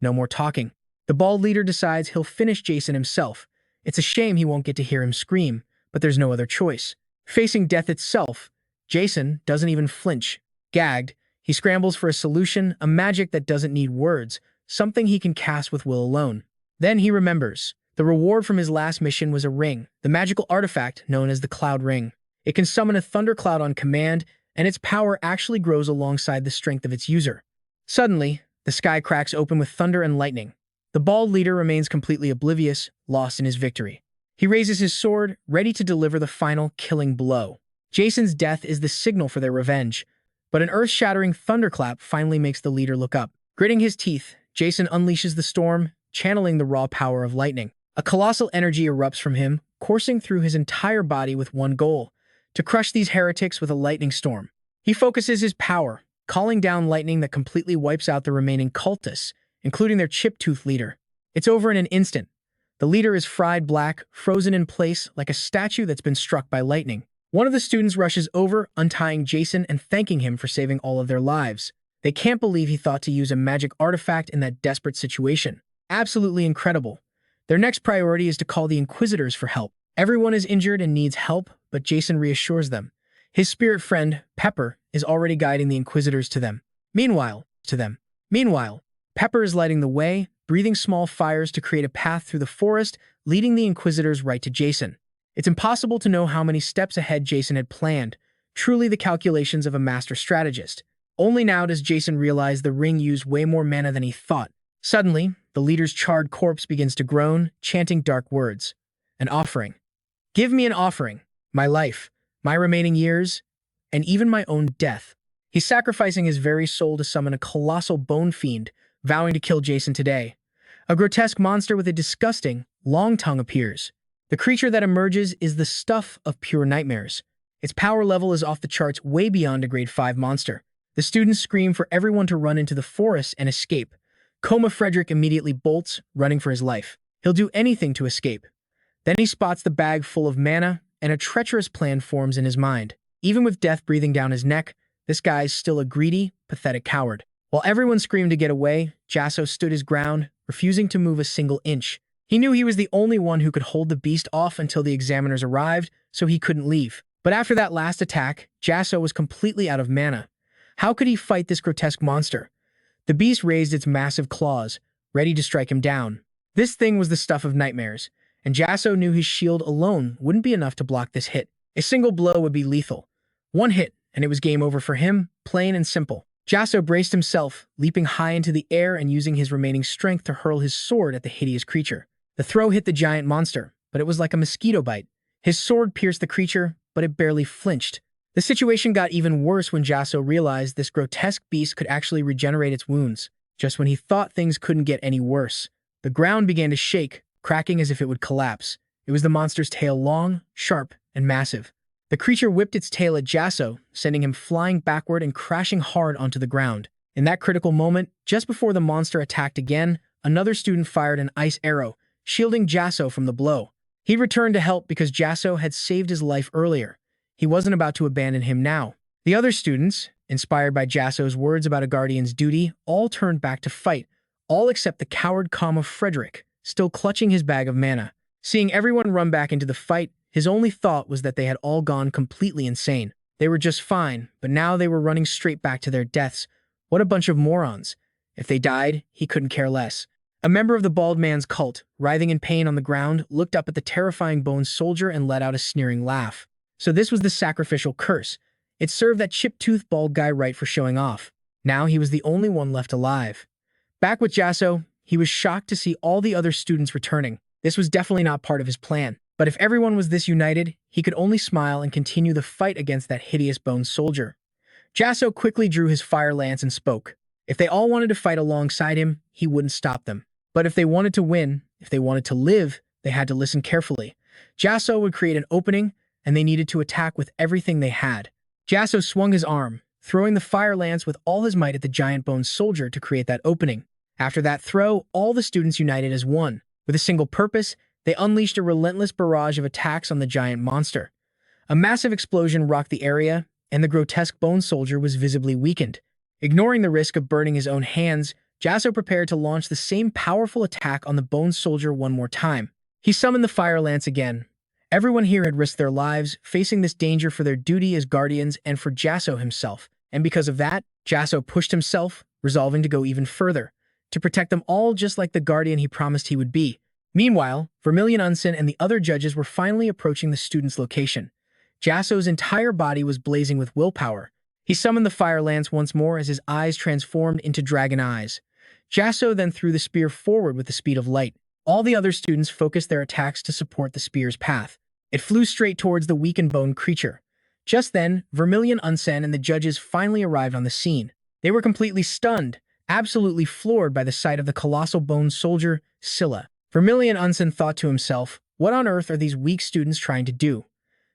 No more talking. The bald leader decides he'll finish Jasson himself. It's a shame he won't get to hear him scream, but there's no other choice. Facing death itself, Jasson doesn't even flinch. Gagged, he scrambles for a solution, a magic that doesn't need words, something he can cast with will alone. Then he remembers. The reward from his last mission was a ring, the magical artifact known as the Cloud Ring. It can summon a thundercloud on command, and its power actually grows alongside the strength of its user. Suddenly, the sky cracks open with thunder and lightning. The bald leader remains completely oblivious, lost in his victory. He raises his sword, ready to deliver the final killing blow. Jasson's death is the signal for their revenge, but an earth-shattering thunderclap finally makes the leader look up. Gritting his teeth, Jasson unleashes the storm, channeling the raw power of lightning. A colossal energy erupts from him, coursing through his entire body with one goal: to crush these heretics with a lightning storm. He focuses his power, calling down lightning that completely wipes out the remaining cultists, including their chip-toothed leader. It's over in an instant. The leader is fried black, frozen in place like a statue that's been struck by lightning. One of the students rushes over, untying Jasson and thanking him for saving all of their lives. They can't believe he thought to use a magic artifact in that desperate situation. Absolutely incredible. Their next priority is to call the Inquisitors for help. Everyone is injured and needs help, but Jasson reassures them. His spirit friend, Pepper, is already guiding the Inquisitors to them. Meanwhile, Pepper is lighting the way, breathing small fires to create a path through the forest, leading the Inquisitors right to Jasson. It's impossible to know how many steps ahead Jasson had planned, truly the calculations of a master strategist. Only now does Jasson realize the ring used way more mana than he thought. Suddenly, the leader's charred corpse begins to groan, chanting dark words. An offering. Give me an offering. My life, my remaining years, and even my own death. He's sacrificing his very soul to summon a colossal bone fiend, vowing to kill Jasson today. A grotesque monster with a disgusting, long tongue appears. The creature that emerges is the stuff of pure nightmares. Its power level is off the charts, way beyond a grade 5 monster. The students scream for everyone to run into the forest and escape. Coma Frederick immediately bolts, running for his life. He'll do anything to escape. Then he spots the bag full of mana, and a treacherous plan forms in his mind. Even with death breathing down his neck, this guy's still a greedy, pathetic coward. While everyone screamed to get away, Jasson stood his ground, refusing to move a single inch. He knew he was the only one who could hold the beast off until the examiners arrived, so he couldn't leave. But after that last attack, Jasson was completely out of mana. How could he fight this grotesque monster? The beast raised its massive claws, ready to strike him down. This thing was the stuff of nightmares, and Jasson knew his shield alone wouldn't be enough to block this hit. A single blow would be lethal. One hit, and it was game over for him, plain and simple. Jasson braced himself, leaping high into the air and using his remaining strength to hurl his sword at the hideous creature. The throw hit the giant monster, but it was like a mosquito bite. His sword pierced the creature, but it barely flinched. The situation got even worse when Jasson realized this grotesque beast could actually regenerate its wounds. Just when he thought things couldn't get any worse, the ground began to shake, cracking as if it would collapse. It was the monster's tail, long, sharp, and massive. The creature whipped its tail at Jasson, sending him flying backward and crashing hard onto the ground. In that critical moment, just before the monster attacked again, another student fired an ice arrow, shielding Jasson from the blow. He returned to help because Jasson had saved his life earlier. He wasn't about to abandon him now. The other students, inspired by Jasson's words about a guardian's duty, all turned back to fight, all except the coward Coma Frederick, still clutching his bag of mana. Seeing everyone run back into the fight, his only thought was that they had all gone completely insane. They were just fine, but now they were running straight back to their deaths. What a bunch of morons. If they died, he couldn't care less. A member of the bald man's cult, writhing in pain on the ground, looked up at the terrifying bone soldier and let out a sneering laugh. So this was the sacrificial curse. It served that chip-toothed bald guy right for showing off. Now he was the only one left alive. Back with Jasson, he was shocked to see all the other students returning. This was definitely not part of his plan. But if everyone was this united, he could only smile and continue the fight against that hideous bone soldier. Jasson quickly drew his fire lance and spoke. If they all wanted to fight alongside him, he wouldn't stop them. But if they wanted to win, if they wanted to live, they had to listen carefully. Jasson would create an opening, and they needed to attack with everything they had. Jasson swung his arm, throwing the fire lance with all his might at the giant bone soldier to create that opening. After that throw, all the students united as one. With a single purpose, they unleashed a relentless barrage of attacks on the giant monster. A massive explosion rocked the area, and the grotesque bone soldier was visibly weakened. Ignoring the risk of burning his own hands, Jasson prepared to launch the same powerful attack on the Bone Soldier one more time. He summoned the Fire Lance again. Everyone here had risked their lives, facing this danger for their duty as guardians and for Jasson himself. And because of that, Jasson pushed himself, resolving to go even further, to protect them all just like the guardian he promised he would be. Meanwhile, Vermilion Unsen and the other judges were finally approaching the student's location. Jasson's entire body was blazing with willpower. He summoned the Fire Lance once more as his eyes transformed into dragon eyes. Jasson then threw the spear forward with the speed of light. All the other students focused their attacks to support the spear's path. It flew straight towards the weakened bone creature. Just then, Vermilion Unsen and the judges finally arrived on the scene. They were completely stunned, absolutely floored by the sight of the colossal bone soldier, Scylla. Vermilion Unsen thought to himself, what on earth are these weak students trying to do?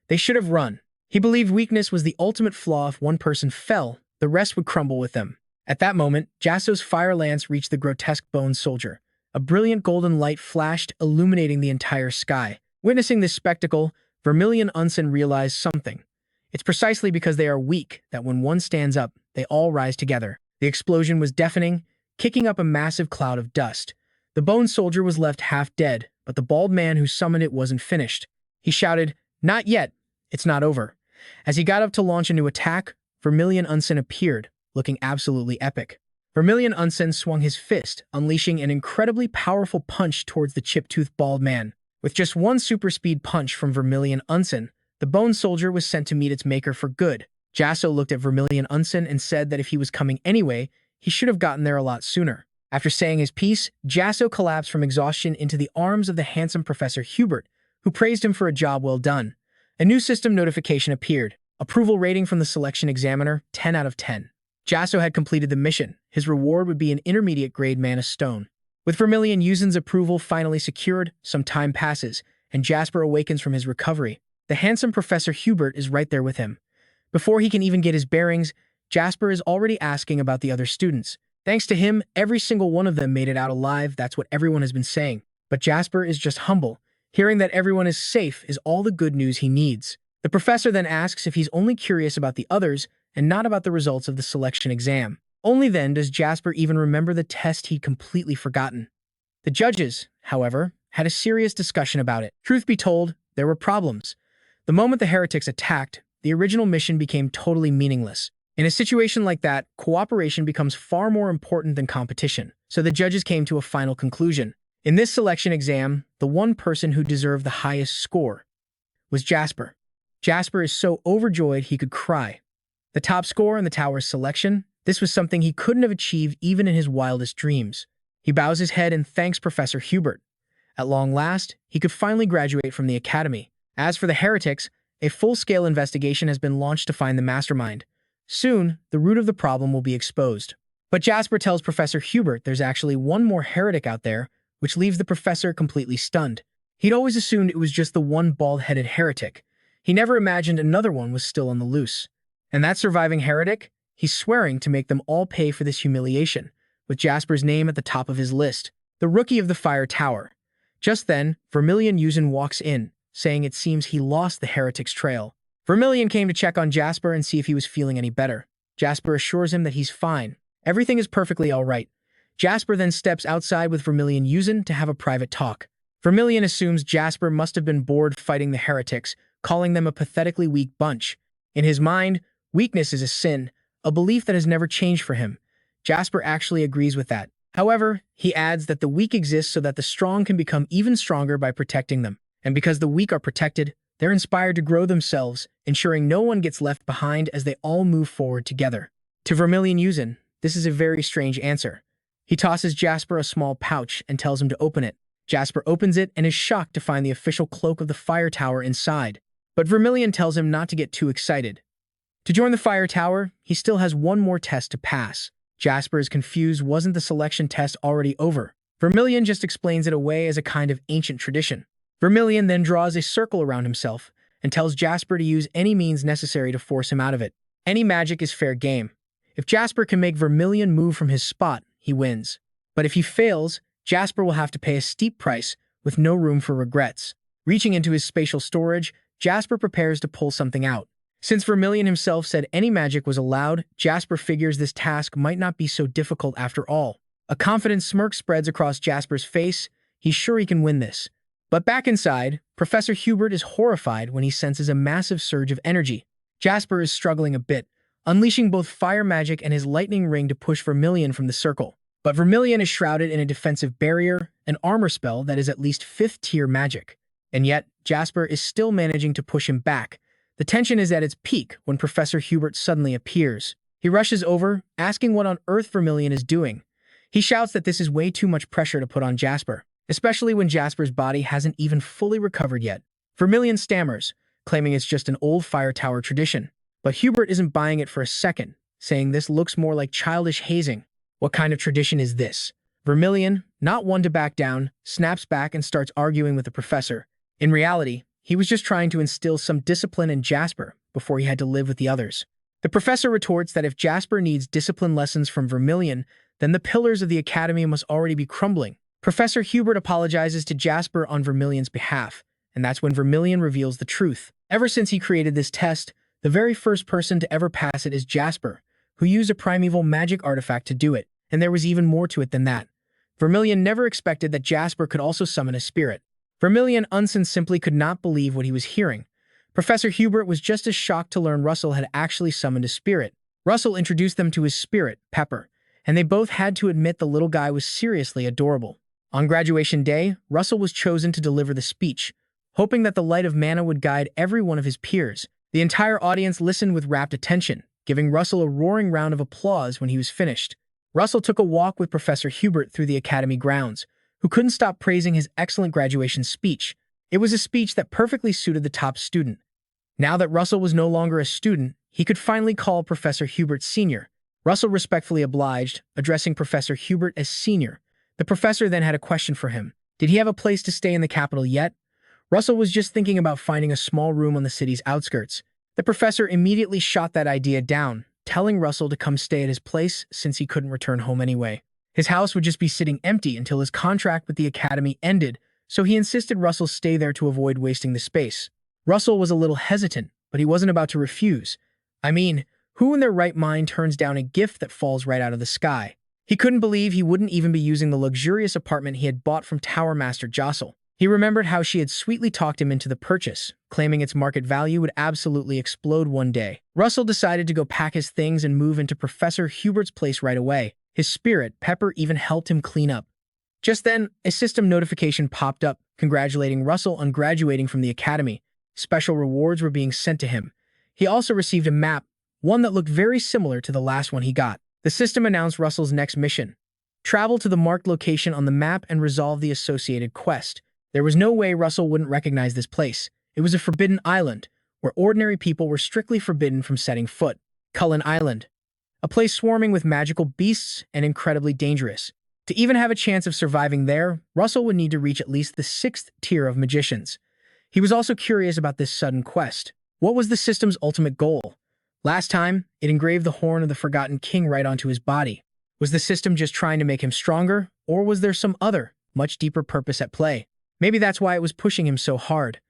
They should have run. He believed weakness was the ultimate flaw. If one person fell, the rest would crumble with them. At that moment, Jasson's Fire Lance reached the grotesque bone soldier. A brilliant golden light flashed, illuminating the entire sky. Witnessing this spectacle, Vermilion Unsen realized something. It's precisely because they are weak that when one stands up, they all rise together. The explosion was deafening, kicking up a massive cloud of dust. The bone soldier was left half dead, but the bald man who summoned it wasn't finished. He shouted, "Not yet! It's not over." As he got up to launch a new attack, Vermilion Unsen appeared, looking absolutely epic. Vermilion Unsen swung his fist, unleashing an incredibly powerful punch towards the chip-toothed bald man. With just one super-speed punch from Vermilion Unsen, the bone soldier was sent to meet its maker for good. Jasson looked at Vermilion Unsen and said that if he was coming anyway, he should have gotten there a lot sooner. After saying his piece, Jasson collapsed from exhaustion into the arms of the handsome Professor Hubert, who praised him for a job well done. A new system notification appeared. Approval rating from the selection examiner, 10 out of 10. Jasson had completed the mission. His reward would be an intermediate grade mana stone. With Vermilion Unsen's approval finally secured, some time passes, and Jasper awakens from his recovery. The handsome Professor Hubert is right there with him. Before he can even get his bearings, Jasper is already asking about the other students. Thanks to him, every single one of them made it out alive. That's what everyone has been saying. But Jasper is just humble. Hearing that everyone is safe is all the good news he needs. The professor then asks if he's only curious about the others and not about the results of the selection exam. Only then does Jasper even remember the test he'd completely forgotten. The judges, however, had a serious discussion about it. Truth be told, there were problems. The moment the heretics attacked, the original mission became totally meaningless. In a situation like that, cooperation becomes far more important than competition. So the judges came to a final conclusion. In this selection exam, the one person who deserved the highest score was Jasper. Jasper is so overjoyed he could cry. The top score in the tower's selection, this was something he couldn't have achieved even in his wildest dreams. He bows his head and thanks Professor Hubert. At long last, he could finally graduate from the academy. As for the heretics, a full-scale investigation has been launched to find the mastermind. Soon, the root of the problem will be exposed. But Jasper tells Professor Hubert there's actually one more heretic out there, which leaves the professor completely stunned. He'd always assumed it was just the one bald-headed heretic. He never imagined another one was still on the loose. And that surviving heretic? He's swearing to make them all pay for this humiliation, with Jasper's name at the top of his list. The Rookie of the Fire Tower. Just then, Vermilion Unsen walks in, saying it seems he lost the heretic's trail. Vermilion came to check on Jasper and see if he was feeling any better. Jasper assures him that he's fine. Everything is perfectly all right. Jasper then steps outside with Vermilion Unsen to have a private talk. Vermilion assumes Jasper must have been bored fighting the heretics, calling them a pathetically weak bunch. In his mind, weakness is a sin, a belief that has never changed for him. Jasper actually agrees with that. However, he adds that the weak exist so that the strong can become even stronger by protecting them. And because the weak are protected, they're inspired to grow themselves, ensuring no one gets left behind as they all move forward together. To Vermilion Unsen, this is a very strange answer. He tosses Jasper a small pouch and tells him to open it. Jasper opens it and is shocked to find the official cloak of the Fire Tower inside. But Vermilion tells him not to get too excited. To join the Fire Tower, he still has one more test to pass. Jasper is confused. Wasn't the selection test already over? Vermilion just explains it away as a kind of ancient tradition. Vermilion then draws a circle around himself and tells Jasper to use any means necessary to force him out of it. Any magic is fair game. If Jasper can make Vermilion move from his spot, he wins. But if he fails, Jasper will have to pay a steep price with no room for regrets. Reaching into his spatial storage, Jasper prepares to pull something out. Since Vermilion himself said any magic was allowed, Jasper figures this task might not be so difficult after all. A confident smirk spreads across Jasper's face. He's sure he can win this. But back inside, Professor Hubert is horrified when he senses a massive surge of energy. Jasper is struggling a bit, unleashing both fire magic and his lightning ring to push Vermilion from the circle. But Vermilion is shrouded in a defensive barrier, an armor spell that is at least 5th tier magic. And yet, Jasper is still managing to push him back. The tension is at its peak when Professor Hubert suddenly appears. He rushes over, asking what on earth Vermilion is doing. He shouts that this is way too much pressure to put on Jasper, especially when Jasper's body hasn't even fully recovered yet. Vermilion stammers, claiming it's just an old fire tower tradition. But Hubert isn't buying it for a second, saying this looks more like childish hazing. What kind of tradition is this? Vermilion, not one to back down, snaps back and starts arguing with the professor. In reality, he was just trying to instill some discipline in Jasper before he had to live with the others. The professor retorts that if Jasper needs discipline lessons from Vermilion, then the pillars of the academy must already be crumbling. Professor Hubert apologizes to Jasper on Vermilion's behalf, and that's when Vermilion reveals the truth. Ever since he created this test, the very first person to ever pass it is Jasper, who used a primeval magic artifact to do it, and there was even more to it than that. Vermilion never expected that Jasper could also summon a spirit. Vermilion Unsen simply could not believe what he was hearing. Professor Hubert was just as shocked to learn Russell had actually summoned a spirit. Russell introduced them to his spirit, Pepper, and they both had to admit the little guy was seriously adorable. On graduation day, Russell was chosen to deliver the speech, hoping that the light of mana would guide every one of his peers. The entire audience listened with rapt attention, giving Russell a roaring round of applause when he was finished. Russell took a walk with Professor Hubert through the academy grounds, who couldn't stop praising his excellent graduation speech. It was a speech that perfectly suited the top student. Now that Russell was no longer a student, he could finally call Professor Hubert senior. Russell respectfully obliged, addressing Professor Hubert as senior. The professor then had a question for him. Did he have a place to stay in the capital yet? Russell was just thinking about finding a small room on the city's outskirts. The professor immediately shot that idea down, telling Russell to come stay at his place since he couldn't return home anyway. His house would just be sitting empty until his contract with the academy ended, so he insisted Russell stay there to avoid wasting the space. Russell was a little hesitant, but he wasn't about to refuse. I mean, who in their right mind turns down a gift that falls right out of the sky? He couldn't believe he wouldn't even be using the luxurious apartment he had bought from Tower Master Jasson. He remembered how she had sweetly talked him into the purchase, claiming its market value would absolutely explode one day. Russell decided to go pack his things and move into Professor Hubert's place right away. His spirit, Pepper, even helped him clean up. Just then, a system notification popped up, congratulating Russell on graduating from the academy. Special rewards were being sent to him. He also received a map, one that looked very similar to the last one he got. The system announced Russell's next mission. Travel to the marked location on the map and resolve the associated quest. There was no way Russell wouldn't recognize this place. It was a forbidden island, where ordinary people were strictly forbidden from setting foot. Cullen Island. A place swarming with magical beasts and incredibly dangerous. To even have a chance of surviving there, Russell would need to reach at least the 6th tier of magicians. He was also curious about this sudden quest. What was the system's ultimate goal? Last time, it engraved the horn of the Forgotten King right onto his body. Was the system just trying to make him stronger, or was there some other, much deeper purpose at play? Maybe that's why it was pushing him so hard.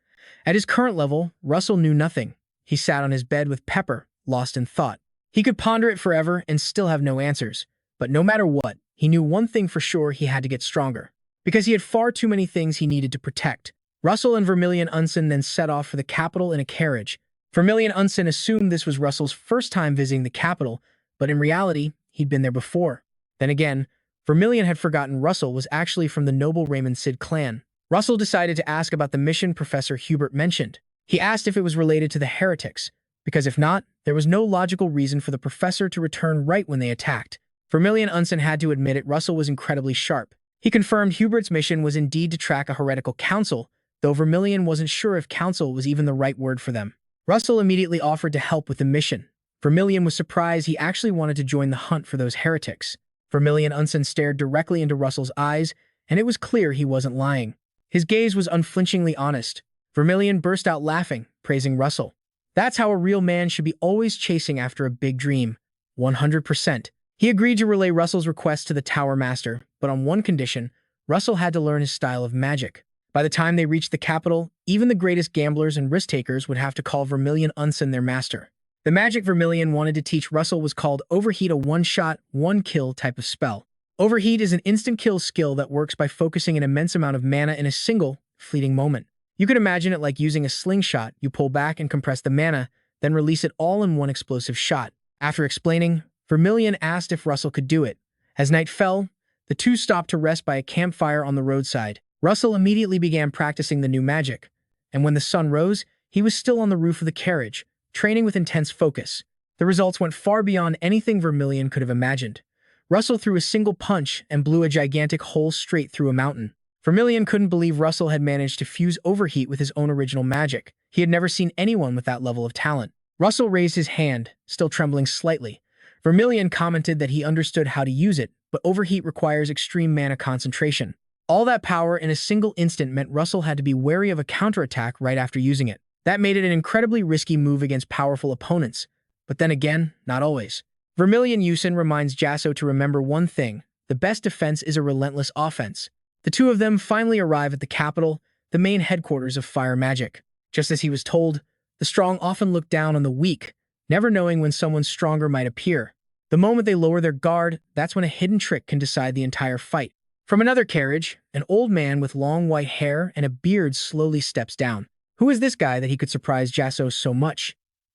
At his current level, Russell knew nothing. He sat on his bed with Pepper, lost in thought. He could ponder it forever and still have no answers. But no matter what, he knew one thing for sure: he had to get stronger. Because he had far too many things he needed to protect. Russell and Vermilion Unsen then set off for the capital in a carriage. Vermilion Unsen assumed this was Russell's first time visiting the capital, but in reality, he'd been there before. Then again, Vermilion had forgotten Russell was actually from the noble Raymond Sid clan. Russell decided to ask about the mission Professor Hubert mentioned. He asked if it was related to the heretics, because if not, there was no logical reason for the professor to return right when they attacked. Vermilion Unsen had to admit it. Russell was incredibly sharp. He confirmed Hubert's mission was indeed to track a heretical council, though Vermilion wasn't sure if council was even the right word for them. Russell immediately offered to help with the mission. Vermilion was surprised he actually wanted to join the hunt for those heretics. Vermilion Unsen stared directly into Russell's eyes, and it was clear he wasn't lying. His gaze was unflinchingly honest. Vermilion burst out laughing, praising Russell. That's how a real man should be, always chasing after a big dream. 100%. He agreed to relay Russell's request to the Tower Master, but on one condition: Russell had to learn his style of magic. By the time they reached the capital, even the greatest gamblers and risk-takers would have to call Vermilion Unsen their master. The magic Vermilion wanted to teach Russell was called Overheat, a one-shot, one-kill type of spell. Overheat is an instant kill skill that works by focusing an immense amount of mana in a single, fleeting moment. You could imagine it like using a slingshot. You pull back and compress the mana, then release it all in one explosive shot. After explaining, Vermilion asked if Russell could do it. As night fell, the two stopped to rest by a campfire on the roadside. Russell immediately began practicing the new magic, and when the sun rose, he was still on the roof of the carriage, training with intense focus. The results went far beyond anything Vermilion could have imagined. Russell threw a single punch and blew a gigantic hole straight through a mountain. Vermilion couldn't believe Russell had managed to fuse overheat with his own original magic. He had never seen anyone with that level of talent. Russell raised his hand, still trembling slightly. Vermilion commented that he understood how to use it, but overheat requires extreme mana concentration. All that power in a single instant meant Russell had to be wary of a counterattack right after using it. That made it an incredibly risky move against powerful opponents. But then again, not always. Vermilion Yusin reminds Jasson to remember one thing: the best defense is a relentless offense. The two of them finally arrive at the capital, the main headquarters of fire magic. Just as he was told, the strong often look down on the weak, never knowing when someone stronger might appear. The moment they lower their guard, that's when a hidden trick can decide the entire fight. From another carriage, an old man with long white hair and a beard slowly steps down. Who is this guy that he could surprise Jasson so much?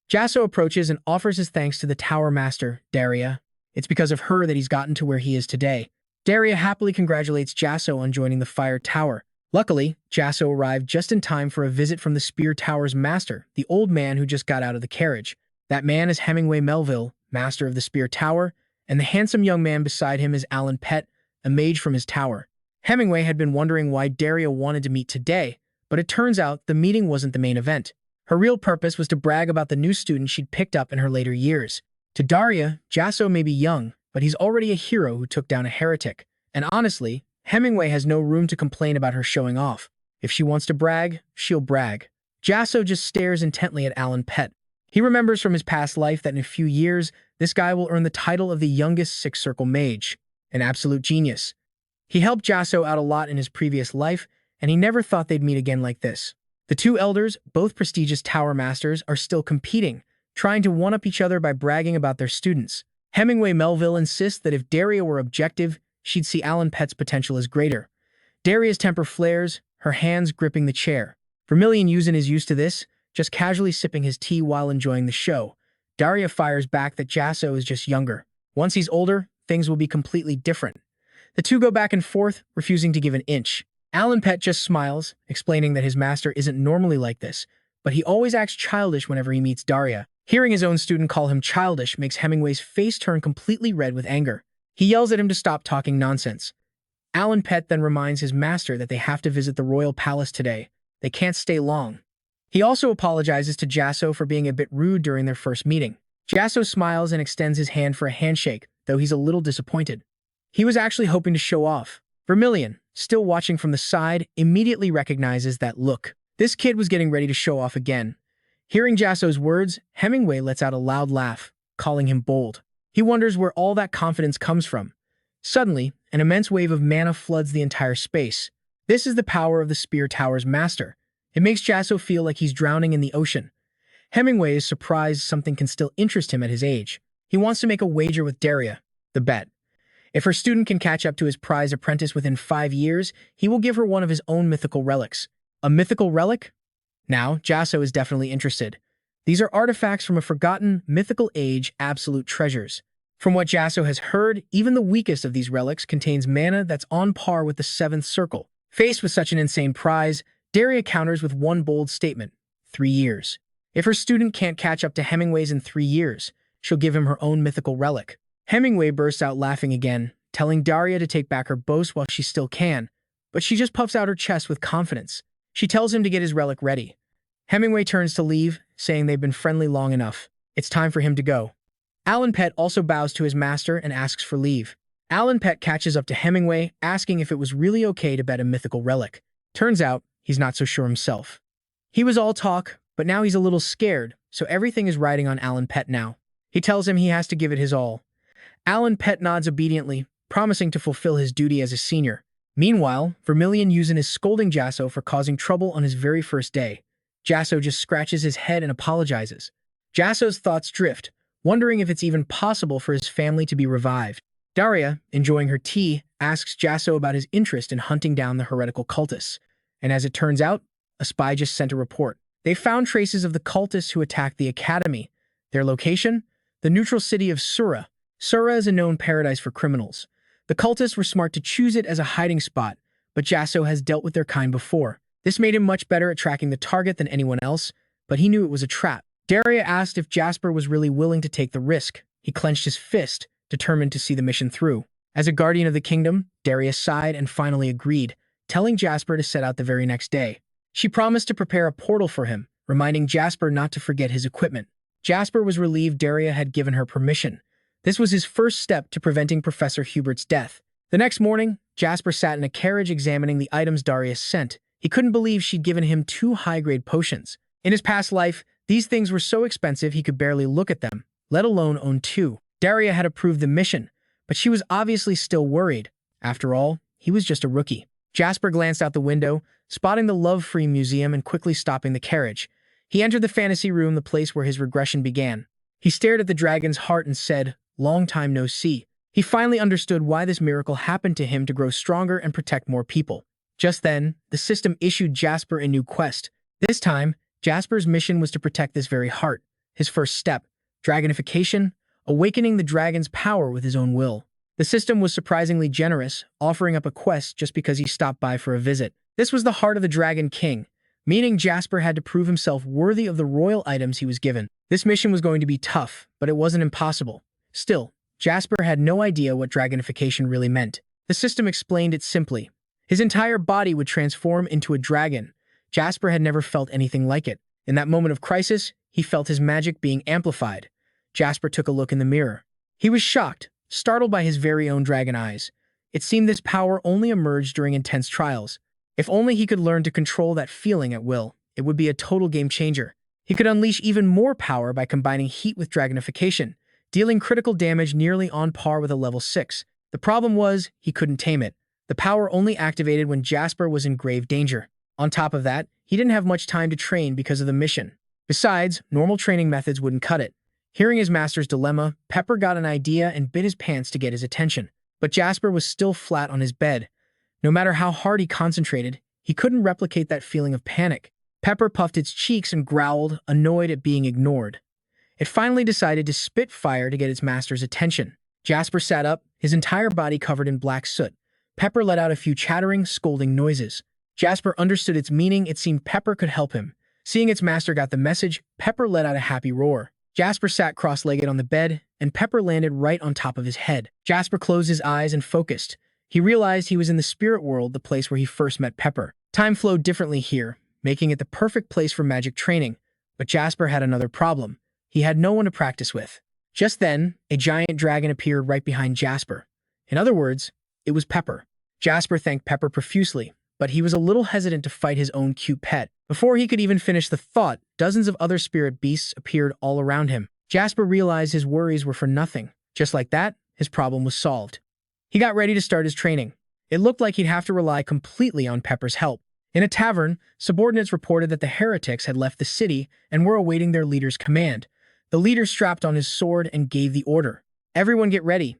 Jasson approaches and offers his thanks to the tower master, Daria. It's because of her that he's gotten to where he is today. Daria happily congratulates Jasson on joining the fire tower. Luckily, Jasson arrived just in time for a visit from the Spear Tower's master, the old man who just got out of the carriage. That man is Hemingway Melville, master of the Spear Tower, and the handsome young man beside him is Alan Pett, a mage from his tower. Hemingway had been wondering why Daria wanted to meet today, but it turns out the meeting wasn't the main event. Her real purpose was to brag about the new student she'd picked up in her later years. To Daria, Jasson may be young, but he's already a hero who took down a heretic. And honestly, Hemingway has no room to complain about her showing off. If she wants to brag, she'll brag. Jasson just stares intently at Alan Pett. He remembers from his past life that in a few years, this guy will earn the title of the youngest Sixth Circle mage. An absolute genius. He helped Jasson out a lot in his previous life, and he never thought they'd meet again like this. The two elders, both prestigious tower masters, are still competing, trying to one-up each other by bragging about their students. Hemingway Melville insists that if Daria were objective, she'd see Alan Pett's potential as greater. Daria's temper flares, her hands gripping the chair. Vermilion Yusin is used to this, just casually sipping his tea while enjoying the show. Daria fires back that Jasson is just younger. Once he's older, things will be completely different. The two go back and forth, refusing to give an inch. Alan Pett just smiles, explaining that his master isn't normally like this, but he always acts childish whenever he meets Daria. Hearing his own student call him childish makes Hemingway's face turn completely red with anger. He yells at him to stop talking nonsense. Alan Pett then reminds his master that they have to visit the royal palace today. They can't stay long. He also apologizes to Jasson for being a bit rude during their first meeting. Jasson smiles and extends his hand for a handshake, though he's a little disappointed. He was actually hoping to show off. Vermilion, still watching from the side, immediately recognizes that look. This kid was getting ready to show off again. Hearing Jasson's words, Hemingway lets out a loud laugh, calling him bold. He wonders where all that confidence comes from. Suddenly, an immense wave of mana floods the entire space. This is the power of the Spear Tower's master. It makes Jasson feel like he's drowning in the ocean. Hemingway is surprised something can still interest him at his age. He wants to make a wager with Daria, the bet. If her student can catch up to his prize apprentice within 5 years, he will give her one of his own mythical relics. A mythical relic? Now, Jasson is definitely interested. These are artifacts from a forgotten, mythical age, absolute treasures. From what Jasson has heard, even the weakest of these relics contains mana that's on par with the 7th circle. Faced with such an insane prize, Daria counters with one bold statement: 3 years. If her student can't catch up to Hemingway's in 3 years, she'll give him her own mythical relic. Hemingway bursts out laughing again, telling Daria to take back her boast while she still can, but she just puffs out her chest with confidence. She tells him to get his relic ready. Hemingway turns to leave, saying they've been friendly long enough. It's time for him to go. Alan Pett also bows to his master and asks for leave. Alan Pett catches up to Hemingway, asking if it was really okay to bet a mythical relic. Turns out, he's not so sure himself. He was all talk, but now he's a little scared, so everything is riding on Alan Pett now. He tells him he has to give it his all. Alan Pett nods obediently, promising to fulfill his duty as a senior. Meanwhile, Vermilion Yusin is scolding Jasson for causing trouble on his very first day. Jasson just scratches his head and apologizes. Jasson's thoughts drift, wondering if it's even possible for his family to be revived. Daria, enjoying her tea, asks Jasso about his interest in hunting down the heretical cultists. And as it turns out, a spy just sent a report. They found traces of the cultists who attacked the academy. Their location? The neutral city of Sura. Sura is a known paradise for criminals. The cultists were smart to choose it as a hiding spot, but Jasso has dealt with their kind before. This made him much better at tracking the target than anyone else, but he knew it was a trap. Daria asked if Jasper was really willing to take the risk. He clenched his fist, determined to see the mission through. As a guardian of the kingdom, Daria sighed and finally agreed, telling Jasper to set out the very next day. She promised to prepare a portal for him, reminding Jasper not to forget his equipment. Jasper was relieved Daria had given her permission. This was his first step to preventing Professor Hubert's death. The next morning, Jasper sat in a carriage examining the items Daria sent. He couldn't believe she'd given him 2 high-grade potions. In his past life, these things were so expensive he could barely look at them, let alone own 2. Daria had approved the mission, but she was obviously still worried. After all, he was just a rookie. Jasper glanced out the window, spotting the love-free museum and quickly stopping the carriage. He entered the fantasy room, the place where his regression began. He stared at the dragon's heart and said, "Long time no see." He finally understood why this miracle happened to him to grow stronger and protect more people. Just then, the system issued Jasper a new quest. This time, Jasper's mission was to protect this very heart. His first step, dragonification, awakening the dragon's power with his own will. The system was surprisingly generous, offering up a quest just because he stopped by for a visit. This was the heart of the Dragon King, meaning Jasper had to prove himself worthy of the royal items he was given. This mission was going to be tough, but it wasn't impossible. Still, Jasper had no idea what dragonification really meant. The system explained it simply. His entire body would transform into a dragon. Jasper had never felt anything like it. In that moment of crisis, he felt his magic being amplified. Jasper took a look in the mirror. He was shocked, startled by his very own dragon eyes. It seemed this power only emerged during intense trials. If only he could learn to control that feeling at will, it would be a total game changer. He could unleash even more power by combining heat with dragonification, dealing critical damage nearly on par with a level 6. The problem was, he couldn't tame it. The power only activated when Jasper was in grave danger. On top of that, he didn't have much time to train because of the mission. Besides, normal training methods wouldn't cut it. Hearing his master's dilemma, Pepper got an idea and bit his pants to get his attention. But Jasper was still flat on his bed. No matter how hard he concentrated, he couldn't replicate that feeling of panic. Pepper puffed its cheeks and growled, annoyed at being ignored. It finally decided to spit fire to get its master's attention. Jasper sat up, his entire body covered in black soot. Pepper let out a few chattering, scolding noises. Jasper understood its meaning. It seemed Pepper could help him. Seeing its master got the message, Pepper let out a happy roar. Jasper sat cross-legged on the bed, and Pepper landed right on top of his head. Jasper closed his eyes and focused. He realized he was in the spirit world, the place where he first met Pepper. Time flowed differently here, making it the perfect place for magic training. But Jasper had another problem. He had no one to practice with. Just then, a giant dragon appeared right behind Jasper. In other words, it was Pepper. Jasper thanked Pepper profusely, but he was a little hesitant to fight his own cute pet. Before he could even finish the thought, dozens of other spirit beasts appeared all around him. Jasper realized his worries were for nothing. Just like that, his problem was solved. He got ready to start his training. It looked like he'd have to rely completely on Pepper's help. In a tavern, subordinates reported that the heretics had left the city and were awaiting their leader's command. The leader strapped on his sword and gave the order. "Everyone get ready."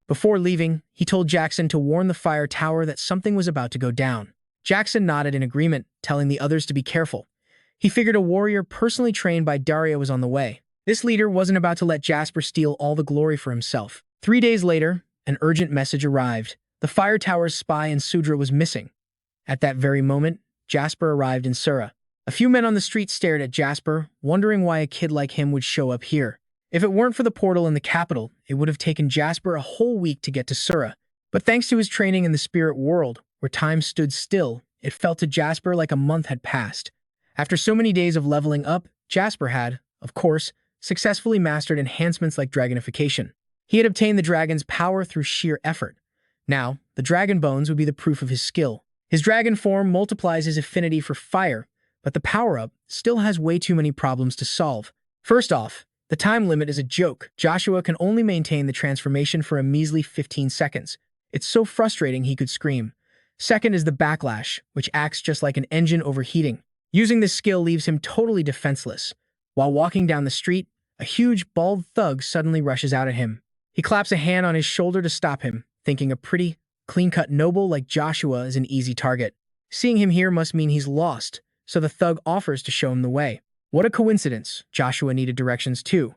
Before leaving, he told Jasson to warn the fire tower that something was about to go down. Jasson nodded in agreement, telling the others to be careful. He figured a warrior personally trained by Daria was on the way. This leader wasn't about to let Jasper steal all the glory for himself. 3 days later, an urgent message arrived. The fire tower's spy and Sudra was missing. At that very moment, Jasper arrived in Sura. A few men on the street stared at Jasper, wondering why a kid like him would show up here. If it weren't for the portal in the capital, it would have taken Jasper a whole week to get to Sura. But thanks to his training in the spirit world, where time stood still, it felt to Jasper like a month had passed. After so many days of leveling up, Jasper had, of course, successfully mastered enhancements like dragonification. He had obtained the dragon's power through sheer effort. Now, the dragon bones would be the proof of his skill. His dragon form multiplies his affinity for fire, but the power-up still has way too many problems to solve. First off, the time limit is a joke. Joshua can only maintain the transformation for a measly 15 seconds. It's so frustrating he could scream. Second is the backlash, which acts just like an engine overheating. Using this skill leaves him totally defenseless. While walking down the street, a huge, bald thug suddenly rushes out at him. He claps a hand on his shoulder to stop him, thinking a pretty, clean-cut noble like Joshua is an easy target. Seeing him here must mean he's lost, so the thug offers to show him the way. What a coincidence. Joshua needed directions too.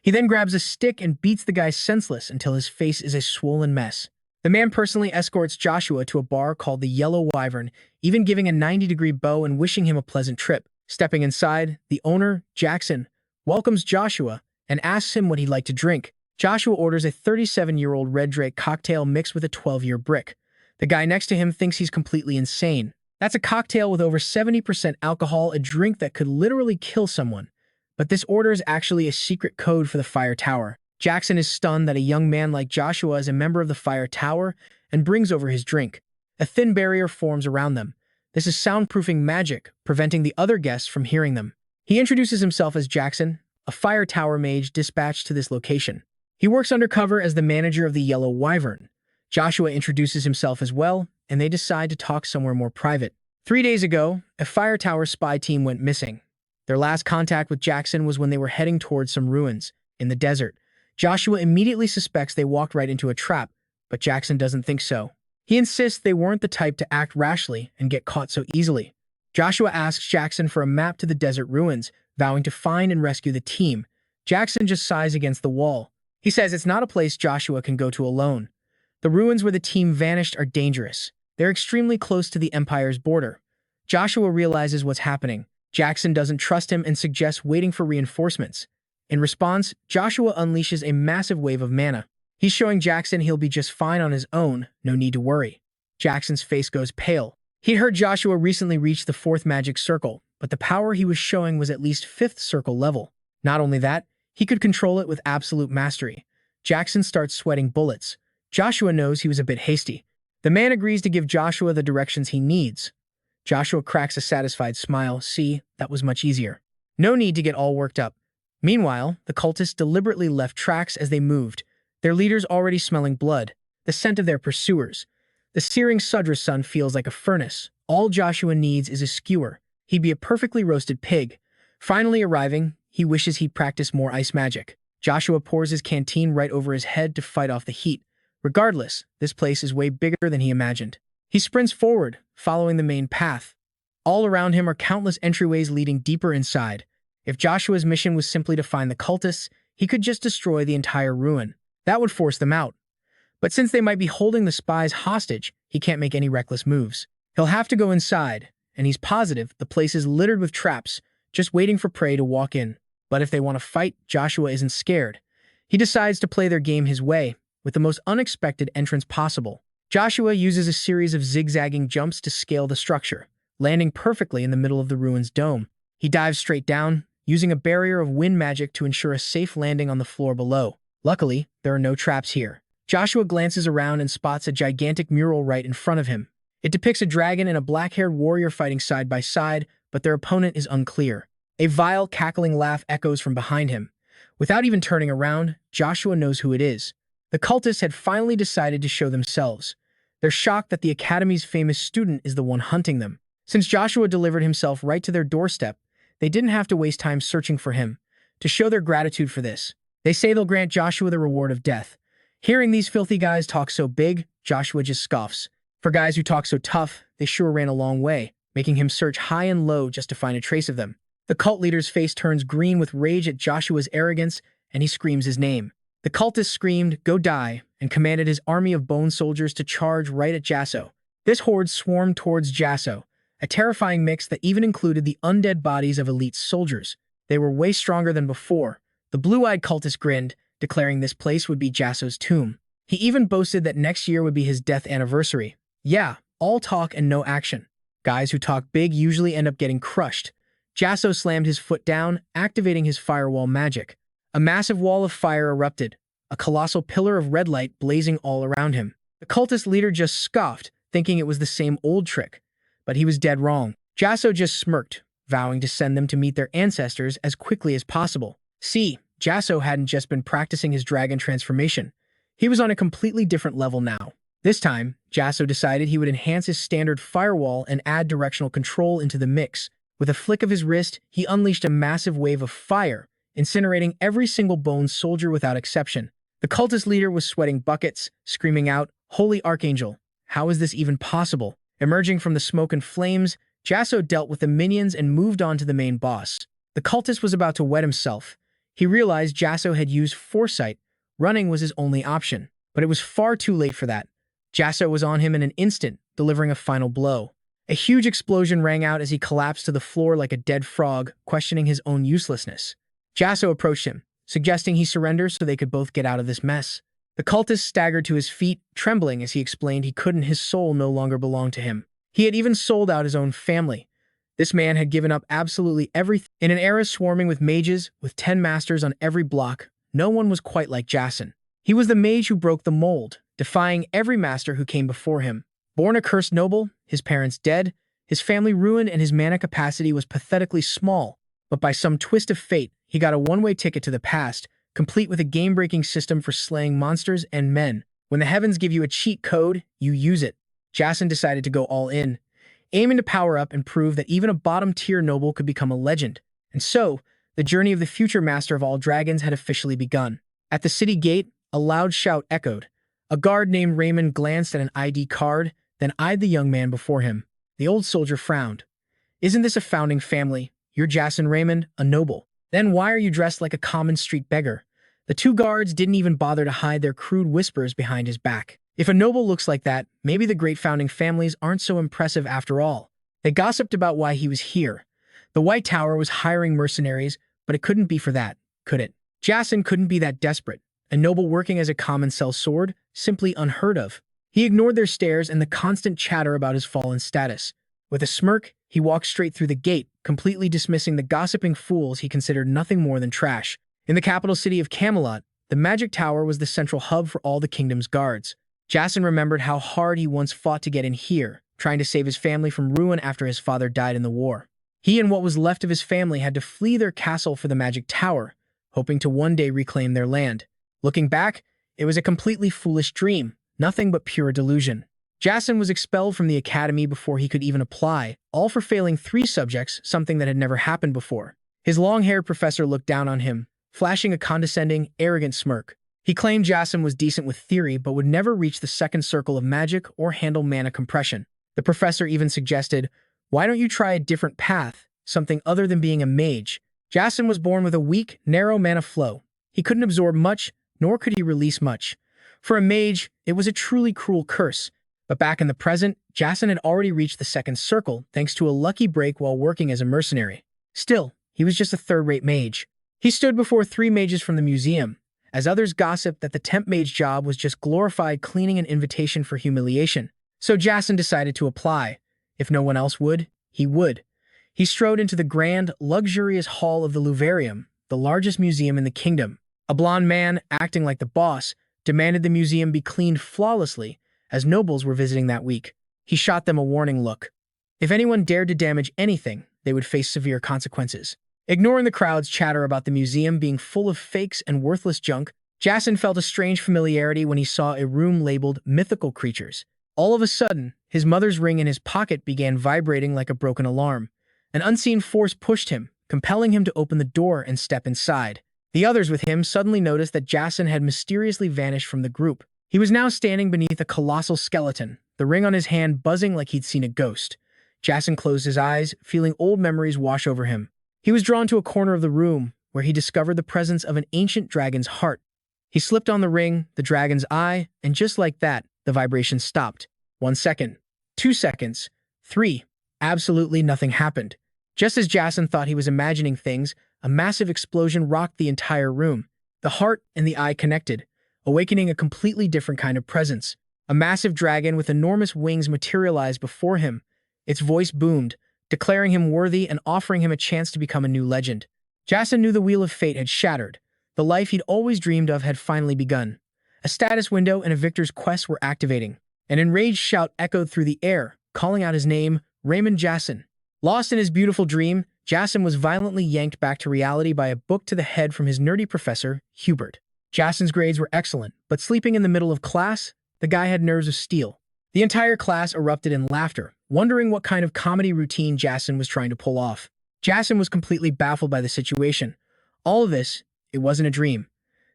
He then grabs a stick and beats the guy senseless until his face is a swollen mess. The man personally escorts Joshua to a bar called the Yellow Wyvern, even giving a 90-degree bow and wishing him a pleasant trip. Stepping inside, the owner, Jasson, welcomes Joshua and asks him what he'd like to drink. Joshua orders a 37-year-old Red Drake cocktail mixed with a 12-year brick. The guy next to him thinks he's completely insane. That's a cocktail with over 70% alcohol, a drink that could literally kill someone. But this order is actually a secret code for the Fire Tower. Jasson is stunned that a young man like Joshua is a member of the Fire Tower and brings over his drink. A thin barrier forms around them. This is soundproofing magic, preventing the other guests from hearing them. He introduces himself as Jasson, a Fire Tower mage dispatched to this location. He works undercover as the manager of the Yellow Wyvern. Joshua introduces himself as well, and they decide to talk somewhere more private. 3 days ago, a Fire Tower spy team went missing. Their last contact with Jasson was when they were heading towards some ruins in the desert. Joshua immediately suspects they walked right into a trap, but Jasson doesn't think so. He insists they weren't the type to act rashly and get caught so easily. Joshua asks Jasson for a map to the desert ruins, vowing to find and rescue the team. Jasson just sighs against the wall. He says it's not a place Joshua can go to alone. The ruins where the team vanished are dangerous. They're extremely close to the Empire's border. Joshua realizes what's happening. Jasson doesn't trust him and suggests waiting for reinforcements. In response, Joshua unleashes a massive wave of mana. He's showing Jasson he'll be just fine on his own, no need to worry. Jackson's face goes pale. He'd heard Joshua recently reached the 4th magic circle, but the power he was showing was at least 5th circle level. Not only that, he could control it with absolute mastery. Jasson starts sweating bullets. Joshua knows he was a bit hasty. The man agrees to give Joshua the directions he needs. Joshua cracks a satisfied smile. See, that was much easier. No need to get all worked up. Meanwhile, the cultists deliberately left tracks as they moved, their leaders already smelling blood, the scent of their pursuers. The searing Sudra sun feels like a furnace. All Joshua needs is a skewer. He'd be a perfectly roasted pig. Finally arriving, he wishes he'd practiced more ice magic. Joshua pours his canteen right over his head to fight off the heat. Regardless, this place is way bigger than he imagined. He sprints forward, following the main path. All around him are countless entryways leading deeper inside. If Joshua's mission was simply to find the cultists, he could just destroy the entire ruin. That would force them out. But since they might be holding the spies hostage, he can't make any reckless moves. He'll have to go inside, and he's positive the place is littered with traps, just waiting for prey to walk in. But if they want to fight, Joshua isn't scared. He decides to play their game his way, with the most unexpected entrance possible. Joshua uses a series of zigzagging jumps to scale the structure, landing perfectly in the middle of the ruin's dome. He dives straight down, using a barrier of wind magic to ensure a safe landing on the floor below. Luckily, there are no traps here. Joshua glances around and spots a gigantic mural right in front of him. It depicts a dragon and a black-haired warrior fighting side by side, but their opponent is unclear. A vile, cackling laugh echoes from behind him. Without even turning around, Joshua knows who it is. The cultists had finally decided to show themselves. They're shocked that the Academy's famous student is the one hunting them. Since Joshua delivered himself right to their doorstep, they didn't have to waste time searching for him. To show their gratitude for this, they say they'll grant Joshua the reward of death. Hearing these filthy guys talk so big, Joshua just scoffs. For guys who talk so tough, they sure ran a long way, making him search high and low just to find a trace of them. The cult leader's face turns green with rage at Joshua's arrogance, and he screams his name. The cultist screamed, "Go die," and commanded his army of bone soldiers to charge right at Jasson. This horde swarmed towards Jasson, a terrifying mix that even included the undead bodies of elite soldiers. They were way stronger than before. The blue-eyed cultist grinned, declaring this place would be Jasson's tomb. He even boasted that next year would be his death anniversary. Yeah, all talk and no action. Guys who talk big usually end up getting crushed. Jasson slammed his foot down, activating his firewall magic. A massive wall of fire erupted, a colossal pillar of red light blazing all around him. The cultist leader just scoffed, thinking it was the same old trick. But he was dead wrong. Jasson just smirked, vowing to send them to meet their ancestors as quickly as possible. See, Jasson hadn't just been practicing his dragon transformation. He was on a completely different level now. This time, Jasson decided he would enhance his standard firewall and add directional control into the mix. With a flick of his wrist, he unleashed a massive wave of fire, incinerating every single bone soldier without exception. The The cultist leader was sweating buckets, screaming out, "Holy Archangel, how is this even possible?" Emerging from the smoke and flames, Jasson dealt with the minions and moved on to the main boss. The cultist was about to wet himself. He realized Jasson had used foresight. Running was his only option, but it was far too late for that. Jasson was on him in an instant, delivering a final blow. A huge explosion rang out as he collapsed to the floor like a dead frog, questioning his own uselessness. Jasson approached him, suggesting he surrender so they could both get out of this mess. The cultist staggered to his feet, trembling as he explained he couldn't, his soul no longer belonged to him. He had even sold out his own family. This man had given up absolutely everything. In an era swarming with mages, with 10 masters on every block, no one was quite like Jasson. He was the mage who broke the mold, defying every master who came before him. Born a cursed noble, his parents dead, his family ruined, and his mana capacity was pathetically small. But by some twist of fate, he got a one-way ticket to the past, complete with a game-breaking system for slaying monsters and men. When the heavens give you a cheat code, you use it. Jasson decided to go all in, aiming to power up and prove that even a bottom-tier noble could become a legend. And so, the journey of the future master of all dragons had officially begun. At the city gate, a loud shout echoed. A guard named Raymond glanced at an ID card, then eyed the young man before him. The old soldier frowned. "Isn't this a founding family? You're Jasson Raymond, a noble. Then why are you dressed like a common street beggar?" The two guards didn't even bother to hide their crude whispers behind his back. If a noble looks like that, maybe the great founding families aren't so impressive after all. They gossiped about why he was here. The White Tower was hiring mercenaries, but it couldn't be for that, could it? Jasson couldn't be that desperate. A noble working as a common sellsword? Simply unheard of. He ignored their stares and the constant chatter about his fallen status. With a smirk, he walked straight through the gate, completely dismissing the gossiping fools he considered nothing more than trash. In the capital city of Camelot, the Magic Tower was the central hub for all the kingdom's guards. Jasson remembered how hard he once fought to get in here, trying to save his family from ruin after his father died in the war. He and what was left of his family had to flee their castle for the Magic Tower, hoping to one day reclaim their land. Looking back, it was a completely foolish dream, nothing but pure delusion. Jasson was expelled from the academy before he could even apply, all for failing 3 subjects, something that had never happened before. His long-haired professor looked down on him, flashing a condescending, arrogant smirk. He claimed Jasson was decent with theory but would never reach the second circle of magic or handle mana compression. The professor even suggested, "Why don't you try a different path, something other than being a mage?" Jasson was born with a weak, narrow mana flow. He couldn't absorb much, nor could he release much. For a mage, it was a truly cruel curse. But back in the present, Jasson had already reached the second circle thanks to a lucky break while working as a mercenary. Still, he was just a third-rate mage. He stood before 3 mages from the museum, as others gossiped that the temp mage job was just glorified cleaning an invitation for humiliation. So Jasson decided to apply. If no one else would, he would. He strode into the grand, luxurious hall of the Luvarium, the largest museum in the kingdom. A blonde man, acting like the boss, demanded the museum be cleaned flawlessly, as nobles were visiting that week. He shot them a warning look. If anyone dared to damage anything, they would face severe consequences. Ignoring the crowd's chatter about the museum being full of fakes and worthless junk, Jasson felt a strange familiarity when he saw a room labeled mythical creatures. All of a sudden, his mother's ring in his pocket began vibrating like a broken alarm. An unseen force pushed him, compelling him to open the door and step inside. The others with him suddenly noticed that Jasson had mysteriously vanished from the group. He was now standing beneath a colossal skeleton, the ring on his hand buzzing like he'd seen a ghost. Jasson closed his eyes, feeling old memories wash over him. He was drawn to a corner of the room, where he discovered the presence of an ancient dragon's heart. He slipped on the ring, the dragon's eye, and just like that, the vibration stopped. 1 second, 2 seconds, 3. Absolutely nothing happened. Just as Jasson thought he was imagining things, a massive explosion rocked the entire room. The heart and the eye connected, awakening a completely different kind of presence. A massive dragon with enormous wings materialized before him. Its voice boomed, declaring him worthy and offering him a chance to become a new legend. Jasson knew the wheel of fate had shattered. The life he'd always dreamed of had finally begun. A status window and a victor's quest were activating. An enraged shout echoed through the air, calling out his name, Raymond Jasson. Lost in his beautiful dream, Jasson was violently yanked back to reality by a book to the head from his nerdy professor, Hubert. Jasson's grades were excellent, but sleeping in the middle of class, the guy had nerves of steel. The entire class erupted in laughter, wondering what kind of comedy routine Jasson was trying to pull off. Jasson was completely baffled by the situation. All of this, it wasn't a dream.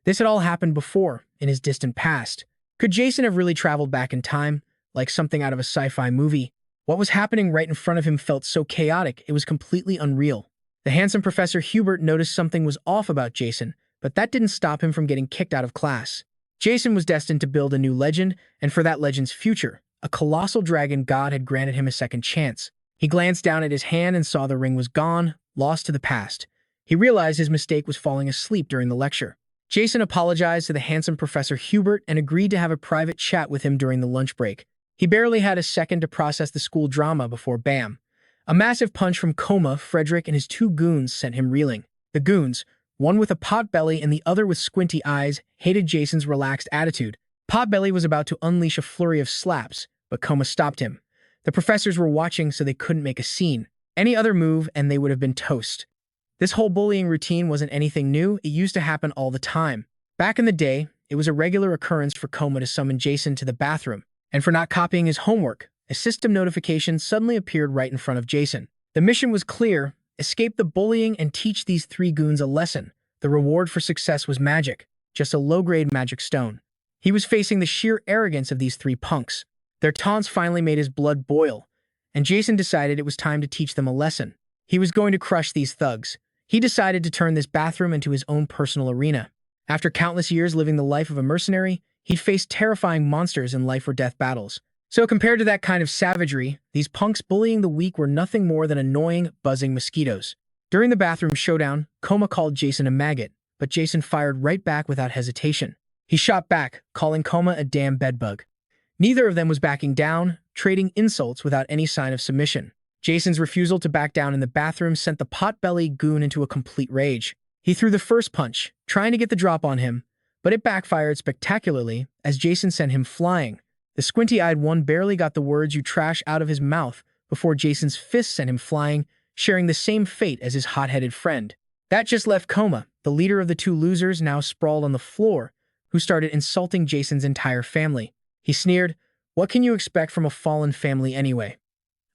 This had all happened before, in his distant past. Could Jasson have really traveled back in time, like something out of a sci-fi movie? What was happening right in front of him felt so chaotic, it was completely unreal. The handsome Professor Hubert noticed something was off about Jasson, but that didn't stop him from getting kicked out of class. Jasson was destined to build a new legend, and for that legend's future, a colossal dragon god had granted him a second chance. He glanced down at his hand and saw the ring was gone, lost to the past. He realized his mistake was falling asleep during the lecture. Jasson apologized to the handsome Professor Hubert and agreed to have a private chat with him during the lunch break. He barely had a second to process the school drama before bam. A massive punch from Coma, Frederick, and his two goons sent him reeling. The goons, one with a potbelly and the other with squinty eyes, hated Jasson's relaxed attitude. Potbelly was about to unleash a flurry of slaps, but Coma stopped him. The professors were watching so they couldn't make a scene. Any other move and they would have been toast. This whole bullying routine wasn't anything new, it used to happen all the time. Back in the day, it was a regular occurrence for Coma to summon Jasson to the bathroom, and for not copying his homework, a system notification suddenly appeared right in front of Jasson. The mission was clear: escape the bullying and teach these three goons a lesson. The reward for success was magic, just a low-grade magic stone. He was facing the sheer arrogance of these three punks. Their taunts finally made his blood boil, and Jasson decided it was time to teach them a lesson. He was going to crush these thugs. He decided to turn this bathroom into his own personal arena. After countless years living the life of a mercenary, he'd faced terrifying monsters in life-or-death battles. So compared to that kind of savagery, these punks bullying the weak were nothing more than annoying, buzzing mosquitoes. During the bathroom showdown, Coma called Jasson a maggot, but Jasson fired right back without hesitation. He shot back, calling Coma a damn bedbug. Neither of them was backing down, trading insults without any sign of submission. Jasson's refusal to back down in the bathroom sent the pot-bellied goon into a complete rage. He threw the first punch, trying to get the drop on him, but it backfired spectacularly as Jasson sent him flying. The squinty-eyed one barely got the words "you trash" out of his mouth before Jasson's fist sent him flying, sharing the same fate as his hot-headed friend. That just left Coma, the leader of the two losers, now sprawled on the floor, who started insulting Jasson's entire family. He sneered, "What can you expect from a fallen family anyway?"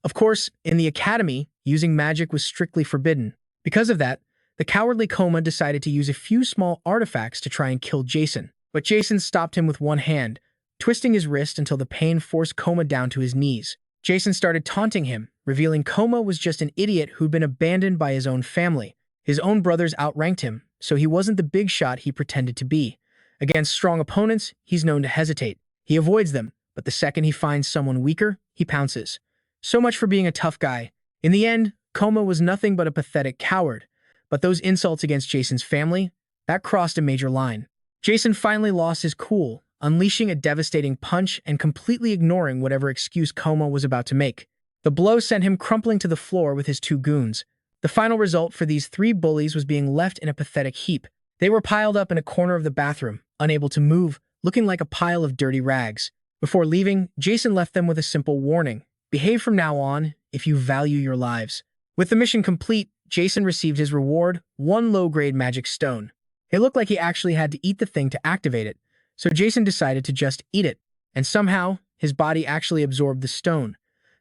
Of course, in the academy, using magic was strictly forbidden. Because of that, the cowardly Coma decided to use a few small artifacts to try and kill Jasson. But Jasson stopped him with one hand, twisting his wrist until the pain forced Coma down to his knees. Jasson started taunting him, revealing Coma was just an idiot who'd been abandoned by his own family. His own brothers outranked him, so he wasn't the big shot he pretended to be. Against strong opponents, he's known to hesitate. He avoids them, but the second he finds someone weaker, he pounces. So much for being a tough guy. In the end, Coma was nothing but a pathetic coward. But those insults against Jasson's family, that crossed a major line. Jasson finally lost his cool, unleashing a devastating punch and completely ignoring whatever excuse Coma was about to make. The blow sent him crumpling to the floor with his two goons. The final result for these three bullies was being left in a pathetic heap. They were piled up in a corner of the bathroom, unable to move, looking like a pile of dirty rags. Before leaving, Jasson left them with a simple warning: behave from now on if you value your lives. With the mission complete, Jasson received his reward, one low-grade magic stone. It looked like he actually had to eat the thing to activate it, so Jasson decided to just eat it, and somehow, his body actually absorbed the stone.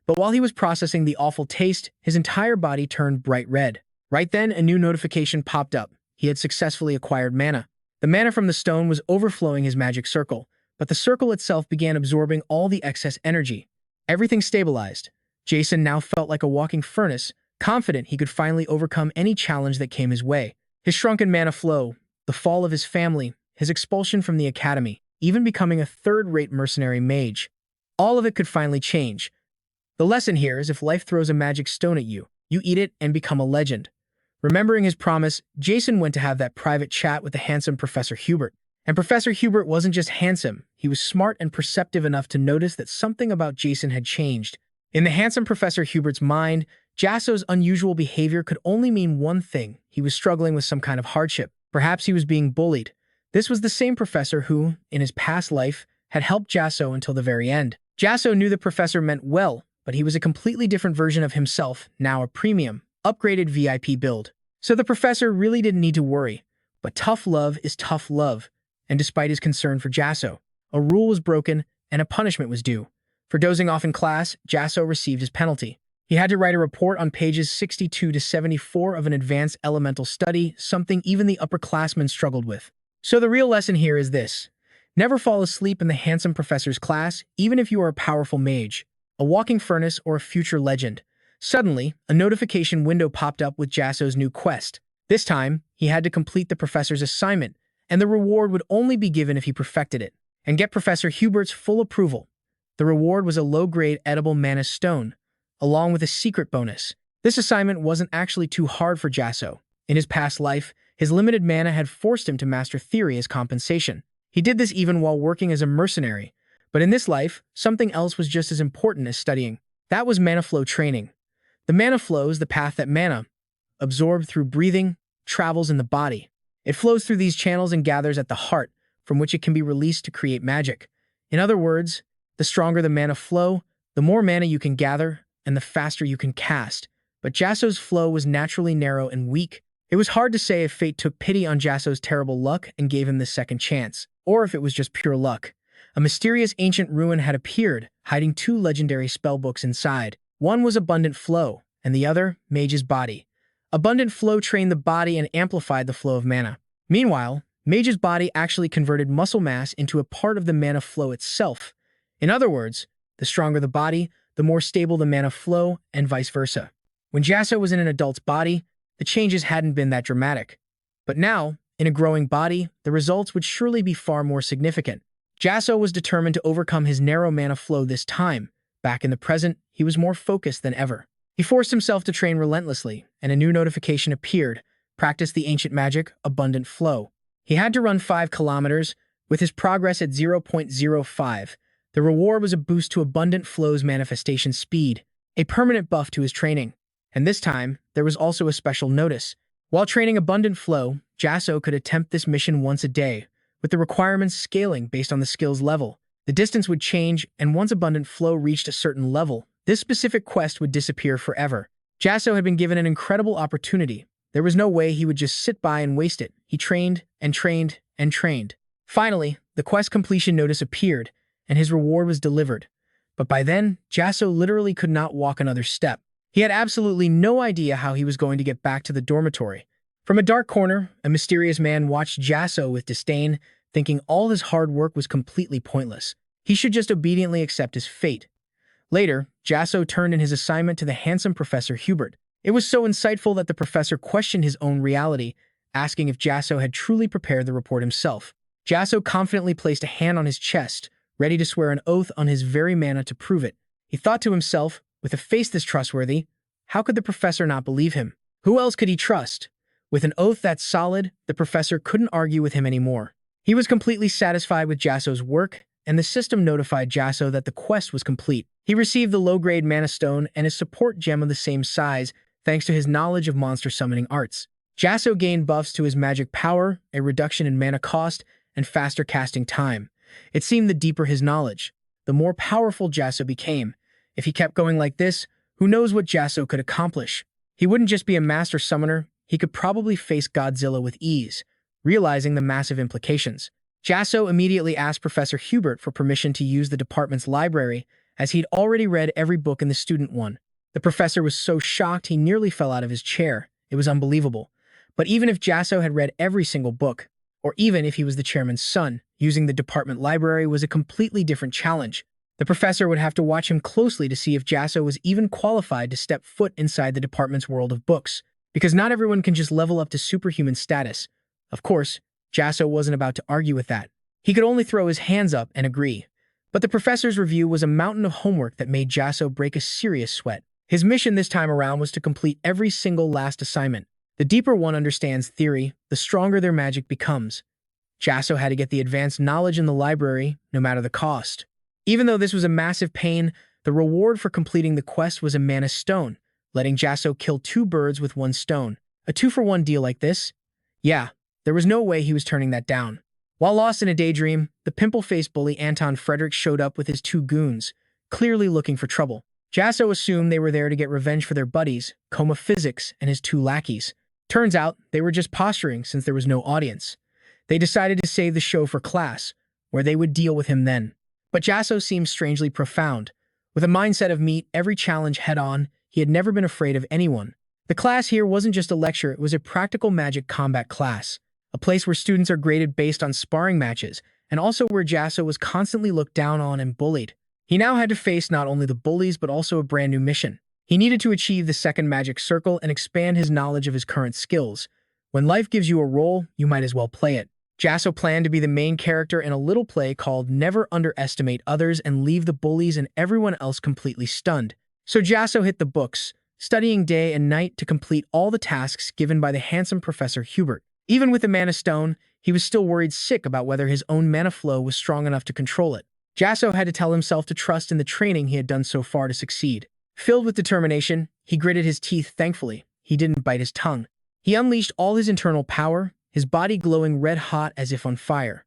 But while he was processing the awful taste, his entire body turned bright red. Right then, a new notification popped up. He had successfully acquired mana. The mana from the stone was overflowing his magic circle, but the circle itself began absorbing all the excess energy. Everything stabilized. Jasson now felt like a walking furnace, confident he could finally overcome any challenge that came his way. His shrunken mana flow, the fall of his family, his expulsion from the academy, even becoming a third-rate mercenary mage. All of it could finally change. The lesson here is if life throws a magic stone at you, you eat it and become a legend. Remembering his promise, Jasson went to have that private chat with the handsome Professor Hubert. And Professor Hubert wasn't just handsome, he was smart and perceptive enough to notice that something about Jasson had changed. In the handsome Professor Hubert's mind, Jasson's unusual behavior could only mean one thing: he was struggling with some kind of hardship. Perhaps he was being bullied. This was the same professor who, in his past life, had helped Jasson until the very end. Jasson knew the professor meant well, but he was a completely different version of himself, now a premium, upgraded VIP build. So the professor really didn't need to worry. But tough love is tough love, and despite his concern for Jasson, a rule was broken and a punishment was due. For dozing off in class, Jasson received his penalty. He had to write a report on pages 62 to 74 of an advanced elemental study, something even the upperclassmen struggled with. So the real lesson here is this: Never fall asleep in the handsome professor's class, even if you are a powerful mage, a walking furnace, or a future legend. Suddenly, a notification window popped up with Jasson's new quest. This time, he had to complete the professor's assignment, and the reward would only be given if he perfected it. And get Professor Hubert's full approval. The reward was a low-grade edible mana stone, along with a secret bonus. This assignment wasn't actually too hard for Jasson. In his past life, his limited mana had forced him to master theory as compensation. He did this even while working as a mercenary. But in this life, something else was just as important as studying. That was mana flow training. The mana flow is the path that mana, absorbed through breathing, travels in the body. It flows through these channels and gathers at the heart, from which it can be released to create magic. In other words, the stronger the mana flow, the more mana you can gather, and the faster you can cast. But Jasson's flow was naturally narrow and weak. It was hard to say if fate took pity on Jasson's terrible luck and gave him this second chance, or if it was just pure luck. A mysterious ancient ruin had appeared, hiding two legendary spellbooks inside. One was Abundant Flow, and the other, Mage's Body. Abundant Flow trained the body and amplified the flow of mana. Meanwhile, Mage's Body actually converted muscle mass into a part of the mana flow itself. In other words, the stronger the body, the more stable the mana flow, and vice versa. When Jasson was in an adult's body, the changes hadn't been that dramatic. But now, in a growing body, the results would surely be far more significant. Jasson was determined to overcome his narrow mana flow this time. Back in the present, he was more focused than ever. He forced himself to train relentlessly, and a new notification appeared. Practice the ancient magic, Abundant Flow. He had to run 5 kilometers, with his progress at 0.05. The reward was a boost to Abundant Flow's manifestation speed, a permanent buff to his training. And this time, there was also a special notice. While training Abundant Flow, Jasson could attempt this mission once a day, with the requirements scaling based on the skill's level. The distance would change, and once Abundant Flow reached a certain level, this specific quest would disappear forever. Jasson had been given an incredible opportunity. There was no way he would just sit by and waste it. He trained and trained and trained. Finally, the quest completion notice appeared, and his reward was delivered. But by then, Jasson literally could not walk another step. He had absolutely no idea how he was going to get back to the dormitory. From a dark corner, a mysterious man watched Jasson with disdain, thinking all his hard work was completely pointless. He should just obediently accept his fate. Later, Jasson turned in his assignment to the handsome Professor Hubert. It was so insightful that the professor questioned his own reality, asking if Jasson had truly prepared the report himself. Jasson confidently placed a hand on his chest, ready to swear an oath on his very mana to prove it. He thought to himself, with a face this trustworthy, how could the professor not believe him? Who else could he trust? With an oath that solid, the professor couldn't argue with him anymore. He was completely satisfied with Jasson's work, and the system notified Jasson that the quest was complete. He received the low-grade mana stone and his support gem of the same size, thanks to his knowledge of monster summoning arts. Jasson gained buffs to his magic power, a reduction in mana cost, and faster casting time. It seemed the deeper his knowledge, the more powerful Jasson became. If he kept going like this, who knows what Jasson could accomplish? He wouldn't just be a master summoner, he could probably face Godzilla with ease. Realizing the massive implications, Jasson immediately asked Professor Hubert for permission to use the department's library, as he'd already read every book in the student one. The professor was so shocked he nearly fell out of his chair. It was unbelievable. But even if Jasson had read every single book, or even if he was the chairman's son, using the department library was a completely different challenge. The professor would have to watch him closely to see if Jasson was even qualified to step foot inside the department's world of books, because not everyone can just level up to superhuman status. Of course, Jasson wasn't about to argue with that. He could only throw his hands up and agree. But the professor's review was a mountain of homework that made Jasson break a serious sweat. His mission this time around was to complete every single last assignment. The deeper one understands theory, the stronger their magic becomes. Jasson had to get the advanced knowledge in the library, no matter the cost. Even though this was a massive pain, the reward for completing the quest was a mana stone, letting Jasson kill 2 birds with 1 stone. A 2-for-1 deal like this? Yeah, there was no way he was turning that down. While lost in a daydream, the pimple-faced bully Anton Frederick showed up with his 2 goons, clearly looking for trouble. Jasson assumed they were there to get revenge for their buddies, Coma Physics and his 2 lackeys. Turns out, they were just posturing since there was no audience. They decided to save the show for class, where they would deal with him then. But Jasson seemed strangely profound. With a mindset of meet every challenge head-on, he had never been afraid of anyone. The class here wasn't just a lecture, it was a practical magic combat class, a place where students are graded based on sparring matches and also where Jasson was constantly looked down on and bullied. He now had to face not only the bullies but also a brand new mission. He needed to achieve the second magic circle and expand his knowledge of his current skills. When life gives you a role, you might as well play it. Jasson planned to be the main character in a little play called Never Underestimate Others and Leave the Bullies and Everyone Else Completely Stunned. So Jasson hit the books, studying day and night to complete all the tasks given by the handsome Professor Hubert. Even with the Mana Stone, he was still worried sick about whether his own mana flow was strong enough to control it. Jasson had to tell himself to trust in the training he had done so far to succeed. Filled with determination, he gritted his teeth thankfully. He didn't bite his tongue. He unleashed all his internal power, his body glowing red-hot as if on fire.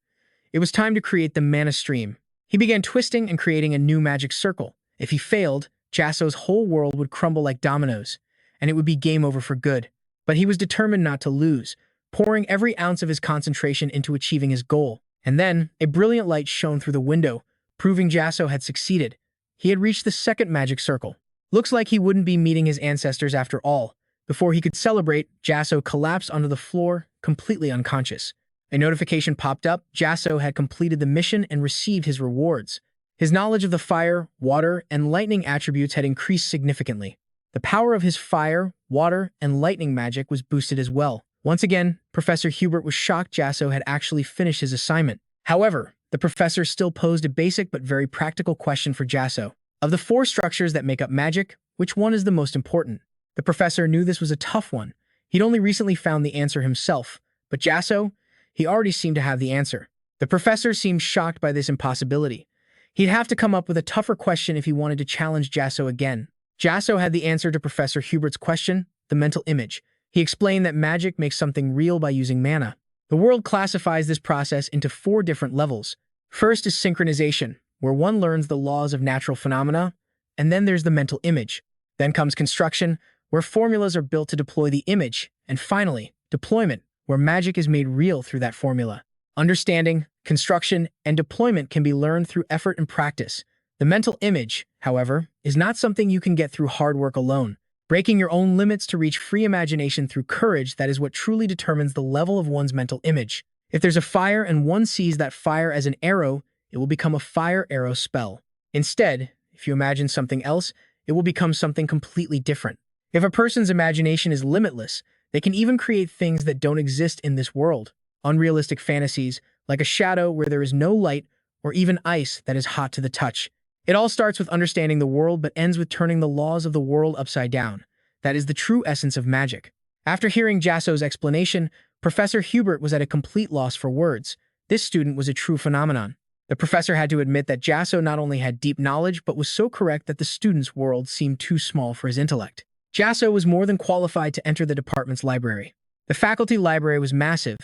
It was time to create the mana stream. He began twisting and creating a new magic circle. If he failed, Jasson's whole world would crumble like dominoes, and it would be game over for good. But he was determined not to lose, pouring every ounce of his concentration into achieving his goal. And then, a brilliant light shone through the window, proving Jasson had succeeded. He had reached the second magic circle. Looks like he wouldn't be meeting his ancestors after all. Before he could celebrate, Jasson collapsed onto the floor, completely unconscious. A notification popped up. Jasson had completed the mission and received his rewards. His knowledge of the fire, water, and lightning attributes had increased significantly. The power of his fire, water, and lightning magic was boosted as well. Once again, Professor Hubert was shocked Jasson had actually finished his assignment. However, the professor still posed a basic but very practical question for Jasson. Of the 4 structures that make up magic, which one is the most important? The professor knew this was a tough one. He'd only recently found the answer himself, but Jasson, he already seemed to have the answer. The professor seemed shocked by this impossibility. He'd have to come up with a tougher question if he wanted to challenge Jasson again. Jasson had the answer to Professor Hubert's question, the mental image. He explained that magic makes something real by using mana. The world classifies this process into 4 different levels. First is synchronization, where one learns the laws of natural phenomena, and then there's the mental image. Then comes construction, where formulas are built to deploy the image, and finally, deployment, where magic is made real through that formula. Understanding, construction, and deployment can be learned through effort and practice. The mental image, however, is not something you can get through hard work alone. Breaking your own limits to reach free imagination through courage, that is what truly determines the level of one's mental image. If there's a fire and one sees that fire as an arrow, it will become a fire arrow spell. Instead, if you imagine something else, it will become something completely different. If a person's imagination is limitless, they can even create things that don't exist in this world. Unrealistic fantasies, like a shadow where there is no light, or even ice that is hot to the touch. It all starts with understanding the world but ends with turning the laws of the world upside down. That is the true essence of magic. After hearing Jasson's explanation, Professor Hubert was at a complete loss for words. This student was a true phenomenon. The professor had to admit that Jasson not only had deep knowledge but was so correct that the student's world seemed too small for his intellect. Jasson was more than qualified to enter the department's library. The faculty library was massive.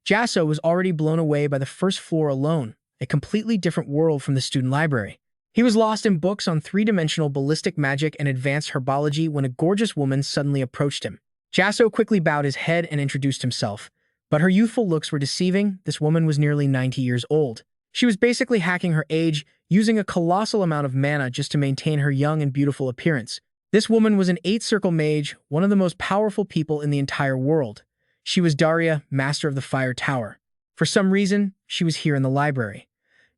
Jasson was already blown away by the first floor alone, a completely different world from the student library. He was lost in books on 3-dimensional ballistic magic and advanced herbology when a gorgeous woman suddenly approached him. Jasson quickly bowed his head and introduced himself. But her youthful looks were deceiving. This woman was nearly 90 years old. She was basically hacking her age, using a colossal amount of mana just to maintain her young and beautiful appearance. This woman was an 8-circle mage, one of the most powerful people in the entire world. She was Daria, master of the Fire Tower. For some reason, she was here in the library.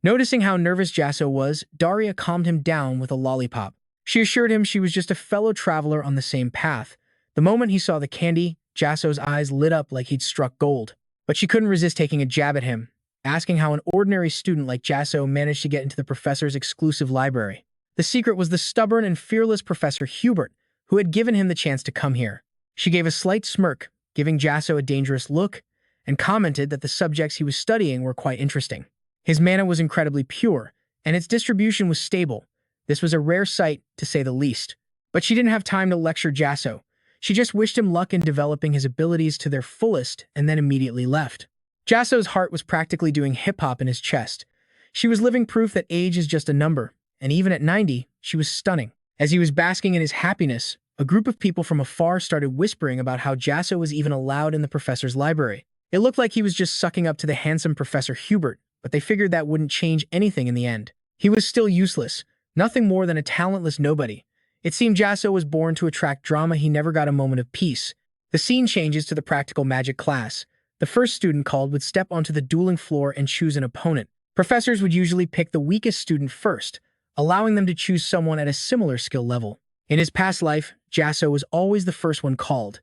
Noticing how nervous Jasson was, Daria calmed him down with a lollipop. She assured him she was just a fellow traveler on the same path. The moment he saw the candy, Jasson's eyes lit up like he'd struck gold. But she couldn't resist taking a jab at him, asking how an ordinary student like Jasson managed to get into the professor's exclusive library. The secret was the stubborn and fearless Professor Hubert, who had given him the chance to come here. She gave a slight smirk, giving Jasson a dangerous look, and commented that the subjects he was studying were quite interesting. His mana was incredibly pure, and its distribution was stable. This was a rare sight, to say the least. But she didn't have time to lecture Jasson. She just wished him luck in developing his abilities to their fullest and then immediately left. Jasson's heart was practically doing hip-hop in his chest. She was living proof that age is just a number, and even at 90, she was stunning. As he was basking in his happiness, a group of people from afar started whispering about how Jasson was even allowed in the professor's library. It looked like he was just sucking up to the handsome Professor Hubert, but they figured that wouldn't change anything in the end. He was still useless, nothing more than a talentless nobody. It seemed Jasson was born to attract drama. He never got a moment of peace. The scene changes to the practical magic class. The first student called would step onto the dueling floor and choose an opponent. Professors would usually pick the weakest student first, allowing them to choose someone at a similar skill level. In his past life, Jasson was always the first one called.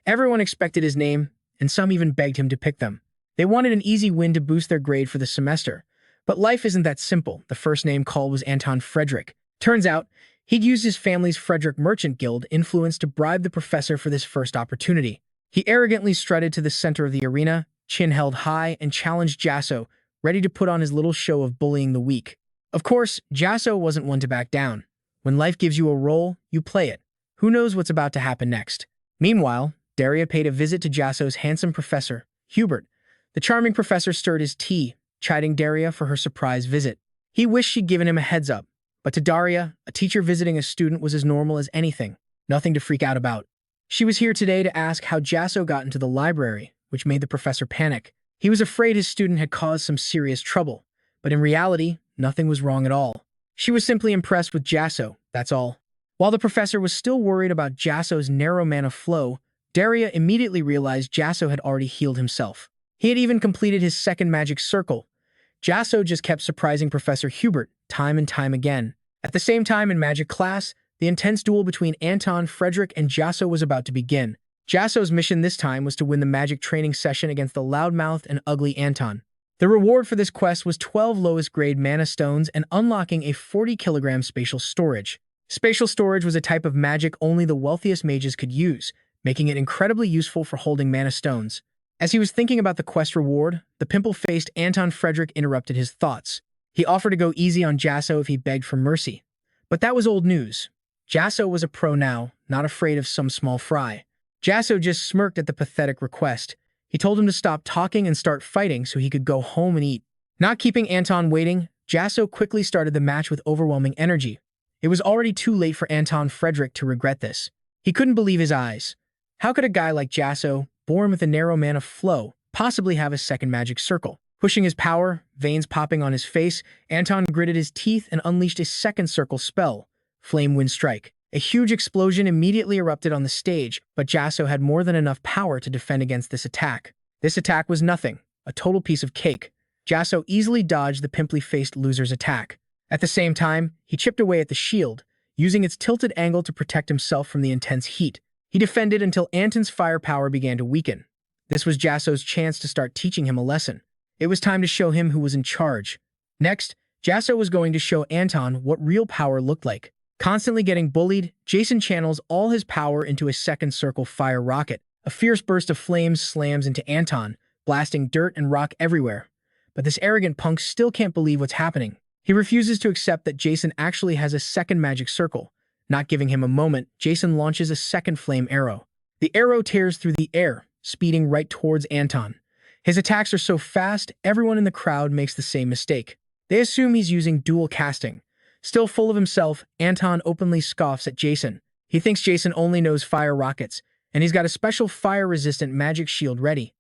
Everyone expected his name, and some even begged him to pick them. They wanted an easy win to boost their grade for the semester. But life isn't that simple. The first name called was Anton Frederick. Turns out, he'd used his family's Frederick Merchant Guild influence to bribe the professor for this first opportunity. He arrogantly strutted to the center of the arena, chin held high, and challenged Jasson, ready to put on his little show of bullying the weak. Of course, Jasson wasn't one to back down. When life gives you a role, you play it. Who knows what's about to happen next? Meanwhile, Daria paid a visit to Jasson's handsome professor, Hubert. The charming professor stirred his tea, chiding Daria for her surprise visit. He wished she'd given him a heads up, but to Daria, a teacher visiting a student was as normal as anything, nothing to freak out about. She was here today to ask how Jasson got into the library, which made the professor panic. He was afraid his student had caused some serious trouble, but in reality, nothing was wrong at all. She was simply impressed with Jasson, that's all. While the professor was still worried about Jasson's narrow mana flow, Daria immediately realized Jasson had already healed himself. He had even completed his second magic circle. Jasson just kept surprising Professor Hubert time and time again. At the same time in magic class, the intense duel between Anton, Frederick, and Jasson was about to begin. Jasson's mission this time was to win the magic training session against the loudmouthed and ugly Anton. The reward for this quest was 12 lowest grade mana stones and unlocking a 40-kilogram spatial storage. Spatial storage was a type of magic only the wealthiest mages could use, making it incredibly useful for holding mana stones. As he was thinking about the quest reward, the pimple-faced Anton Frederick interrupted his thoughts. He offered to go easy on Jasson if he begged for mercy. But that was old news. Jasson was a pro now, not afraid of some small fry. Jasson just smirked at the pathetic request. He told him to stop talking and start fighting so he could go home and eat. Not keeping Anton waiting, Jasson quickly started the match with overwhelming energy. It was already too late for Anton Frederick to regret this. He couldn't believe his eyes. How could a guy like Jasson, born with a narrow mana flow, possibly have a second magic circle? Pushing his power, veins popping on his face, Anton gritted his teeth and unleashed a second circle spell, Flame Wind Strike. A huge explosion immediately erupted on the stage, but Jasson had more than enough power to defend against this attack. This attack was nothing, a total piece of cake. Jasson easily dodged the pimply-faced loser's attack. At the same time, he chipped away at the shield, using its tilted angle to protect himself from the intense heat. He defended until Anton's firepower began to weaken. This was Jasson's chance to start teaching him a lesson. It was time to show him who was in charge. Next, Jasson was going to show Anton what real power looked like. Constantly getting bullied, Jasson channels all his power into a second circle fire rocket. A fierce burst of flames slams into Anton, blasting dirt and rock everywhere. But this arrogant punk still can't believe what's happening. He refuses to accept that Jasson actually has a second magic circle. Not giving him a moment, Jasson launches a second flame arrow. The arrow tears through the air, speeding right towards Anton. His attacks are so fast, everyone in the crowd makes the same mistake. They assume he's using dual casting. Still full of himself, Anton openly scoffs at Jasson. He thinks Jasson only knows fire rockets, and he's got a special fire-resistant magic shield ready.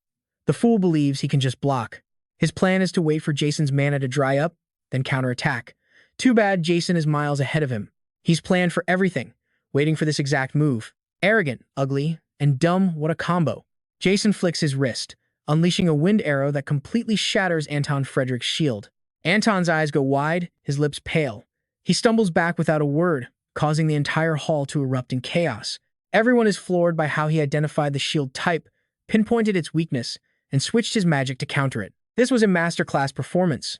The fool believes he can just block. His plan is to wait for Jasson's mana to dry up, then counterattack. Too bad Jasson is miles ahead of him. He's planned for everything, waiting for this exact move. Arrogant, ugly, and dumb, what a combo. Jasson flicks his wrist, unleashing a wind arrow that completely shatters Anton Frederick's shield. Anton's eyes go wide, his lips pale. He stumbles back without a word, causing the entire hall to erupt in chaos. Everyone is floored by how he identified the shield type, pinpointed its weakness, and switched his magic to counter it. This was a masterclass performance.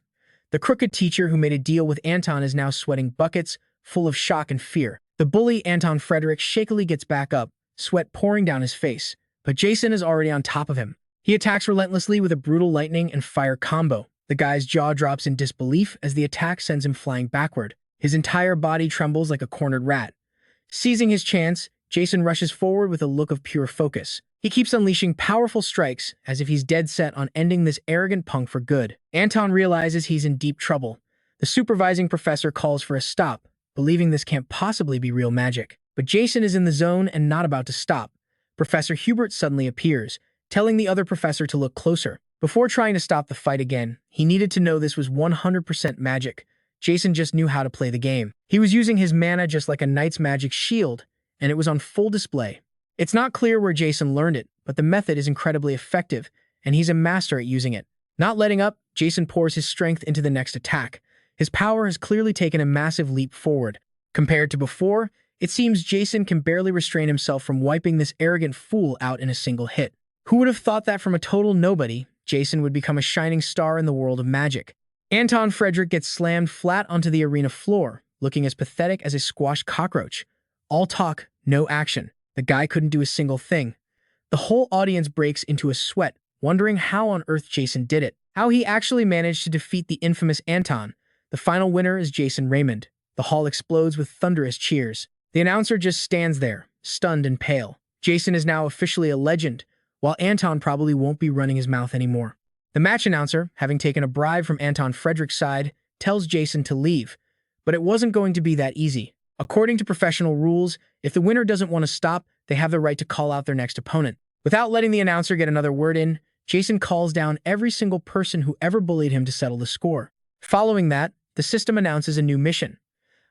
The crooked teacher who made a deal with Anton is now sweating buckets, full of shock and fear. The bully Anton Frederick shakily gets back up, sweat pouring down his face, but Jasson is already on top of him. He attacks relentlessly with a brutal lightning and fire combo. The guy's jaw drops in disbelief as the attack sends him flying backward. His entire body trembles like a cornered rat. Seizing his chance, Jasson rushes forward with a look of pure focus. He keeps unleashing powerful strikes as if he's dead set on ending this arrogant punk for good. Anton realizes he's in deep trouble. The supervising professor calls for a stop, believing this can't possibly be real magic. But Jasson is in the zone and not about to stop. Professor Hubert suddenly appears, telling the other professor to look closer. Before trying to stop the fight again, he needed to know this was 100% magic. Jasson just knew how to play the game. He was using his mana just like a knight's magic shield, and it was on full display. It's not clear where Jasson learned it, but the method is incredibly effective, and he's a master at using it. Not letting up, Jasson pours his strength into the next attack. His power has clearly taken a massive leap forward. Compared to before, it seems Jasson can barely restrain himself from wiping this arrogant fool out in a single hit. Who would have thought that from a total nobody, Jasson would become a shining star in the world of magic? Anton Frederick gets slammed flat onto the arena floor, looking as pathetic as a squashed cockroach. All talk, no action. The guy couldn't do a single thing. The whole audience breaks into a sweat, wondering how on earth Jasson did it. How he actually managed to defeat the infamous Anton. The final winner is Jasson Raymond. The hall explodes with thunderous cheers. The announcer just stands there, stunned and pale. Jasson is now officially a legend, while Anton probably won't be running his mouth anymore. The match announcer, having taken a bribe from Anton Frederick's side, tells Jasson to leave. But it wasn't going to be that easy. According to professional rules, if the winner doesn't want to stop, they have the right to call out their next opponent. Without letting the announcer get another word in, Jasson calls down every single person who ever bullied him to settle the score. Following that, the system announces a new mission.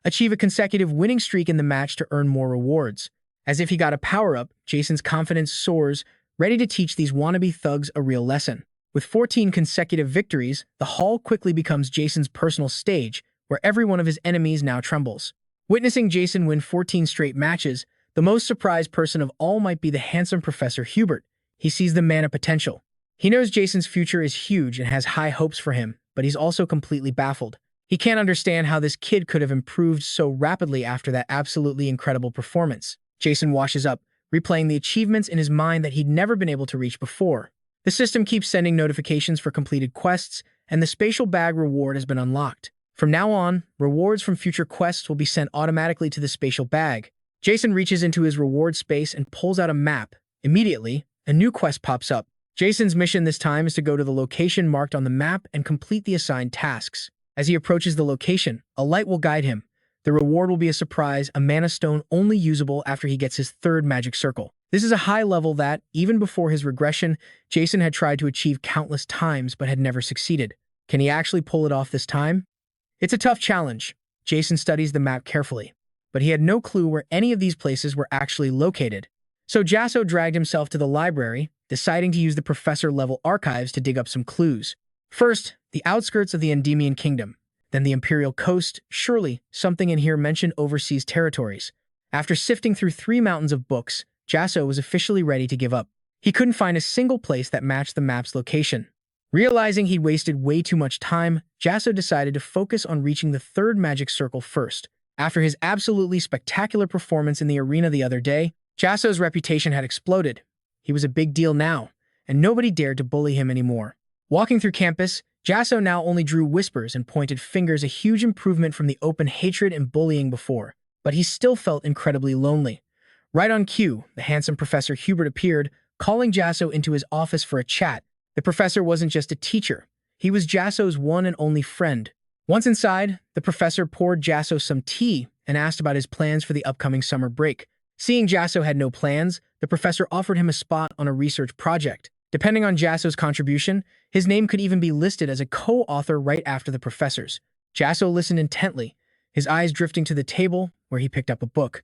Achieve a consecutive winning streak in the match to earn more rewards. As if he got a power-up, Jasson's confidence soars, ready to teach these wannabe thugs a real lesson. With 14 consecutive victories, the hall quickly becomes Jasson's personal stage, where every one of his enemies now trembles. Witnessing Jasson win 14 straight matches, the most surprised person of all might be the handsome Professor Hubert. He sees the man of potential. He knows Jasson's future is huge and has high hopes for him, but he's also completely baffled. He can't understand how this kid could have improved so rapidly after that absolutely incredible performance. Jasson washes up, replaying the achievements in his mind that he'd never been able to reach before. The system keeps sending notifications for completed quests, and the spatial bag reward has been unlocked. From now on, rewards from future quests will be sent automatically to the spatial bag. Jasson reaches into his reward space and pulls out a map. Immediately, a new quest pops up. Jasson's mission this time is to go to the location marked on the map and complete the assigned tasks. As he approaches the location, a light will guide him. The reward will be a surprise, a mana stone only usable after he gets his third magic circle. This is a high level that, even before his regression, Jasson had tried to achieve countless times but had never succeeded. Can he actually pull it off this time? It's a tough challenge. Jasson studies the map carefully, but he had no clue where any of these places were actually located. So Jasson dragged himself to the library, deciding to use the professor-level archives to dig up some clues. First, the outskirts of the Endymion Kingdom, then the Imperial Coast. Surely, something in here mentioned overseas territories. After sifting through 3 mountains of books, Jasson was officially ready to give up. He couldn't find a single place that matched the map's location. Realizing he'd wasted way too much time, Jasson decided to focus on reaching the third magic circle first. After his absolutely spectacular performance in the arena the other day, Jasson's reputation had exploded. He was a big deal now, and nobody dared to bully him anymore. Walking through campus, Jasson now only drew whispers and pointed fingers, a huge improvement from the open hatred and bullying before. But he still felt incredibly lonely. Right on cue, the handsome Professor Hubert appeared, calling Jasson into his office for a chat. The professor wasn't just a teacher. He was Jasson's one and only friend. Once inside, the professor poured Jasson some tea and asked about his plans for the upcoming summer break. Seeing Jasson had no plans, the professor offered him a spot on a research project. Depending on Jasson's contribution, his name could even be listed as a co-author right after the professor's. Jasson listened intently, his eyes drifting to the table where he picked up a book.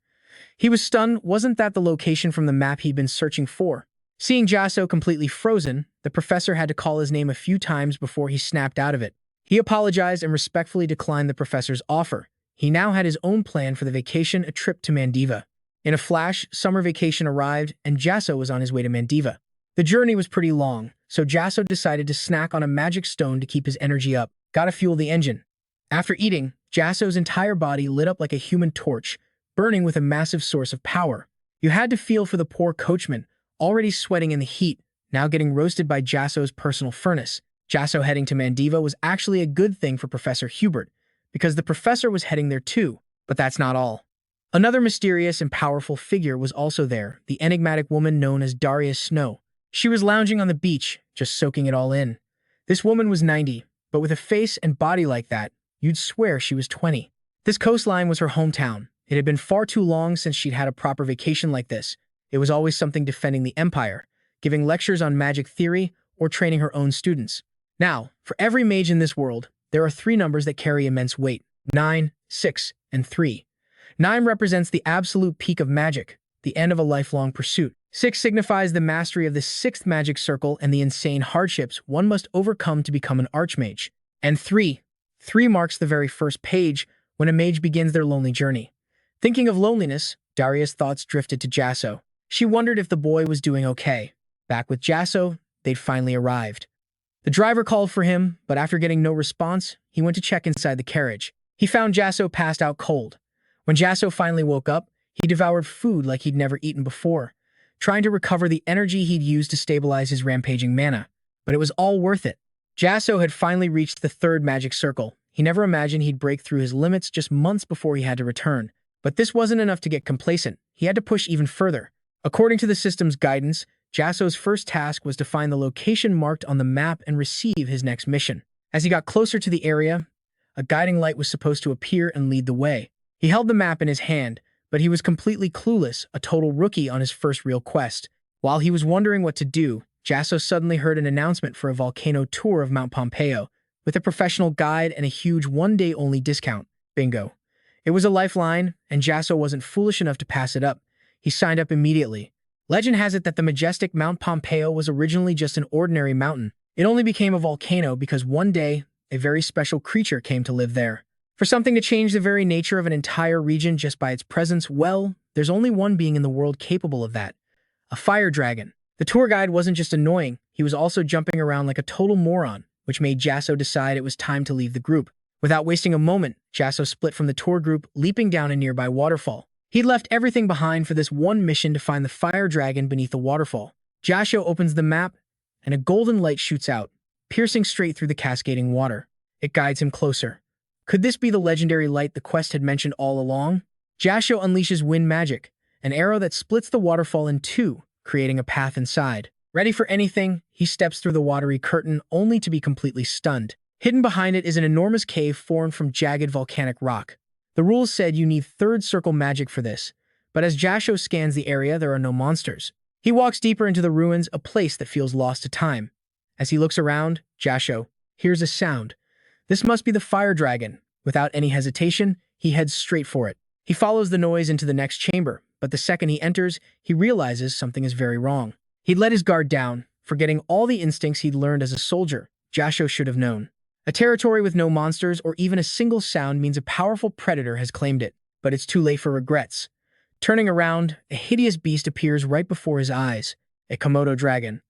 He was stunned. Wasn't that the location from the map he'd been searching for? Seeing Jasson completely frozen, the professor had to call his name a few times before he snapped out of it. He apologized and respectfully declined the professor's offer. He now had his own plan for the vacation, a trip to Mandiva. In a flash, summer vacation arrived, and Jasson was on his way to Mandiva. The journey was pretty long, so Jasson decided to snack on a magic stone to keep his energy up. Gotta fuel the engine. After eating, Jasson's entire body lit up like a human torch, burning with a massive source of power. You had to feel for the poor coachman, already sweating in the heat, now getting roasted by Jasson's personal furnace. Jasson heading to Mandiva was actually a good thing for Professor Hubert, because the professor was heading there too. But that's not all. Another mysterious and powerful figure was also there, the enigmatic woman known as Darius Snow. She was lounging on the beach, just soaking it all in. This woman was 90, but with a face and body like that, you'd swear she was 20. This coastline was her hometown. It had been far too long since she'd had a proper vacation like this. It was always something defending the empire, giving lectures on magic theory, or training her own students. Now, for every mage in this world, there are 3 numbers that carry immense weight: 9, 6, and 3. 9 represents the absolute peak of magic, the end of a lifelong pursuit. 6 signifies the mastery of the 6th magic circle and the insane hardships one must overcome to become an archmage. And 3 marks the very first page when a mage begins their lonely journey. Thinking of loneliness, Daria's thoughts drifted to Jasson. She wondered if the boy was doing okay. Back with Jasson, they'd finally arrived. The driver called for him, but after getting no response, he went to check inside the carriage. He found Jasson passed out cold. When Jasson finally woke up, he devoured food like he'd never eaten before, trying to recover the energy he'd used to stabilize his rampaging mana. But it was all worth it. Jasson had finally reached the 3rd magic circle. He never imagined he'd break through his limits just months before he had to return. But this wasn't enough to get complacent. He had to push even further. According to the system's guidance, Jasson's first task was to find the location marked on the map and receive his next mission. As he got closer to the area, a guiding light was supposed to appear and lead the way. He held the map in his hand, but he was completely clueless, a total rookie on his first real quest. While he was wondering what to do, Jasson suddenly heard an announcement for a volcano tour of Mount Pompeo, with a professional guide and a huge one-day-only discount. Bingo. It was a lifeline, and Jasson wasn't foolish enough to pass it up. He signed up immediately. Legend has it that the majestic Mount Pompeo was originally just an ordinary mountain. It only became a volcano because one day, a very special creature came to live there. For something to change the very nature of an entire region just by its presence, well, there's only one being in the world capable of that. A fire dragon. The tour guide wasn't just annoying, he was also jumping around like a total moron, which made Jasson decide it was time to leave the group. Without wasting a moment, Jasson split from the tour group, leaping down a nearby waterfall. He'd left everything behind for this one mission to find the fire dragon beneath the waterfall. Jasson opens the map, and a golden light shoots out, piercing straight through the cascading water. It guides him closer. Could this be the legendary light the quest had mentioned all along? Jasson unleashes wind magic, an arrow that splits the waterfall in two, creating a path inside. Ready for anything, he steps through the watery curtain only to be completely stunned. Hidden behind it is an enormous cave formed from jagged volcanic rock. The rules said you need 3rd circle magic for this, but as Jasson scans the area, there are no monsters. He walks deeper into the ruins, a place that feels lost to time. As he looks around, Jasson hears a sound. This must be the fire dragon. Without any hesitation, he heads straight for it. He follows the noise into the next chamber, but the second he enters, he realizes something is very wrong. He'd let his guard down, forgetting all the instincts he'd learned as a soldier. Jasson should have known. A territory with no monsters or even a single sound means a powerful predator has claimed it, but it's too late for regrets. Turning around, a hideous beast appears right before his eyes, a Komodo dragon.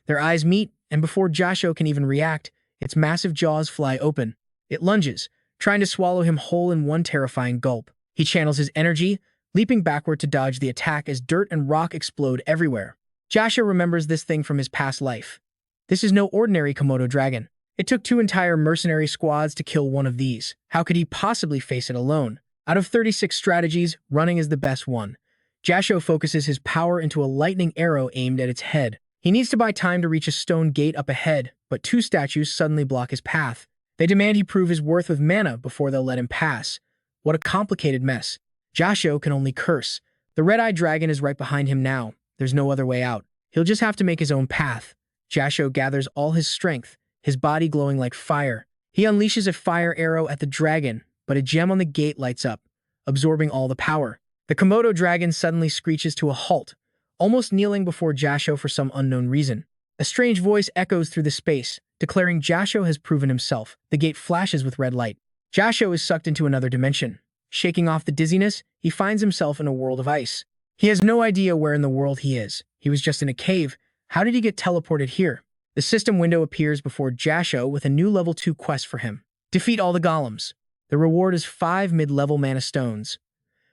Their eyes meet, and before Jasson can even react, its massive jaws fly open. It lunges, trying to swallow him whole in one terrifying gulp. He channels his energy, leaping backward to dodge the attack as dirt and rock explode everywhere. Jasson remembers this thing from his past life. This is no ordinary Komodo dragon. It took 2 entire mercenary squads to kill one of these. How could he possibly face it alone? Out of 36 strategies, running is the best one. Jasson focuses his power into a lightning arrow aimed at its head. He needs to buy time to reach a stone gate up ahead, but 2 statues suddenly block his path. They demand he prove his worth with mana before they'll let him pass. What a complicated mess. Jasson can only curse. The red-eyed dragon is right behind him now. There's no other way out. He'll just have to make his own path. Jasson gathers all his strength, his body glowing like fire. He unleashes a fire arrow at the dragon, but a gem on the gate lights up, absorbing all the power. The Komodo dragon suddenly screeches to a halt, almost kneeling before Jasson for some unknown reason. A strange voice echoes through the space, declaring Jasson has proven himself. The gate flashes with red light. Jasson is sucked into another dimension. Shaking off the dizziness, he finds himself in a world of ice. He has no idea where in the world he is. He was just in a cave. How did he get teleported here? The system window appears before Jasson with a new level 2 quest for him. Defeat all the golems. The reward is 5 mid-level mana stones.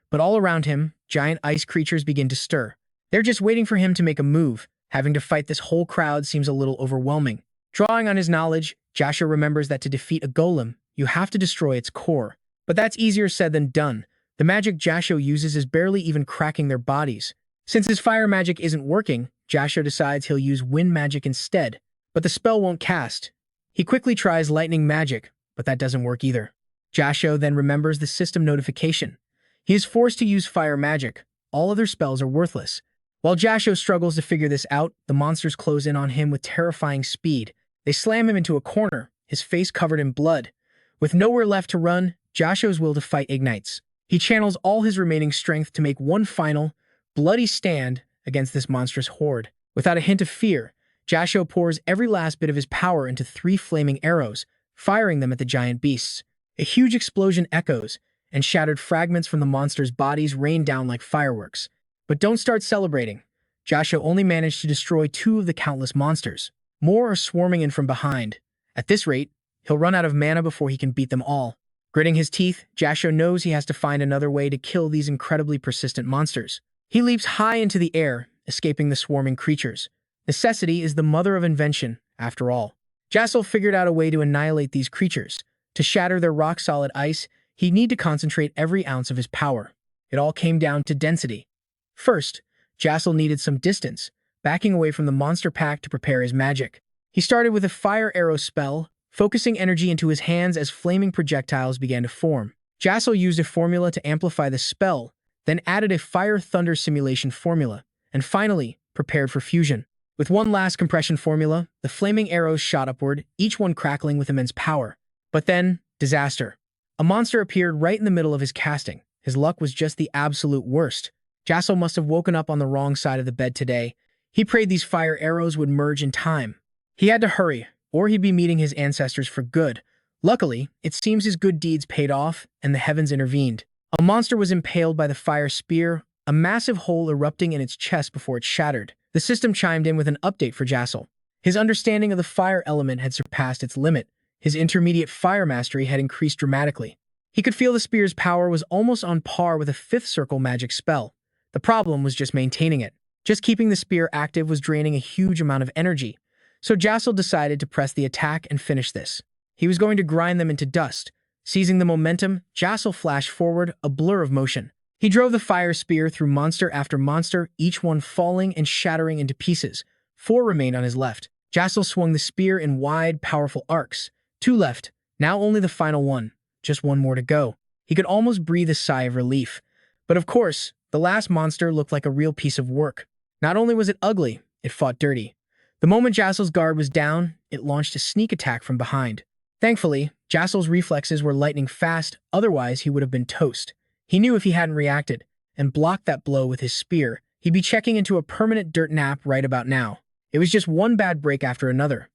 But all around him, giant ice creatures begin to stir. They're just waiting for him to make a move. Having to fight this whole crowd seems a little overwhelming. Drawing on his knowledge, Jasson remembers that to defeat a golem, you have to destroy its core. But that's easier said than done. The magic Jasson uses is barely even cracking their bodies. Since his fire magic isn't working, Jasson decides he'll use wind magic instead. But the spell won't cast. He quickly tries lightning magic, but that doesn't work either. Jasson then remembers the system notification. He is forced to use fire magic. All other spells are worthless. While Jasson struggles to figure this out, the monsters close in on him with terrifying speed. They slam him into a corner, his face covered in blood. With nowhere left to run, Jasson's will to fight ignites. He channels all his remaining strength to make one final, bloody stand against this monstrous horde. Without a hint of fear, Jasson pours every last bit of his power into 3 flaming arrows, firing them at the giant beasts. A huge explosion echoes, and shattered fragments from the monsters' bodies rain down like fireworks. But don't start celebrating. Jasson only managed to destroy 2 of the countless monsters. More are swarming in from behind. At this rate, he'll run out of mana before he can beat them all. Gritting his teeth, Jasson knows he has to find another way to kill these incredibly persistent monsters. He leaps high into the air, escaping the swarming creatures. Necessity is the mother of invention, after all. Jasson figured out a way to annihilate these creatures. To shatter their rock-solid ice, he'd need to concentrate every ounce of his power. It all came down to density. First, Jasson needed some distance, backing away from the monster pack to prepare his magic. He started with a fire arrow spell, focusing energy into his hands as flaming projectiles began to form. Jasson used a formula to amplify the spell, then added a fire-thunder simulation formula, and finally prepared for fusion. With one last compression formula, the flaming arrows shot upward, each one crackling with immense power. But then, disaster. A monster appeared right in the middle of his casting. His luck was just the absolute worst. Jasson must have woken up on the wrong side of the bed today. He prayed these fire arrows would merge in time. He had to hurry, or he'd be meeting his ancestors for good. Luckily, it seems his good deeds paid off, and the heavens intervened. A monster was impaled by the fire spear, a massive hole erupting in its chest before it shattered. The system chimed in with an update for Jasson. His understanding of the fire element had surpassed its limit. His intermediate fire mastery had increased dramatically. He could feel the spear's power was almost on par with a 5th circle magic spell. The problem was just maintaining it. Just keeping the spear active was draining a huge amount of energy. So Jasson decided to press the attack and finish this. He was going to grind them into dust. Seizing the momentum, Jasson flashed forward, a blur of motion. He drove the fire spear through monster after monster, each one falling and shattering into pieces. 4 remained on his left. Jasson swung the spear in wide, powerful arcs. 2 left, now only the final one. Just 1 more to go. He could almost breathe a sigh of relief. But of course, the last monster looked like a real piece of work. Not only was it ugly, it fought dirty. The moment Jasson's guard was down, it launched a sneak attack from behind. Thankfully, Jasson's reflexes were lightning fast, otherwise he would have been toast. He knew if he hadn't reacted and blocked that blow with his spear, he'd be checking into a permanent dirt nap right about now. It was just one bad break after another.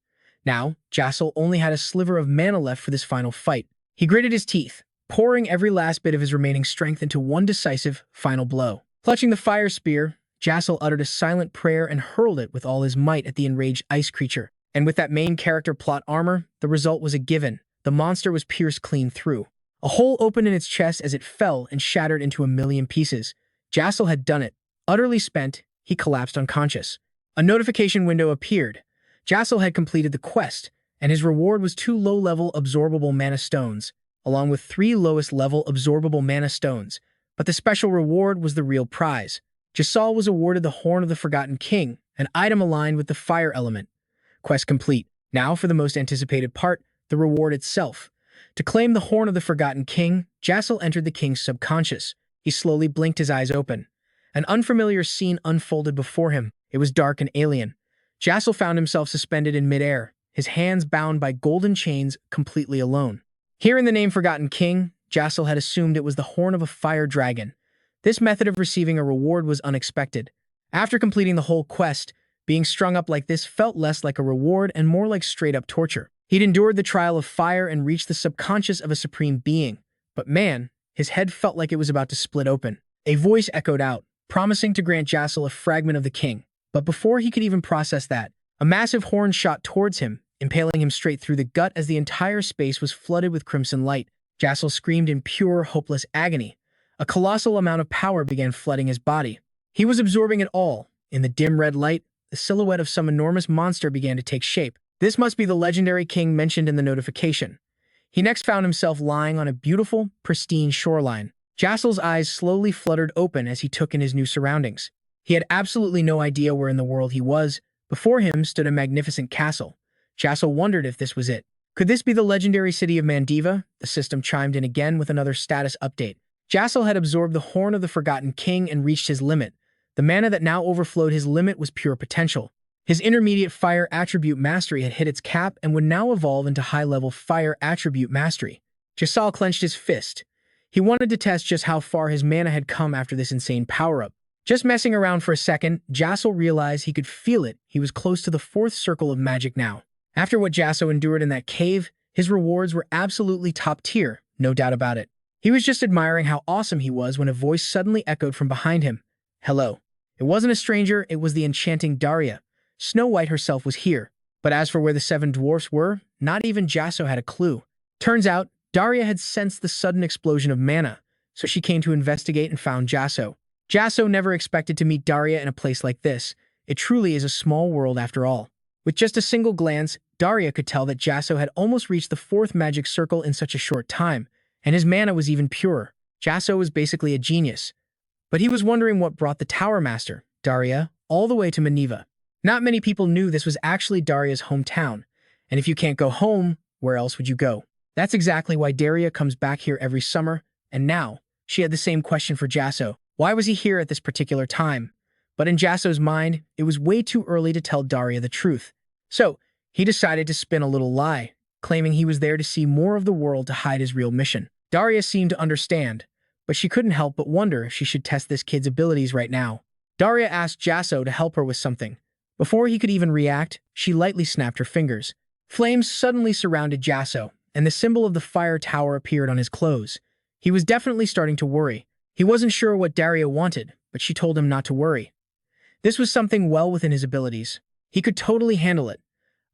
Now, Jasson only had a sliver of mana left for this final fight. He gritted his teeth, pouring every last bit of his remaining strength into one decisive, final blow. Clutching the fire spear, Jasson uttered a silent prayer and hurled it with all his might at the enraged ice creature. And with that main character plot armor, the result was a given. The monster was pierced clean through. A hole opened in its chest as it fell and shattered into a million pieces. Jasson had done it. Utterly spent, he collapsed unconscious. A notification window appeared. Jasson had completed the quest, and his reward was 2 low-level absorbable mana stones, along with 3 lowest-level absorbable mana stones. But the special reward was the real prize. Jasson was awarded the Horn of the Forgotten King, an item aligned with the fire element. Quest complete. Now for the most anticipated part, the reward itself. To claim the Horn of the Forgotten King, Jasson entered the king's subconscious. He slowly blinked his eyes open. An unfamiliar scene unfolded before him. It was dark and alien. Jasson found himself suspended in midair, his hands bound by golden chains, completely alone. Hearing the name Forgotten King, Jasson had assumed it was the horn of a fire dragon. This method of receiving a reward was unexpected. After completing the whole quest, being strung up like this felt less like a reward and more like straight-up torture. He'd endured the trial of fire and reached the subconscious of a supreme being. But man, his head felt like it was about to split open. A voice echoed out, promising to grant Jasson a fragment of the king. But before he could even process that, a massive horn shot towards him, impaling him straight through the gut as the entire space was flooded with crimson light. Jasson screamed in pure, hopeless agony. A colossal amount of power began flooding his body. He was absorbing it all. In the dim red light, the silhouette of some enormous monster began to take shape. This must be the legendary king mentioned in the notification. He next found himself lying on a beautiful, pristine shoreline. Jasson's eyes slowly fluttered open as he took in his new surroundings. He had absolutely no idea where in the world he was. Before him stood a magnificent castle. Jasson wondered if this was it. Could this be the legendary city of Mandiva? The system chimed in again with another status update. Jasson had absorbed the Horn of the Forgotten King and reached his limit. The mana that now overflowed his limit was pure potential. His intermediate fire attribute mastery had hit its cap and would now evolve into high-level fire attribute mastery. Jasson clenched his fist. He wanted to test just how far his mana had come after this insane power-up. Just messing around for a second, Jasson realized he could feel it. He was close to the fourth circle of magic now. After what Jasson endured in that cave, his rewards were absolutely top tier, no doubt about it. He was just admiring how awesome he was when a voice suddenly echoed from behind him. Hello. It wasn't a stranger, it was the enchanting Daria. Snow White herself was here. But as for where the seven dwarfs were, not even Jasson had a clue. Turns out, Daria had sensed the sudden explosion of mana, so she came to investigate and found Jasson. Jasson never expected to meet Daria in a place like this. It truly is a small world after all. With just a single glance, Daria could tell that Jasson had almost reached the fourth magic circle in such a short time, and his mana was even purer. Jasson was basically a genius. But he was wondering what brought the Tower Master, Daria, all the way to Manhwa. Not many people knew this was actually Daria's hometown, and if you can't go home, where else would you go? That's exactly why Daria comes back here every summer, and now, she had the same question for Jasson. Why was he here at this particular time? But in Jasson's mind, it was way too early to tell Daria the truth. So, he decided to spin a little lie, claiming he was there to see more of the world to hide his real mission. Daria seemed to understand, but she couldn't help but wonder if she should test this kid's abilities right now. Daria asked Jasson to help her with something. Before he could even react, she lightly snapped her fingers. Flames suddenly surrounded Jasson, and the symbol of the fire tower appeared on his clothes. He was definitely starting to worry. He wasn't sure what Daria wanted, but she told him not to worry. This was something well within his abilities. He could totally handle it.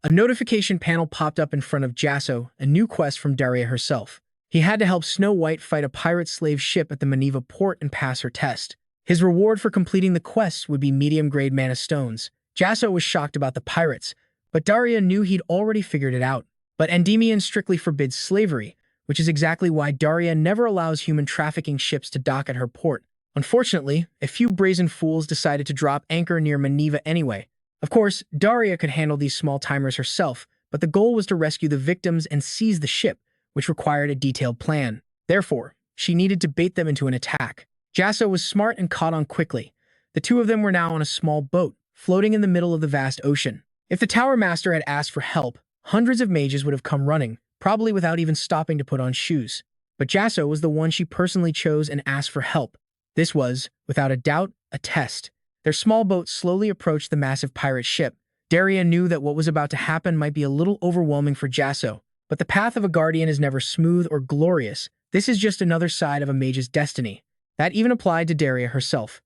A notification panel popped up in front of Jasson, a new quest from Daria herself. He had to help Snow White fight a pirate slave ship at the Manhwa port and pass her test. His reward for completing the quest would be medium-grade mana stones. Jasson was shocked about the pirates, but Daria knew he'd already figured it out. But Endymion strictly forbids slavery, which is exactly why Daria never allows human trafficking ships to dock at her port. Unfortunately, a few brazen fools decided to drop anchor near Manhwa anyway. Of course, Daria could handle these small-timers herself, but the goal was to rescue the victims and seize the ship, which required a detailed plan. Therefore, she needed to bait them into an attack. Jasson was smart and caught on quickly. The two of them were now on a small boat, floating in the middle of the vast ocean. If the Tower Master had asked for help, hundreds of mages would have come running, probably without even stopping to put on shoes. But Jasson was the one she personally chose and asked for help. This was, without a doubt, a test. Their small boat slowly approached the massive pirate ship. Daria knew that what was about to happen might be a little overwhelming for Jasson, but the path of a guardian is never smooth or glorious. This is just another side of a mage's destiny. That even applied to Daria herself.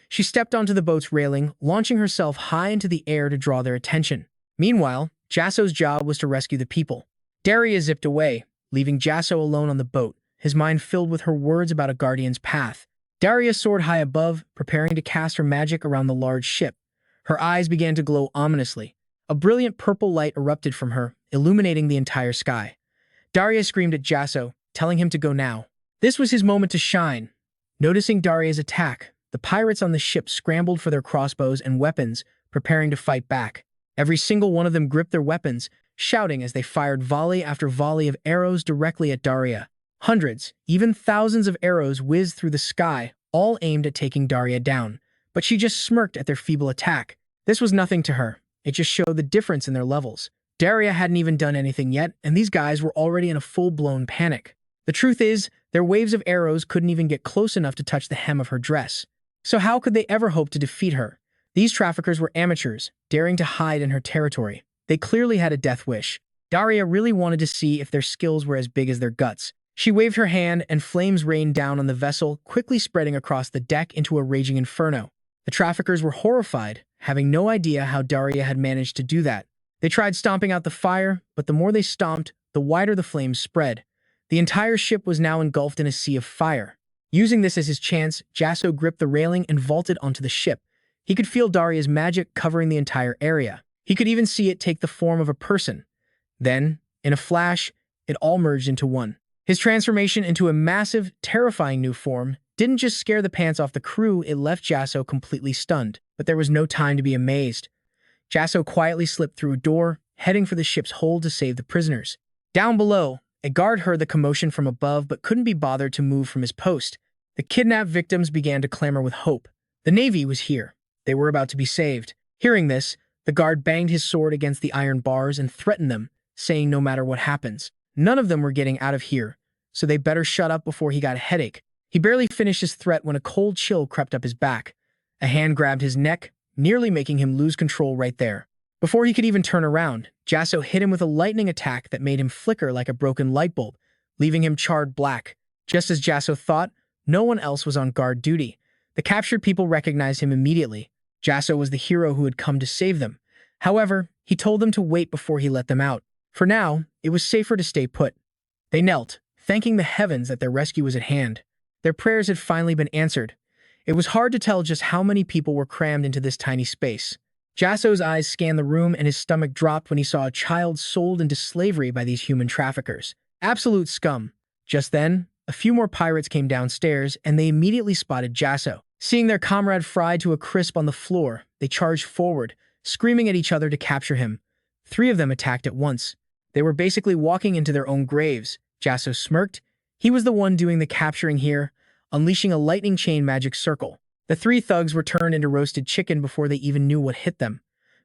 She stepped onto the boat's railing, launching herself high into the air to draw their attention. Meanwhile, Jasson's job was to rescue the people. Daria zipped away, leaving Jasson alone on the boat, his mind filled with her words about a guardian's path. Daria soared high above, preparing to cast her magic around the large ship. Her eyes began to glow ominously. A brilliant purple light erupted from her, illuminating the entire sky. Daria screamed at Jasson, telling him to go now. This was his moment to shine. Noticing Daria's attack, the pirates on the ship scrambled for their crossbows and weapons, preparing to fight back. Every single one of them gripped their weapons, shouting as they fired volley after volley of arrows directly at Daria. Hundreds, even thousands of arrows whizzed through the sky, all aimed at taking Daria down. But she just smirked at their feeble attack. This was nothing to her. It just showed the difference in their levels. Daria hadn't even done anything yet, and these guys were already in a full-blown panic. The truth is, their waves of arrows couldn't even get close enough to touch the hem of her dress. So how could they ever hope to defeat her? These traffickers were amateurs, daring to hide in her territory. They clearly had a death wish. Daria really wanted to see if their skills were as big as their guts. She waved her hand, and flames rained down on the vessel, quickly spreading across the deck into a raging inferno. The traffickers were horrified, having no idea how Daria had managed to do that. They tried stomping out the fire, but the more they stomped, the wider the flames spread. The entire ship was now engulfed in a sea of fire. Using this as his chance, Jasson gripped the railing and vaulted onto the ship. He could feel Daria's magic covering the entire area. He could even see it take the form of a person. Then, in a flash, it all merged into one. His transformation into a massive, terrifying new form didn't just scare the pants off the crew, it left Jasson completely stunned. But there was no time to be amazed. Jasson quietly slipped through a door, heading for the ship's hold to save the prisoners. Down below, a guard heard the commotion from above but couldn't be bothered to move from his post. The kidnapped victims began to clamor with hope. The Navy was here. They were about to be saved. Hearing this, the guard banged his sword against the iron bars and threatened them, saying no matter what happens, none of them were getting out of here, so they better shut up before he got a headache. He barely finished his threat when a cold chill crept up his back. A hand grabbed his neck, nearly making him lose control right there. Before he could even turn around, Jasson hit him with a lightning attack that made him flicker like a broken light bulb, leaving him charred black. Just as Jasson thought, no one else was on guard duty. The captured people recognized him immediately. Jasson was the hero who had come to save them. However, he told them to wait before he let them out. For now, it was safer to stay put. They knelt, thanking the heavens that their rescue was at hand. Their prayers had finally been answered. It was hard to tell just how many people were crammed into this tiny space. Jasson's eyes scanned the room and his stomach dropped when he saw a child sold into slavery by these human traffickers. Absolute scum. Just then, a few more pirates came downstairs and they immediately spotted Jasson. Seeing their comrade fried to a crisp on the floor, they charged forward, screaming at each other to capture him. 3 of them attacked at once. They were basically walking into their own graves. Jasson smirked. He was the one doing the capturing here, unleashing a lightning chain magic circle. The 3 thugs were turned into roasted chicken before they even knew what hit them.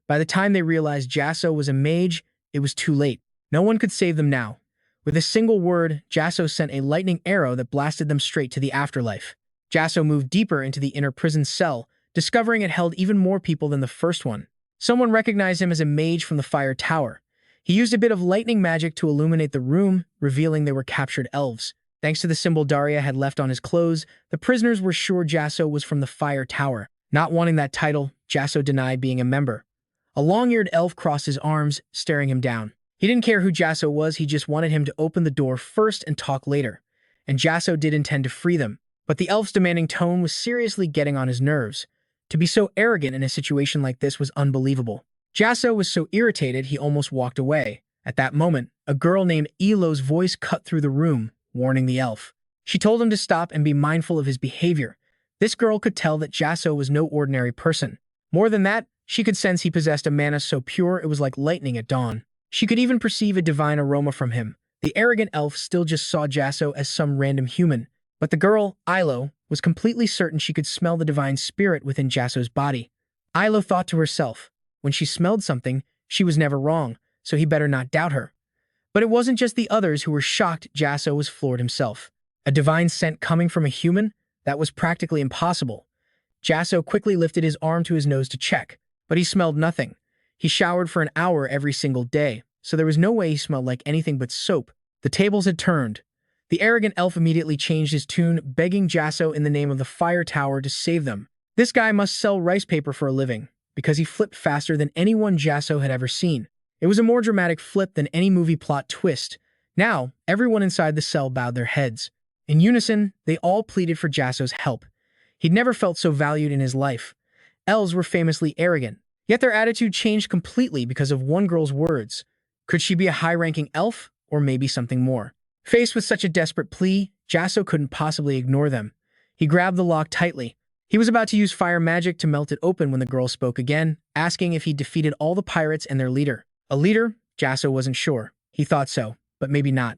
By the time they realized Jasson was a mage, it was too late. No one could save them now. With a single word, Jasson sent a lightning arrow that blasted them straight to the afterlife. Jasson moved deeper into the inner prison cell, discovering it held even more people than the first one. Someone recognized him as a mage from the fire tower. He used a bit of lightning magic to illuminate the room, revealing they were captured elves. Thanks to the symbol Daria had left on his clothes, the prisoners were sure Jasson was from the fire tower. Not wanting that title, Jasson denied being a member. A long-eared elf crossed his arms, staring him down. He didn't care who Jasson was, he just wanted him to open the door first and talk later. And Jasson did intend to free them. But the elf's demanding tone was seriously getting on his nerves. To be so arrogant in a situation like this was unbelievable. Jasson was so irritated he almost walked away. At that moment, a girl named Elo's voice cut through the room, warning the elf. She told him to stop and be mindful of his behavior. This girl could tell that Jasson was no ordinary person. More than that, she could sense he possessed a mana so pure it was like lightning at dawn. She could even perceive a divine aroma from him. The arrogant elf still just saw Jasson as some random human. But the girl, Ilo, was completely certain she could smell the divine spirit within Jasson's body. Ilo thought to herself, when she smelled something, she was never wrong, so he better not doubt her. But it wasn't just the others who were shocked. Jasson was floored himself. A divine scent coming from a human? That was practically impossible. Jasson quickly lifted his arm to his nose to check, but he smelled nothing. He showered for an hour every single day, so there was no way he smelled like anything but soap. The tables had turned. The arrogant elf immediately changed his tune, begging Jasson in the name of the fire tower to save them. This guy must sell rice paper for a living, because he flipped faster than anyone Jasson had ever seen. It was a more dramatic flip than any movie plot twist. Now, everyone inside the cell bowed their heads. In unison, they all pleaded for Jasson's help. He'd never felt so valued in his life. Elves were famously arrogant, yet their attitude changed completely because of one girl's words. Could she be a high-ranking elf, or maybe something more? Faced with such a desperate plea, Jasson couldn't possibly ignore them. He grabbed the lock tightly. He was about to use fire magic to melt it open when the girl spoke again, asking if he'd defeated all the pirates and their leader. A leader? Jasson wasn't sure. He thought so, but maybe not.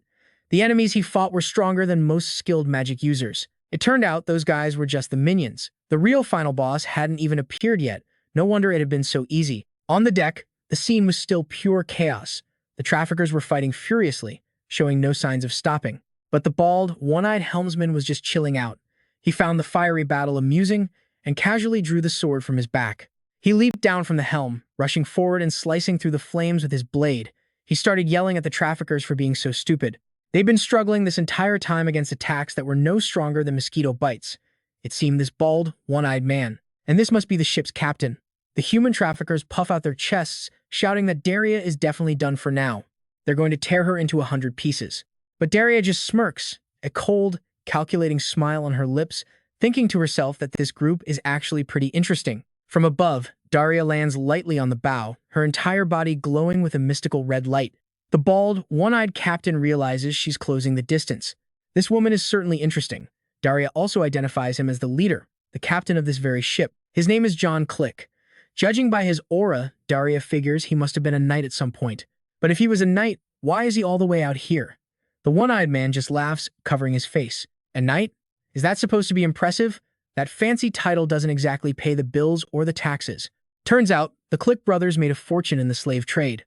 The enemies he fought were stronger than most skilled magic users. It turned out those guys were just the minions. The real final boss hadn't even appeared yet. No wonder it had been so easy. On the deck, the scene was still pure chaos. The traffickers were fighting furiously, showing no signs of stopping. But the bald, one-eyed helmsman was just chilling out. He found the fiery battle amusing and casually drew the sword from his back. He leaped down from the helm, rushing forward and slicing through the flames with his blade. He started yelling at the traffickers for being so stupid. They'd been struggling this entire time against attacks that were no stronger than mosquito bites. It seemed this bald, one-eyed man. And this must be the ship's captain. The human traffickers puff out their chests, shouting that Daria is definitely done for now. They're going to tear her into 100 pieces. But Daria just smirks, a cold, calculating smile on her lips, thinking to herself that this group is actually pretty interesting. From above, Daria lands lightly on the bow, her entire body glowing with a mystical red light. The bald, one-eyed captain realizes she's closing the distance. This woman is certainly interesting. Daria also identifies him as the leader, the captain of this very ship. His name is John Click. Judging by his aura, Daria figures he must have been a knight at some point. But if he was a knight, why is he all the way out here? The one-eyed man just laughs, covering his face. A knight? Is that supposed to be impressive? That fancy title doesn't exactly pay the bills or the taxes. Turns out, the Click brothers made a fortune in the slave trade.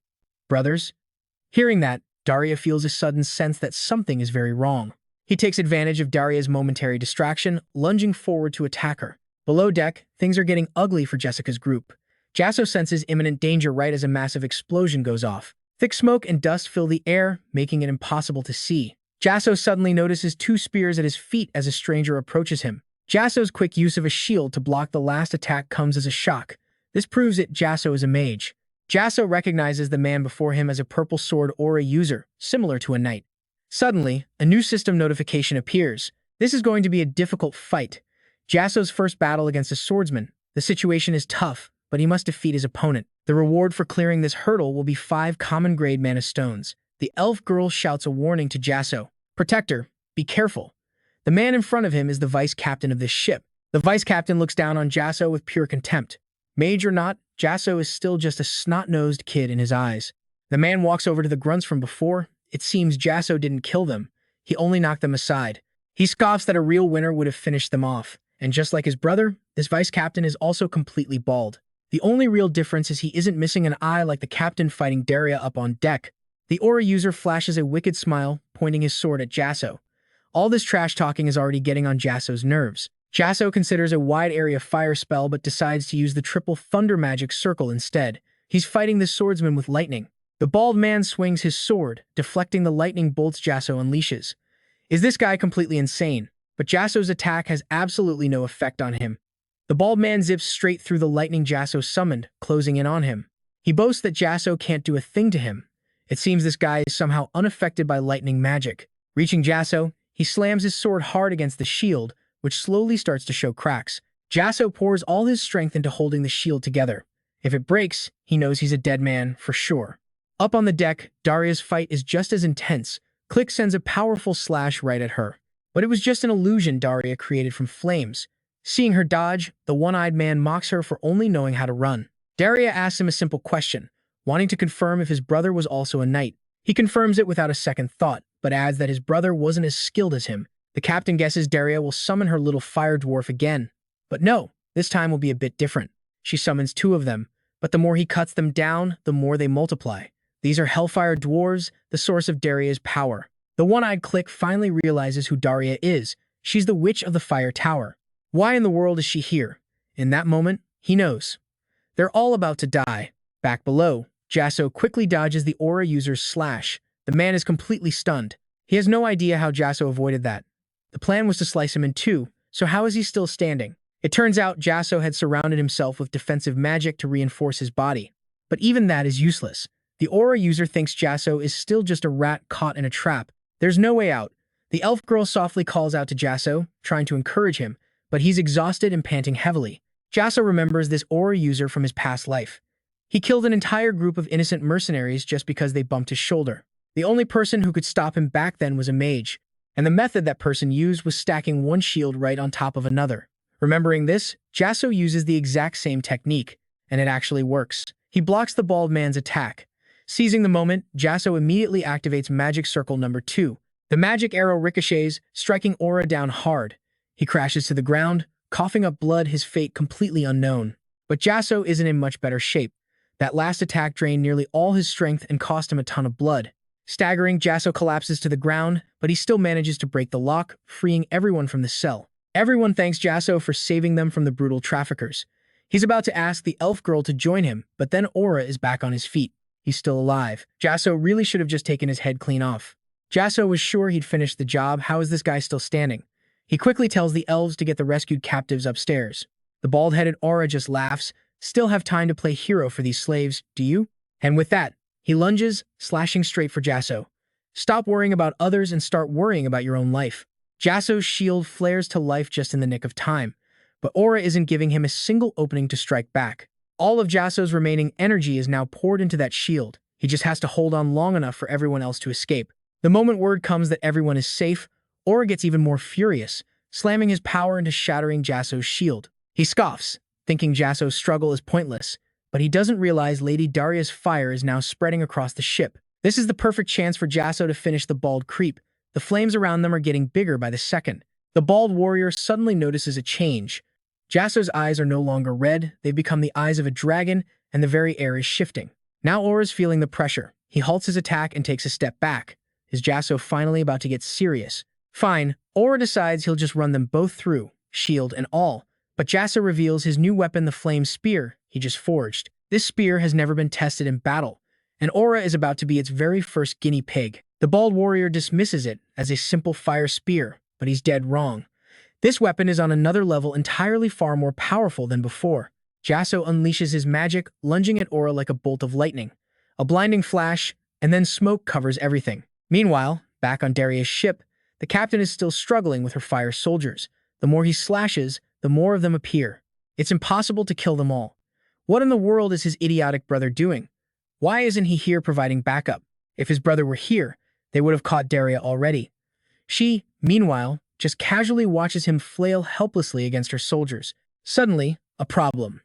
Brothers? Hearing that, Daria feels a sudden sense that something is very wrong. He takes advantage of Daria's momentary distraction, lunging forward to attack her. Below deck, things are getting ugly for Jessica's group. Jasson senses imminent danger right as a massive explosion goes off. Thick smoke and dust fill the air, making it impossible to see. Jasson suddenly notices two spears at his feet as a stranger approaches him. Jasson's quick use of a shield to block the last attack comes as a shock. This proves that Jasson is a mage. Jasson recognizes the man before him as a purple sword aura user, similar to a knight. Suddenly, a new system notification appears. This is going to be a difficult fight. Jasson's first battle against a swordsman. The situation is tough, but he must defeat his opponent. The reward for clearing this hurdle will be 5 common-grade mana stones. The elf girl shouts a warning to Jasson. Protector, be careful. The man in front of him is the vice captain of this ship. The vice captain looks down on Jasson with pure contempt. Mage or not, Jasson is still just a snot-nosed kid in his eyes. The man walks over to the grunts from before. It seems Jasson didn't kill them. He only knocked them aside. He scoffs that a real winner would have finished them off. And just like his brother, this vice captain is also completely bald. The only real difference is he isn't missing an eye like the captain fighting Daria up on deck. The aura user flashes a wicked smile, pointing his sword at Jasson. All this trash-talking is already getting on Jasson's nerves. Jasson considers a wide area fire spell but decides to use the triple thunder magic circle instead. He's fighting the swordsman with lightning. The bald man swings his sword, deflecting the lightning bolts Jasson unleashes. Is this guy completely insane? But Jasson's attack has absolutely no effect on him. The bald man zips straight through the lightning Jasson summoned, closing in on him. He boasts that Jasson can't do a thing to him. It seems this guy is somehow unaffected by lightning magic. Reaching Jasson, he slams his sword hard against the shield, which slowly starts to show cracks. Jasson pours all his strength into holding the shield together. If it breaks, he knows he's a dead man for sure. Up on the deck, Daria's fight is just as intense. Click sends a powerful slash right at her. But it was just an illusion Daria created from flames. Seeing her dodge, the one-eyed man mocks her for only knowing how to run. Daria asks him a simple question, wanting to confirm if his brother was also a knight. He confirms it without a second thought, but adds that his brother wasn't as skilled as him. The captain guesses Daria will summon her little fire dwarf again. But no, this time will be a bit different. She summons 2 of them, but the more he cuts them down, the more they multiply. These are hellfire dwarves, the source of Daria's power. The one-eyed Click finally realizes who Daria is. She's the witch of the fire tower. Why in the world is she here? In that moment, he knows. They're all about to die. Back below, Jasson quickly dodges the aura user's slash. The man is completely stunned. He has no idea how Jasson avoided that. The plan was to slice him in 2, so how is he still standing? It turns out Jasson had surrounded himself with defensive magic to reinforce his body. But even that is useless. The aura user thinks Jasson is still just a rat caught in a trap. There's no way out. The elf girl softly calls out to Jasson, trying to encourage him, but he's exhausted and panting heavily. Jasson remembers this aura user from his past life. He killed an entire group of innocent mercenaries just because they bumped his shoulder. The only person who could stop him back then was a mage, and the method that person used was stacking one shield right on top of another. Remembering this, Jasson uses the exact same technique, and it actually works. He blocks the bald man's attack. Seizing the moment, Jasson immediately activates Magic Circle number 2. The magic arrow ricochets, striking Aura down hard. He crashes to the ground, coughing up blood, his fate completely unknown. But Jasson isn't in much better shape. That last attack drained nearly all his strength and cost him a ton of blood. Staggering, Jasson collapses to the ground, but he still manages to break the lock, freeing everyone from the cell. Everyone thanks Jasson for saving them from the brutal traffickers. He's about to ask the elf girl to join him, but then Aura is back on his feet. He's still alive. Jasson really should have just taken his head clean off. Jasson was sure he'd finished the job. How is this guy still standing? He quickly tells the elves to get the rescued captives upstairs. The bald-headed Aura just laughs. Still have time to play hero for these slaves, do you? And with that, he lunges, slashing straight for Jasson. Stop worrying about others and start worrying about your own life. Jasson's shield flares to life just in the nick of time, but Aura isn't giving him a single opening to strike back. All of Jasson's remaining energy is now poured into that shield. He just has to hold on long enough for everyone else to escape. The moment word comes that everyone is safe, Aura gets even more furious, slamming his power into shattering Jasson's shield. He scoffs, thinking Jasson's struggle is pointless, but he doesn't realize Lady Daria's fire is now spreading across the ship. This is the perfect chance for Jasson to finish the bald creep. The flames around them are getting bigger by the second. The bald warrior suddenly notices a change. Jasson's eyes are no longer red, they've become the eyes of a dragon, and the very air is shifting. Now Aura's feeling the pressure. He halts his attack and takes a step back. Is Jasson finally about to get serious? Fine, Aura decides he'll just run them both through, shield and all, But Jasson reveals his new weapon, the flame spear he just forged. This spear has never been tested in battle, and Aura is about to be its very first guinea pig. The bald warrior dismisses it as a simple fire spear, but he's dead wrong. This weapon is on another level, entirely far more powerful than before. Jasson unleashes his magic, lunging at Aura like a bolt of lightning. A blinding flash, and then smoke covers everything. Meanwhile, back on Daria's ship, the captain is still struggling with her fire soldiers. The more he slashes, the more of them appear. It's impossible to kill them all. What in the world is his idiotic brother doing? Why isn't he here providing backup? If his brother were here, they would have caught Daria already. She, meanwhile, just casually watches him flail helplessly against her soldiers. Suddenly, a problem.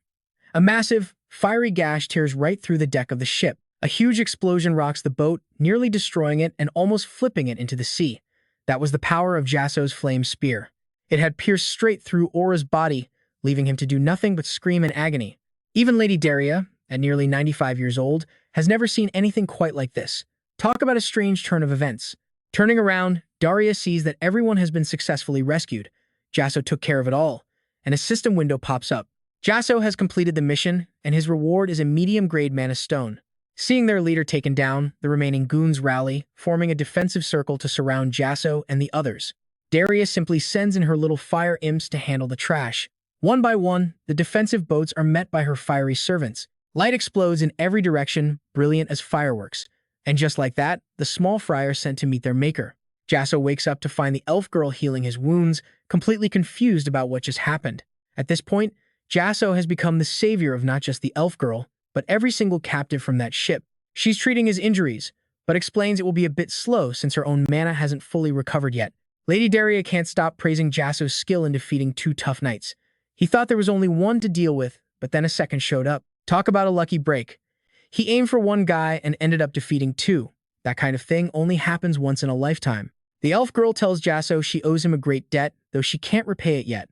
A massive, fiery gash tears right through the deck of the ship. A huge explosion rocks the boat, nearly destroying it and almost flipping it into the sea. That was the power of Jasson's flame spear. It had pierced straight through Aura's body, leaving him to do nothing but scream in agony. Even Lady Daria, at nearly 95 years old, has never seen anything quite like this. Talk about a strange turn of events. Turning around, Daria sees that everyone has been successfully rescued. Jasson took care of it all, and a system window pops up. Jasson has completed the mission, and his reward is a medium-grade mana stone. Seeing their leader taken down, the remaining goons rally, forming a defensive circle to surround Jasson and the others. Daria simply sends in her little fire imps to handle the trash. One by one, the defensive boats are met by her fiery servants. Light explodes in every direction, brilliant as fireworks. And just like that, the small fry are sent to meet their maker. Jasson wakes up to find the elf girl healing his wounds, completely confused about what just happened. At this point, Jasson has become the savior of not just the elf girl, but every single captive from that ship. She's treating his injuries, but explains it will be a bit slow since her own mana hasn't fully recovered yet. Lady Daria can't stop praising Jasson's skill in defeating two tough knights. He thought there was only one to deal with, but then a second showed up. Talk about a lucky break. He aimed for one guy and ended up defeating two. That kind of thing only happens once in a lifetime. The elf girl tells Jasson she owes him a great debt, though she can't repay it yet.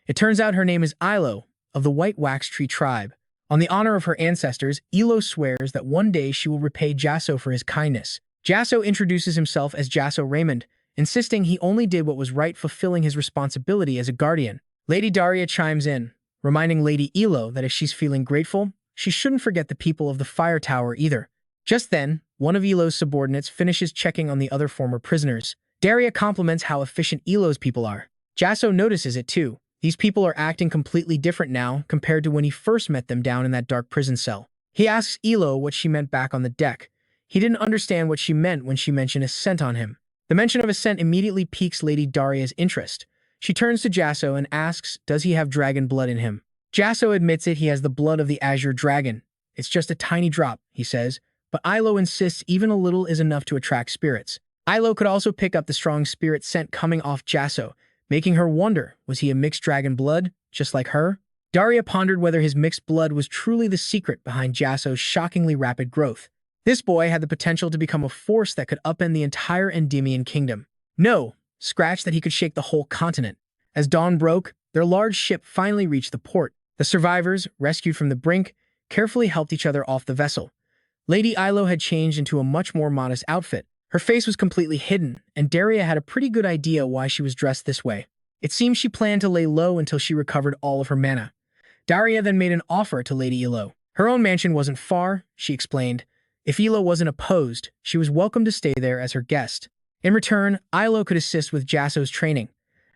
It turns out her name is Ilo, of the White Wax Tree tribe. On the honor of her ancestors, Ilo swears that one day she will repay Jasson for his kindness. Jasson introduces himself as Jasson Raymond, insisting he only did what was right, fulfilling his responsibility as a guardian. Lady Daria chimes in, reminding Lady Ilo that if she's feeling grateful, she shouldn't forget the people of the fire tower either. Just then, one of Ilo's subordinates finishes checking on the other former prisoners. Daria compliments how efficient Ilo's people are. Jasson notices it too. These people are acting completely different now compared to when he first met them down in that dark prison cell. He asks Ilo what she meant back on the deck. He didn't understand what she meant when she mentioned a scent on him. The mention of a scent immediately piques Lady Daria's interest. She turns to Jasson and asks, does he have dragon blood in him? Jasson admits he has the blood of the Azure Dragon. It's just a tiny drop, he says, but Ilo insists even a little is enough to attract spirits. Ilo could also pick up the strong spirit scent coming off Jasson, making her wonder, was he a mixed dragon blood, just like her? Daria pondered whether his mixed blood was truly the secret behind Jasson's shockingly rapid growth. This boy had the potential to become a force that could upend the entire Endymion kingdom. No, scratch that he could shake the whole continent. As dawn broke, their large ship finally reached the port. The survivors, rescued from the brink, carefully helped each other off the vessel. Lady Ilo had changed into a much more modest outfit. Her face was completely hidden, and Daria had a pretty good idea why she was dressed this way. It seemed she planned to lay low until she recovered all of her mana. Daria then made an offer to Lady Ilo. Her own mansion wasn't far, she explained. If Ilo wasn't opposed, she was welcome to stay there as her guest. In return, Ilo could assist with Jasson's training.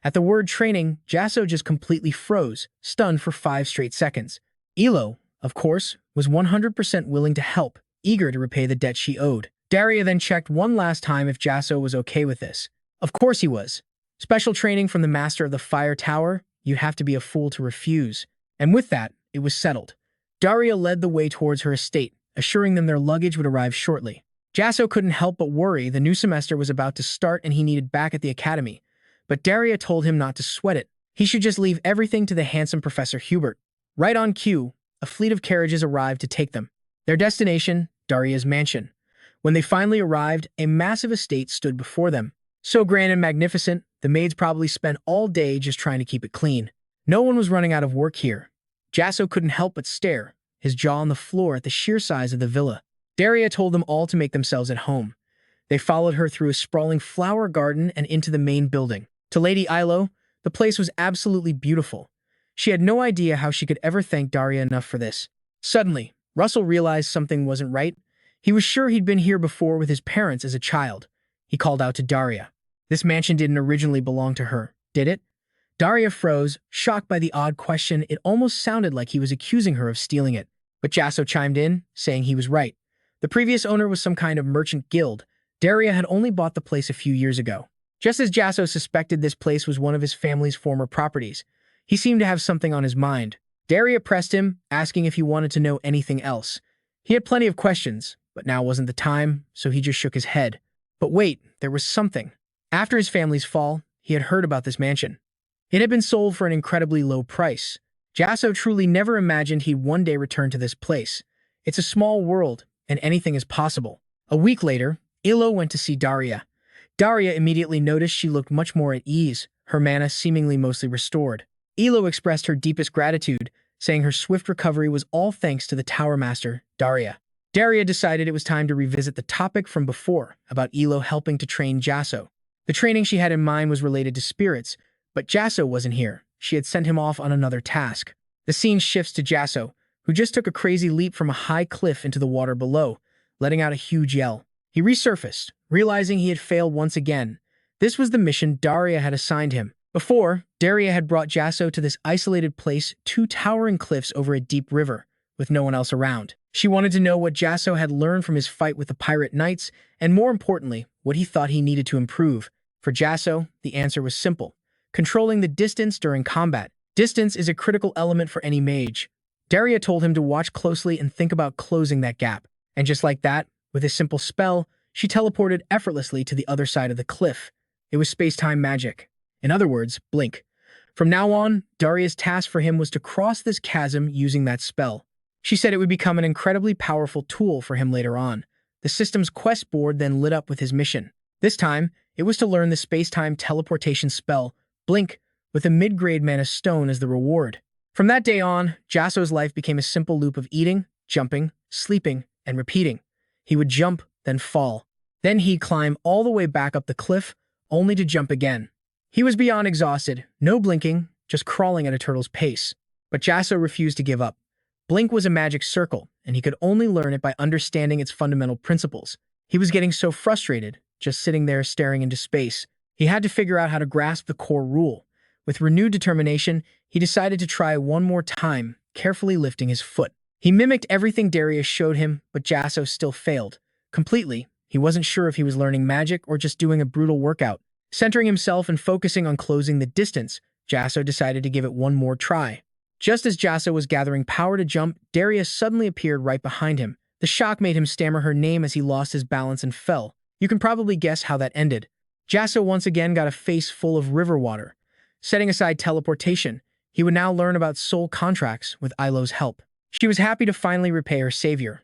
At the word training, Jasson just completely froze, stunned for 5 straight seconds. Ilo, of course, was 100% willing to help, eager to repay the debt she owed. Daria then checked one last time if Jasson was okay with this. Of course he was. Special training from the master of the fire tower, you'd have to be a fool to refuse. And with that, it was settled. Daria led the way towards her estate, assuring them their luggage would arrive shortly. Jasson couldn't help but worry the new semester was about to start and he needed back at the academy. But Daria told him not to sweat it. He should just leave everything to the handsome Professor Hubert. Right on cue, a fleet of carriages arrived to take them. Their destination, Daria's mansion. When they finally arrived, a massive estate stood before them. So grand and magnificent, the maids probably spent all day just trying to keep it clean. No one was running out of work here. Jasson couldn't help but stare, his jaw on the floor at the sheer size of the villa. Daria told them all to make themselves at home. They followed her through a sprawling flower garden and into the main building. To Lady Ilo, the place was absolutely beautiful. She had no idea how she could ever thank Daria enough for this. Suddenly, Russell realized something wasn't right. He was sure he'd been here before with his parents as a child. He called out to Daria. This mansion didn't originally belong to her, did it? Daria froze, shocked by the odd question. It almost sounded like he was accusing her of stealing it. But Jasson chimed in, saying he was right. The previous owner was some kind of merchant guild. Daria had only bought the place a few years ago. Just as Jasson suspected this place was one of his family's former properties, he seemed to have something on his mind. Daria pressed him, asking if he wanted to know anything else. He had plenty of questions, but now wasn't the time, so he just shook his head. But wait, there was something. After his family's fall, he had heard about this mansion. It had been sold for an incredibly low price. Jasson truly never imagined he'd one day return to this place. It's a small world, and anything is possible. A week later, Ilo went to see Daria. Daria immediately noticed she looked much more at ease, her mana seemingly mostly restored. Ilo expressed her deepest gratitude, saying her swift recovery was all thanks to the Tower Master, Daria. Daria decided it was time to revisit the topic from before, about Ilo helping to train Jasson. The training she had in mind was related to spirits, but Jasson wasn't here. She had sent him off on another task. The scene shifts to Jasson, who just took a crazy leap from a high cliff into the water below, letting out a huge yell. He resurfaced, realizing he had failed once again. This was the mission Daria had assigned him. Before, Daria had brought Jasson to this isolated place, 2 towering cliffs over a deep river, with no one else around. She wanted to know what Jasson had learned from his fight with the pirate knights, and more importantly, what he thought he needed to improve. For Jasson, the answer was simple: controlling the distance during combat. Distance is a critical element for any mage. Daria told him to watch closely and think about closing that gap. And just like that, with a simple spell, she teleported effortlessly to the other side of the cliff. It was space-time magic. In other words, blink. From now on, Daria's task for him was to cross this chasm using that spell. She said it would become an incredibly powerful tool for him later on. The system's quest board then lit up with his mission. This time, it was to learn the space-time teleportation spell, Blink, with a mid-grade mana stone as the reward. From that day on, Jasson's life became a simple loop of eating, jumping, sleeping, and repeating. He would jump, then fall. Then he'd climb all the way back up the cliff, only to jump again. He was beyond exhausted, no blinking, just crawling at a turtle's pace. But Jasson refused to give up. Blink was a magic circle, and he could only learn it by understanding its fundamental principles. He was getting so frustrated, just sitting there staring into space. He had to figure out how to grasp the core rule. With renewed determination, he decided to try one more time, carefully lifting his foot. He mimicked everything Darius showed him, but Jasson still failed. Completely, he wasn't sure if he was learning magic or just doing a brutal workout. Centering himself and focusing on closing the distance, Jasson decided to give it one more try. Just as Jasson was gathering power to jump, Darius suddenly appeared right behind him. The shock made him stammer her name as he lost his balance and fell. You can probably guess how that ended. Jasson once again got a face full of river water. Setting aside teleportation, he would now learn about soul contracts with Ilo's help. She was happy to finally repay her savior.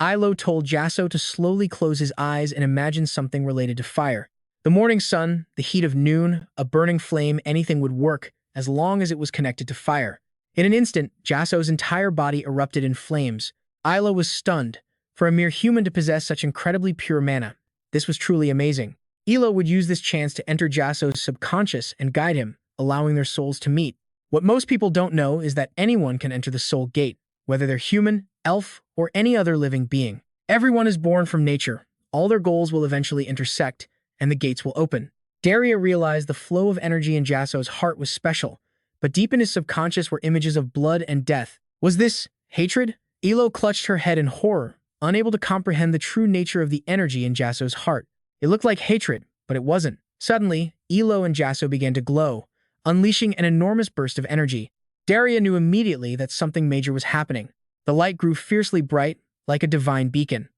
Ilo told Jasson to slowly close his eyes and imagine something related to fire. The morning sun, the heat of noon, a burning flame, anything would work as long as it was connected to fire. In an instant, Jasson's entire body erupted in flames. Ilo was stunned. For a mere human to possess such incredibly pure mana, this was truly amazing. Ilo would use this chance to enter Jasson's subconscious and guide him, allowing their souls to meet. What most people don't know is that anyone can enter the soul gate, whether they're human, elf, or any other living being. Everyone is born from nature. All their goals will eventually intersect, and the gates will open. Daria realized the flow of energy in Jasson's heart was special, but deep in his subconscious were images of blood and death. Was this hatred? Ilo clutched her head in horror, unable to comprehend the true nature of the energy in Jasson's heart. It looked like hatred, but it wasn't. Suddenly, Ilo and Jasson began to glow, unleashing an enormous burst of energy. Daria knew immediately that something major was happening. The light grew fiercely bright, like a divine beacon.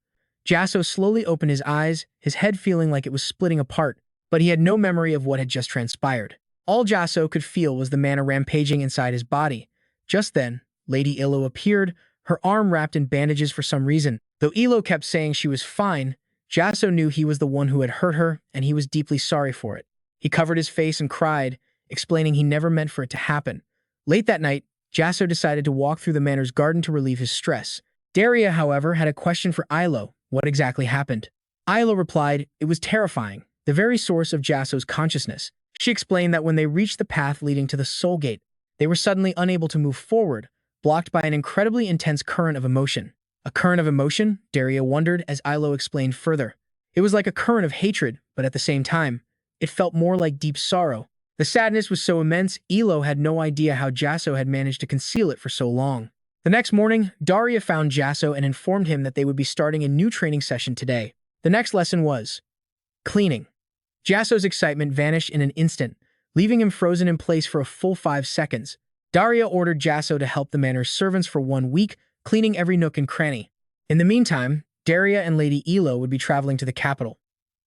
Jasson slowly opened his eyes, his head feeling like it was splitting apart, but he had no memory of what had just transpired. All Jasson could feel was the mana rampaging inside his body. Just then, Lady Ilo appeared, her arm wrapped in bandages for some reason. Though Ilo kept saying she was fine, Jasson knew he was the one who had hurt her, and he was deeply sorry for it. He covered his face and cried, explaining he never meant for it to happen. Late that night, Jasson decided to walk through the manor's garden to relieve his stress. Daria, however, had a question for Ilo. What exactly happened? Ilo replied, it was terrifying, the very source of Jasson's consciousness. She explained that when they reached the path leading to the soul gate, They were suddenly unable to move forward, blocked by an incredibly intense current of emotion. A current of emotion? Daria wondered as Ilo explained further. It was like a current of hatred, but at the same time, it felt more like deep sorrow. The sadness was so immense, Ilo had no idea how Jasson had managed to conceal it for so long. The next morning, Daria found Jasson and informed him that they would be starting a new training session today. The next lesson was cleaning. Jasson's excitement vanished in an instant, leaving him frozen in place for a full 5 seconds. Daria ordered Jasson to help the manor's servants for 1 week, cleaning every nook and cranny. In the meantime, Daria and Lady Ilo would be traveling to the capital.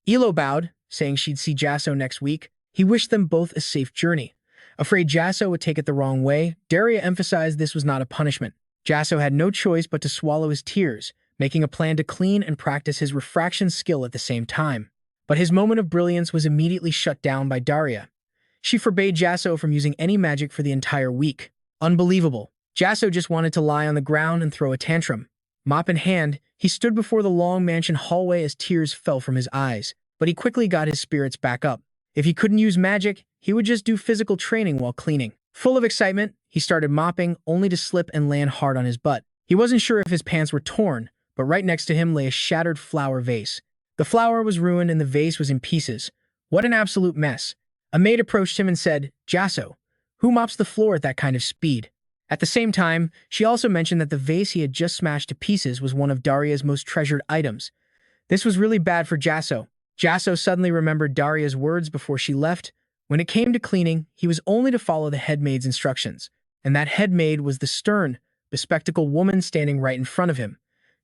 Ilo bowed, saying she'd see Jasson next week. He wished them both a safe journey. Afraid Jasson would take it the wrong way, Daria emphasized this was not a punishment. Jasson had no choice but to swallow his tears, making a plan to clean and practice his refraction skill at the same time. But his moment of brilliance was immediately shut down by Daria. She forbade Jasson from using any magic for the entire week. Unbelievable. Jasson just wanted to lie on the ground and throw a tantrum. Mop in hand, he stood before the long mansion hallway as tears fell from his eyes, but he quickly got his spirits back up. If he couldn't use magic, he would just do physical training while cleaning. Full of excitement, he started mopping, only to slip and land hard on his butt. He wasn't sure if his pants were torn, but right next to him lay a shattered flower vase. The flower was ruined and the vase was in pieces. What an absolute mess. A maid approached him and said, "Jasson, who mops the floor at that kind of speed?" At the same time, she also mentioned that the vase he had just smashed to pieces was one of Daria's most treasured items. This was really bad for Jasson. Jasson suddenly remembered Daria's words before she left. When it came to cleaning, he was only to follow the head maid's instructions, and that head maid was the stern, bespectacled woman standing right in front of him.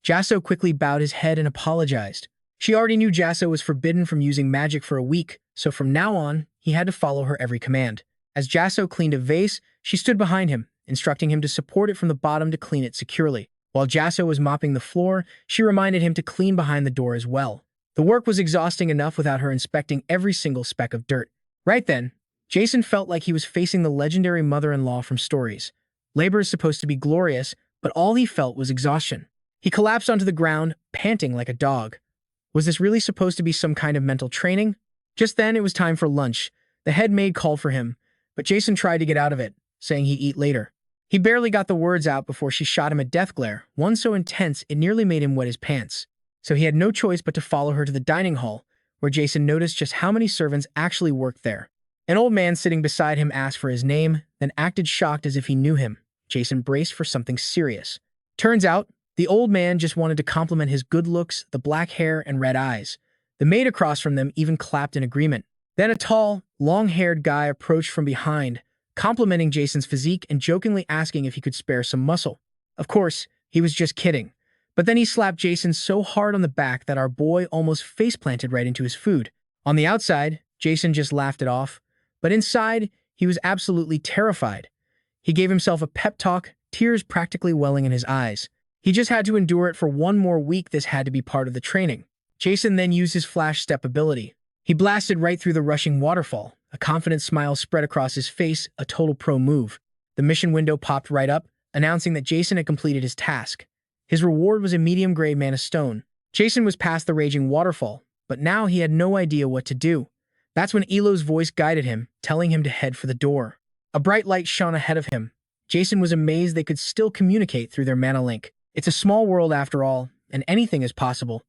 Jasson quickly bowed his head and apologized. She already knew Jasson was forbidden from using magic for a week, so from now on, he had to follow her every command. As Jasson cleaned a vase, she stood behind him, instructing him to support it from the bottom to clean it securely. While Jasson was mopping the floor, she reminded him to clean behind the door as well. The work was exhausting enough without her inspecting every single speck of dirt. Right then, Jasson felt like he was facing the legendary mother-in-law from stories. Labor is supposed to be glorious, but all he felt was exhaustion. He collapsed onto the ground, panting like a dog. Was this really supposed to be some kind of mental training? Just then, it was time for lunch. The head maid called for him, but Jasson tried to get out of it, saying he'd eat later. He barely got the words out before she shot him a death glare, one so intense it nearly made him wet his pants. So he had no choice but to follow her to the dining hall, where Jasson noticed just how many servants actually worked there. An old man sitting beside him asked for his name, then acted shocked as if he knew him. Jasson braced for something serious. Turns out, the old man just wanted to compliment his good looks, the black hair, and red eyes. The maid across from them even clapped in agreement. Then a tall, long-haired guy approached from behind, complimenting Jasson's physique and jokingly asking if he could spare some muscle. Of course, he was just kidding. But then he slapped Jasson so hard on the back that our boy almost face-planted right into his food. On the outside, Jasson just laughed it off, but inside, he was absolutely terrified. He gave himself a pep talk, tears practically welling in his eyes. He just had to endure it for 1 more week. This had to be part of the training. Jasson then used his flash step ability. He blasted right through the rushing waterfall. A confident smile spread across his face, a total pro move. The mission window popped right up, announcing that Jasson had completed his task. His reward was a medium-grade mana stone. Jasson was past the raging waterfall, but now he had no idea what to do. That's when Elo's voice guided him, telling him to head for the door. A bright light shone ahead of him. Jasson was amazed they could still communicate through their mana link. It's a small world after all, and anything is possible.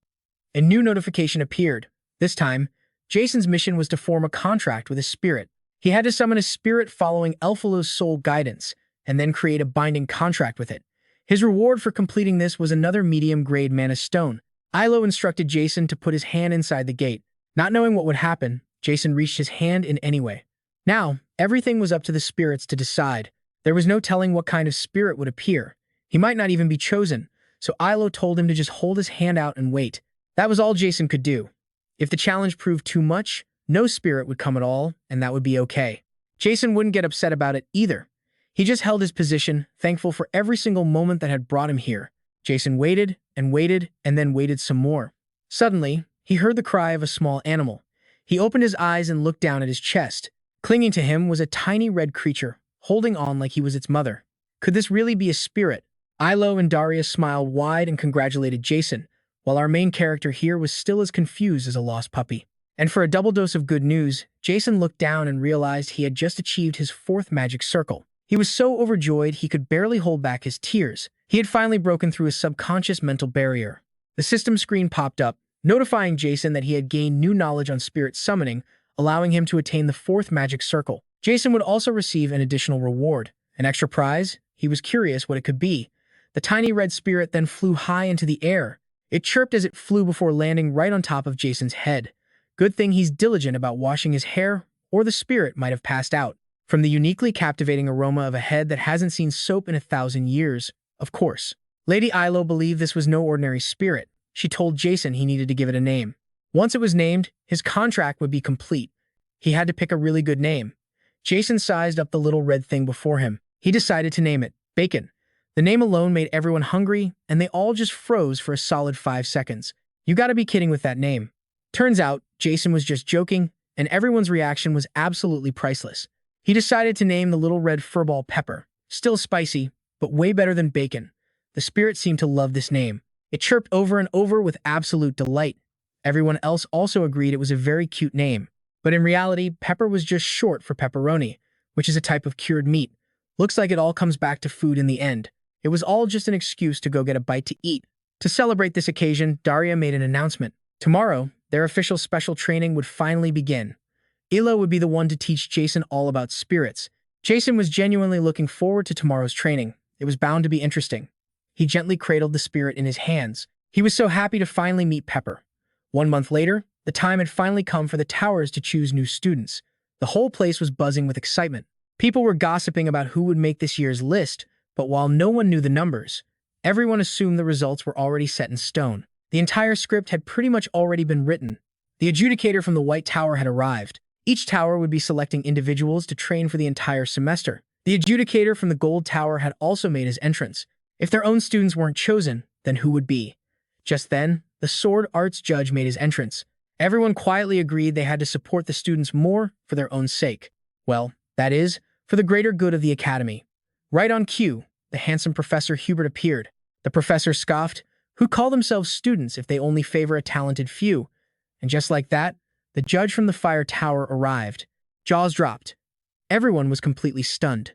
A new notification appeared. This time, Jasson's mission was to form a contract with his spirit. He had to summon a spirit following Elphilo's soul guidance, and then create a binding contract with it. His reward for completing this was another medium-grade mana stone. Ilo instructed Jasson to put his hand inside the gate. Not knowing what would happen, Jasson reached his hand in anyway. Now, everything was up to the spirits to decide. There was no telling what kind of spirit would appear. He might not even be chosen, so Ilo told him to just hold his hand out and wait. That was all Jasson could do. If the challenge proved too much, no spirit would come at all, and that would be okay. Jasson wouldn't get upset about it either. He just held his position, thankful for every single moment that had brought him here. Jasson waited, and then waited some more. Suddenly, he heard the cry of a small animal. He opened his eyes and looked down at his chest. Clinging to him was a tiny red creature, holding on like he was its mother. Could this really be a spirit? Ilo and Daria smiled wide and congratulated Jasson, while our main character here was still as confused as a lost puppy. And for a double dose of good news, Jasson looked down and realized he had just achieved his 4th magic circle. He was so overjoyed he could barely hold back his tears. He had finally broken through his subconscious mental barrier. The system screen popped up, notifying Jasson that he had gained new knowledge on spirit summoning, allowing him to attain the 4th magic circle. Jasson would also receive an additional reward. An extra prize? He was curious what it could be. The tiny red spirit then flew high into the air. It chirped as it flew before landing right on top of Jason's head. Good thing he's diligent about washing his hair, or the spirit might have passed out. From the uniquely captivating aroma of a head that hasn't seen soap in 1,000 years, of course. Lady Ilo believed this was no ordinary spirit. She told Jasson he needed to give it a name. Once it was named, his contract would be complete. He had to pick a really good name. Jasson sized up the little red thing before him. He decided to name it Bacon. The name alone made everyone hungry, and they all just froze for a solid 5 seconds. You gotta be kidding with that name. Turns out, Jasson was just joking, and everyone's reaction was absolutely priceless. He decided to name the little red furball Pepper. Still spicy, but way better than bacon. The spirit seemed to love this name. It chirped over and over with absolute delight. Everyone else also agreed it was a very cute name. But in reality, Pepper was just short for pepperoni, which is a type of cured meat. Looks like it all comes back to food in the end. It was all just an excuse to go get a bite to eat. To celebrate this occasion, Daria made an announcement. Tomorrow, their official special training would finally begin. Ilo would be the one to teach Jasson all about spirits. Jasson was genuinely looking forward to tomorrow's training. It was bound to be interesting. He gently cradled the spirit in his hands. He was so happy to finally meet Pepper. 1 month later, the time had finally come for the towers to choose new students. The whole place was buzzing with excitement. People were gossiping about who would make this year's list, but while no one knew the numbers, everyone assumed the results were already set in stone. The entire script had pretty much already been written. The adjudicator from the White Tower had arrived. Each tower would be selecting individuals to train for the entire semester. The adjudicator from the Gold Tower had also made his entrance. If their own students weren't chosen, then who would be? Just then, the Sword Arts judge made his entrance. Everyone quietly agreed they had to support the students more for their own sake. Well, that is, for the greater good of the academy. Right on cue, the handsome Professor Hubert appeared. The professor scoffed, who call themselves students if they only favor a talented few. And just like that, the judge from the Fire Tower arrived. Jaws dropped. Everyone was completely stunned.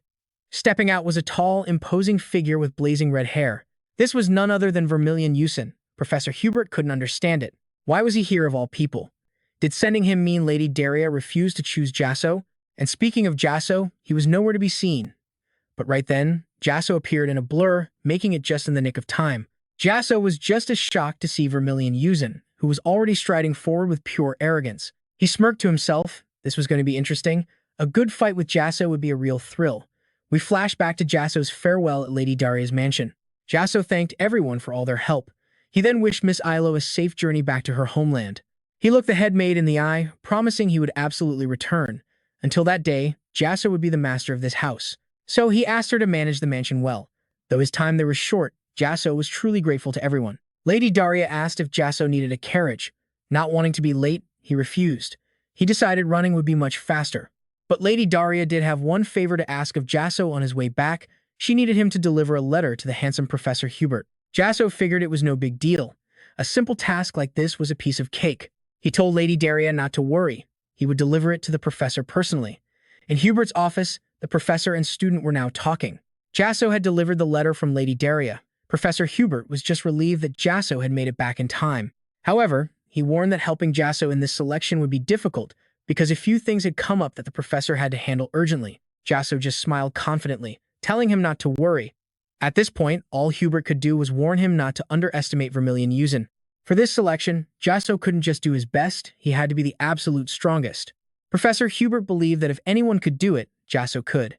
Stepping out was a tall, imposing figure with blazing red hair. This was none other than Vermilion Yusin. Professor Hubert couldn't understand it. Why was he here of all people? Did sending him mean Lady Daria refuse to choose Jasson? And speaking of Jasson, he was nowhere to be seen. But right then, Jasson appeared in a blur, making it just in the nick of time. Jasson was just as shocked to see Vermilion Yusin, who was already striding forward with pure arrogance. He smirked to himself. This was going to be interesting. A good fight with Jasson would be a real thrill. We flash back to Jasson's farewell at Lady Daria's mansion. Jasson thanked everyone for all their help. He then wished Miss Ilo a safe journey back to her homeland. He looked the head maid in the eye, promising he would absolutely return. Until that day, Jasson would be the master of this house. So he asked her to manage the mansion well. Though his time there was short, Jasson was truly grateful to everyone. Lady Daria asked if Jasson needed a carriage. Not wanting to be late, he refused. He decided running would be much faster. But Lady Daria did have one favor to ask of Jasson on his way back. She needed him to deliver a letter to the handsome Professor Hubert. Jasson figured it was no big deal. A simple task like this was a piece of cake. He told Lady Daria not to worry. He would deliver it to the professor personally. In Hubert's office, the professor and student were now talking. Jasson had delivered the letter from Lady Daria. Professor Hubert was just relieved that Jasson had made it back in time. However, he warned that helping Jasson in this selection would be difficult because a few things had come up that the professor had to handle urgently. Jasson just smiled confidently, telling him not to worry. At this point, all Hubert could do was warn him not to underestimate Vermilion Yusin. For this selection, Jasson couldn't just do his best, he had to be the absolute strongest. Professor Hubert believed that if anyone could do it, Jasson could.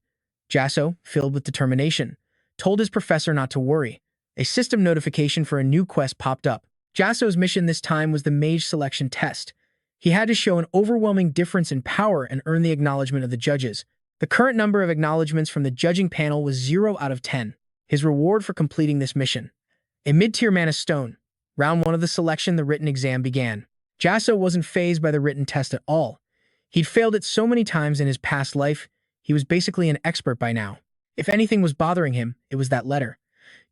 Jasson, filled with determination, told his professor not to worry. A system notification for a new quest popped up. Jasson's mission this time was the mage selection test. He had to show an overwhelming difference in power and earn the acknowledgement of the judges. The current number of acknowledgements from the judging panel was 0 out of 10. His reward for completing this mission: a mid-tier mana stone. Round 1 of the selection, the written exam began. Jasson wasn't fazed by the written test at all. He'd failed it so many times in his past life, he was basically an expert by now. If anything was bothering him, it was that letter.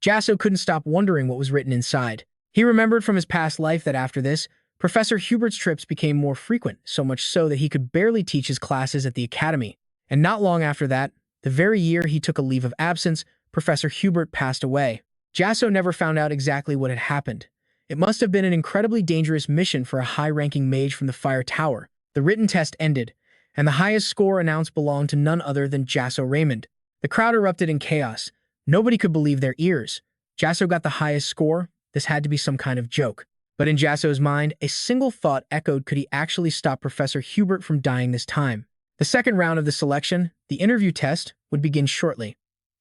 Jasson couldn't stop wondering what was written inside. He remembered from his past life that after this, Professor Hubert's trips became more frequent, so much so that he could barely teach his classes at the academy. And not long after that, the very year he took a leave of absence, Professor Hubert passed away. Jasson never found out exactly what had happened. It must have been an incredibly dangerous mission for a high-ranking mage from the Fire Tower. The written test ended, and the highest score announced belonged to none other than Jasson Raymond. The crowd erupted in chaos. Nobody could believe their ears. Jasson got the highest score. This had to be some kind of joke. But in Jasson's mind, a single thought echoed: could he actually stop Professor Hubert from dying this time? The second round of the selection, the interview test, would begin shortly.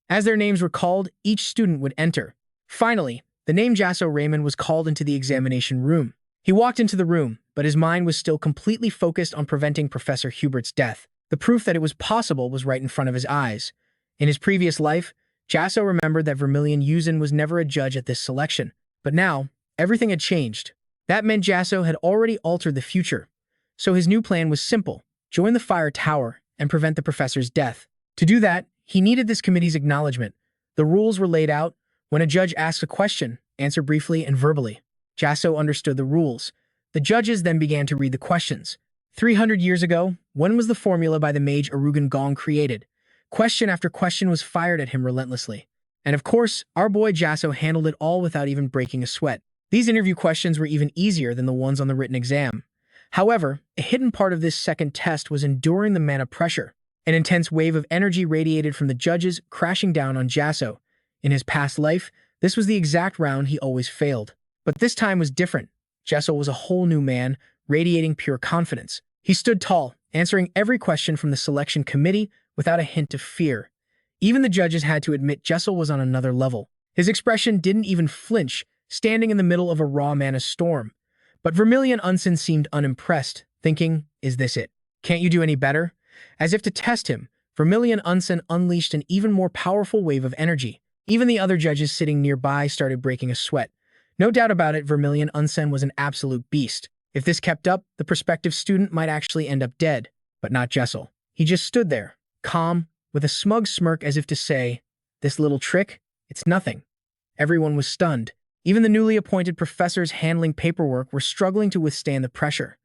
As their names were called, each student would enter. Finally, the name Jasson Raymond was called into the examination room. He walked into the room, but his mind was still completely focused on preventing Professor Hubert's death. The proof that it was possible was right in front of his eyes. In his previous life, Jasson remembered that Vermilion Yuuzhan was never a judge at this selection. But now, everything had changed. That meant Jasson had already altered the future. So his new plan was simple: join the Fire Tower and prevent the professor's death. To do that, he needed this committee's acknowledgement. The rules were laid out. When a judge asks a question, answer briefly and verbally. Jasson understood the rules. The judges then began to read the questions. 300 years ago, when was the formula by the mage Arugan Gong created? Question after question was fired at him relentlessly. And of course, our boy Jasson handled it all without even breaking a sweat. These interview questions were even easier than the ones on the written exam. However, a hidden part of this second test was enduring the mana pressure. An intense wave of energy radiated from the judges, crashing down on Jasson. In his past life, this was the exact round he always failed. But this time was different. Jasson was a whole new man, radiating pure confidence. He stood tall, answering every question from the selection committee without a hint of fear. Even the judges had to admit Jasson was on another level. His expression didn't even flinch, standing in the middle of a raw mana storm. But Vermilion Yuuzhan seemed unimpressed, thinking, is this it? Can't you do any better? As if to test him, Vermilion Yuuzhan unleashed an even more powerful wave of energy. Even the other judges sitting nearby started breaking a sweat. No doubt about it, Vermilion Yuuzhan was an absolute beast. If this kept up, the prospective student might actually end up dead. But not Jasson. He just stood there, calm, with a smug smirk as if to say, this little trick? It's nothing. Everyone was stunned. Even the newly appointed professors handling paperwork were struggling to withstand the pressure.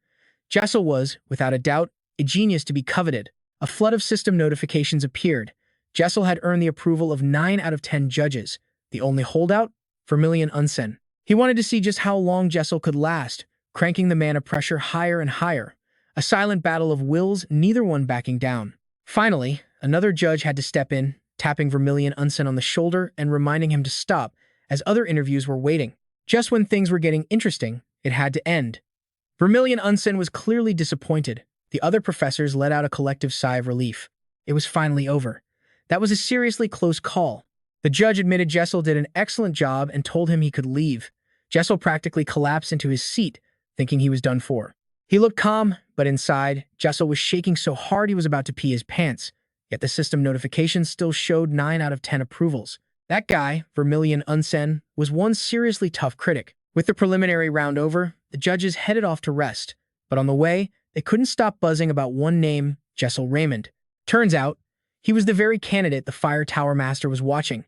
Jasson was, without a doubt, a genius to be coveted. A flood of system notifications appeared. Jasson had earned the approval of 9 out of 10 judges. The only holdout? Vermilion Yuuzhan. He wanted to see just how long Jasson could last, cranking the mana pressure higher and higher. A silent battle of wills, neither one backing down. Finally, another judge had to step in, tapping Vermilion Yuuzhan on the shoulder and reminding him to stop, as other interviews were waiting. Just when things were getting interesting, it had to end. Vermilion Yuuzhan was clearly disappointed. The other professors let out a collective sigh of relief. It was finally over. That was a seriously close call. The judge admitted Jasson did an excellent job and told him he could leave. Jasson practically collapsed into his seat, thinking he was done for. He looked calm, but inside, Jasson was shaking so hard he was about to pee his pants. Yet the system notifications still showed 9 out of 10 approvals. That guy, Vermilion Yuuzhan, was one seriously tough critic. With the preliminary round over, the judges headed off to rest. But on the way, they couldn't stop buzzing about one name, Jasson Raymond. Turns out, he was the very candidate the Fire Tower Master was watching.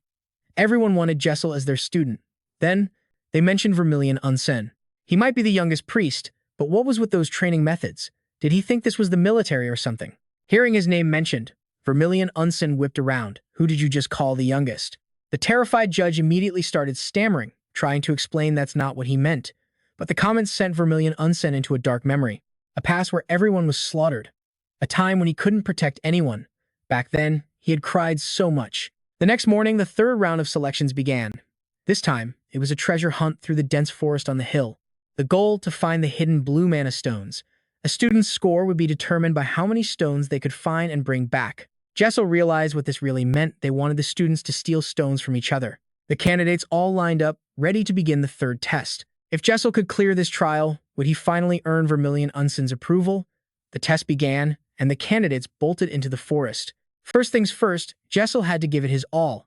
Everyone wanted Jasson as their student. Then, they mentioned Vermilion Yuuzhan. He might be the youngest priest, but what was with those training methods? Did he think this was the military or something? Hearing his name mentioned, Vermilion Yuuzhan whipped around. Who did you just call the youngest? The terrified judge immediately started stammering, trying to explain that's not what he meant. But the comments sent Vermilion Yuuzhan into a dark memory. A past where everyone was slaughtered. A time when he couldn't protect anyone. Back then, he had cried so much. The next morning, the third round of selections began. This time, it was a treasure hunt through the dense forest on the hill. The goal, to find the hidden blue mana stones. A student's score would be determined by how many stones they could find and bring back. Jasson realized what this really meant. They wanted the students to steal stones from each other. The candidates all lined up, ready to begin the third test. If Jasson could clear this trial, would he finally earn Vermilion Yuuzhan's approval? The test began, and the candidates bolted into the forest. First things first, Jasson had to give it his all.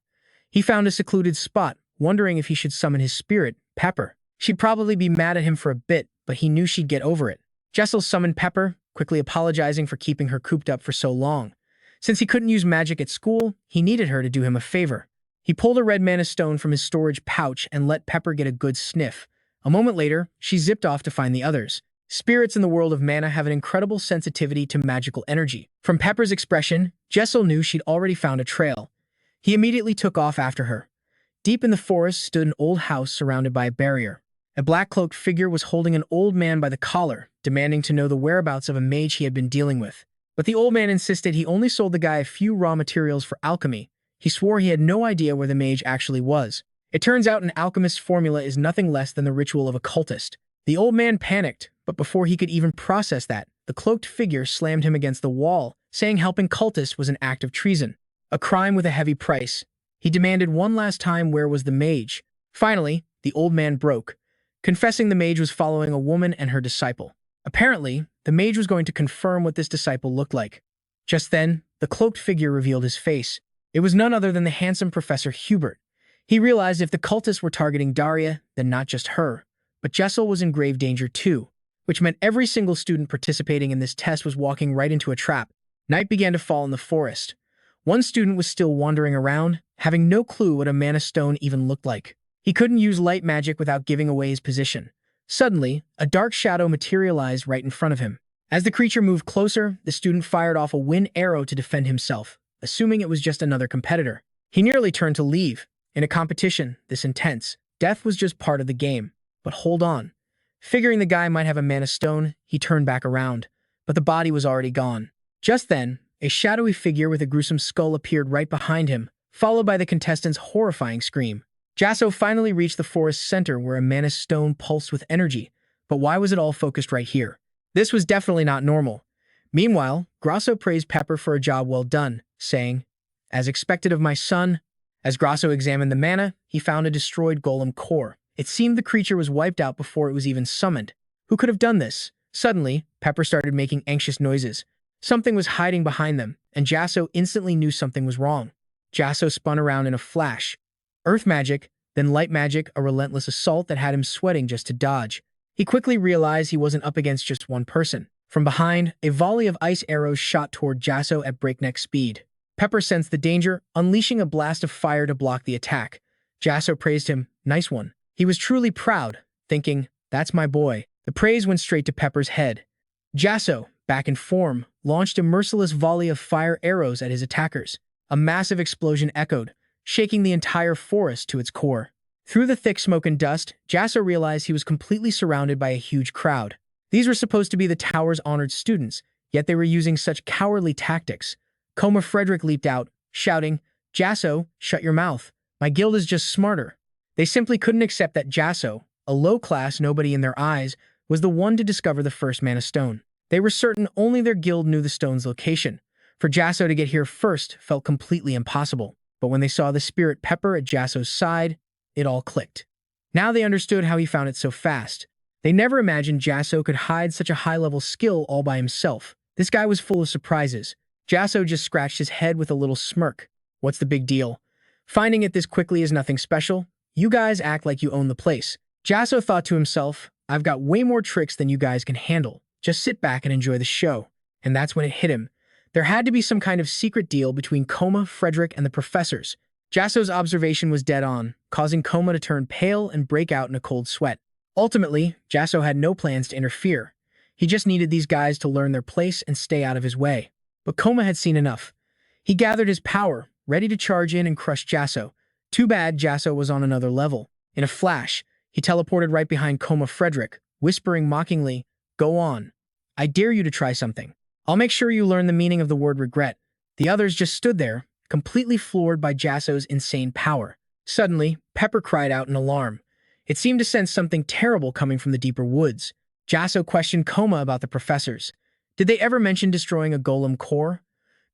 He found a secluded spot, wondering if he should summon his spirit, Pepper. She'd probably be mad at him for a bit, but he knew she'd get over it. Jasson summoned Pepper, quickly apologizing for keeping her cooped up for so long. Since he couldn't use magic at school, he needed her to do him a favor. He pulled a red mana stone from his storage pouch and let Pepper get a good sniff. A moment later, she zipped off to find the others. Spirits in the world of mana have an incredible sensitivity to magical energy. From Pepper's expression, Jessel knew she'd already found a trail. He immediately took off after her. Deep in the forest stood an old house surrounded by a barrier. A black-cloaked figure was holding an old man by the collar, demanding to know the whereabouts of a mage he had been dealing with. But the old man insisted he only sold the guy a few raw materials for alchemy. He swore he had no idea where the mage actually was. It turns out an alchemist's formula is nothing less than the ritual of a cultist. The old man panicked, but before he could even process that, the cloaked figure slammed him against the wall, saying helping cultists was an act of treason, a crime with a heavy price. He demanded one last time where was the mage. Finally, the old man broke, confessing the mage was following a woman and her disciple. Apparently, the mage was going to confirm what this disciple looked like. Just then, the cloaked figure revealed his face. It was none other than the handsome Professor Hubert. He realized if the cultists were targeting Daria, then not just her, but Jessel was in grave danger too, which meant every single student participating in this test was walking right into a trap. Night began to fall in the forest. One student was still wandering around, having no clue what a mana stone even looked like. He couldn't use light magic without giving away his position. Suddenly, a dark shadow materialized right in front of him. As the creature moved closer, the student fired off a wind arrow to defend himself, assuming it was just another competitor. He nearly turned to leave. In a competition this intense, death was just part of the game. But hold on. Figuring the guy might have a mana stone, he turned back around, but the body was already gone. Just then, a shadowy figure with a gruesome skull appeared right behind him, followed by the contestant's horrifying scream. Jasson finally reached the forest's center where a mana stone pulsed with energy, but why was it all focused right here? This was definitely not normal. Meanwhile, Grasso praised Pepper for a job well done, saying, "As expected of my son." As Grasso examined the mana, he found a destroyed golem core. It seemed the creature was wiped out before it was even summoned. Who could have done this? Suddenly, Pepper started making anxious noises. Something was hiding behind them, and Jasson instantly knew something was wrong. Jasson spun around in a flash. Earth magic, then light magic, a relentless assault that had him sweating just to dodge. He quickly realized he wasn't up against just one person. From behind, a volley of ice arrows shot toward Jasson at breakneck speed. Pepper sensed the danger, unleashing a blast of fire to block the attack. Jasson praised him, "Nice one." He was truly proud, thinking, "That's my boy." The praise went straight to Pepper's head. Jasson, back in form, launched a merciless volley of fire arrows at his attackers. A massive explosion echoed, shaking the entire forest to its core. Through the thick smoke and dust, Jasson realized he was completely surrounded by a huge crowd. These were supposed to be the tower's honored students, yet they were using such cowardly tactics. Coma Frederick leaped out, shouting, "Jasson, shut your mouth. My guild is just smarter." They simply couldn't accept that Jasson, a low-class nobody in their eyes, was the one to discover the first mana stone. They were certain only their guild knew the stone's location. For Jasson to get here first felt completely impossible. But when they saw the spirit Pepper at Jasson's side, it all clicked. Now they understood how he found it so fast. They never imagined Jasson could hide such a high-level skill all by himself. This guy was full of surprises. Jasson just scratched his head with a little smirk. What's the big deal? Finding it this quickly is nothing special. You guys act like you own the place. Jasson thought to himself, I've got way more tricks than you guys can handle. Just sit back and enjoy the show. And that's when it hit him. There had to be some kind of secret deal between Coma, Frederick, and the professors. Jasson's observation was dead on, causing Coma to turn pale and break out in a cold sweat. Ultimately, Jasson had no plans to interfere. He just needed these guys to learn their place and stay out of his way. But Coma had seen enough. He gathered his power, ready to charge in and crush Jasson. Too bad Jasson was on another level. In a flash, he teleported right behind Coma Frederick, whispering mockingly, "Go on. I dare you to try something. I'll make sure you learn the meaning of the word regret." The others just stood there, completely floored by Jasson's insane power. Suddenly, Pepper cried out in alarm. It seemed to sense something terrible coming from the deeper woods. Jasson questioned Coma about the professors. Did they ever mention destroying a golem core?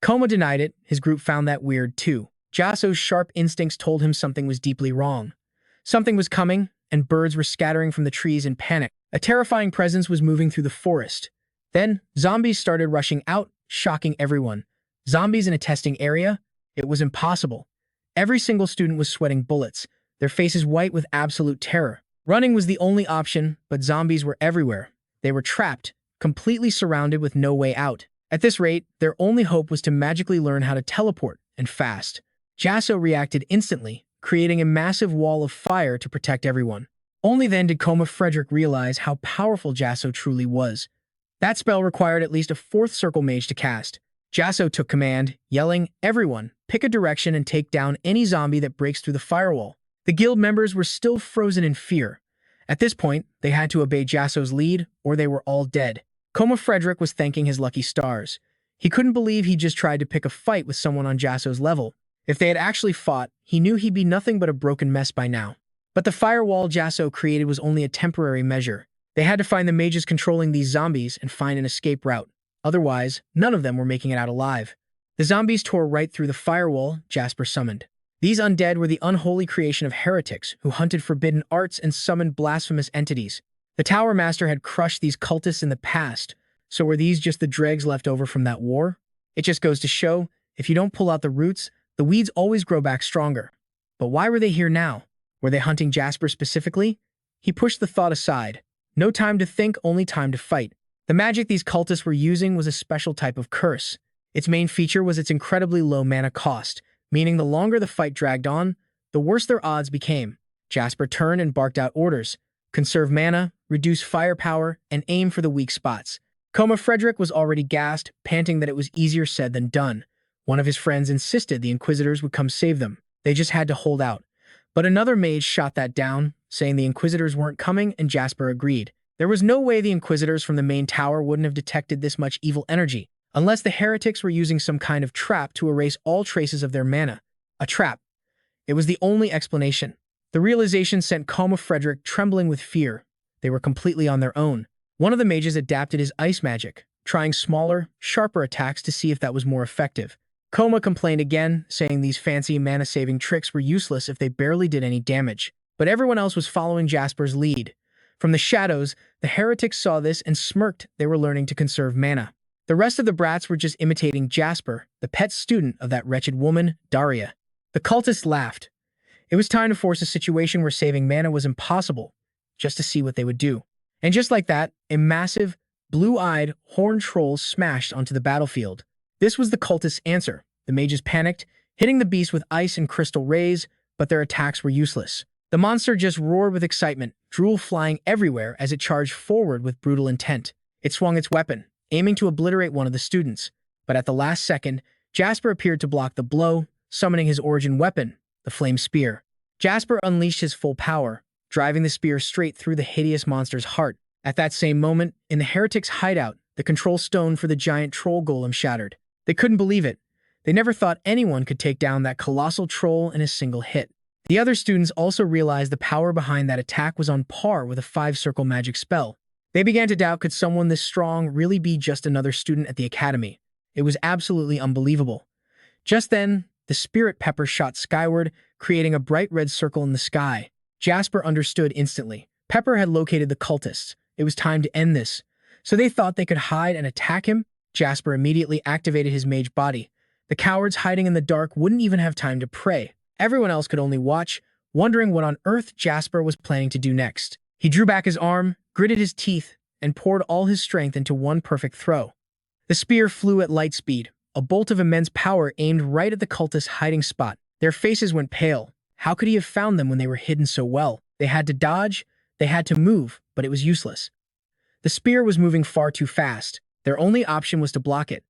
Coma denied it. His group found that weird too. Jasson's sharp instincts told him something was deeply wrong. Something was coming, and birds were scattering from the trees in panic. A terrifying presence was moving through the forest. Then, zombies started rushing out, shocking everyone. Zombies in a testing area? It was impossible. Every single student was sweating bullets, their faces white with absolute terror. Running was the only option, but zombies were everywhere. They were trapped, completely surrounded with no way out. At this rate, their only hope was to magically learn how to teleport, and fast. Jasson reacted instantly, creating a massive wall of fire to protect everyone. Only then did Coma Frederick realize how powerful Jasson truly was. That spell required at least a fourth circle mage to cast. Jasson took command, yelling, "Everyone, pick a direction and take down any zombie that breaks through the firewall." The guild members were still frozen in fear. At this point, they had to obey Jasson's lead, or they were all dead. Coma Frederick was thanking his lucky stars. He couldn't believe he just tried to pick a fight with someone on Jasson's level. If they had actually fought, he knew he'd be nothing but a broken mess by now. But the firewall Jasson created was only a temporary measure. They had to find the mages controlling these zombies and find an escape route. Otherwise, none of them were making it out alive. The zombies tore right through the firewall Jasper summoned. These undead were the unholy creation of heretics who hunted forbidden arts and summoned blasphemous entities. The Tower Master had crushed these cultists in the past, so were these just the dregs left over from that war? It just goes to show, if you don't pull out the roots, the weeds always grow back stronger. But why were they here now? Were they hunting Jasper specifically? He pushed the thought aside. No time to think, only time to fight. The magic these cultists were using was a special type of curse. Its main feature was its incredibly low mana cost, meaning the longer the fight dragged on, the worse their odds became. Jasper turned and barked out orders. Conserve mana, reduce firepower, and aim for the weak spots. Coma Frederick was already gassed, panting that it was easier said than done. One of his friends insisted the Inquisitors would come save them. They just had to hold out. But another mage shot that down, saying the Inquisitors weren't coming, and Jasper agreed. There was no way the Inquisitors from the main tower wouldn't have detected this much evil energy, unless the heretics were using some kind of trap to erase all traces of their mana. A trap. It was the only explanation. The realization sent Coma Frederick trembling with fear. They were completely on their own. One of the mages adapted his ice magic, trying smaller, sharper attacks to see if that was more effective. Coma complained again, saying these fancy mana-saving tricks were useless if they barely did any damage. But everyone else was following Jasper's lead. From the shadows, the heretics saw this and smirked. They were learning to conserve mana. The rest of the brats were just imitating Jasper, the pet student of that wretched woman, Daria. The cultists laughed. It was time to force a situation where saving mana was impossible, just to see what they would do. And just like that, a massive, blue-eyed, horned troll smashed onto the battlefield. This was the cultists' answer. The mages panicked, hitting the beast with ice and crystal rays, but their attacks were useless. The monster just roared with excitement, drool flying everywhere as it charged forward with brutal intent. It swung its weapon, aiming to obliterate one of the students. But at the last second, Jasper appeared to block the blow, summoning his origin weapon, the flame spear. Jasper unleashed his full power, driving the spear straight through the hideous monster's heart. At that same moment, in the heretic's hideout, the control stone for the giant troll golem shattered. They couldn't believe it. They never thought anyone could take down that colossal troll in a single hit. The other students also realized the power behind that attack was on par with a 5-circle magic spell. They began to doubt, could someone this strong really be just another student at the academy? It was absolutely unbelievable. Just then, the spirit pepper shot skyward, creating a bright red circle in the sky. Jasper understood instantly. Pepper had located the cultists. It was time to end this. So they thought they could hide and attack him? Jasper immediately activated his mage body. The cowards hiding in the dark wouldn't even have time to pray. Everyone else could only watch, wondering what on earth Jasper was planning to do next. He drew back his arm, gritted his teeth, and poured all his strength into one perfect throw. The spear flew at light speed, a bolt of immense power aimed right at the cultists' hiding spot. Their faces went pale. How could he have found them when they were hidden so well? They had to dodge, they had to move, but it was useless. The spear was moving far too fast. Their only option was to block it.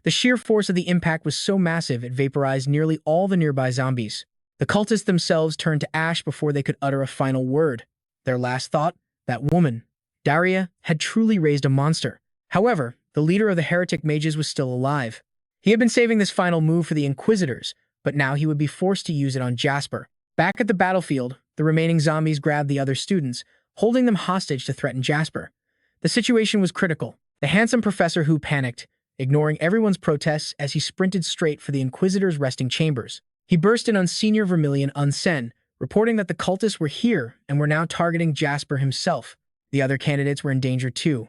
The sheer force of the impact was so massive it vaporized nearly all the nearby zombies. The cultists themselves turned to ash before they could utter a final word. Their last thought, that woman, Daria, had truly raised a monster. However, the leader of the heretic mages was still alive. He had been saving this final move for the Inquisitors, but now he would be forced to use it on Jasper. Back at the battlefield, the remaining zombies grabbed the other students, holding them hostage to threaten Jasper. The situation was critical. The handsome Professor Who panicked, ignoring everyone's protests as he sprinted straight for the Inquisitors' resting chambers. He burst in on Senior Vermilion Unsen, reporting that the cultists were here and were now targeting Jasper himself. The other candidates were in danger too.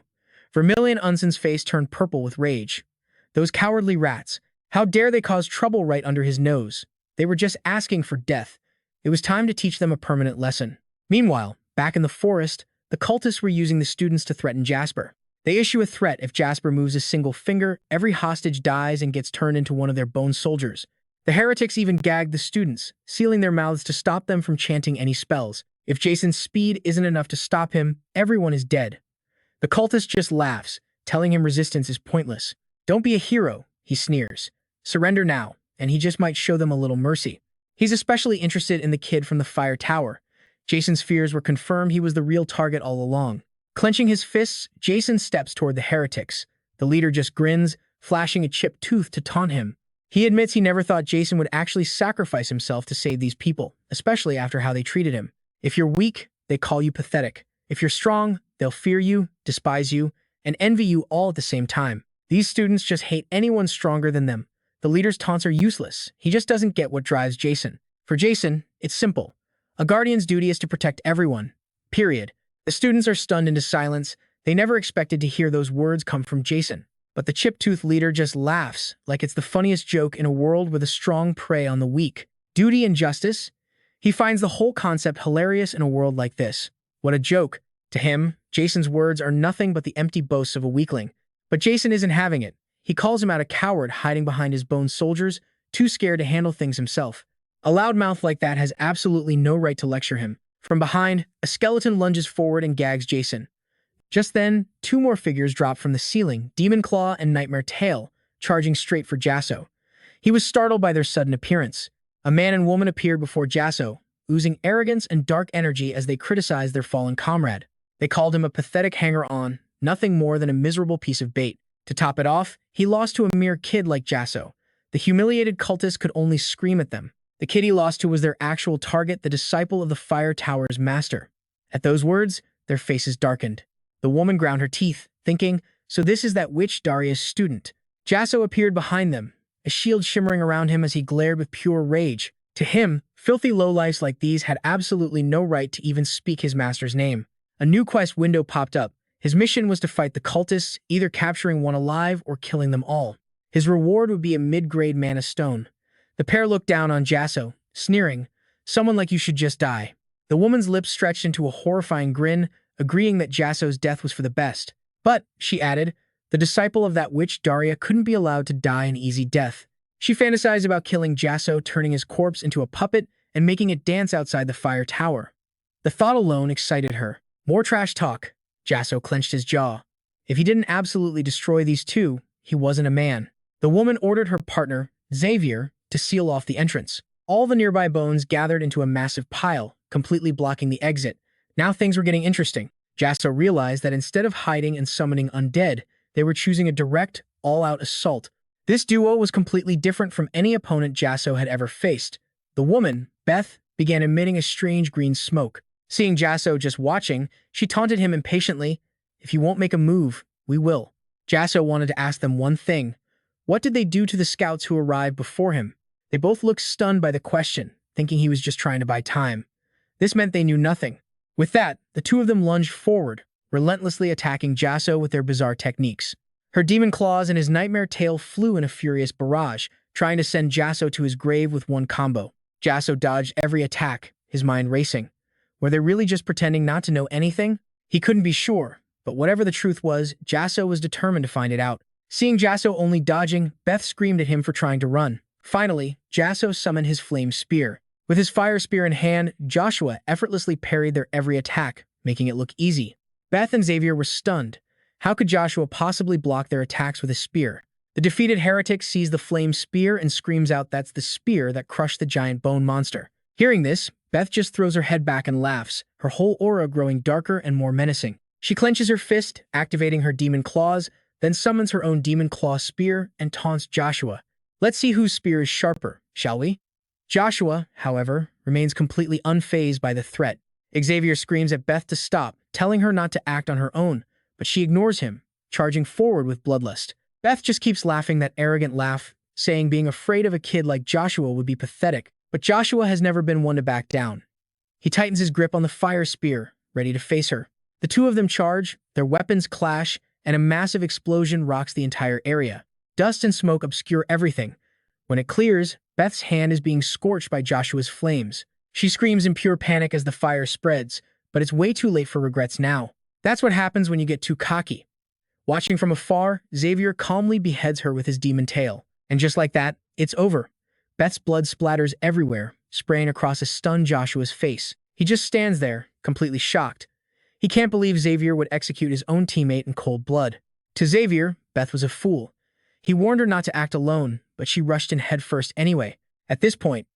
Vermilion Unsen's face turned purple with rage. Those cowardly rats. How dare they cause trouble right under his nose? They were just asking for death. It was time to teach them a permanent lesson. Meanwhile, back in the forest, the cultists were using the students to threaten Jasper. They issue a threat: if Jasper moves a single finger, every hostage dies and gets turned into one of their bone soldiers. The heretics even gagged the students, sealing their mouths to stop them from chanting any spells. If Jason's speed isn't enough to stop him, everyone is dead. The cultist just laughs, telling him resistance is pointless. Don't be a hero, he sneers. Surrender now, and he just might show them a little mercy. He's especially interested in the kid from the fire tower. Jason's fears were confirmed. He was the real target all along. Clenching his fists, Jasson steps toward the heretics. The leader just grins, flashing a chipped tooth to taunt him. He admits he never thought Jasson would actually sacrifice himself to save these people, especially after how they treated him. If you're weak, they call you pathetic. If you're strong, they'll fear you, despise you, and envy you all at the same time. These students just hate anyone stronger than them. The leader's taunts are useless. He just doesn't get what drives Jasson. For Jasson, it's simple. A guardian's duty is to protect everyone. Period. The students are stunned into silence. They never expected to hear those words come from Jasson. But the chip-toothed leader just laughs, like it's the funniest joke in a world where the strong prey on the weak. Duty and justice? He finds the whole concept hilarious in a world like this. What a joke. To him, Jasson's words are nothing but the empty boasts of a weakling. But Jasson isn't having it. He calls him out a coward hiding behind his bone soldiers, too scared to handle things himself. A loudmouth like that has absolutely no right to lecture him. From behind, a skeleton lunges forward and gags Jasson. Just then, two more figures drop from the ceiling, Demon Claw and Nightmare Tail, charging straight for Jasson. He was startled by their sudden appearance. A man and woman appeared before Jasson, oozing arrogance and dark energy as they criticized their fallen comrade. They called him a pathetic hanger-on, nothing more than a miserable piece of bait. To top it off, he lost to a mere kid like Jasson. The humiliated cultists could only scream at them. The kid he lost to was their actual target, the disciple of the Fire Tower's master. At those words, their faces darkened. The woman ground her teeth, thinking, so this is that witch Daria's student. Jasson appeared behind them, a shield shimmering around him as he glared with pure rage. To him, filthy lowlifes like these had absolutely no right to even speak his master's name. A new quest window popped up. His mission was to fight the cultists, either capturing one alive or killing them all. His reward would be a mid-grade mana stone. The pair looked down on Jasson, sneering, someone like you should just die. The woman's lips stretched into a horrifying grin, agreeing that Jasson's death was for the best. But, she added, the disciple of that witch Daria couldn't be allowed to die an easy death. She fantasized about killing Jasson, turning his corpse into a puppet and making it dance outside the fire tower. The thought alone excited her. More trash talk. Jasson clenched his jaw. If he didn't absolutely destroy these two, he wasn't a man. The woman ordered her partner, Xavier, to seal off the entrance. All the nearby bones gathered into a massive pile, completely blocking the exit. Now things were getting interesting. Jasson realized that instead of hiding and summoning undead, they were choosing a direct, all-out assault. This duo was completely different from any opponent Jasson had ever faced. The woman, Beth, began emitting a strange green smoke. Seeing Jasson just watching, she taunted him impatiently. If you won't make a move, we will. Jasson wanted to ask them one thing. What did they do to the scouts who arrived before him? They both looked stunned by the question, thinking he was just trying to buy time. This meant they knew nothing. With that, the two of them lunged forward, relentlessly attacking Jasson with their bizarre techniques. Her demon claws and his nightmare tail flew in a furious barrage, trying to send Jasson to his grave with one combo. Jasson dodged every attack, his mind racing. Were they really just pretending not to know anything? He couldn't be sure, but whatever the truth was, Jasson was determined to find it out. Seeing Jasson only dodging, Beth screamed at him for trying to run. Finally, Jasson summoned his flame spear. With his fire spear in hand, Joshua effortlessly parried their every attack, making it look easy. Beth and Xavier were stunned. How could Joshua possibly block their attacks with a spear? The defeated heretic sees the flame spear and screams out that's the spear that crushed the giant bone monster. Hearing this, Beth just throws her head back and laughs, her whole aura growing darker and more menacing. She clenches her fist, activating her demon claws, then summons her own demon claw spear and taunts Joshua. Let's see whose spear is sharper, shall we? Joshua, however, remains completely unfazed by the threat. Xavier screams at Beth to stop, telling her not to act on her own, but she ignores him, charging forward with bloodlust. Beth just keeps laughing that arrogant laugh, saying being afraid of a kid like Joshua would be pathetic. But Joshua has never been one to back down. He tightens his grip on the fire spear, ready to face her. The two of them charge, their weapons clash, and a massive explosion rocks the entire area. Dust and smoke obscure everything. When it clears, Beth's hand is being scorched by Joshua's flames. She screams in pure panic as the fire spreads, but it's way too late for regrets now. That's what happens when you get too cocky. Watching from afar, Xavier calmly beheads her with his demon tail. And just like that, it's over. Beth's blood splatters everywhere, spraying across a stunned Joshua's face. He just stands there, completely shocked. He can't believe Xavier would execute his own teammate in cold blood. To Xavier, Beth was a fool. He warned her not to act alone, but she rushed in headfirst anyway. At this point,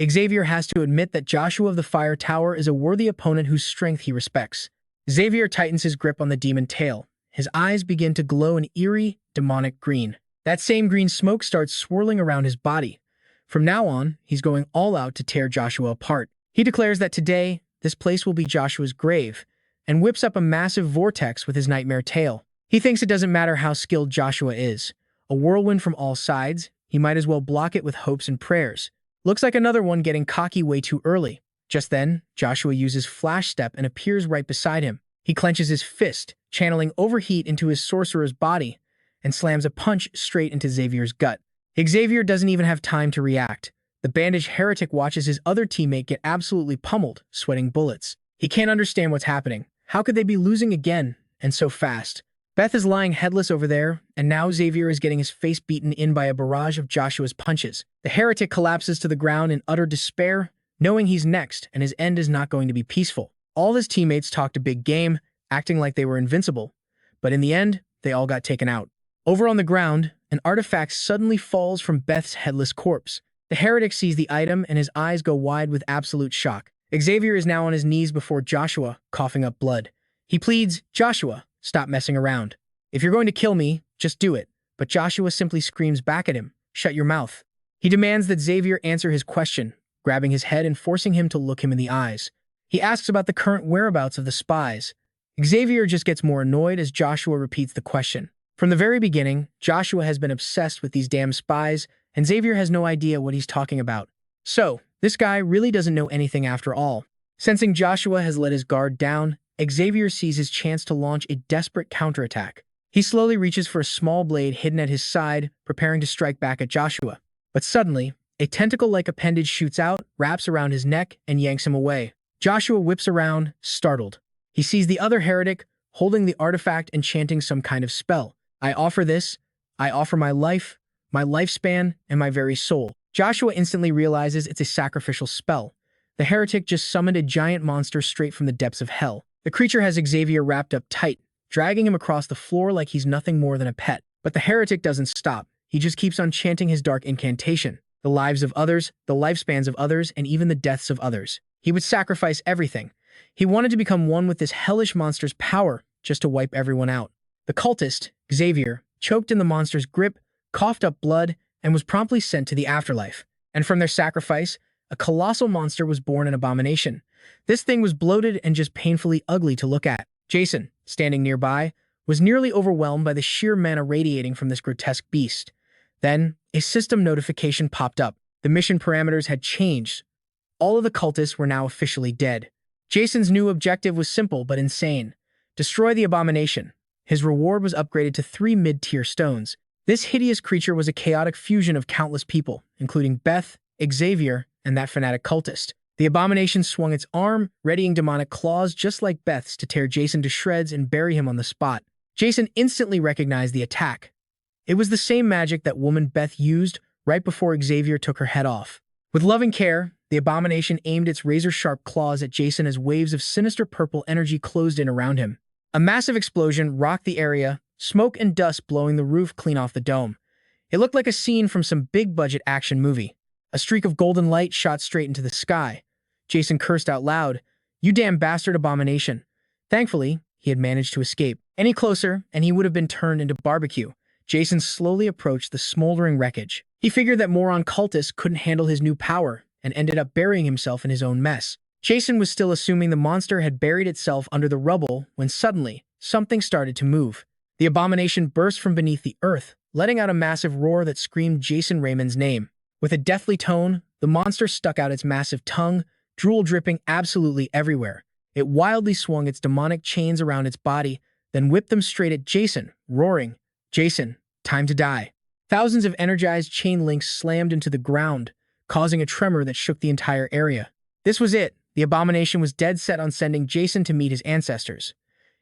Xavier has to admit that Joshua of the Fire Tower is a worthy opponent whose strength he respects. Xavier tightens his grip on the demon tail. His eyes begin to glow an eerie, demonic green. That same green smoke starts swirling around his body. From now on, he's going all out to tear Joshua apart. He declares that today, this place will be Joshua's grave, and whips up a massive vortex with his nightmare tail. He thinks it doesn't matter how skilled Joshua is. A whirlwind from all sides, he might as well block it with hopes and prayers. Looks like another one getting cocky way too early. Just then, Joshua uses Flash Step and appears right beside him. He clenches his fist, channeling overheat into his sorcerer's body, and slams a punch straight into Xavier's gut. Xavier doesn't even have time to react. The bandaged heretic watches his other teammate get absolutely pummeled, sweating bullets. He can't understand what's happening. How could they be losing again, and so fast? Beth is lying headless over there, and now Xavier is getting his face beaten in by a barrage of Joshua's punches. The heretic collapses to the ground in utter despair, knowing he's next and his end is not going to be peaceful. All his teammates talked a big game, acting like they were invincible, but in the end, they all got taken out. Over on the ground, an artifact suddenly falls from Beth's headless corpse. The heretic sees the item and his eyes go wide with absolute shock. Xavier is now on his knees before Joshua, coughing up blood. He pleads, "Joshua, stop messing around. If you're going to kill me, just do it." But Joshua simply screams back at him, "Shut your mouth." He demands that Xavier answer his question, grabbing his head and forcing him to look him in the eyes. He asks about the current whereabouts of the spies. Xavier just gets more annoyed as Joshua repeats the question. From the very beginning, Joshua has been obsessed with these damn spies, and Xavier has no idea what he's talking about. So, this guy really doesn't know anything after all. Sensing Joshua has let his guard down, Xavier sees his chance to launch a desperate counterattack. He slowly reaches for a small blade hidden at his side, preparing to strike back at Joshua. But suddenly, a tentacle-like appendage shoots out, wraps around his neck, and yanks him away. Joshua whips around, startled. He sees the other heretic, holding the artifact and chanting some kind of spell. "I offer this. I offer my life, my lifespan, and my very soul." Joshua instantly realizes it's a sacrificial spell. The heretic just summoned a giant monster straight from the depths of hell. The creature has Xavier wrapped up tight, dragging him across the floor like he's nothing more than a pet. But the heretic doesn't stop. He just keeps on chanting his dark incantation. The lives of others, the lifespans of others, and even the deaths of others. He would sacrifice everything. He wanted to become one with this hellish monster's power, just to wipe everyone out. The cultist, Xavier, choked in the monster's grip, coughed up blood, and was promptly sent to the afterlife. And from their sacrifice, a colossal monster was born in Abomination. This thing was bloated and just painfully ugly to look at. Jasson, standing nearby, was nearly overwhelmed by the sheer mana radiating from this grotesque beast. Then, a system notification popped up. The mission parameters had changed. All of the cultists were now officially dead. Jasson's new objective was simple but insane. Destroy the Abomination. His reward was upgraded to 3 mid-tier stones. This hideous creature was a chaotic fusion of countless people, including Beth, Xavier, and that fanatic cultist. The Abomination swung its arm, readying demonic claws just like Beth's to tear Jasson to shreds and bury him on the spot. Jasson instantly recognized the attack. It was the same magic that woman Beth used right before Xavier took her head off. With loving care, the Abomination aimed its razor-sharp claws at Jasson as waves of sinister purple energy closed in around him. A massive explosion rocked the area, smoke and dust blowing the roof clean off the dome. It looked like a scene from some big-budget action movie. A streak of golden light shot straight into the sky. Jasson cursed out loud, "You damn bastard Abomination." Thankfully, he had managed to escape. Any closer, and he would have been turned into barbecue. Jasson slowly approached the smoldering wreckage. He figured that moron cultists couldn't handle his new power, and ended up burying himself in his own mess. Jasson was still assuming the monster had buried itself under the rubble when suddenly, something started to move. The Abomination burst from beneath the earth, letting out a massive roar that screamed Jasson Raymond's name. With a deathly tone, the monster stuck out its massive tongue, drool dripping absolutely everywhere. It wildly swung its demonic chains around its body, then whipped them straight at Jasson, roaring, "Jasson, time to die." Thousands of energized chain links slammed into the ground, causing a tremor that shook the entire area. This was it. The Abomination was dead set on sending Jasson to meet his ancestors.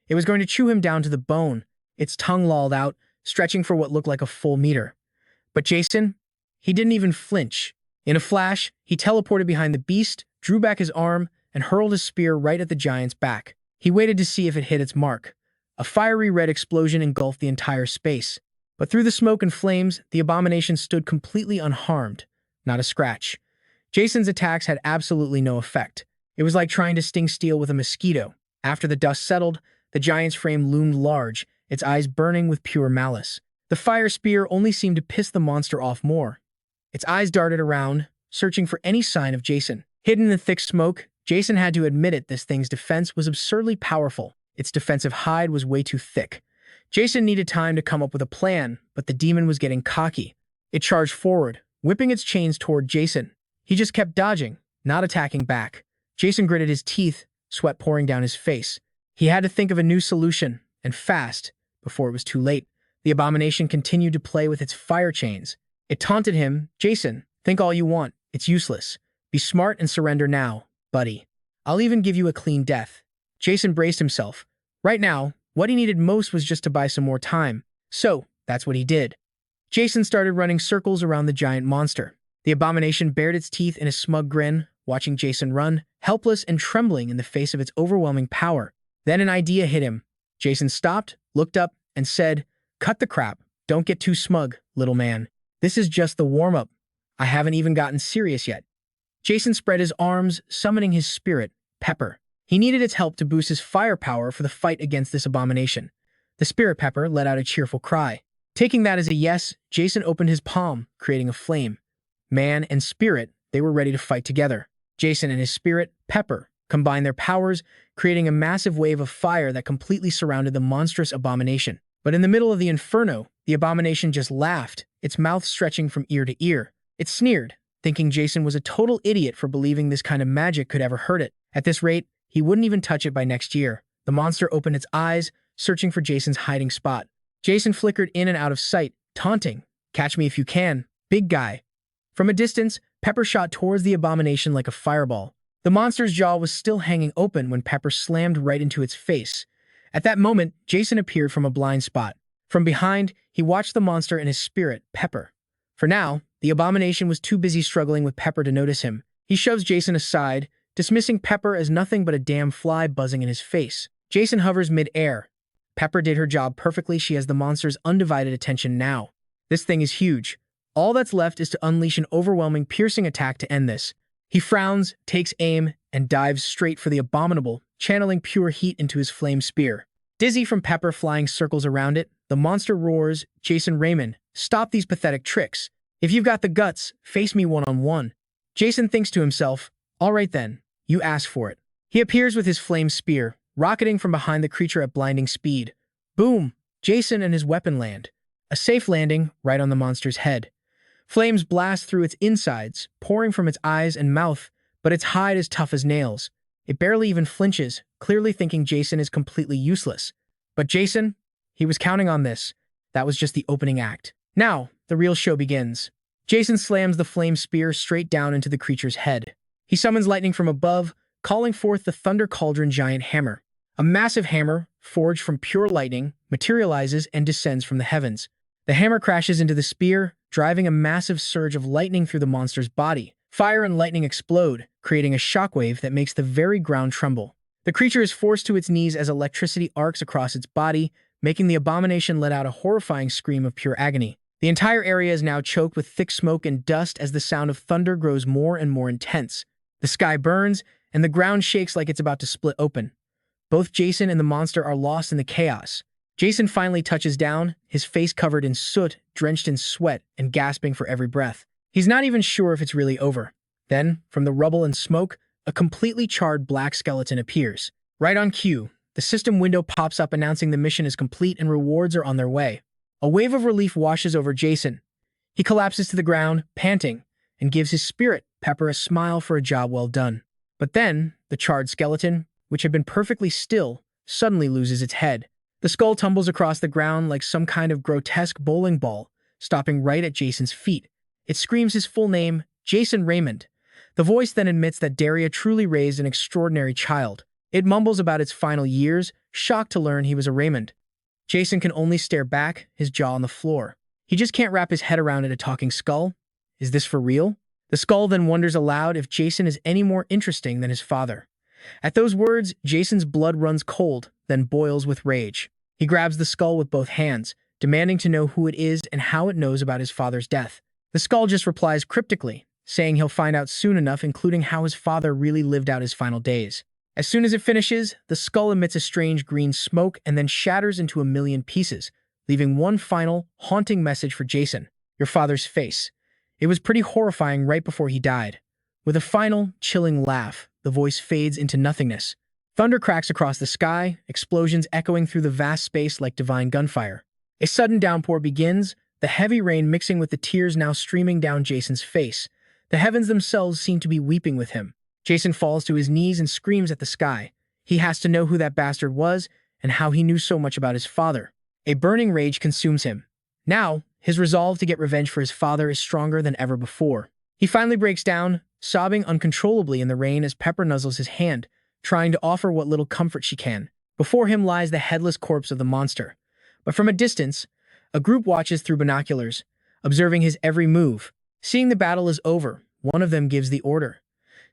It was going to chew him down to the bone, its tongue lolled out, stretching for what looked like a full meter. But Jasson, he didn't even flinch. In a flash, he teleported behind the beast, drew back his arm, and hurled his spear right at the giant's back. He waited to see if it hit its mark. A fiery red explosion engulfed the entire space. But through the smoke and flames, the abomination stood completely unharmed. Not a scratch. Jasson's attacks had absolutely no effect. It was like trying to sting steel with a mosquito. After the dust settled, the giant's frame loomed large, its eyes burning with pure malice. The fire spear only seemed to piss the monster off more. Its eyes darted around, searching for any sign of Jasson. Hidden in the thick smoke, Jasson had to admit it, this thing's defense was absurdly powerful. Its defensive hide was way too thick. Jasson needed time to come up with a plan, but the demon was getting cocky. It charged forward, whipping its chains toward Jasson. He just kept dodging, not attacking back. Jasson gritted his teeth, sweat pouring down his face. He had to think of a new solution, and fast, before it was too late. The abomination continued to play with its fire chains. It taunted him, "Jasson, think all you want. It's useless. Be smart and surrender now, buddy. I'll even give you a clean death." Jasson braced himself. Right now, what he needed most was just to buy some more time. So, that's what he did. Jasson started running circles around the giant monster. The abomination bared its teeth in a smug grin, watching Jasson run, helpless and trembling in the face of its overwhelming power. Then an idea hit him. Jasson stopped, looked up, and said, "Cut the crap. Don't get too smug, little man. This is just the warm-up. I haven't even gotten serious yet." Jasson spread his arms, summoning his spirit, Pepper. He needed its help to boost his firepower for the fight against this abomination. The spirit Pepper let out a cheerful cry. Taking that as a yes, Jasson opened his palm, creating a flame. Man and spirit, they were ready to fight together. Jasson and his spirit, Pepper, combined their powers, creating a massive wave of fire that completely surrounded the monstrous abomination. But in the middle of the inferno, the abomination just laughed, its mouth stretching from ear to ear. It sneered, thinking Jasson was a total idiot for believing this kind of magic could ever hurt it. At this rate, he wouldn't even touch it by next year. The monster opened its eyes, searching for Jasson's hiding spot. Jasson flickered in and out of sight, taunting, "Catch me if you can, big guy." From a distance, Pepper shot towards the abomination like a fireball. The monster's jaw was still hanging open when Pepper slammed right into its face. At that moment, Jasson appeared from a blind spot. From behind, he watched the monster and his spirit, Pepper. For now, the abomination was too busy struggling with Pepper to notice him. He shoves Jasson aside, dismissing Pepper as nothing but a damn fly buzzing in his face. Jasson hovers mid-air. Pepper did her job perfectly. She has the monster's undivided attention now. This thing is huge. All that's left is to unleash an overwhelming, piercing attack to end this. He frowns, takes aim, and dives straight for the abominable, channeling pure heat into his flame spear. Dizzy from Pepper flying circles around it, the monster roars, "Jasson Raymond, stop these pathetic tricks. If you've got the guts, face me one-on-one." Jasson thinks to himself, "All right then, you asked for it." He appears with his flame spear, rocketing from behind the creature at blinding speed. Boom! Jasson and his weapon land. A safe landing right on the monster's head. Flames blast through its insides, pouring from its eyes and mouth, but its hide is tough as nails. It barely even flinches, clearly thinking Jasson is completely useless. But Jasson, he was counting on this. That was just the opening act. Now, the real show begins. Jasson slams the flame spear straight down into the creature's head. He summons lightning from above, calling forth the Thunder Cauldron giant hammer. A massive hammer, forged from pure lightning, materializes and descends from the heavens. The hammer crashes into the spear, driving a massive surge of lightning through the monster's body. Fire and lightning explode, creating a shockwave that makes the very ground tremble. The creature is forced to its knees as electricity arcs across its body, making the abomination let out a horrifying scream of pure agony. The entire area is now choked with thick smoke and dust as the sound of thunder grows more and more intense. The sky burns, and the ground shakes like it's about to split open. Both Jasson and the monster are lost in the chaos. Jasson finally touches down, his face covered in soot, drenched in sweat, and gasping for every breath. He's not even sure if it's really over. Then, from the rubble and smoke, a completely charred black skeleton appears. Right on cue, the system window pops up announcing the mission is complete and rewards are on their way. A wave of relief washes over Jasson. He collapses to the ground, panting, and gives his spirit, Pepper, a smile for a job well done. But then, the charred skeleton, which had been perfectly still, suddenly loses its head. The skull tumbles across the ground like some kind of grotesque bowling ball, stopping right at Jasson's feet. It screams his full name, Jasson Raymond. The voice then admits that Daria truly raised an extraordinary child. It mumbles about its final years, shocked to learn he was a Raymond. Jasson can only stare back, his jaw on the floor. He just can't wrap his head around it, a talking skull. Is this for real? The skull then wonders aloud if Jasson is any more interesting than his father. At those words, Jason's blood runs cold, then boils with rage. He grabs the skull with both hands, demanding to know who it is and how it knows about his father's death. The skull just replies cryptically, saying he'll find out soon enough, including how his father really lived out his final days. As soon as it finishes, the skull emits a strange green smoke and then shatters into a million pieces, leaving one final, haunting message for Jasson: your father's face. It was pretty horrifying right before he died. With a final, chilling laugh, the voice fades into nothingness. Thunder cracks across the sky, explosions echoing through the vast space like divine gunfire. A sudden downpour begins, the heavy rain mixing with the tears now streaming down Jason's face. The heavens themselves seem to be weeping with him. Jasson falls to his knees and screams at the sky. He has to know who that bastard was and how he knew so much about his father. A burning rage consumes him. Now, his resolve to get revenge for his father is stronger than ever before. He finally breaks down, sobbing uncontrollably in the rain as Pepper nuzzles his hand, trying to offer what little comfort she can. Before him lies the headless corpse of the monster. But from a distance, a group watches through binoculars, observing his every move. Seeing the battle is over, one of them gives the order: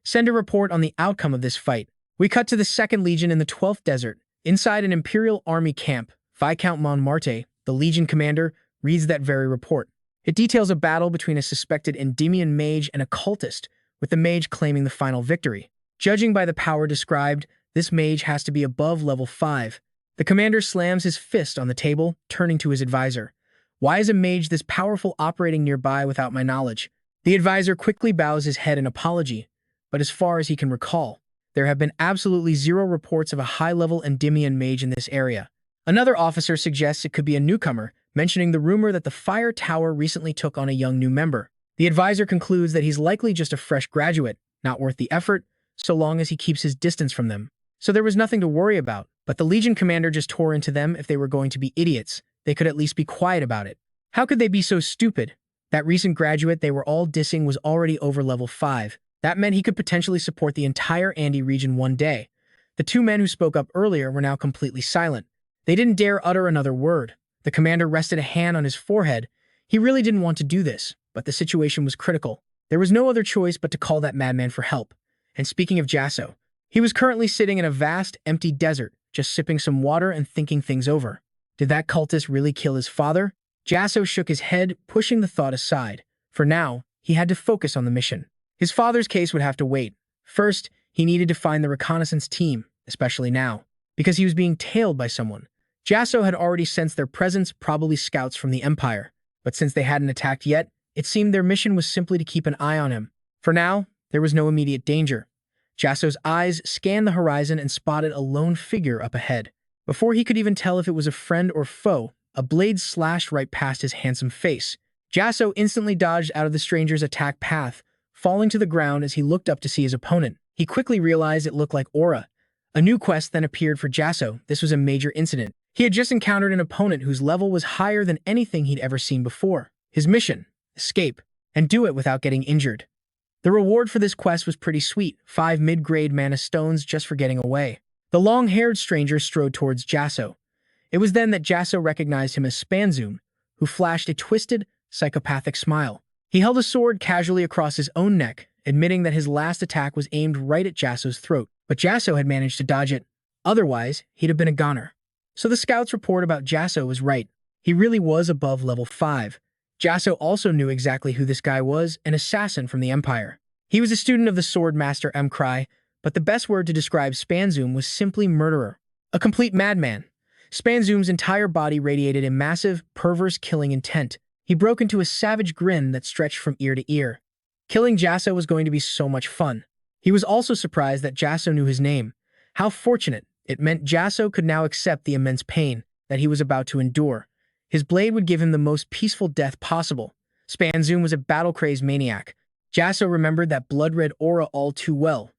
send a report on the outcome of this fight. We cut to the 2nd Legion in the 12th Desert. Inside an Imperial Army camp, Viscount Montmartre, the Legion commander, reads that very report. It details a battle between a suspected Endymion mage and a cultist, with the mage claiming the final victory. Judging by the power described, this mage has to be above level 5. The commander slams his fist on the table, turning to his advisor. Why is a mage this powerful operating nearby without my knowledge? The advisor quickly bows his head in apology, but as far as he can recall, there have been absolutely zero reports of a high-level Endymion mage in this area. Another officer suggests it could be a newcomer, mentioning the rumor that the Fire Tower recently took on a young new member. The advisor concludes that he's likely just a fresh graduate, not worth the effort, so long as he keeps his distance from them. So there was nothing to worry about, but the Legion commander just tore into them. If they were going to be idiots, they could at least be quiet about it. How could they be so stupid? That recent graduate they were all dissing was already over level 5. That meant he could potentially support the entire Andy region one day. The 2 men who spoke up earlier were now completely silent. They didn't dare utter another word. The commander rested a hand on his forehead. He really didn't want to do this, but the situation was critical. There was no other choice but to call that madman for help. And speaking of Jasson, he was currently sitting in a vast, empty desert, just sipping some water and thinking things over. Did that cultist really kill his father? Jasson shook his head, pushing the thought aside. For now, he had to focus on the mission. His father's case would have to wait. First, he needed to find the reconnaissance team, especially now, because he was being tailed by someone. Jasson had already sensed their presence, probably scouts from the Empire. But since they hadn't attacked yet, it seemed their mission was simply to keep an eye on him. For now, there was no immediate danger. Jasson's eyes scanned the horizon and spotted a lone figure up ahead. Before he could even tell if it was a friend or foe, a blade slashed right past his handsome face. Jasson instantly dodged out of the stranger's attack path, falling to the ground as he looked up to see his opponent. He quickly realized it looked like Aura. A new quest then appeared for Jasson. This was a major incident. He had just encountered an opponent whose level was higher than anything he'd ever seen before. His mission: escape, and do it without getting injured. The reward for this quest was pretty sweet: 5 mid-grade mana stones just for getting away. The long-haired stranger strode towards Jasson. It was then that Jasson recognized him as Spanzoom, who flashed a twisted, psychopathic smile. He held a sword casually across his own neck, admitting that his last attack was aimed right at Jasson's throat, but Jasson had managed to dodge it. Otherwise, he'd have been a goner. So the scout's report about Jasson was right. He really was above level 5. Jasson also knew exactly who this guy was: an assassin from the Empire. He was a student of the Sword Master Mcry, but the best word to describe Spanzoom was simply murderer. A complete madman. Spanzoom's entire body radiated a massive, perverse killing intent. He broke into a savage grin that stretched from ear to ear. Killing Jasson was going to be so much fun. He was also surprised that Jasson knew his name. How fortunate. It meant Jasson could now accept the immense pain that he was about to endure. His blade would give him the most peaceful death possible. Spanzoom was a battle-crazed maniac. Jasson remembered that blood-red aura all too well.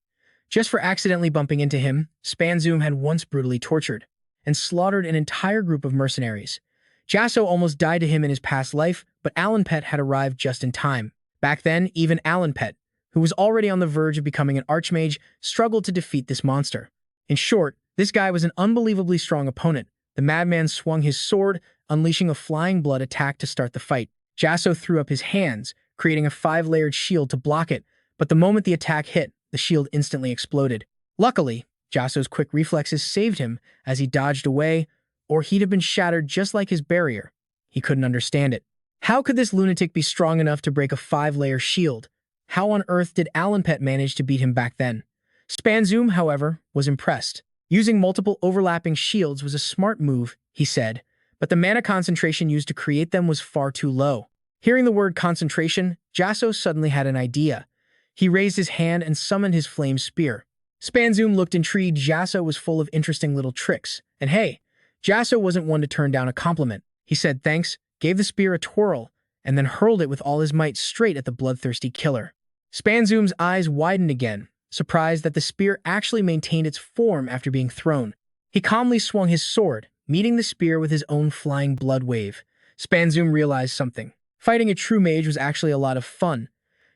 Just for accidentally bumping into him, Spanzoom had once brutally tortured and slaughtered an entire group of mercenaries. Jasson almost died to him in his past life, but Alan Pet had arrived just in time. Back then, even Alan Pet, who was already on the verge of becoming an archmage, struggled to defeat this monster. In short, this guy was an unbelievably strong opponent. The madman swung his sword, unleashing a flying blood attack to start the fight. Jasson threw up his hands, creating a 5-layered shield to block it, but the moment the attack hit, the shield instantly exploded. Luckily, Jasson's quick reflexes saved him as he dodged away, or he'd have been shattered just like his barrier. He couldn't understand it. How could this lunatic be strong enough to break a 5-layer shield? How on earth did Alan Pet manage to beat him back then? Spanzoom, however, was impressed. Using multiple overlapping shields was a smart move, he said, but the mana concentration used to create them was far too low. Hearing the word concentration, Jasson suddenly had an idea. He raised his hand and summoned his flame spear. Spanzoom looked intrigued. Jasson was full of interesting little tricks. And hey, Jasson wasn't one to turn down a compliment. He said thanks, gave the spear a twirl, and then hurled it with all his might straight at the bloodthirsty killer. Spanzoom's eyes widened again, surprised that the spear actually maintained its form after being thrown. He calmly swung his sword, meeting the spear with his own flying blood wave. Spanzoom realized something. Fighting a true mage was actually a lot of fun.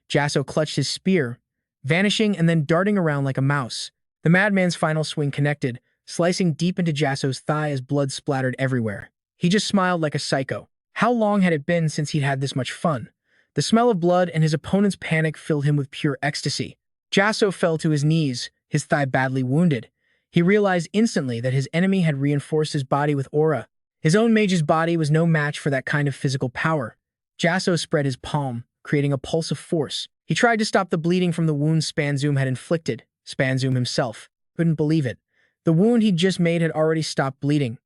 Jasson clutched his spear, vanishing and then darting around like a mouse. The madman's final swing connected, slicing deep into Jasson's thigh as blood splattered everywhere. He just smiled like a psycho. How long had it been since he'd had this much fun? The smell of blood and his opponent's panic filled him with pure ecstasy. Jasson fell to his knees, his thigh badly wounded. He realized instantly that his enemy had reinforced his body with aura. His own mage's body was no match for that kind of physical power. Jasson spread his palm, creating a pulse of force. He tried to stop the bleeding from the wound Spanzoom had inflicted. Spanzoom himself couldn't believe it. The wound he'd just made had already stopped bleeding.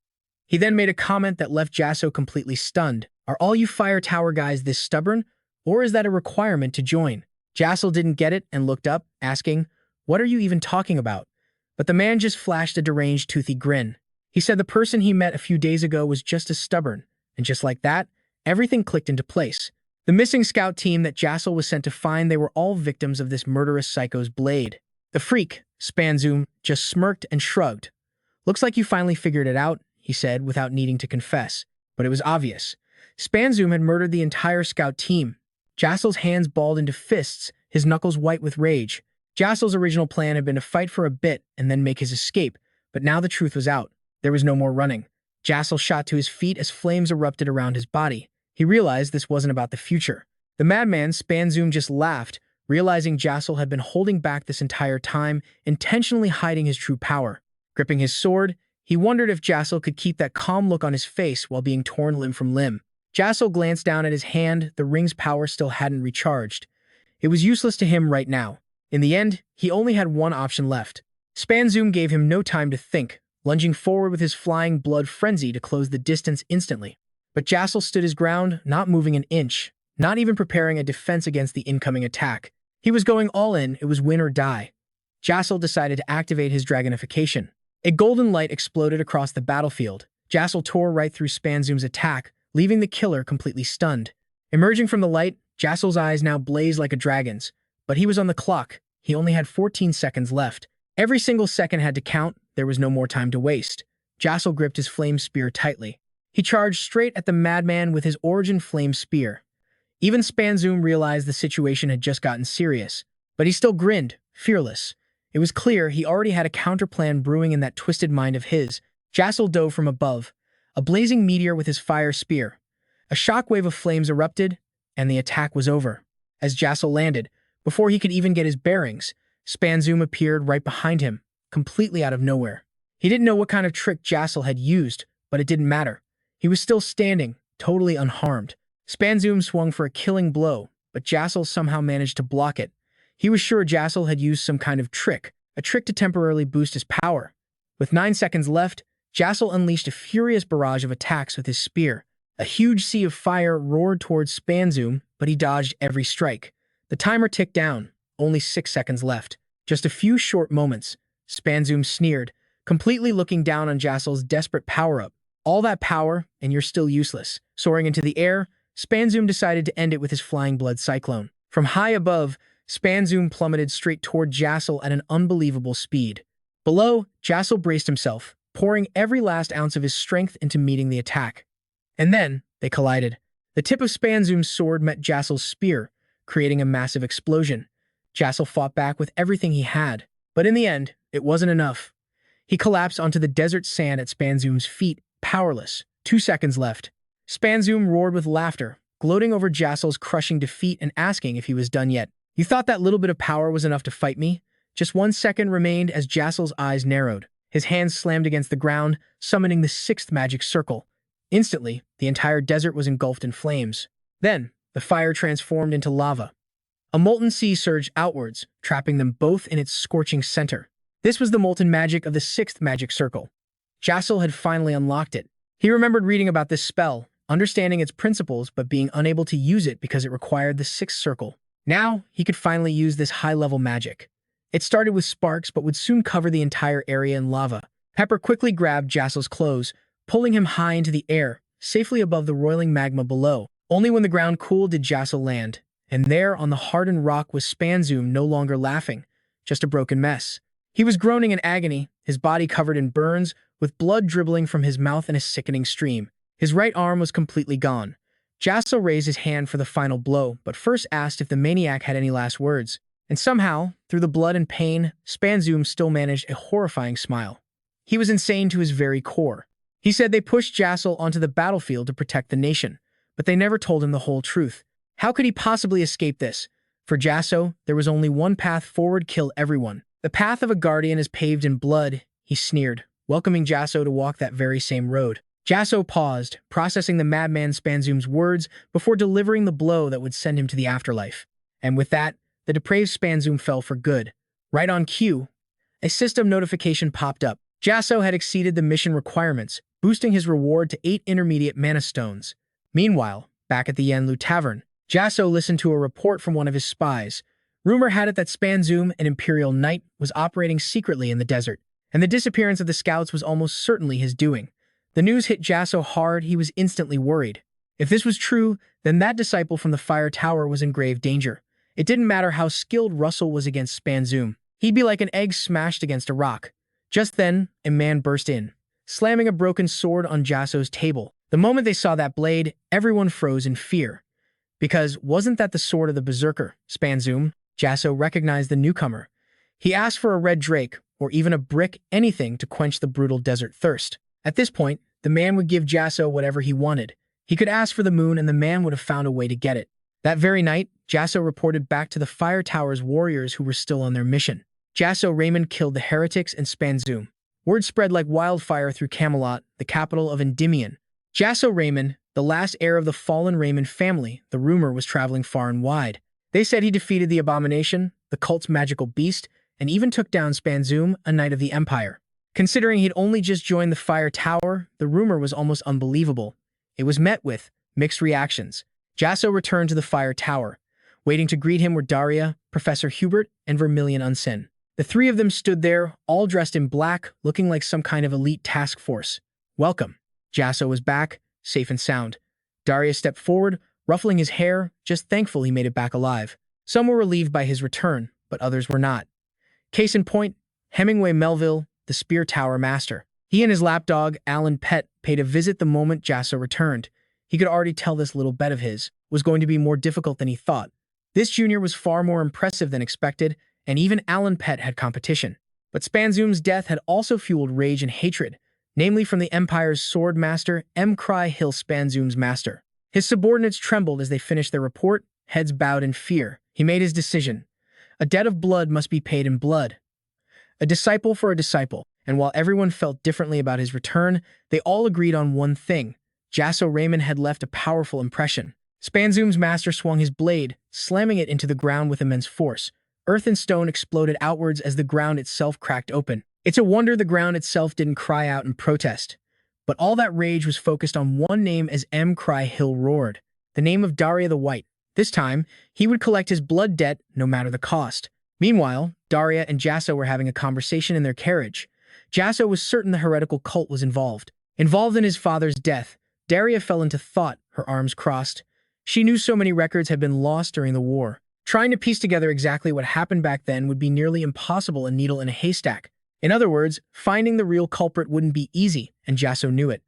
He then made a comment that left Jasson completely stunned. Are all you fire tower guys this stubborn? Or is that a requirement to join? Jasson didn't get it and looked up, asking, what are you even talking about? But the man just flashed a deranged, toothy grin. He said the person he met a few days ago was just as stubborn. And just like that, everything clicked into place. The missing scout team that Jasson was sent to find, they were all victims of this murderous psycho's blade. The freak, Spanzoom, just smirked and shrugged. Looks like you finally figured it out, he said without needing to confess. But it was obvious. Spanzoom had murdered the entire scout team. Jasson's hands balled into fists, his knuckles white with rage. Jasson's original plan had been to fight for a bit and then make his escape, but now the truth was out. There was no more running. Jasson shot to his feet as flames erupted around his body. He realized this wasn't about the future. The madman, Spanzoom, just laughed, realizing Jasson had been holding back this entire time, intentionally hiding his true power. Gripping his sword, he wondered if Jasson could keep that calm look on his face while being torn limb from limb. Jasson glanced down at his hand. The ring's power still hadn't recharged. It was useless to him right now. In the end, he only had one option left. Spanzoom gave him no time to think, lunging forward with his flying blood frenzy to close the distance instantly. But Jasson stood his ground, not moving an inch, not even preparing a defense against the incoming attack. He was going all in. It was win or die. Jasson decided to activate his dragonification. A golden light exploded across the battlefield. Jasson tore right through Spanzoom's attack, leaving the killer completely stunned. Emerging from the light, Jasson's eyes now blazed like a dragon's. But he was on the clock. He only had 14 seconds left. Every single second had to count. There was no more time to waste. Jasson gripped his flame spear tightly. He charged straight at the madman with his origin flame spear. Even Spanzoom realized the situation had just gotten serious, but he still grinned, fearless. It was clear he already had a counterplan brewing in that twisted mind of his. Jasson dove from above, a blazing meteor with his fire spear. A shockwave of flames erupted, and the attack was over. As Jasson landed, before he could even get his bearings, Spanzoom appeared right behind him, completely out of nowhere. He didn't know what kind of trick Jasson had used, but it didn't matter. He was still standing, totally unharmed. Spanzoom swung for a killing blow, but Jasson somehow managed to block it. He was sure Jasson had used some kind of trick, a trick to temporarily boost his power. With 9 seconds left, Jasson unleashed a furious barrage of attacks with his spear. A huge sea of fire roared towards Spanzoom, but he dodged every strike. The timer ticked down, only 6 seconds left. Just a few short moments. Spanzoom sneered, completely looking down on Jasson's desperate power-up. All that power, and you're still useless. Soaring into the air, Spanzoom decided to end it with his flying blood cyclone. From high above, Spanzoom plummeted straight toward Jasson at an unbelievable speed. Below, Jasson braced himself, pouring every last ounce of his strength into meeting the attack. And then, they collided. The tip of Spanzoom's sword met Jasson's spear, creating a massive explosion. Jasson fought back with everything he had, but in the end, it wasn't enough. He collapsed onto the desert sand at Spanzoom's feet, powerless. 2 seconds left. Spanzoom roared with laughter, gloating over Jasson's crushing defeat and asking if he was done yet. You thought that little bit of power was enough to fight me? Just 1 second remained as Jasson's eyes narrowed. His hands slammed against the ground, summoning the sixth magic circle. Instantly, the entire desert was engulfed in flames. Then, the fire transformed into lava. A molten sea surged outwards, trapping them both in its scorching center. This was the molten magic of the sixth magic circle. Jasson had finally unlocked it. He remembered reading about this spell, understanding its principles but being unable to use it because it required the sixth circle. Now, he could finally use this high-level magic. It started with sparks but would soon cover the entire area in lava. Pepper quickly grabbed Jasson's clothes, pulling him high into the air, safely above the roiling magma below. Only when the ground cooled did Jasson land, and there on the hardened rock was Spanzoom, no longer laughing, just a broken mess. He was groaning in agony, his body covered in burns, with blood dribbling from his mouth in a sickening stream. His right arm was completely gone. Jasson raised his hand for the final blow, but first asked if the maniac had any last words. And somehow, through the blood and pain, Spanzoom still managed a horrifying smile. He was insane to his very core. He said they pushed Jasson onto the battlefield to protect the nation, but they never told him the whole truth. How could he possibly escape this? For Jasson, there was only one path forward: kill everyone. The path of a guardian is paved in blood, he sneered, welcoming Jasson to walk that very same road. Jasson paused, processing the madman Spanzoom's words before delivering the blow that would send him to the afterlife. And with that, the depraved Spanzoom fell for good. Right on cue, a system notification popped up. Jasson had exceeded the mission requirements, boosting his reward to 8 intermediate mana stones. Meanwhile, back at the Yanlu Tavern, Jasson listened to a report from one of his spies. Rumor had it that Spanzoom, an Imperial Knight, was operating secretly in the desert, and the disappearance of the scouts was almost certainly his doing. The news hit Jasson hard, he was instantly worried. If this was true, then that disciple from the Fire Tower was in grave danger. It didn't matter how skilled Russell was against Spanzoom. He'd be like an egg smashed against a rock. Just then, a man burst in, slamming a broken sword on Jasson's table. The moment they saw that blade, everyone froze in fear. Because wasn't that the sword of the berserker, Spanzoom? Jasson recognized the newcomer. He asked for a red drake, or even a brick, anything to quench the brutal desert thirst. At this point, the man would give Jasson whatever he wanted. He could ask for the moon and the man would have found a way to get it. That very night, Jasson reported back to the Fire Tower's warriors who were still on their mission. Jasson Raymond killed the heretics and Spanzoom. Word spread like wildfire through Camelot, the capital of Endymion. Jasson Raymond, the last heir of the fallen Raymond family, the rumor was traveling far and wide. They said he defeated the Abomination, the cult's magical beast, and even took down Spanzoom, a knight of the Empire. Considering he'd only just joined the Fire Tower, the rumor was almost unbelievable. It was met with mixed reactions. Jasson returned to the Fire Tower. Waiting to greet him were Daria, Professor Hubert, and Vermilion Unsen. The three of them stood there, all dressed in black, looking like some kind of elite task force. Welcome. Jasson was back, safe and sound. Daria stepped forward, ruffling his hair, just thankful he made it back alive. Some were relieved by his return, but others were not. Case in point, Hemingway Melville, the Spear Tower Master. He and his lapdog, Alan Pett, paid a visit the moment Jasson returned. He could already tell this little bet of his was going to be more difficult than he thought. This junior was far more impressive than expected, and even Alan Pett had competition. But Spanzoom's death had also fueled rage and hatred, namely from the Empire's sword master, M. Cry Hill, Spanzoom's master. His subordinates trembled as they finished their report, heads bowed in fear. He made his decision. A debt of blood must be paid in blood. A disciple for a disciple, and while everyone felt differently about his return, they all agreed on one thing. Jasson Raymond had left a powerful impression. Spanzoom's master swung his blade, slamming it into the ground with immense force. Earth and stone exploded outwards as the ground itself cracked open. It's a wonder the ground itself didn't cry out in protest. But all that rage was focused on one name as M. Cry Hill roared. The name of Daria the White. This time, he would collect his blood debt no matter the cost. Meanwhile, Daria and Jasson were having a conversation in their carriage. Jasson was certain the heretical cult was involved. Involved in his father's death, Daria fell into thought, her arms crossed. She knew so many records had been lost during the war. Trying to piece together exactly what happened back then would be nearly impossible, a needle in a haystack. In other words, finding the real culprit wouldn't be easy, and Jasson knew it.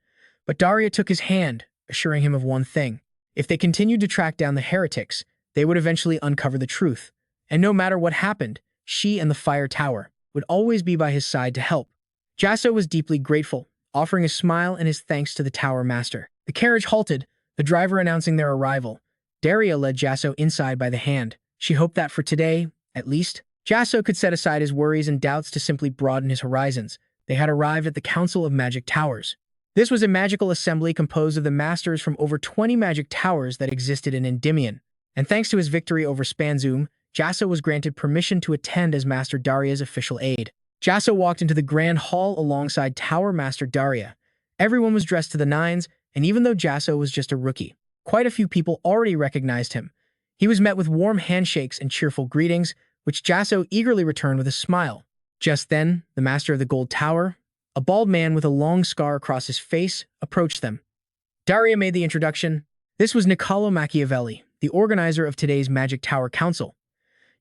But Daria took his hand, assuring him of one thing. If they continued to track down the heretics, they would eventually uncover the truth. And no matter what happened, she and the Fire Tower would always be by his side to help. Jasson was deeply grateful, offering a smile and his thanks to the Tower Master. The carriage halted, the driver announcing their arrival. Daria led Jasson inside by the hand. She hoped that for today, at least, Jasson could set aside his worries and doubts to simply broaden his horizons. They had arrived at the Council of Magic Towers. This was a magical assembly composed of the masters from over 20 magic towers that existed in Endymion. And thanks to his victory over Spanzoom, Jasson was granted permission to attend as Master Daria's official aide. Jasson walked into the Grand Hall alongside Tower Master Daria. Everyone was dressed to the nines, and even though Jasson was just a rookie, quite a few people already recognized him. He was met with warm handshakes and cheerful greetings, which Jasson eagerly returned with a smile. Just then, the master of the Gold Tower, a bald man with a long scar across his face, approached them. Daria made the introduction. This was Niccolo Machiavelli, the organizer of today's Magic Tower Council.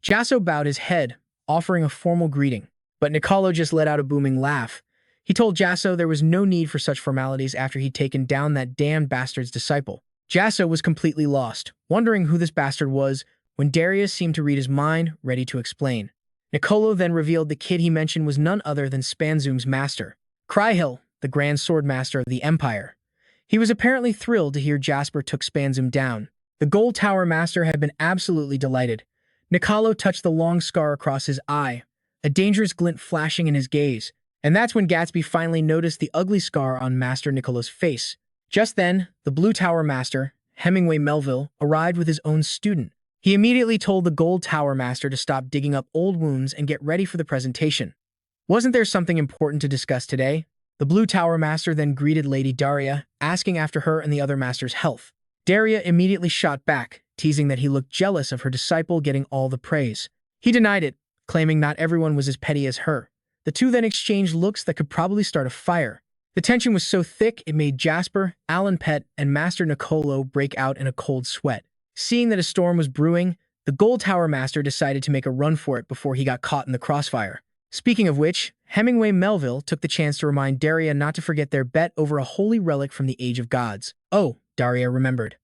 Jasson bowed his head, offering a formal greeting, but Niccolo just let out a booming laugh. He told Jasson there was no need for such formalities after he'd taken down that damned bastard's disciple. Jasson was completely lost, wondering who this bastard was, when Darius seemed to read his mind, ready to explain. Niccolo then revealed the kid he mentioned was none other than Spanzoom's master, Cryhill, the Grand Sword Master of the Empire. He was apparently thrilled to hear Jasper took Spanzoom down. The Gold Tower Master had been absolutely delighted. Niccolo touched the long scar across his eye, a dangerous glint flashing in his gaze. And that's when Gatsby finally noticed the ugly scar on Master Niccolo's face. Just then, the Blue Tower Master, Hemingway Melville, arrived with his own student. He immediately told the Gold Tower Master to stop digging up old wounds and get ready for the presentation. Wasn't there something important to discuss today? The Blue Tower Master then greeted Lady Daria, asking after her and the other master's health. Daria immediately shot back, teasing that he looked jealous of her disciple getting all the praise. He denied it, claiming not everyone was as petty as her. The two then exchanged looks that could probably start a fire. The tension was so thick it made Jasper, Alan Pett, and Master Niccolo break out in a cold sweat. Seeing that a storm was brewing, the Gold Tower Master decided to make a run for it before he got caught in the crossfire. Speaking of which, Hemingway Melville took the chance to remind Daria not to forget their bet over a holy relic from the Age of Gods. Oh, Daria remembered.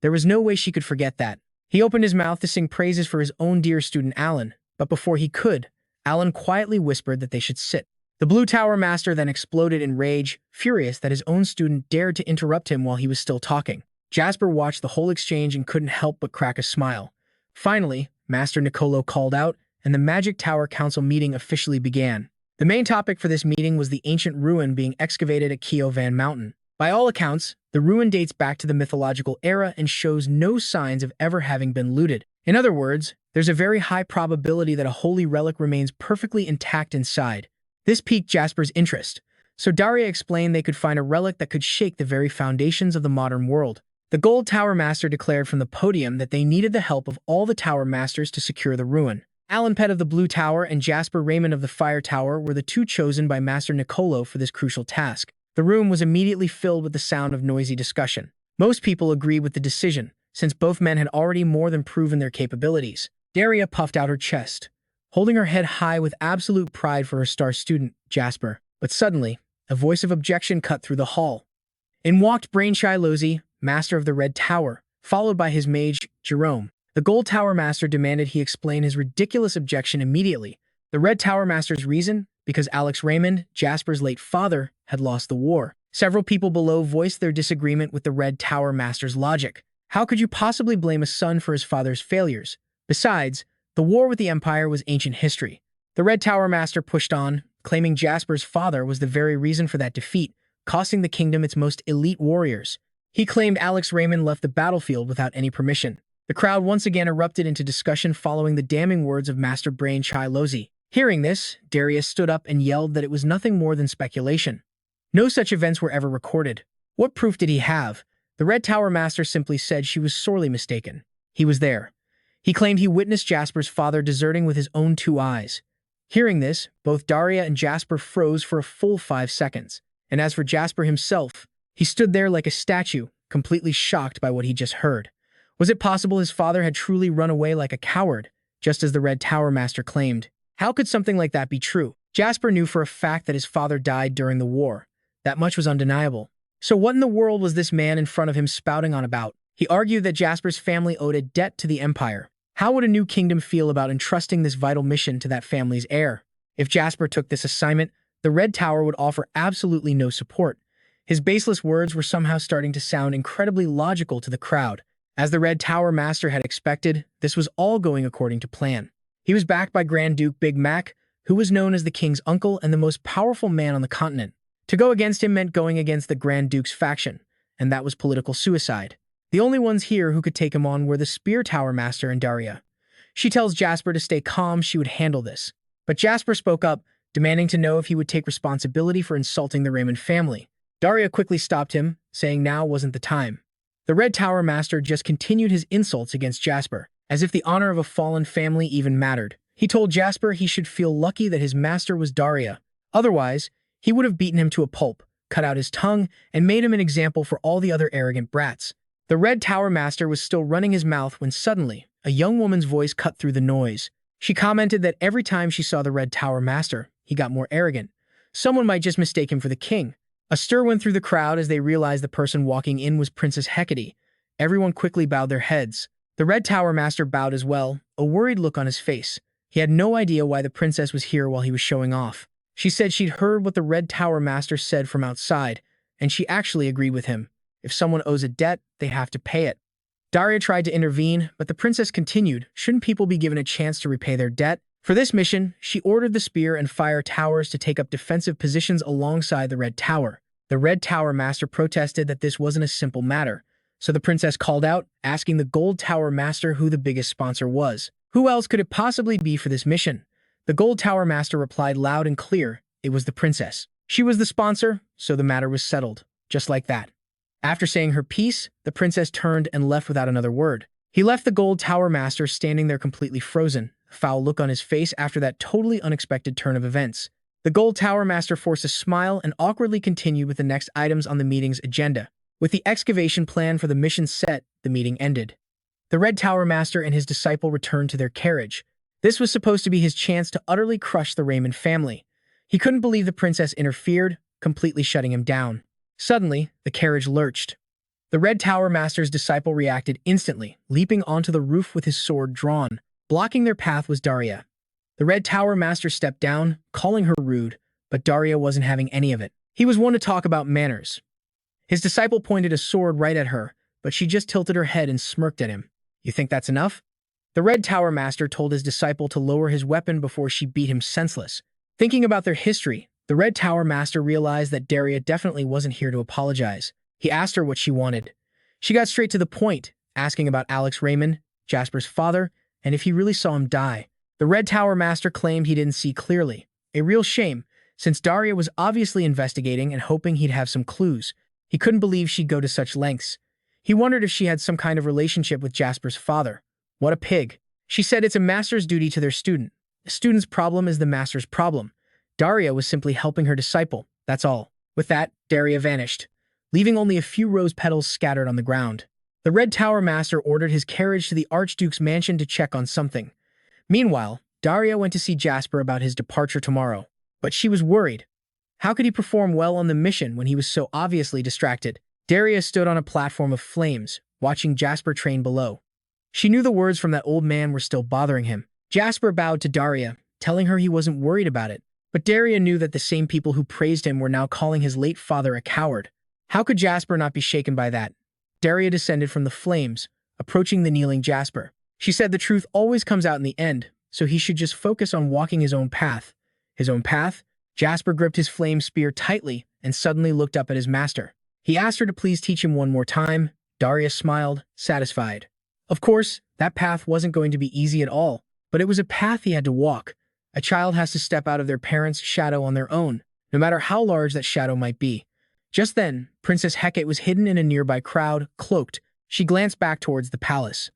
There was no way she could forget that. He opened his mouth to sing praises for his own dear student Alan, but before he could, Alan quietly whispered that they should sit. The Blue Tower Master then exploded in rage, furious that his own student dared to interrupt him while he was still talking. Jasper watched the whole exchange and couldn't help but crack a smile. Finally, Master Niccolo called out, and the Magic Tower Council meeting officially began. The main topic for this meeting was the ancient ruin being excavated at Keovan Mountain. By all accounts, the ruin dates back to the mythological era and shows no signs of ever having been looted. In other words, there's a very high probability that a holy relic remains perfectly intact inside. This piqued Jasper's interest, so Daria explained they could find a relic that could shake the very foundations of the modern world. The Gold Tower Master declared from the podium that they needed the help of all the Tower Masters to secure the ruin. Alan Pett of the Blue Tower and Jasper Raymond of the Fire Tower were the two chosen by Master Niccolo for this crucial task. The room was immediately filled with the sound of noisy discussion. Most people agreed with the decision, since both men had already more than proven their capabilities. Daria puffed out her chest, holding her head high with absolute pride for her star student, Jasper. But suddenly, a voice of objection cut through the hall. In walked Brainshy Lozy, Master of the Red Tower, followed by his mage, Jerome. The Gold Tower Master demanded he explain his ridiculous objection immediately. The Red Tower Master's reason? Because Alex Raymond, Jasper's late father, had lost the war. Several people below voiced their disagreement with the Red Tower Master's logic. How could you possibly blame a son for his father's failures? Besides, the war with the Empire was ancient history. The Red Tower Master pushed on, claiming Jasper's father was the very reason for that defeat, costing the kingdom its most elite warriors. He claimed Alex Raymond left the battlefield without any permission. The crowd once again erupted into discussion following the damning words of Master Brain Chai Lozi. Hearing this, Darius stood up and yelled that it was nothing more than speculation. No such events were ever recorded. What proof did he have? The Red Tower Master simply said she was sorely mistaken. He was there. He claimed he witnessed Jasper's father deserting with his own 2 eyes. Hearing this, both Daria and Jasper froze for a full 5 seconds. And as for Jasper himself, he stood there like a statue, completely shocked by what he just heard. Was it possible his father had truly run away like a coward, just as the Red Tower Master claimed? How could something like that be true? Jasper knew for a fact that his father died during the war. That much was undeniable. So what in the world was this man in front of him spouting on about? He argued that Jasper's family owed a debt to the Empire. How would a new kingdom feel about entrusting this vital mission to that family's heir? If Jasper took this assignment, the Red Tower would offer absolutely no support. His baseless words were somehow starting to sound incredibly logical to the crowd. As the Red Tower Master had expected, this was all going according to plan. He was backed by Grand Duke Big Mac, who was known as the king's uncle and the most powerful man on the continent. To go against him meant going against the Grand Duke's faction, and that was political suicide. The only ones here who could take him on were the Spear Tower Master and Daria. She tells Jasper to stay calm, she would handle this. But Jasper spoke up, demanding to know if he would take responsibility for insulting the Raymond family. Daria quickly stopped him, saying now wasn't the time. The Red Tower Master just continued his insults against Jasper, as if the honor of a fallen family even mattered. He told Jasper he should feel lucky that his master was Daria. Otherwise, he would have beaten him to a pulp, cut out his tongue, and made him an example for all the other arrogant brats. The Red Tower Master was still running his mouth when suddenly, a young woman's voice cut through the noise. She commented that every time she saw the Red Tower Master, he got more arrogant. Someone might just mistake him for the king. A stir went through the crowd as they realized the person walking in was Princess Hecate. Everyone quickly bowed their heads. The Red Tower Master bowed as well, a worried look on his face. He had no idea why the princess was here while he was showing off. She said she'd heard what the Red Tower Master said from outside, and she actually agreed with him. If someone owes a debt, they have to pay it. Daria tried to intervene, but the princess continued, shouldn't people be given a chance to repay their debt? For this mission, she ordered the Spear and Fire Towers to take up defensive positions alongside the Red Tower. The Red Tower Master protested that this wasn't a simple matter, so the princess called out, asking the Gold Tower Master who the biggest sponsor was. Who else could it possibly be for this mission? The Gold Tower Master replied loud and clear, it was the princess. She was the sponsor, so the matter was settled, just like that. After saying her piece, the princess turned and left without another word. He left the Gold Tower Master standing there completely frozen, a foul look on his face after that totally unexpected turn of events. The Gold Tower Master forced a smile and awkwardly continued with the next items on the meeting's agenda. With the excavation plan for the mission set, the meeting ended. The Red Tower Master and his disciple returned to their carriage. This was supposed to be his chance to utterly crush the Raymond family. He couldn't believe the princess interfered, completely shutting him down. Suddenly, the carriage lurched. The Red Tower Master's disciple reacted instantly, leaping onto the roof with his sword drawn. Blocking their path was Daria. The Red Tower Master stepped down, calling her rude, but Daria wasn't having any of it. He was one to talk about manners. His disciple pointed a sword right at her, but she just tilted her head and smirked at him. You think that's enough? The Red Tower Master told his disciple to lower his weapon before she beat him senseless. Thinking about their history, the Red Tower Master realized that Daria definitely wasn't here to apologize. He asked her what she wanted. She got straight to the point, asking about Alex Raymond, Jasper's father, and if he really saw him die. The Red Tower Master claimed he didn't see clearly. A real shame, since Daria was obviously investigating and hoping he'd have some clues. He couldn't believe she'd go to such lengths. He wondered if she had some kind of relationship with Jasper's father. What a pig. She said it's a master's duty to their student. The student's problem is the master's problem. Daria was simply helping her disciple, that's all. With that, Daria vanished, leaving only a few rose petals scattered on the ground. The Red Tower Master ordered his carriage to the Archduke's mansion to check on something. Meanwhile, Daria went to see Jasper about his departure tomorrow, but she was worried. How could he perform well on the mission when he was so obviously distracted? Daria stood on a platform of flames, watching Jasper train below. She knew the words from that old man were still bothering him. Jasper bowed to Daria, telling her he wasn't worried about it. But Daria knew that the same people who praised him were now calling his late father a coward. How could Jasper not be shaken by that? Daria descended from the flames, approaching the kneeling Jasper. She said the truth always comes out in the end, so he should just focus on walking his own path. His own path? Jasper gripped his flame spear tightly and suddenly looked up at his master. He asked her to please teach him one more time. Daria smiled, satisfied. Of course, that path wasn't going to be easy at all, but it was a path he had to walk. A child has to step out of their parents' shadow on their own, no matter how large that shadow might be. Just then, Princess Hecate was hidden in a nearby crowd, cloaked. She glanced back towards the palace.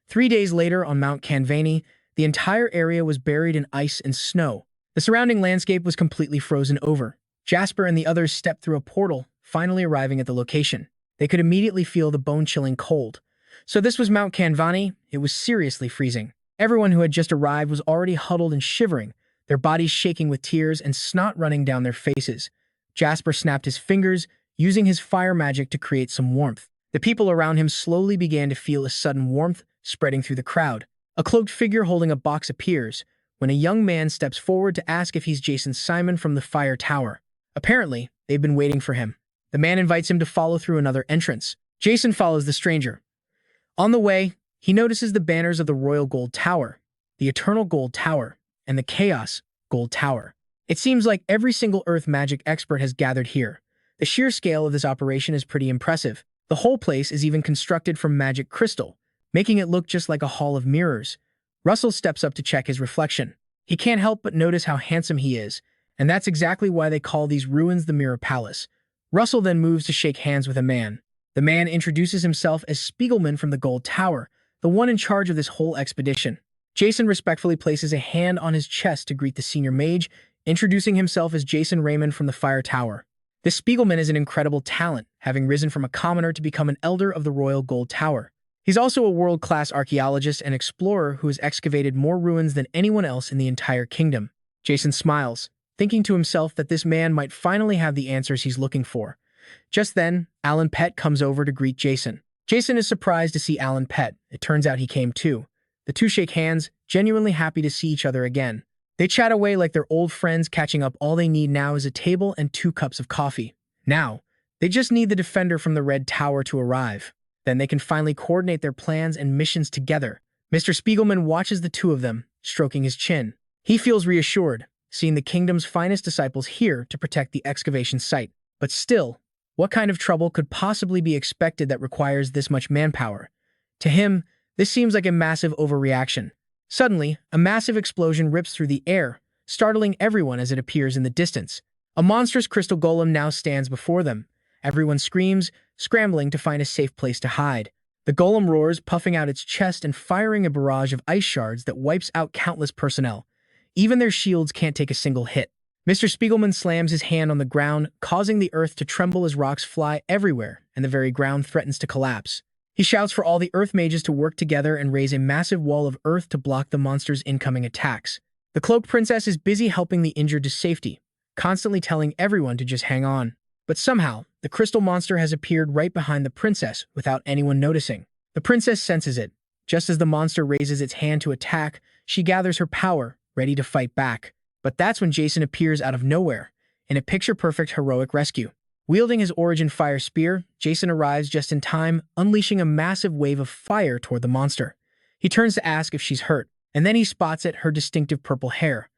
3 days later on Mount Canvani, the entire area was buried in ice and snow. The surrounding landscape was completely frozen over. Jasper and the others stepped through a portal, finally arriving at the location. They could immediately feel the bone-chilling cold. So this was Mount Canvani. It was seriously freezing. Everyone who had just arrived was already huddled and shivering, their bodies shaking with tears and snot running down their faces. Jasper snapped his fingers, using his fire magic to create some warmth. The people around him slowly began to feel a sudden warmth spreading through the crowd. A cloaked figure holding a box appears, when a young man steps forward to ask if he's Jasson Simon from the Fire Tower. Apparently, they've been waiting for him. The man invites him to follow through another entrance. Jasson follows the stranger. On the way, he notices the banners of the Royal Gold Tower. the Eternal Gold Tower, and the Chaos Gold Tower. It seems like every single Earth magic expert has gathered here. The sheer scale of this operation is pretty impressive. The whole place is even constructed from magic crystal, making it look just like a hall of mirrors. Russell steps up to check his reflection. He can't help but notice how handsome he is, and that's exactly why they call these ruins the Mirror Palace. Russell then moves to shake hands with a man. The man introduces himself as Spiegelman from the Gold Tower, the one in charge of this whole expedition. Jasson respectfully places a hand on his chest to greet the senior mage, introducing himself as Jasson Raymond from the Fire Tower. This Spiegelman is an incredible talent, having risen from a commoner to become an elder of the Royal Gold Tower. He's also a world-class archaeologist and explorer who has excavated more ruins than anyone else in the entire kingdom. Jasson smiles, thinking to himself that this man might finally have the answers he's looking for. Just then, Alan Pett comes over to greet Jasson. Jasson is surprised to see Alan Pett. It turns out he came too. The two shake hands, genuinely happy to see each other again. They chat away like they're old friends, catching up. All they need now is a table and 2 cups of coffee. Now, they just need the defender from the Red Tower to arrive. Then they can finally coordinate their plans and missions together. Mr. Spiegelman watches the two of them, stroking his chin. He feels reassured, seeing the kingdom's finest disciples here to protect the excavation site. But still, what kind of trouble could possibly be expected that requires this much manpower? To him, this seems like a massive overreaction. Suddenly, a massive explosion rips through the air, startling everyone as it appears in the distance. A monstrous crystal golem now stands before them. Everyone screams, scrambling to find a safe place to hide. The golem roars, puffing out its chest and firing a barrage of ice shards that wipes out countless personnel. Even their shields can't take a single hit. Mr. Spiegelman slams his hand on the ground, causing the earth to tremble as rocks fly everywhere and the very ground threatens to collapse. He shouts for all the earth mages to work together and raise a massive wall of earth to block the monster's incoming attacks. The Cloaked Princess is busy helping the injured to safety, constantly telling everyone to just hang on. But somehow, the crystal monster has appeared right behind the princess without anyone noticing. The princess senses it. Just as the monster raises its hand to attack, she gathers her power, ready to fight back. But that's when Jasson appears out of nowhere, in a picture-perfect heroic rescue. Wielding his Origin Fire Spear, Jasson arrives just in time, unleashing a massive wave of fire toward the monster. He turns to ask if she's hurt, and then he spots her distinctive purple hair.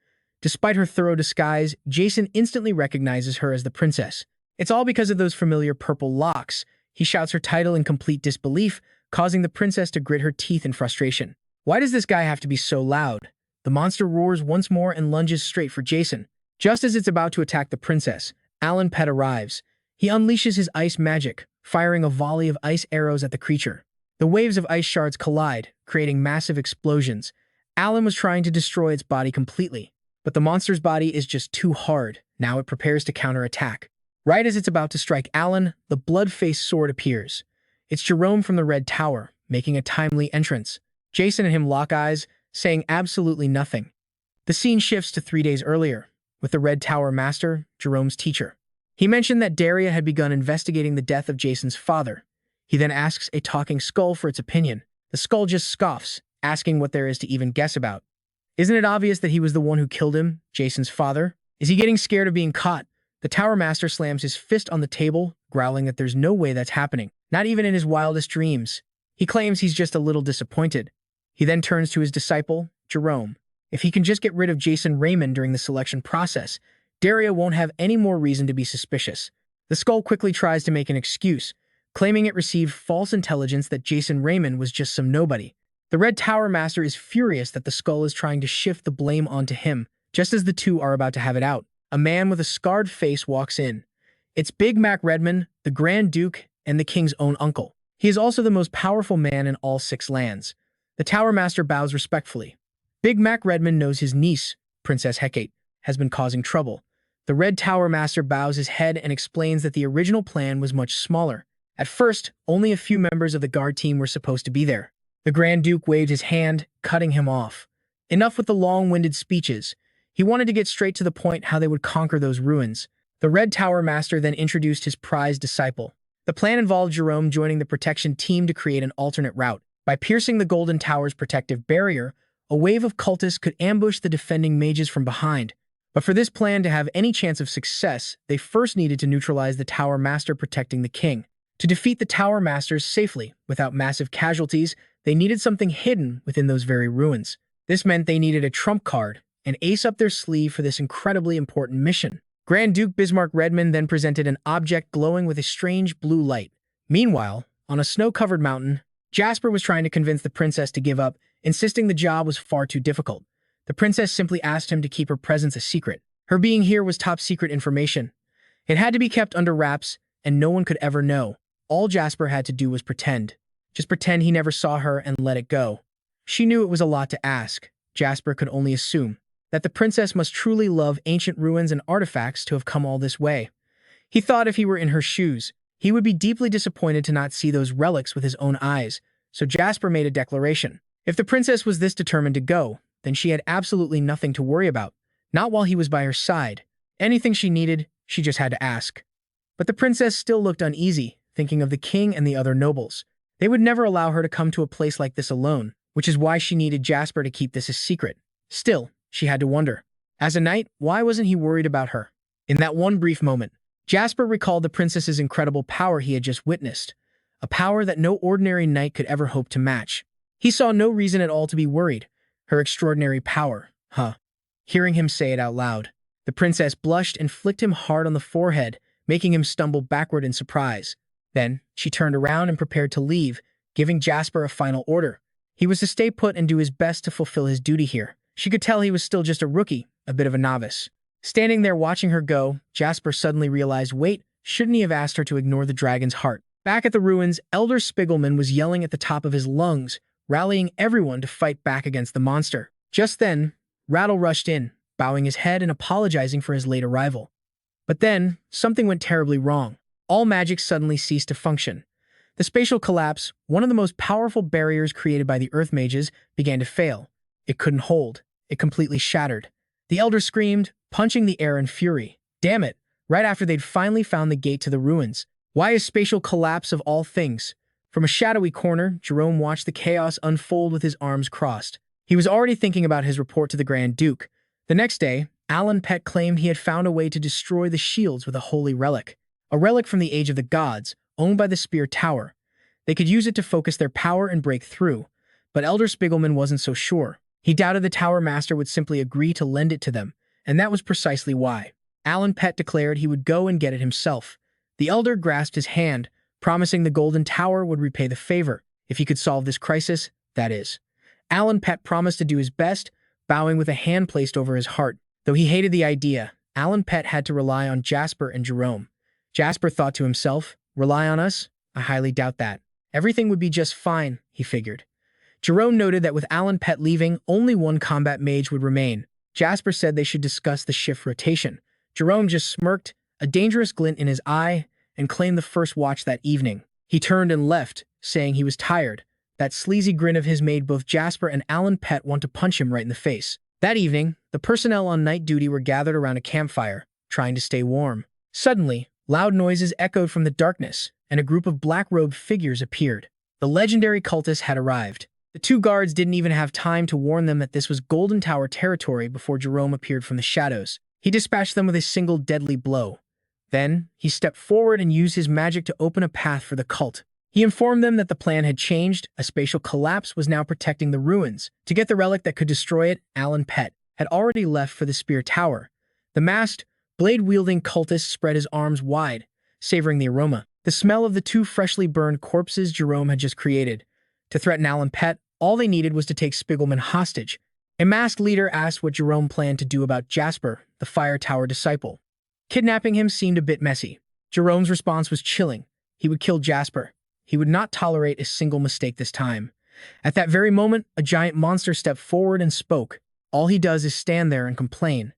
Despite her thorough disguise, Jasson instantly recognizes her as the princess. It's all because of those familiar purple locks. He shouts her title in complete disbelief, causing the princess to grit her teeth in frustration. Why does this guy have to be so loud? The monster roars once more and lunges straight for Jasson. Just as it's about to attack the princess, Alan Pett arrives. He unleashes his ice magic, firing a volley of ice arrows at the creature. The waves of ice shards collide, creating massive explosions. Alan was trying to destroy its body completely, but the monster's body is just too hard. Now it prepares to counterattack. Right as it's about to strike Alan, the blood-faced sword appears. It's Jerome from the Red Tower, making a timely entrance. Jasson and him lock eyes, saying absolutely nothing. The scene shifts to 3 days earlier, with the Red Tower Master, Jerome's teacher. He mentioned that Daria had begun investigating the death of Jason's father. He then asks a talking skull for its opinion. The skull just scoffs, asking what there is to even guess about. Isn't it obvious that he was the one who killed him, Jason's father? Is he getting scared of being caught? The Tower Master slams his fist on the table, growling that there's no way that's happening, not even in his wildest dreams. He claims he's just a little disappointed. He then turns to his disciple, Jerome. If he can just get rid of Jasson Raymond during the selection process, Daria won't have any more reason to be suspicious. The skull quickly tries to make an excuse, claiming it received false intelligence that Jasson Raymond was just some nobody. The Red Tower Master is furious that the skull is trying to shift the blame onto him. Just as the two are about to have it out, a man with a scarred face walks in. It's Big Mac Redman, the Grand Duke, and the king's own uncle. He is also the most powerful man in all 6 lands. The Tower Master bows respectfully. Big Mac Redman knows his niece, Princess Hecate, has been causing trouble. The Red Tower Master bows his head and explains that the original plan was much smaller. At first, only a few members of the guard team were supposed to be there. The Grand Duke waved his hand, cutting him off. Enough with the long-winded speeches. He wanted to get straight to the point how they would conquer those ruins. The Red Tower Master then introduced his prized disciple. The plan involved Jerome joining the protection team to create an alternate route. By piercing the Golden Tower's protective barrier, a wave of cultists could ambush the defending mages from behind. But for this plan to have any chance of success, they first needed to neutralize the Tower Master protecting the king. To defeat the Tower Masters safely, without massive casualties, they needed something hidden within those very ruins. This meant they needed a trump card, an ace up their sleeve for this incredibly important mission. Grand Duke Bismarck Redmond then presented an object glowing with a strange blue light. Meanwhile, on a snow-covered mountain, Jasper was trying to convince the princess to give up, insisting the job was far too difficult. The princess simply asked him to keep her presence a secret. Her being here was top-secret information. It had to be kept under wraps, and no one could ever know. All Jasper had to do was pretend. Just pretend he never saw her and let it go. She knew it was a lot to ask. Jasper could only assume that the princess must truly love ancient ruins and artifacts to have come all this way. He thought if he were in her shoes, he would be deeply disappointed to not see those relics with his own eyes, so Jasper made a declaration. If the princess was this determined to go, then she had absolutely nothing to worry about, not while he was by her side. Anything she needed, she just had to ask. But the princess still looked uneasy, thinking of the king and the other nobles. They would never allow her to come to a place like this alone, which is why she needed Jasper to keep this a secret. Still, she had to wonder. As a knight, why wasn't he worried about her? In that one brief moment, Jasper recalled the princess's incredible power he had just witnessed, a power that no ordinary knight could ever hope to match. He saw no reason at all to be worried. Her extraordinary power, huh? Hearing him say it out loud, the princess blushed and flicked him hard on the forehead, making him stumble backward in surprise. Then, she turned around and prepared to leave, giving Jasper a final order. He was to stay put and do his best to fulfill his duty here. She could tell he was still just a rookie, a bit of a novice. Standing there watching her go, Jasper suddenly realized, wait, shouldn't he have asked her to ignore the dragon's heart? Back at the ruins, Elder Spiegelman was yelling at the top of his lungs, rallying everyone to fight back against the monster. Just then, Rattle rushed in, bowing his head and apologizing for his late arrival. But then, something went terribly wrong. All magic suddenly ceased to function. The spatial collapse, one of the most powerful barriers created by the Earth Mages, began to fail. It couldn't hold. It completely shattered. The Elder screamed, punching the air in fury. Damn it, right after they'd finally found the gate to the ruins. Why a spatial collapse of all things? From a shadowy corner, Jerome watched the chaos unfold with his arms crossed. He was already thinking about his report to the Grand Duke. The next day, Alan Pett claimed he had found a way to destroy the shields with a holy relic. A relic from the Age of the Gods, owned by the Spear Tower. They could use it to focus their power and break through. But Elder Spiegelman wasn't so sure. He doubted the Tower Master would simply agree to lend it to them, and that was precisely why. Alan Pett declared he would go and get it himself. The Elder grasped his hand, promising the Golden Tower would repay the favor, if he could solve this crisis, that is. Alan Pett promised to do his best, bowing with a hand placed over his heart. Though he hated the idea, Alan Pett had to rely on Jasper and Jerome. Jasper thought to himself, rely on us? I highly doubt that. Everything would be just fine, he figured. Jerome noted that with Alan Pett leaving, only one combat mage would remain. Jasper said they should discuss the shift rotation. Jerome just smirked, a dangerous glint in his eye, and claimed the first watch that evening. He turned and left, saying he was tired. That sleazy grin of his made both Jasper and Alan Pett want to punch him right in the face. That evening, the personnel on night duty were gathered around a campfire, trying to stay warm. Suddenly, loud noises echoed from the darkness, and a group of black-robed figures appeared. The legendary cultists had arrived. The two guards didn't even have time to warn them that this was Golden Tower territory before Jerome appeared from the shadows. He dispatched them with a single deadly blow. Then, he stepped forward and used his magic to open a path for the cult. He informed them that the plan had changed. A spatial collapse was now protecting the ruins. To get the relic that could destroy it, Alan Pett had already left for the Spear Tower. The masked, blade-wielding cultist spread his arms wide, savoring the aroma. The smell of the two freshly burned corpses Jerome had just created. To threaten Alan Pett, all they needed was to take Spiegelman hostage. A masked leader asked what Jerome planned to do about Jasper, the Fire Tower disciple. Kidnapping him seemed a bit messy. Jerome's response was chilling. He would kill Jasper. He would not tolerate a single mistake this time. At that very moment, a giant monster stepped forward and spoke. All he does is stand there and complain.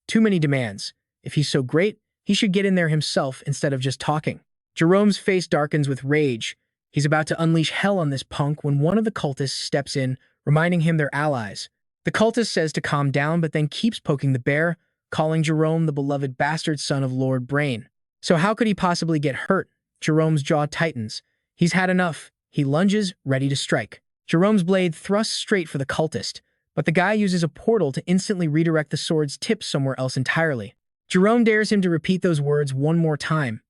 Too many demands. If he's so great, he should get in there himself instead of just talking. Jerome's face darkens with rage. He's about to unleash hell on this punk when one of the cultists steps in, reminding him they're allies. The cultist says to calm down but then keeps poking the bear, calling Jerome the beloved bastard son of Lord Brain. So how could he possibly get hurt? Jerome's jaw tightens. He's had enough. He lunges, ready to strike. Jerome's blade thrusts straight for the cultist, but the guy uses a portal to instantly redirect the sword's tip somewhere else entirely. Jerome dares him to repeat those words one more time.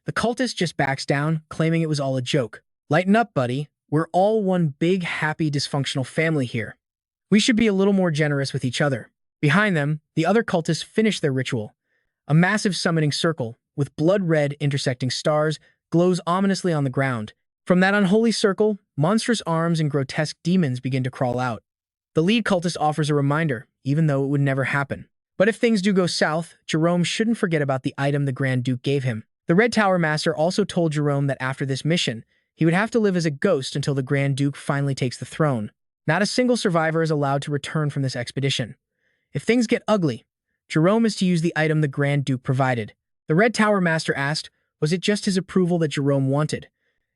The cultist just backs down, claiming it was all a joke. Lighten up, buddy. We're all one big, happy, dysfunctional family here. We should be a little more generous with each other. Behind them, the other cultists finish their ritual. A massive summoning circle, with blood-red intersecting stars, glows ominously on the ground. From that unholy circle, monstrous arms and grotesque demons begin to crawl out. The lead cultist offers a reminder, even though it would never happen. But if things do go south, Jerome shouldn't forget about the item the Grand Duke gave him. The Red Tower Master also told Jerome that after this mission, he would have to live as a ghost until the Grand Duke finally takes the throne. Not a single survivor is allowed to return from this expedition. If things get ugly, Jerome is to use the item the Grand Duke provided. The Red Tower Master asked, was it just his approval that Jerome wanted?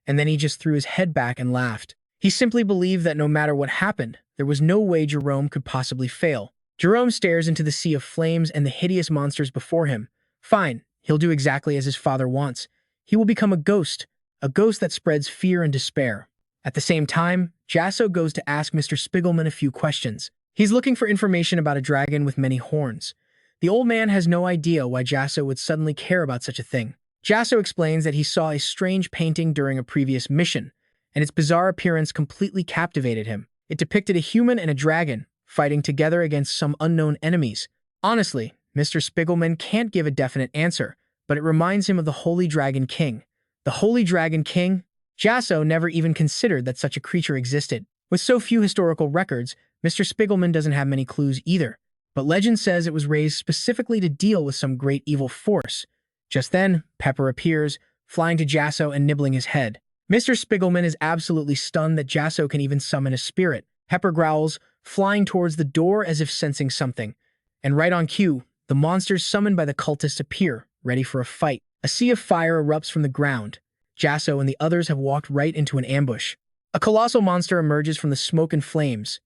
And then he just threw his head back and laughed. He simply believed that no matter what happened, there was no way Jerome could possibly fail. Jerome stares into the sea of flames and the hideous monsters before him. Fine, he'll do exactly as his father wants. He will become a ghost that spreads fear and despair. At the same time, Jasson goes to ask Mr. Spiegelman a few questions. He's looking for information about a dragon with many horns. The old man has no idea why Jasson would suddenly care about such a thing. Jasson explains that he saw a strange painting during a previous mission, and its bizarre appearance completely captivated him. It depicted a human and a dragon fighting together against some unknown enemies. Honestly, Mr. Spiegelman can't give a definite answer, but it reminds him of the Holy Dragon King. The Holy Dragon King? Jasson never even considered that such a creature existed. With so few historical records, Mr. Spiegelman doesn't have many clues either, but legend says it was raised specifically to deal with some great evil force. Just then, Pepper appears, flying to Jasson and nibbling his head. Mr. Spiegelman is absolutely stunned that Jasson can even summon a spirit. Pepper growls, flying towards the door as if sensing something. And right on cue, the monsters summoned by the cultists appear, ready for a fight. A sea of fire erupts from the ground. Jasson and the others have walked right into an ambush. A colossal monster emerges from the smoke and flames.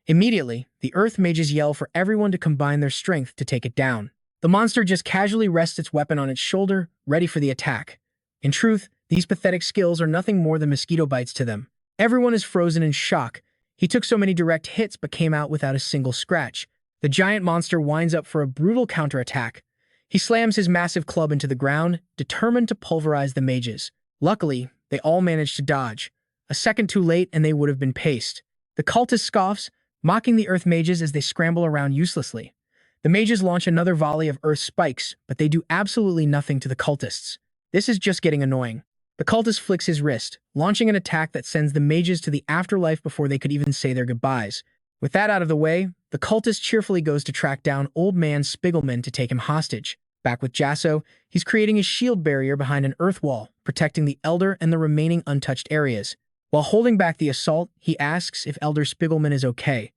Immediately, the Earth Mages yell for everyone to combine their strength to take it down. The monster just casually rests its weapon on its shoulder, ready for the attack. In truth, these pathetic skills are nothing more than mosquito bites to them. Everyone is frozen in shock. He took so many direct hits but came out without a single scratch. The giant monster winds up for a brutal counterattack. He slams his massive club into the ground, determined to pulverize the mages. Luckily, they all managed to dodge. A second too late and they would have been paced. The cultist scoffs, mocking the Earth Mages as they scramble around uselessly. The mages launch another volley of earth spikes, but they do absolutely nothing to the cultists. This is just getting annoying. The cultist flicks his wrist, launching an attack that sends the mages to the afterlife before they could even say their goodbyes. With that out of the way, the cultist cheerfully goes to track down Old Man Spiegelman to take him hostage. Back with Jasson, he's creating a shield barrier behind an earth wall, protecting the Elder and the remaining untouched areas. While holding back the assault, he asks if Elder Spiegelman is okay.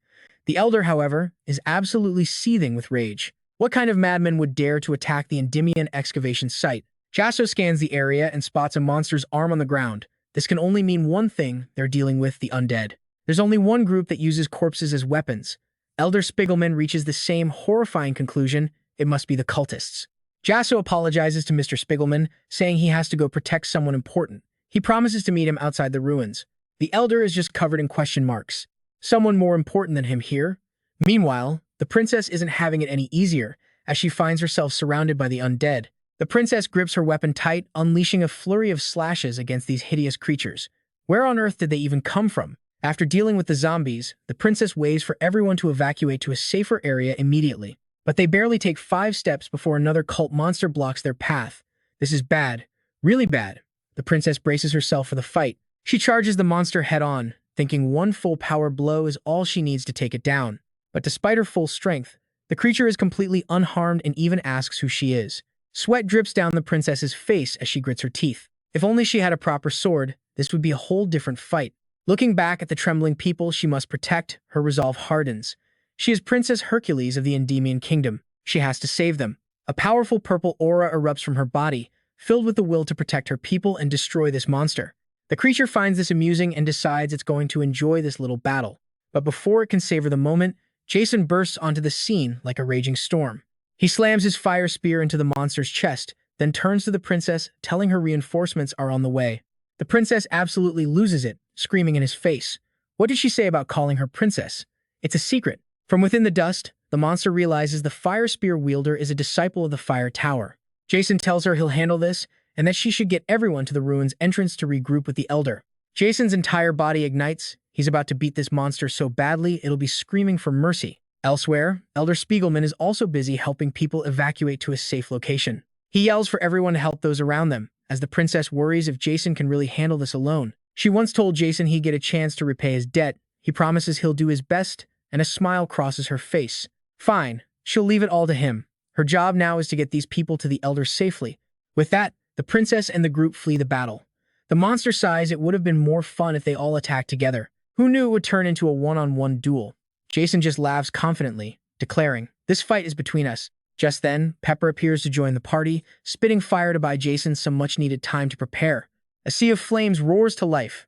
The Elder, however, is absolutely seething with rage. What kind of madman would dare to attack the Endymion excavation site? Jasson scans the area and spots a monster's arm on the ground. This can only mean one thing: they're dealing with the undead. There's only one group that uses corpses as weapons. Elder Spiegelman reaches the same horrifying conclusion: it must be the cultists. Jasson apologizes to Mr. Spiegelman, saying he has to go protect someone important. He promises to meet him outside the ruins. The Elder is just covered in question marks. Someone more important than him here? Meanwhile, the princess isn't having it any easier, as she finds herself surrounded by the undead. The princess grips her weapon tight, unleashing a flurry of slashes against these hideous creatures. Where on earth did they even come from? After dealing with the zombies, the princess waves for everyone to evacuate to a safer area immediately. But they barely take 5 steps before another cult monster blocks their path. This is bad. Really bad. The princess braces herself for the fight. She charges the monster head-on, thinking one full power blow is all she needs to take it down. But despite her full strength, the creature is completely unharmed and even asks who she is. Sweat drips down the princess's face as she grits her teeth. If only she had a proper sword, this would be a whole different fight. Looking back at the trembling people she must protect, her resolve hardens. She is Princess Hercules of the Endymion Kingdom. She has to save them. A powerful purple aura erupts from her body, filled with the will to protect her people and destroy this monster. The creature finds this amusing and decides it's going to enjoy this little battle. But before it can savor the moment, Jasson bursts onto the scene like a raging storm. He slams his fire spear into the monster's chest, then turns to the princess, telling her reinforcements are on the way. The princess absolutely loses it, screaming in his face. What did she say about calling her princess? It's a secret. From within the dust, the monster realizes the fire spear wielder is a disciple of the Fire Tower. Jasson tells her he'll handle this, and that she should get everyone to the ruins entrance to regroup with the Elder. Jason's entire body ignites. He's about to beat this monster so badly it'll be screaming for mercy. Elsewhere, Elder Spiegelman is also busy helping people evacuate to a safe location. He yells for everyone to help those around them, as the princess worries if Jasson can really handle this alone. She once told Jasson he'd get a chance to repay his debt. He promises he'll do his best, and a smile crosses her face. Fine, she'll leave it all to him. Her job now is to get these people to the Elder safely. With that, the princess and the group flee the battle. The monster sighs it would have been more fun if they all attacked together. Who knew it would turn into a one-on-one duel? Jasson just laughs confidently, declaring, "This fight is between us." Just then, Pepper appears to join the party, spitting fire to buy Jasson some much-needed time to prepare. A sea of flames roars to life.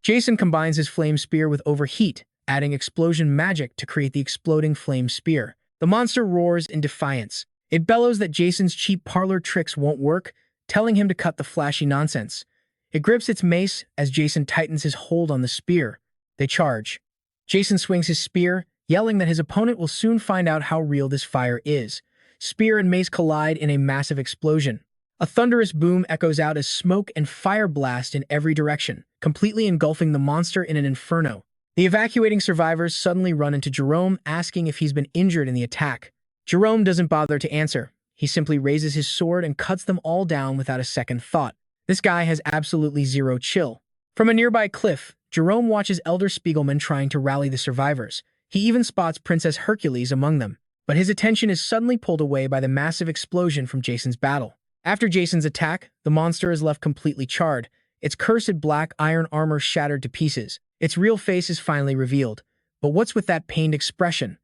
Jasson combines his flame spear with overheat, adding explosion magic to create the exploding flame spear. The monster roars in defiance. It bellows that Jason's cheap parlor tricks won't work, telling him to cut the flashy nonsense. It grips its mace as Jasson tightens his hold on the spear. They charge. Jasson swings his spear, yelling that his opponent will soon find out how real this fire is. Spear and mace collide in a massive explosion. A thunderous boom echoes out as smoke and fire blast in every direction, completely engulfing the monster in an inferno. The evacuating survivors suddenly run into Jerome, asking if he's been injured in the attack. Jerome doesn't bother to answer. He simply raises his sword and cuts them all down without a second thought. This guy has absolutely zero chill. From a nearby cliff, Jerome watches Elder Spiegelman trying to rally the survivors. He even spots Princess Hercules among them. But his attention is suddenly pulled away by the massive explosion from Jasson's battle. After Jasson's attack, the monster is left completely charred, its cursed black iron armor shattered to pieces. Its real face is finally revealed. But what's with that pained expression?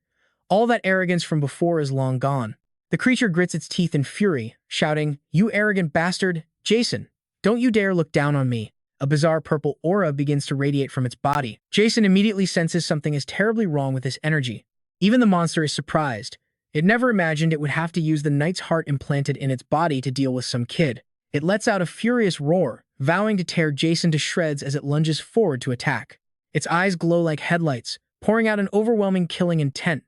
All that arrogance from before is long gone. The creature grits its teeth in fury, shouting, "You arrogant bastard! Jasson, don't you dare look down on me!" A bizarre purple aura begins to radiate from its body. Jasson immediately senses something is terribly wrong with this energy. Even the monster is surprised. It never imagined it would have to use the knight's heart implanted in its body to deal with some kid. It lets out a furious roar, vowing to tear Jasson to shreds as it lunges forward to attack. Its eyes glow like headlights, pouring out an overwhelming killing intent.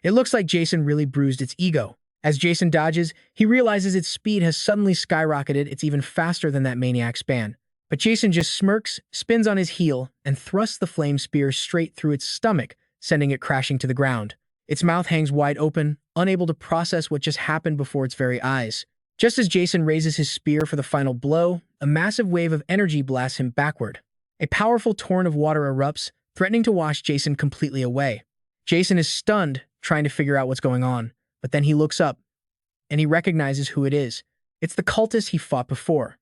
It looks like Jasson really bruised its ego. As Jasson dodges, he realizes its speed has suddenly skyrocketed. It's even faster than that maniac's span. But Jasson just smirks, spins on his heel, and thrusts the flame spear straight through its stomach, sending it crashing to the ground. Its mouth hangs wide open, unable to process what just happened before its very eyes. Just as Jasson raises his spear for the final blow, a massive wave of energy blasts him backward. A powerful torrent of water erupts, threatening to wash Jasson completely away. Jasson is stunned, trying to figure out what's going on, but then he looks up, and he recognizes who it is. It's the cultist he fought before.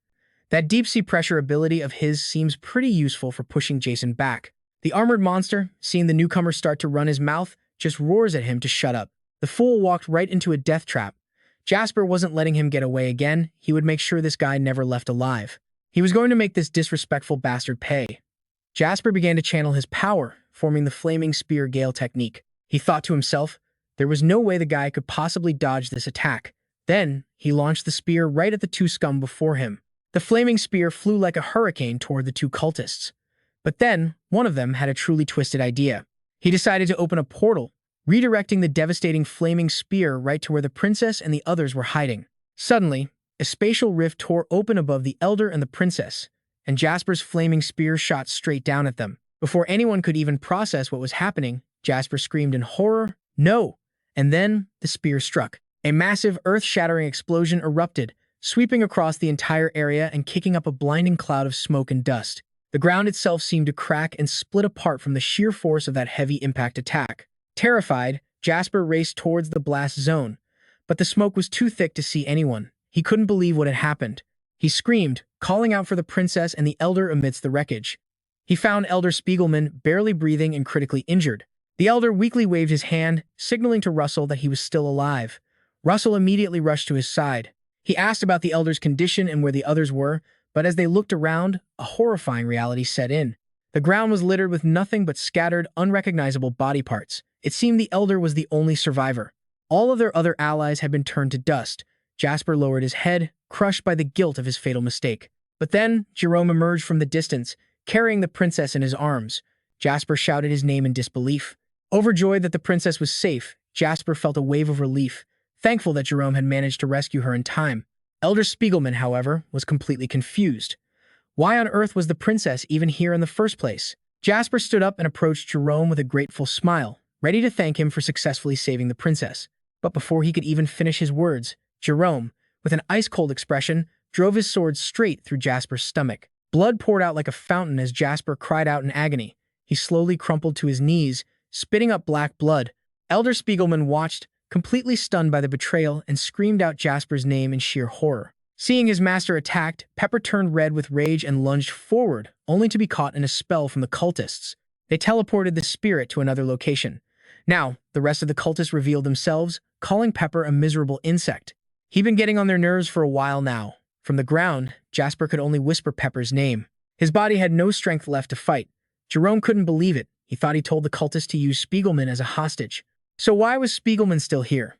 That deep-sea pressure ability of his seems pretty useful for pushing Jasson back. The armored monster, seeing the newcomer start to run his mouth, just roars at him to shut up. The fool walked right into a death trap. Jasper wasn't letting him get away again. He would make sure this guy never left alive. He was going to make this disrespectful bastard pay. Jasper began to channel his power, forming the flaming spear gale technique. He thought to himself, there was no way the guy could possibly dodge this attack. Then, he launched the spear right at the two scum before him. The flaming spear flew like a hurricane toward the two cultists. But then, one of them had a truly twisted idea. He decided to open a portal, redirecting the devastating flaming spear right to where the princess and the others were hiding. Suddenly, a spatial rift tore open above the elder and the princess, and Jasper's flaming spear shot straight down at them. Before anyone could even process what was happening, Jasper screamed in horror, "No!" And then, the spear struck. A massive, earth-shattering explosion erupted, sweeping across the entire area and kicking up a blinding cloud of smoke and dust. The ground itself seemed to crack and split apart from the sheer force of that heavy impact attack. Terrified, Jasper raced towards the blast zone, but the smoke was too thick to see anyone. He couldn't believe what had happened. He screamed, calling out for the princess and the elder amidst the wreckage. He found Elder Spiegelman barely breathing and critically injured. The elder weakly waved his hand, signaling to Russell that he was still alive. Russell immediately rushed to his side. He asked about the elder's condition and where the others were, but as they looked around, a horrifying reality set in. The ground was littered with nothing but scattered, unrecognizable body parts. It seemed the elder was the only survivor. All of their other allies had been turned to dust. Jasper lowered his head, crushed by the guilt of his fatal mistake. But then, Jerome emerged from the distance, carrying the princess in his arms. Jasper shouted his name in disbelief. Overjoyed that the princess was safe, Jasper felt a wave of relief, thankful that Jerome had managed to rescue her in time. Elder Spiegelman, however, was completely confused. Why on earth was the princess even here in the first place? Jasper stood up and approached Jerome with a grateful smile, ready to thank him for successfully saving the princess. But before he could even finish his words, Jerome, with an ice-cold expression, drove his sword straight through Jasper's stomach. Blood poured out like a fountain as Jasper cried out in agony. He slowly crumpled to his knees, spitting up black blood. Elder Spiegelman watched, completely stunned by the betrayal, and screamed out Jasper's name in sheer horror. Seeing his master attacked, Pepper turned red with rage and lunged forward, only to be caught in a spell from the cultists. They teleported the spirit to another location. Now, the rest of the cultists revealed themselves, calling Pepper a miserable insect. He'd been getting on their nerves for a while now. From the ground, Jasper could only whisper Pepper's name. His body had no strength left to fight. Jerome couldn't believe it. He thought he told the cultists to use Spiegelman as a hostage. So why was Spiegelman still here?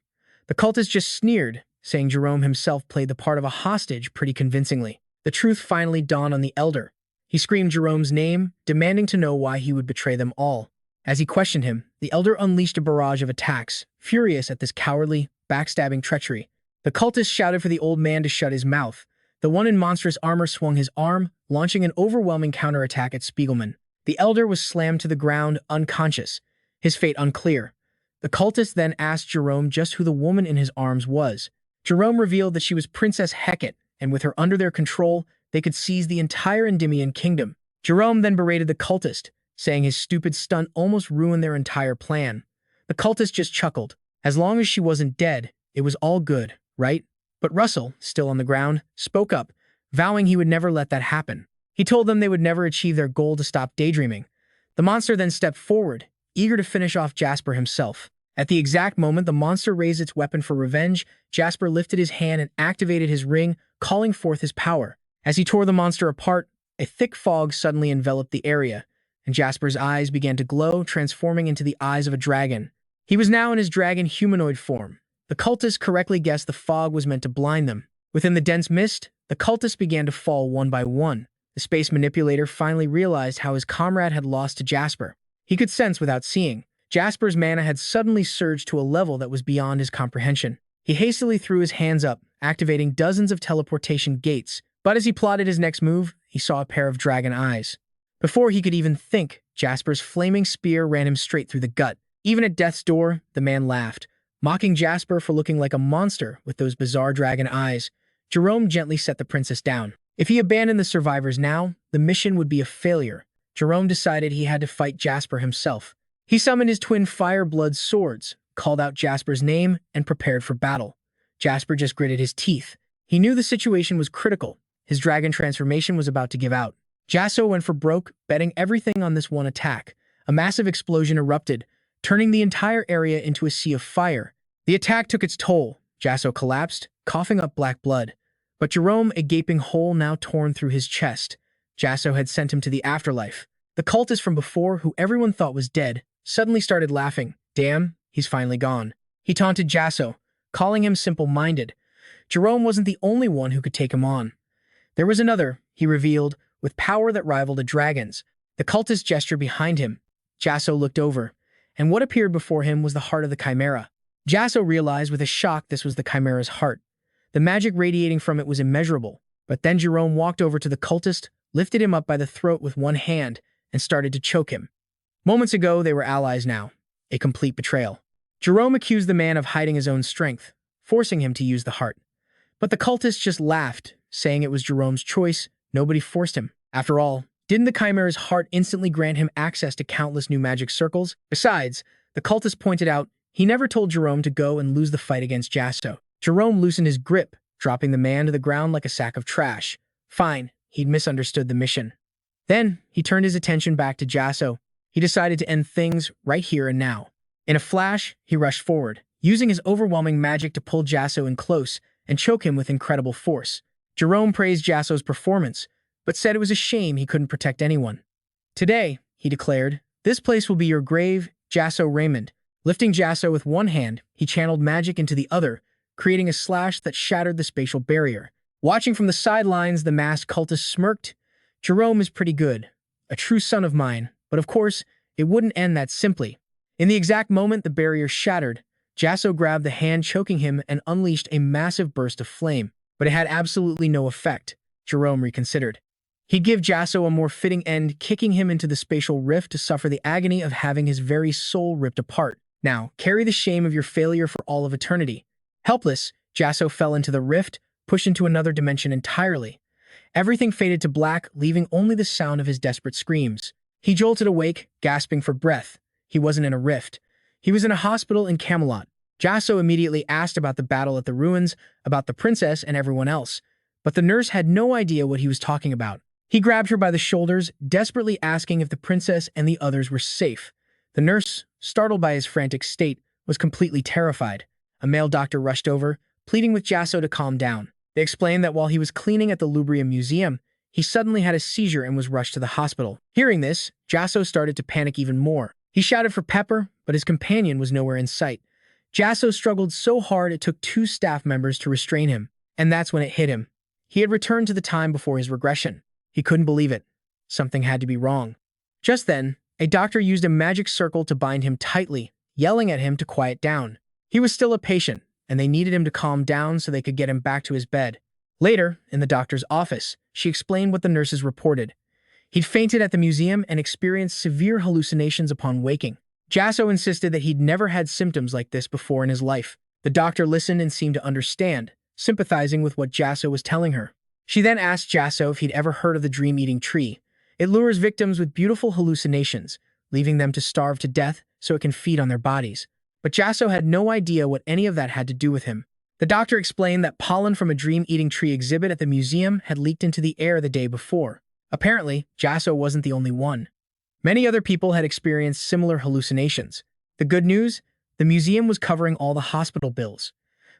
The cultists just sneered, saying Jerome himself played the part of a hostage pretty convincingly. The truth finally dawned on the elder. He screamed Jerome's name, demanding to know why he would betray them all. As he questioned him, the elder unleashed a barrage of attacks, furious at this cowardly, backstabbing treachery. The cultists shouted for the old man to shut his mouth. The one in monstrous armor swung his arm, launching an overwhelming counterattack at Spiegelman. The elder was slammed to the ground, unconscious, his fate unclear. The cultist then asked Jerome just who the woman in his arms was. Jerome revealed that she was Princess Hecate, and with her under their control, they could seize the entire Endymion kingdom. Jerome then berated the cultist, saying his stupid stunt almost ruined their entire plan. The cultist just chuckled. As long as she wasn't dead, it was all good, right? But Russell, still on the ground, spoke up, vowing he would never let that happen. He told them they would never achieve their goal to stop daydreaming. The monster then stepped forward, eager to finish off Jasper himself. At the exact moment the monster raised its weapon for revenge, Jasper lifted his hand and activated his ring, calling forth his power. As he tore the monster apart, a thick fog suddenly enveloped the area, and Jasper's eyes began to glow, transforming into the eyes of a dragon. He was now in his dragon humanoid form. The cultists correctly guessed the fog was meant to blind them. Within the dense mist, the cultists began to fall one by one. The space manipulator finally realized how his comrade had lost to Jasper. He could sense without seeing. Jasper's mana had suddenly surged to a level that was beyond his comprehension. He hastily threw his hands up, activating dozens of teleportation gates. But as he plotted his next move, he saw a pair of dragon eyes. Before he could even think, Jasper's flaming spear ran him straight through the gut. Even at death's door, the man laughed, mocking Jasper for looking like a monster with those bizarre dragon eyes. Jerome gently set the princess down. If he abandoned the survivors now, the mission would be a failure. Jerome decided he had to fight Jasper himself. He summoned his twin fire-blood swords, called out Jasper's name, and prepared for battle. Jasper just gritted his teeth. He knew the situation was critical. His dragon transformation was about to give out. Jasson went for broke, betting everything on this one attack. A massive explosion erupted, turning the entire area into a sea of fire. The attack took its toll. Jasson collapsed, coughing up black blood. But Jerome, a gaping hole now torn through his chest. Jasson had sent him to the afterlife. The cultist from before, who everyone thought was dead, suddenly started laughing. Damn, he's finally gone. He taunted Jasson, calling him simple-minded. Jerome wasn't the only one who could take him on. There was another, he revealed, with power that rivaled a dragon's. The cultist gestured behind him. Jasson looked over, and what appeared before him was the heart of the chimera. Jasson realized with a shock this was the chimera's heart. The magic radiating from it was immeasurable. But then Jerome walked over to the cultist, lifted him up by the throat with one hand, and started to choke him. Moments ago, they were allies now. A complete betrayal. Jerome accused the man of hiding his own strength, forcing him to use the heart. But the cultist just laughed, saying it was Jerome's choice. Nobody forced him. After all, didn't the chimera's heart instantly grant him access to countless new magic circles? Besides, the cultist pointed out, he never told Jerome to go and lose the fight against Jasson. Jerome loosened his grip, dropping the man to the ground like a sack of trash. Fine, he'd misunderstood the mission. Then, he turned his attention back to Jasson. He decided to end things right here and now. In a flash, he rushed forward, using his overwhelming magic to pull Jasson in close and choke him with incredible force. Jerome praised Jasson's performance, but said it was a shame he couldn't protect anyone. Today, he declared, this place will be your grave, Jasson Raymond. Lifting Jasson with one hand, he channeled magic into the other, creating a slash that shattered the spatial barrier. Watching from the sidelines, the masked cultist smirked. Jerome is pretty good, a true son of mine, but of course, it wouldn't end that simply. In the exact moment the barrier shattered, Jasson grabbed the hand choking him and unleashed a massive burst of flame, but it had absolutely no effect. Jerome reconsidered. He'd give Jasson a more fitting end, kicking him into the spatial rift to suffer the agony of having his very soul ripped apart. Now, carry the shame of your failure for all of eternity. Helpless, Jasson fell into the rift, pushed into another dimension entirely. Everything faded to black, leaving only the sound of his desperate screams. He jolted awake, gasping for breath. He wasn't in a rift. He was in a hospital in Camelot. Jasson immediately asked about the battle at the ruins, about the princess and everyone else. But the nurse had no idea what he was talking about. He grabbed her by the shoulders, desperately asking if the princess and the others were safe. The nurse, startled by his frantic state, was completely terrified. A male doctor rushed over, pleading with Jasson to calm down. They explained that while he was cleaning at the Louvre Museum, he suddenly had a seizure and was rushed to the hospital. Hearing this, Jasson started to panic even more. He shouted for Pepper, but his companion was nowhere in sight. Jasson struggled so hard it took 2 staff members to restrain him, and that's when it hit him. He had returned to the time before his regression. He couldn't believe it. Something had to be wrong. Just then, a doctor used a magic circle to bind him tightly, yelling at him to quiet down. He was still a patient, and they needed him to calm down so they could get him back to his bed. Later, in the doctor's office, she explained what the nurses reported. He'd fainted at the museum and experienced severe hallucinations upon waking. Jasson insisted that he'd never had symptoms like this before in his life. The doctor listened and seemed to understand, sympathizing with what Jasson was telling her. She then asked Jasson if he'd ever heard of the dream-eating tree. It lures victims with beautiful hallucinations, leaving them to starve to death so it can feed on their bodies. But Jasson had no idea what any of that had to do with him. The doctor explained that pollen from a dream-eating tree exhibit at the museum had leaked into the air the day before. Apparently, Jasson wasn't the only one. Many other people had experienced similar hallucinations. The good news? The museum was covering all the hospital bills.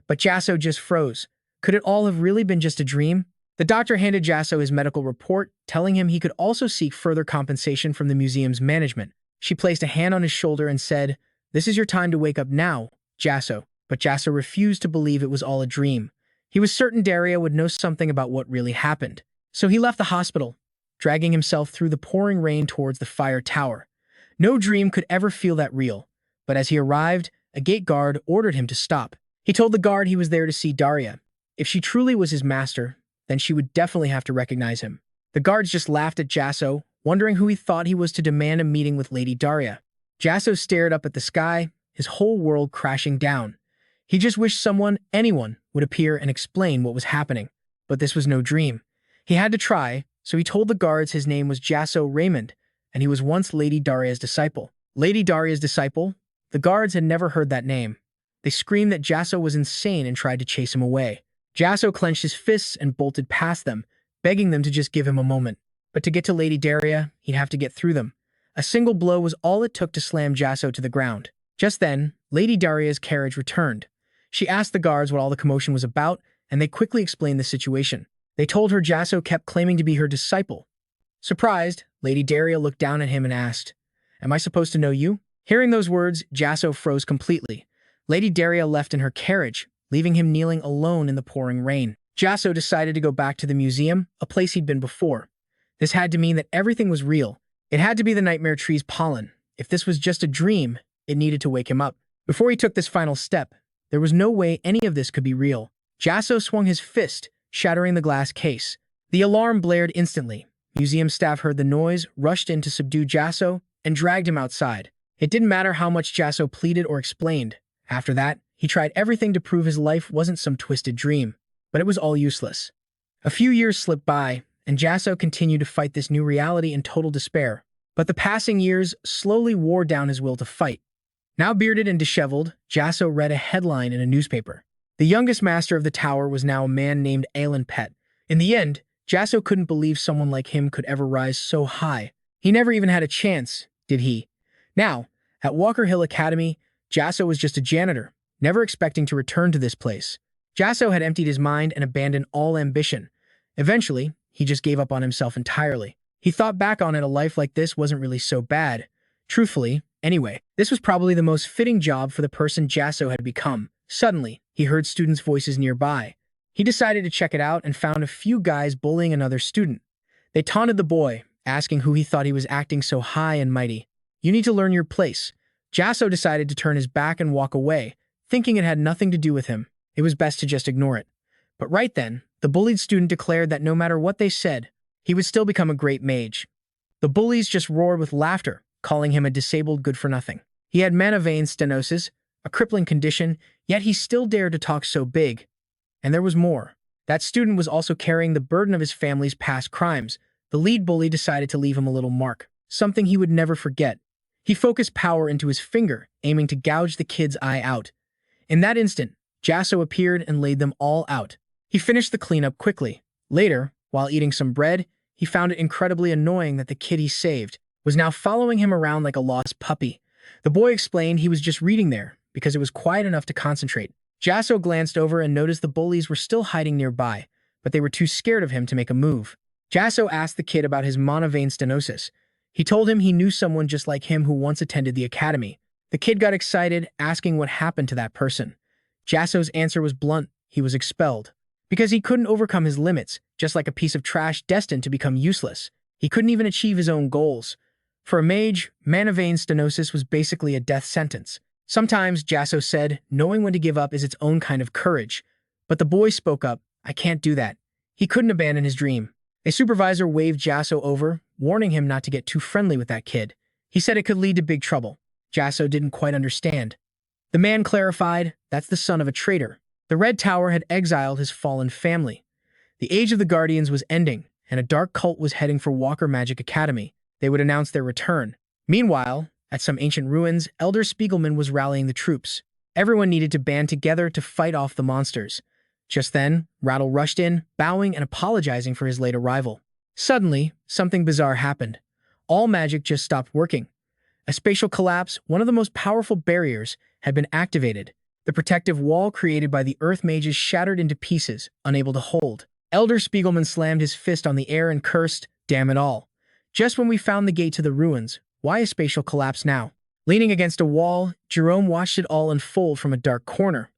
But Jasson just froze. Could it all have really been just a dream? The doctor handed Jasson his medical report, telling him he could also seek further compensation from the museum's management. She placed a hand on his shoulder and said, "This is your time to wake up now, Jasson." But Jasson refused to believe it was all a dream. He was certain Daria would know something about what really happened. So he left the hospital, dragging himself through the pouring rain towards the fire tower. No dream could ever feel that real. But as he arrived, a gate guard ordered him to stop. He told the guard he was there to see Daria. If she truly was his master, then she would definitely have to recognize him. The guards just laughed at Jasson, wondering who he thought he was to demand a meeting with Lady Daria. Jasson stared up at the sky, his whole world crashing down. He just wished someone, anyone, would appear and explain what was happening. But this was no dream. He had to try, so he told the guards his name was Jasson Raymond, and he was once Lady Daria's disciple. Lady Daria's disciple? The guards had never heard that name. They screamed that Jasson was insane and tried to chase him away. Jasson clenched his fists and bolted past them, begging them to just give him a moment. But to get to Lady Daria, he'd have to get through them. A single blow was all it took to slam Jasson to the ground. Just then, Lady Daria's carriage returned. She asked the guards what all the commotion was about, and they quickly explained the situation. They told her Jasson kept claiming to be her disciple. Surprised, Lady Daria looked down at him and asked, "Am I supposed to know you?" Hearing those words, Jasson froze completely. Lady Daria left in her carriage, leaving him kneeling alone in the pouring rain. Jasson decided to go back to the museum, a place he'd been before. This had to mean that everything was real. It had to be the nightmare tree's pollen. If this was just a dream, it needed to wake him up. Before he took this final step, there was no way any of this could be real. Jasson swung his fist, shattering the glass case. The alarm blared instantly. Museum staff heard the noise, rushed in to subdue Jasson, and dragged him outside. It didn't matter how much Jasson pleaded or explained. After that, he tried everything to prove his life wasn't some twisted dream. But it was all useless. A few years slipped by, and Jasson continued to fight this new reality in total despair. But the passing years slowly wore down his will to fight. Now bearded and disheveled, Jasson read a headline in a newspaper. The youngest master of the tower was now a man named Alan Pett. In the end, Jasson couldn't believe someone like him could ever rise so high. He never even had a chance, did he? Now, at Walker Hill Academy, Jasson was just a janitor, never expecting to return to this place. Jasson had emptied his mind and abandoned all ambition. Eventually, he just gave up on himself entirely. He thought back on it, a life like this wasn't really so bad. Truthfully, anyway, this was probably the most fitting job for the person Jasson had become. Suddenly, he heard students' voices nearby. He decided to check it out and found a few guys bullying another student. They taunted the boy, asking who he thought he was acting so high and mighty. "You need to learn your place." Jasson decided to turn his back and walk away, thinking it had nothing to do with him. It was best to just ignore it. But right then, the bullied student declared that no matter what they said, he would still become a great mage. The bullies just roared with laughter, calling him a disabled good-for-nothing. He had mana vein stenosis, a crippling condition, yet he still dared to talk so big. And there was more. That student was also carrying the burden of his family's past crimes. The lead bully decided to leave him a little mark, something he would never forget. He focused power into his finger, aiming to gouge the kid's eye out. In that instant, Jasson appeared and laid them all out. He finished the cleanup quickly. Later, while eating some bread, he found it incredibly annoying that the kid he saved was now following him around like a lost puppy. The boy explained he was just reading there because it was quiet enough to concentrate. Jasson glanced over and noticed the bullies were still hiding nearby, but they were too scared of him to make a move. Jasson asked the kid about his mana vein stenosis. He told him he knew someone just like him who once attended the academy. The kid got excited, asking what happened to that person. Jasson's answer was blunt. He was expelled. Because he couldn't overcome his limits, just like a piece of trash destined to become useless. He couldn't even achieve his own goals. For a mage, mana vein stenosis was basically a death sentence. Sometimes, Jasson said, knowing when to give up is its own kind of courage. But the boy spoke up, I can't do that. He couldn't abandon his dream. A supervisor waved Jasson over, warning him not to get too friendly with that kid. He said it could lead to big trouble. Jasson didn't quite understand. The man clarified, that's the son of a traitor. The Red Tower had exiled his fallen family. The Age of the Guardians was ending, and a dark cult was heading for Walker Magic Academy. They would announce their return. Meanwhile, at some ancient ruins, Elder Spiegelman was rallying the troops. Everyone needed to band together to fight off the monsters. Just then, Rattle rushed in, bowing and apologizing for his late arrival. Suddenly, something bizarre happened. All magic just stopped working. A spatial collapse, one of the most powerful barriers, had been activated. The protective wall created by the Earth Mages shattered into pieces, unable to hold. Elder Spiegelman slammed his fist on the air and cursed, damn it all. Just when we found the gate to the ruins, why a spatial collapse now? Leaning against a wall, Jerome watched it all unfold from a dark corner,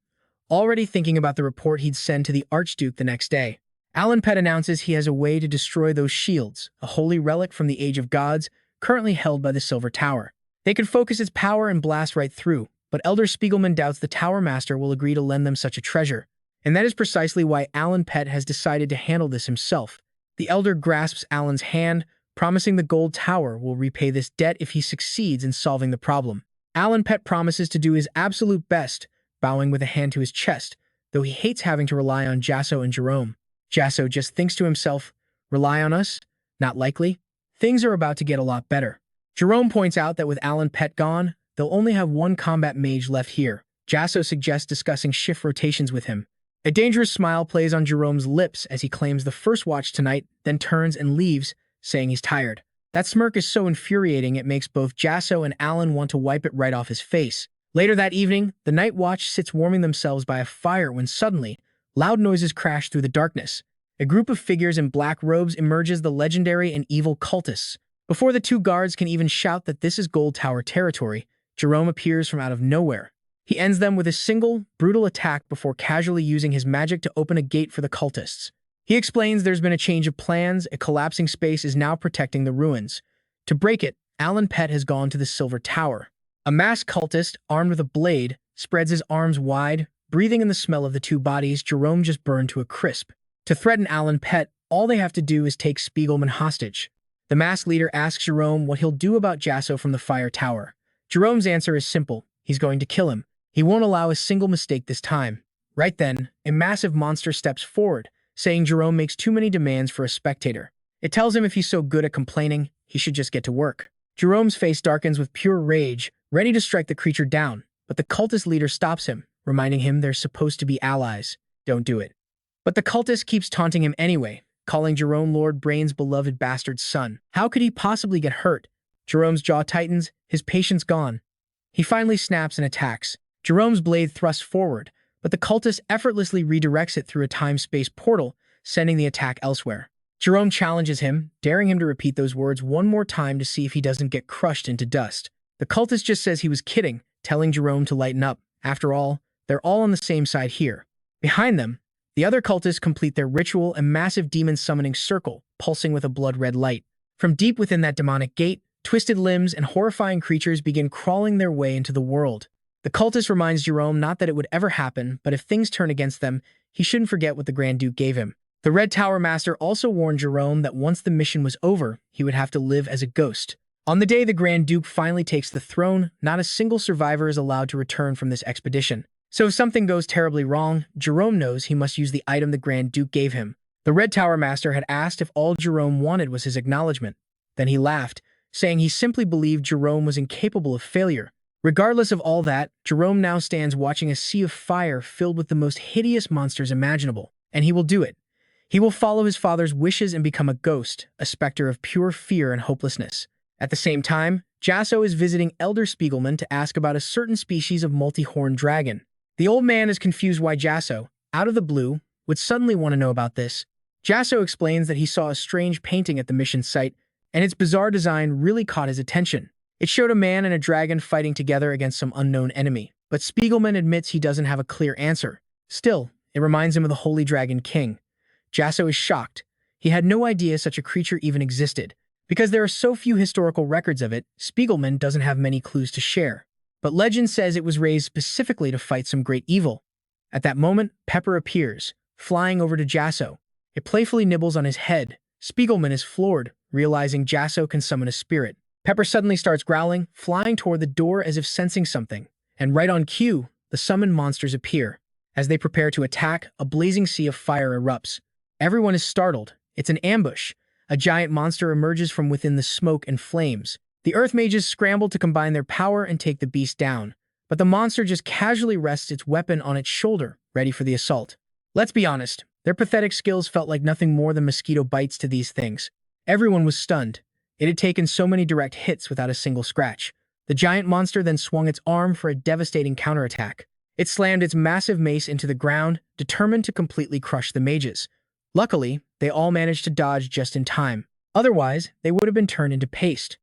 already thinking about the report he'd send to the Archduke the next day. Alan Pett announces he has a way to destroy those shields, a holy relic from the Age of Gods, currently held by the Silver Tower. They could focus its power and blast right through, but Elder Spiegelman doubts the Tower Master will agree to lend them such a treasure. And that is precisely why Alan Pett has decided to handle this himself. The Elder grasps Alan's hand, promising the Gold Tower will repay this debt if he succeeds in solving the problem. Alan Pett promises to do his absolute best, bowing with a hand to his chest, though he hates having to rely on Jasson and Jerome. Jasson just thinks to himself, rely on us? Not likely. Things are about to get a lot better. Jerome points out that with Alan Pett gone, they'll only have one combat mage left here. Jasson suggests discussing shift rotations with him. A dangerous smile plays on Jerome's lips as he claims the first watch tonight, then turns and leaves, saying he's tired. That smirk is so infuriating it makes both Jasson and Alan want to wipe it right off his face. Later that evening, the Night Watch sits warming themselves by a fire when suddenly, loud noises crash through the darkness. A group of figures in black robes emerges, the legendary and evil cultists. Before the two guards can even shout that this is Gold Tower territory, Jerome appears from out of nowhere. He ends them with a single, brutal attack before casually using his magic to open a gate for the cultists. He explains there's been a change of plans, a collapsing space is now protecting the ruins. To break it, Alan Pett has gone to the Silver Tower. A masked cultist, armed with a blade, spreads his arms wide, breathing in the smell of the two bodies Jerome just burned to a crisp. To threaten Alan Pett, all they have to do is take Spiegelman hostage. The masked leader asks Jerome what he'll do about Jasson from the Fire Tower. Jerome's answer is simple, he's going to kill him. He won't allow a single mistake this time. Right then, a massive monster steps forward, saying Jerome makes too many demands for a spectator. It tells him if he's so good at complaining, he should just get to work. Jerome's face darkens with pure rage, ready to strike the creature down, but the cultist leader stops him, reminding him they're supposed to be allies. Don't do it. But the cultist keeps taunting him anyway, calling Jerome Lord Brain's beloved bastard son. How could he possibly get hurt? Jerome's jaw tightens, his patience gone. He finally snaps and attacks. Jerome's blade thrusts forward, but the cultist effortlessly redirects it through a time-space portal, sending the attack elsewhere. Jerome challenges him, daring him to repeat those words one more time to see if he doesn't get crushed into dust. The cultist just says he was kidding, telling Jerome to lighten up. After all, they're all on the same side here. Behind them, the other cultists complete their ritual, a massive demon summoning circle, pulsing with a blood-red light. From deep within that demonic gate, twisted limbs and horrifying creatures begin crawling their way into the world. The cultist reminds Jerome not that it would ever happen, but if things turn against them, he shouldn't forget what the Grand Duke gave him. The Red Tower Master also warned Jerome that once the mission was over, he would have to live as a ghost. On the day the Grand Duke finally takes the throne, not a single survivor is allowed to return from this expedition. So if something goes terribly wrong, Jerome knows he must use the item the Grand Duke gave him. The Red Tower Master had asked if all Jerome wanted was his acknowledgement. Then he laughed, saying he simply believed Jerome was incapable of failure. Regardless of all that, Jerome now stands watching a sea of fire filled with the most hideous monsters imaginable. And he will do it. He will follow his father's wishes and become a ghost, a specter of pure fear and hopelessness. At the same time, Jasson is visiting Elder Spiegelman to ask about a certain species of multi-horned dragon. The old man is confused why Jasson, out of the blue, would suddenly want to know about this. Jasson explains that he saw a strange painting at the mission site, and its bizarre design really caught his attention. It showed a man and a dragon fighting together against some unknown enemy, but Spiegelman admits he doesn't have a clear answer. Still, it reminds him of the Holy Dragon King. Jasson is shocked. He had no idea such a creature even existed. Because there are so few historical records of it, Spiegelman doesn't have many clues to share. But legend says it was raised specifically to fight some great evil. At that moment, Pepper appears, flying over to Jasson. It playfully nibbles on his head. Spiegelman is floored, realizing Jasson can summon a spirit. Pepper suddenly starts growling, flying toward the door as if sensing something. And right on cue, the summoned monsters appear. As they prepare to attack, a blazing sea of fire erupts. Everyone is startled. It's an ambush. A giant monster emerges from within the smoke and flames. The Earth Mages scramble to combine their power and take the beast down. But the monster just casually rests its weapon on its shoulder, ready for the assault. Let's be honest, their pathetic skills felt like nothing more than mosquito bites to these things. Everyone was stunned. It had taken so many direct hits without a single scratch. The giant monster then swung its arm for a devastating counterattack. It slammed its massive mace into the ground, determined to completely crush the mages. Luckily, they all managed to dodge just in time. Otherwise, they would have been turned into paste.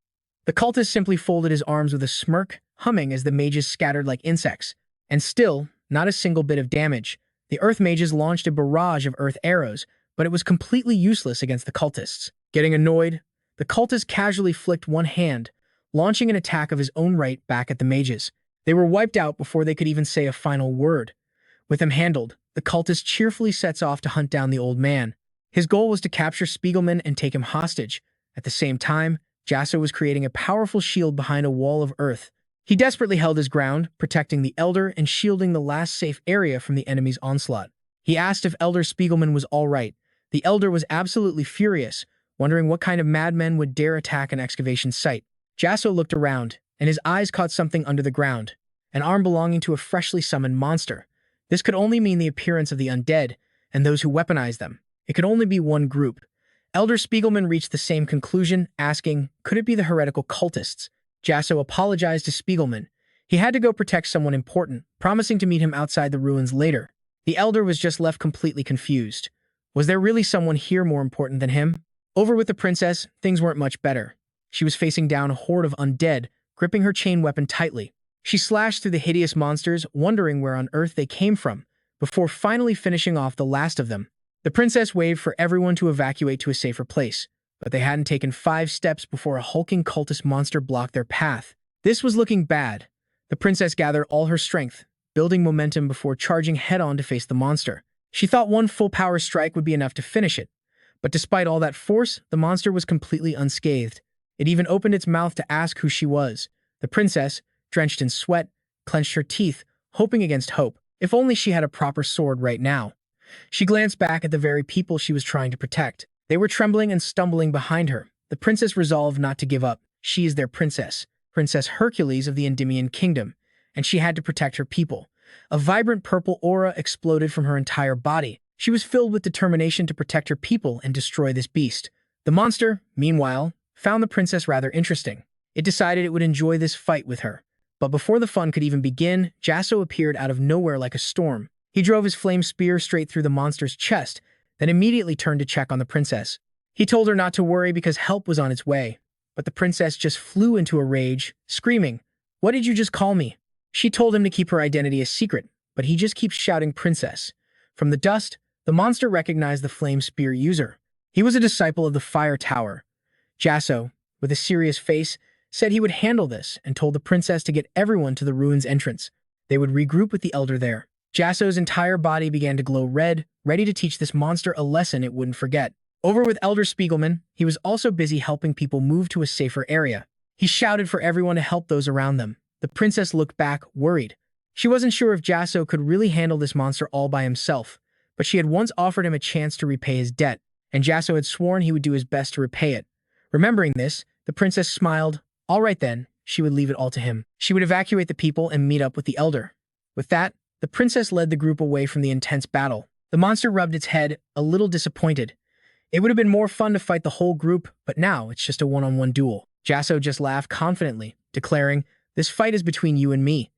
The cultist simply folded his arms with a smirk, humming as the mages scattered like insects. And still, not a single bit of damage. The Earth Mages launched a barrage of earth arrows, but it was completely useless against the cultists. Getting annoyed, the cultist casually flicked one hand, launching an attack of his own right back at the mages. They were wiped out before they could even say a final word. With them handled, the cultist cheerfully sets off to hunt down the old man. His goal was to capture Spiegelman and take him hostage. At the same time, Jasson was creating a powerful shield behind a wall of earth. He desperately held his ground, protecting the Elder and shielding the last safe area from the enemy's onslaught. He asked if Elder Spiegelman was all right. The Elder was absolutely furious, wondering what kind of madmen would dare attack an excavation site. Jasson looked around, and his eyes caught something under the ground, an arm belonging to a freshly summoned monster. This could only mean the appearance of the undead and those who weaponize them. It could only be one group. Elder Spiegelman reached the same conclusion, asking, could it be the heretical cultists? Jasson apologized to Spiegelman. He had to go protect someone important, promising to meet him outside the ruins later. The Elder was just left completely confused. Was there really someone here more important than him? Over with the princess, things weren't much better. She was facing down a horde of undead, gripping her chain weapon tightly. She slashed through the hideous monsters, wondering where on earth they came from, before finally finishing off the last of them. The princess waved for everyone to evacuate to a safer place, but they hadn't taken 5 steps before a hulking cultist monster blocked their path. This was looking bad. The princess gathered all her strength, building momentum before charging head-on to face the monster. She thought one full power strike would be enough to finish it, but despite all that force, the monster was completely unscathed. It even opened its mouth to ask who she was. The princess, drenched in sweat, clenched her teeth, hoping against hope. If only she had a proper sword right now. She glanced back at the very people she was trying to protect. They were trembling and stumbling behind her. The princess resolved not to give up. She is their princess, Princess Hercules of the Endymion Kingdom, and she had to protect her people. A vibrant purple aura exploded from her entire body. She was filled with determination to protect her people and destroy this beast. The monster, meanwhile, found the princess rather interesting. It decided it would enjoy this fight with her. But before the fun could even begin, Jasson appeared out of nowhere like a storm. He drove his flame spear straight through the monster's chest, then immediately turned to check on the princess. He told her not to worry because help was on its way. But the princess just flew into a rage, screaming, "What did you just call me?" She told him to keep her identity a secret, but he just keeps shouting princess. From the dust, the monster recognized the flame spear user. He was a disciple of the Fire Tower. Jasson, with a serious face, said he would handle this and told the princess to get everyone to the ruins entrance. They would regroup with the Elder there. Jasson's entire body began to glow red, ready to teach this monster a lesson it wouldn't forget. Over with Elder Spiegelman, he was also busy helping people move to a safer area. He shouted for everyone to help those around them. The princess looked back, worried. She wasn't sure if Jasson could really handle this monster all by himself, but she had once offered him a chance to repay his debt, and Jasson had sworn he would do his best to repay it. Remembering this, the princess smiled. All right then, she would leave it all to him. She would evacuate the people and meet up with the elder. With that, the princess led the group away from the intense battle. The monster rubbed its head, a little disappointed. It would have been more fun to fight the whole group, but now it's just a one-on-one duel. Jasson just laughed confidently, declaring, "This fight is between you and me."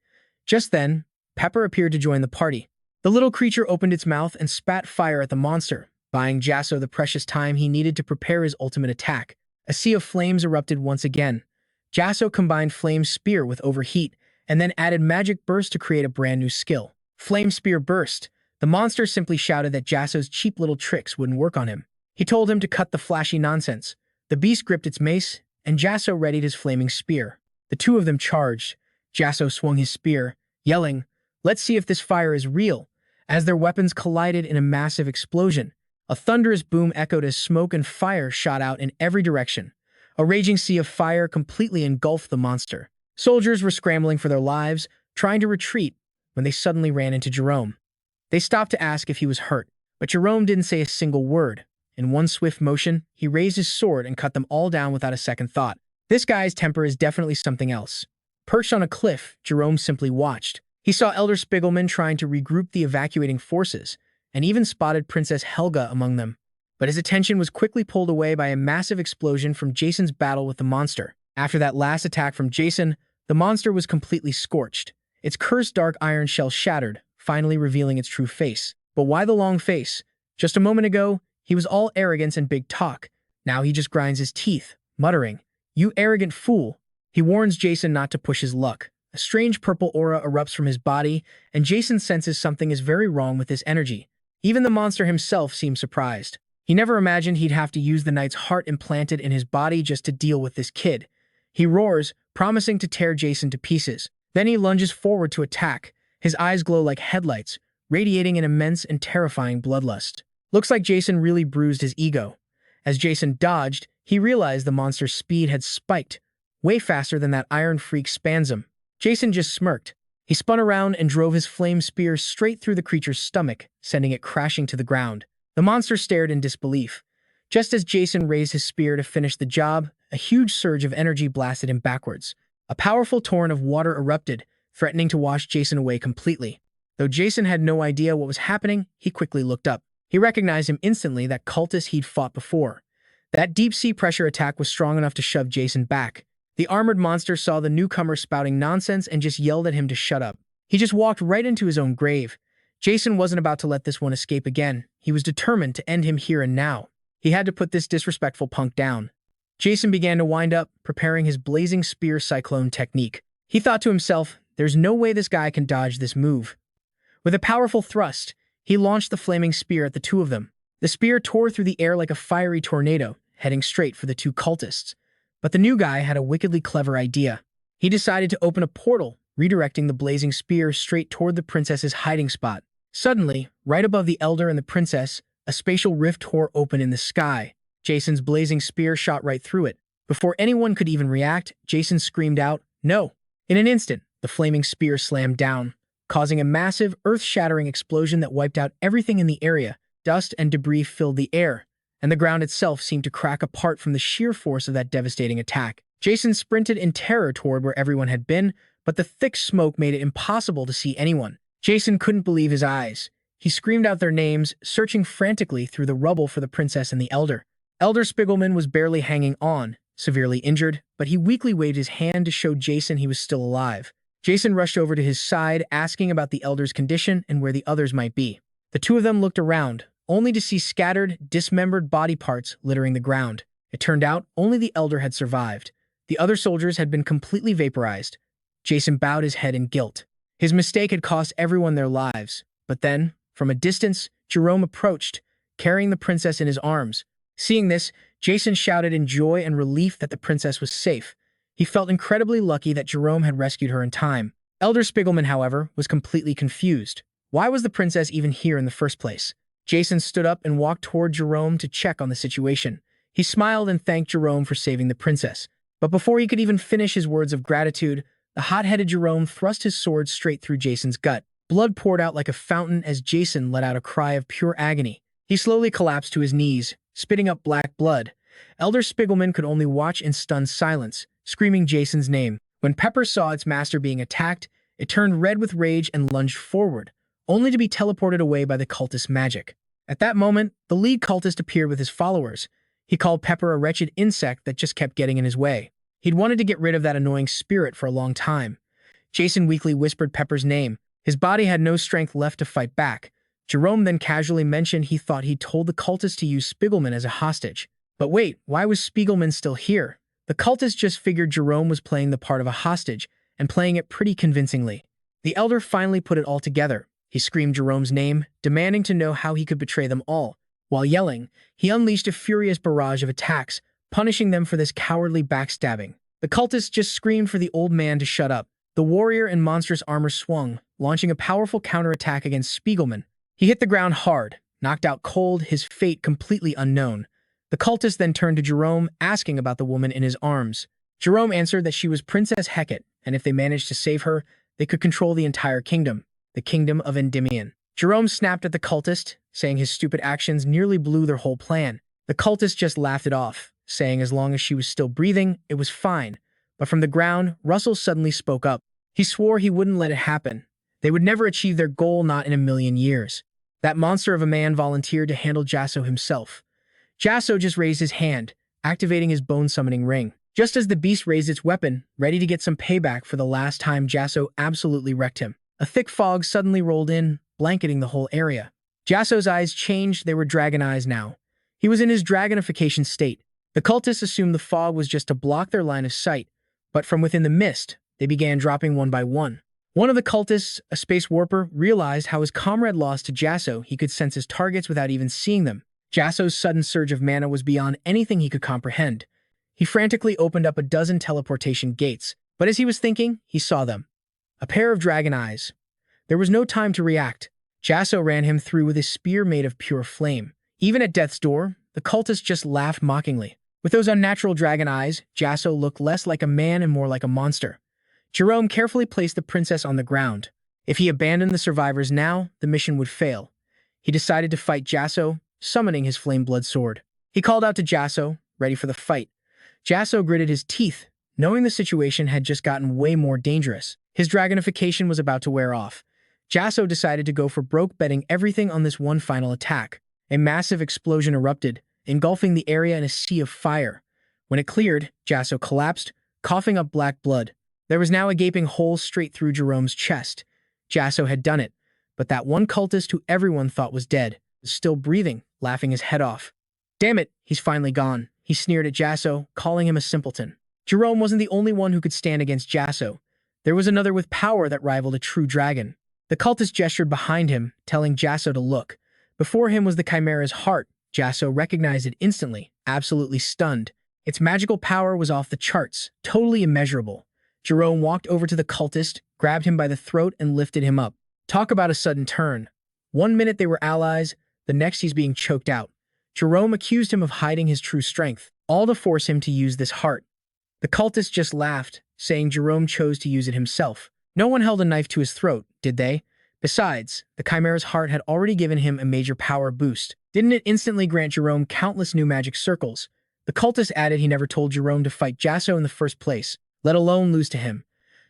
Just then, Pepper appeared to join the party. The little creature opened its mouth and spat fire at the monster, buying Jasson the precious time he needed to prepare his ultimate attack. A sea of flames erupted once again. Jasson combined Flame Spear with Overheat, and then added Magic Burst to create a brand new skill. Flame Spear Burst. The monster simply shouted that Jasson's cheap little tricks wouldn't work on him. He told him to cut the flashy nonsense. The beast gripped its mace, and Jasson readied his flaming spear. The two of them charged. Jasson swung his spear, yelling, "Let's see if this fire is real." As their weapons collided in a massive explosion, a thunderous boom echoed as smoke and fire shot out in every direction. A raging sea of fire completely engulfed the monster. Soldiers were scrambling for their lives, trying to retreat, when they suddenly ran into Jerome. They stopped to ask if he was hurt, but Jerome didn't say a single word. In one swift motion, he raised his sword and cut them all down without a second thought. This guy's temper is definitely something else. Perched on a cliff, Jerome simply watched. He saw Elder Spiegelman trying to regroup the evacuating forces, and even spotted Princess Helga among them. But his attention was quickly pulled away by a massive explosion from Jasson's battle with the monster. After that last attack from Jasson, the monster was completely scorched. Its cursed dark iron shell shattered, finally revealing its true face. But why the long face? Just a moment ago, he was all arrogance and big talk. Now he just grinds his teeth, muttering, "You arrogant fool." He warns Jasson not to push his luck. A strange purple aura erupts from his body, and Jasson senses something is very wrong with his energy. Even the monster himself seems surprised. He never imagined he'd have to use the knight's heart implanted in his body just to deal with this kid. He roars, promising to tear Jasson to pieces. Then he lunges forward to attack. His eyes glow like headlights, radiating an immense and terrifying bloodlust. Looks like Jasson really bruised his ego. As Jasson dodged, he realized the monster's speed had spiked, way faster than that iron freak Spansum. Jasson just smirked. He spun around and drove his flame spear straight through the creature's stomach, sending it crashing to the ground. The monster stared in disbelief. Just as Jasson raised his spear to finish the job, a huge surge of energy blasted him backwards. A powerful torrent of water erupted, threatening to wash Jasson away completely. Though Jasson had no idea what was happening, he quickly looked up. He recognized him instantly, that cultist he'd fought before. That deep-sea pressure attack was strong enough to shove Jasson back. The armored monster saw the newcomer spouting nonsense and just yelled at him to shut up. He just walked right into his own grave. Jasson wasn't about to let this one escape again. He was determined to end him here and now. He had to put this disrespectful punk down. Jasson began to wind up, preparing his blazing spear cyclone technique. He thought to himself, there's no way this guy can dodge this move. With a powerful thrust, he launched the flaming spear at the two of them. The spear tore through the air like a fiery tornado, heading straight for the two cultists. But the new guy had a wickedly clever idea. He decided to open a portal, redirecting the blazing spear straight toward the princess's hiding spot. Suddenly, right above the elder and the princess, a spatial rift tore open in the sky. Jasson's blazing spear shot right through it. Before anyone could even react, Jasson screamed out, "No!" In an instant, the flaming spear slammed down, causing a massive, earth-shattering explosion that wiped out everything in the area. Dust and debris filled the air, and the ground itself seemed to crack apart from the sheer force of that devastating attack. Jasson sprinted in terror toward where everyone had been, but the thick smoke made it impossible to see anyone. Jasson couldn't believe his eyes. He screamed out their names, searching frantically through the rubble for the princess and the elder. Elder Spiegelman was barely hanging on, severely injured, but he weakly waved his hand to show Jasson he was still alive. Jasson rushed over to his side, asking about the elder's condition and where the others might be. The two of them looked around, only to see scattered, dismembered body parts littering the ground. It turned out only the elder had survived. The other soldiers had been completely vaporized. Jasson bowed his head in guilt. His mistake had cost everyone their lives. But then, from a distance, Jerome approached, carrying the princess in his arms. Seeing this, Jasson shouted in joy and relief that the princess was safe. He felt incredibly lucky that Jerome had rescued her in time. Elder Spiegelman, however, was completely confused. Why was the princess even here in the first place? Jasson stood up and walked toward Jerome to check on the situation. He smiled and thanked Jerome for saving the princess. But before he could even finish his words of gratitude, the hot-headed Jerome thrust his sword straight through Jason's gut. Blood poured out like a fountain as Jasson let out a cry of pure agony. He slowly collapsed to his knees, spitting up black blood. Elder Spiegelman could only watch in stunned silence, screaming Jason's name. When Pepper saw its master being attacked, it turned red with rage and lunged forward, only to be teleported away by the cultist's magic. At that moment, the lead cultist appeared with his followers. He called Pepper a wretched insect that just kept getting in his way. He'd wanted to get rid of that annoying spirit for a long time. Jasson weakly whispered Pepper's name. His body had no strength left to fight back. Jerome then casually mentioned he thought he'd told the cultist to use Spiegelman as a hostage. But wait, why was Spiegelman still here? The cultist just figured Jerome was playing the part of a hostage, and playing it pretty convincingly. The elder finally put it all together. He screamed Jerome's name, demanding to know how he could betray them all. While yelling, he unleashed a furious barrage of attacks, punishing them for this cowardly backstabbing. The cultist just screamed for the old man to shut up. The warrior in monstrous armor swung, launching a powerful counterattack against Spiegelman. He hit the ground hard, knocked out cold, his fate completely unknown. The cultist then turned to Jerome, asking about the woman in his arms. Jerome answered that she was Princess Hecate, and if they managed to save her, they could control the entire kingdom, the kingdom of Endymion. Jerome snapped at the cultist, saying his stupid actions nearly blew their whole plan. The cultist just laughed it off, saying as long as she was still breathing, it was fine. But from the ground, Russell suddenly spoke up. He swore he wouldn't let it happen. They would never achieve their goal, not in a million years. That monster of a man volunteered to handle Jasson himself. Jasson just raised his hand, activating his bone-summoning ring. Just as the beast raised its weapon, ready to get some payback for the last time Jasson absolutely wrecked him. A thick fog suddenly rolled in, blanketing the whole area. Jasson's eyes changed, they were dragon eyes now. He was in his dragonification state. The cultists assumed the fog was just to block their line of sight, but from within the mist, they began dropping one by one. One of the cultists, a space warper, realized how his comrade lost to Jasson. He could sense his targets without even seeing them. Jasson's sudden surge of mana was beyond anything he could comprehend. He frantically opened up a dozen teleportation gates, but as he was thinking, he saw them. A pair of dragon eyes. There was no time to react. Jasson ran him through with his spear made of pure flame. Even at death's door, the cultist just laughed mockingly. With those unnatural dragon eyes, Jasson looked less like a man and more like a monster. Jerome carefully placed the princess on the ground. If he abandoned the survivors now, the mission would fail. He decided to fight Jasson, summoning his flame blood sword. He called out to Jasson, ready for the fight. Jasson gritted his teeth, knowing the situation had just gotten way more dangerous. His dragonification was about to wear off. Jasson decided to go for broke, betting everything on this one final attack. A massive explosion erupted, engulfing the area in a sea of fire. When it cleared, Jasson collapsed, coughing up black blood. There was now a gaping hole straight through Jerome's chest. Jasson had done it, but that one cultist who everyone thought was dead was still breathing, laughing his head off. Damn it, he's finally gone. He sneered at Jasson, calling him a simpleton. Jerome wasn't the only one who could stand against Jasson. There was another with power that rivaled a true dragon. The cultist gestured behind him, telling Jasson to look. Before him was the chimera's heart. Jasson recognized it instantly, absolutely stunned. Its magical power was off the charts, totally immeasurable. Jerome walked over to the cultist, grabbed him by the throat, and lifted him up. Talk about a sudden turn. 1 minute they were allies, the next he's being choked out. Jerome accused him of hiding his true strength, all to force him to use this heart. The cultist just laughed, saying Jerome chose to use it himself. No one held a knife to his throat, did they? Besides, the chimera's heart had already given him a major power boost. Didn't it instantly grant Jerome countless new magic circles? The cultist added he never told Jerome to fight Jasson in the first place, let alone lose to him.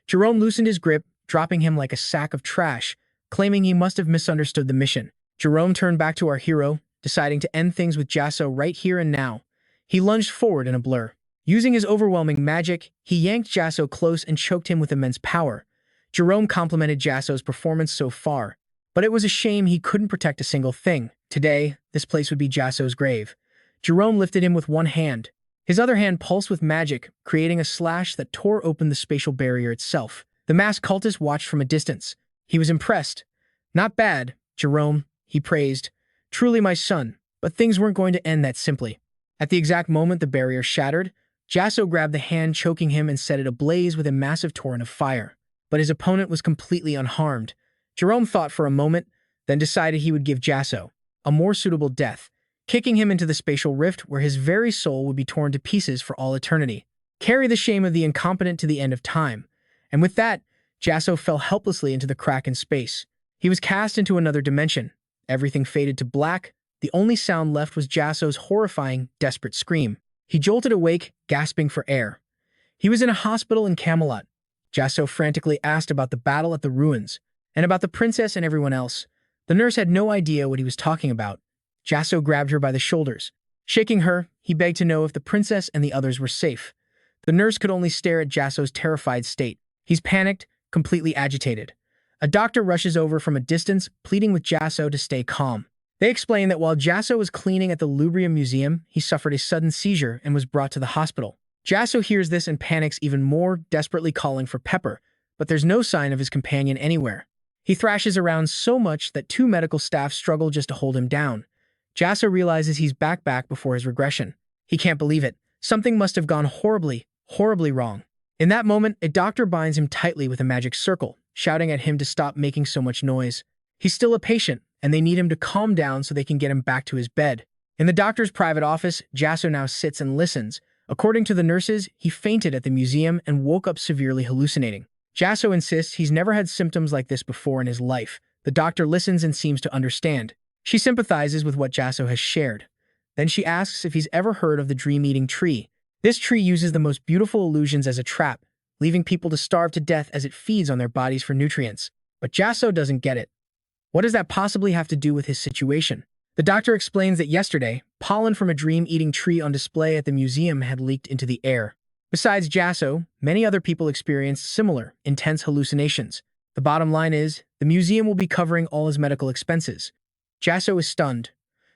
Jerome loosened his grip, dropping him like a sack of trash, claiming he must have misunderstood the mission. Jerome turned back to our hero, deciding to end things with Jasson right here and now. He lunged forward in a blur. Using his overwhelming magic, he yanked Jasson close and choked him with immense power. Jerome complimented Jasson's performance so far, but it was a shame he couldn't protect a single thing. Today, this place would be Jasson's grave. Jerome lifted him with one hand. His other hand pulsed with magic, creating a slash that tore open the spatial barrier itself. The masked cultist watched from a distance. He was impressed. Not bad, Jerome, he praised. Truly my son, but things weren't going to end that simply. At the exact moment the barrier shattered, Jasson grabbed the hand choking him and set it ablaze with a massive torrent of fire. But his opponent was completely unharmed. Jerome thought for a moment, then decided he would give Jasson a more suitable death, kicking him into the spatial rift where his very soul would be torn to pieces for all eternity. Carry the shame of the incompetent to the end of time. And with that, Jasson fell helplessly into the crack in space. He was cast into another dimension. Everything faded to black. The only sound left was Jasson's horrifying, desperate scream. He jolted awake, gasping for air. He was in a hospital in Camelot. Jasson frantically asked about the battle at the ruins, and about the princess and everyone else. The nurse had no idea what he was talking about. Jasson grabbed her by the shoulders. Shaking her, he begged to know if the princess and the others were safe. The nurse could only stare at Jasson's terrified state. He's panicked, completely agitated. A doctor rushes over from a distance, pleading with Jasson to stay calm. They explain that while Jasson was cleaning at the Louvre Museum, he suffered a sudden seizure and was brought to the hospital. Jasson hears this and panics even more, desperately calling for Pepper, but there's no sign of his companion anywhere. He thrashes around so much that 2 medical staff struggle just to hold him down. Jasson realizes he's back before his regression. He can't believe it. Something must have gone horribly wrong. In that moment, a doctor binds him tightly with a magic circle, shouting at him to stop making so much noise. He's still a patient, and they need him to calm down so they can get him back to his bed. In the doctor's private office, Jasson now sits and listens. According to the nurses, he fainted at the museum and woke up severely hallucinating. Jasson insists he's never had symptoms like this before in his life. The doctor listens and seems to understand. She sympathizes with what Jasson has shared. Then she asks if he's ever heard of the dream-eating tree. This tree uses the most beautiful illusions as a trap, leaving people to starve to death as it feeds on their bodies for nutrients. But Jasson doesn't get it. What does that possibly have to do with his situation? The doctor explains that yesterday, pollen from a dream-eating tree on display at the museum had leaked into the air. Besides Jasson, many other people experienced similar, intense hallucinations. The bottom line is, the museum will be covering all his medical expenses. Jasson is stunned.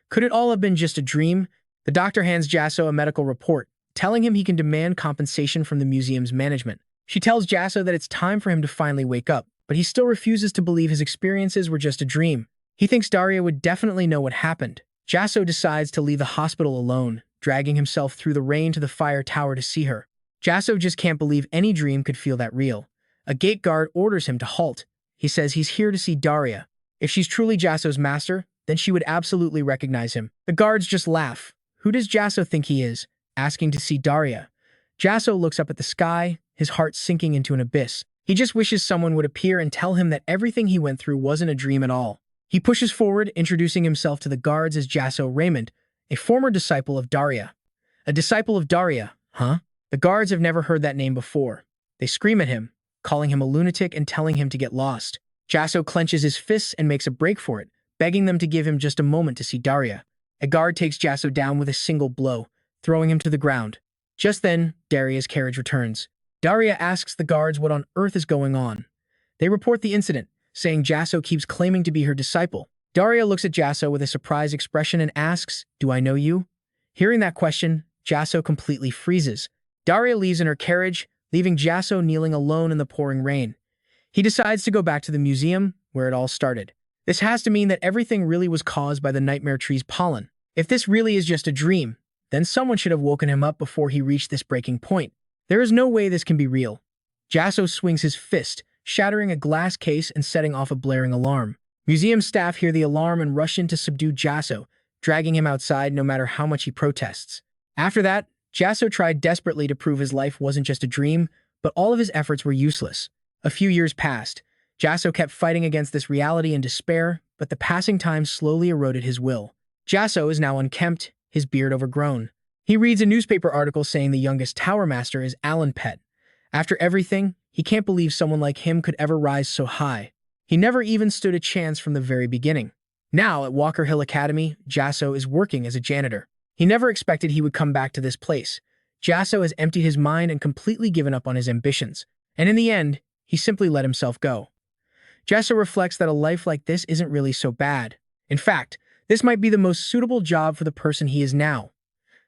Could it all have been just a dream? The doctor hands Jasson a medical report, telling him he can demand compensation from the museum's management. She tells Jasson that it's time for him to finally wake up, but he still refuses to believe his experiences were just a dream. He thinks Daria would definitely know what happened. Jasson decides to leave the hospital alone, dragging himself through the rain to the fire tower to see her. Jasson just can't believe any dream could feel that real. A gate guard orders him to halt. He says he's here to see Daria. If she's truly Jasson's master, then she would absolutely recognize him. The guards just laugh. Who does Jasson think he is, asking to see Daria? Jasson looks up at the sky, his heart sinking into an abyss. He just wishes someone would appear and tell him that everything he went through wasn't a dream at all. He pushes forward, introducing himself to the guards as Jasson Raymond, a former disciple of Daria. A disciple of Daria, huh? The guards have never heard that name before. They scream at him, calling him a lunatic and telling him to get lost. Jasson clenches his fists and makes a break for it, begging them to give him just a moment to see Daria. A guard takes Jasson down with a single blow, throwing him to the ground. Just then, Daria's carriage returns. Daria asks the guards what on earth is going on. They report the incident, saying Jasson keeps claiming to be her disciple. Daria looks at Jasson with a surprised expression and asks, "Do I know you?" Hearing that question, Jasson completely freezes. Daria leaves in her carriage, leaving Jasson kneeling alone in the pouring rain. He decides to go back to the museum, where it all started. This has to mean that everything really was caused by the nightmare tree's pollen. If this really is just a dream, then someone should have woken him up before he reached this breaking point. There is no way this can be real. Jasson swings his fist, shattering a glass case and setting off a blaring alarm. Museum staff hear the alarm and rush in to subdue Jasson, dragging him outside no matter how much he protests. After that, Jasson tried desperately to prove his life wasn't just a dream, but all of his efforts were useless. A few years passed. Jasson kept fighting against this reality in despair, but the passing time slowly eroded his will. Jasson is now unkempt, his beard overgrown. He reads a newspaper article saying the youngest Tower Master is Alan Pett. After everything, he can't believe someone like him could ever rise so high. He never even stood a chance from the very beginning. Now, at Walker Hill Academy, Jasson is working as a janitor. He never expected he would come back to this place. Jasson has emptied his mind and completely given up on his ambitions. And in the end, he simply let himself go. Jasson reflects that a life like this isn't really so bad. In fact, this might be the most suitable job for the person he is now.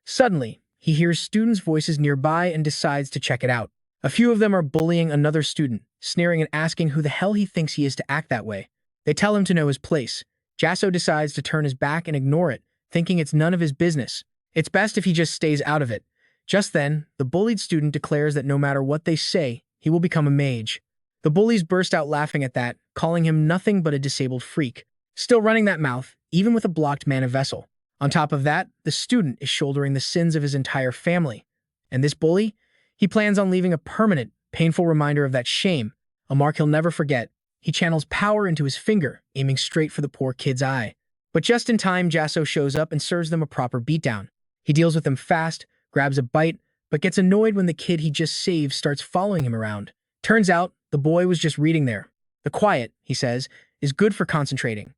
Suddenly, he hears students' voices nearby and decides to check it out. A few of them are bullying another student, sneering and asking who the hell he thinks he is to act that way. They tell him to know his place. Jasson decides to turn his back and ignore it, thinking it's none of his business. It's best if he just stays out of it. Just then, the bullied student declares that no matter what they say, he will become a mage. The bullies burst out laughing at that, calling him nothing but a disabled freak. Still running that mouth, even with a blocked mana vessel. On top of that, the student is shouldering the sins of his entire family. And this bully? He plans on leaving a permanent, painful reminder of that shame, a mark he'll never forget. He channels power into his finger, aiming straight for the poor kid's eye. But just in time, Jasson shows up and serves them a proper beatdown. He deals with them fast, grabs a bite, but gets annoyed when the kid he just saved starts following him around. Turns out, the boy was just reading there. The quiet, he says, is good for concentrating.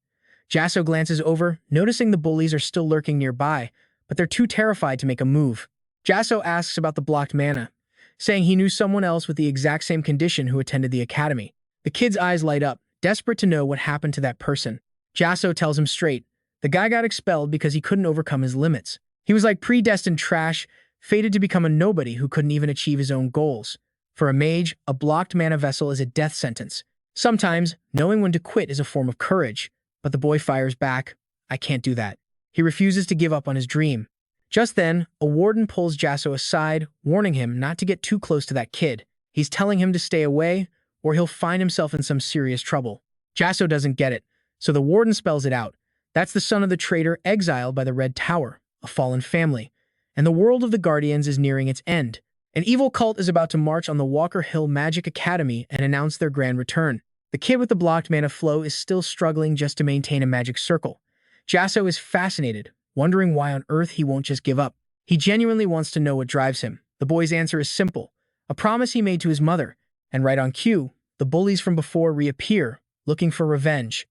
Jasson glances over, noticing the bullies are still lurking nearby, but they're too terrified to make a move. Jasson asks about the blocked mana, saying he knew someone else with the exact same condition who attended the academy. The kid's eyes light up, desperate to know what happened to that person. Jasson tells him straight, the guy got expelled because he couldn't overcome his limits. He was like predestined trash, fated to become a nobody who couldn't even achieve his own goals. For a mage, a blocked mana vessel is a death sentence. Sometimes, knowing when to quit is a form of courage, but the boy fires back, I can't do that. He refuses to give up on his dream. Just then, a warden pulls Jasson aside, warning him not to get too close to that kid. He's telling him to stay away, or he'll find himself in some serious trouble. Jasson doesn't get it, so the warden spells it out. That's the son of the traitor exiled by the Red Tower, a fallen family. And the world of the Guardians is nearing its end. An evil cult is about to march on the Walker Hill Magic Academy and announce their grand return. The kid with the blocked mana flow is still struggling just to maintain a magic circle. Jasson is fascinated, wondering why on earth he won't just give up. He genuinely wants to know what drives him. The boy's answer is simple, a promise he made to his mother. And right on cue, the bullies from before reappear, looking for revenge.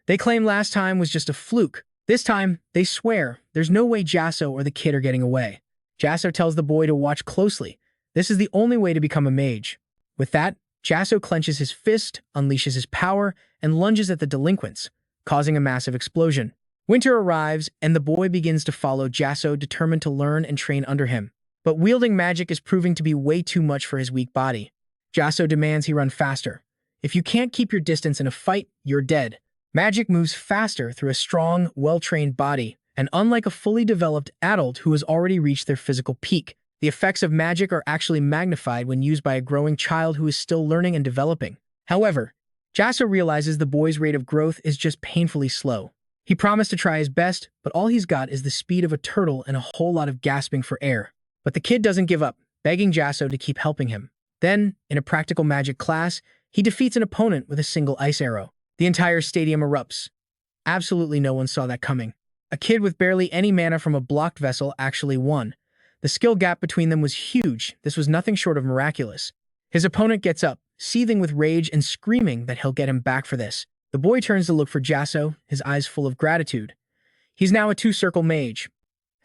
They claim last time was just a fluke. This time, they swear there's no way Jasson or the kid are getting away. Jasson tells the boy to watch closely. This is the only way to become a mage. With that, Jasson clenches his fist, unleashes his power, and lunges at the delinquents, causing a massive explosion. Winter arrives, and the boy begins to follow Jasson, determined to learn and train under him. But wielding magic is proving to be way too much for his weak body. Jasson demands he run faster. If you can't keep your distance in a fight, you're dead. Magic moves faster through a strong, well-trained body, and unlike a fully developed adult who has already reached their physical peak, the effects of magic are actually magnified when used by a growing child who is still learning and developing. However, Jasson realizes the boy's rate of growth is just painfully slow. He promised to try his best, but all he's got is the speed of a turtle and a whole lot of gasping for air. But the kid doesn't give up, begging Jasson to keep helping him. Then, in a practical magic class, he defeats an opponent with a single ice arrow. The entire stadium erupts. Absolutely no one saw that coming. A kid with barely any mana from a blocked vessel actually won. The skill gap between them was huge. This was nothing short of miraculous. His opponent gets up, seething with rage and screaming that he'll get him back for this. The boy turns to look for Jasson, his eyes full of gratitude. He's now a two-circle mage.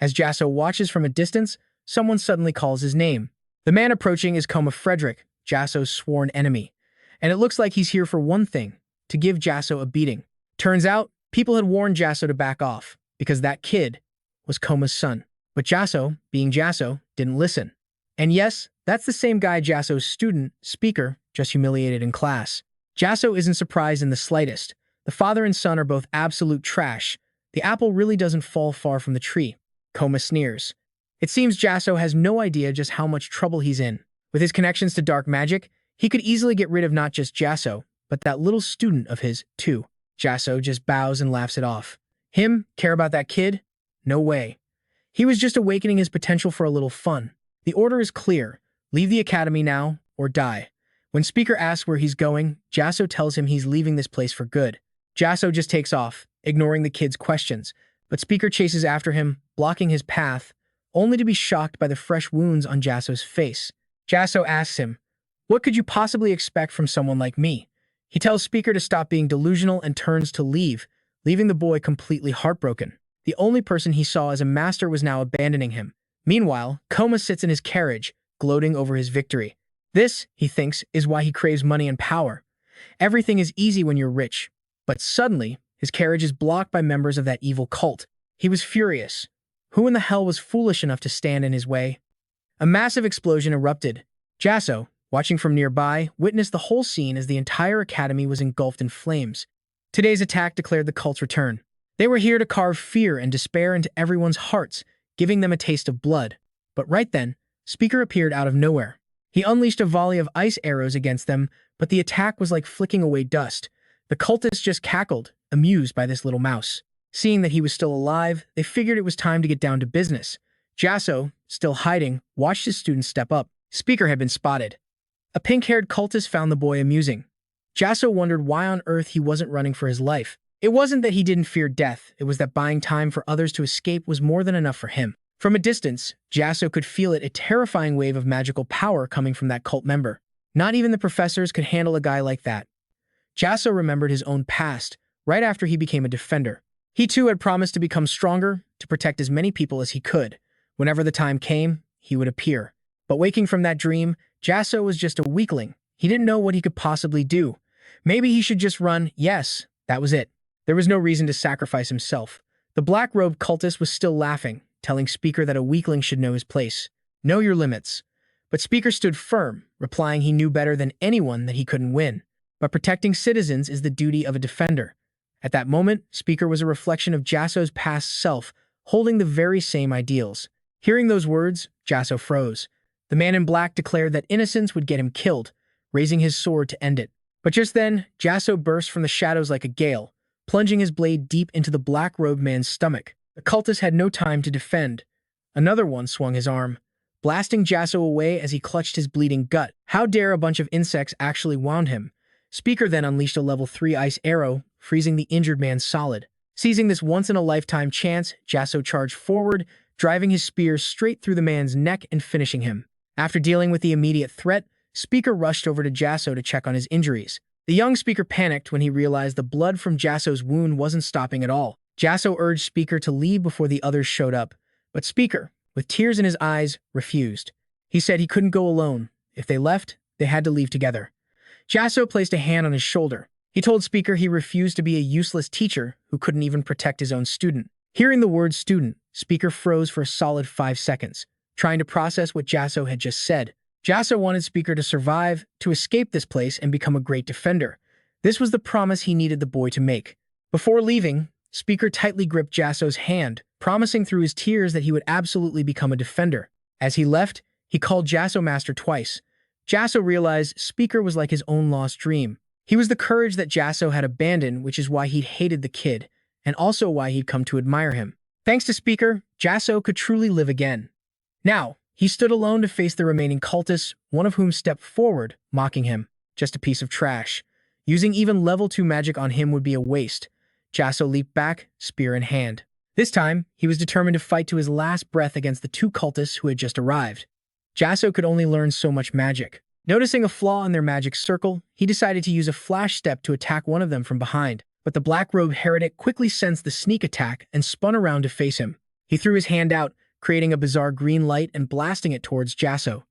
As Jasson watches from a distance, someone suddenly calls his name. The man approaching is Coma Frederick, Jasson's sworn enemy. And it looks like he's here for one thing, to give Jasson a beating. Turns out, people had warned Jasson to back off, because that kid was Coma's son. But Jasson, being Jasson, didn't listen. And yes, that's the same guy Jasson's student, Speaker, just humiliated in class. Jasson isn't surprised in the slightest. The father and son are both absolute trash. The apple really doesn't fall far from the tree. Coma sneers. It seems Jasson has no idea just how much trouble he's in. With his connections to dark magic, he could easily get rid of not just Jasson, but that little student of his, too. Jasson just bows and laughs it off. Him care about that kid? No way. He was just awakening his potential for a little fun. The order is clear. Leave the academy now, or die. When Speaker asks where he's going, Jasson tells him he's leaving this place for good. Jasson just takes off, ignoring the kid's questions, but Speaker chases after him, blocking his path, only to be shocked by the fresh wounds on Jasson's face. Jasson asks him, "What could you possibly expect from someone like me?" He tells Speaker to stop being delusional and turns to leave, leaving the boy completely heartbroken. The only person he saw as a master was now abandoning him. Meanwhile, Coma sits in his carriage, gloating over his victory. This, he thinks, is why he craves money and power. Everything is easy when you're rich. But suddenly, his carriage is blocked by members of that evil cult. He was furious. Who in the hell was foolish enough to stand in his way? A massive explosion erupted. Jasson, watching from nearby, witnessed the whole scene as the entire academy was engulfed in flames. Today's attack declared the cult's return. They were here to carve fear and despair into everyone's hearts, giving them a taste of blood. But right then, Speaker appeared out of nowhere. He unleashed a volley of ice arrows against them, but the attack was like flicking away dust. The cultists just cackled, amused by this little mouse. Seeing that he was still alive, they figured it was time to get down to business. Jasson, still hiding, watched his students step up. Speaker had been spotted. A pink-haired cultist found the boy amusing. Jasson wondered why on earth he wasn't running for his life. It wasn't that he didn't fear death, it was that buying time for others to escape was more than enough for him. From a distance, Jasson could feel it, a terrifying wave of magical power coming from that cult member. Not even the professors could handle a guy like that. Jasson remembered his own past, right after he became a defender. He too had promised to become stronger, to protect as many people as he could. Whenever the time came, he would appear. But waking from that dream, Jasson was just a weakling. He didn't know what he could possibly do. Maybe he should just run. Yes, that was it. There was no reason to sacrifice himself. The black-robed cultist was still laughing, telling Speaker that a weakling should know his place. Know your limits. But Speaker stood firm, replying he knew better than anyone that he couldn't win. But protecting citizens is the duty of a defender. At that moment, Speaker was a reflection of Jasson's past self, holding the very same ideals. Hearing those words, Jasson froze. The man in black declared that innocence would get him killed, raising his sword to end it. But just then, Jasson burst from the shadows like a gale, plunging his blade deep into the black-robed man's stomach. The cultist had no time to defend. Another one swung his arm, blasting Jasson away as he clutched his bleeding gut. How dare a bunch of insects actually wound him? Speaker then unleashed a level 3 ice arrow, freezing the injured man solid. Seizing this once-in-a-lifetime chance, Jasson charged forward, driving his spear straight through the man's neck and finishing him. After dealing with the immediate threat, Speaker rushed over to Jasson to check on his injuries. The young Speaker panicked when he realized the blood from Jasson's wound wasn't stopping at all. Jasson urged Speaker to leave before the others showed up, but Speaker, with tears in his eyes, refused. He said he couldn't go alone. If they left, they had to leave together. Jasson placed a hand on his shoulder. He told Speaker he refused to be a useless teacher who couldn't even protect his own student. Hearing the word student, Speaker froze for a solid 5 seconds, trying to process what Jasson had just said. Jasson wanted Speaker to survive, to escape this place and become a great defender. This was the promise he needed the boy to make. Before leaving, Speaker tightly gripped Jasson's hand, promising through his tears that he would absolutely become a defender. As he left, he called Jasson master twice. Jasson realized Speaker was like his own lost dream. He was the courage that Jasson had abandoned, which is why he'd hated the kid, and also why he'd come to admire him. Thanks to Speaker, Jasson could truly live again. Now, he stood alone to face the remaining cultists, one of whom stepped forward, mocking him. Just a piece of trash. Using even level 2 magic on him would be a waste. Jasson leaped back, spear in hand. This time, he was determined to fight to his last breath against the 2 cultists who had just arrived. Jasson could only learn so much magic. Noticing a flaw in their magic circle, he decided to use a flash step to attack one of them from behind. But the black-robed heretic quickly sensed the sneak attack and spun around to face him. He threw his hand out, creating a bizarre green light and blasting it towards Jasson.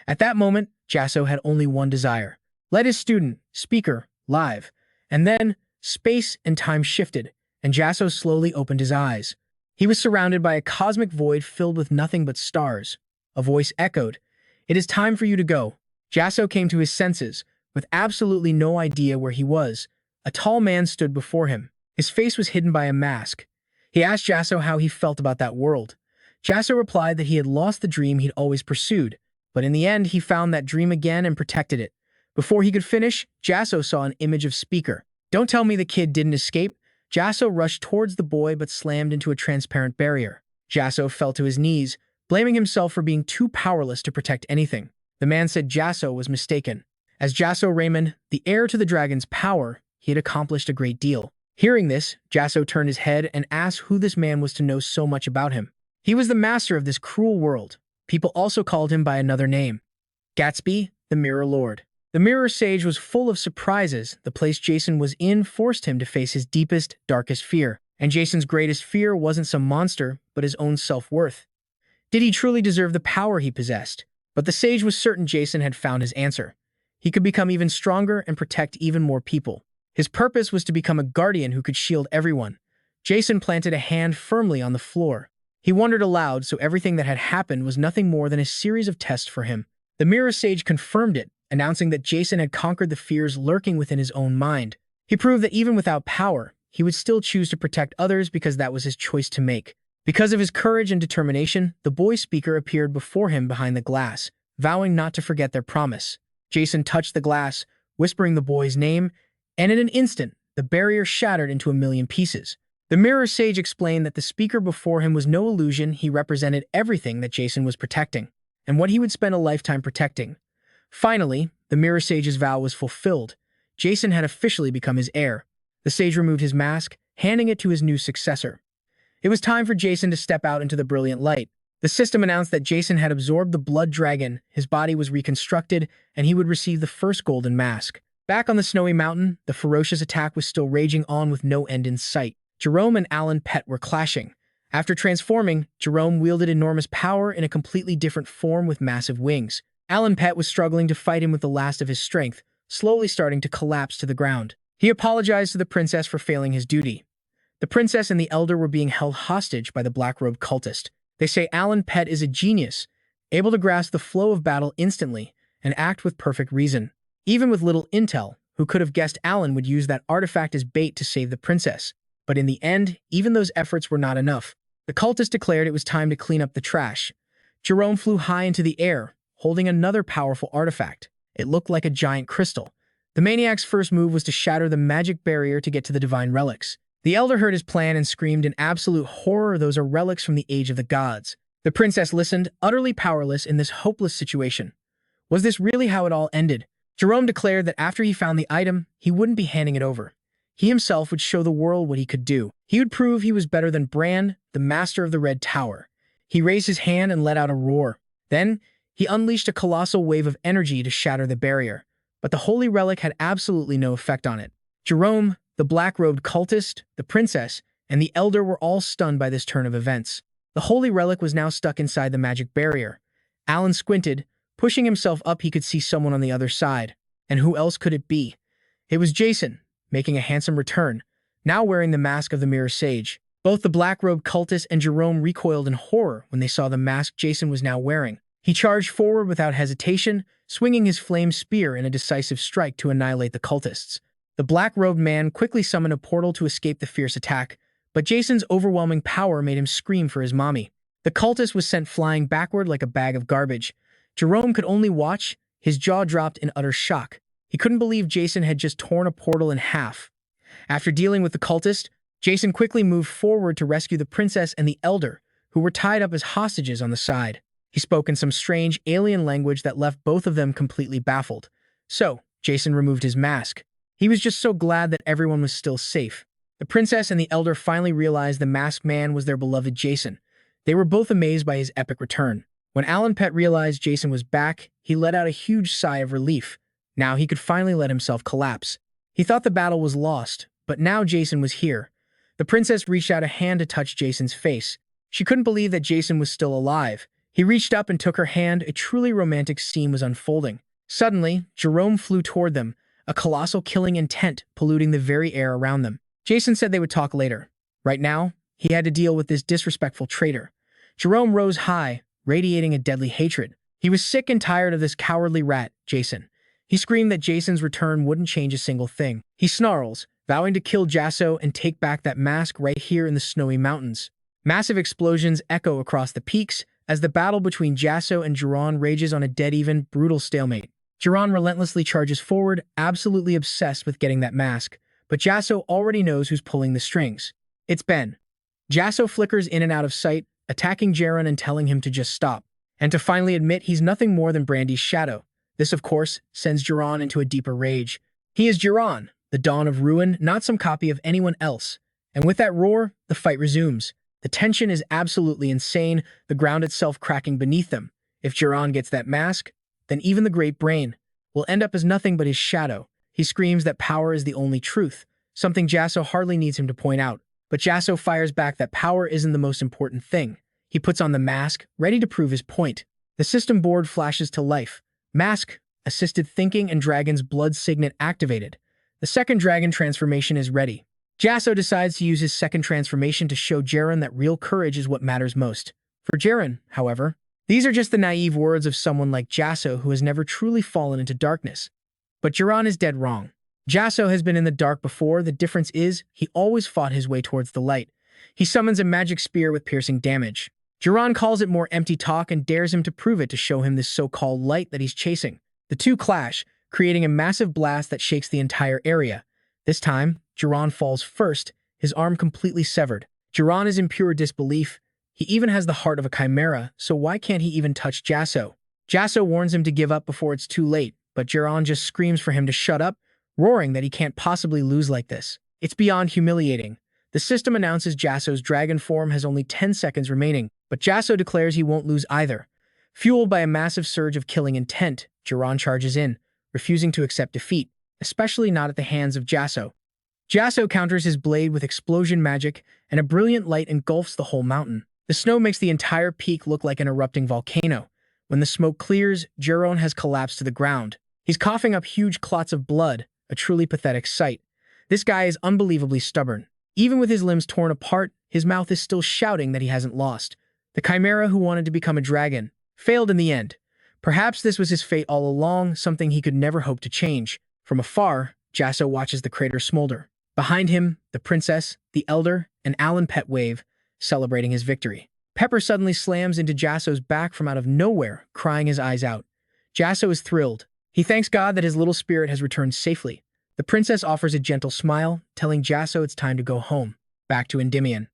At that moment, Jasson had only one desire. Let his student, Speaker, live. And then, space and time shifted, and Jasson slowly opened his eyes. He was surrounded by a cosmic void filled with nothing but stars. A voice echoed, "It is time for you to go." Jasson came to his senses, with absolutely no idea where he was. A tall man stood before him. His face was hidden by a mask. He asked Jasson how he felt about that world. Jasson replied that he had lost the dream he'd always pursued, but in the end he found that dream again and protected it. Before he could finish, Jasson saw an image of Speaker. Don't tell me the kid didn't escape. Jasson rushed towards the boy but slammed into a transparent barrier. Jasson fell to his knees, blaming himself for being too powerless to protect anything. The man said Jasson was mistaken. As Jasson Raymond, the heir to the dragon's power, he had accomplished a great deal. Hearing this, Jasson turned his head and asked who this man was to know so much about him. He was the master of this cruel world. People also called him by another name. Gatsby, the Mirror Lord. The Mirror Sage was full of surprises. The place Jasson was in forced him to face his deepest, darkest fear. And Jason's greatest fear wasn't some monster, but his own self-worth. Did he truly deserve the power he possessed? But the sage was certain Jasson had found his answer. He could become even stronger and protect even more people. His purpose was to become a guardian who could shield everyone. Jasson planted a hand firmly on the floor. He wondered aloud, so everything that had happened was nothing more than a series of tests for him. The Mirror Sage confirmed it, announcing that Jasson had conquered the fears lurking within his own mind. He proved that even without power, he would still choose to protect others because that was his choice to make. Because of his courage and determination, the boy Speaker appeared before him behind the glass, vowing not to forget their promise. Jasson touched the glass, whispering the boy's name, and in an instant, the barrier shattered into a million pieces. The mirror sage explained that the speaker before him was no illusion. He represented everything that Jasson was protecting, and what he would spend a lifetime protecting. Finally, the mirror sage's vow was fulfilled. Jasson had officially become his heir. The sage removed his mask, handing it to his new successor. It was time for Jasson to step out into the brilliant light. The system announced that Jasson had absorbed the blood dragon, his body was reconstructed, and he would receive the first golden mask. Back on the snowy mountain, the ferocious attack was still raging on with no end in sight. Jerome and Alan Pett were clashing. After transforming, Jerome wielded enormous power in a completely different form with massive wings. Alan Pett was struggling to fight him with the last of his strength, slowly starting to collapse to the ground. He apologized to the princess for failing his duty. The princess and the elder were being held hostage by the black-robed cultist. They say Alan Pett is a genius, able to grasp the flow of battle instantly and act with perfect reason. Even with little intel, who could have guessed Alan would use that artifact as bait to save the princess? But in the end, even those efforts were not enough. The cultist declared it was time to clean up the trash. Jerome flew high into the air, holding another powerful artifact. It looked like a giant crystal. The maniac's first move was to shatter the magic barrier to get to the divine relics. The elder heard his plan and screamed in absolute horror. Those are relics from the age of the gods. The princess listened, utterly powerless in this hopeless situation. Was this really how it all ended? Jerome declared that after he found the item, he wouldn't be handing it over. He himself would show the world what he could do. He would prove he was better than Bran, the master of the Red Tower. He raised his hand and let out a roar. Then, he unleashed a colossal wave of energy to shatter the barrier. But the holy relic had absolutely no effect on it. Jerome, the black-robed cultist, the princess, and the elder were all stunned by this turn of events. The holy relic was now stuck inside the magic barrier. Alan squinted. Pushing himself up, he could see someone on the other side. And who else could it be? It was Jasson, making a handsome return, now wearing the mask of the Mirror Sage. Both the black-robed cultist and Jerome recoiled in horror when they saw the mask Jasson was now wearing. He charged forward without hesitation, swinging his flame spear in a decisive strike to annihilate the cultists. The black-robed man quickly summoned a portal to escape the fierce attack, but Jason's overwhelming power made him scream for his mommy. The cultist was sent flying backward like a bag of garbage. Jerome could only watch, his jaw dropped in utter shock. He couldn't believe Jasson had just torn a portal in half. After dealing with the cultist, Jasson quickly moved forward to rescue the princess and the elder, who were tied up as hostages on the side. He spoke in some strange alien language that left both of them completely baffled. So, Jasson removed his mask. He was just so glad that everyone was still safe. The princess and the elder finally realized the masked man was their beloved Jasson. They were both amazed by his epic return. When Alan Pett realized Jasson was back, he let out a huge sigh of relief. Now he could finally let himself collapse. He thought the battle was lost, but now Jasson was here. The princess reached out a hand to touch Jason's face. She couldn't believe that Jasson was still alive. He reached up and took her hand. A truly romantic scene was unfolding. Suddenly, Jerome flew toward them, a colossal killing intent polluting the very air around them. Jasson said they would talk later. Right now, he had to deal with this disrespectful traitor. Jerome rose high, radiating a deadly hatred. He was sick and tired of this cowardly rat, Jasson. He screamed that Jason's return wouldn't change a single thing. He snarls, vowing to kill Jasson and take back that mask right here in the snowy mountains. Massive explosions echo across the peaks as the battle between Jasson and Jerome rages on a dead-even, brutal stalemate. Jerome relentlessly charges forward, absolutely obsessed with getting that mask. But Jasson already knows who's pulling the strings. It's Ben. Jasson flickers in and out of sight, attacking Jerome and telling him to just stop, and to finally admit he's nothing more than Brandy's shadow. This, of course, sends Jerome into a deeper rage. He is Jerome, the dawn of ruin, not some copy of anyone else. And with that roar, the fight resumes. The tension is absolutely insane, the ground itself cracking beneath them. If Jerome gets that mask, then even the great brain will end up as nothing but his shadow. He screams that power is the only truth, something Jasson hardly needs him to point out. But Jasson fires back that power isn't the most important thing. He puts on the mask, ready to prove his point. The system board flashes to life. Mask, assisted thinking, and dragon's blood signet activated. The second dragon transformation is ready. Jasson decides to use his second transformation to show Jerome that real courage is what matters most. For Jerome, however, these are just the naive words of someone like Jasson who has never truly fallen into darkness. But Jerome is dead wrong. Jasson has been in the dark before. The difference is, he always fought his way towards the light. He summons a magic spear with piercing damage. Jasson calls it more empty talk and dares him to prove it to show him this so-called light that he's chasing. The two clash, creating a massive blast that shakes the entire area. This time, Jasson falls first, his arm completely severed. Jasson is in pure disbelief. He even has the heart of a chimera, so why can't he even touch Jasson? Jasson warns him to give up before it's too late, but Jasson just screams for him to shut up, roaring that he can't possibly lose like this. It's beyond humiliating. The system announces Jasson's dragon form has only 10 seconds remaining, but Jasson declares he won't lose either. Fueled by a massive surge of killing intent, Jasson charges in, refusing to accept defeat, especially not at the hands of Jasson. Jasson counters his blade with explosion magic, and a brilliant light engulfs the whole mountain. The snow makes the entire peak look like an erupting volcano. When the smoke clears, Jasson has collapsed to the ground. He's coughing up huge clots of blood, a truly pathetic sight. This guy is unbelievably stubborn. Even with his limbs torn apart, his mouth is still shouting that he hasn't lost. The chimera who wanted to become a dragon failed in the end. Perhaps this was his fate all along, something he could never hope to change. From afar, Jasson watches the crater smolder. Behind him, the princess, the elder, and Alan Pet wave, celebrating his victory. Pepper suddenly slams into Jasson's back from out of nowhere, crying his eyes out. Jasson is thrilled. He thanks God that his little spirit has returned safely. The princess offers a gentle smile, telling Jasson it's time to go home, back to Endymion.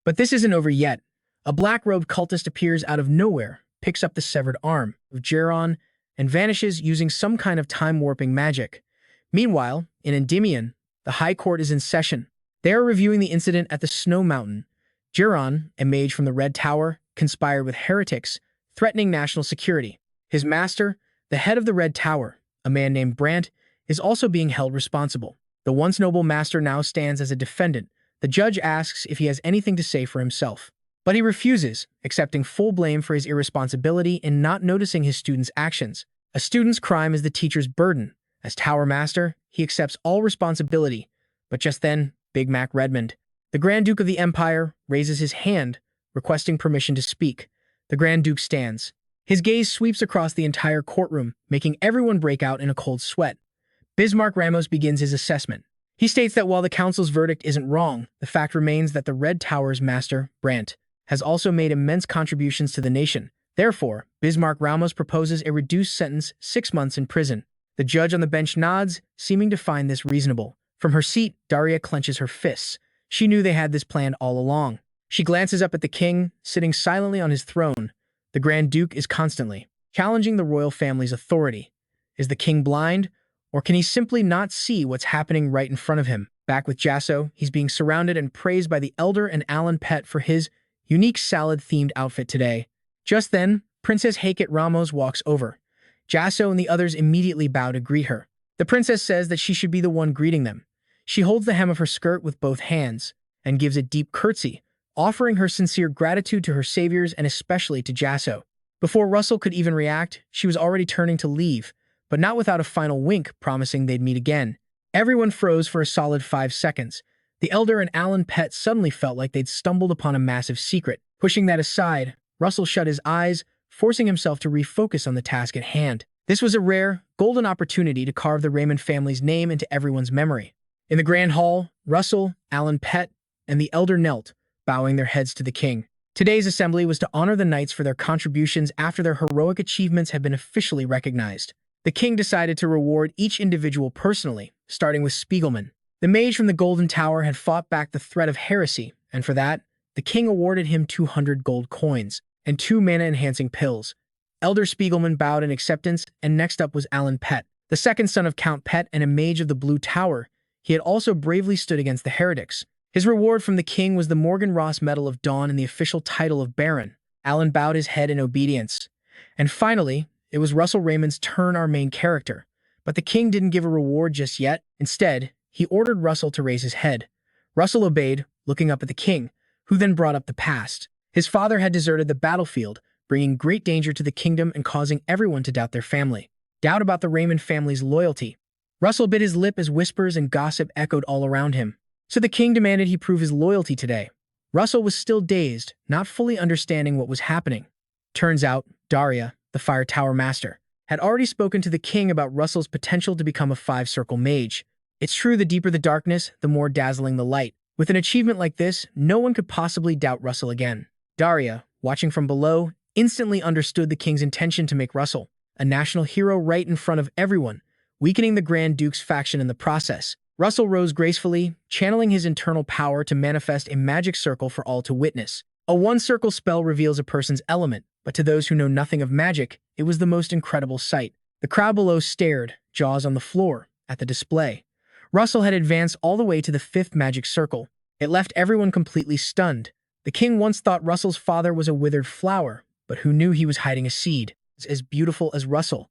But this isn't over yet. A black-robed cultist appears out of nowhere, picks up the severed arm of Jasson, and vanishes using some kind of time-warping magic. Meanwhile, in Endymion, the High Court is in session. They are reviewing the incident at the Snow Mountain. Jasson, a mage from the Red Tower, conspired with heretics, threatening national security. His master, the head of the Red Tower, a man named Brant, is also being held responsible. The once noble master now stands as a defendant. The judge asks if he has anything to say for himself. But he refuses, accepting full blame for his irresponsibility in not noticing his student's actions. A student's crime is the teacher's burden. As Tower Master, he accepts all responsibility. But just then, Big Mac Redmond, the Grand Duke of the Empire, raises his hand, requesting permission to speak. The Grand Duke stands. His gaze sweeps across the entire courtroom, making everyone break out in a cold sweat. Bismarck Ramos begins his assessment. He states that while the council's verdict isn't wrong, the fact remains that the Red Tower's master, Brant, has also made immense contributions to the nation. Therefore, Bismarck Ramos proposes a reduced sentence, 6 months in prison. The judge on the bench nods, seeming to find this reasonable. From her seat, Daria clenches her fists. She knew they had this planned all along. She glances up at the king, sitting silently on his throne. The Grand Duke is constantly challenging the royal family's authority. Is the king blind? Or can he simply not see what's happening right in front of him? Back with Jasson, he's being surrounded and praised by the elder and Alan Pet for his unique salad-themed outfit today. Just then, Princess Hackett Ramos walks over. Jasson and the others immediately bow to greet her. The princess says that she should be the one greeting them. She holds the hem of her skirt with both hands and gives a deep curtsy, offering her sincere gratitude to her saviors and especially to Jasson. Before Russell could even react, she was already turning to leave, but not without a final wink promising they'd meet again. Everyone froze for a solid 5 seconds. The elder and Alan Pet suddenly felt like they'd stumbled upon a massive secret. Pushing that aside, Russell shut his eyes, forcing himself to refocus on the task at hand. This was a rare, golden opportunity to carve the Raymond family's name into everyone's memory. In the grand hall, Russell, Alan Pet, and the elder knelt, bowing their heads to the king. Today's assembly was to honor the knights for their contributions after their heroic achievements had been officially recognized. The king decided to reward each individual personally, starting with Spiegelman. The mage from the Golden Tower had fought back the threat of heresy, and for that, the king awarded him 200 gold coins and 2 mana-enhancing pills. Elder Spiegelman bowed in acceptance, and next up was Alan Pet, the second son of Count Pet and a mage of the Blue Tower. He had also bravely stood against the heretics. His reward from the king was the Morgan Ross Medal of Dawn and the official title of Baron. Alan bowed his head in obedience. And finally, it was Russell Raymond's turn, our main character. But the king didn't give a reward just yet. Instead, he ordered Russell to raise his head. Russell obeyed, looking up at the king, who then brought up the past. His father had deserted the battlefield, bringing great danger to the kingdom and causing everyone to doubt their family. Doubt about the Raymond family's loyalty. Russell bit his lip as whispers and gossip echoed all around him. So the king demanded he prove his loyalty today. Russell was still dazed, not fully understanding what was happening. Turns out, Daria, the Fire Tower Master, had already spoken to the king about Russell's potential to become a 5-circle mage. It's true, the deeper the darkness, the more dazzling the light. With an achievement like this, no one could possibly doubt Russell again. Daria, watching from below, instantly understood the king's intention to make Russell a national hero right in front of everyone, weakening the Grand Duke's faction in the process. Russell rose gracefully, channeling his internal power to manifest a magic circle for all to witness. A one-circle spell reveals a person's element, but to those who know nothing of magic, it was the most incredible sight. The crowd below stared, jaws on the floor, at the display. Russell had advanced all the way to the fifth magic circle. It left everyone completely stunned. The king once thought Russell's father was a withered flower, but who knew he was hiding a seed as beautiful as Russell.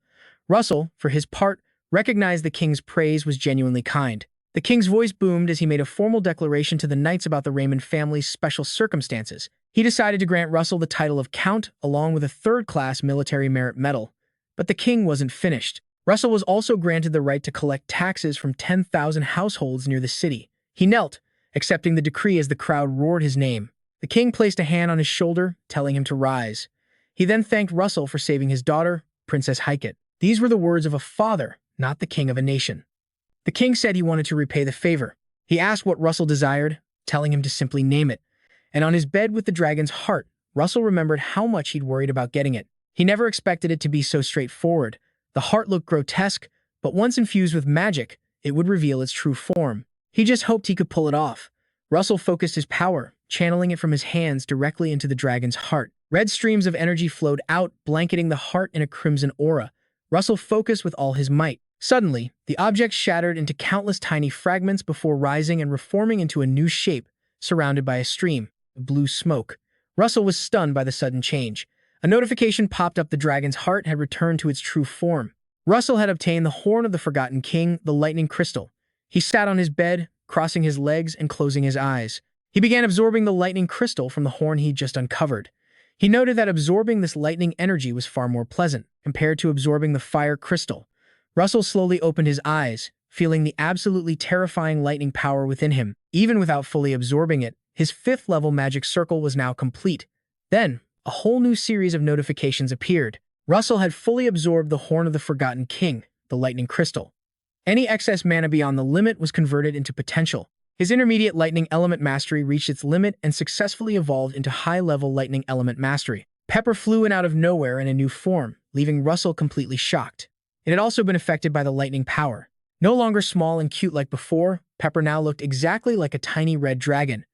Russell, for his part, recognized the king's praise was genuinely kind. The king's voice boomed as he made a formal declaration to the knights about the Raymond family's special circumstances. He decided to grant Russell the title of Count along with a third-class military merit medal. But the king wasn't finished. Russell was also granted the right to collect taxes from 10,000 households near the city. He knelt, accepting the decree as the crowd roared his name. The king placed a hand on his shoulder, telling him to rise. He then thanked Russell for saving his daughter, Princess Hykett. These were the words of a father, not the king of a nation. The king said he wanted to repay the favor. He asked what Russell desired, telling him to simply name it. And on his bed with the dragon's heart, Russell remembered how much he'd worried about getting it. He never expected it to be so straightforward. The heart looked grotesque, but once infused with magic, it would reveal its true form. He just hoped he could pull it off. Russell focused his power, channeling it from his hands directly into the dragon's heart. Red streams of energy flowed out, blanketing the heart in a crimson aura. Russell focused with all his might. Suddenly, the object shattered into countless tiny fragments before rising and reforming into a new shape, surrounded by a stream of blue smoke. Russell was stunned by the sudden change. A notification popped up. The dragon's heart had returned to its true form. Russell had obtained the horn of the Forgotten King, the lightning crystal. He sat on his bed, crossing his legs and closing his eyes. He began absorbing the lightning crystal from the horn he'd just uncovered. He noted that absorbing this lightning energy was far more pleasant compared to absorbing the fire crystal. Russell slowly opened his eyes, feeling the absolutely terrifying lightning power within him. Even without fully absorbing it, his fifth-level magic circle was now complete. Then, a whole new series of notifications appeared. Russell had fully absorbed the Horn of the Forgotten King, the lightning crystal. Any excess mana beyond the limit was converted into potential. His intermediate lightning element mastery reached its limit and successfully evolved into high-level lightning element mastery. Pepper flew in out of nowhere in a new form, leaving Russell completely shocked. It had also been affected by the lightning power. No longer small and cute like before, Pepper now looked exactly like a tiny red dragon.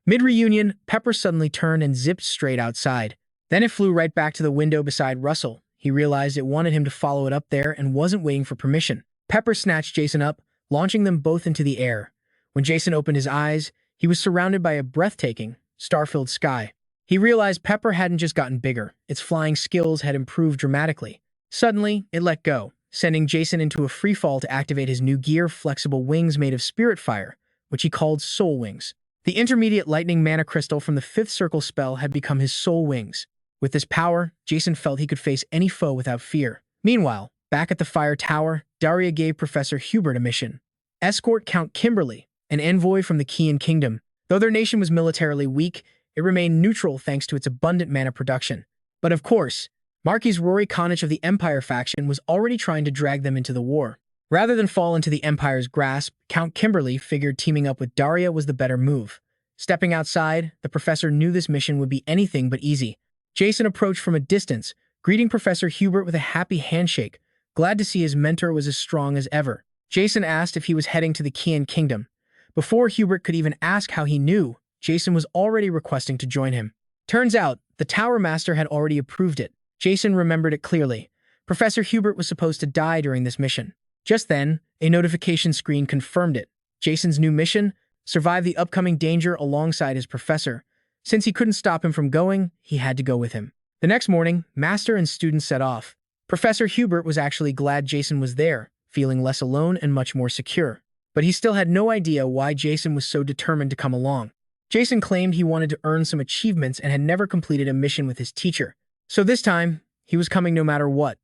Mid-reunion, Pepper suddenly turned and zipped straight outside. Then it flew right back to the window beside Russell. He realized it wanted him to follow it up there and wasn't waiting for permission. Pepper snatched Jasson up, launching them both into the air. When Jasson opened his eyes, he was surrounded by a breathtaking, star-filled sky. He realized Pepper hadn't just gotten bigger, its flying skills had improved dramatically. Suddenly, it let go, sending Jasson into a freefall to activate his new gear, flexible wings made of spirit fire, which he called Soul Wings. The intermediate lightning mana crystal from the fifth circle spell had become his Soul Wings. With this power, Jasson felt he could face any foe without fear. Meanwhile, back at the fire tower, Daria gave Professor Hubert a mission. Escort Count Kimberly, an envoy from the Kian Kingdom. Though their nation was militarily weak, it remained neutral thanks to its abundant mana production. But of course, Marquis Rory Connacht of the Empire faction was already trying to drag them into the war. Rather than fall into the Empire's grasp, Count Kimberly figured teaming up with Daria was the better move. Stepping outside, the professor knew this mission would be anything but easy. Jasson approached from a distance, greeting Professor Hubert with a happy handshake, glad to see his mentor was as strong as ever. Jasson asked if he was heading to the Kian Kingdom. Before Hubert could even ask how he knew, Jasson was already requesting to join him. Turns out, the Tower Master had already approved it. Jasson remembered it clearly. Professor Hubert was supposed to die during this mission. Just then, a notification screen confirmed it. Jasson's new mission: survive the upcoming danger alongside his professor. Since he couldn't stop him from going, he had to go with him. The next morning, Master and students set off. Professor Hubert was actually glad Jasson was there, feeling less alone and much more secure. But he still had no idea why Jasson was so determined to come along. Jasson claimed he wanted to earn some achievements and had never completed a mission with his teacher. So this time, he was coming no matter what.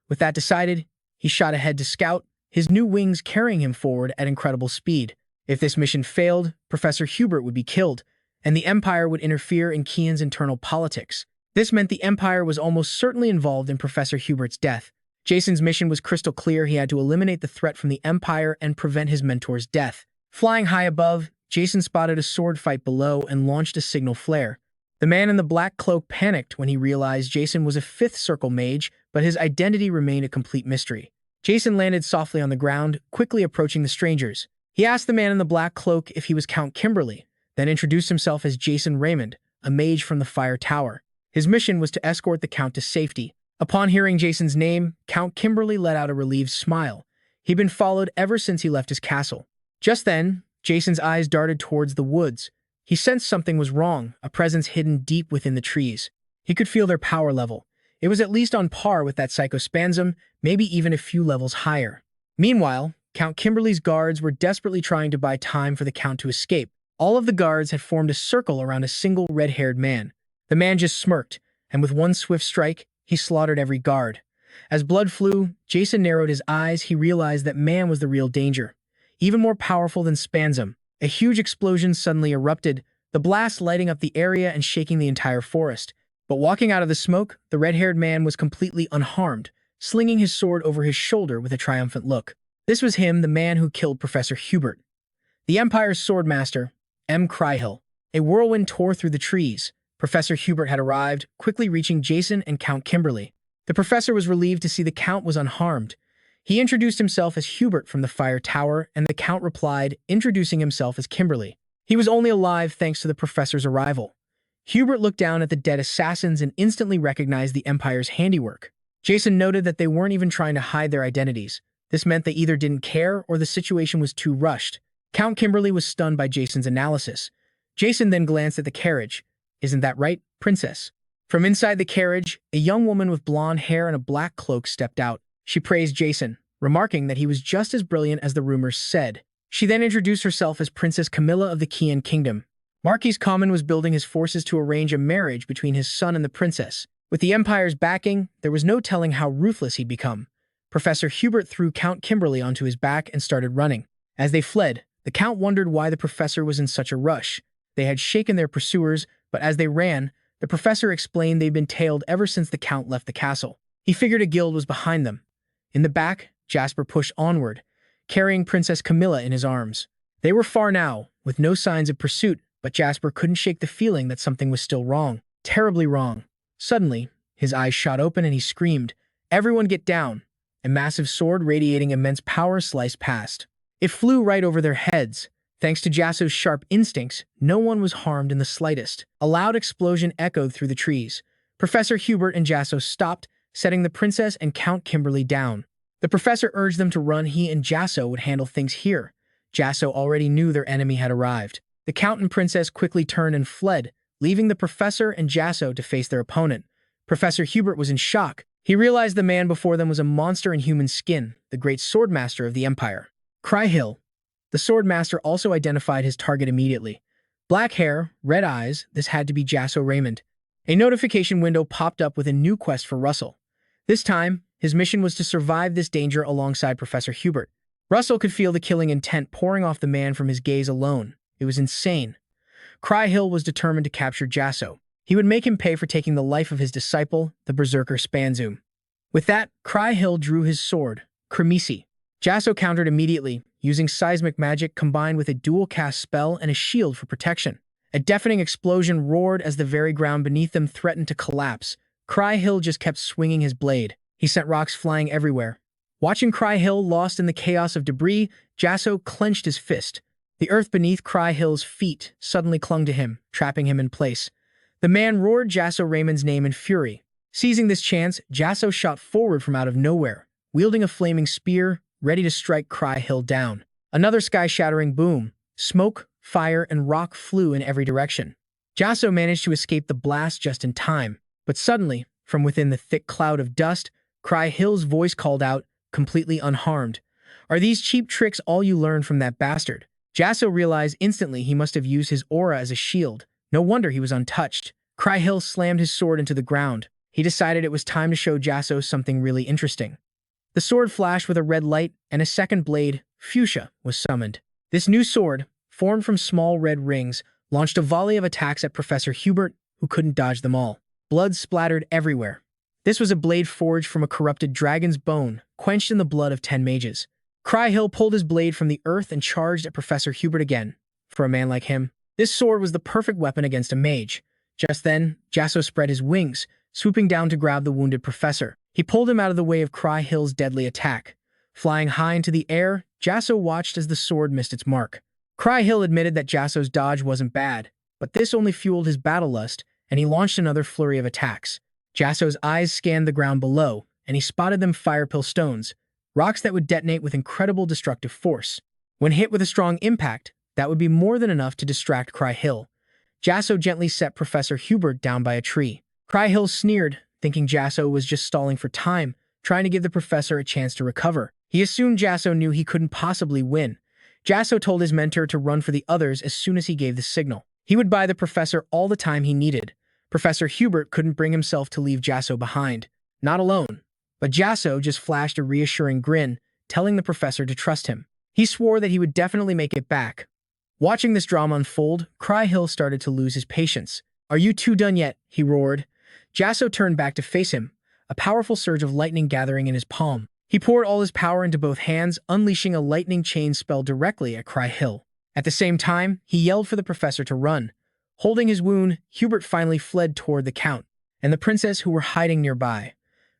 With that decided, he shot ahead to scout, his new wings carrying him forward at incredible speed. If this mission failed, Professor Hubert would be killed, and the Empire would interfere in Kian's internal politics. This meant the Empire was almost certainly involved in Professor Hubert's death. Jasson's mission was crystal clear. He had to eliminate the threat from the Empire and prevent his mentor's death. Flying high above, Jasson spotted a sword fight below and launched a signal flare. The man in the black cloak panicked when he realized Jasson was a fifth circle mage, but his identity remained a complete mystery. Jasson landed softly on the ground, quickly approaching the strangers. He asked the man in the black cloak if he was Count Kimberly, then introduced himself as Jasson Raymond, a mage from the Fire Tower. His mission was to escort the Count to safety. Upon hearing Jasson's name, Count Kimberly let out a relieved smile. He'd been followed ever since he left his castle. Just then, Jasson's eyes darted towards the woods. He sensed something was wrong, a presence hidden deep within the trees. He could feel their power level. It was at least on par with that psychospasm, maybe even a few levels higher. Meanwhile, Count Kimberly's guards were desperately trying to buy time for the Count to escape. All of the guards had formed a circle around a single red-haired man. The man just smirked, and with one swift strike, he slaughtered every guard. As blood flew, Jasson narrowed his eyes. He realized that man was the real danger. Even more powerful than Spasm. A huge explosion suddenly erupted, the blast lighting up the area and shaking the entire forest. But walking out of the smoke, the red-haired man was completely unharmed, slinging his sword over his shoulder with a triumphant look. This was him, the man who killed Professor Hubert. The Empire's swordmaster, M. Cryhill. A whirlwind tore through the trees. Professor Hubert had arrived, quickly reaching Jasson and Count Kimberly. The professor was relieved to see the Count was unharmed. He introduced himself as Hubert from the Fire Tower, and the Count replied, introducing himself as Kimberly. He was only alive thanks to the professor's arrival. Hubert looked down at the dead assassins and instantly recognized the Empire's handiwork. Jasson noted that they weren't even trying to hide their identities. This meant they either didn't care or the situation was too rushed. Count Kimberly was stunned by Jasson's analysis. Jasson then glanced at the carriage. Isn't that right, princess? From inside the carriage, a young woman with blonde hair and a black cloak stepped out. She praised Jasson, remarking that he was just as brilliant as the rumors said. She then introduced herself as Princess Camilla of the Qian Kingdom. Marquis Common was building his forces to arrange a marriage between his son and the princess. With the Empire's backing, there was no telling how ruthless he'd become. Professor Hubert threw Count Kimberly onto his back and started running. As they fled, the Count wondered why the professor was in such a rush. They had shaken their pursuers, but as they ran, the professor explained they'd been tailed ever since the Count left the castle. He figured a guild was behind them. In the back, Jasper pushed onward, carrying Princess Camilla in his arms. They were far now, with no signs of pursuit, but Jasper couldn't shake the feeling that something was still wrong. Terribly wrong. Suddenly, his eyes shot open and he screamed, "Everyone get down!" A massive sword radiating immense power sliced past. It flew right over their heads. Thanks to Jasson's sharp instincts, no one was harmed in the slightest. A loud explosion echoed through the trees. Professor Hubert and Jasson stopped, setting the princess and Count Kimberly down. The professor urged them to run. He and Jasson would handle things here. Jasson already knew their enemy had arrived. The Count and princess quickly turned and fled, leaving the professor and Jasson to face their opponent. Professor Hubert was in shock. He realized the man before them was a monster in human skin, the great swordmaster of the Empire. Cryhill. The swordmaster also identified his target immediately. Black hair, red eyes, this had to be Jasson Raymond. A notification window popped up with a new quest for Russell. This time, his mission was to survive this danger alongside Professor Hubert. Russell could feel the killing intent pouring off the man from his gaze alone. It was insane. Cryhill was determined to capture Jasson. He would make him pay for taking the life of his disciple, the berserker Spanzoom. With that, Cryhill drew his sword, Kremisi. Jasson countered immediately, using seismic magic combined with a dual-cast spell and a shield for protection. A deafening explosion roared as the very ground beneath them threatened to collapse. Cryhill just kept swinging his blade. He sent rocks flying everywhere. Watching Cryhill lost in the chaos of debris, Jasson clenched his fist. The earth beneath Cryhill's feet suddenly clung to him, trapping him in place. The man roared Jasson Raymond's name in fury. Seizing this chance, Jasson shot forward from out of nowhere, wielding a flaming spear, ready to strike Cryhill down. Another sky-shattering boom. Smoke, fire, and rock flew in every direction. Jasson managed to escape the blast just in time, but suddenly, from within the thick cloud of dust, Cryhill's voice called out, completely unharmed, "Are these cheap tricks all you learned from that bastard?" Jasson realized instantly he must have used his aura as a shield. No wonder he was untouched. Cryhill slammed his sword into the ground. He decided it was time to show Jasson something really interesting. The sword flashed with a red light, and a second blade, Fuchsia, was summoned. This new sword, formed from small red rings, launched a volley of attacks at Professor Hubert, who couldn't dodge them all. Blood splattered everywhere. This was a blade forged from a corrupted dragon's bone, quenched in the blood of 10 mages. Cryhill pulled his blade from the earth and charged at Professor Hubert again. For a man like him, this sword was the perfect weapon against a mage. Just then, Jasson spread his wings, swooping down to grab the wounded professor. He pulled him out of the way of Cry-Hill's deadly attack. Flying high into the air, Jasson watched as the sword missed its mark. Cry-Hill admitted that Jasson's dodge wasn't bad, but this only fueled his battle lust, and he launched another flurry of attacks. Jasson's eyes scanned the ground below, and he spotted them fire-pill stones, rocks that would detonate with incredible destructive force. When hit with a strong impact, that would be more than enough to distract Cry-Hill. Jasson gently set Professor Hubert down by a tree. Cry-Hill sneered, thinking Jasson was just stalling for time, trying to give the professor a chance to recover. He assumed Jasson knew he couldn't possibly win. Jasson told his mentor to run for the others as soon as he gave the signal. He would buy the professor all the time he needed. Professor Hubert couldn't bring himself to leave Jasson behind. Not alone. But Jasson just flashed a reassuring grin, telling the professor to trust him. He swore that he would definitely make it back. Watching this drama unfold, Cry-Hill started to lose his patience. "Are you two done yet?" he roared. Jasson turned back to face him, a powerful surge of lightning gathering in his palm. He poured all his power into both hands, unleashing a lightning chain spell directly at Cry-Hill. At the same time, he yelled for the professor to run. Holding his wound, Hubert finally fled toward the Count and the princess who were hiding nearby.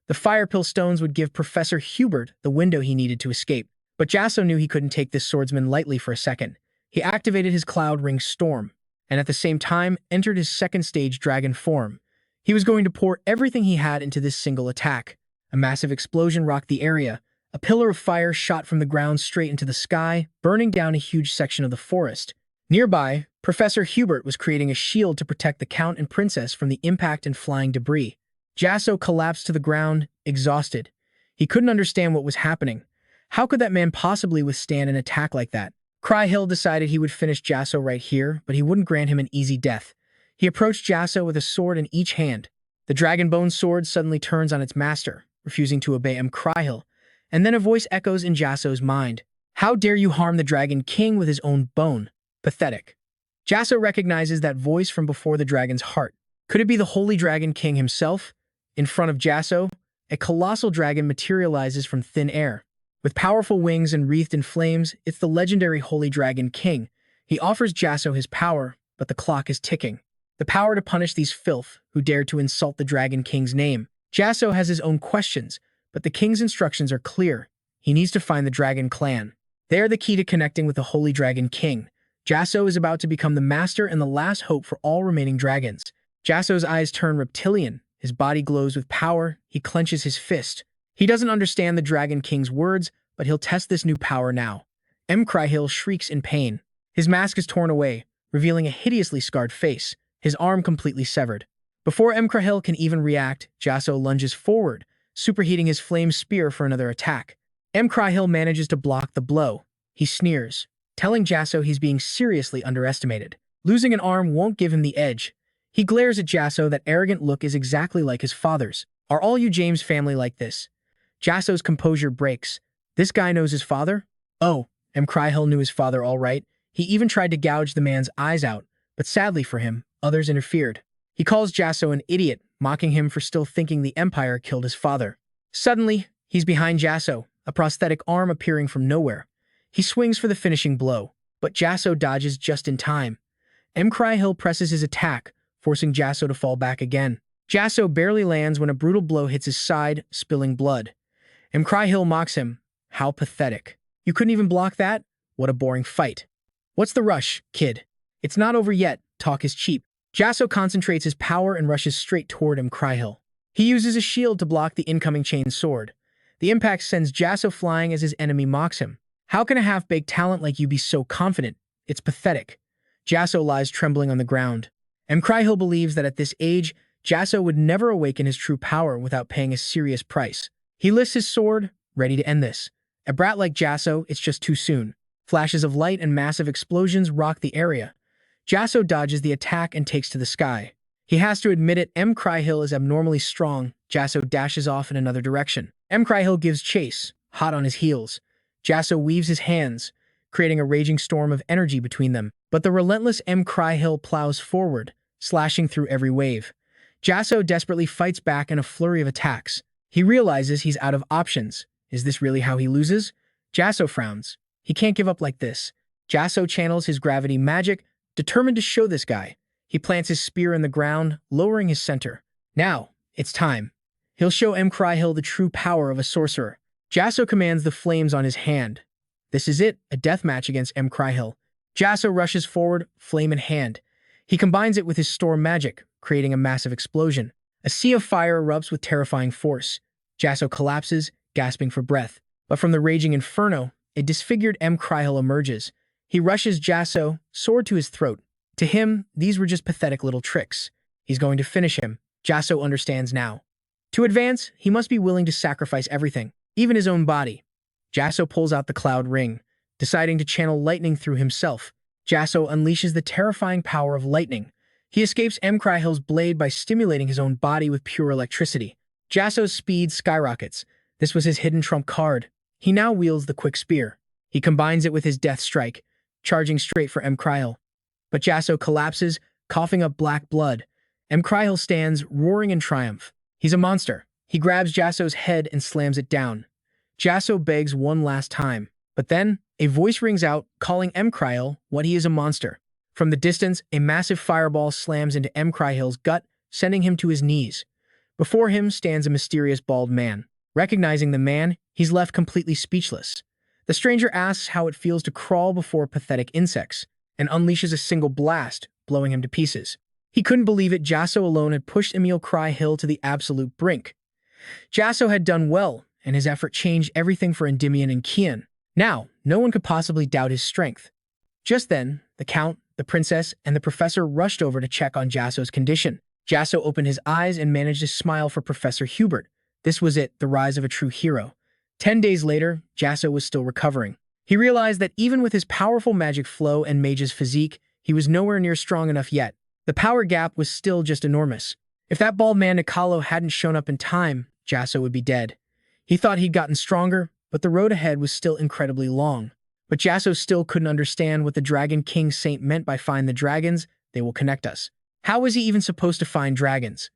The fire-pill stones would give Professor Hubert the window he needed to escape. But Jasson knew he couldn't take this swordsman lightly for a second. He activated his Cloud Ring Storm, and at the same time entered his second stage dragon form. He was going to pour everything he had into this single attack. A massive explosion rocked the area. A pillar of fire shot from the ground straight into the sky, burning down a huge section of the forest. Nearby, Professor Hubert was creating a shield to protect the Count and Princess from the impact and flying debris. Jasson collapsed to the ground, exhausted. He couldn't understand what was happening. How could that man possibly withstand an attack like that? Cry-Hill decided he would finish Jasson right here, but he wouldn't grant him an easy death. He approached Jasson with a sword in each hand. The dragon-bone sword suddenly turns on its master, refusing to obey Cry-Hill, and then a voice echoes in Jasson's mind. "How dare you harm the Dragon King with his own bone? Pathetic." Jasson recognizes that voice from before the dragon's heart. Could it be the Holy Dragon King himself? In front of Jasson, a colossal dragon materializes from thin air. With powerful wings and wreathed in flames, it's the legendary Holy Dragon King. He offers Jasson his power, but the clock is ticking. The power to punish these filth who dared to insult the Dragon King's name. Jasson has his own questions, but the king's instructions are clear. He needs to find the Dragon Clan. They are the key to connecting with the Holy Dragon King. Jasson is about to become the master and the last hope for all remaining dragons. Jasson's eyes turn reptilian. His body glows with power. He clenches his fist. He doesn't understand the Dragon King's words, but he'll test this new power now. Cry-Hill shrieks in pain. His mask is torn away, revealing a hideously scarred face, his arm completely severed. Before Cry-Hill can even react, Jasson lunges forward, superheating his flame spear for another attack. Cry-Hill manages to block the blow. He sneers, telling Jasson he's being seriously underestimated. Losing an arm won't give him the edge. He glares at Jasson. That arrogant look is exactly like his father's. "Are all you James family like this?" Jasson's composure breaks. This guy knows his father? Oh, Cry-Hill knew his father all right. He even tried to gouge the man's eyes out, but sadly for him, others interfered. He calls Jasson an idiot, mocking him for still thinking the Empire killed his father. Suddenly, he's behind Jasson, a prosthetic arm appearing from nowhere. He swings for the finishing blow, but Jasson dodges just in time. Cry-Hill presses his attack, forcing Jasson to fall back again. Jasson barely lands when a brutal blow hits his side, spilling blood. Cry-Hill mocks him. "How pathetic. You couldn't even block that? What a boring fight. What's the rush, kid? It's not over yet. Talk is cheap." Jasson concentrates his power and rushes straight toward Cry-Hill. He uses a shield to block the incoming chain sword. The impact sends Jasson flying as his enemy mocks him. "How can a half-baked talent like you be so confident? It's pathetic." Jasson lies trembling on the ground. Cry-Hill believes that at this age, Jasson would never awaken his true power without paying a serious price. He lifts his sword, ready to end this. A brat like Jasson, it's just too soon. Flashes of light and massive explosions rock the area. Jasson dodges the attack and takes to the sky. He has to admit it, Cry-Hill is abnormally strong. Jasson dashes off in another direction. Cry-Hill gives chase, hot on his heels. Jasson weaves his hands, creating a raging storm of energy between them. But the relentless Cry-Hill plows forward, slashing through every wave. Jasson desperately fights back in a flurry of attacks. He realizes he's out of options. Is this really how he loses? Jasson frowns. He can't give up like this. Jasson channels his gravity magic, determined to show this guy. He plants his spear in the ground, lowering his center. Now, it's time. He'll show Hill the true power of a sorcerer. Jasson commands the flames on his hand. This is it, a death match against Hill. Jasson rushes forward, flame in hand. He combines it with his storm magic, creating a massive explosion. A sea of fire erupts with terrifying force. Jasson collapses, gasping for breath. But from the raging inferno, a disfigured Hill emerges. He rushes Jasson, sword to his throat. To him, these were just pathetic little tricks. He's going to finish him. Jasson understands now. To advance, he must be willing to sacrifice everything, even his own body. Jasson pulls out the cloud ring, deciding to channel lightning through himself. Jasson unleashes the terrifying power of lightning. He escapes Hill's blade by stimulating his own body with pure electricity. Jasson's speed skyrockets. This was his hidden trump card. He now wields the quick spear. He combines it with his death strike, charging straight for Hill. But Jasson collapses, coughing up black blood. Hill stands, roaring in triumph. He's a monster. He grabs Jasson's head and slams it down. Jasson begs one last time. But then, a voice rings out, calling Hill what he is, a monster. From the distance, a massive fireball slams into Hill's gut, sending him to his knees. Before him stands a mysterious bald man. Recognizing the man, he's left completely speechless. The stranger asks how it feels to crawl before pathetic insects, and unleashes a single blast, blowing him to pieces. He couldn't believe it. Jasson alone had pushed Hill to the absolute brink. Jasson had done well, and his effort changed everything for Endymion and Kian. Now, no one could possibly doubt his strength. Just then, the Count, the Princess, and the Professor rushed over to check on Jasson's condition. Jasson opened his eyes and managed to smile for Professor Hubert. This was it, the rise of a true hero. 10 days later, Jasson was still recovering. He realized that even with his powerful magic flow and mage's physique, he was nowhere near strong enough yet. The power gap was still just enormous. If that bald man Nicolo hadn't shown up in time, Jasson would be dead. He thought he'd gotten stronger, but the road ahead was still incredibly long. But Jasson still couldn't understand what the Dragon King Saint meant by "find the dragons, they will connect us." How was he even supposed to find dragons?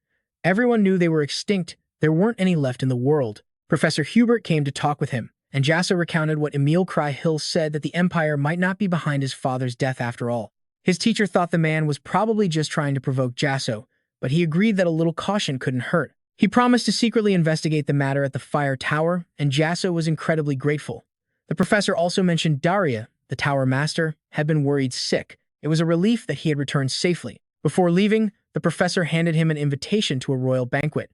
Everyone knew they were extinct. There weren't any left in the world. Professor Hubert came to talk with him, and Jasson recounted what Hill said, that the Empire might not be behind his father's death after all. His teacher thought the man was probably just trying to provoke Jasson, but he agreed that a little caution couldn't hurt. He promised to secretly investigate the matter at the Fire Tower, and Jasson was incredibly grateful. The professor also mentioned Daria, the Tower Master, had been worried sick. It was a relief that he had returned safely. Before leaving, the professor handed him an invitation to a royal banquet.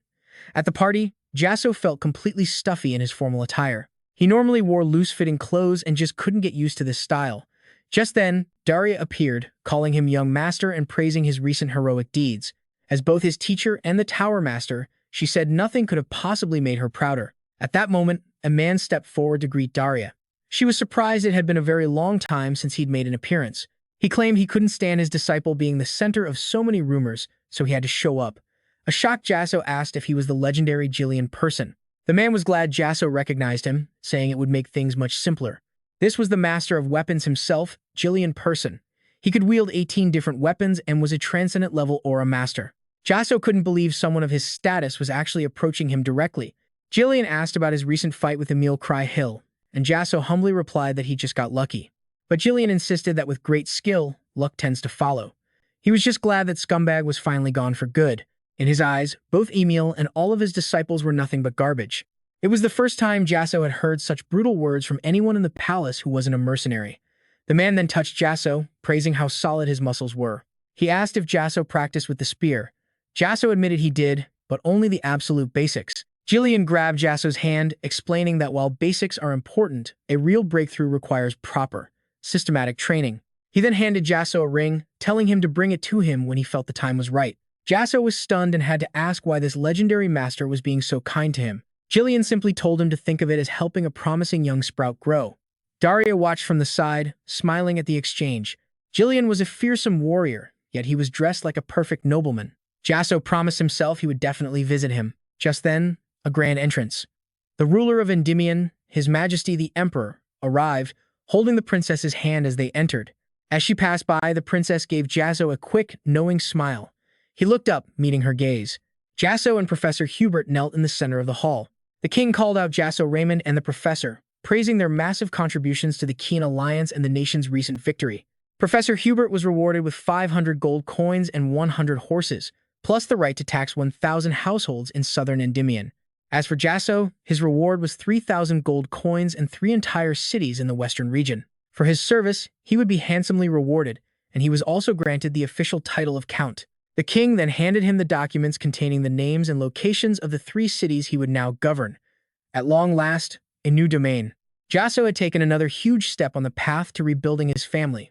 At the party, Jasson felt completely stuffy in his formal attire. He normally wore loose-fitting clothes and just couldn't get used to this style. Just then, Daria appeared, calling him young master and praising his recent heroic deeds. As both his teacher and the Tower Master, she said nothing could have possibly made her prouder. At that moment, a man stepped forward to greet Daria. She was surprised. It had been a very long time since he'd made an appearance. He claimed he couldn't stand his disciple being the center of so many rumors, so he had to show up. A shocked Jasson asked if he was the legendary Jillian Person. The man was glad Jasson recognized him, saying it would make things much simpler. This was the master of weapons himself, Jillian Person. He could wield 18 different weapons and was a transcendent level aura master. Jasson couldn't believe someone of his status was actually approaching him directly. Jillian asked about his recent fight with Hill, and Jasson humbly replied that he just got lucky. But Jillian insisted that with great skill, luck tends to follow. He was just glad that Scumbag was finally gone for good. In his eyes, both Emil and all of his disciples were nothing but garbage. It was the first time Jasson had heard such brutal words from anyone in the palace who wasn't a mercenary. The man then touched Jasson, praising how solid his muscles were. He asked if Jasson practiced with the spear. Jasson admitted he did, but only the absolute basics. Jillian grabbed Jasson's hand, explaining that while basics are important, a real breakthrough requires proper, systematic training. He then handed Jasson a ring, telling him to bring it to him when he felt the time was right. Jasson was stunned and had to ask why this legendary master was being so kind to him. Jillian simply told him to think of it as helping a promising young sprout grow. Daria watched from the side, smiling at the exchange. Jillian was a fearsome warrior, yet he was dressed like a perfect nobleman. Jasson promised himself he would definitely visit him. Just then, a grand entrance. The ruler of Endymion, His Majesty the Emperor, arrived, holding the princess's hand as they entered. As she passed by, the princess gave Jasson a quick, knowing smile. He looked up, meeting her gaze. Jasson and Professor Hubert knelt in the center of the hall. The king called out Jasson, Raymond, and the professor, praising their massive contributions to the Kian alliance and the nation's recent victory. Professor Hubert was rewarded with 500 gold coins and 100 horses, plus the right to tax 1,000 households in southern Endymion. As for Jasson, his reward was 3,000 gold coins and 3 entire cities in the western region. For his service, he would be handsomely rewarded, and he was also granted the official title of Count. The king then handed him the documents containing the names and locations of the 3 cities he would now govern. At long last, a new domain. Jasson had taken another huge step on the path to rebuilding his family.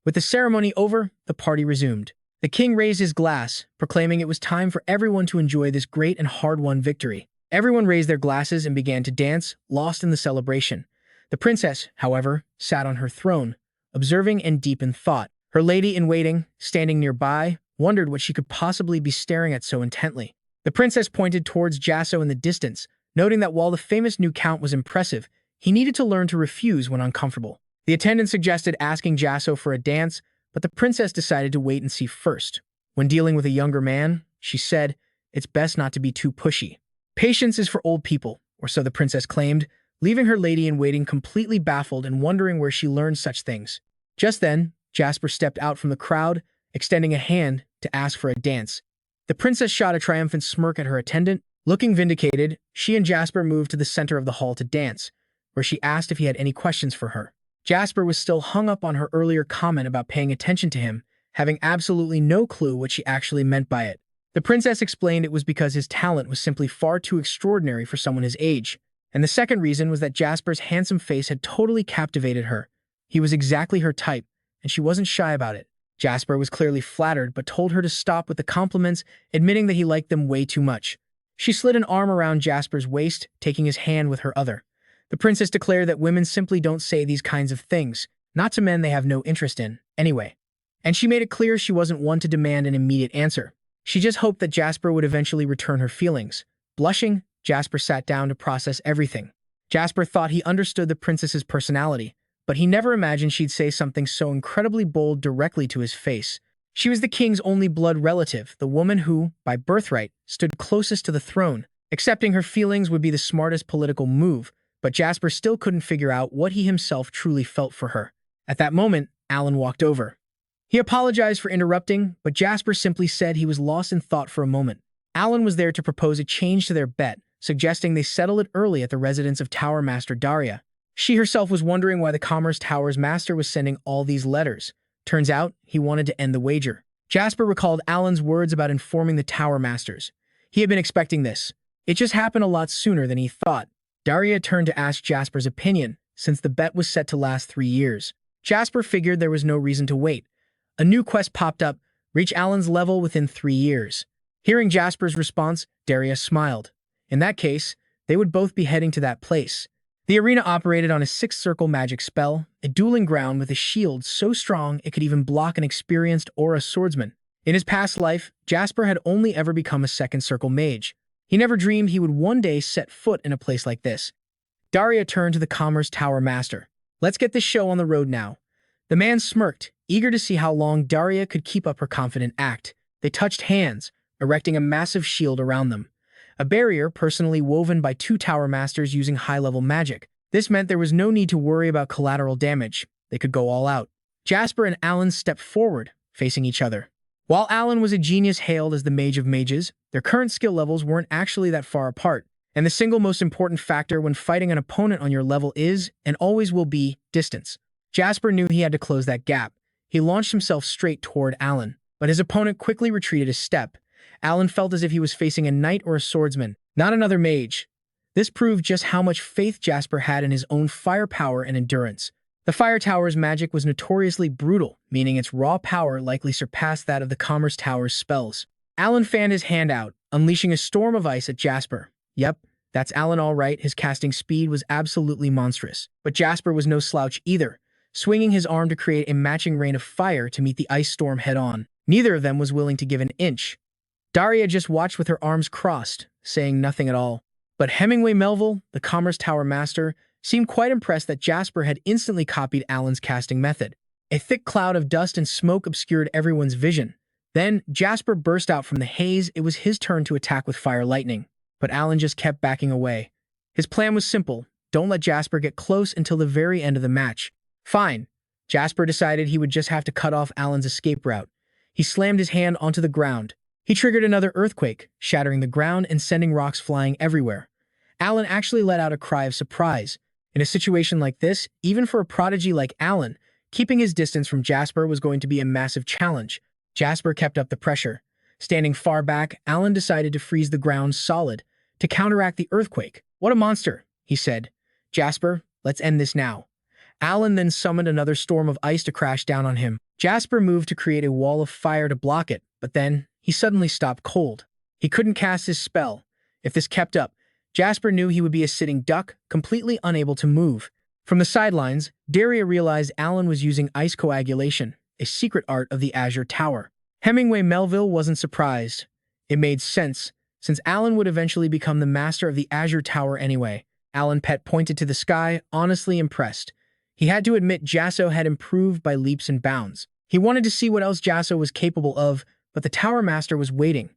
With the ceremony over, the party resumed. The king raised his glass, proclaiming it was time for everyone to enjoy this great and hard-won victory. Everyone raised their glasses and began to dance, lost in the celebration. The princess, however, sat on her throne, observing and deep in thought. Her lady-in-waiting, standing nearby, wondered what she could possibly be staring at so intently. The princess pointed towards Jasson in the distance, noting that while the famous new count was impressive, he needed to learn to refuse when uncomfortable. The attendant suggested asking Jasson for a dance, but the princess decided to wait and see first. When dealing with a younger man, she said, "It's best not to be too pushy. Patience is for old people," or so the princess claimed, leaving her lady-in-waiting completely baffled and wondering where she learned such things. Just then, Jasper stepped out from the crowd, extending a hand to ask for a dance. The princess shot a triumphant smirk at her attendant. Looking vindicated, she and Jasper moved to the center of the hall to dance, where she asked if he had any questions for her. Jasper was still hung up on her earlier comment about paying attention to him, having absolutely no clue what she actually meant by it. The princess explained it was because his talent was simply far too extraordinary for someone his age, and the second reason was that Jasper's handsome face had totally captivated her. He was exactly her type, and she wasn't shy about it. Jasper was clearly flattered but told her to stop with the compliments, admitting that he liked them way too much. She slid an arm around Jasper's waist, taking his hand with her other. The princess declared that women simply don't say these kinds of things, not to men they have no interest in, anyway. And she made it clear she wasn't one to demand an immediate answer. She just hoped that Jasper would eventually return her feelings. Blushing, Jasper sat down to process everything. Jasper thought he understood the princess's personality, but he never imagined she'd say something so incredibly bold directly to his face. She was the king's only blood relative, the woman who, by birthright, stood closest to the throne. Accepting her feelings would be the smartest political move, but Jasper still couldn't figure out what he himself truly felt for her. At that moment, Alan walked over. He apologized for interrupting, but Jasper simply said he was lost in thought for a moment. Alan was there to propose a change to their bet, suggesting they settle it early at the residence of Tower Master Daria. She herself was wondering why the Commerce Tower's master was sending all these letters. Turns out, he wanted to end the wager. Jasper recalled Alan's words about informing the Tower Masters. He had been expecting this. It just happened a lot sooner than he thought. Daria turned to ask Jasper's opinion, since the bet was set to last 3 years. Jasper figured there was no reason to wait. A new quest popped up, reach Alan's level within 3 years. Hearing Jasper's response, Daria smiled. In that case, they would both be heading to that place. The arena operated on a 6-circle magic spell, a dueling ground with a shield so strong it could even block an experienced aura swordsman. In his past life, Jasper had only ever become a 2nd-circle mage. He never dreamed he would one day set foot in a place like this. Daria turned to the Commerce Tower Master. "Let's get this show on the road now." The man smirked, eager to see how long Daria could keep up her confident act. They touched hands, erecting a massive shield around them. A barrier personally woven by 2 Tower Masters using high-level magic. This meant there was no need to worry about collateral damage. They could go all out. Jasper and Alan stepped forward, facing each other. While Alan was a genius hailed as the Mage of Mages, their current skill levels weren't actually that far apart. And the single most important factor when fighting an opponent on your level is, and always will be, distance. Jasper knew he had to close that gap. He launched himself straight toward Alan, but his opponent quickly retreated a step. Alan felt as if he was facing a knight or a swordsman, not another mage. This proved just how much faith Jasper had in his own firepower and endurance. The Fire Tower's magic was notoriously brutal, meaning its raw power likely surpassed that of the Commerce Tower's spells. Alan fanned his hand out, unleashing a storm of ice at Jasper. Yep, that's Alan all right. His casting speed was absolutely monstrous. But Jasper was no slouch either, swinging his arm to create a matching rain of fire to meet the ice storm head-on. Neither of them was willing to give an inch. Daria just watched with her arms crossed, saying nothing at all. But Hemingway Melville, the Commerce Tower Master, seemed quite impressed that Jasper had instantly copied Alan's casting method. A thick cloud of dust and smoke obscured everyone's vision. Then, Jasper burst out from the haze. It was his turn to attack with fire lightning. But Alan just kept backing away. His plan was simple. Don't let Jasper get close until the very end of the match. Fine. Jasper decided he would just have to cut off Alan's escape route. He slammed his hand onto the ground. He triggered another earthquake, shattering the ground and sending rocks flying everywhere. Alan actually let out a cry of surprise. In a situation like this, even for a prodigy like Alan, keeping his distance from Jasper was going to be a massive challenge. Jasper kept up the pressure. Standing far back, Alan decided to freeze the ground solid to counteract the earthquake. "What a monster," he said. "Jasper, let's end this now." Alan then summoned another storm of ice to crash down on him. Jasper moved to create a wall of fire to block it, but then he suddenly stopped cold. He couldn't cast his spell. If this kept up, Jasper knew he would be a sitting duck, completely unable to move. From the sidelines, Daria realized Alan was using ice coagulation, a secret art of the Azure Tower. Hemingway Melville wasn't surprised. It made sense, since Alan would eventually become the master of the Azure Tower anyway. Alan Pett pointed to the sky, honestly impressed. He had to admit Jasson had improved by leaps and bounds. He wanted to see what else Jasson was capable of, but the Tower Master was waiting.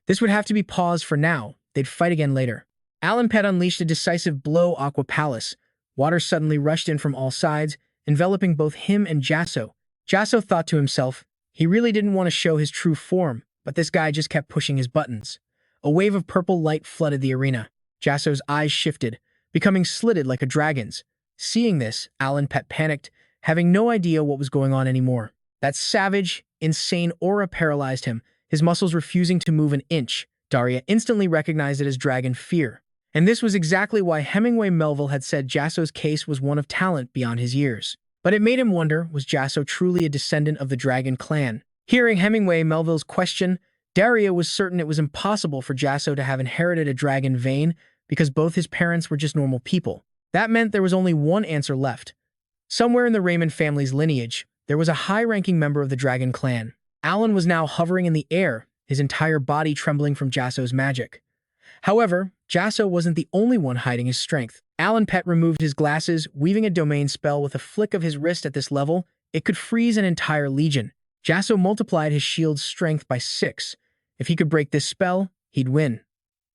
This would have to be paused for now. They'd fight again later. Alan Pett unleashed a decisive blow Aqua Palace. Water suddenly rushed in from all sides, enveloping both him and Jasson. Jasson thought to himself, he really didn't want to show his true form, but this guy just kept pushing his buttons. A wave of purple light flooded the arena. Jasson's eyes shifted, becoming slitted like a dragon's. Seeing this, Alan Pett panicked, having no idea what was going on anymore. That savage, insane aura paralyzed him, his muscles refusing to move an inch. Daria instantly recognized it as dragon fear. And this was exactly why Hemingway Melville had said Jasson's case was one of talent beyond his years. But it made him wonder, was Jasson truly a descendant of the dragon clan? Hearing Hemingway Melville's question, Daria was certain it was impossible for Jasson to have inherited a dragon vein because both his parents were just normal people. That meant there was only one answer left. Somewhere in the Raymond family's lineage, there was a high-ranking member of the dragon clan. Alan was now hovering in the air, his entire body trembling from Jasson's magic. However, Jasson wasn't the only one hiding his strength. Alan Pett removed his glasses, weaving a domain spell with a flick of his wrist at this level. It could freeze an entire legion. Jasson multiplied his shield's strength by 6. If he could break this spell, he'd win.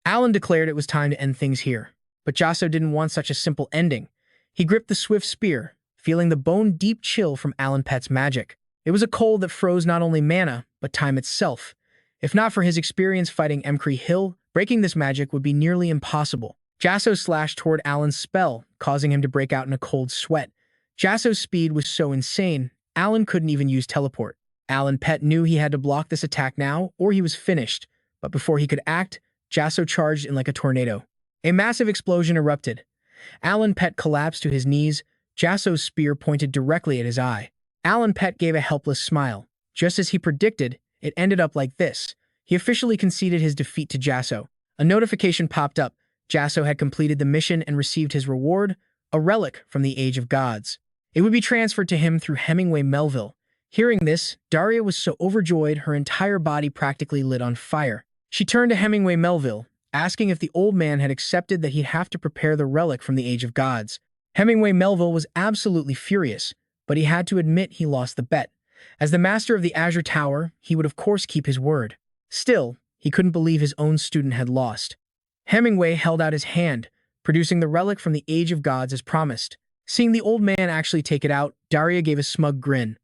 Alan declared it was time to end things here. But Jasson didn't want such a simple ending. He gripped the swift spear, feeling the bone-deep chill from Alan Pett's magic. It was a cold that froze not only mana, but time itself. If not for his experience fighting Emcree Hill, breaking this magic would be nearly impossible. Jasson slashed toward Alan's spell, causing him to break out in a cold sweat. Jasson's speed was so insane, Alan couldn't even use teleport. Alan Pett knew he had to block this attack now, or he was finished. But before he could act, Jasson charged in like a tornado. A massive explosion erupted. Alan Pett collapsed to his knees. Jasson's spear pointed directly at his eye. Alan Pett gave a helpless smile. Just as he predicted, it ended up like this. He officially conceded his defeat to Jasson. A notification popped up. Jasson had completed the mission and received his reward, a relic from the Age of Gods. It would be transferred to him through Hemingway Melville. Hearing this, Daria was so overjoyed her entire body practically lit on fire. She turned to Hemingway Melville, asking if the old man had accepted that he'd have to prepare the relic from the Age of Gods. Hemingway Melville was absolutely furious, but he had to admit he lost the bet. As the master of the Azure Tower, he would of course keep his word. Still, he couldn't believe his own student had lost. Hemingway held out his hand, producing the relic from the Age of Gods as promised. Seeing the old man actually take it out, Daria gave a smug grin.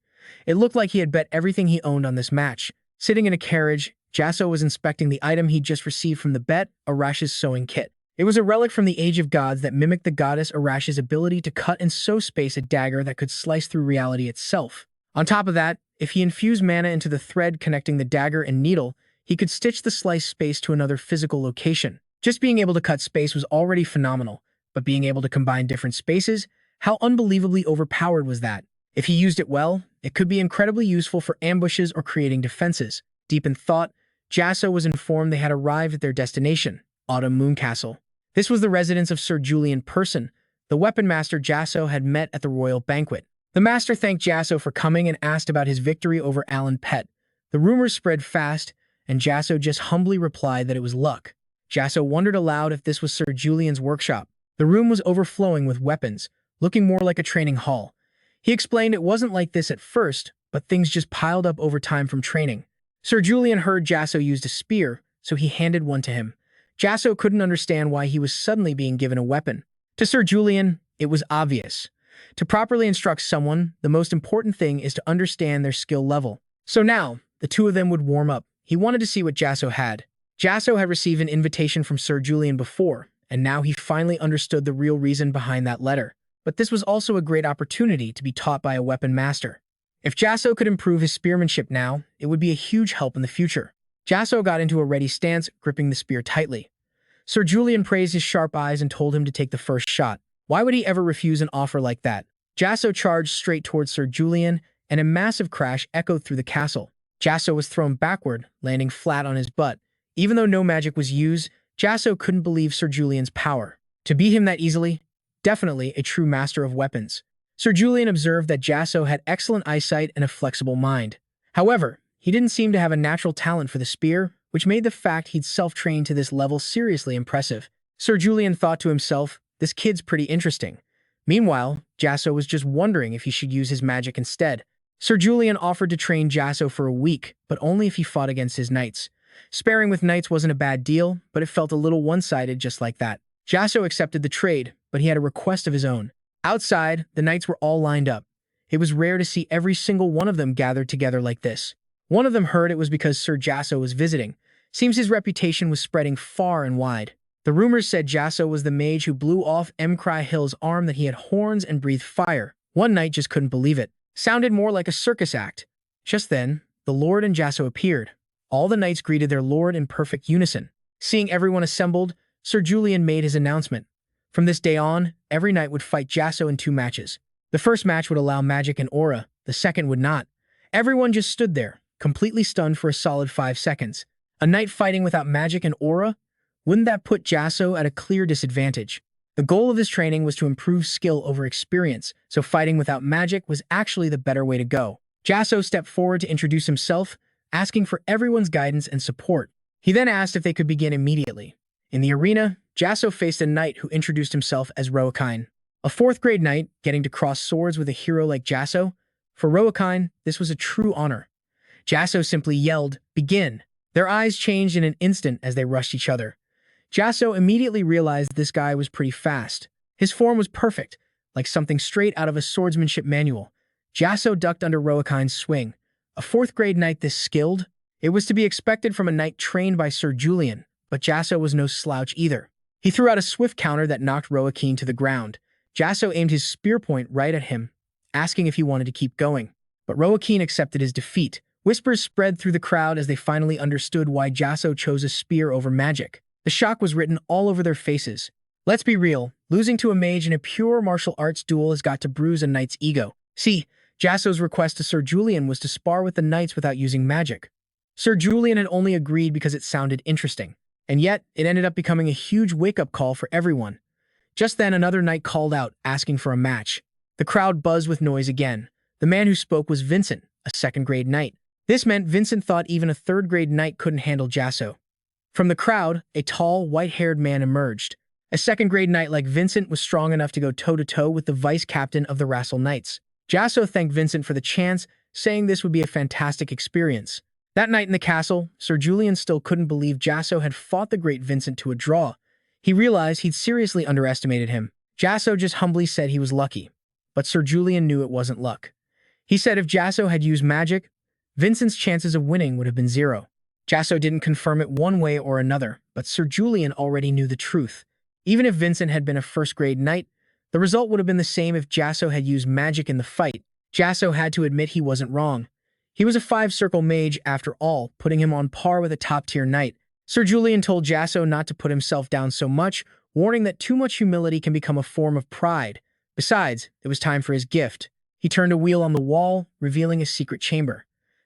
It looked like he had bet everything he owned on this match. Sitting in a carriage, Jasson was inspecting the item he'd just received from the bet, Arash's sewing kit. It was a relic from the Age of Gods that mimicked the goddess Arash's ability to cut and sew space, a dagger that could slice through reality itself. On top of that, if he infused mana into the thread connecting the dagger and needle, he could stitch the sliced space to another physical location. Just being able to cut space was already phenomenal, but being able to combine different spaces, how unbelievably overpowered was that? If he used it well, it could be incredibly useful for ambushes or creating defenses. Deep in thought, Jasson was informed they had arrived at their destination, Autumn Moon Castle. This was the residence of Sir Julian Person, the weapon master Jasson had met at the royal banquet. The master thanked Jasson for coming and asked about his victory over Alan Pett. The rumors spread fast, and Jasson just humbly replied that it was luck. Jasson wondered aloud if this was Sir Julian's workshop. The room was overflowing with weapons, looking more like a training hall. He explained it wasn't like this at first, but things just piled up over time from training. Sir Julian heard Jasson used a spear, so he handed one to him. Jasson couldn't understand why he was suddenly being given a weapon. To Sir Julian, it was obvious. To properly instruct someone, the most important thing is to understand their skill level. So now, the two of them would warm up. He wanted to see what Jasson had. Jasson had received an invitation from Sir Julian before, and now he finally understood the real reason behind that letter. But this was also a great opportunity to be taught by a weapon master. If Jasson could improve his spearmanship now, it would be a huge help in the future. Jasson got into a ready stance, gripping the spear tightly. Sir Julian praised his sharp eyes and told him to take the first shot. Why would he ever refuse an offer like that? Jasson charged straight towards Sir Julian, and a massive crash echoed through the castle. Jasson was thrown backward, landing flat on his butt. Even though no magic was used, Jasson couldn't believe Sir Julian's power. To beat him that easily? Definitely a true master of weapons. Sir Julian observed that Jasson had excellent eyesight and a flexible mind. However, he didn't seem to have a natural talent for the spear, which made the fact he'd self-trained to this level seriously impressive. Sir Julian thought to himself, this kid's pretty interesting. Meanwhile, Jasson was just wondering if he should use his magic instead. Sir Julian offered to train Jasson for a week, but only if he fought against his knights. Sparring with knights wasn't a bad deal, but it felt a little one-sided just like that. Jasson accepted the trade, but he had a request of his own. Outside, the knights were all lined up. It was rare to see every single one of them gathered together like this. One of them heard it was because Sir Jasson was visiting. Seems his reputation was spreading far and wide. The rumors said Jasson was the mage who blew off Mcry Hill's arm, that he had horns and breathed fire. One knight just couldn't believe it. Sounded more like a circus act. Just then, the Lord and Jasson appeared. All the knights greeted their lord in perfect unison. Seeing everyone assembled, Sir Julian made his announcement. From this day on, every knight would fight Jasson in 2 matches. The first match would allow magic and aura, the second would not. Everyone just stood there, completely stunned for a solid 5 seconds. A knight fighting without magic and aura? Wouldn't that put Jasson at a clear disadvantage? The goal of this training was to improve skill over experience, so fighting without magic was actually the better way to go. Jasson stepped forward to introduce himself, asking for everyone's guidance and support. He then asked if they could begin immediately. In the arena, Jasson faced a knight who introduced himself as Roakine. A 4th grade knight getting to cross swords with a hero like Jasson? For Roakine, this was a true honor. Jasson simply yelled, "Begin!" Their eyes changed in an instant as they rushed each other. Jasson immediately realized this guy was pretty fast. His form was perfect, like something straight out of a swordsmanship manual. Jasson ducked under Roakine's swing. A 4th grade knight this skilled? It was to be expected from a knight trained by Sir Julian, but Jasson was no slouch either. He threw out a swift counter that knocked Roakine to the ground. Jasson aimed his spear point right at him, asking if he wanted to keep going. But Roakine accepted his defeat. Whispers spread through the crowd as they finally understood why Jasson chose a spear over magic. The shock was written all over their faces. Let's be real, losing to a mage in a pure martial arts duel has got to bruise a knight's ego. See, Jasson's request to Sir Julian was to spar with the knights without using magic. Sir Julian had only agreed because it sounded interesting. And yet, it ended up becoming a huge wake-up call for everyone. Just then, another knight called out, asking for a match. The crowd buzzed with noise again. The man who spoke was Vincent, a 2nd grade knight. This meant Vincent thought even a 3rd grade knight couldn't handle Jasson. From the crowd, a tall, white-haired man emerged. A 2nd grade knight like Vincent was strong enough to go toe-to-toe with the vice-captain of the Rassel Knights. Jasson thanked Vincent for the chance, saying this would be a fantastic experience. That night in the castle, Sir Julian still couldn't believe Jasson had fought the great Vincent to a draw. He realized he'd seriously underestimated him. Jasson just humbly said he was lucky. But Sir Julian knew it wasn't luck. He said if Jasson had used magic, Vincent's chances of winning would have been 0. Jasson didn't confirm it one way or another, but Sir Julian already knew the truth. Even if Vincent had been a 1st grade knight, the result would have been the same if Jasson had used magic in the fight. Jasson had to admit he wasn't wrong. He was a 5-circle mage after all, putting him on par with a top-tier knight. Sir Julian told Jasson not to put himself down so much, warning that too much humility can become a form of pride. Besides, it was time for his gift. He turned a wheel on the wall, revealing a secret chamber.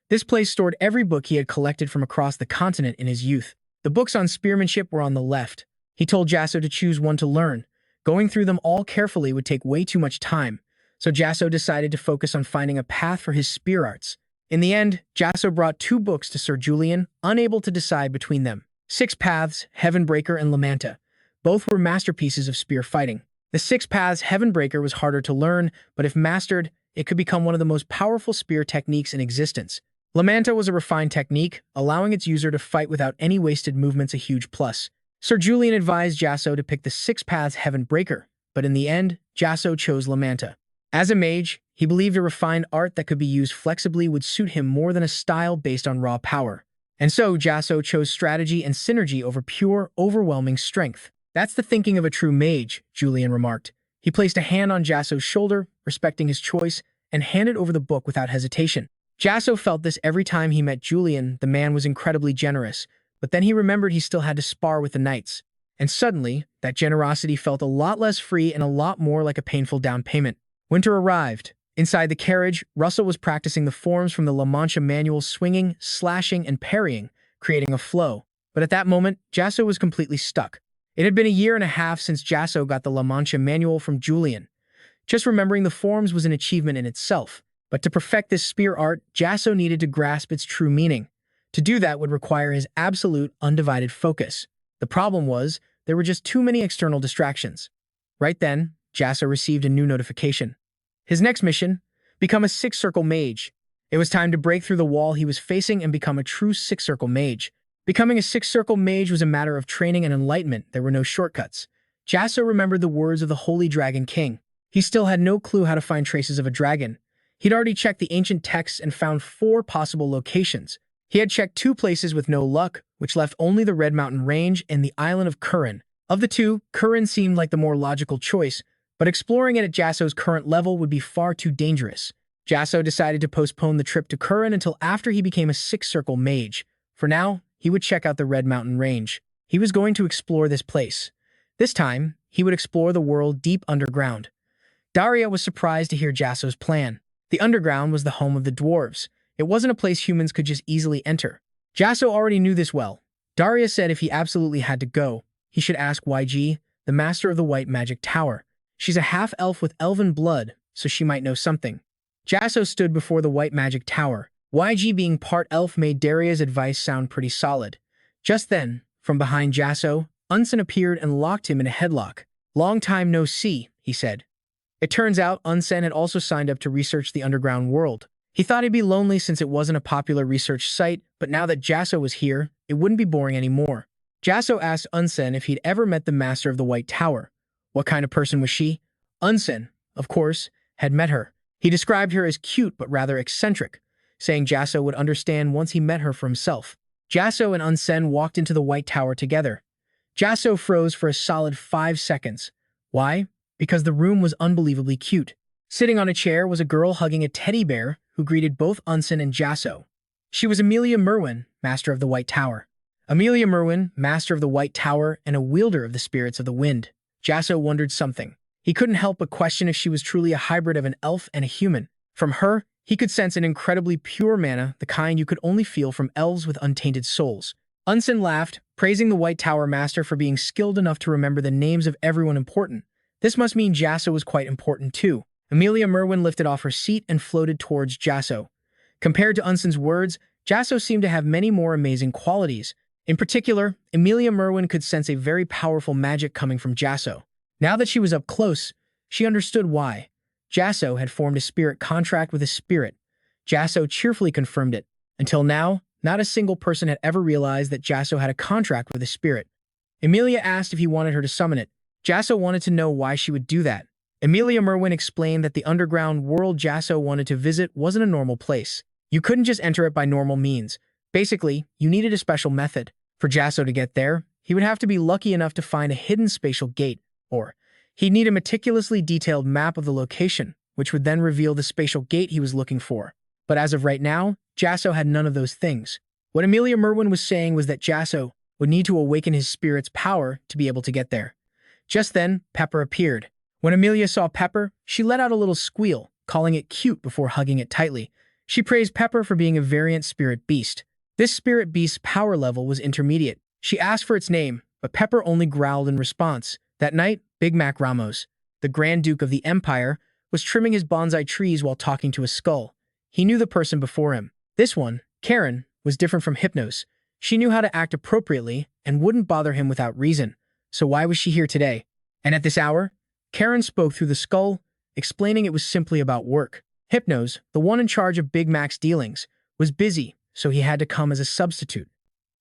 This place stored every book he had collected from across the continent in his youth. The books on spearmanship were on the left. He told Jasson to choose one to learn. Going through them all carefully would take way too much time, so Jasson decided to focus on finding a path for his spear arts. In the end, Jasson brought 2 books to Sir Julian, unable to decide between them. 6 Paths, Heavenbreaker, and Lamanta. Both were masterpieces of spear fighting. The 6 Paths Heavenbreaker was harder to learn, but if mastered, it could become one of the most powerful spear techniques in existence. Lamanta was a refined technique, allowing its user to fight without any wasted movements, a huge plus. Sir Julian advised Jasson to pick the 6 Paths Heavenbreaker, but in the end, Jasson chose Lamanta. As a mage, he believed a refined art that could be used flexibly would suit him more than a style based on raw power. And so, Jasson chose strategy and synergy over pure, overwhelming strength. That's the thinking of a true mage, Julian remarked. He placed a hand on Jasson's shoulder, respecting his choice, and handed over the book without hesitation. Jasson felt this every time he met Julian. The man was incredibly generous, but then he remembered he still had to spar with the knights. And suddenly, that generosity felt a lot less free and a lot more like a painful down payment. Winter arrived. Inside the carriage, Russell was practicing the forms from the La Mancha manual, swinging, slashing, and parrying, creating a flow. But at that moment, Jasson was completely stuck. It had been a year and a half since Jasson got the La Mancha manual from Julian. Just remembering the forms was an achievement in itself. But to perfect this spear art, Jasson needed to grasp its true meaning. To do that would require his absolute, undivided focus. The problem was, there were just too many external distractions. Right then, Jasson received a new notification. His next mission? Become a six-circle mage. It was time to break through the wall he was facing and become a true six-circle mage. Becoming a six-circle mage was a matter of training and enlightenment. There were no shortcuts. Jasson remembered the words of the Holy Dragon King. He still had no clue how to find traces of a dragon. He'd already checked the ancient texts and found 4 possible locations. He had checked 2 places with no luck, which left only the Red Mountain Range and the island of Kurin. Of the 2, Kurin seemed like the more logical choice, but exploring it at Jasson's current level would be far too dangerous. Jasson decided to postpone the trip to Kurin until after he became a six-circle mage. For now, he would check out the Red Mountain Range. He was going to explore this place. This time, he would explore the world deep underground. Daria was surprised to hear Jasson's plan. The underground was the home of the dwarves. It wasn't a place humans could just easily enter. Jasson already knew this well. Daria said if he absolutely had to go, he should ask YG, the master of the White Magic Tower. She's a half-elf with elven blood, so she might know something. Jasson stood before the White Magic Tower. YG being part elf made Daria's advice sound pretty solid. Just then, from behind Jasson, Unsen appeared and locked him in a headlock. "Long time no see," he said. It turns out Unsen had also signed up to research the underground world. He thought he'd be lonely since it wasn't a popular research site, but now that Jasson was here, it wouldn't be boring anymore. Jasson asked Unsen if he'd ever met the master of the White Tower. What kind of person was she? Unsen, of course, had met her. He described her as cute but rather eccentric, saying Jasson would understand once he met her for himself. Jasson and Unsen walked into the White Tower together. Jasson froze for a solid 5 seconds. Why? Because the room was unbelievably cute. Sitting on a chair was a girl hugging a teddy bear who greeted both Unsen and Jasson. She was Amelia Merwin, master of the White Tower. Amelia Merwin, master of the White Tower and a wielder of the spirits of the wind. Jasson wondered something. He couldn't help but question if she was truly a hybrid of an elf and a human. From her, he could sense an incredibly pure mana, the kind you could only feel from elves with untainted souls. Unsen laughed, praising the White Tower master for being skilled enough to remember the names of everyone important. This must mean Jasson was quite important too. Amelia Merwin lifted off her seat and floated towards Jasson. Compared to Unsen's words, Jasson seemed to have many more amazing qualities. In particular, Amelia Merwin could sense a very powerful magic coming from Jasson. Now that she was up close, she understood why. Jasson had formed a spirit contract with a spirit. Jasson cheerfully confirmed it. Until now, not a single person had ever realized that Jasson had a contract with a spirit. Amelia asked if he wanted her to summon it. Jasson wanted to know why she would do that. Amelia Merwin explained that the underground world Jasson wanted to visit wasn't a normal place. You couldn't just enter it by normal means. Basically, you needed a special method. For Jasson to get there, he would have to be lucky enough to find a hidden spatial gate, or he'd need a meticulously detailed map of the location, which would then reveal the spatial gate he was looking for. But as of right now, Jasson had none of those things. What Amelia Merwin was saying was that Jasson would need to awaken his spirit's power to be able to get there. Just then, Pepper appeared. When Amelia saw Pepper, she let out a little squeal, calling it cute before hugging it tightly. She praised Pepper for being a variant spirit beast. This spirit beast's power level was intermediate. She asked for its name, but Pepper only growled in response. That night, Big Mac Ramos, the Grand Duke of the Empire, was trimming his bonsai trees while talking to a skull. He knew the person before him. This one, Karen, was different from Hypnos. She knew how to act appropriately and wouldn't bother him without reason. So why was she here today? And at this hour, Karen spoke through the skull, explaining it was simply about work. Hypnos, the one in charge of Big Mac's dealings, was busy, so he had to come as a substitute.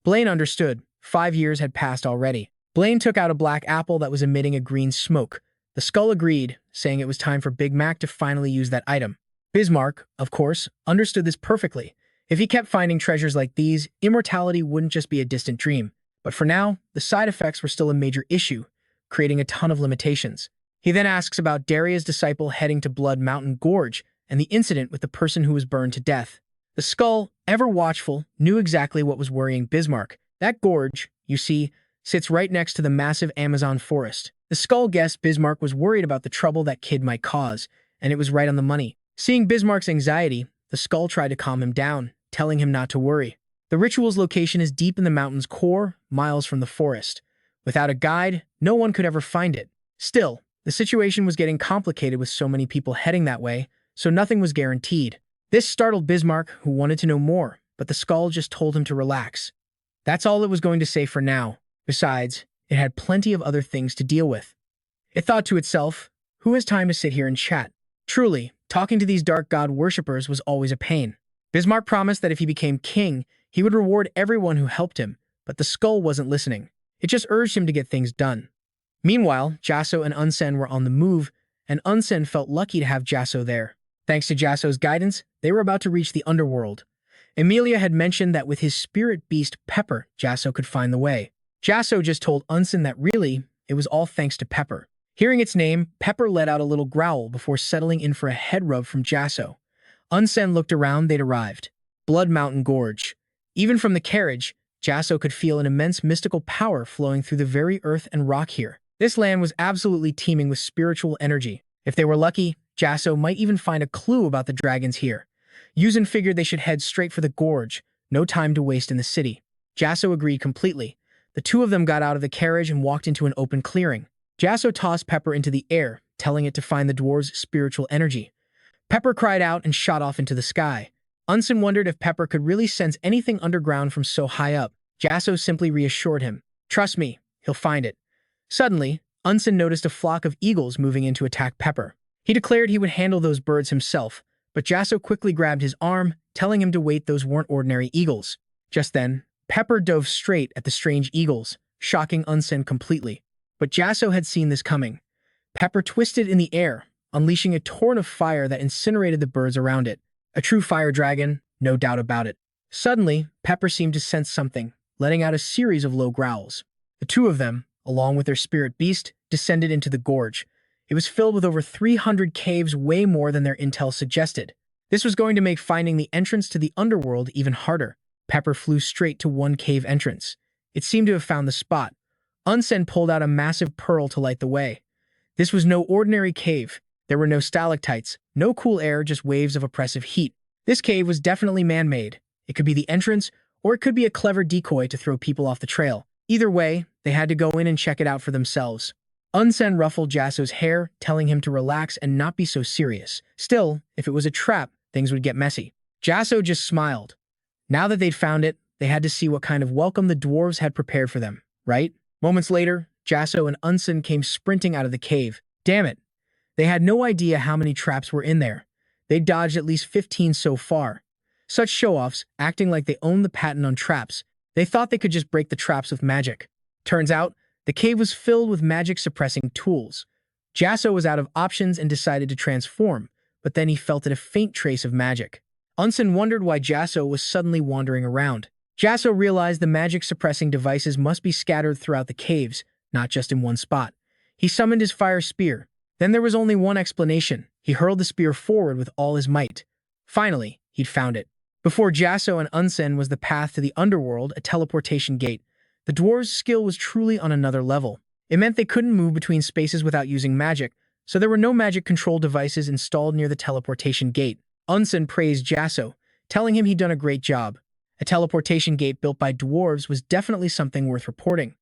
Blaine understood. 5 years had passed already. Blaine took out a black apple that was emitting a green smoke. The skull agreed, saying it was time for Big Mac to finally use that item. Bismarck, of course, understood this perfectly. If he kept finding treasures like these, immortality wouldn't just be a distant dream. But for now, the side effects were still a major issue, creating a ton of limitations. He then asks about Daria's disciple heading to Blood Mountain Gorge and the incident with the person who was burned to death. The skull, ever watchful, knew exactly what was worrying Bismarck. That gorge, you see, sits right next to the massive Amazon forest. The skull guessed Bismarck was worried about the trouble that kid might cause, and it was right on the money. Seeing Bismarck's anxiety, the skull tried to calm him down, telling him not to worry. The ritual's location is deep in the mountain's core, miles from the forest. Without a guide, no one could ever find it. Still, the situation was getting complicated with so many people heading that way, so nothing was guaranteed. This startled Bismarck, who wanted to know more, but the skull just told him to relax. That's all it was going to say for now. Besides, it had plenty of other things to deal with. It thought to itself, who has time to sit here and chat? Truly, talking to these dark god worshippers was always a pain. Bismarck promised that if he became king, he would reward everyone who helped him, but the skull wasn't listening. It just urged him to get things done. Meanwhile, Jasson and Unsen were on the move, and Unsen felt lucky to have Jasson there. Thanks to Jasson's guidance, they were about to reach the underworld. Emilia had mentioned that with his spirit beast Pepper, Jasson could find the way. Jasson just told Unsen that really, it was all thanks to Pepper. Hearing its name, Pepper let out a little growl before settling in for a head rub from Jasson. Unsen looked around. They'd arrived. Blood Mountain Gorge. Even from the carriage, Jasson could feel an immense mystical power flowing through the very earth and rock here. This land was absolutely teeming with spiritual energy. If they were lucky, Jasson might even find a clue about the dragons here. Yuzin figured they should head straight for the gorge, no time to waste in the city. Jasson agreed completely. The two of them got out of the carriage and walked into an open clearing. Jasson tossed Pepper into the air, telling it to find the dwarves' spiritual energy. Pepper cried out and shot off into the sky. Unsen wondered if Pepper could really sense anything underground from so high up. Jasson simply reassured him. Trust me, he'll find it. Suddenly, Unsen noticed a flock of eagles moving in to attack Pepper. He declared he would handle those birds himself, but Jasson quickly grabbed his arm, telling him to wait. Those weren't ordinary eagles. Just then, Pepper dove straight at the strange eagles, shocking Unsen completely. But Jasson had seen this coming. Pepper twisted in the air, unleashing a torrent of fire that incinerated the birds around it. A true fire dragon, no doubt about it. Suddenly, Pepper seemed to sense something, letting out a series of low growls. The two of them, along with their spirit beast, descended into the gorge. It was filled with over 300 caves, way more than their intel suggested. This was going to make finding the entrance to the underworld even harder. Pepper flew straight to one cave entrance. It seemed to have found the spot. Unsen pulled out a massive pearl to light the way. This was no ordinary cave. There were no stalactites, no cool air, just waves of oppressive heat. This cave was definitely man-made. It could be the entrance, or it could be a clever decoy to throw people off the trail. Either way, they had to go in and check it out for themselves. Unsen ruffled Jasson's hair, telling him to relax and not be so serious. Still, if it was a trap, things would get messy. Jasson just smiled. Now that they'd found it, they had to see what kind of welcome the dwarves had prepared for them, right? Moments later, Jasson and Unsen came sprinting out of the cave. Damn it! They had no idea how many traps were in there. They'd dodged at least 15 so far. Such show-offs, acting like they owned the patent on traps. They thought they could just break the traps with magic. Turns out, the cave was filled with magic-suppressing tools. Jasson was out of options and decided to transform, but then he felt a faint trace of magic. Unsen wondered why Jasson was suddenly wandering around. Jasson realized the magic-suppressing devices must be scattered throughout the caves, not just in one spot. He summoned his fire spear. Then there was only one explanation. He hurled the spear forward with all his might. Finally, he'd found it. Before Jasson and Unsen was the path to the underworld, a teleportation gate. The dwarves' skill was truly on another level. It meant they couldn't move between spaces without using magic, so there were no magic control devices installed near the teleportation gate. Unsen praised Jasson, telling him he'd done a great job. A teleportation gate built by dwarves was definitely something worth reporting.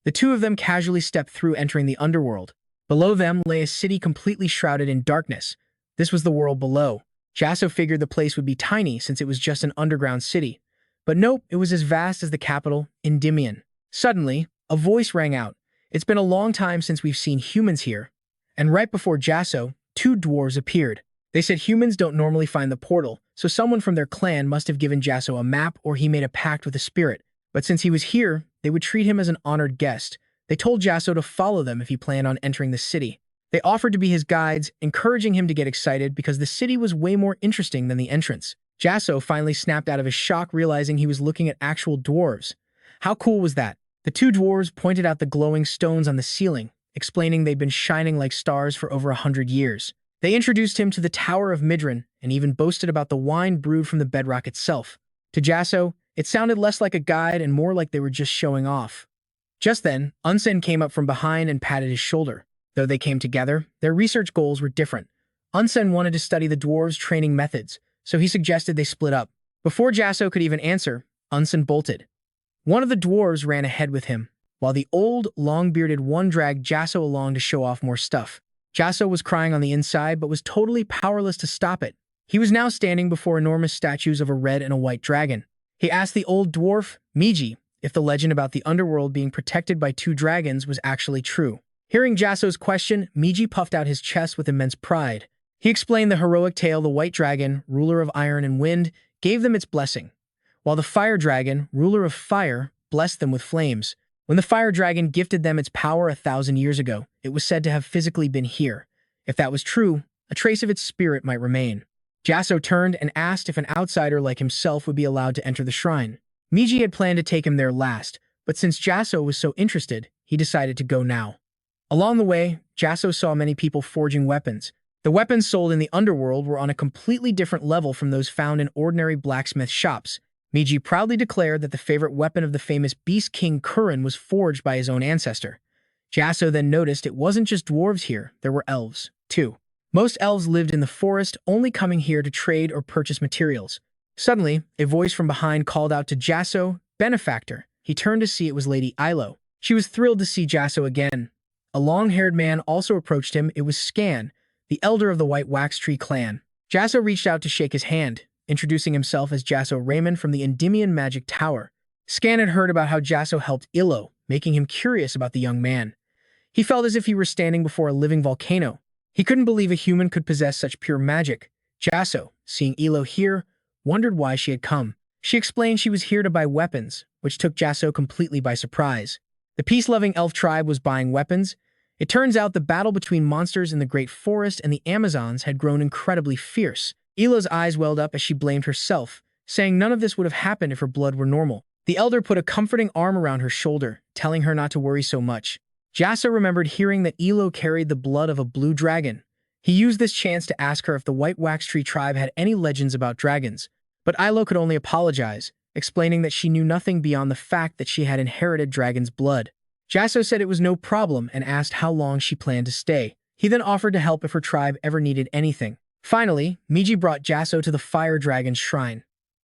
The two of them casually stepped through, entering the underworld. Below them lay a city completely shrouded in darkness. This was the world below. Jasson figured the place would be tiny since it was just an underground city. But nope, it was as vast as the capital, Endymion. Suddenly, a voice rang out. It's been a long time since we've seen humans here. And right before Jasson, two dwarves appeared. They said humans don't normally find the portal, so someone from their clan must have given Jasson a map or he made a pact with a spirit. But since he was here, they would treat him as an honored guest. They told Jasson to follow them if he planned on entering the city. They offered to be his guides, encouraging him to get excited because the city was way more interesting than the entrance. Jasson finally snapped out of his shock, realizing he was looking at actual dwarves. How cool was that? The two dwarves pointed out the glowing stones on the ceiling, explaining they'd been shining like stars for over 100 years. They introduced him to the Tower of Midran and even boasted about the wine brewed from the bedrock itself. To Jasson, it sounded less like a guide and more like they were just showing off. Just then, Unsen came up from behind and patted his shoulder. Though they came together, their research goals were different. Unsen wanted to study the dwarves' training methods, so he suggested they split up. Before Jasson could even answer, Unsen bolted. One of the dwarves ran ahead with him, while the old, long-bearded one dragged Jasson along to show off more stuff. Jasson was crying on the inside but was totally powerless to stop it. He was now standing before enormous statues of a red and a white dragon. He asked the old dwarf, Miji, if the legend about the underworld being protected by two dragons was actually true. Hearing Jasson's question, Miji puffed out his chest with immense pride. He explained the heroic tale the white dragon, ruler of iron and wind, gave them its blessing, while the fire dragon, ruler of fire, blessed them with flames. When the fire dragon gifted them its power 1,000 years ago, it was said to have physically been here. If that was true, a trace of its spirit might remain. Jasson turned and asked if an outsider like himself would be allowed to enter the shrine. Miji had planned to take him there last, but since Jasson was so interested, he decided to go now. Along the way, Jasson saw many people forging weapons. The weapons sold in the underworld were on a completely different level from those found in ordinary blacksmith shops. Miji proudly declared that the favorite weapon of the famous Beast King Kurin was forged by his own ancestor. Jasson then noticed it wasn't just dwarves here, there were elves, too. Most elves lived in the forest, only coming here to trade or purchase materials. Suddenly, a voice from behind called out to Jasson, "Benefactor." He turned to see it was Lady Ilo. She was thrilled to see Jasson again. A long-haired man also approached him. It was Scan, the elder of the White Wax Tree clan. Jasson reached out to shake his hand, introducing himself as Jasson Raymond from the Endymion Magic Tower. Scan had heard about how Jasson helped Ilo, making him curious about the young man. He felt as if he were standing before a living volcano. He couldn't believe a human could possess such pure magic. Jasson, seeing Ilo here, wondered why she had come. She explained she was here to buy weapons, which took Jasson completely by surprise. The peace-loving elf tribe was buying weapons. It turns out the battle between monsters in the Great Forest and the Amazons had grown incredibly fierce. Ilo's eyes welled up as she blamed herself, saying none of this would have happened if her blood were normal. The elder put a comforting arm around her shoulder, telling her not to worry so much. Jasson remembered hearing that Ilo carried the blood of a blue dragon. He used this chance to ask her if the White Wax Tree tribe had any legends about dragons, but Ilo could only apologize, explaining that she knew nothing beyond the fact that she had inherited dragon's blood. Jasson said it was no problem and asked how long she planned to stay. He then offered to help if her tribe ever needed anything. Finally, Miji brought Jasson to the fire dragon's shrine.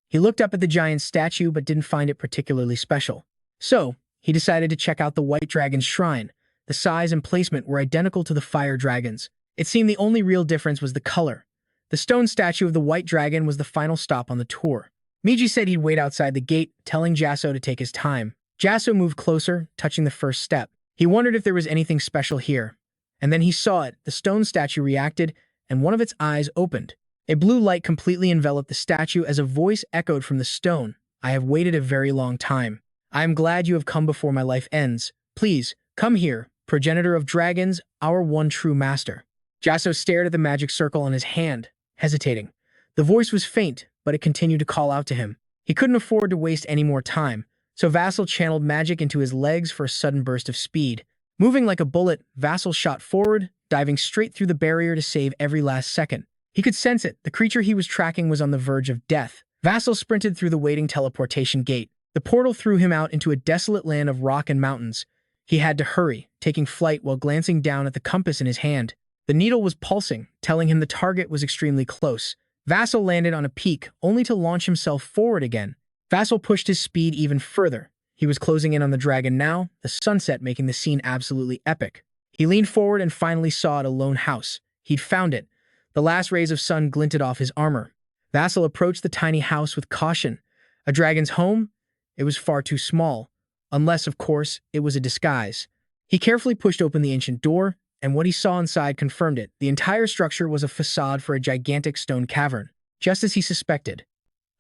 He looked up at the giant statue but didn't find it particularly special. So, he decided to check out the white dragon's shrine. The size and placement were identical to the fire dragon's. It seemed the only real difference was the color. The stone statue of the white dragon was the final stop on the tour. Miji said he'd wait outside the gate, telling Jasson to take his time. Jasson moved closer, touching the first step. He wondered if there was anything special here. And then he saw it. The stone statue reacted, and one of its eyes opened. A blue light completely enveloped the statue as a voice echoed from the stone. "I have waited a very long time. I am glad you have come before my life ends. Please, come here, progenitor of dragons, our one true master." Jasson stared at the magic circle on his hand, hesitating. The voice was faint, but it continued to call out to him. He couldn't afford to waste any more time, so Vassal channeled magic into his legs for a sudden burst of speed. Moving like a bullet, Vassal shot forward, diving straight through the barrier to save every last second. He could sense it. The creature he was tracking was on the verge of death. Vassal sprinted through the waiting teleportation gate. The portal threw him out into a desolate land of rock and mountains. He had to hurry, taking flight while glancing down at the compass in his hand. The needle was pulsing, telling him the target was extremely close. Vassal landed on a peak, only to launch himself forward again. Vassal pushed his speed even further. He was closing in on the dragon now, the sunset making the scene absolutely epic. He leaned forward and finally saw it, a lone house. He'd found it. The last rays of sun glinted off his armor. Vassal approached the tiny house with caution. A dragon's home? It was far too small. Unless, of course, it was a disguise. He carefully pushed open the ancient door, and what he saw inside confirmed it. The entire structure was a facade for a gigantic stone cavern, just as he suspected.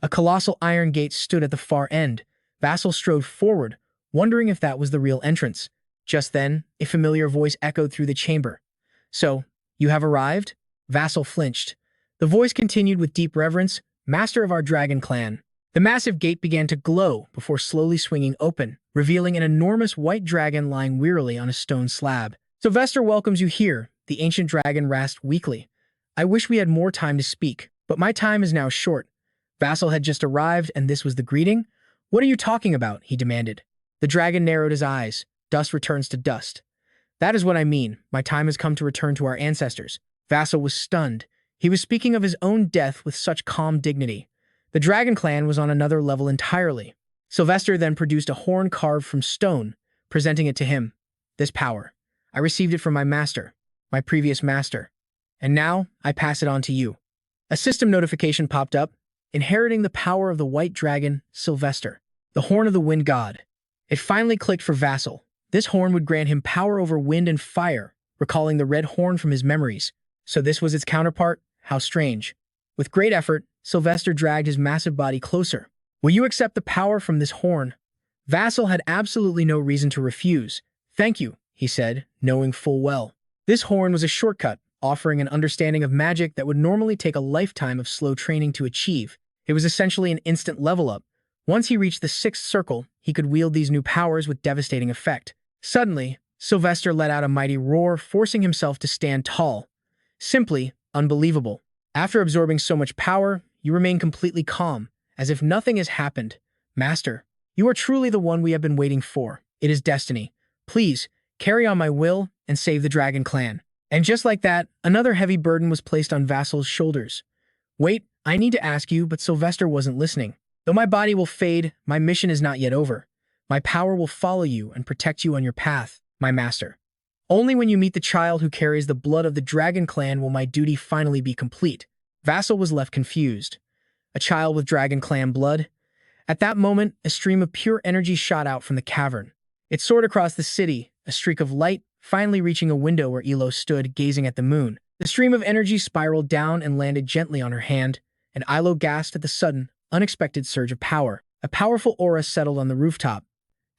A colossal iron gate stood at the far end. Vassal strode forward, wondering if that was the real entrance. Just then, a familiar voice echoed through the chamber. So, you have arrived? Vassal flinched. The voice continued with deep reverence, Master of our dragon clan. The massive gate began to glow before slowly swinging open, revealing an enormous white dragon lying wearily on a stone slab. Sylvester welcomes you here, the ancient dragon rasped weakly. I wish we had more time to speak, but my time is now short. Vassal had just arrived, and this was the greeting? What are you talking about? He demanded. The dragon narrowed his eyes. Dust returns to dust. That is what I mean. My time has come to return to our ancestors. Vassal was stunned. He was speaking of his own death with such calm dignity. The dragon clan was on another level entirely. Sylvester then produced a horn carved from stone, presenting it to him. This power. I received it from my master, my previous master. And now, I pass it on to you. A system notification popped up, inheriting the power of the white dragon, Sylvester, the horn of the wind god. It finally clicked for Vassal. This horn would grant him power over wind and fire, recalling the red horn from his memories. So this was its counterpart? How strange. With great effort, Sylvester dragged his massive body closer. Will you accept the power from this horn? Vassal had absolutely no reason to refuse. Thank you, he said, knowing full well. This horn was a shortcut, offering an understanding of magic that would normally take a lifetime of slow training to achieve. It was essentially an instant level up. Once he reached the sixth circle, he could wield these new powers with devastating effect. Suddenly, Sylvester let out a mighty roar, forcing himself to stand tall. Simply unbelievable. After absorbing so much power, you remain completely calm, as if nothing has happened. Master, you are truly the one we have been waiting for. It is destiny. Please, carry on my will and save the dragon clan. And just like that, another heavy burden was placed on Vassal's shoulders. Wait, I need to ask you, but Sylvester wasn't listening. Though my body will fade, my mission is not yet over. My power will follow you and protect you on your path, my master. Only when you meet the child who carries the blood of the dragon clan will my duty finally be complete. Vassal was left confused. A child with dragon clan blood? At that moment, a stream of pure energy shot out from the cavern. It soared across the city, a streak of light, finally reaching a window where Elo stood, gazing at the moon. The stream of energy spiraled down and landed gently on her hand, and Ilo gasped at the sudden, unexpected surge of power. A powerful aura settled on the rooftop.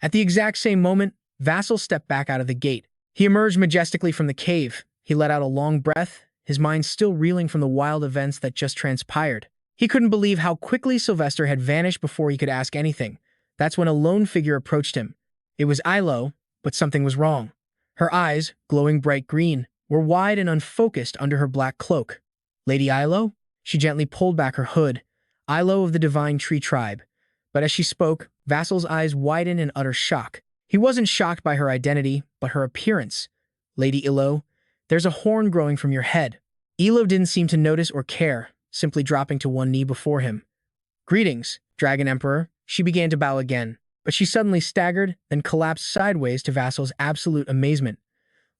At the exact same moment, Vassal stepped back out of the gate. He emerged majestically from the cave. He let out a long breath, his mind still reeling from the wild events that just transpired. He couldn't believe how quickly Sylvester had vanished before he could ask anything. That's when a lone figure approached him. It was Ilo, but something was wrong. Her eyes, glowing bright green, were wide and unfocused under her black cloak. Lady Ilo? She gently pulled back her hood. Ilo of the Divine Tree Tribe. But as she spoke, Vassal's eyes widened in utter shock. He wasn't shocked by her identity, but her appearance. Lady Ilo, there's a horn growing from your head. Ilo didn't seem to notice or care, simply dropping to one knee before him. Greetings, Dragon Emperor. She began to bow again, but she suddenly staggered, then collapsed sideways to Vassal's absolute amazement.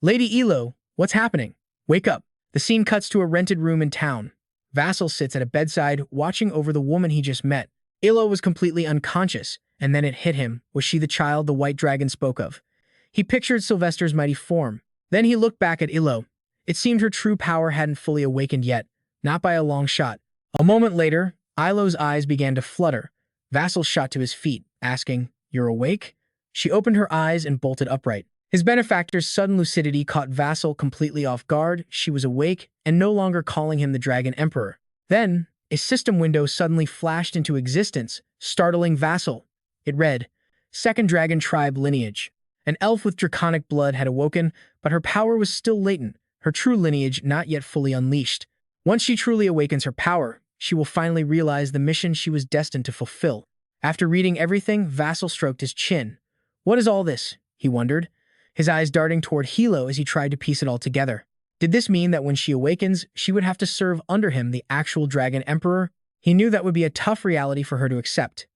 Lady Ilo, what's happening? Wake up. The scene cuts to a rented room in town. Vassal sits at a bedside, watching over the woman he just met. Ilo was completely unconscious, and then it hit him. Was she the child the white dragon spoke of? He pictured Sylvester's mighty form. Then he looked back at Ilo. It seemed her true power hadn't fully awakened yet, not by a long shot. A moment later, Ilo's eyes began to flutter. Vassal shot to his feet, asking, "You're awake?" She opened her eyes and bolted upright. His benefactor's sudden lucidity caught Vassal completely off guard. She was awake and no longer calling him the Dragon Emperor. Then, a system window suddenly flashed into existence, startling Vassal. It read, Second Dragon Tribe Lineage. An elf with draconic blood had awoken, but her power was still latent, her true lineage not yet fully unleashed. Once she truly awakens her power, she will finally realize the mission she was destined to fulfill. After reading everything, Vassal stroked his chin. What is all this? He wondered, his eyes darting toward Hilo as he tried to piece it all together. Did this mean that when she awakens, she would have to serve under him, the actual Dragon Emperor? He knew that would be a tough reality for her to accept.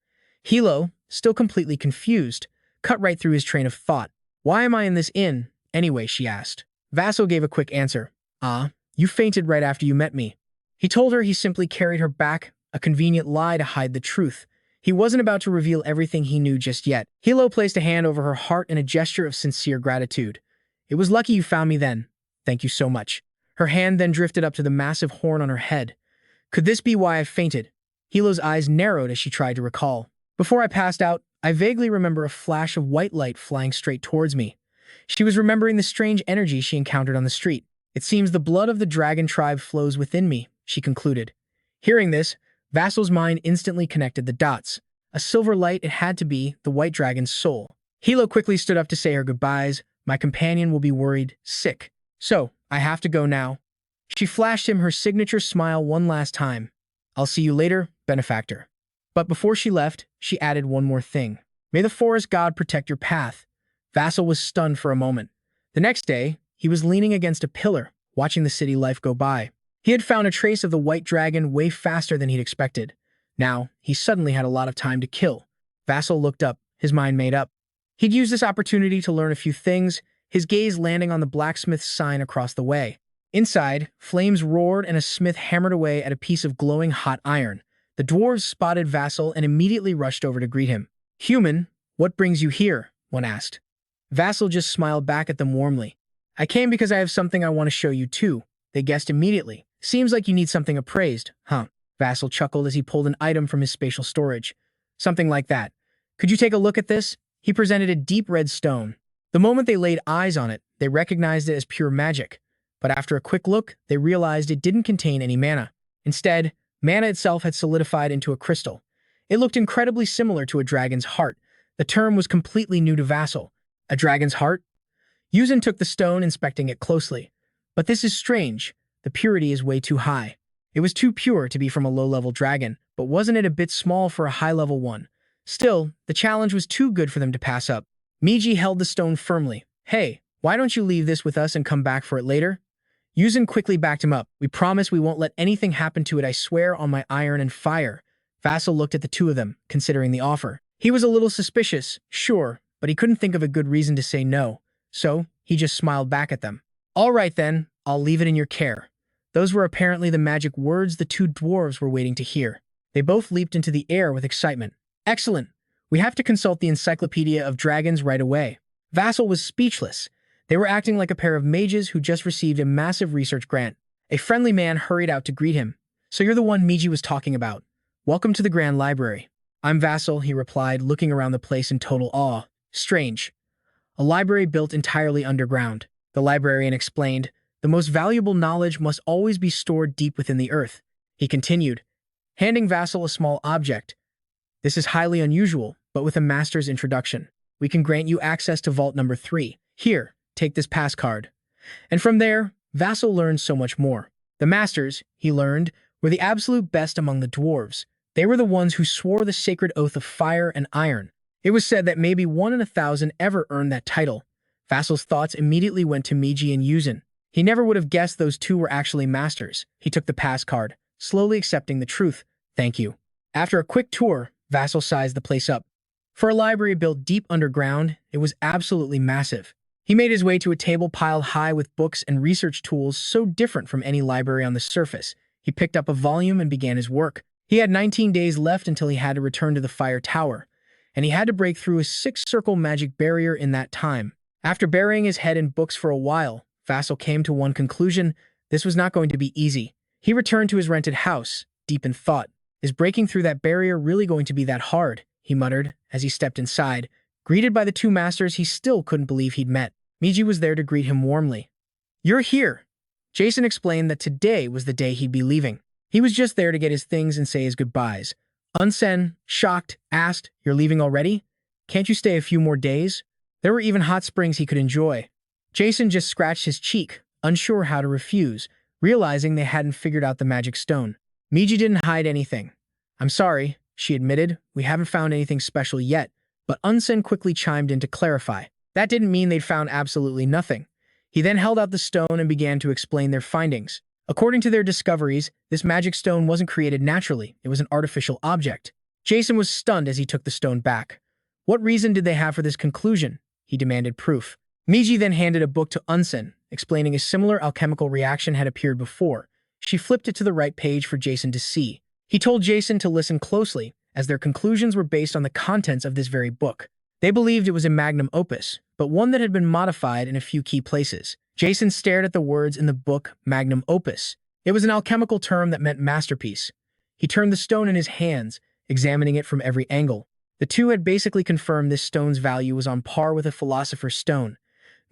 Hilo, still completely confused, cut right through his train of thought. Why am I in this inn, anyway, she asked. Vassal gave a quick answer. You fainted right after you met me. He told her he simply carried her back, a convenient lie to hide the truth. He wasn't about to reveal everything he knew just yet. Hilo placed a hand over her heart in a gesture of sincere gratitude. It was lucky you found me then. Thank you so much. Her hand then drifted up to the massive horn on her head. Could this be why I fainted? Hilo's eyes narrowed as she tried to recall. Before I passed out, I vaguely remember a flash of white light flying straight towards me. She was remembering the strange energy she encountered on the street. It seems the blood of the dragon tribe flows within me, she concluded. Hearing this, Vassal's mind instantly connected the dots. A silver light, it had to be the white dragon's soul. Hilo quickly stood up to say her goodbyes. My companion will be worried, sick. So, I have to go now. She flashed him her signature smile one last time. I'll see you later, benefactor. But before she left, she added one more thing. May the forest god protect your path. Vassal was stunned for a moment. The next day, he was leaning against a pillar, watching the city life go by. He had found a trace of the white dragon way faster than he'd expected. Now, he suddenly had a lot of time to kill. Vassal looked up, his mind made up. He'd use this opportunity to learn a few things, his gaze landing on the blacksmith's sign across the way. Inside, flames roared and a smith hammered away at a piece of glowing hot iron. The dwarves spotted Vassal and immediately rushed over to greet him. Human, what brings you here? One asked. Vassal just smiled back at them warmly. I came because I have something I want to show you too. They guessed immediately. Seems like you need something appraised, huh? Vassal chuckled as he pulled an item from his spatial storage. Something like that. Could you take a look at this? He presented a deep red stone. The moment they laid eyes on it, they recognized it as pure magic. But after a quick look, they realized it didn't contain any mana. Instead, mana itself had solidified into a crystal. It looked incredibly similar to a dragon's heart. The term was completely new to Vassal. A dragon's heart? Yuzin took the stone, inspecting it closely. But this is strange. The purity is way too high. It was too pure to be from a low-level dragon, but wasn't it a bit small for a high-level one? Still, the challenge was too good for them to pass up. Miji held the stone firmly. Hey, why don't you leave this with us and come back for it later? Yuzin quickly backed him up. We promise we won't let anything happen to it, I swear on my iron and fire. Vassal looked at the two of them, considering the offer. He was a little suspicious, sure, but he couldn't think of a good reason to say no. So, he just smiled back at them. All right then, I'll leave it in your care. Those were apparently the magic words the two dwarves were waiting to hear. They both leaped into the air with excitement. Excellent. We have to consult the Encyclopedia of Dragons right away. Vassal was speechless. They were acting like a pair of mages who just received a massive research grant. A friendly man hurried out to greet him. So you're the one Miji was talking about. Welcome to the Grand Library. I'm Vassal, he replied, looking around the place in total awe. Strange. A library built entirely underground. The librarian explained, the most valuable knowledge must always be stored deep within the earth. He continued, handing Vassal a small object. This is highly unusual, but with a master's introduction, we can grant you access to vault number 3. Here, take this pass card. And from there, Vassal learned so much more. The masters, he learned, were the absolute best among the dwarves. They were the ones who swore the sacred oath of fire and iron. It was said that maybe 1 in 1,000 ever earned that title. Vassal's thoughts immediately went to Miji and Yuzin. He never would have guessed those two were actually masters. He took the pass card, slowly accepting the truth. Thank you. After a quick tour, Vassal sized the place up. For a library built deep underground, it was absolutely massive. He made his way to a table piled high with books and research tools so different from any library on the surface. He picked up a volume and began his work. He had 19 days left until he had to return to the fire tower, and he had to break through a 6-circle magic barrier in that time. After burying his head in books for a while, Vassal came to one conclusion: this was not going to be easy. He returned to his rented house, deep in thought. Is breaking through that barrier really going to be that hard? He muttered as he stepped inside. Greeted by the two masters he still couldn't believe he'd met. Miji was there to greet him warmly. You're here. Jasson explained that today was the day he'd be leaving. He was just there to get his things and say his goodbyes. Unsen, shocked, asked, You're leaving already? Can't you stay a few more days? There were even hot springs he could enjoy. Jasson just scratched his cheek, unsure how to refuse, realizing they hadn't figured out the magic stone. Miji didn't hide anything. I'm sorry, she admitted. We haven't found anything special yet, but Unsen quickly chimed in to clarify. That didn't mean they'd found absolutely nothing. He then held out the stone and began to explain their findings. According to their discoveries, this magic stone wasn't created naturally. It was an artificial object. Jasson was stunned as he took the stone back. What reason did they have for this conclusion? He demanded proof. Miji then handed a book to Unsen, explaining a similar alchemical reaction had appeared before. She flipped it to the right page for Jasson to see. He told Jasson to listen closely, as their conclusions were based on the contents of this very book. They believed it was a magnum opus, but one that had been modified in a few key places. Jasson stared at the words in the book, magnum opus. It was an alchemical term that meant masterpiece. He turned the stone in his hands, examining it from every angle. The two had basically confirmed this stone's value was on par with a philosopher's stone.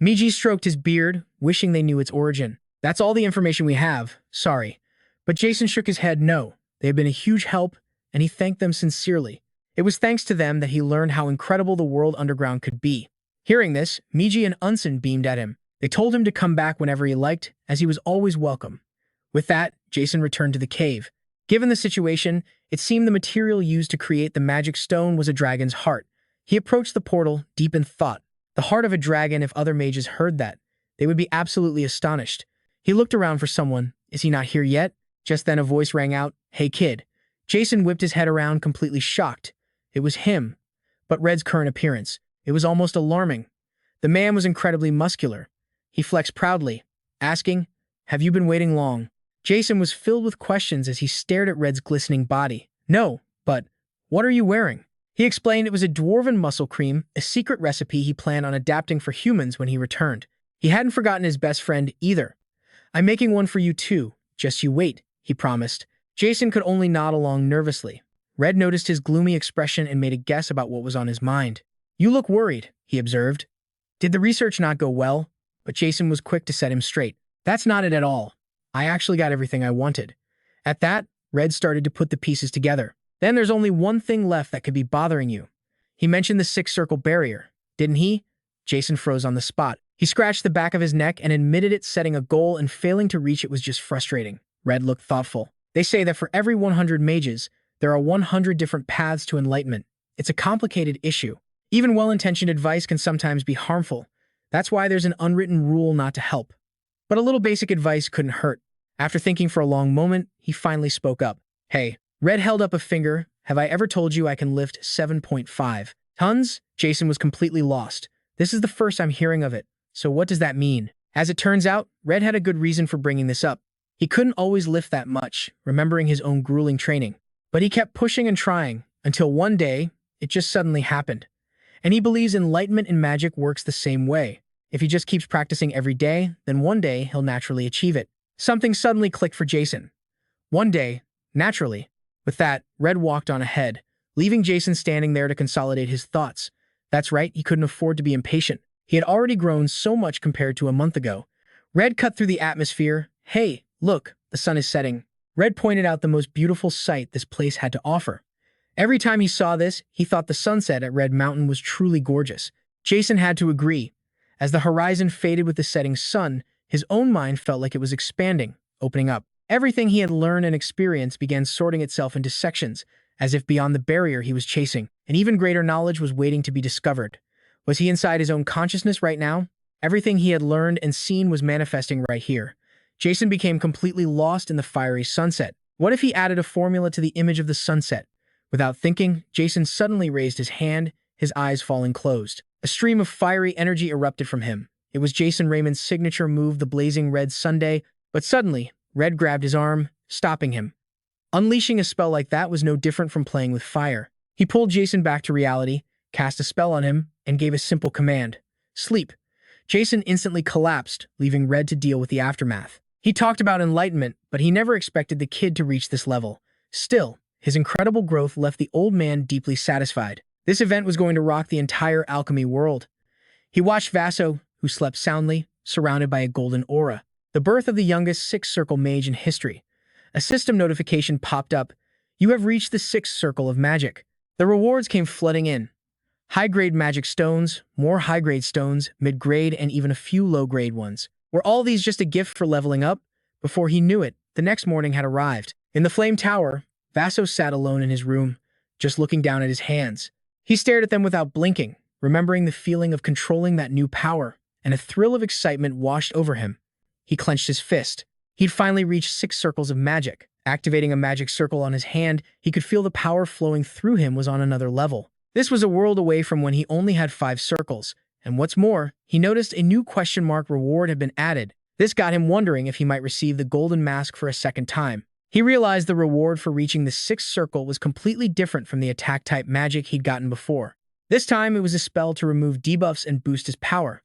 Miji stroked his beard, wishing they knew its origin. That's all the information we have, sorry. But Jasson shook his head no. They had been a huge help, and he thanked them sincerely. It was thanks to them that he learned how incredible the world underground could be. Hearing this, Miji and Unsen beamed at him. They told him to come back whenever he liked, as he was always welcome. With that, Jasson returned to the cave. Given the situation, it seemed the material used to create the magic stone was a dragon's heart. He approached the portal, deep in thought. The heart of a dragon, if other mages heard that, they would be absolutely astonished. He looked around for someone. Is he not here yet? Just then a voice rang out, "Hey kid." Jasson whipped his head around, completely shocked. It was him. But Red's current appearance, it was almost alarming. The man was incredibly muscular. He flexed proudly, asking, "Have you been waiting long?" Jasson was filled with questions as he stared at Red's glistening body. "No, but what are you wearing?" He explained it was a dwarven muscle cream, a secret recipe he planned on adapting for humans when he returned. He hadn't forgotten his best friend either. "I'm making one for you too, just you wait," he promised. Jasson could only nod along nervously. Red noticed his gloomy expression and made a guess about what was on his mind. "You look worried," he observed. "Did the research not go well?" But Jasson was quick to set him straight. "That's not it at all. I actually got everything I wanted." At that, Red started to put the pieces together. "Then there's only one thing left that could be bothering you." He mentioned the six-circle barrier, didn't he? Jasson froze on the spot. He scratched the back of his neck and admitted it. Setting a goal and failing to reach it was just frustrating. Red looked thoughtful. "They say that for every 100 mages, there are 100 different paths to enlightenment. It's a complicated issue. Even well-intentioned advice can sometimes be harmful. That's why there's an unwritten rule not to help. But a little basic advice couldn't hurt." After thinking for a long moment, he finally spoke up. "Hey." Red held up a finger. "Have I ever told you I can lift 7.5 tons? Jasson was completely lost. "This is the first I'm hearing of it. So what does that mean?" As it turns out, Red had a good reason for bringing this up. He couldn't always lift that much, remembering his own grueling training. But he kept pushing and trying, until one day, it just suddenly happened. And he believes enlightenment in magic works the same way. If he just keeps practicing every day, then one day he'll naturally achieve it. Something suddenly clicked for Jasson. One day, naturally. With that, Red walked on ahead, leaving Jasson standing there to consolidate his thoughts. That's right, he couldn't afford to be impatient. He had already grown so much compared to a month ago. Red cut through the atmosphere. "Hey, look, the sun is setting." Red pointed out the most beautiful sight this place had to offer. Every time he saw this, he thought the sunset at Red Mountain was truly gorgeous. Jasson had to agree. As the horizon faded with the setting sun, his own mind felt like it was expanding, opening up. Everything he had learned and experienced began sorting itself into sections, as if beyond the barrier he was chasing, an even greater knowledge was waiting to be discovered. Was he inside his own consciousness right now? Everything he had learned and seen was manifesting right here. Jasson became completely lost in the fiery sunset. What if he added a formula to the image of the sunset? Without thinking, Jasson suddenly raised his hand, his eyes falling closed. A stream of fiery energy erupted from him. It was Jasson Raymond's signature move, the blazing red sundae, but suddenly, Red grabbed his arm, stopping him. Unleashing a spell like that was no different from playing with fire. He pulled Jasson back to reality, cast a spell on him, and gave a simple command. "Sleep." Jasson instantly collapsed, leaving Red to deal with the aftermath. He talked about enlightenment, but he never expected the kid to reach this level. Still, his incredible growth left the old man deeply satisfied. This event was going to rock the entire alchemy world. He watched Vaso, who slept soundly, surrounded by a golden aura. The birth of the youngest six-circle mage in history. A system notification popped up. "You have reached the sixth circle of magic." The rewards came flooding in. High-grade magic stones, more high-grade stones, mid-grade, and even a few low-grade ones. Were all these just a gift for leveling up? Before he knew it, the next morning had arrived. In the Flame Tower, Vaso sat alone in his room, just looking down at his hands. He stared at them without blinking, remembering the feeling of controlling that new power, and a thrill of excitement washed over him. He clenched his fist. He'd finally reached 6 circles of magic. Activating a magic circle on his hand, he could feel the power flowing through him was on another level. This was a world away from when he only had 5 circles. And what's more, he noticed a new question mark reward had been added. This got him wondering if he might receive the golden mask for a second time. He realized the reward for reaching the 6th circle was completely different from the attack-type magic he'd gotten before. This time, it was a spell to remove debuffs and boost his power.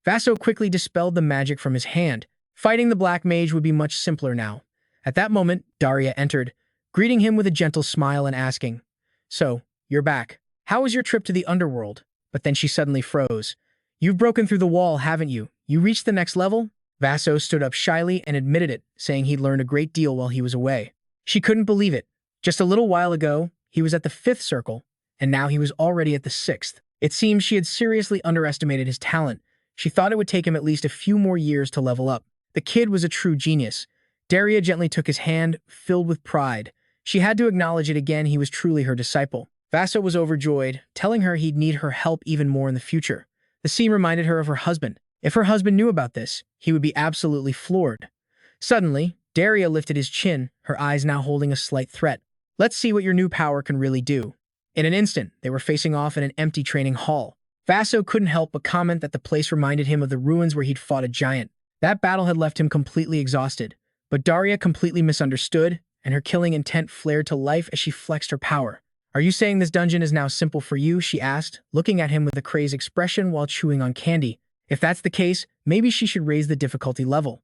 Vaso quickly dispelled the magic from his hand. Fighting the Black Mage would be much simpler now. At that moment, Daria entered, greeting him with a gentle smile and asking, "So, you're back. How was your trip to the underworld?" But then she suddenly froze. "You've broken through the wall, haven't you? You reached the next level?" Vaso stood up shyly and admitted it, saying he'd learned a great deal while he was away. She couldn't believe it. Just a little while ago, he was at the 5th circle, and now he was already at the 6th. It seems she had seriously underestimated his talent. She thought it would take him at least a few more years to level up. The kid was a true genius. Daria gently took his hand, filled with pride. She had to acknowledge it again, he was truly her disciple. Vaso was overjoyed, telling her he'd need her help even more in the future. The scene reminded her of her husband. If her husband knew about this, he would be absolutely floored. Suddenly, Daria lifted his chin, her eyes now holding a slight threat. Let's see what your new power can really do. In an instant, they were facing off in an empty training hall. Vaso couldn't help but comment that the place reminded him of the ruins where he'd fought a giant. That battle had left him completely exhausted. But Daria completely misunderstood, and her killing intent flared to life as she flexed her power. Are you saying this dungeon is now simple for you? She asked, looking at him with a crazed expression while chewing on candy. If that's the case, maybe she should raise the difficulty level.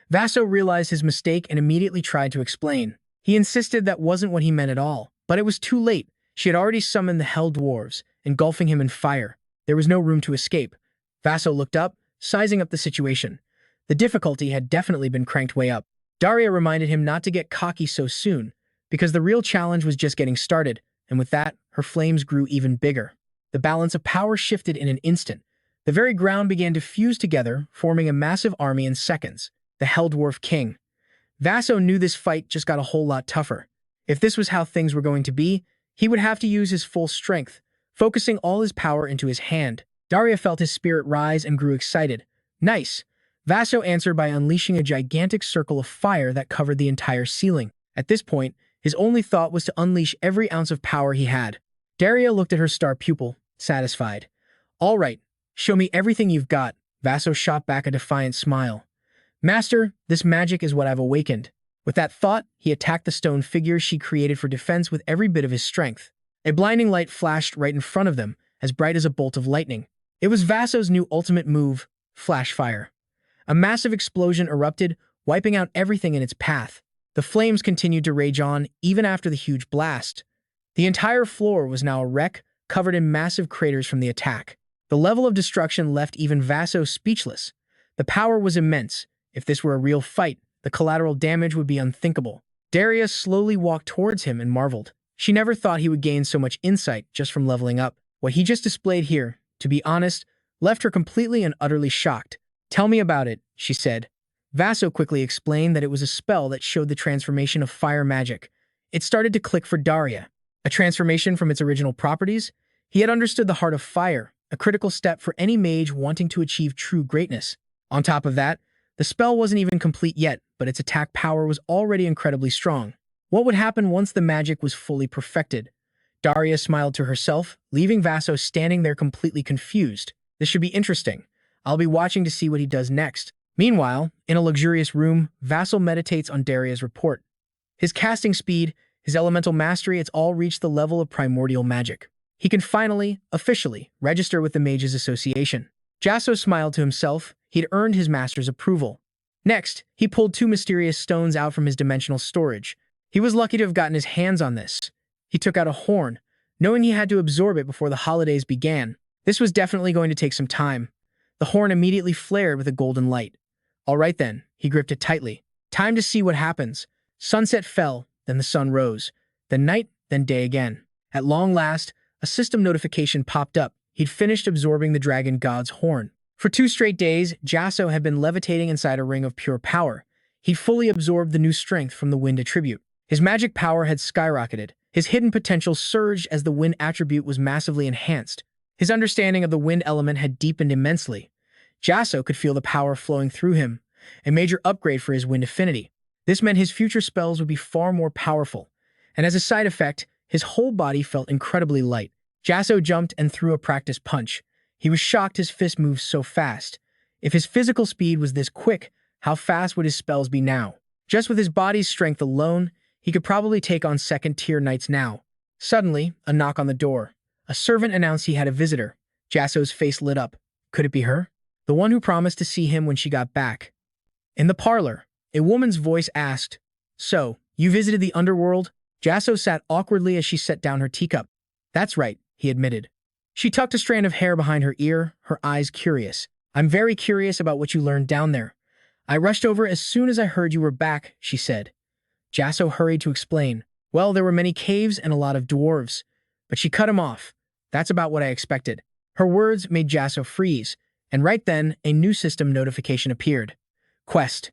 Vaso realized his mistake and immediately tried to explain. He insisted that wasn't what he meant at all, but it was too late. She had already summoned the Hell Dwarves, engulfing him in fire. There was no room to escape. Vaso looked up, sizing up the situation. The difficulty had definitely been cranked way up. Daria reminded him not to get cocky so soon, because the real challenge was just getting started, and with that, her flames grew even bigger. The balance of power shifted in an instant. The very ground began to fuse together, forming a massive army in seconds. The Hell Dwarf King. Vaso knew this fight just got a whole lot tougher. If this was how things were going to be, he would have to use his full strength, focusing all his power into his hand. Daria felt his spirit rise and grew excited. Nice. Vaso answered by unleashing a gigantic circle of fire that covered the entire ceiling. At this point, his only thought was to unleash every ounce of power he had. Daria looked at her star pupil, satisfied. All right, show me everything you've got. Vaso shot back a defiant smile. Master, this magic is what I've awakened. With that thought, he attacked the stone figure she created for defense with every bit of his strength. A blinding light flashed right in front of them, as bright as a bolt of lightning. It was Vaso's new ultimate move, Flash Fire. A massive explosion erupted, wiping out everything in its path. The flames continued to rage on, even after the huge blast. The entire floor was now a wreck, covered in massive craters from the attack. The level of destruction left even Vaso speechless. The power was immense. If this were a real fight, the collateral damage would be unthinkable. Daria slowly walked towards him and marveled. She never thought he would gain so much insight just from leveling up. What he just displayed here, to be honest, left her completely and utterly shocked. Tell me about it, she said. Vaso quickly explained that it was a spell that showed the transformation of fire magic. It started to click for Daria. A transformation from its original properties? He had understood the heart of fire, a critical step for any mage wanting to achieve true greatness. On top of that, the spell wasn't even complete yet, but its attack power was already incredibly strong. What would happen once the magic was fully perfected? Daria smiled to herself, leaving Vaso standing there completely confused. This should be interesting. I'll be watching to see what he does next. Meanwhile, in a luxurious room, Vaso meditates on Daria's report. His casting speed, his elemental mastery, it's all reached the level of primordial magic. He can finally, officially, register with the Mages Association. Jasson smiled to himself. He'd earned his master's approval. Next, he pulled 2 mysterious stones out from his dimensional storage. He was lucky to have gotten his hands on this. He took out a horn, knowing he had to absorb it before the holidays began. This was definitely going to take some time. The horn immediately flared with a golden light. All right then, he gripped it tightly. Time to see what happens. Sunset fell, then the sun rose. Then night, then day again. At long last, a system notification popped up. He'd finished absorbing the dragon god's horn. For 2 straight days, Jasson had been levitating inside a ring of pure power. He'd fully absorbed the new strength from the wind attribute. His magic power had skyrocketed. His hidden potential surged as the wind attribute was massively enhanced. His understanding of the wind element had deepened immensely. Jasson could feel the power flowing through him, a major upgrade for his wind affinity. This meant his future spells would be far more powerful, and as a side effect, his whole body felt incredibly light. Jasson jumped and threw a practice punch. He was shocked his fist moved so fast. If his physical speed was this quick, how fast would his spells be now? Just with his body's strength alone, he could probably take on second-tier knights now. Suddenly, a knock on the door. A servant announced he had a visitor. Jasson's face lit up. Could it be her? The one who promised to see him when she got back. In the parlor, a woman's voice asked, "So, you visited the underworld?" Jasson sat awkwardly as she set down her teacup. "That's right," he admitted. She tucked a strand of hair behind her ear, her eyes curious. "I'm very curious about what you learned down there. I rushed over as soon as I heard you were back, she said. Jasson hurried to explain. Well, there were many caves and a lot of dwarves. But she cut him off. That's about what I expected. Her words made Jasson freeze, and right then, a new system notification appeared. Quest.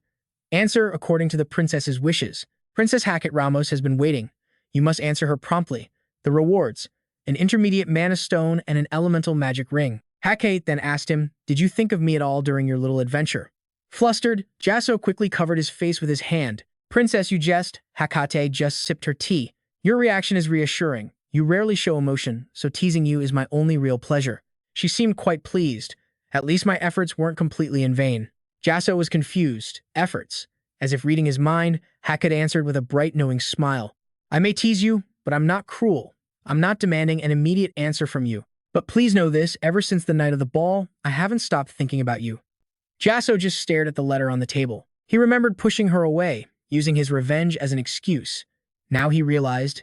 Answer according to the princess's wishes. Princess Hackett Ramos has been waiting. You must answer her promptly. The rewards. An intermediate mana stone and an elemental magic ring. Hackett then asked him, did you think of me at all during your little adventure? Flustered, Jasson quickly covered his face with his hand. Princess, you jest. Hackett just sipped her tea. Your reaction is reassuring. You rarely show emotion, so teasing you is my only real pleasure. She seemed quite pleased. At least my efforts weren't completely in vain. Jasson was confused. Efforts. As if reading his mind, Hackett answered with a bright, knowing smile. I may tease you, but I'm not cruel. I'm not demanding an immediate answer from you. But please know this, ever since the night of the ball, I haven't stopped thinking about you. Jasson just stared at the letter on the table. He remembered pushing her away, using his revenge as an excuse. Now he realized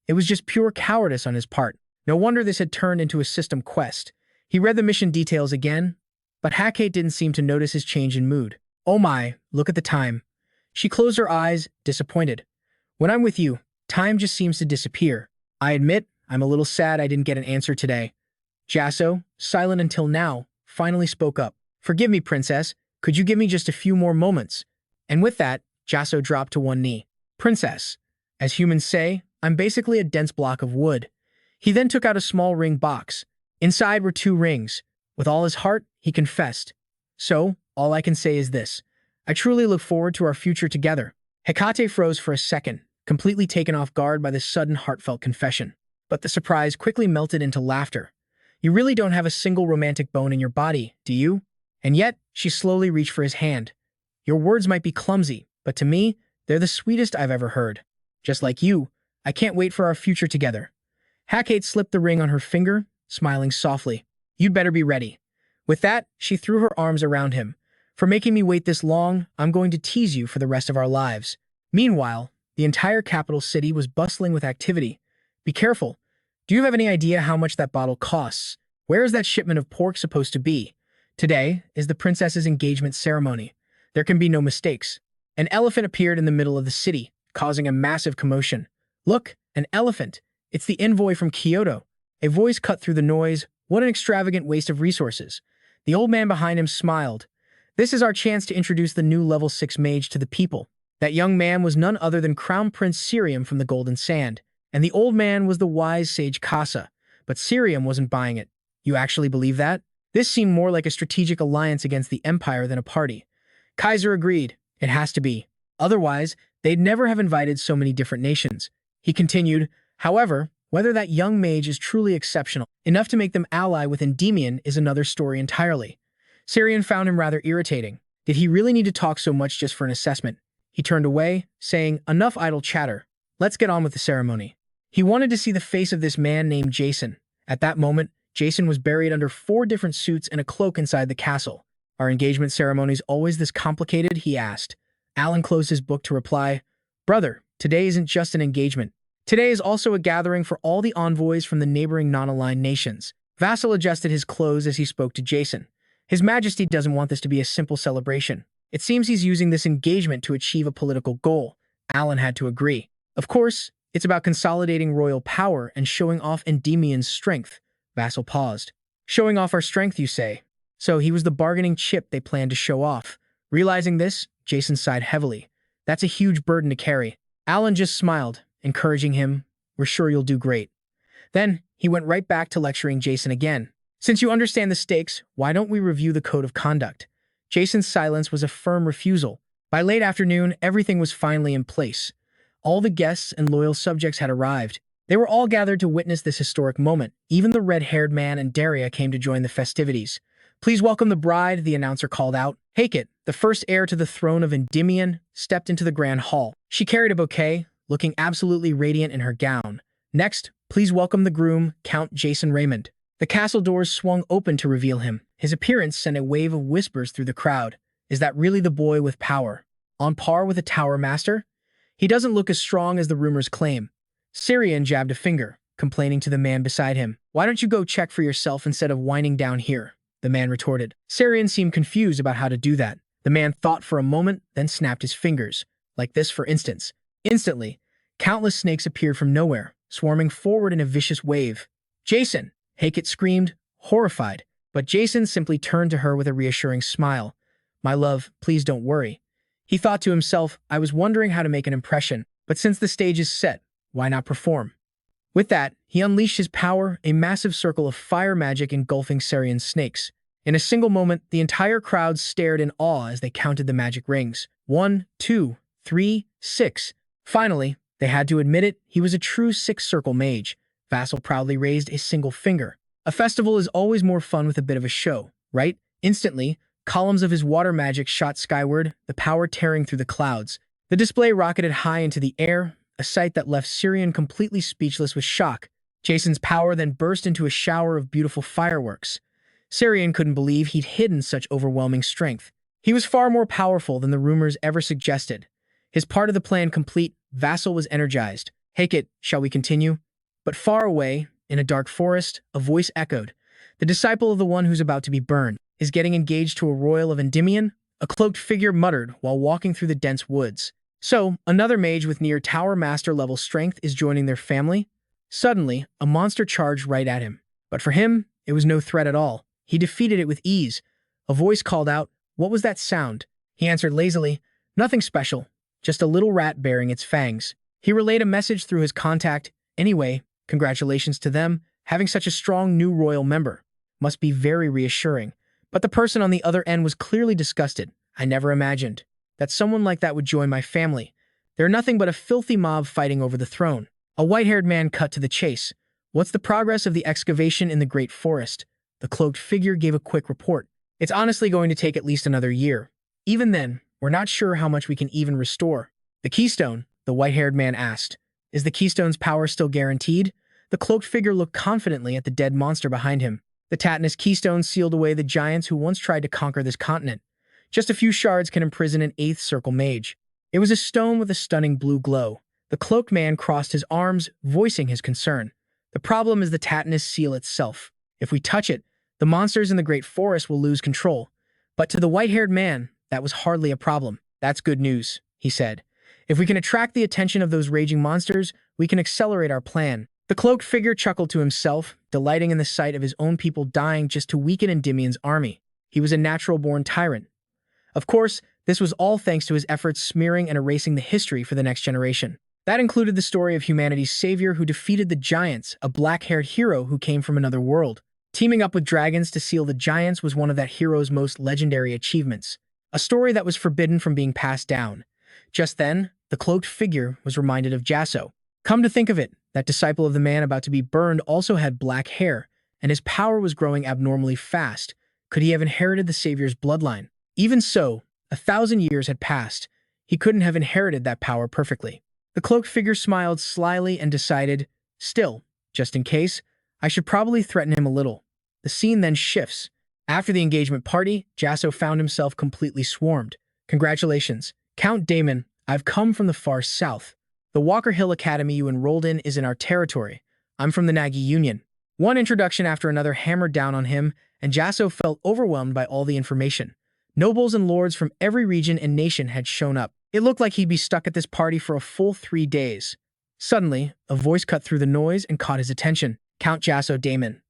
it was just pure cowardice on his part. No wonder this had turned into a system quest. He read the mission details again, but Hackett didn't seem to notice his change in mood. Oh my, look at the time. She closed her eyes, disappointed. When I'm with you, time just seems to disappear. I admit, I'm a little sad I didn't get an answer today. Jasson, silent until now, finally spoke up. Forgive me, princess. Could you give me just a few more moments? And with that, Jasson dropped to one knee. Princess, as humans say, I'm basically a dense block of wood. He then took out a small ring box. Inside were 2 rings. With all his heart, he confessed. So, all I can say is this. I truly look forward to our future together. Hackett froze for a second, completely taken off guard by this sudden heartfelt confession. But the surprise quickly melted into laughter. You really don't have a single romantic bone in your body, do you? And yet, she slowly reached for his hand. Your words might be clumsy, but to me, they're the sweetest I've ever heard. Just like you, I can't wait for our future together. Hackett slipped the ring on her finger, smiling softly. You'd better be ready. With that, she threw her arms around him. For making me wait this long, I'm going to tease you for the rest of our lives. Meanwhile, the entire capital city was bustling with activity. Be careful. Do you have any idea how much that bottle costs? Where is that shipment of pork supposed to be? Today is the princess's engagement ceremony. There can be no mistakes. An elephant appeared in the middle of the city, causing a massive commotion. Look, an elephant. It's the envoy from Kyoto. A voice cut through the noise. What an extravagant waste of resources. The old man behind him smiled. This is our chance to introduce the new level 6 mage to the people. That young man was none other than Crown Prince Cirium from the Golden Sand. And the old man was the wise sage Kasa. But Cirium wasn't buying it. You actually believe that? This seemed more like a strategic alliance against the Empire than a party. Kaiser agreed. It has to be. Otherwise, they'd never have invited so many different nations. He continued, however, whether that young mage is truly exceptional, enough to make them ally with Endymion is another story entirely. Cirium found him rather irritating. Did he really need to talk so much just for an assessment? He turned away, saying, enough idle chatter. Let's get on with the ceremony. He wanted to see the face of this man named Jasson. At that moment, Jasson was buried under 4 different suits and a cloak inside the castle. Are engagement ceremonies always this complicated? He asked. Alan closed his book to reply, brother, today isn't just an engagement. Today is also a gathering for all the envoys from the neighboring non-aligned nations. Vassal adjusted his clothes as he spoke to Jasson. His Majesty doesn't want this to be a simple celebration. It seems he's using this engagement to achieve a political goal. Alan had to agree. Of course, it's about consolidating royal power and showing off Endymion's strength. Vassal paused. Showing off our strength, you say? So he was the bargaining chip they planned to show off. Realizing this, Jasson sighed heavily. That's a huge burden to carry. Alan just smiled, encouraging him. We're sure you'll do great. Then, he went right back to lecturing Jasson again. Since you understand the stakes, why don't we review the code of conduct? Jason's silence was a firm refusal. By late afternoon, everything was finally in place. All the guests and loyal subjects had arrived. They were all gathered to witness this historic moment. Even the red-haired man and Daria came to join the festivities. Please welcome the bride, the announcer called out. Hackett, the first heir to the throne of Endymion, stepped into the grand hall. She carried a bouquet, looking absolutely radiant in her gown. Next, please welcome the groom, Count Jasson Raymond. The castle doors swung open to reveal him. His appearance sent a wave of whispers through the crowd. Is that really the boy with power? On par with a tower master? He doesn't look as strong as the rumors claim. Cirium jabbed a finger, complaining to the man beside him. Why don't you go check for yourself instead of whining down here? The man retorted. Cirium seemed confused about how to do that. The man thought for a moment, then snapped his fingers. Like this, for instance. Instantly, countless snakes appeared from nowhere, swarming forward in a vicious wave. "Jasson!" Hackett screamed, horrified. But Jasson simply turned to her with a reassuring smile. "My love, please don't worry." He thought to himself, I was wondering how to make an impression, but since the stage is set, why not perform? With that, he unleashed his power, a massive circle of fire magic engulfing Syrian's snakes. In a single moment, the entire crowd stared in awe as they counted the magic rings. 1, 2, 3, 6. Finally, they had to admit it, he was a true six-circle mage. Vassal proudly raised a single finger. A festival is always more fun with a bit of a show, right? Instantly, columns of his water magic shot skyward, the power tearing through the clouds. The display rocketed high into the air, a sight that left Syrian completely speechless with shock. Jasson's power then burst into a shower of beautiful fireworks. Syrian couldn't believe he'd hidden such overwhelming strength. He was far more powerful than the rumors ever suggested. His part of the plan complete, Vassal was energized. "Hackett, shall we continue?" But far away, in a dark forest, a voice echoed. "The disciple of the one who's about to be burned is getting engaged to a royal of Endymion," a cloaked figure muttered while walking through the dense woods. "So, another mage with near Tower Master level strength is joining their family?" Suddenly, a monster charged right at him. But for him, it was no threat at all. He defeated it with ease. A voice called out, "What was that sound?" He answered lazily, "Nothing special, just a little rat baring its fangs." He relayed a message through his contact. "Anyway, congratulations to them. Having such a strong new royal member must be very reassuring." But the person on the other end was clearly disgusted. "I never imagined that someone like that would join my family. They're nothing but a filthy mob fighting over the throne." A white-haired man cut to the chase. "What's the progress of the excavation in the Great Forest?" The cloaked figure gave a quick report. "It's honestly going to take at least another year. Even then, we're not sure how much we can even restore." "The keystone?" the white-haired man asked. "Is the keystone's power still guaranteed?" The cloaked figure looked confidently at the dead monster behind him. "The Tatanus keystone sealed away the giants who once tried to conquer this continent. Just a few shards can imprison an eighth circle mage." It was a stone with a stunning blue glow. The cloaked man crossed his arms, voicing his concern. "The problem is the Tatanus seal itself. If we touch it, the monsters in the Great Forest will lose control." But to the white-haired man, that was hardly a problem. "That's good news," he said. "If we can attract the attention of those raging monsters, we can accelerate our plan." The cloaked figure chuckled to himself, delighting in the sight of his own people dying just to weaken Endymion's army. He was a natural-born tyrant. Of course, this was all thanks to his efforts smearing and erasing the history for the next generation. That included the story of humanity's savior who defeated the giants, a black-haired hero who came from another world. Teaming up with dragons to seal the giants was one of that hero's most legendary achievements, a story that was forbidden from being passed down. Just then, the cloaked figure was reminded of Jasson. Come to think of it, that disciple of the man about to be burned also had black hair, and his power was growing abnormally fast. Could he have inherited the savior's bloodline? Even so, 1,000 years had passed. He couldn't have inherited that power perfectly. The cloaked figure smiled slyly and decided, still, just in case, I should probably threaten him a little. The scene then shifts. After the engagement party, Jasson found himself completely swarmed. "Congratulations, Count Damon, I've come from the far south. The Walker Hill Academy you enrolled in is in our territory. I'm from the Nagi Union." One introduction after another hammered down on him, and Jasson felt overwhelmed by all the information. Nobles and lords from every region and nation had shown up. It looked like he'd be stuck at this party for a full 3 days. Suddenly, a voice cut through the noise and caught his attention. "Count Jasson Damon."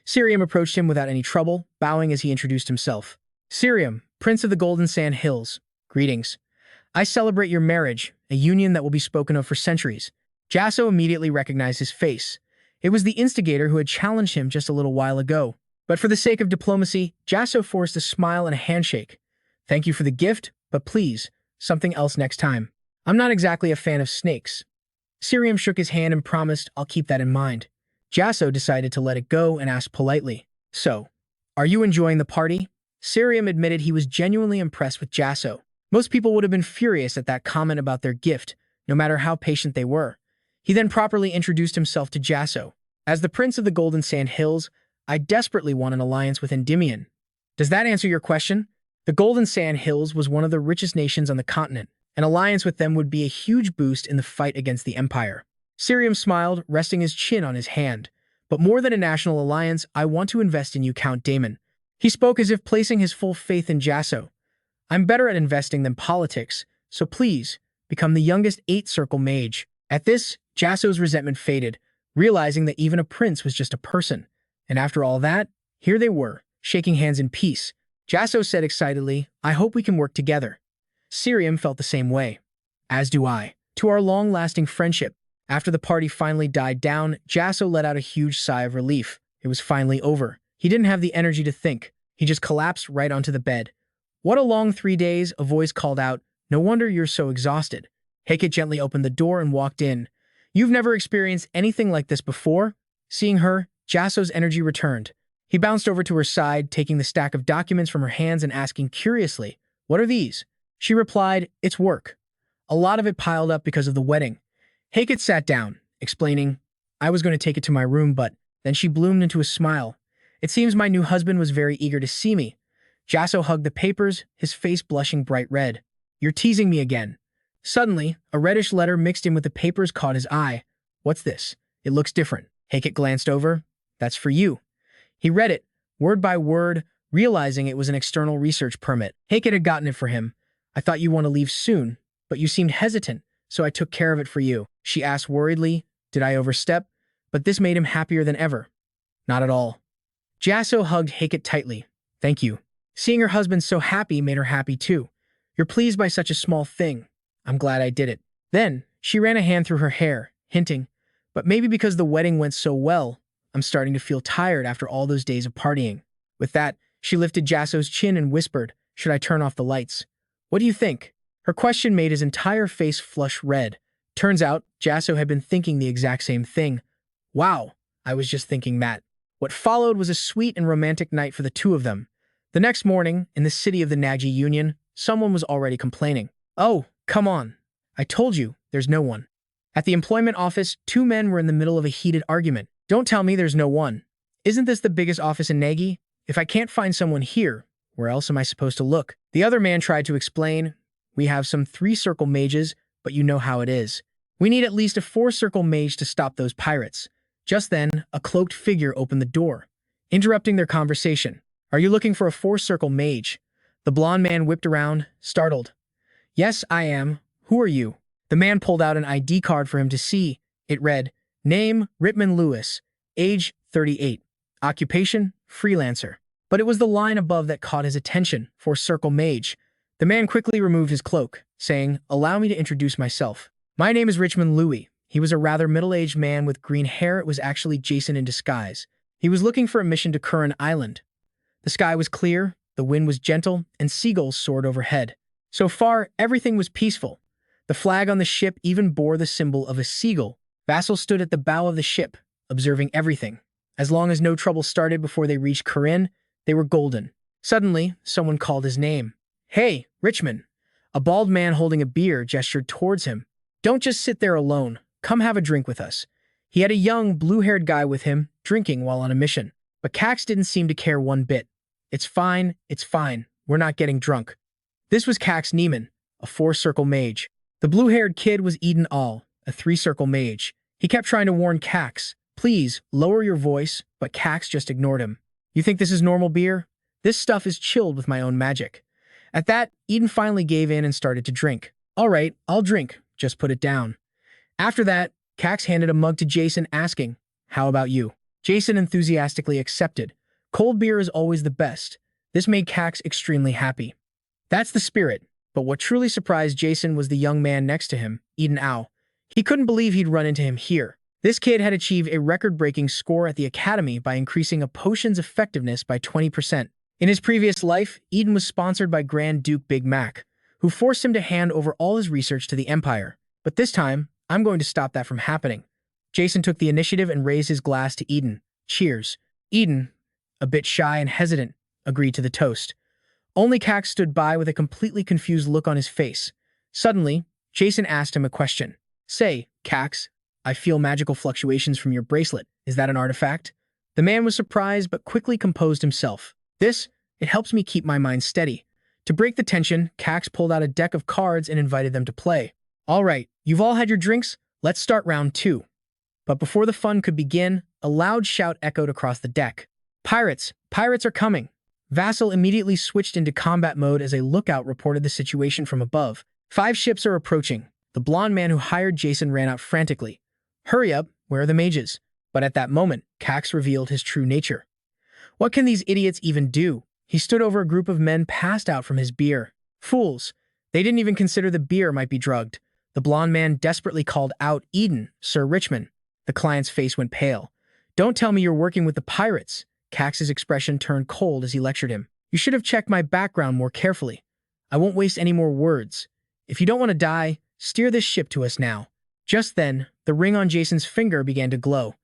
Syriam approached him without any trouble, bowing as he introduced himself. "Syriam, Prince of the Golden Sand Hills. Greetings. I celebrate your marriage, a union that will be spoken of for centuries." Jasson immediately recognized his face. It was the instigator who had challenged him just a little while ago. But for the sake of diplomacy, Jasson forced a smile and a handshake. "Thank you for the gift, but please, something else next time. I'm not exactly a fan of snakes." Syriam shook his hand and promised, "I'll keep that in mind." Jasson decided to let it go and asked politely, "So, are you enjoying the party?" Syriam admitted he was genuinely impressed with Jasson. Most people would have been furious at that comment about their gift, no matter how patient they were. He then properly introduced himself to Jasson. "As the Prince of the Golden Sand Hills, I desperately want an alliance with Endymion." "Does that answer your question?" The Golden Sand Hills was one of the richest nations on the continent. An alliance with them would be a huge boost in the fight against the Empire. Syriam smiled, resting his chin on his hand. "But more than a national alliance, I want to invest in you, Count Damon." He spoke as if placing his full faith in Jasson. I'm better at investing than politics, so please, become the youngest 8-circle mage. At this, Jasson's resentment faded, realizing that even a prince was just a person. And after all that, here they were, shaking hands in peace. Jasson said excitedly, I hope we can work together. Sirium felt the same way. As do I. To our long-lasting friendship. After the party finally died down, Jasson let out a huge sigh of relief. It was finally over. He didn't have the energy to think. He just collapsed right onto the bed. What a long 3 days, a voice called out. No wonder you're so exhausted. Heket gently opened the door and walked in. You've never experienced anything like this before? Seeing her, Jasson's energy returned. He bounced over to her side, taking the stack of documents from her hands and asking curiously, What are these? She replied, It's work. A lot of it piled up because of the wedding. Heket sat down, explaining, I was going to take it to my room, but then she bloomed into a smile. It seems my new husband was very eager to see me. Jasson hugged the papers, his face blushing bright red. You're teasing me again. Suddenly, a reddish letter mixed in with the papers caught his eye. What's this? It looks different. Heket glanced over. That's for you. He read it, word by word, realizing it was an external research permit. Heket had gotten it for him. I thought you want to leave soon, but you seemed hesitant, so I took care of it for you. She asked worriedly, Did I overstep? But this made him happier than ever. Not at all. Jasson hugged Heket tightly. Thank you. Seeing her husband so happy made her happy too. You're pleased by such a small thing. I'm glad I did it. Then, she ran a hand through her hair, hinting, But maybe because the wedding went so well, I'm starting to feel tired after all those days of partying. With that, she lifted Jasson's chin and whispered, Should I turn off the lights? What do you think? Her question made his entire face flush red. Turns out, Jasson had been thinking the exact same thing. Wow, I was just thinking that. What followed was a sweet and romantic night for the two of them. The next morning, in the city of the Nagi Union, someone was already complaining. Oh, come on. I told you, there's no one. At the employment office, 2 men were in the middle of a heated argument. Don't tell me there's no one. Isn't this the biggest office in Nagi? If I can't find someone here, where else am I supposed to look? The other man tried to explain. We have some 3-circle mages, but you know how it is. We need at least a 4-circle mage to stop those pirates. Just then, a cloaked figure opened the door, interrupting their conversation. Are you looking for a 4-circle mage? The blonde man whipped around, startled. Yes, I am. Who are you? The man pulled out an ID card for him to see. It read, Name, Rittman Lewis. Age, 38. Occupation, freelancer. But it was the line above that caught his attention, 4-circle mage. The man quickly removed his cloak, saying, Allow me to introduce myself. My name is Richmond Louis. He was a rather middle-aged man with green hair. It was actually Jasson in disguise. He was looking for a mission to Curran Island. The sky was clear, the wind was gentle, and seagulls soared overhead. So far, everything was peaceful. The flag on the ship even bore the symbol of a seagull. Vassal stood at the bow of the ship, observing everything. As long as no trouble started before they reached Curran, they were golden. Suddenly, someone called his name. Hey, Richmond. A bald man holding a beer gestured towards him. Don't just sit there alone. Come have a drink with us. He had a young, blue-haired guy with him, drinking while on a mission. But Cax didn't seem to care one bit. It's fine. We're not getting drunk. This was Cax Neiman, a 4-circle mage. The blue-haired kid was Eden All, a 3-circle mage. He kept trying to warn Cax, please, lower your voice, but Cax just ignored him. You think this is normal beer? This stuff is chilled with my own magic. At that, Eden finally gave in and started to drink. All right, I'll drink. Just put it down. After that, Cax handed a mug to Jasson, asking, How about you? Jasson enthusiastically accepted. Cold beer is always the best. This made Cax extremely happy. That's the spirit. But what truly surprised Jasson was the young man next to him, Eden Ao. He couldn't believe he'd run into him here. This kid had achieved a record-breaking score at the academy by increasing a potion's effectiveness by 20%. In his previous life, Eden was sponsored by Grand Duke Big Mac, who forced him to hand over all his research to the Empire. But this time, I'm going to stop that from happening. Jasson took the initiative and raised his glass to Eden. Cheers. Eden, a bit shy and hesitant, agreed to the toast. Only Cax stood by with a completely confused look on his face. Suddenly, Jasson asked him a question. Say, Cax, I feel magical fluctuations from your bracelet. Is that an artifact? The man was surprised but quickly composed himself. It helps me keep my mind steady. To break the tension, Cax pulled out a deck of cards and invited them to play. All right, you've all had your drinks. Let's start round 2. But before the fun could begin, a loud shout echoed across the deck. Pirates! Pirates are coming! Vassal immediately switched into combat mode as a lookout reported the situation from above. 5 ships are approaching. The blonde man who hired Jasson ran out frantically. Hurry up, where are the mages? But at that moment, Cax revealed his true nature. What can these idiots even do? He stood over a group of men passed out from his beer. Fools. They didn't even consider the beer might be drugged. The blonde man desperately called out, Eden, Sir Richmond. The client's face went pale. Don't tell me you're working with the pirates. Cax's expression turned cold as he lectured him. You should have checked my background more carefully. I won't waste any more words. If you don't want to die, steer this ship to us now. Just then, the ring on Jasson's finger began to glow.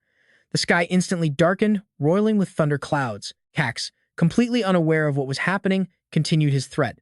The sky instantly darkened, roiling with thunder clouds. Cax, completely unaware of what was happening, continued his threat.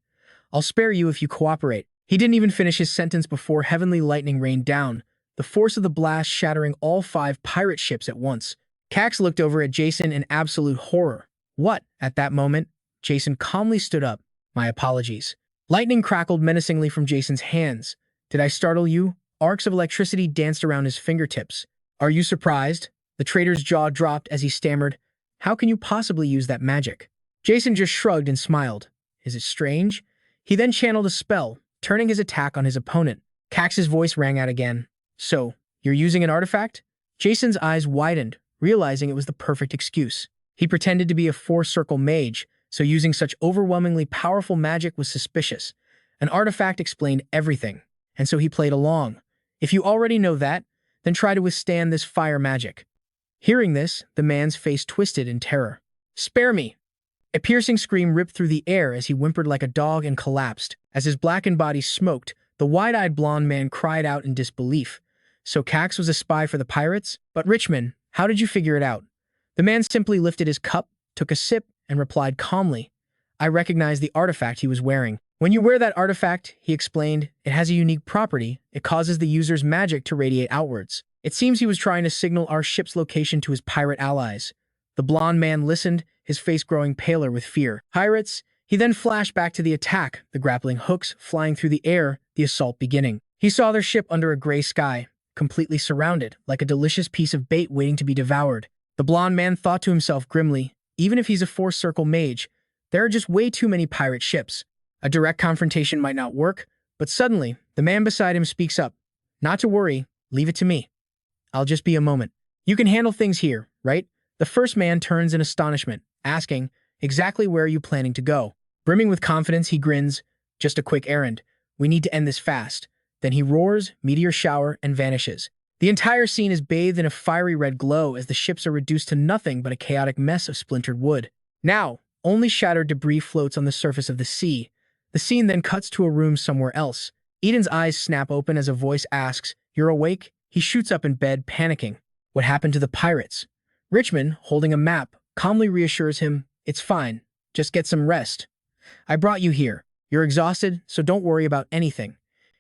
I'll spare you if you cooperate. He didn't even finish his sentence before heavenly lightning rained down, the force of the blast shattering all 5 pirate ships at once. Cax looked over at Jasson in absolute horror. What? At that moment, Jasson calmly stood up. My apologies. Lightning crackled menacingly from Jasson's hands. Did I startle you? Arcs of electricity danced around his fingertips. Are you surprised? The trader's jaw dropped as he stammered. How can you possibly use that magic? Jasson just shrugged and smiled. Is it strange? He then channeled a spell, turning his attack on his opponent. Cax's voice rang out again. So, you're using an artifact? Jasson's eyes widened, realizing it was the perfect excuse. He pretended to be a 4-circle mage, so using such overwhelmingly powerful magic was suspicious. An artifact explained everything, and so he played along. If you already know that, then try to withstand this fire magic. Hearing this, the man's face twisted in terror. Spare me! A piercing scream ripped through the air as he whimpered like a dog and collapsed. As his blackened body smoked, the wide-eyed blonde man cried out in disbelief. So Cax was a spy for the pirates? But Richmond, how did you figure it out? The man simply lifted his cup, took a sip, and replied calmly. I recognized the artifact he was wearing. When you wear that artifact, he explained, it has a unique property. It causes the user's magic to radiate outwards. It seems he was trying to signal our ship's location to his pirate allies. The blonde man listened, his face growing paler with fear. Pirates? He then flashed back to the attack, the grappling hooks flying through the air, the assault beginning. He saw their ship under a gray sky, completely surrounded, like a delicious piece of bait waiting to be devoured. The blonde man thought to himself grimly, even if he's a 4-circle mage, there are just way too many pirate ships. A direct confrontation might not work, but suddenly, the man beside him speaks up. Not to worry, leave it to me. I'll just be a moment. You can handle things here, right? The first man turns in astonishment, asking, exactly where are you planning to go? Brimming with confidence, he grins, just a quick errand. We need to end this fast. Then he roars, meteor shower, and vanishes. The entire scene is bathed in a fiery red glow as the ships are reduced to nothing but a chaotic mess of splintered wood. Now, only shattered debris floats on the surface of the sea. The scene then cuts to a room somewhere else. Eden's eyes snap open as a voice asks, You're awake? He shoots up in bed, panicking. What happened to the pirates? Richmond, holding a map, calmly reassures him, It's fine. Just get some rest. I brought you here. You're exhausted, so don't worry about anything.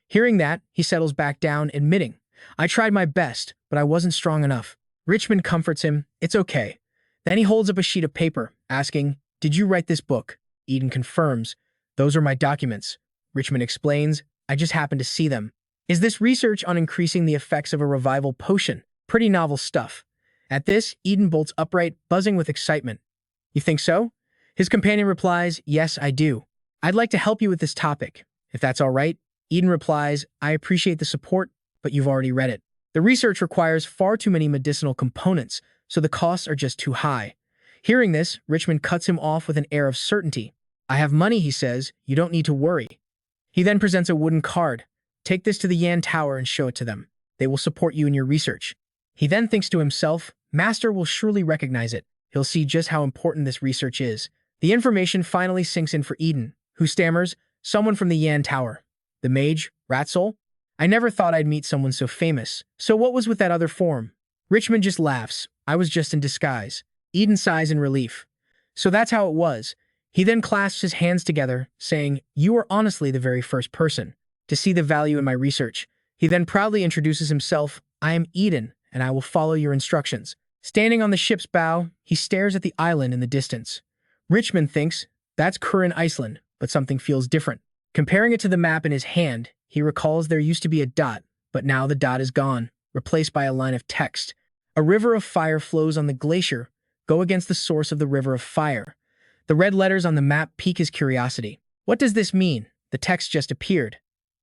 Hearing that, he settles back down, admitting, I tried my best, but I wasn't strong enough. Richmond comforts him, It's okay. Then he holds up a sheet of paper, asking, Did you write this book? Eden confirms, Those are my documents. Richmond explains, I just happened to see them. Is this research on increasing the effects of a revival potion? Pretty novel stuff. At this, Eden bolts upright, buzzing with excitement. You think so? His companion replies, Yes, I do. I'd like to help you with this topic. If that's all right. Eden replies, I appreciate the support, but you've already read it. The research requires far too many medicinal components, so the costs are just too high. Hearing this, Richmond cuts him off with an air of certainty. I have money, he says. You don't need to worry. He then presents a wooden card. Take this to the Yan Tower and show it to them. They will support you in your research. He then thinks to himself, Master will surely recognize it. He'll see just how important this research is. The information finally sinks in for Eden, who stammers, Someone from the Yan Tower. The mage, Ratsoul? I never thought I'd meet someone so famous. So what was with that other form? Richmond just laughs. I was just in disguise. Eden sighs in relief. So that's how it was. He then clasps his hands together, saying, You are honestly the very first person to see the value in my research. He then proudly introduces himself, I am Eden, and I will follow your instructions. Standing on the ship's bow, he stares at the island in the distance. Richmond thinks, that's Curran Iceland, but something feels different. Comparing it to the map in his hand, he recalls there used to be a dot, but now the dot is gone, replaced by a line of text. A river of fire flows on the glacier. Go against the source of the river of fire. The red letters on the map pique his curiosity. What does this mean? The text just appeared.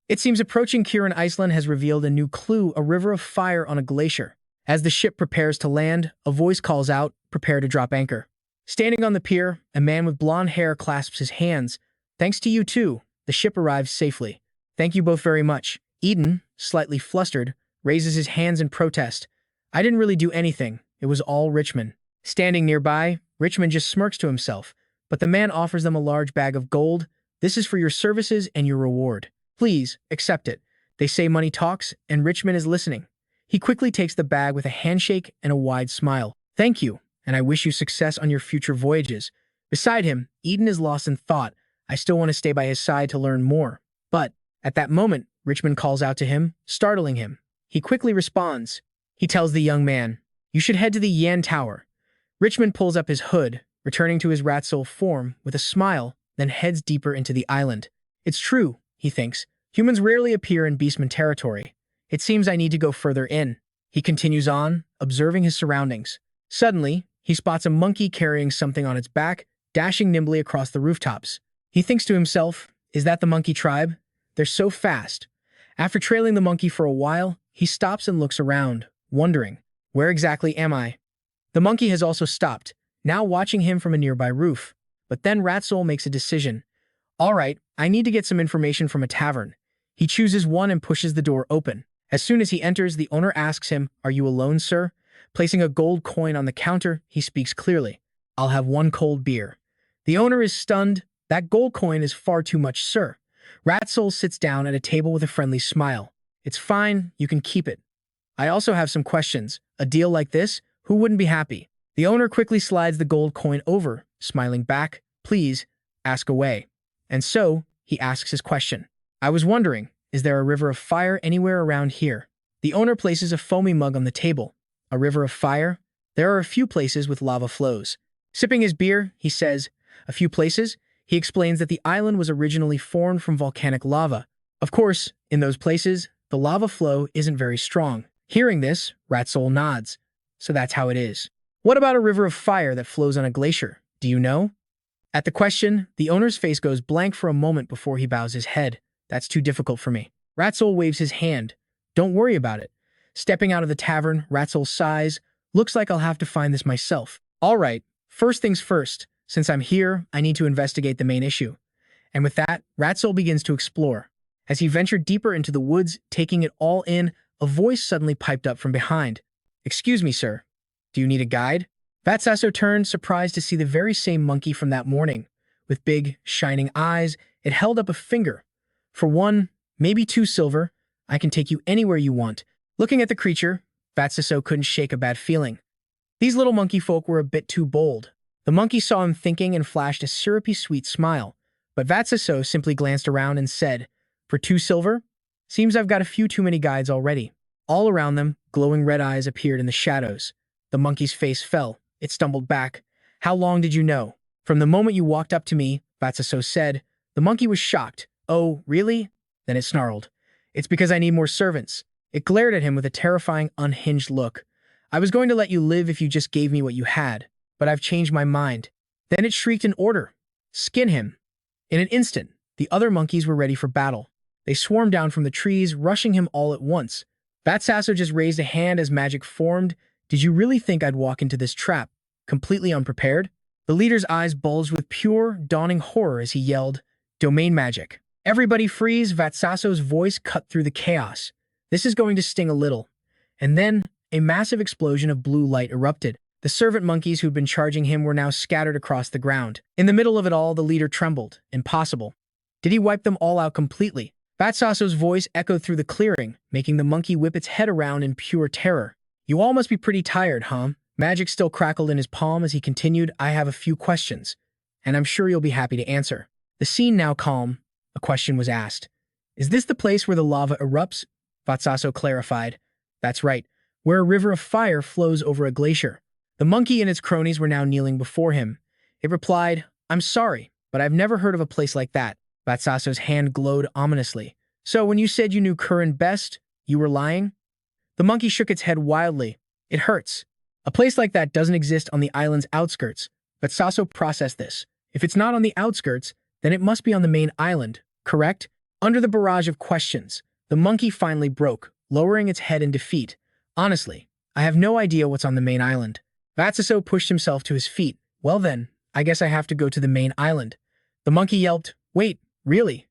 It seems approaching Kieran Iceland has revealed a new clue, a river of fire on a glacier. As the ship prepares to land, a voice calls out, "Prepare to drop anchor." Standing on the pier, a man with blonde hair clasps his hands. "Thanks to you too. The ship arrives safely. Thank you both very much." Eden, slightly flustered, raises his hands in protest. "I didn't really do anything. It was all Richmond." Standing nearby, Richmond just smirks to himself, but the man offers them a large bag of gold. "This is for your services and your reward. Please, accept it." They say money talks, and Richmond is listening. He quickly takes the bag with a handshake and a wide smile. "Thank you, and I wish you success on your future voyages." Beside him, Eden is lost in thought. I still want to stay by his side to learn more. But, at that moment, Richmond calls out to him, startling him. He quickly responds. He tells the young man, "You should head to the Yan Tower." Richmond pulls up his hood, returning to his rat soul form with a smile, then heads deeper into the island. It's true, he thinks. Humans rarely appear in Beastman territory. It seems I need to go further in. He continues on, observing his surroundings. Suddenly, he spots a monkey carrying something on its back, dashing nimbly across the rooftops. He thinks to himself, is that the monkey tribe? They're so fast. After trailing the monkey for a while, he stops and looks around, wondering, where exactly am I? The monkey has also stopped, now watching him from a nearby roof. But then Ratsoul makes a decision. All right, I need to get some information from a tavern. He chooses one and pushes the door open. As soon as he enters, the owner asks him, "Are you alone, sir?" Placing a gold coin on the counter, he speaks clearly. "I'll have one cold beer." The owner is stunned. That gold coin is far too much, sir. Ratsoul sits down at a table with a friendly smile. "It's fine, you can keep it. I also have some questions. A deal like this, who wouldn't be happy?" The owner quickly slides the gold coin over, smiling back. "Please, ask away." And so, he asks his question. "I was wondering, is there a river of fire anywhere around here?" The owner places a foamy mug on the table. A river of fire? There are a few places with lava flows. Sipping his beer, he says, "A few places?" He explains that the island was originally formed from volcanic lava. Of course, in those places, the lava flow isn't very strong. Hearing this, Ratsoul nods. So that's how it is. What about a river of fire that flows on a glacier? Do you know? At the question, the owner's face goes blank for a moment before he bows his head. "That's too difficult for me." Ratsoul waves his hand. "Don't worry about it." Stepping out of the tavern, Ratsoul sighs. "Looks like I'll have to find this myself." "All right, first things first. Since I'm here, I need to investigate the main issue." And with that, Ratsoul begins to explore. As he ventured deeper into the woods, taking it all in, a voice suddenly piped up from behind. "Excuse me, sir. Do you need a guide?" Vatsaso turned, surprised to see the very same monkey from that morning. With big, shining eyes, it held up a finger. "For one, maybe two silver, I can take you anywhere you want." Looking at the creature, Vatsaso couldn't shake a bad feeling. These little monkey folk were a bit too bold. The monkey saw him thinking and flashed a syrupy sweet smile. But Vatsaso simply glanced around and said, "For two silver? Seems I've got a few too many guides already." All around them, glowing red eyes appeared in the shadows. The monkey's face fell. It stumbled back. "How long did you know?" "From the moment you walked up to me," Vatsaso said. The monkey was shocked. "Oh, really?" Then it snarled. "It's because I need more servants." It glared at him with a terrifying, unhinged look. "I was going to let you live if you just gave me what you had, but I've changed my mind." Then it shrieked an order. "Skin him." In an instant, the other monkeys were ready for battle. They swarmed down from the trees, rushing him all at once. Vatsaso just raised a hand as magic formed. "Did you really think I'd walk into this trap, completely unprepared?" The leader's eyes bulged with pure, dawning horror as he yelled, "Domain magic." "Everybody freeze!" Vatsaso's voice cut through the chaos. "This is going to sting a little." And then, a massive explosion of blue light erupted. The servant monkeys who'd been charging him were now scattered across the ground. In the middle of it all, the leader trembled. Impossible. Did he wipe them all out completely? Vatsaso's voice echoed through the clearing, making the monkey whip its head around in pure terror. "You all must be pretty tired, huh?" Magic still crackled in his palm as he continued, "I have a few questions, and I'm sure you'll be happy to answer." The scene now calm, a question was asked. "Is this the place where the lava erupts?" Vatsaso clarified. "That's right, where a river of fire flows over a glacier." The monkey and its cronies were now kneeling before him. It replied, "I'm sorry, but I've never heard of a place like that." Vatsaso's hand glowed ominously. "So when you said you knew Curran best, you were lying?" The monkey shook its head wildly. "It hurts. A place like that doesn't exist on the island's outskirts." Vatsaso processed this. If it's not on the outskirts, then it must be on the main island, correct? Under the barrage of questions, the monkey finally broke, lowering its head in defeat. Honestly, I have no idea what's on the main island. Vatsaso pushed himself to his feet. Well then, I guess I have to go to the main island. The monkey yelped, "Wait, really?"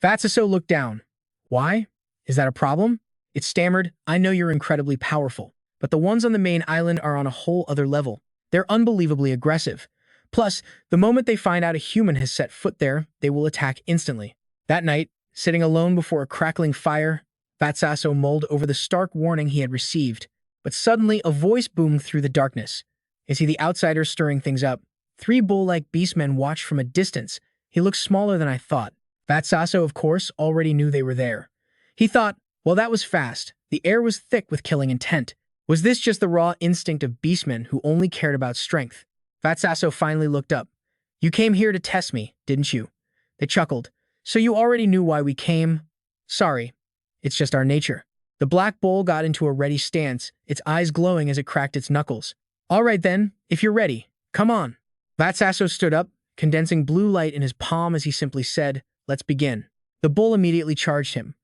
Vatsaso looked down. "Why? Is that a problem?" It stammered, "I know you're incredibly powerful, but the ones on the main island are on a whole other level. They're unbelievably aggressive. Plus, the moment they find out a human has set foot there, they will attack instantly." That night, sitting alone before a crackling fire, Vatsaso mulled over the stark warning he had received. But suddenly, a voice boomed through the darkness. Is he the outsider stirring things up? 3 bull-like beastmen watched from a distance. He looked smaller than I thought. Vatsaso, of course, already knew they were there. He thought, well, that was fast. The air was thick with killing intent. Was this just the raw instinct of beastmen who only cared about strength? Vatsaso finally looked up. "You came here to test me, didn't you?" They chuckled. "So you already knew why we came?" "Sorry. It's just our nature." The black bull got into a ready stance, its eyes glowing as it cracked its knuckles. "All right then, if you're ready, come on." Vatsaso stood up, condensing blue light in his palm as he simply said, "Let's begin." The bull immediately charged him.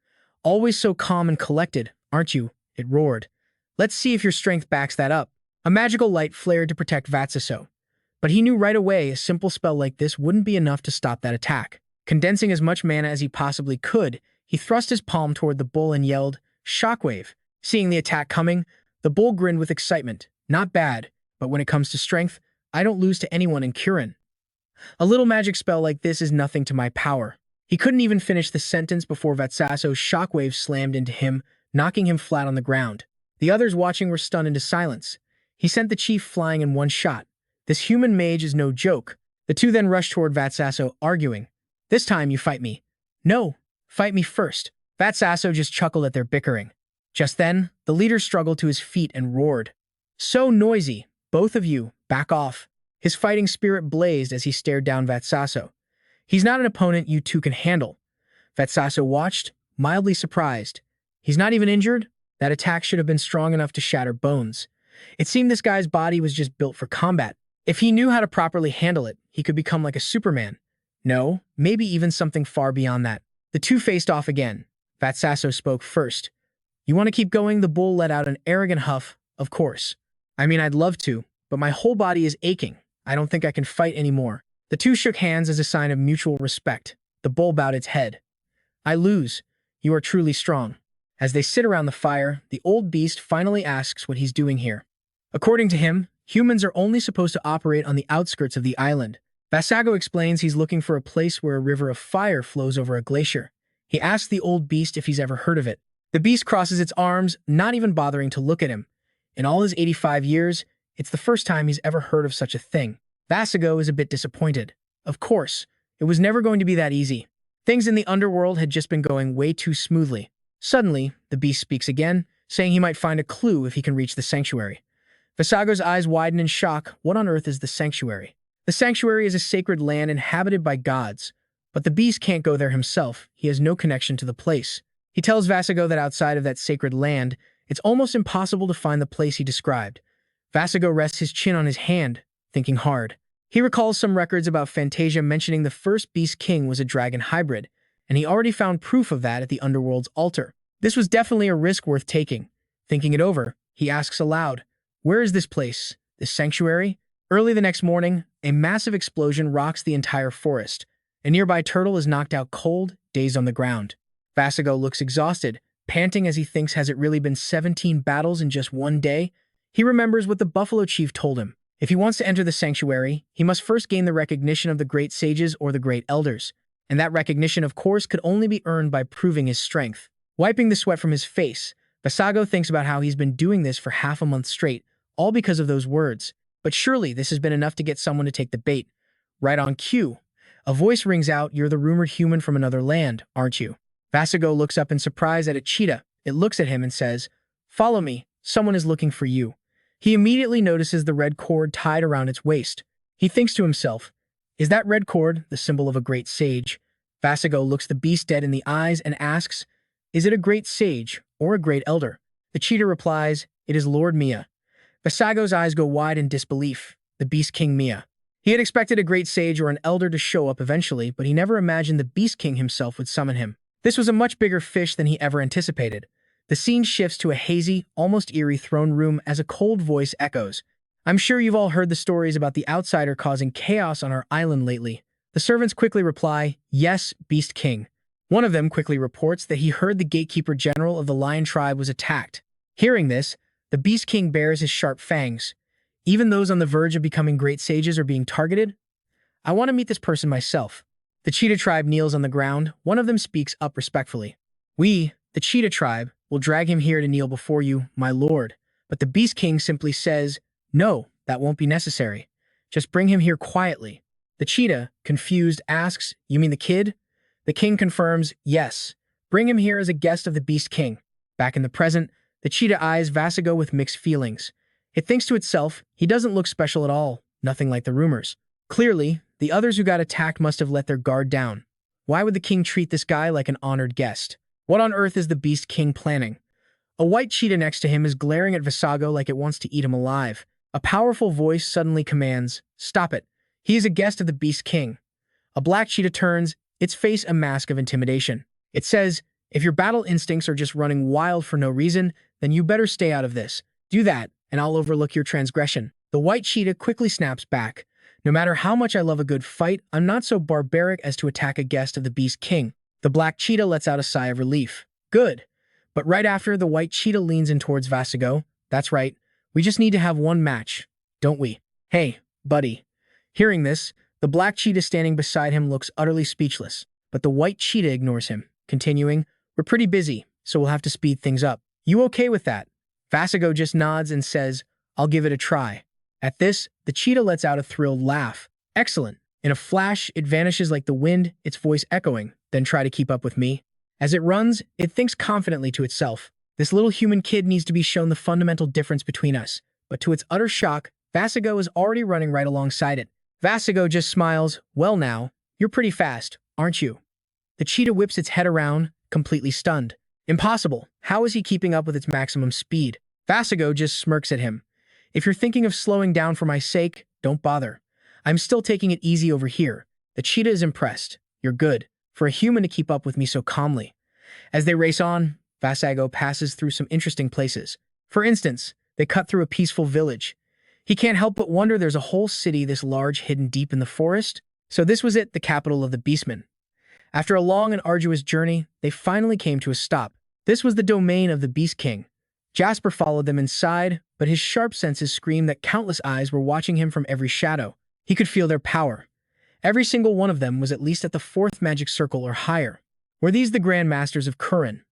"Always so calm and collected, aren't you?" it roared. "Let's see if your strength backs that up." A magical light flared to protect Vatsaso. But he knew right away a simple spell like this wouldn't be enough to stop that attack. Condensing as much mana as he possibly could, he thrust his palm toward the bull and yelled, "Shockwave." Seeing the attack coming, the bull grinned with excitement. "Not bad, but when it comes to strength, I don't lose to anyone in Kirin. A little magic spell like this is nothing to my power." He couldn't even finish the sentence before Vatsaso's shockwave slammed into him, knocking him flat on the ground. The others watching were stunned into silence. He sent the chief flying in one shot. This human mage is no joke. The two then rushed toward Vatsaso, arguing. "This time you fight me." "No, fight me first." Vatsaso just chuckled at their bickering. Just then, the leader struggled to his feet and roared. "So noisy, both of you, back off." His fighting spirit blazed as he stared down Vatsaso. "He's not an opponent you two can handle." Vatsaso watched, mildly surprised. "He's not even injured?" That attack should have been strong enough to shatter bones. It seemed this guy's body was just built for combat. If he knew how to properly handle it, he could become like a Superman. No, maybe even something far beyond that. The two faced off again. Vatsaso spoke first. "You want to keep going?" The bull let out an arrogant huff. "Of course. I mean, I'd love to, but my whole body is aching. I don't think I can fight anymore." The two shook hands as a sign of mutual respect. The bull bowed its head. "I lose. You are truly strong." As they sit around the fire, the old beast finally asks what he's doing here. According to him, humans are only supposed to operate on the outskirts of the island. Vatsaso explains he's looking for a place where a river of fire flows over a glacier. He asks the old beast if he's ever heard of it. The beast crosses its arms, not even bothering to look at him. In all his 85 years, it's the first time he's ever heard of such a thing. Vatsaso is a bit disappointed. Of course, it was never going to be that easy. Things in the underworld had just been going way too smoothly. Suddenly, the beast speaks again, saying he might find a clue if he can reach the sanctuary. Vatsaso's eyes widen in shock. What on earth is the sanctuary? The sanctuary is a sacred land inhabited by gods, but the beast can't go there himself. He has no connection to the place. He tells Vatsaso that outside of that sacred land, it's almost impossible to find the place he described. Vatsaso rests his chin on his hand, thinking hard. He recalls some records about Fantasia mentioning the first Beast King was a dragon hybrid, and he already found proof of that at the underworld's altar. This was definitely a risk worth taking. Thinking it over, he asks aloud, "Where is this place? This sanctuary?" Early the next morning, a massive explosion rocks the entire forest. A nearby turtle is knocked out cold, dazed on the ground. Vatsaso looks exhausted, panting as he thinks, has it really been 17 battles in just one day? He remembers what the Buffalo Chief told him. If he wants to enter the sanctuary, he must first gain the recognition of the great sages or the great elders. And that recognition, of course, could only be earned by proving his strength. Wiping the sweat from his face, Vatsaso thinks about how he's been doing this for half a month straight, all because of those words. But surely this has been enough to get someone to take the bait. Right on cue, a voice rings out, "You're the rumored human from another land, aren't you?" Vatsaso looks up in surprise at a cheetah. It looks at him and says, "Follow me, someone is looking for you." He immediately notices the red cord tied around its waist. He thinks to himself, is that red cord the symbol of a great sage? Vatsaso looks the beast dead in the eyes and asks, is it a great sage or a great elder? The cheetah replies, it is Lord Mia. Vatsaso's eyes go wide in disbelief. The Beast King Mia. He had expected a great sage or an elder to show up eventually, but he never imagined the Beast King himself would summon him. This was a much bigger fish than he ever anticipated. The scene shifts to a hazy, almost eerie throne room as a cold voice echoes. I'm sure you've all heard the stories about the outsider causing chaos on our island lately. The servants quickly reply, yes, Beast King. One of them quickly reports that he heard the gatekeeper general of the lion tribe was attacked. Hearing this, the Beast King bares his sharp fangs. Even those on the verge of becoming great sages are being targeted? I want to meet this person myself. The cheetah tribe kneels on the ground. One of them speaks up respectfully. We, the cheetah tribe, will drag him here to kneel before you, my lord. But the Beast King simply says, no, that won't be necessary. Just bring him here quietly. The cheetah, confused, asks, you mean the kid? The king confirms, yes. Bring him here as a guest of the Beast King. Back in the present, the cheetah eyes Vasigo with mixed feelings. It thinks to itself, he doesn't look special at all, nothing like the rumors. Clearly, the others who got attacked must have let their guard down. Why would the king treat this guy like an honored guest? What on earth is the Beast King planning? A white cheetah next to him is glaring at Vasigo like it wants to eat him alive. A powerful voice suddenly commands, stop it. He is a guest of the Beast King. A black cheetah turns, its face a mask of intimidation. It says, if your battle instincts are just running wild for no reason, then you better stay out of this. Do that, and I'll overlook your transgression. The white cheetah quickly snaps back. No matter how much I love a good fight, I'm not so barbaric as to attack a guest of the Beast King. The black cheetah lets out a sigh of relief. Good. But right after, the white cheetah leans in towards Vasigo. That's right. We just need to have one match, don't we? Hey, buddy. Hearing this, the black cheetah standing beside him looks utterly speechless. But the white cheetah ignores him, continuing, we're pretty busy, so we'll have to speed things up. You okay with that? Vasigo just nods and says, I'll give it a try. At this, the cheetah lets out a thrilled laugh. Excellent. In a flash, it vanishes like the wind, its voice echoing, then try to keep up with me. As it runs, it thinks confidently to itself. This little human kid needs to be shown the fundamental difference between us. But to its utter shock, Vasigo is already running right alongside it. Vasigo just smiles. Well now, you're pretty fast, aren't you? The cheetah whips its head around, completely stunned. Impossible. How is he keeping up with its maximum speed? Vasigo just smirks at him. If you're thinking of slowing down for my sake, don't bother. I'm still taking it easy over here. The cheetah is impressed. You're good. For a human to keep up with me so calmly. As they race on, Vasigo passes through some interesting places. For instance, they cut through a peaceful village. He can't help but wonder there's a whole city this large hidden deep in the forest. So this was it, the capital of the Beastmen. After a long and arduous journey, they finally came to a stop. This was the domain of the Beast King. Jasper followed them inside, but his sharp senses screamed that countless eyes were watching him from every shadow. He could feel their power. Every single one of them was at least at the 4th magic circle or higher. Were these the Grand Masters of Kurin?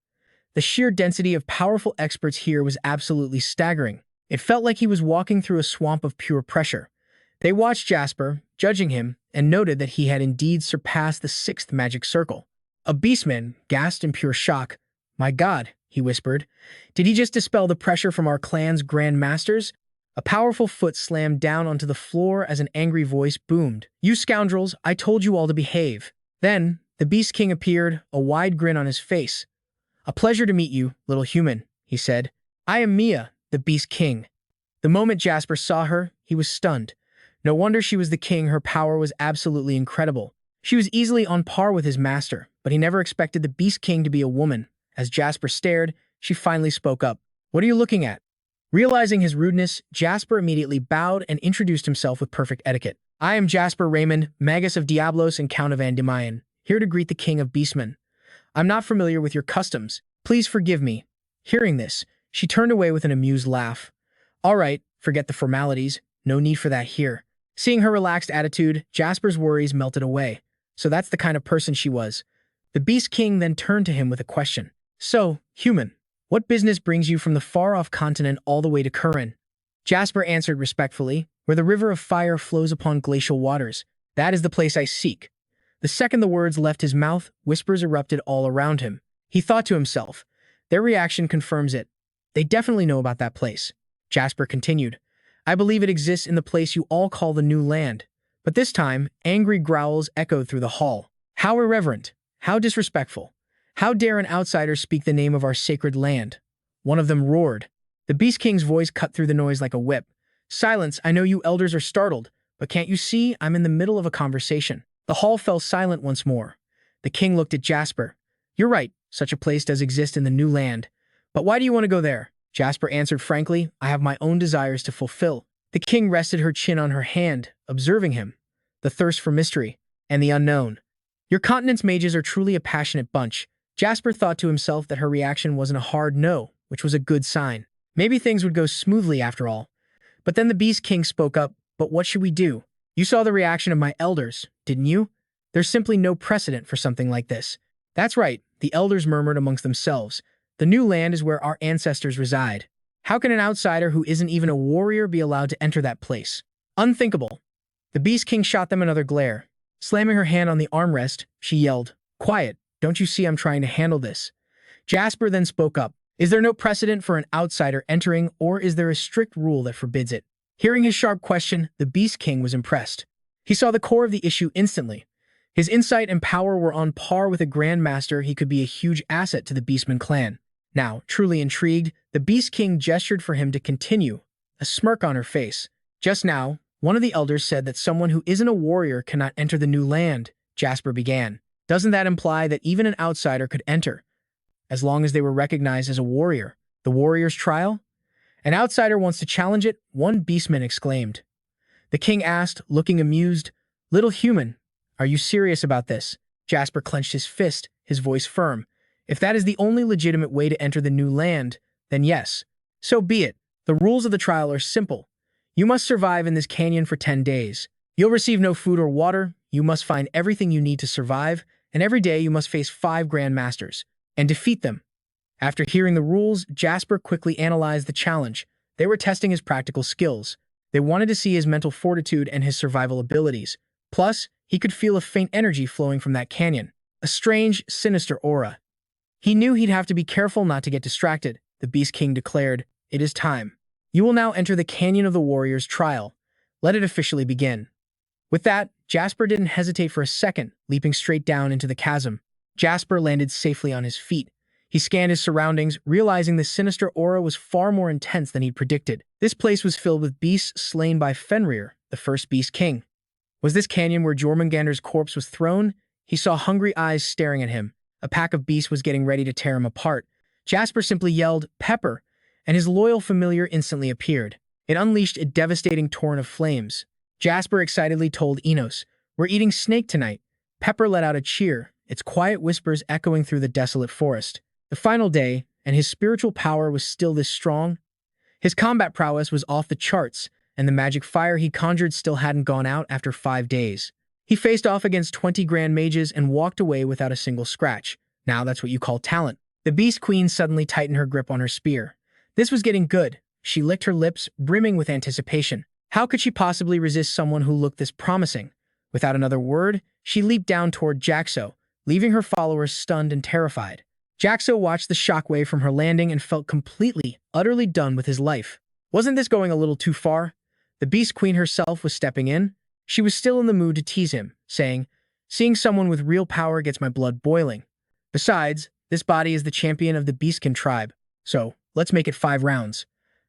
The sheer density of powerful experts here was absolutely staggering. It felt like he was walking through a swamp of pure pressure. They watched Jasper, judging him, and noted that he had indeed surpassed the 6th magic circle. A beastman gasped in pure shock. My God, he whispered. Did he just dispel the pressure from our clan's Grand Masters? A powerful foot slammed down onto the floor as an angry voice boomed. You scoundrels, I told you all to behave. Then, the Beast King appeared, a wide grin on his face. A pleasure to meet you, little human, he said. I am Mia, the Beast King. The moment Jasper saw her, he was stunned. No wonder she was the king, her power was absolutely incredible. She was easily on par with his master, but he never expected the Beast King to be a woman. As Jasper stared, she finally spoke up. What are you looking at? Realizing his rudeness, Jasper immediately bowed and introduced himself with perfect etiquette. I am Jasper Raymond, Magus of Diablos and Count of Andamayan, here to greet the King of Beastmen. I'm not familiar with your customs. Please forgive me. Hearing this, she turned away with an amused laugh. All right, forget the formalities. No need for that here. Seeing her relaxed attitude, Jasper's worries melted away. So that's the kind of person she was. The Beast King then turned to him with a question. So, human, what business brings you from the far-off continent all the way to Kurin? Jasper answered respectfully, where the river of fire flows upon glacial waters. That is the place I seek. The second the words left his mouth, whispers erupted all around him. He thought to himself, their reaction confirms it. They definitely know about that place. Jasper continued, I believe it exists in the place you all call the New Land. But this time, angry growls echoed through the hall. How irreverent! How disrespectful! How dare an outsider speak the name of our sacred land? One of them roared. The Beast King's voice cut through the noise like a whip. Silence, I know you elders are startled, But can't you see I'm in the middle of a conversation? The hall fell silent once more. The king looked at Jasper. You're right, such a place does exist in the new land. But why do you want to go there? Jasper answered frankly, I have my own desires to fulfill. The king rested her chin on her hand, observing him. The thirst for mystery and the unknown. Your continent's mages are truly a passionate bunch. Jasper thought to himself that her reaction wasn't a hard no, which was a good sign. Maybe things would go smoothly after all. But then the Beast King spoke up, but what should we do? You saw the reaction of my elders, didn't you? There's simply no precedent for something like this. That's right, the elders murmured amongst themselves. The new land is where our ancestors reside. How can an outsider who isn't even a warrior be allowed to enter that place? Unthinkable. The Beast King shot them another glare. Slamming her hand on the armrest, she yelled, Quiet, don't you see I'm trying to handle this? Jasper then spoke up. Is there no precedent for an outsider entering, or is there a strict rule that forbids it? Hearing his sharp question, the Beast King was impressed. He saw the core of the issue instantly. His insight and power were on par with a grandmaster. He could be a huge asset to the Beastman clan. Now, truly intrigued, the Beast King gestured for him to continue, a smirk on her face. Just now, one of the elders said that someone who isn't a warrior cannot enter the new land, Jasper began. Doesn't that imply that even an outsider could enter, as long as they were recognized as a warrior? The warrior's trial? An outsider wants to challenge it, one beastman exclaimed. The king asked, looking amused, Little human, are you serious about this? Jasper clenched his fist, his voice firm. If that is the only legitimate way to enter the new land, then yes. So be it. The rules of the trial are simple. You must survive in this canyon for 10 days. You'll receive no food or water. You must find everything you need to survive, and every day you must face 5 grandmasters and defeat them. After hearing the rules, Jasper quickly analyzed the challenge. They were testing his practical skills. They wanted to see his mental fortitude and his survival abilities. Plus, he could feel a faint energy flowing from that canyon, a strange, sinister aura. He knew he'd have to be careful not to get distracted. The Beast King declared, It is time. You will now enter the Canyon of the Warrior's trial. Let it officially begin. With that, Jasper didn't hesitate for a second, leaping straight down into the chasm. Jasper landed safely on his feet. He scanned his surroundings, realizing the sinister aura was far more intense than he'd predicted. This place was filled with beasts slain by Fenrir, the first Beast King. Was this canyon where Jormungandr's corpse was thrown? He saw hungry eyes staring at him. A pack of beasts was getting ready to tear him apart. Jasper simply yelled, Pepper, and his loyal familiar instantly appeared. It unleashed a devastating torrent of flames. Jasper excitedly told Enos, We're eating snake tonight. Pepper let out a cheer, its quiet whispers echoing through the desolate forest. The final day, and his spiritual power was still this strong. His combat prowess was off the charts, and the magic fire he conjured still hadn't gone out after 5 days. He faced off against 20 grand mages and walked away without a single scratch. Now that's what you call talent. The Beast Queen suddenly tightened her grip on her spear. This was getting good. She licked her lips, brimming with anticipation. How could she possibly resist someone who looked this promising? Without another word, she leaped down toward Jaxo, leaving her followers stunned and terrified. Jaxo watched the shockwave from her landing and felt completely, utterly done with his life. Wasn't this going a little too far? The Beast Queen herself was stepping in. She was still in the mood to tease him, saying, Seeing someone with real power gets my blood boiling. Besides, this body is the champion of the Beastkin tribe, so let's make it 5 rounds.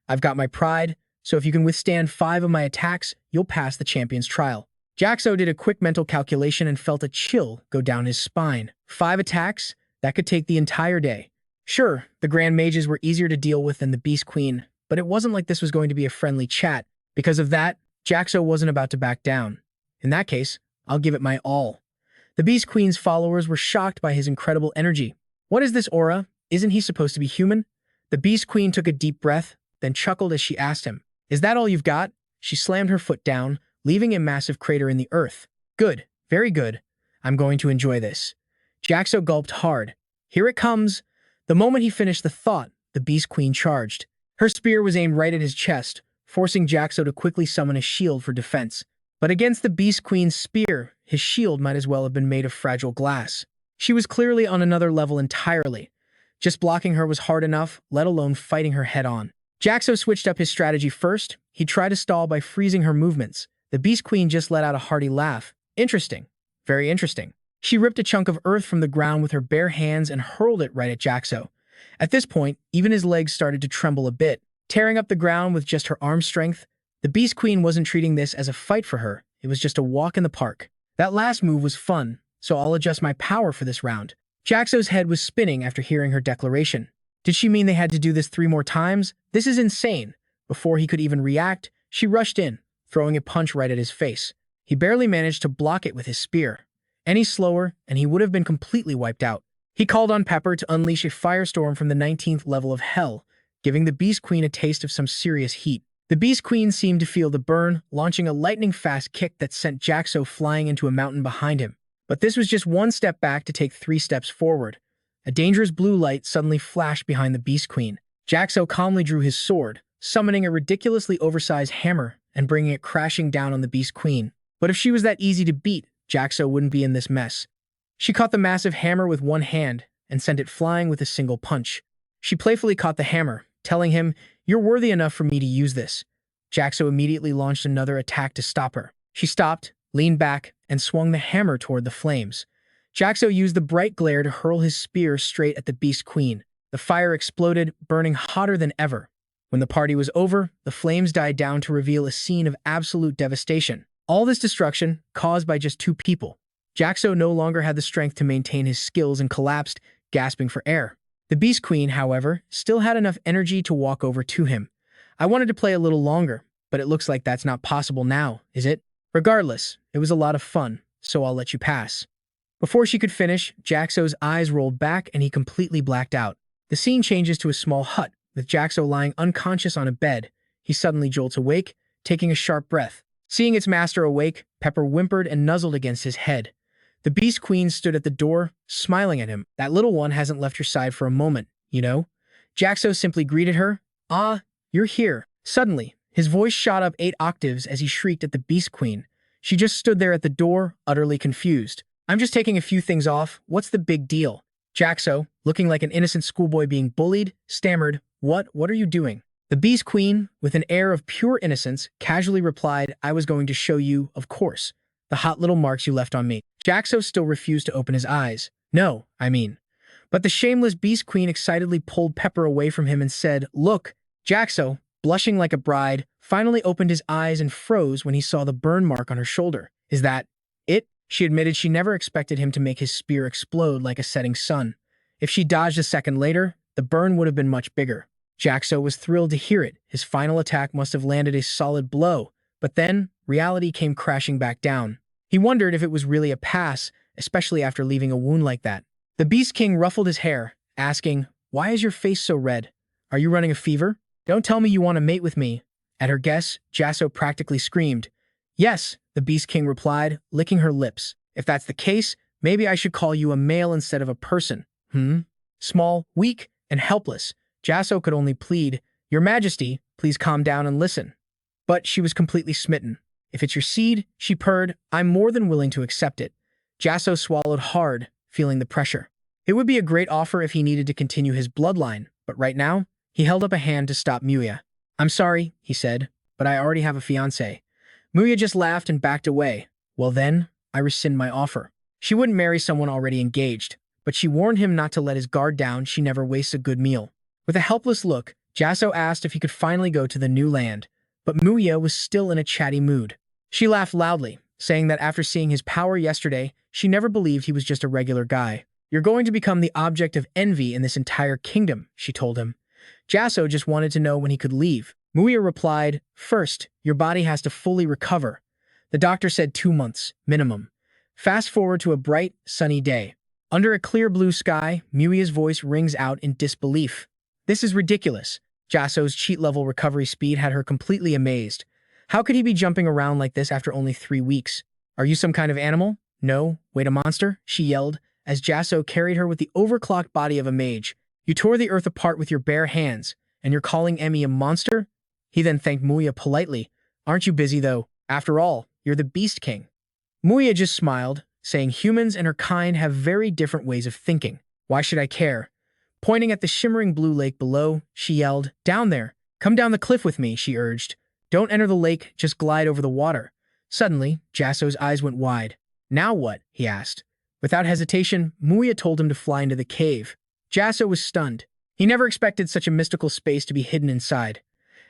I've got my pride, so if you can withstand 5 of my attacks, you'll pass the champion's trial. Jaxo did a quick mental calculation and felt a chill go down his spine. 5 attacks? That could take the entire day. Sure, the Grand Mages were easier to deal with than the Beast Queen, but it wasn't like this was going to be a friendly chat. Because of that, Jaxo wasn't about to back down. In that case, I'll give it my all. The Beast Queen's followers were shocked by his incredible energy. What is this aura? Isn't he supposed to be human? The Beast Queen took a deep breath, then chuckled as she asked him, Is that all you've got? She slammed her foot down, leaving a massive crater in the earth. Good, very good. I'm going to enjoy this. Jaxo gulped hard. Here it comes. The moment he finished the thought, the Beast Queen charged. Her spear was aimed right at his chest, forcing Jaxo to quickly summon a shield for defense. But against the Beast Queen's spear, his shield might as well have been made of fragile glass. She was clearly on another level entirely. Just blocking her was hard enough, let alone fighting her head-on. Jaxo switched up his strategy first. He tried to stall by freezing her movements. The Beast Queen just let out a hearty laugh. Interesting. Very interesting. She ripped a chunk of earth from the ground with her bare hands and hurled it right at Jaxo. At this point, even his legs started to tremble a bit. Tearing up the ground with just her arm strength, The Beast Queen wasn't treating this as a fight for her, it was just a walk in the park. That last move was fun, so I'll adjust my power for this round. Jaxo's head was spinning after hearing her declaration. Did she mean they had to do this 3 more times? This is insane. Before he could even react, she rushed in, throwing a punch right at his face. He barely managed to block it with his spear. Any slower, and he would have been completely wiped out. He called on Pepper to unleash a firestorm from the 19th level of hell, giving the Beast Queen a taste of some serious heat. The Beast Queen seemed to feel the burn, launching a lightning-fast kick that sent Jaxo flying into a mountain behind him. But this was just 1 step back to take 3 steps forward. A dangerous blue light suddenly flashed behind the Beast Queen. Jaxo calmly drew his sword, summoning a ridiculously oversized hammer and bringing it crashing down on the Beast Queen. But if she was that easy to beat, Jaxo wouldn't be in this mess. She caught the massive hammer with one hand and sent it flying with a single punch. She playfully caught the hammer, telling him, "You're worthy enough for me to use this." Jaxo immediately launched another attack to stop her. She stopped, leaned back, and swung the hammer toward the flames. Jaxo used the bright glare to hurl his spear straight at the Beast Queen. The fire exploded, burning hotter than ever. When the party was over, the flames died down to reveal a scene of absolute devastation. All this destruction, caused by just 2 people. Jaxo no longer had the strength to maintain his skills and collapsed, gasping for air. The Beast Queen, however, still had enough energy to walk over to him. "I wanted to play a little longer, but it looks like that's not possible now, is it? Regardless, it was a lot of fun, so I'll let you pass." Before she could finish, Jaxo's eyes rolled back and he completely blacked out. The scene changes to a small hut, with Jaxo lying unconscious on a bed. He suddenly jolts awake, taking a sharp breath. Seeing its master awake, Pepper whimpered and nuzzled against his head. The Beast Queen stood at the door, smiling at him. "That little one hasn't left your side for a moment, you know?" Jaxo simply greeted her. "Ah, you're here." Suddenly, his voice shot up 8 octaves as he shrieked at the Beast Queen. She just stood there at the door, utterly confused. "I'm just taking a few things off. What's the big deal?" Jaxo, looking like an innocent schoolboy being bullied, stammered, What are you doing?" The Beast Queen, with an air of pure innocence, casually replied, "I was going to show you, of course, the hot little marks you left on me." Jaxo still refused to open his eyes. "No, I mean." But the shameless Beast Queen excitedly pulled Pepper away from him and said, "Look." Jaxo, blushing like a bride, finally opened his eyes and froze when he saw the burn mark on her shoulder. "Is that it?" She admitted she never expected him to make his spear explode like a setting sun. If she dodged a second later, the burn would have been much bigger. Jaxo was thrilled to hear it. His final attack must have landed a solid blow, but then reality came crashing back down. He wondered if it was really a pass, especially after leaving a wound like that. The Beast King ruffled his hair, asking, "Why is your face so red? Are you running a fever? Don't tell me you want to mate with me." At her guess, Jaxo practically screamed. "Yes," the Beast King replied, licking her lips. "If that's the case, maybe I should call you a male instead of a person." Small, weak, and helpless, Jaxo could only plead, "Your Majesty, please calm down and listen." But she was completely smitten. "If it's your seed," she purred, "I'm more than willing to accept it." Jaxo swallowed hard, feeling the pressure. It would be a great offer if he needed to continue his bloodline, but right now, he held up a hand to stop Muya. "I'm sorry," he said, "but I already have a fiancé." Muya just laughed and backed away. "Well then, I rescind my offer." She wouldn't marry someone already engaged, but she warned him not to let his guard down. She never wastes a good meal. With a helpless look, Jaxo asked if he could finally go to the new land, but Muya was still in a chatty mood. She laughed loudly, saying that after seeing his power yesterday, she never believed he was just a regular guy. "You're going to become the object of envy in this entire kingdom," she told him. Jaxo just wanted to know when he could leave. Muya replied, "First, your body has to fully recover. The doctor said 2 months, minimum." Fast forward to a bright, sunny day. Under a clear blue sky, Muya's voice rings out in disbelief. "This is ridiculous." Jaso's cheat-level recovery speed had her completely amazed. How could he be jumping around like this after only 3 weeks? "Are you some kind of animal?" "No, wait, a monster?" she yelled, as Jaso carried her with the overclocked body of a mage. "You tore the earth apart with your bare hands, and you're calling Emmy a monster?" He then thanked Muya politely. "Aren't you busy, though? After all, you're the Beast King." Muya just smiled, saying humans and her kind have very different ways of thinking. "Why should I care?" Pointing at the shimmering blue lake below, she yelled, "Down there! Come down the cliff with me," she urged. "Don't enter the lake, just glide over the water." Suddenly, Jaso's eyes went wide. "Now what?" he asked. Without hesitation, Muya told him to fly into the cave. Jaso was stunned. He never expected such a mystical space to be hidden inside.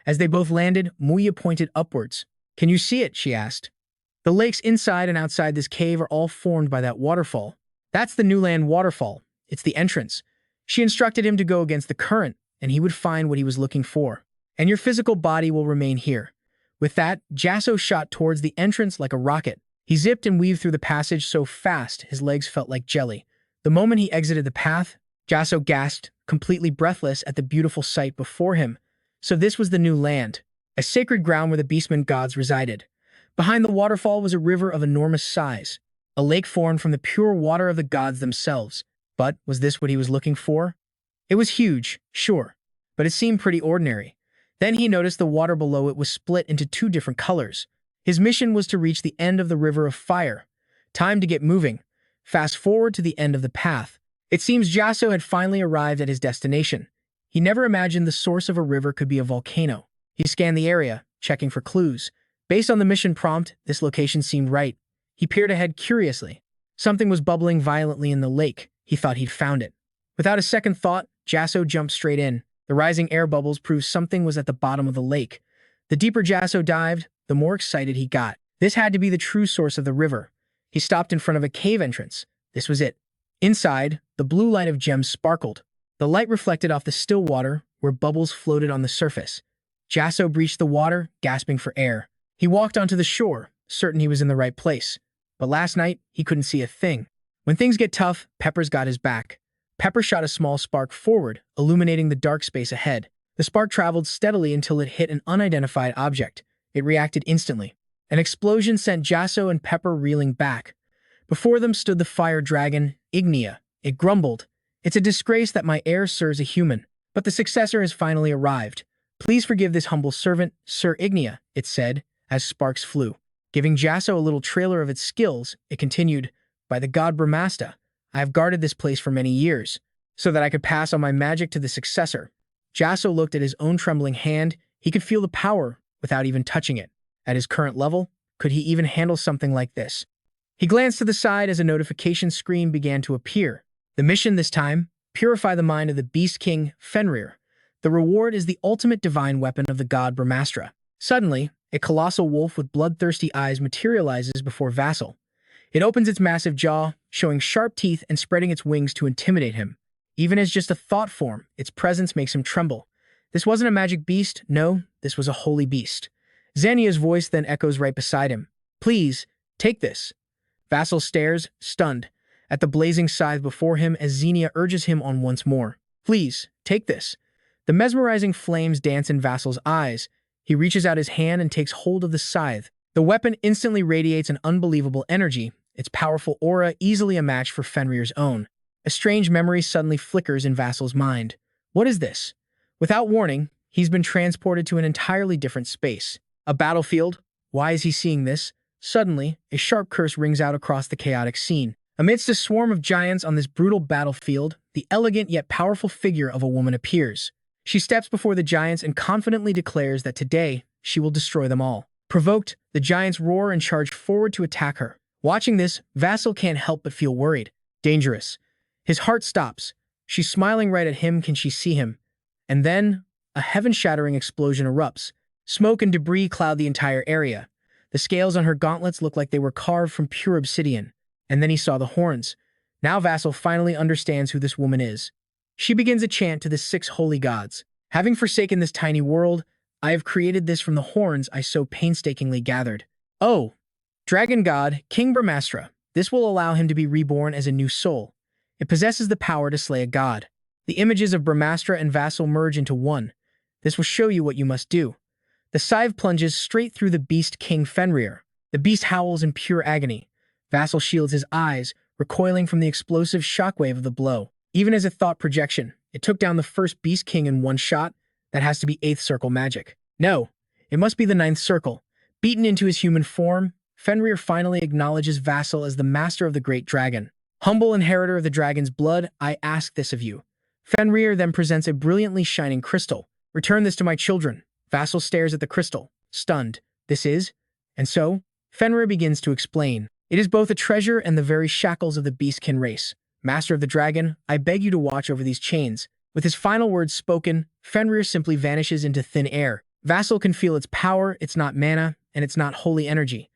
As they both landed, Muya pointed upwards. "Can you see it?" she asked. "The lakes inside and outside this cave are all formed by that waterfall. That's the New Land waterfall. It's the entrance." She instructed him to go against the current, and he would find what he was looking for. "And your physical body will remain here." With that, Jasson shot towards the entrance like a rocket. He zipped and weaved through the passage so fast his legs felt like jelly. The moment he exited the path, Jasson gasped, completely breathless at the beautiful sight before him. So this was the New Land, a sacred ground where the beastmen gods resided. Behind the waterfall was a river of enormous size, a lake formed from the pure water of the gods themselves. But was this what he was looking for? It was huge, sure, but it seemed pretty ordinary. Then he noticed the water below it was split into two different colors. His mission was to reach the end of the river of fire. Time to get moving. Fast forward to the end of the path. It seems Jasson had finally arrived at his destination. He never imagined the source of a river could be a volcano. He scanned the area, checking for clues. Based on the mission prompt, this location seemed right. He peered ahead curiously. Something was bubbling violently in the lake. He thought he'd found it. Without a second thought, Jasson jumped straight in. The rising air bubbles proved something was at the bottom of the lake. The deeper Jasson dived, the more excited he got. This had to be the true source of the river. He stopped in front of a cave entrance. This was it. Inside, the blue light of gems sparkled. The light reflected off the still water, where bubbles floated on the surface. Jasson breached the water, gasping for air. He walked onto the shore, certain he was in the right place. But last night, he couldn't see a thing. When things get tough, Pepper's got his back. Pepper shot a small spark forward, illuminating the dark space ahead. The spark traveled steadily until it hit an unidentified object. It reacted instantly. An explosion sent Jasson and Pepper reeling back. Before them stood the fire dragon, Ignia. It grumbled. "It's a disgrace that my heir serves a human, but the successor has finally arrived. Please forgive this humble servant, Sir Ignia," it said, as sparks flew. Giving Jasson a little trailer of its skills, it continued, "By the god Brahmasta, I have guarded this place for many years, so that I could pass on my magic to the successor." Jasson looked at his own trembling hand. He could feel the power without even touching it. At his current level, could he even handle something like this? He glanced to the side as a notification screen began to appear. The mission this time, purify the mind of the Beast King, Fenrir. The reward is the ultimate divine weapon of the god Brahmastra. Suddenly, a colossal wolf with bloodthirsty eyes materializes before Vassal. It opens its massive jaw, showing sharp teeth and spreading its wings to intimidate him. Even as just a thought form, its presence makes him tremble. This wasn't a magic beast, no, this was a holy beast. Xenia's voice then echoes right beside him. "Please, take this." Vassal stares, stunned, at the blazing scythe before him as Xenia urges him on once more. "Please, take this." The mesmerizing flames dance in Vassal's eyes. He reaches out his hand and takes hold of the scythe. The weapon instantly radiates an unbelievable energy, its powerful aura easily a match for Fenrir's own. A strange memory suddenly flickers in Vassal's mind. What is this? Without warning, he's been transported to an entirely different space. A battlefield? Why is he seeing this? Suddenly, a sharp curse rings out across the chaotic scene. Amidst a swarm of giants on this brutal battlefield, the elegant yet powerful figure of a woman appears. She steps before the giants and confidently declares that today, she will destroy them all. Provoked, the giants roar and charge forward to attack her. Watching this, Vassal can't help but feel worried. Dangerous. His heart stops. She's smiling right at him. Can she see him? And then, a heaven-shattering explosion erupts. Smoke and debris cloud the entire area. The scales on her gauntlets look like they were carved from pure obsidian. And then he saw the horns. Now Vassal finally understands who this woman is. She begins a chant to the 6 holy gods. "Having forsaken this tiny world, I have created this from the horns I so painstakingly gathered. Oh, Dragon God, King Brahmastra, this will allow him to be reborn as a new soul. It possesses the power to slay a god. The images of Brahmastra and Vassal merge into one. This will show you what you must do." The scythe plunges straight through the Beast King Fenrir. The beast howls in pure agony. Vassal shields his eyes, recoiling from the explosive shockwave of the blow. Even as a thought projection, it took down the first Beast King in one shot. That has to be 8th circle magic. No, it must be the 9th circle. Beaten into his human form, Fenrir finally acknowledges Vassal as the master of the great dragon. "Humble inheritor of the dragon's blood, I ask this of you." Fenrir then presents a brilliantly shining crystal. "Return this to my children." Vassal stares at the crystal, stunned. "This is?" And so, Fenrir begins to explain. "It is both a treasure and the very shackles of the Beastkin race. Master of the dragon, I beg you to watch over these chains." With his final words spoken, Fenrir simply vanishes into thin air. Vassal can feel its power, it's not mana, and it's not holy energy.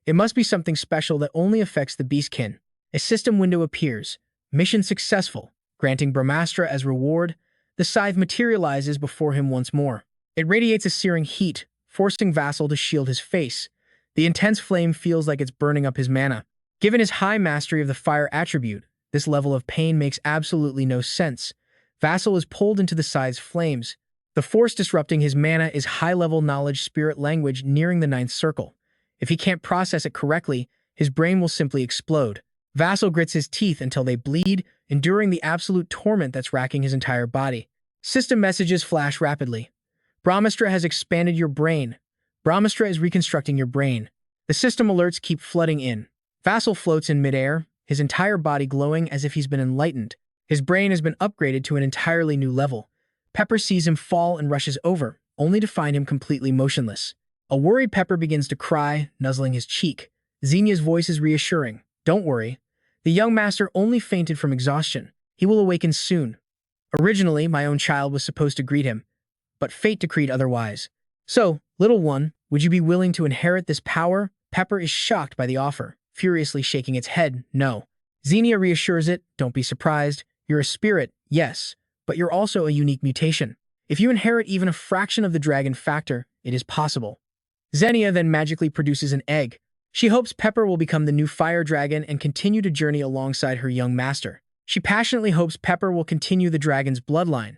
It must be something special that only affects the Beastkin. A system window appears. Mission successful. Granting Brahmastra as reward, the scythe materializes before him once more. It radiates a searing heat, forcing Vassal to shield his face. The intense flame feels like it's burning up his mana. Given his high mastery of the fire attribute, this level of pain makes absolutely no sense. Vassal is pulled into the scythe's flames. The force disrupting his mana is high-level knowledge spirit language nearing the ninth circle. If he can't process it correctly, his brain will simply explode. Vassal grits his teeth until they bleed, enduring the absolute torment that's racking his entire body. System messages flash rapidly. Brahmastra has expanded your brain. Brahmastra is reconstructing your brain. The system alerts keep flooding in. Vassal floats in midair, his entire body glowing as if he's been enlightened. His brain has been upgraded to an entirely new level. Pepper sees him fall and rushes over, only to find him completely motionless. A worried Pepper begins to cry, nuzzling his cheek. Xenia's voice is reassuring. Don't worry. The young master only fainted from exhaustion. He will awaken soon. Originally, my own child was supposed to greet him, but fate decreed otherwise. So, little one, would you be willing to inherit this power? Pepper is shocked by the offer, furiously shaking its head, no. Xenia reassures it, don't be surprised. You're a spirit, yes, but you're also a unique mutation. If you inherit even a fraction of the dragon factor, it is possible. Xenia then magically produces an egg. She hopes Pepper will become the new fire dragon and continue to journey alongside her young master. She passionately hopes Pepper will continue the dragon's bloodline.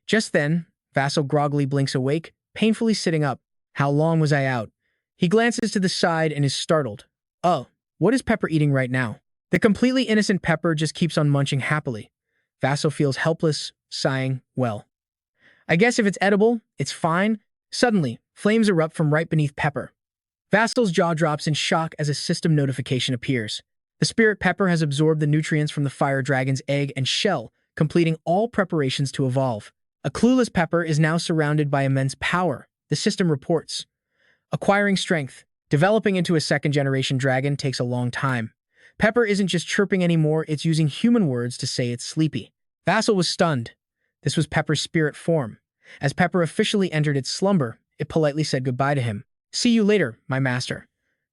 Just then, Vassal groggily blinks awake, painfully sitting up. How long was I out? He glances to the side and is startled. Oh, what is Pepper eating right now? The completely innocent Pepper just keeps on munching happily. Vassal feels helpless, sighing, well. I guess if it's edible, it's fine. Suddenly, flames erupt from right beneath Pepper. Vassal's jaw drops in shock as a system notification appears. The spirit Pepper has absorbed the nutrients from the fire dragon's egg and shell, completing all preparations to evolve. A clueless Pepper is now surrounded by immense power, the system reports. Acquiring strength, developing into a second-generation dragon takes a long time. Pepper isn't just chirping anymore, it's using human words to say it's sleepy. Vassal was stunned. This was Pepper's spirit form. As Pepper officially entered its slumber, it politely said goodbye to him. See you later, my master.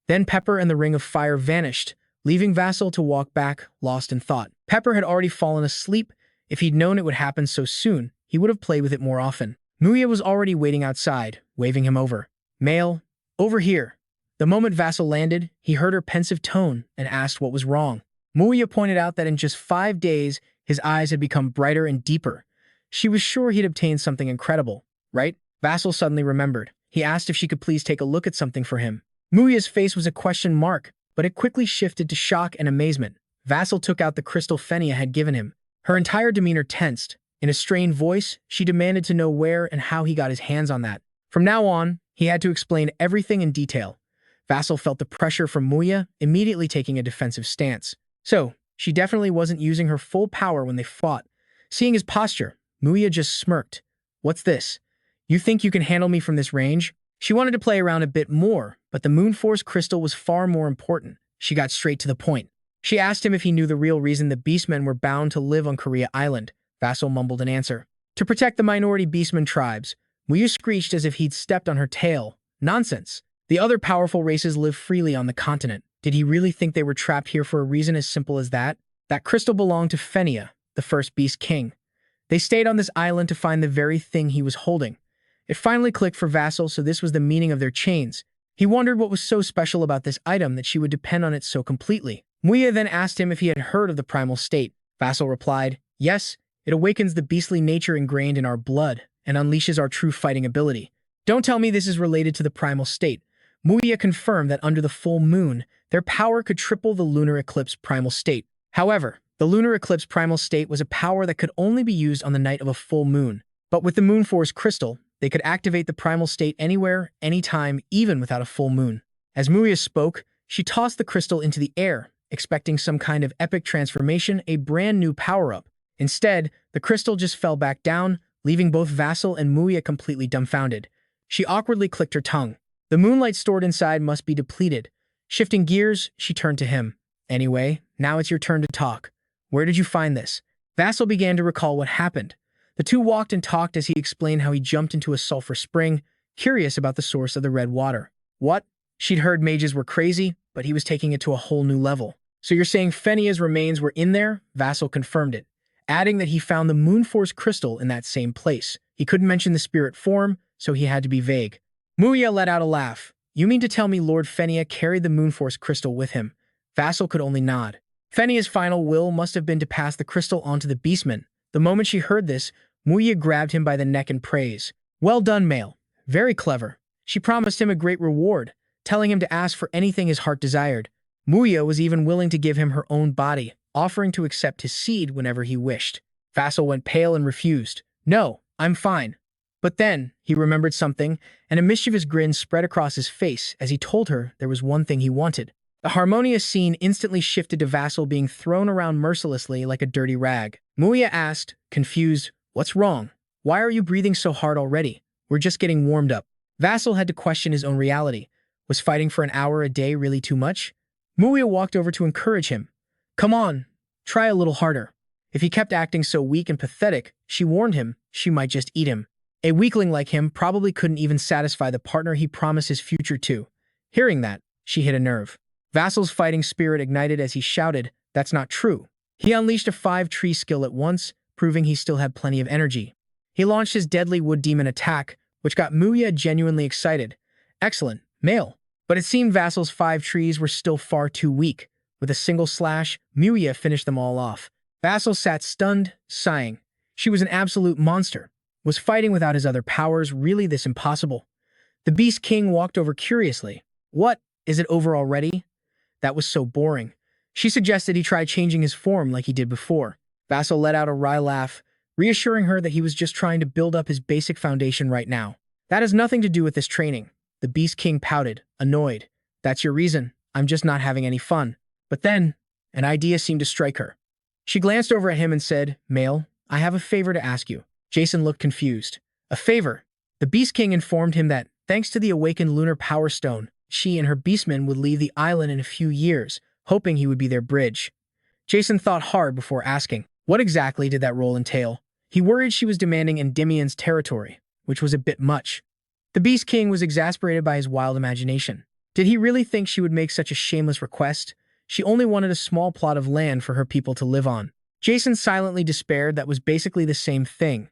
Then Pepper and the ring of fire vanished, leaving Vassal to walk back, lost in thought. Pepper had already fallen asleep. If he'd known it would happen so soon, he would have played with it more often. Muya was already waiting outside, waving him over. Male, over here. The moment Vassal landed, he heard her pensive tone and asked what was wrong. Muya pointed out that in just 5 days, his eyes had become brighter and deeper. She was sure he'd obtained something incredible, right? Vassal suddenly remembered. He asked if she could please take a look at something for him. Muya's face was a question mark, but it quickly shifted to shock and amazement. Vassal took out the crystal Fenia had given him. Her entire demeanor tensed. In a strained voice, she demanded to know where and how he got his hands on that. From now on, he had to explain everything in detail. Vassal felt the pressure from Muya, immediately taking a defensive stance. So, she definitely wasn't using her full power when they fought. Seeing his posture, Muya just smirked. What's this? You think you can handle me from this range? She wanted to play around a bit more, but the Moonforce crystal was far more important. She got straight to the point. She asked him if he knew the real reason the Beastmen were bound to live on Korea Island. Vassal mumbled an answer. To protect the minority Beastmen tribes. Muya screeched as if he'd stepped on her tail. Nonsense. The other powerful races live freely on the continent. Did he really think they were trapped here for a reason as simple as that? That crystal belonged to Fenia, the first Beast King. They stayed on this island to find the very thing he was holding. It finally clicked for Vassal, so this was the meaning of their chains. He wondered what was so special about this item that she would depend on it so completely. Muya then asked him if he had heard of the primal state. Vassal replied, yes, it awakens the beastly nature ingrained in our blood and unleashes our true fighting ability. Don't tell me this is related to the primal state. Muya confirmed that under the full moon, their power could triple the lunar eclipse primal state. However, the lunar eclipse primal state was a power that could only be used on the night of a full moon. But with the Moonforce crystal, they could activate the primal state anywhere, anytime, even without a full moon. As Muya spoke, she tossed the crystal into the air, expecting some kind of epic transformation, a brand new power-up. Instead, the crystal just fell back down, leaving both Vassal and Muya completely dumbfounded. She awkwardly clicked her tongue. The moonlight stored inside must be depleted. Shifting gears, she turned to him. Anyway, now it's your turn to talk. Where did you find this? Vassal began to recall what happened. The two walked and talked as he explained how he jumped into a sulfur spring, curious about the source of the red water. What? She'd heard mages were crazy, but he was taking it to a whole new level. So you're saying Fenia's remains were in there? Vassal confirmed it, adding that he found the Moonforce crystal in that same place. He couldn't mention the spirit form, so he had to be vague. Muya let out a laugh. You mean to tell me Lord Fenia carried the Moonforce crystal with him? Vassal could only nod. Fenia's final will must have been to pass the crystal on to the beastman. The moment she heard this, Muya grabbed him by the neck in praise. Well done, male. Very clever. She promised him a great reward, telling him to ask for anything his heart desired. Muya was even willing to give him her own body, offering to accept his seed whenever he wished. Vassal went pale and refused. No, I'm fine. But then, he remembered something, and a mischievous grin spread across his face as he told her there was one thing he wanted. The harmonious scene instantly shifted to Vassal being thrown around mercilessly like a dirty rag. Muya asked, confused, what's wrong? Why are you breathing so hard already? We're just getting warmed up. Vassal had to question his own reality. Was fighting for an hour a day really too much? Muya walked over to encourage him. Come on, try a little harder. If he kept acting so weak and pathetic, she warned him she might just eat him. A weakling like him probably couldn't even satisfy the partner he promised his future to. Hearing that, she hit a nerve. Vassal's fighting spirit ignited as he shouted, that's not true. He unleashed a 5-tree skill at once, proving he still had plenty of energy. He launched his deadly wood demon attack, which got Muya genuinely excited. Excellent, male. But it seemed Vassal's 5 trees were still far too weak. With a single slash, Muya finished them all off. Vassal sat stunned, sighing. She was an absolute monster. Was fighting without his other powers really this impossible? The Beast King walked over curiously. What? Is it over already? That was so boring. She suggested he try changing his form like he did before. Vassal let out a wry laugh, reassuring her that he was just trying to build up his basic foundation right now. That has nothing to do with this training. The Beast King pouted, annoyed. That's your reason. I'm just not having any fun. But then, an idea seemed to strike her. She glanced over at him and said, Male, I have a favor to ask you. Jasson looked confused. A favor? The Beast King informed him that, thanks to the awakened lunar power stone, she and her beastmen would leave the island in a few years, hoping he would be their bridge. Jasson thought hard before asking, what exactly did that role entail? He worried she was demanding Endymion's territory, which was a bit much. The Beast King was exasperated by his wild imagination. Did he really think she would make such a shameless request? She only wanted a small plot of land for her people to live on. Jasson silently despaired that was basically the same thing.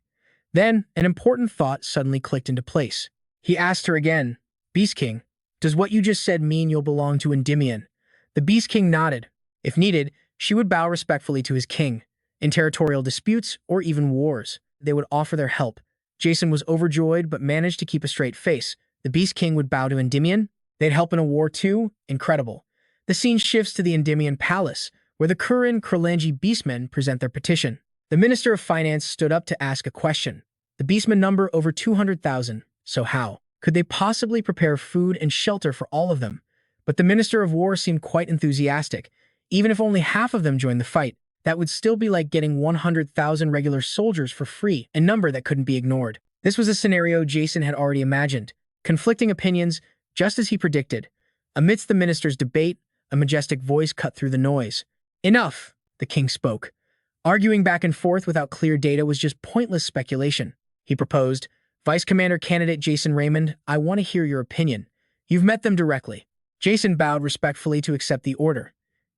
Then, an important thought suddenly clicked into place. He asked her again, Beast King, does what you just said mean you'll belong to Endymion? The Beast King nodded. If needed, she would bow respectfully to his king. In territorial disputes, or even wars, they would offer their help. Jasson was overjoyed but managed to keep a straight face. The Beast King would bow to Endymion? They'd help in a war too? Incredible. The scene shifts to the Endymion Palace, where the Kurin Kurlangi beastmen present their petition. The Minister of Finance stood up to ask a question. The beastmen number over 200,000, so how could they possibly prepare food and shelter for all of them? But the Minister of War seemed quite enthusiastic. Even if only half of them joined the fight, that would still be like getting 100,000 regular soldiers for free, a number that couldn't be ignored. This was a scenario Jasson had already imagined. Conflicting opinions, just as he predicted. Amidst the minister's debate, a majestic voice cut through the noise. Enough, the king spoke. Arguing back and forth without clear data was just pointless speculation. He proposed, Vice Commander Candidate Jasson Raymond, I want to hear your opinion. You've met them directly. Jasson bowed respectfully to accept the order.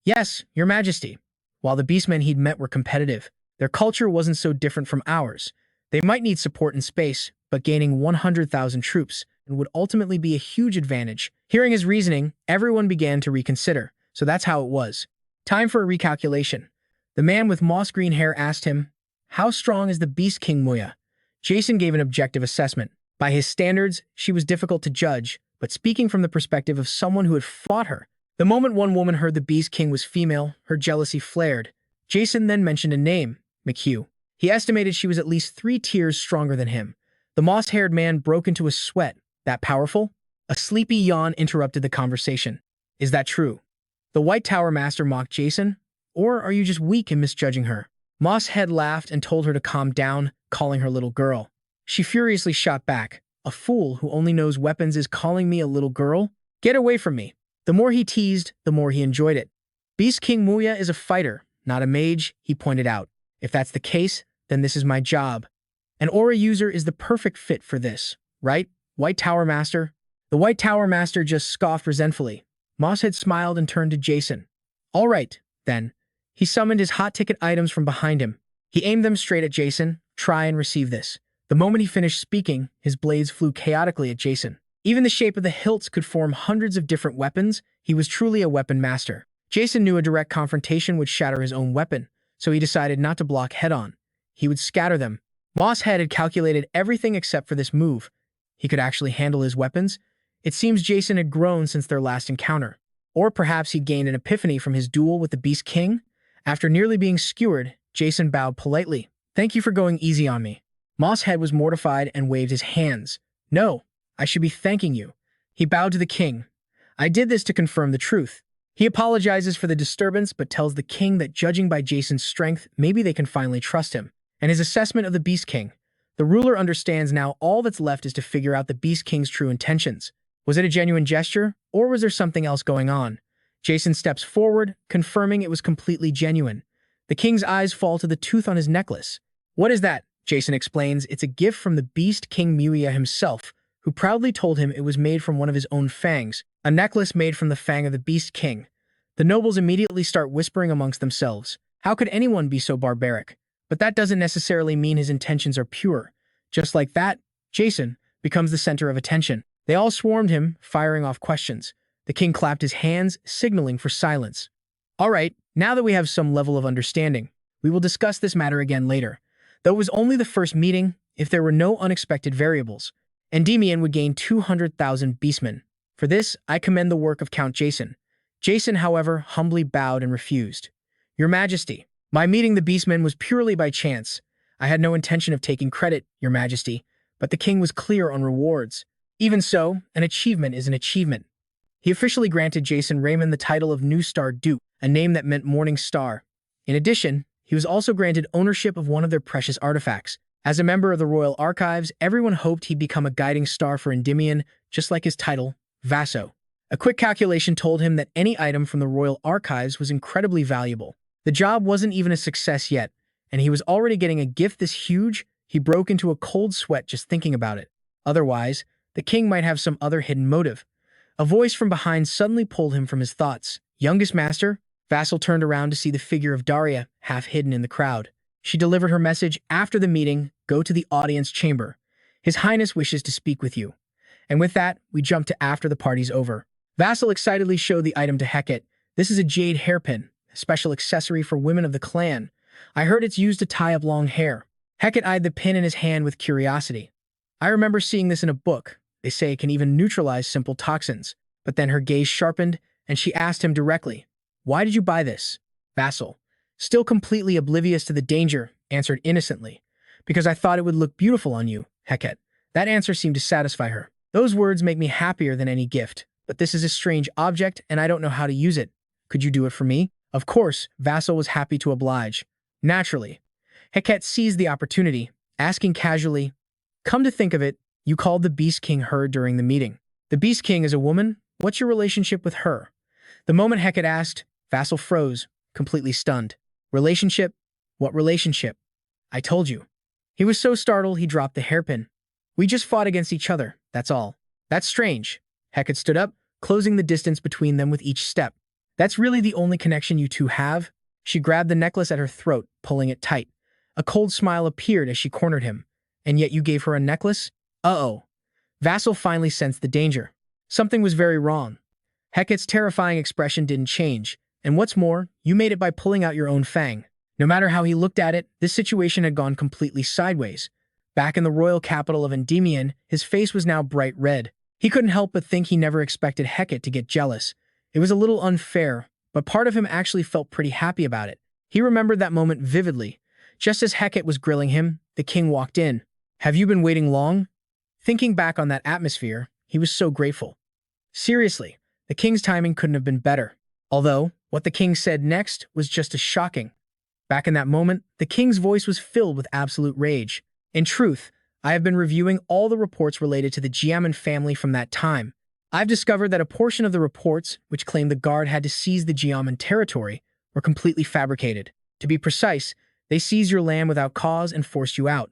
Yes, Your Majesty. While the beastmen he'd met were competitive, their culture wasn't so different from ours. They might need support in space, but gaining 100,000 troops would ultimately be a huge advantage. Hearing his reasoning, everyone began to reconsider, so that's how it was. Time for a recalculation. The man with moss-green hair asked him, How strong is the Beast King Muya? Jasson gave an objective assessment. By his standards, she was difficult to judge, but speaking from the perspective of someone who had fought her, the moment one woman heard the Beast King was female, her jealousy flared. Jasson then mentioned a name, McHugh. He estimated she was at least 3 tiers stronger than him. The moss-haired man broke into a sweat. That powerful? A sleepy yawn interrupted the conversation. Is that true? The White Tower Master mocked Jasson? Or are you just weak in misjudging her? Mosshead laughed and told her to calm down, calling her little girl. She furiously shot back. A fool who only knows weapons is calling me a little girl? Get away from me. The more he teased, the more he enjoyed it. Beast King Muya is a fighter, not a mage, he pointed out. If that's the case, then this is my job. An aura user is the perfect fit for this, right? White Tower Master? The White Tower Master just scoffed resentfully. Mosshead smiled and turned to Jasson. All right, then. He summoned his hot-ticket items from behind him. He aimed them straight at Jasson. Try and receive this. The moment he finished speaking, his blades flew chaotically at Jasson. Even the shape of the hilts could form hundreds of different weapons. He was truly a weapon master. Jasson knew a direct confrontation would shatter his own weapon, so he decided not to block head-on. He would scatter them. Mosshead had calculated everything except for this move. He could actually handle his weapons. It seems Jasson had grown since their last encounter. Or perhaps he'd gained an epiphany from his duel with the Beast King? After nearly being skewered, Jasson bowed politely. Thank you for going easy on me. Mosshead was mortified and waved his hands. No, I should be thanking you. He bowed to the king. I did this to confirm the truth. He apologizes for the disturbance but tells the king that judging by Jasson's strength, maybe they can finally trust him. And his assessment of the Beast King. The ruler understands now all that's left is to figure out the Beast King's true intentions. Was it a genuine gesture, or was there something else going on? Jasson steps forward, confirming it was completely genuine. The king's eyes fall to the tooth on his necklace. What is that? Jasson explains. It's a gift from the Beast King Muya himself, who proudly told him it was made from one of his own fangs, a necklace made from the fang of the Beast King. The nobles immediately start whispering amongst themselves. How could anyone be so barbaric? But that doesn't necessarily mean his intentions are pure. Just like that, Jasson becomes the center of attention. They all swarmed him, firing off questions. The king clapped his hands, signaling for silence. All right, now that we have some level of understanding, we will discuss this matter again later. Though it was only the first meeting, if there were no unexpected variables, Endymion would gain 200,000 beastmen. For this, I commend the work of Count Jasson. Jasson, however, humbly bowed and refused. Your Majesty, my meeting the beastmen was purely by chance. I had no intention of taking credit, Your Majesty, but the king was clear on rewards. Even so, an achievement is an achievement. He officially granted Jasson Raymond the title of New Star Duke, a name that meant Morning Star. In addition, he was also granted ownership of one of their precious artifacts. As a member of the Royal Archives, everyone hoped he'd become a guiding star for Endymion, just like his title, Vaso. A quick calculation told him that any item from the Royal Archives was incredibly valuable. The job wasn't even a success yet, and he was already getting a gift this huge, he broke into a cold sweat just thinking about it. Otherwise, the king might have some other hidden motive. A voice from behind suddenly pulled him from his thoughts. Youngest master? Vassal turned around to see the figure of Daria, half hidden in the crowd. She delivered her message after the meeting, go to the audience chamber. His Highness wishes to speak with you. And with that, we jump to after the party's over. Vassal excitedly showed the item to Hecate. This is a jade hairpin, a special accessory for women of the clan. I heard it's used to tie up long hair. Hecate eyed the pin in his hand with curiosity. I remember seeing this in a book. They say it can even neutralize simple toxins. But then her gaze sharpened, and she asked him directly, why did you buy this? Vassal, still completely oblivious to the danger, answered innocently. Because I thought it would look beautiful on you, Hecate. That answer seemed to satisfy her. Those words make me happier than any gift. But this is a strange object, and I don't know how to use it. Could you do it for me? Of course, Vassal was happy to oblige. Naturally. Hecate seized the opportunity, asking casually, come to think of it, you called the Beast King her during the meeting. The Beast King is a woman? What's your relationship with her? The moment Hecate asked, Vassal froze, completely stunned. Relationship? What relationship? I told you. He was so startled he dropped the hairpin. We just fought against each other, that's all. That's strange. Hecate stood up, closing the distance between them with each step. That's really the only connection you two have? She grabbed the necklace at her throat, pulling it tight. A cold smile appeared as she cornered him. And yet you gave her a necklace? Uh-oh. Vassal finally sensed the danger. Something was very wrong. Hecate's terrifying expression didn't change. And what's more, you made it by pulling out your own fang. No matter how he looked at it, this situation had gone completely sideways. Back in the royal capital of Endymion, his face was now bright red. He couldn't help but think he never expected Hecate to get jealous. It was a little unfair, but part of him actually felt pretty happy about it. He remembered that moment vividly. Just as Hecate was grilling him, the king walked in. Have you been waiting long? Thinking back on that atmosphere, he was so grateful. Seriously, the king's timing couldn't have been better. Although, what the king said next was just as shocking. Back in that moment, the king's voice was filled with absolute rage. In truth, I have been reviewing all the reports related to the Jasson family from that time. I've discovered that a portion of the reports, which claimed the guard had to seize the Jasson territory, were completely fabricated. To be precise, they seized your land without cause and forced you out.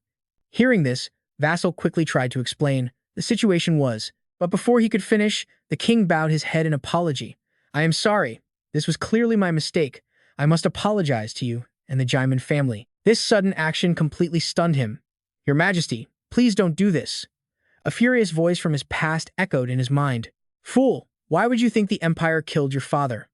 Hearing this, Vassal quickly tried to explain, the situation was. But before he could finish, the king bowed his head in apology. I am sorry. This was clearly my mistake. I must apologize to you and the Jaimin family. This sudden action completely stunned him. Your Majesty, please don't do this. A furious voice from his past echoed in his mind. Fool, why would you think the Empire killed your father?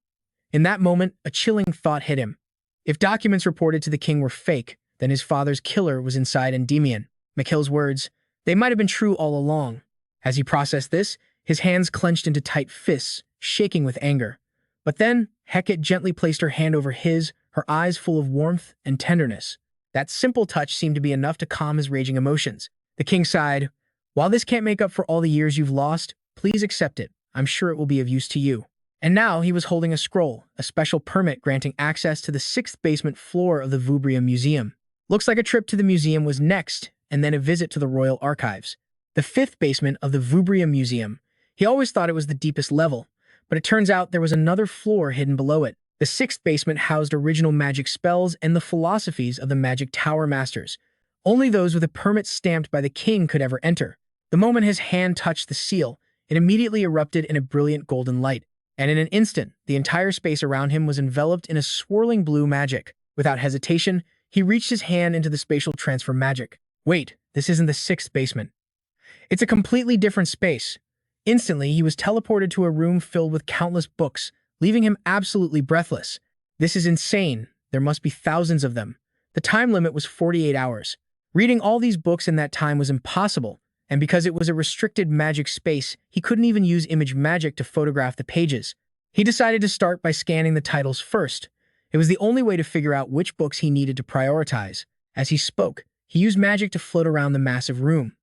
In that moment, a chilling thought hit him. If documents reported to the king were fake, then his father's killer was inside Endymion. Mikhail's words, they might have been true all along. As he processed this, his hands clenched into tight fists, shaking with anger. But then, Hecate gently placed her hand over his, her eyes full of warmth and tenderness. That simple touch seemed to be enough to calm his raging emotions. The king sighed, while this can't make up for all the years you've lost, please accept it. I'm sure it will be of use to you. And now he was holding a scroll, a special permit granting access to the 6th basement floor of the Vubria Museum. Looks like a trip to the museum was next, and then a visit to the Royal Archives. The 5th basement of the Vubria Museum. He always thought it was the deepest level, but it turns out there was another floor hidden below it. The 6th basement housed original magic spells and the philosophies of the magic tower masters. Only those with a permit stamped by the king could ever enter. The moment his hand touched the seal, it immediately erupted in a brilliant golden light, and in an instant, the entire space around him was enveloped in a swirling blue magic. Without hesitation, he reached his hand into the spatial transfer magic. Wait, this isn't the 6th basement. It's a completely different space. Instantly, he was teleported to a room filled with countless books, leaving him absolutely breathless. This is insane. There must be thousands of them. The time limit was 48 hours. Reading all these books in that time was impossible, and because it was a restricted magic space, he couldn't even use image magic to photograph the pages. He decided to start by scanning the titles first. It was the only way to figure out which books he needed to prioritize. As he spoke, he used magic to float around the massive room.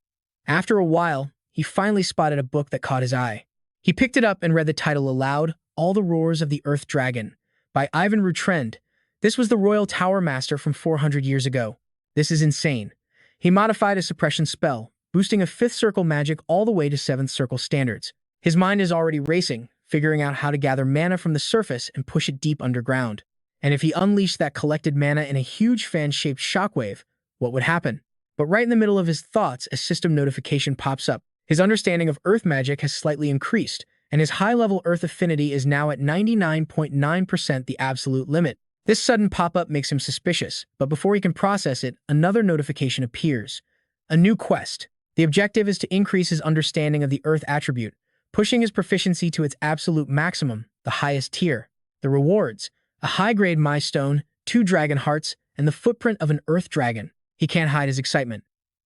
After a while, he finally spotted a book that caught his eye. He picked it up and read the title aloud, All the Roars of the Earth Dragon, by Ivan Rutrend. This was the Royal Tower Master from 400 years ago. This is insane. He modified a suppression spell, boosting a 5th circle magic all the way to 7th circle standards. His mind is already racing, figuring out how to gather mana from the surface and push it deep underground. And if he unleashed that collected mana in a huge fan-shaped shockwave, what would happen? But right in the middle of his thoughts, a system notification pops up. His understanding of earth magic has slightly increased, and his high-level earth affinity is now at 99.9%, the absolute limit. This sudden pop-up makes him suspicious, but before he can process it, another notification appears. A new quest. The objective is to increase his understanding of the earth attribute, pushing his proficiency to its absolute maximum, the highest tier. The rewards: a high-grade milestone, 2 dragon hearts, and the footprint of an earth dragon. He can't hide his excitement.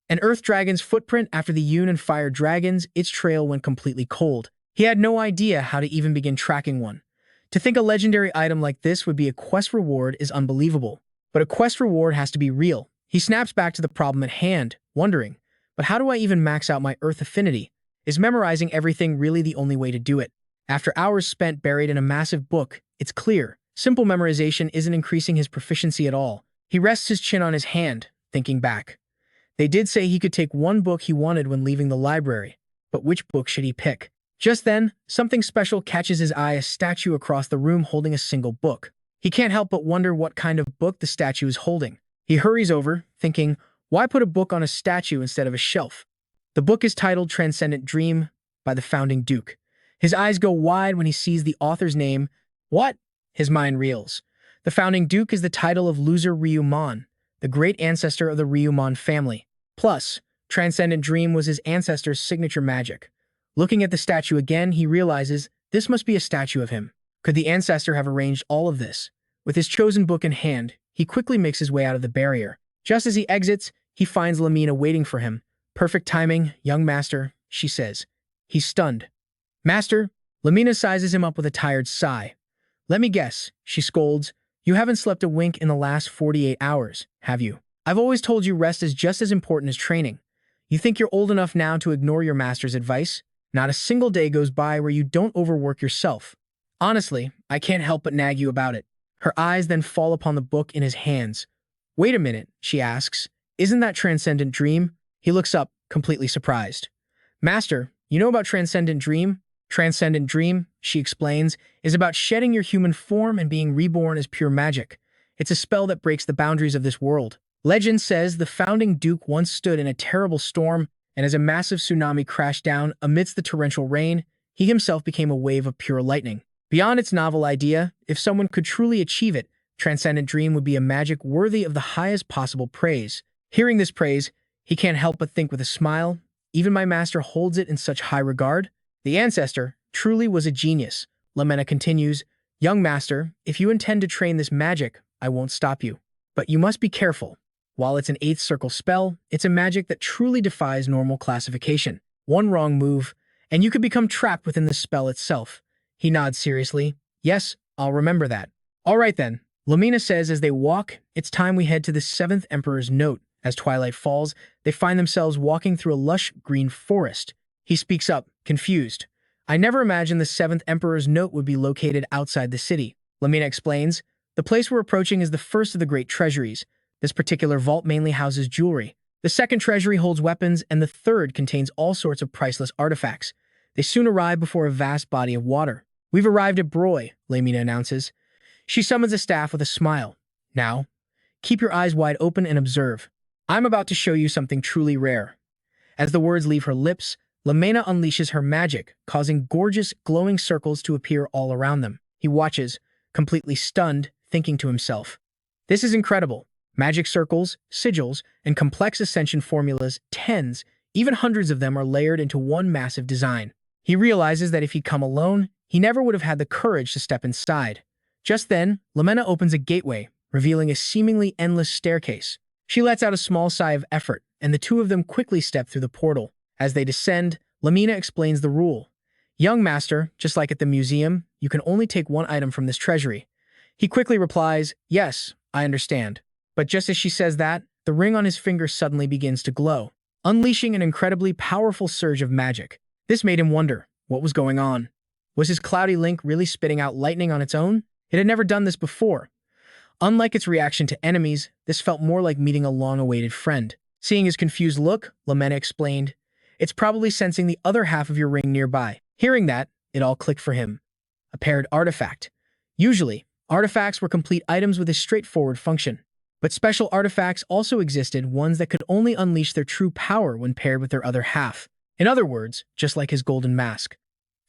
An earth dragon's footprint after the Yun and Fire dragons, its trail went completely cold. He had no idea how to even begin tracking one. To think a legendary item like this would be a quest reward is unbelievable. But a quest reward has to be real. He snaps back to the problem at hand, wondering, but how do I even max out my earth affinity? Is memorizing everything really the only way to do it? After hours spent buried in a massive book, it's clear, simple memorization isn't increasing his proficiency at all. He rests his chin on his hand, thinking back. They did say he could take one book he wanted when leaving the library, but which book should he pick? Just then, something special catches his eye, a statue across the room holding a single book. He can't help but wonder what kind of book the statue is holding. He hurries over, thinking, why put a book on a statue instead of a shelf? The book is titled Transcendent Dream by the Founding Duke. His eyes go wide when he sees the author's name. What? His mind reels. The Founding Duke is the title of loser Ryumon, the great ancestor of the Ryumon family. Plus, Transcendent Dream was his ancestor's signature magic. Looking at the statue again, he realizes this must be a statue of him. Could the ancestor have arranged all of this? With his chosen book in hand, he quickly makes his way out of the barrier. Just as he exits, he finds Lamina waiting for him. Perfect timing, young master, she says. He's stunned. Master, Lamina sizes him up with a tired sigh. Let me guess, she scolds. You haven't slept a wink in the last 48 hours, have you? I've always told you rest is just as important as training. You think you're old enough now to ignore your master's advice? Not a single day goes by where you don't overwork yourself. Honestly, I can't help but nag you about it. Her eyes then fall upon the book in his hands. Wait a minute, she asks. Isn't that Transcendent Dream? He looks up, completely surprised. Master, you know about Transcendent Dream? Transcendent Dream, she explains, is about shedding your human form and being reborn as pure magic. It's a spell that breaks the boundaries of this world. Legend says the Founding Duke once stood in a terrible storm and as a massive tsunami crashed down amidst the torrential rain, he himself became a wave of pure lightning. Beyond its novel idea, if someone could truly achieve it, Transcendent Dream would be a magic worthy of the highest possible praise. Hearing this praise, he can't help but think with a smile, even my master holds it in such high regard. The ancestor truly was a genius. Lamena continues, young master, if you intend to train this magic, I won't stop you. But you must be careful. While it's an 8th circle spell, it's a magic that truly defies normal classification. One wrong move, and you could become trapped within the spell itself. He nods seriously. Yes, I'll remember that. All right then, Lamena says as they walk, it's time we head to the 7th Emperor's Note. As twilight falls, they find themselves walking through a lush green forest. He speaks up, confused. I never imagined the 7th Emperor's Note would be located outside the city. Lamena explains, the place we're approaching is the first of the great treasuries. This particular vault mainly houses jewelry. The 2nd treasury holds weapons, and the 3rd contains all sorts of priceless artifacts. They soon arrive before a vast body of water. We've arrived at Broy, Lamena announces. She summons a staff with a smile. Now, keep your eyes wide open and observe. I'm about to show you something truly rare. As the words leave her lips, Lamena unleashes her magic, causing gorgeous, glowing circles to appear all around them. He watches, completely stunned, thinking to himself, this is incredible. Magic circles, sigils, and complex ascension formulas, tens, even hundreds of them are layered into one massive design. He realizes that if he'd come alone, he never would have had the courage to step inside. Just then, Lamena opens a gateway, revealing a seemingly endless staircase. She lets out a small sigh of effort, and the two of them quickly step through the portal. As they descend, Lamena explains the rule. Young master, just like at the museum, you can only take one item from this treasury. He quickly replies, yes, I understand. But just as she says that, the ring on his finger suddenly begins to glow, unleashing an incredibly powerful surge of magic. This made him wonder, what was going on? Was his cloudy link really spitting out lightning on its own? It had never done this before. Unlike its reaction to enemies, this felt more like meeting a long-awaited friend. Seeing his confused look, Lamena explained, it's probably sensing the other half of your ring nearby. Hearing that, it all clicked for him. A paired artifact. Usually, artifacts were complete items with a straightforward function. But special artifacts also existed, ones that could only unleash their true power when paired with their other half. In other words, just like his golden mask.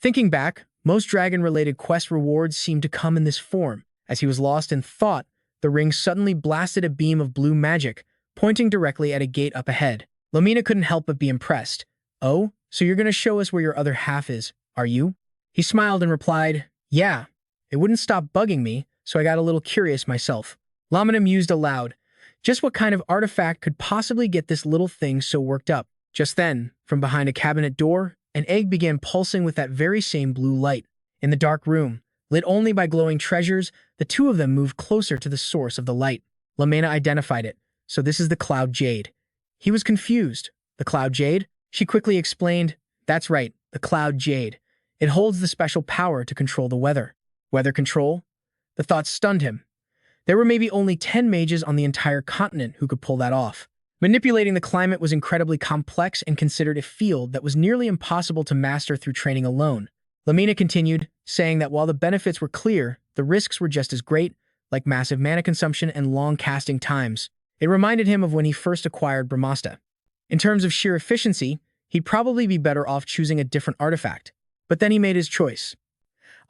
Thinking back, most dragon-related quest rewards seemed to come in this form. As he was lost in thought, the ring suddenly blasted a beam of blue magic, pointing directly at a gate up ahead. Lamena couldn't help but be impressed. Oh, so you're going to show us where your other half is, are you? He smiled and replied, yeah. It wouldn't stop bugging me, so I got a little curious myself. Lamena mused aloud. Just what kind of artifact could possibly get this little thing so worked up? Just then, from behind a cabinet door, an egg began pulsing with that very same blue light. In the dark room, lit only by glowing treasures, the two of them moved closer to the source of the light. Lamena identified it. So this is the Cloud Jade. He was confused. The Cloud Jade? She quickly explained, that's right, the Cloud Jade. It holds the special power to control the weather. Weather control? The thought stunned him. There were maybe only 10 mages on the entire continent who could pull that off. Manipulating the climate was incredibly complex and considered a field that was nearly impossible to master through training alone. Lamena continued, saying that while the benefits were clear, the risks were just as great, like massive mana consumption and long casting times. It reminded him of when he first acquired Brahmasta. In terms of sheer efficiency, he'd probably be better off choosing a different artifact. But then he made his choice.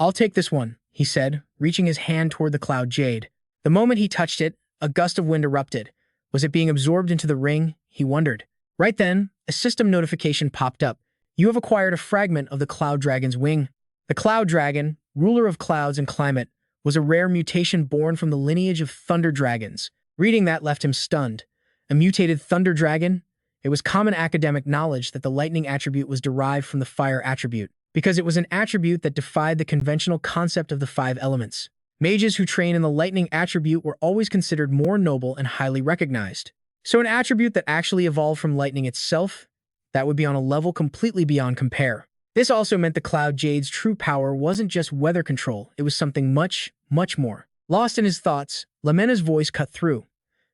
I'll take this one, he said, reaching his hand toward the Cloud Jade. The moment he touched it, a gust of wind erupted. Was it being absorbed into the ring? He wondered. Right then, a system notification popped up. You have acquired a fragment of the Cloud Dragon's wing. The Cloud Dragon, ruler of clouds and climate, was a rare mutation born from the lineage of thunder dragons. Reading that left him stunned. A mutated thunder dragon? It was common academic knowledge that the lightning attribute was derived from the fire attribute, because it was an attribute that defied the conventional concept of the 5 elements. Mages who train in the lightning attribute were always considered more noble and highly recognized. So an attribute that actually evolved from lightning itself, that would be on a level completely beyond compare. This also meant the Cloud Jade's true power wasn't just weather control, it was something much, much more. Lost in his thoughts, Lamena's voice cut through.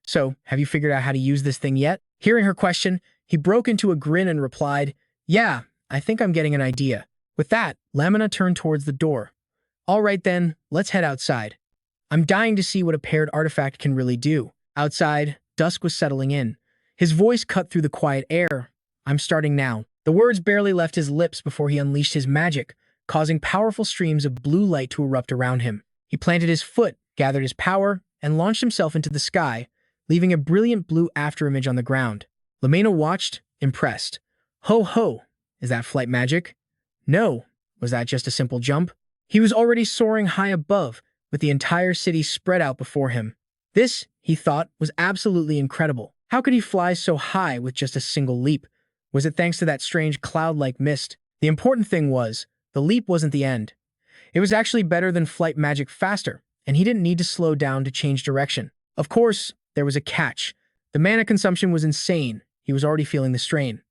So, have you figured out how to use this thing yet? Hearing her question, he broke into a grin and replied, yeah, I think I'm getting an idea. With that, Lamena turned towards the door. All right then, let's head outside. I'm dying to see what a paired artifact can really do. Outside, dusk was settling in. His voice cut through the quiet air. I'm starting now. The words barely left his lips before he unleashed his magic, causing powerful streams of blue light to erupt around him. He planted his foot, gathered his power, and launched himself into the sky, leaving a brilliant blue afterimage on the ground. Lamena watched, impressed. Ho ho, is that flight magic? No, was that just a simple jump? He was already soaring high above, with the entire city spread out before him. This, he thought, was absolutely incredible. How could he fly so high with just a single leap? Was it thanks to that strange cloud-like mist? The important thing was, the leap wasn't the end. It was actually better than flight magic faster, and he didn't need to slow down to change direction. Of course, there was a catch. The mana consumption was insane. He was already feeling the strain.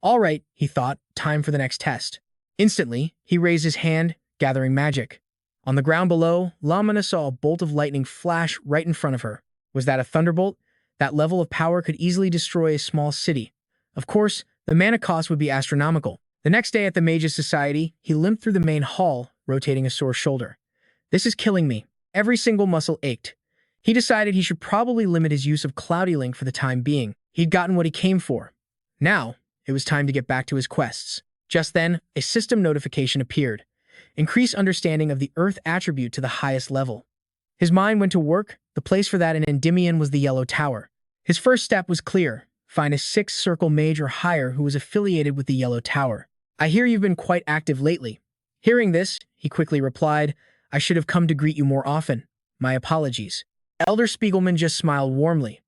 All right, he thought, time for the next test. Instantly, he raised his hand, gathering magic. On the ground below, Lamena saw a bolt of lightning flash right in front of her. Was that a thunderbolt? That level of power could easily destroy a small city. Of course, the mana cost would be astronomical. The next day at the Mages Society, he limped through the main hall, rotating a sore shoulder. This is killing me. Every single muscle ached. He decided he should probably limit his use of Cloudy Link for the time being. He'd gotten what he came for. Now, it was time to get back to his quests. Just then, a system notification appeared. Increase understanding of the Earth attribute to the highest level. His mind went to work. The place for that in Endymion was the Yellow Tower. His first step was clear. Find a 6th-circle mage or higher who was affiliated with the Yellow Tower. I hear you've been quite active lately. Hearing this, he quickly replied, I should have come to greet you more often. My apologies. Elder Spiegelman just smiled warmly.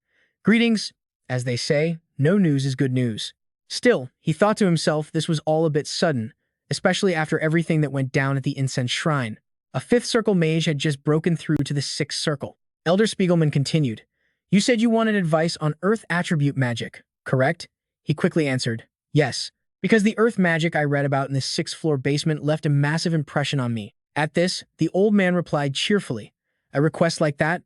Greetings. As they say, no news is good news. Still, he thought to himself this was all a bit sudden, especially after everything that went down at the Incense Shrine. A 5th-circle mage had just broken through to the 6th circle. Elder Spiegelman continued, You said you wanted advice on Earth attribute magic, correct? He quickly answered, Yes, because the Earth magic I read about in the 6th-floor basement left a massive impression on me. At this, the old man replied cheerfully, A request like that?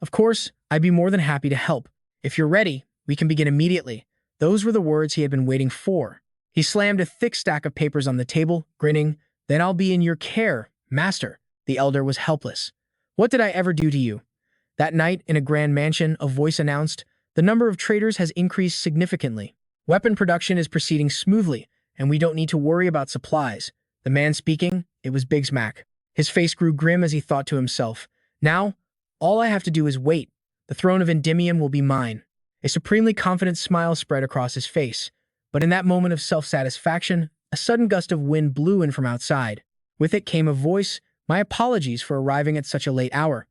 Of course, I'd be more than happy to help. If you're ready, we can begin immediately. Those were the words he had been waiting for. He slammed a thick stack of papers on the table, grinning, Then I'll be in your care, master. The elder was helpless. What did I ever do to you? That night, in a grand mansion, a voice announced, The number of traders has increased significantly. Weapon production is proceeding smoothly, and we don't need to worry about supplies. The man speaking, it was Big Smack. His face grew grim as he thought to himself, Now, all I have to do is wait. The throne of Endymion will be mine. A supremely confident smile spread across his face. But in that moment of self-satisfaction, a sudden gust of wind blew in from outside. With it came a voice, My apologies for arriving at such a late hour.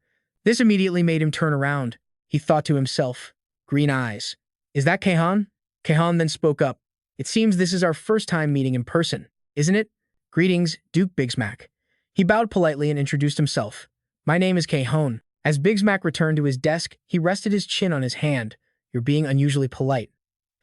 This immediately made him turn around. He thought to himself, Green eyes. Is that Kehan? Kehan then spoke up. It seems this is our first time meeting in person, isn't it? Greetings, Duke Bigsmack. He bowed politely and introduced himself. My name is Kehan. As Bigsmack returned to his desk, he rested his chin on his hand. You're being unusually polite.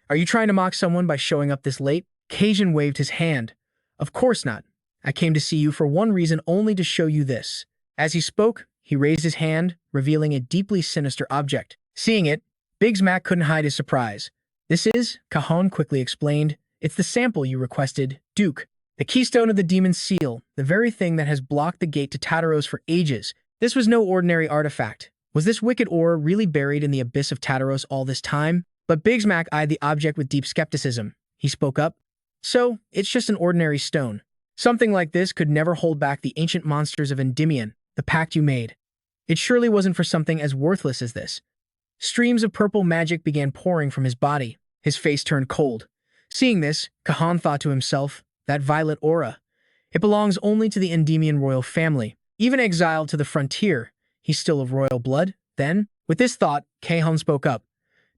Are you trying to mock someone by showing up this late? Kajin waved his hand. Of course not. I came to see you for one reason only to show you this. As he spoke, he raised his hand, revealing a deeply sinister object. Seeing it, Bigsmack couldn't hide his surprise. This is, Cajon quickly explained, it's the sample you requested, Duke. The keystone of the demon's seal, the very thing that has blocked the gate to Tartaros for ages. This was no ordinary artifact. Was this wicked ore really buried in the abyss of Tartaros all this time? But Bigsmack eyed the object with deep skepticism. He spoke up. So, it's just an ordinary stone. Something like this could never hold back the ancient monsters of Endymion, the pact you made. It surely wasn't for something as worthless as this. Streams of purple magic began pouring from his body. His face turned cold. Seeing this, Kahan thought to himself, that violet aura. It belongs only to the Endymion royal family. Even exiled to the frontier, he's still of royal blood. Then, with this thought, Kahan spoke up.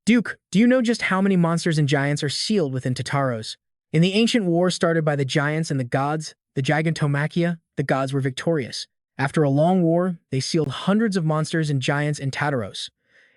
Duke, do you know just how many monsters and giants are sealed within Tartaros? In the ancient war started by the giants and the gods, the Gigantomachia, the gods were victorious. After a long war, they sealed hundreds of monsters and giants in Tartaros.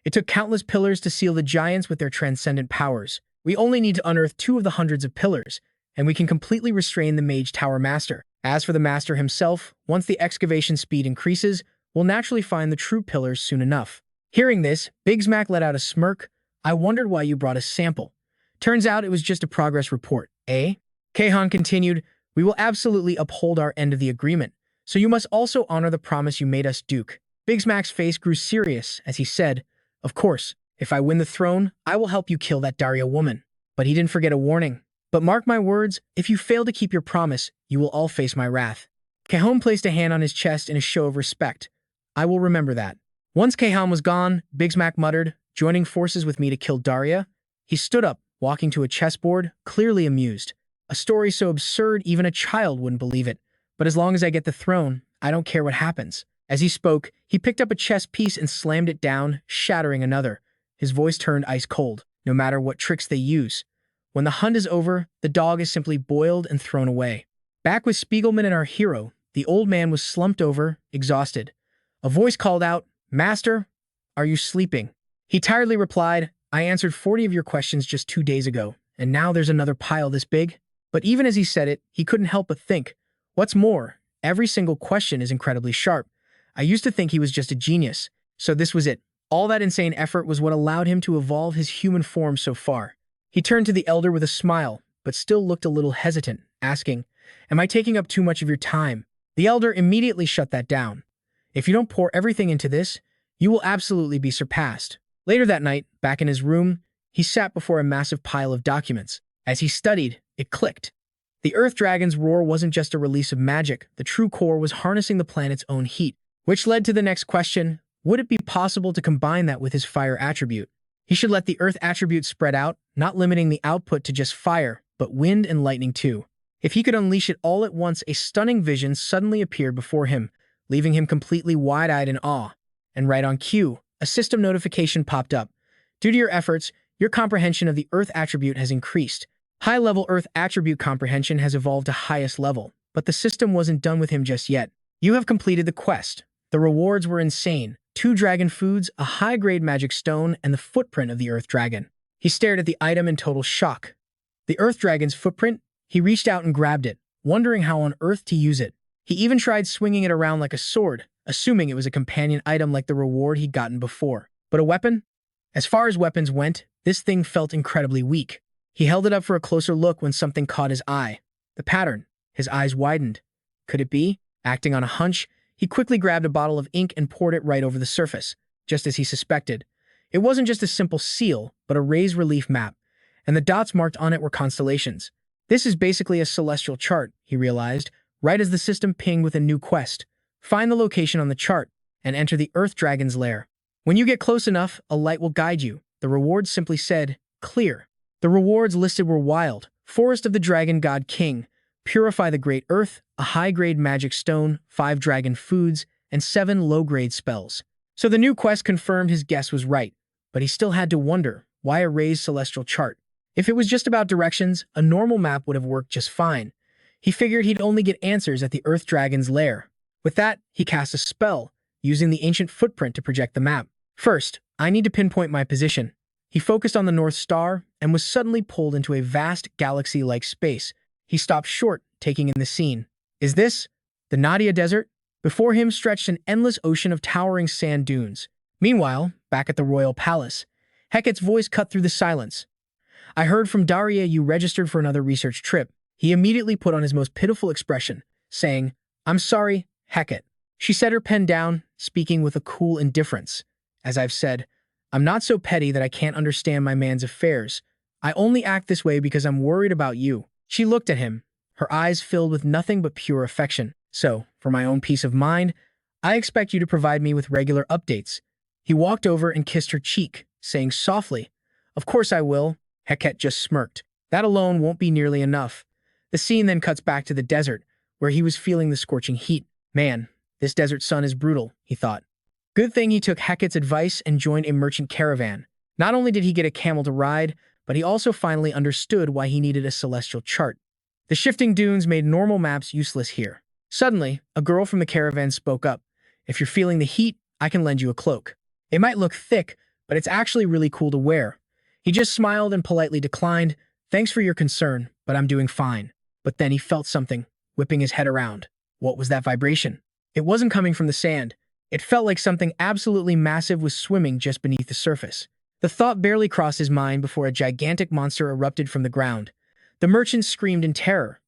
It took countless pillars to seal the giants with their transcendent powers. We only need to unearth 2 of the hundreds of pillars, and we can completely restrain the Mage Tower Master. As for the Master himself, once the excavation speed increases, we'll naturally find the true pillars soon enough. Hearing this, Bigsmack let out a smirk. I wondered why you brought a sample. Turns out it was just a progress report, eh? Kahan continued, We will absolutely uphold our end of the agreement, so you must also honor the promise you made us, Duke. Bigsmack's face grew serious as he said, Of course, if I win the throne, I will help you kill that Daria woman. But he didn't forget a warning. But mark my words, if you fail to keep your promise, you will all face my wrath. Cajon placed a hand on his chest in a show of respect. I will remember that. Once Cajon was gone, Big Smack muttered, joining forces with me to kill Daria. He stood up, walking to a chessboard, clearly amused. A story so absurd even a child wouldn't believe it. But as long as I get the throne, I don't care what happens. As he spoke, he picked up a chess piece and slammed it down, shattering another. His voice turned ice cold, no matter what tricks they use. When the hunt is over, the dog is simply boiled and thrown away. Back with Spiegelman and our hero, the old man was slumped over, exhausted. A voice called out, "Master, are you sleeping?" He tiredly replied, "I answered 40 of your questions just 2 days ago, and now there's another pile this big." But even as he said it, he couldn't help but think, what's more, every single question is incredibly sharp. I used to think he was just a genius, so this was it. All that insane effort was what allowed him to evolve his human form so far. He turned to the elder with a smile, but still looked a little hesitant, asking, "Am I taking up too much of your time?" The elder immediately shut that down. "If you don't pour everything into this, you will absolutely be surpassed." Later that night, back in his room, he sat before a massive pile of documents. As he studied, it clicked. The Earth Dragon's roar wasn't just a release of magic, the true core was harnessing the planet's own heat. Which led to the next question, would it be possible to combine that with his fire attribute? He should let the Earth attribute spread out, not limiting the output to just fire, but wind and lightning too. If he could unleash it all at once, a stunning vision suddenly appeared before him, leaving him completely wide-eyed in awe. And right on cue, a system notification popped up. Due to your efforts, your comprehension of the Earth attribute has increased. High-level Earth attribute comprehension has evolved to highest level, but the system wasn't done with him just yet. You have completed the quest. The rewards were insane. 2 dragon foods, a high-grade magic stone, and the footprint of the Earth Dragon. He stared at the item in total shock. The Earth Dragon's footprint? He reached out and grabbed it, wondering how on earth to use it. He even tried swinging it around like a sword, assuming it was a companion item like the reward he'd gotten before. But a weapon? As far as weapons went, this thing felt incredibly weak. He held it up for a closer look when something caught his eye. The pattern. His eyes widened. Could it be? Acting on a hunch, he quickly grabbed a bottle of ink and poured it right over the surface, just as he suspected. It wasn't just a simple seal, but a raised relief map, and the dots marked on it were constellations. This is basically a celestial chart, he realized, right as the system pinged with a new quest. Find the location on the chart, and enter the Earth Dragon's lair. When you get close enough, a light will guide you. The rewards simply said, clear. The rewards listed were wild. Forest of the Dragon God King, Purify the Great Earth, a high-grade magic stone, 5 dragon foods, and 7 low-grade spells. So the new quest confirmed his guess was right, but he still had to wonder, why a raised celestial chart? If it was just about directions, a normal map would have worked just fine. He figured he'd only get answers at the Earth Dragon's lair. With that, he cast a spell, using the ancient footprint to project the map. First, I need to pinpoint my position. He focused on the North Star and was suddenly pulled into a vast galaxy-like space. He stopped short, taking in the scene. Is this the Nadia Desert? Before him stretched an endless ocean of towering sand dunes. Meanwhile, back at the royal palace, Hecat's voice cut through the silence. I heard from Daria you registered for another research trip. He immediately put on his most pitiful expression, saying, I'm sorry, Hecat. She set her pen down, speaking with a cool indifference. As I've said, I'm not so petty that I can't understand my man's affairs. I only act this way because I'm worried about you. She looked at him, her eyes filled with nothing but pure affection. So, for my own peace of mind, I expect you to provide me with regular updates. He walked over and kissed her cheek, saying softly, Of course I will. Hecat just smirked. That alone won't be nearly enough. The scene then cuts back to the desert, where he was feeling the scorching heat. Man, this desert sun is brutal, he thought. Good thing he took Hecat's advice and joined a merchant caravan. Not only did he get a camel to ride, but he also finally understood why he needed a celestial chart. The shifting dunes made normal maps useless here. Suddenly, a girl from the caravan spoke up. If you're feeling the heat, I can lend you a cloak. It might look thick, but it's actually really cool to wear. He just smiled and politely declined. Thanks for your concern, but I'm doing fine. But then he felt something, whipping his head around. What was that vibration? It wasn't coming from the sand. It felt like something absolutely massive was swimming just beneath the surface. The thought barely crossed his mind before a gigantic monster erupted from the ground. The merchant screamed in terror.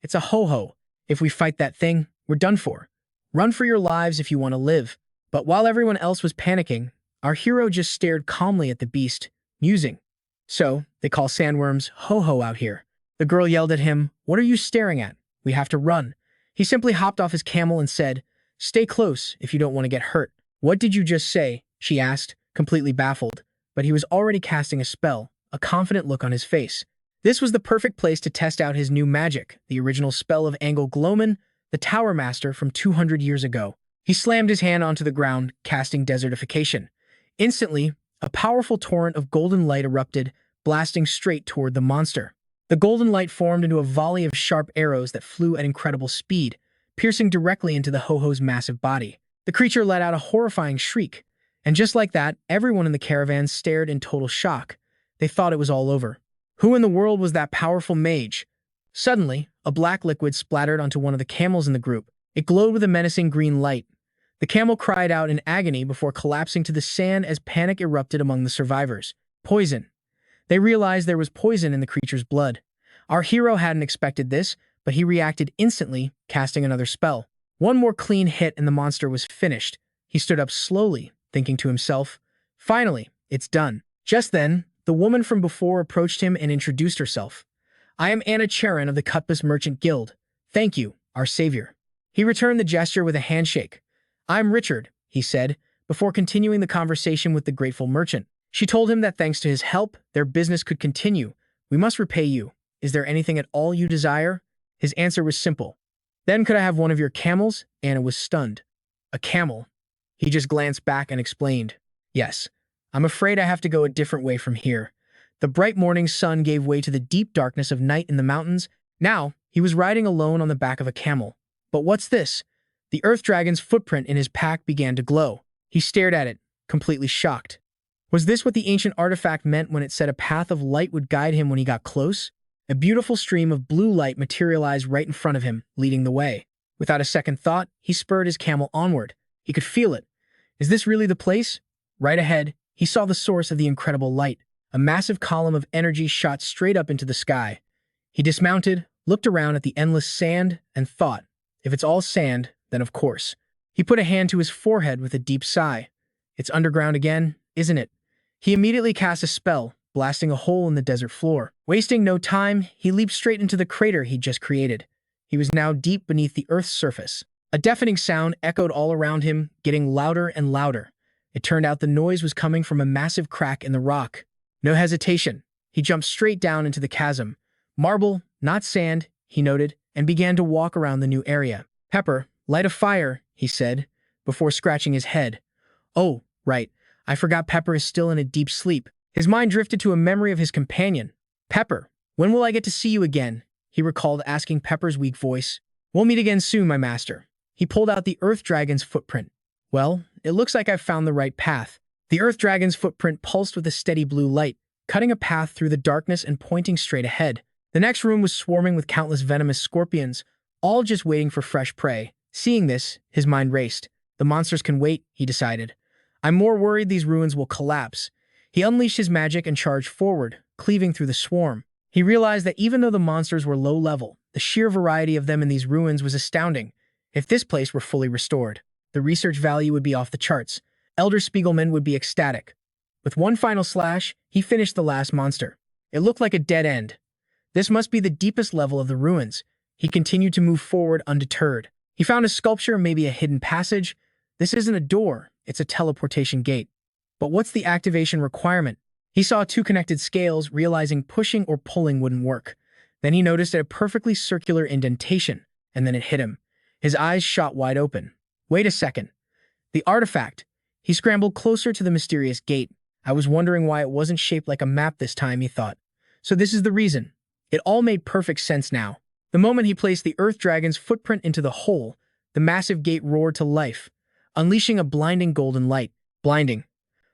It's a ho-ho. If we fight that thing, we're done for. Run for your lives if you want to live. But while everyone else was panicking, our hero just stared calmly at the beast, musing. So, they call sandworms ho-ho out here. The girl yelled at him, "What are you staring at? We have to run." He simply hopped off his camel and said, "Stay close if you don't want to get hurt." "What did you just say?" she asked, completely baffled. But he was already casting a spell, a confident look on his face. This was the perfect place to test out his new magic, the original spell of Angle Gloman, the Tower Master from 200 years ago. He slammed his hand onto the ground, casting desertification. Instantly, a powerful torrent of golden light erupted, blasting straight toward the monster. The golden light formed into a volley of sharp arrows that flew at incredible speed, piercing directly into the Ho-Ho's massive body. The creature let out a horrifying shriek, and just like that, everyone in the caravan stared in total shock. They thought it was all over. Who in the world was that powerful mage? Suddenly, a black liquid splattered onto one of the camels in the group. It glowed with a menacing green light. The camel cried out in agony before collapsing to the sand as panic erupted among the survivors. Poison. They realized there was poison in the creature's blood. Our hero hadn't expected this, but he reacted instantly, casting another spell. One more clean hit and the monster was finished. He stood up slowly, thinking to himself, "Finally, it's done." Just then, the woman from before approached him and introduced herself. "I am Anna Charon of the Cutbus Merchant Guild. Thank you, our savior." He returned the gesture with a handshake. "I'm Richard," he said, before continuing the conversation with the grateful merchant. She told him that thanks to his help, their business could continue. "We must repay you. Is there anything at all you desire?" His answer was simple. "Then could I have one of your camels?" Anna was stunned. "A camel?" He just glanced back and explained. "Yes. I'm afraid I have to go a different way from here." The bright morning sun gave way to the deep darkness of night in the mountains. Now, he was riding alone on the back of a camel. But what's this? The Earth Dragon's footprint in his pack began to glow. He stared at it, completely shocked. Was this what the ancient artifact meant when it said a path of light would guide him when he got close? A beautiful stream of blue light materialized right in front of him, leading the way. Without a second thought, he spurred his camel onward. He could feel it. Is this really the place? Right ahead, he saw the source of the incredible light. A massive column of energy shot straight up into the sky. He dismounted, looked around at the endless sand, and thought, if it's all sand, then of course. He put a hand to his forehead with a deep sigh. It's underground again, isn't it? He immediately cast a spell, blasting a hole in the desert floor. Wasting no time, he leaped straight into the crater he'd just created. He was now deep beneath the Earth's surface. A deafening sound echoed all around him, getting louder and louder. It turned out the noise was coming from a massive crack in the rock. No hesitation. He jumped straight down into the chasm. Marble, not sand, he noted, and began to walk around the new area. "Pepper, light a fire," he said, before scratching his head. "Oh, right. I forgot Pepper is still in a deep sleep." His mind drifted to a memory of his companion. "Pepper, when will I get to see you again?" he recalled asking Pepper's weak voice. "We'll meet again soon, my master." He pulled out the Earth Dragon's footprint. "Well, it looks like I've found the right path." The Earth Dragon's footprint pulsed with a steady blue light, cutting a path through the darkness and pointing straight ahead. The next room was swarming with countless venomous scorpions, all just waiting for fresh prey. Seeing this, his mind raced. The monsters can wait, he decided. I'm more worried these ruins will collapse. He unleashed his magic and charged forward, cleaving through the swarm. He realized that even though the monsters were low level, the sheer variety of them in these ruins was astounding. If this place were fully restored, the research value would be off the charts. Elder Spiegelman would be ecstatic. With one final slash, he finished the last monster. It looked like a dead end. This must be the deepest level of the ruins. He continued to move forward undeterred. He found a sculpture, maybe a hidden passage. This isn't a door, it's a teleportation gate. But what's the activation requirement? He saw two connected scales, realizing pushing or pulling wouldn't work. Then he noticed a perfectly circular indentation, and then it hit him. His eyes shot wide open. Wait a second. The artifact. He scrambled closer to the mysterious gate. I was wondering why it wasn't shaped like a map this time, he thought. So this is the reason. It all made perfect sense now. The moment he placed the Earth Dragon's footprint into the hole, the massive gate roared to life, unleashing a blinding golden light. Blinding.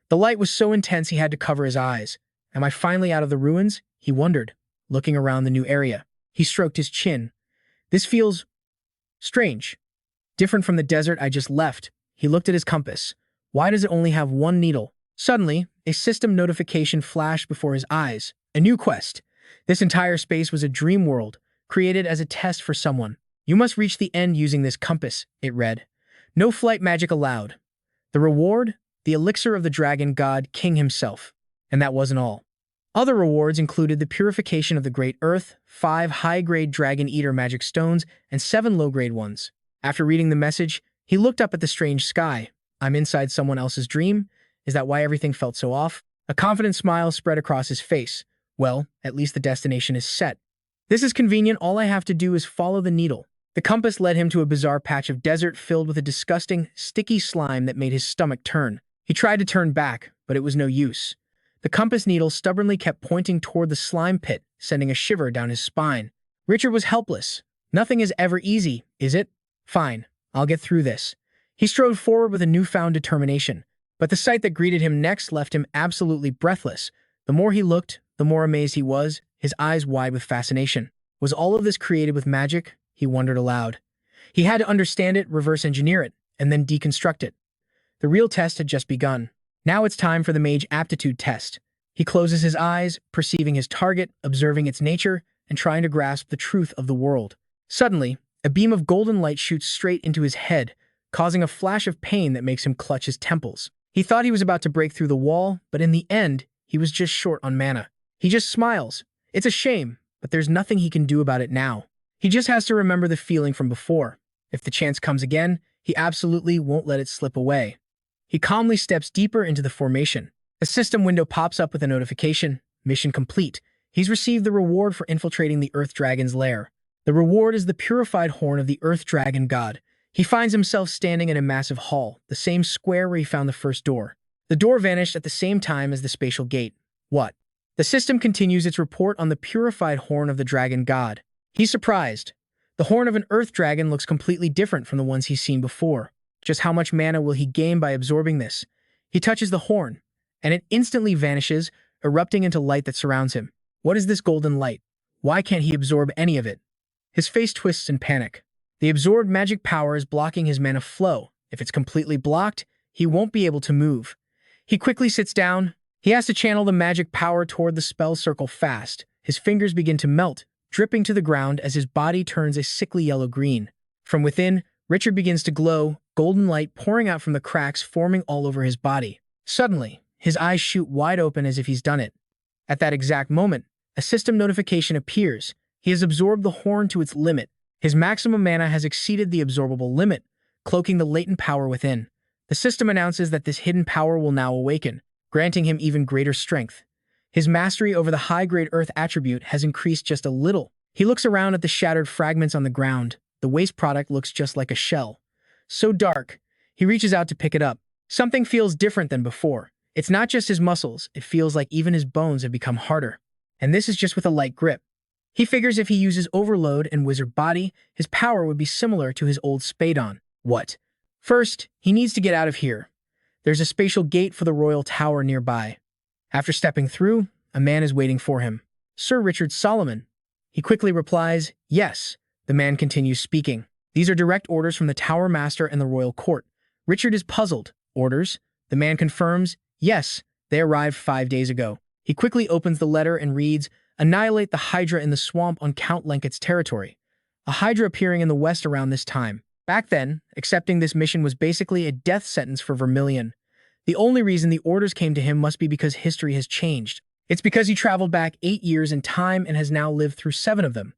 The light was so intense he had to cover his eyes. Am I finally out of the ruins? He wondered, looking around the new area. He stroked his chin. This feels strange. Different from the desert I just left. He looked at his compass. Why does it only have one needle? Suddenly, a system notification flashed before his eyes. A new quest. This entire space was a dream world, created as a test for someone. You must reach the end using this compass, it read. No flight magic allowed. The reward? The elixir of the dragon god king himself. And that wasn't all. Other rewards included the purification of the Great Earth, 5 high-grade Dragon Eater magic stones, and 7 low-grade ones. After reading the message, he looked up at the strange sky. I'm inside someone else's dream? Is that why everything felt so off? A confident smile spread across his face. Well, at least the destination is set. This is convenient. All I have to do is follow the needle. The compass led him to a bizarre patch of desert filled with a disgusting, sticky slime that made his stomach turn. He tried to turn back, but it was no use. The compass needle stubbornly kept pointing toward the slime pit, sending a shiver down his spine. Richard was helpless. Nothing is ever easy, is it? Fine, I'll get through this. He strode forward with a newfound determination, but the sight that greeted him next left him absolutely breathless. The more he looked, the more amazed he was, his eyes wide with fascination. Was all of this created with magic? He wondered aloud. He had to understand it, reverse engineer it, and then deconstruct it. The real test had just begun. Now it's time for the mage aptitude test. He closes his eyes, perceiving his target, observing its nature, and trying to grasp the truth of the world. Suddenly, a beam of golden light shoots straight into his head, causing a flash of pain that makes him clutch his temples. He thought he was about to break through the wall, but in the end, he was just short on mana. He just smiles. It's a shame, but there's nothing he can do about it now. He just has to remember the feeling from before. If the chance comes again, he absolutely won't let it slip away. He calmly steps deeper into the formation. A system window pops up with a notification. Mission complete. He's received the reward for infiltrating the Earth Dragon's lair. The reward is the purified horn of the Earth Dragon God. He finds himself standing in a massive hall, the same square where he found the first door. The door vanished at the same time as the spatial gate. What? The system continues its report on the purified horn of the Dragon God. He's surprised. The horn of an Earth Dragon looks completely different from the ones he's seen before. Just how much mana will he gain by absorbing this? He touches the horn, and it instantly vanishes, erupting into light that surrounds him. What is this golden light? Why can't he absorb any of it? His face twists in panic. The absorbed magic power is blocking his mana flow. If it's completely blocked, he won't be able to move. He quickly sits down. He has to channel the magic power toward the spell circle fast. His fingers begin to melt, dripping to the ground as his body turns a sickly yellow-green. From within, Richard begins to glow, golden light pouring out from the cracks forming all over his body. Suddenly, his eyes shoot wide open as if he's done it. At that exact moment, a system notification appears. He has absorbed the horn to its limit. His maximum mana has exceeded the absorbable limit, cloaking the latent power within. The system announces that this hidden power will now awaken, granting him even greater strength. His mastery over the high-grade Earth attribute has increased just a little. He looks around at the shattered fragments on the ground. The waste product looks just like a shell. So dark. He reaches out to pick it up. Something feels different than before. It's not just his muscles. It feels like even his bones have become harder. And this is just with a light grip. He figures if he uses Overload and Wizard Body, his power would be similar to his old Spadon. What? First, he needs to get out of here. There's a spatial gate for the Royal Tower nearby. After stepping through, a man is waiting for him. Sir Richard Solomon. He quickly replies, yes. The man continues speaking. These are direct orders from the Tower Master and the Royal Court. Richard is puzzled. Orders? The man confirms, yes, they arrived 5 days ago. He quickly opens the letter and reads, annihilate the Hydra in the swamp on Count Lenket's territory. A Hydra appearing in the west around this time. Back then, accepting this mission was basically a death sentence for Vermilion. The only reason the orders came to him must be because history has changed. It's because he traveled back 8 years in time and has now lived through 7 of them.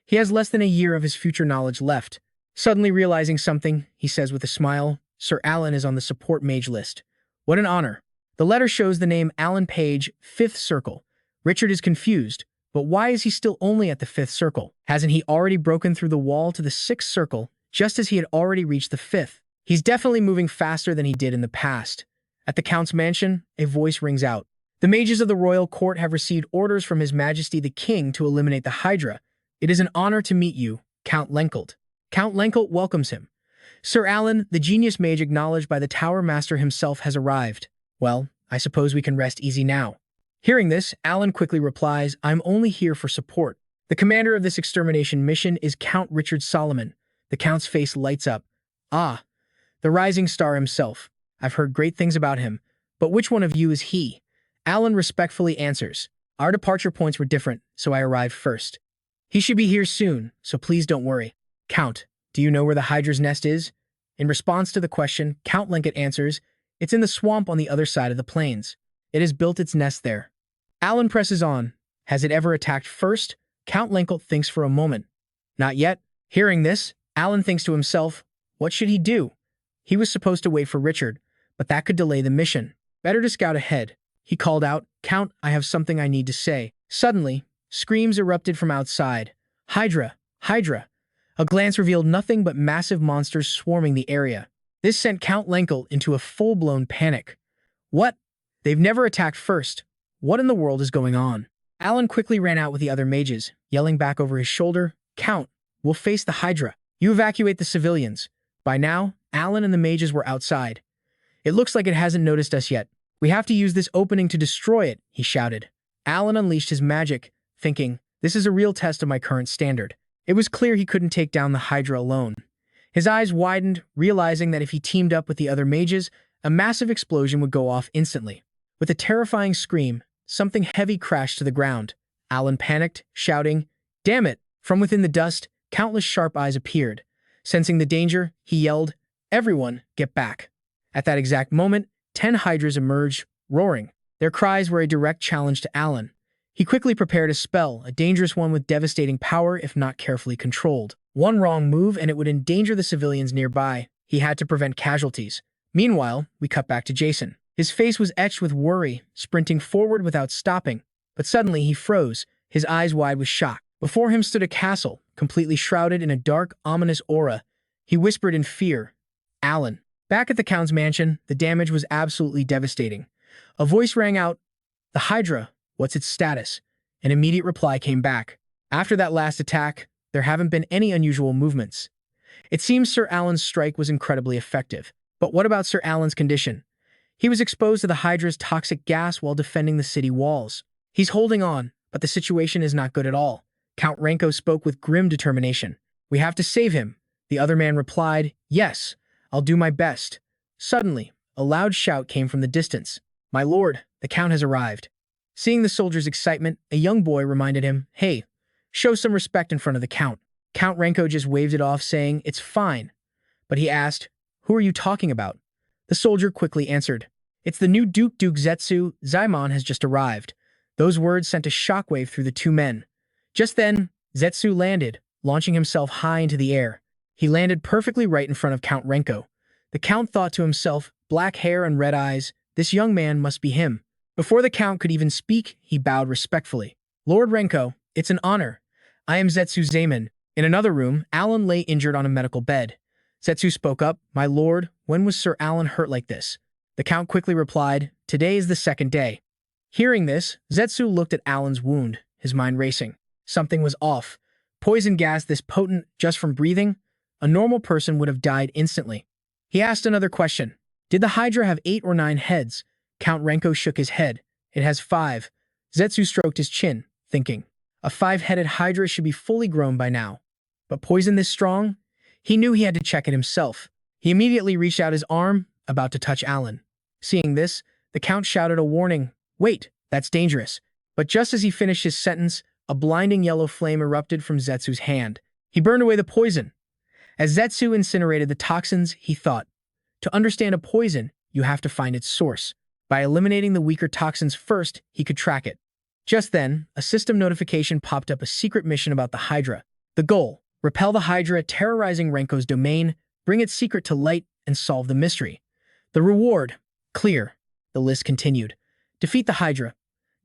He has less than a year of his future knowledge left. Suddenly realizing something, he says with a smile, Sir Alan is on the support mage list. What an honor. The letter shows the name Alan Page, 5th Circle. Richard is confused, but why is he still only at the 5th Circle? Hasn't he already broken through the wall to the 6th Circle, just as he had already reached the 5th? He's definitely moving faster than he did in the past. At the Count's mansion, a voice rings out. The mages of the royal court have received orders from His Majesty the King to eliminate the Hydra. It is an honor to meet you, Count Lenkelt. Count Lenkelt welcomes him. Sir Alan, the genius mage acknowledged by the Tower Master himself, has arrived. Well, I suppose we can rest easy now. Hearing this, Alan quickly replies, I'm only here for support. The commander of this extermination mission is Count Richard Solomon. The Count's face lights up. Ah, the rising star himself. I've heard great things about him, but which one of you is he? Alan respectfully answers, our departure points were different, so I arrived first. He should be here soon, so please don't worry. Count, do you know where the Hydra's nest is? In response to the question, Count Lenket answers, it's in the swamp on the other side of the plains. It has built its nest there. Alan presses on. Has it ever attacked first? Count Lenkelt thinks for a moment. Not yet. Hearing this, Alan thinks to himself, what should he do? He was supposed to wait for Richard, but that could delay the mission. Better to scout ahead. He called out, Count, I have something I need to say. Suddenly, screams erupted from outside. Hydra! Hydra! A glance revealed nothing but massive monsters swarming the area. This sent Count Lenkelt into a full-blown panic. What? They've never attacked first. What in the world is going on? Alan quickly ran out with the other mages, yelling back over his shoulder, Count, we'll face the Hydra. You evacuate the civilians. By now, Alan and the mages were outside. It looks like it hasn't noticed us yet. We have to use this opening to destroy it, he shouted. Alan unleashed his magic, thinking, this is a real test of my current standard. It was clear he couldn't take down the Hydra alone. His eyes widened, realizing that if he teamed up with the other mages, a massive explosion would go off instantly. With a terrifying scream, something heavy crashed to the ground. Alan panicked, shouting, damn it! From within the dust, countless sharp eyes appeared. Sensing the danger, he yelled, everyone, get back. At that exact moment, 10 Hydras emerged, roaring. Their cries were a direct challenge to Alan. He quickly prepared a spell, a dangerous one with devastating power if not carefully controlled. One wrong move and it would endanger the civilians nearby. He had to prevent casualties. Meanwhile, we cut back to Jasson. His face was etched with worry, sprinting forward without stopping. But suddenly he froze, his eyes wide with shock. Before him stood a castle, completely shrouded in a dark, ominous aura. He whispered in fear, Alan. Back at the Count's mansion, the damage was absolutely devastating. A voice rang out, the Hydra, what's its status? An immediate reply came back. After that last attack, there haven't been any unusual movements. It seems Sir Alan's strike was incredibly effective. But what about Sir Alan's condition? He was exposed to the Hydra's toxic gas while defending the city walls. He's holding on, but the situation is not good at all. Count Renko spoke with grim determination. We have to save him. The other man replied, yes, I'll do my best. Suddenly, a loud shout came from the distance. My lord, the Count has arrived. Seeing the soldier's excitement, a young boy reminded him, hey, show some respect in front of the Count. Count Renko just waved it off, saying, it's fine. But he asked, who are you talking about? The soldier quickly answered, it's the new Duke Zetsu. Zaimon has just arrived. Those words sent a shockwave through the two men. Just then, Zetsu landed, launching himself high into the air. He landed perfectly right in front of Count Renko. The Count thought to himself, black hair and red eyes, this young man must be him. Before the Count could even speak, he bowed respectfully. Lord Renko, it's an honor. I am Zetsu Zaimon. In another room, Alan lay injured on a medical bed. Zetsu spoke up, my lord, when was Sir Alan hurt like this? The Count quickly replied, today is the second day. Hearing this, Zetsu looked at Alan's wound, his mind racing. Something was off. Poison gas this potent just from breathing? A normal person would have died instantly. He asked another question. Did the Hydra have 8 or 9 heads? Count Renko shook his head. It has 5. Zetsu stroked his chin, thinking, a 5-headed Hydra should be fully grown by now. But poison this strong? He knew he had to check it himself. He immediately reached out his arm, about to touch Alan. Seeing this, the Count shouted a warning, wait, that's dangerous. But just as he finished his sentence, a blinding yellow flame erupted from Zetsu's hand. He burned away the poison. As Zetsu incinerated the toxins, he thought, to understand a poison, you have to find its source. By eliminating the weaker toxins first, he could track it. Just then, a system notification popped up, a secret mission about the Hydra. The goal, repel the Hydra terrorizing Renko's domain, bring its secret to light, and solve the mystery. The reward, clear. The list continued. Defeat the Hydra.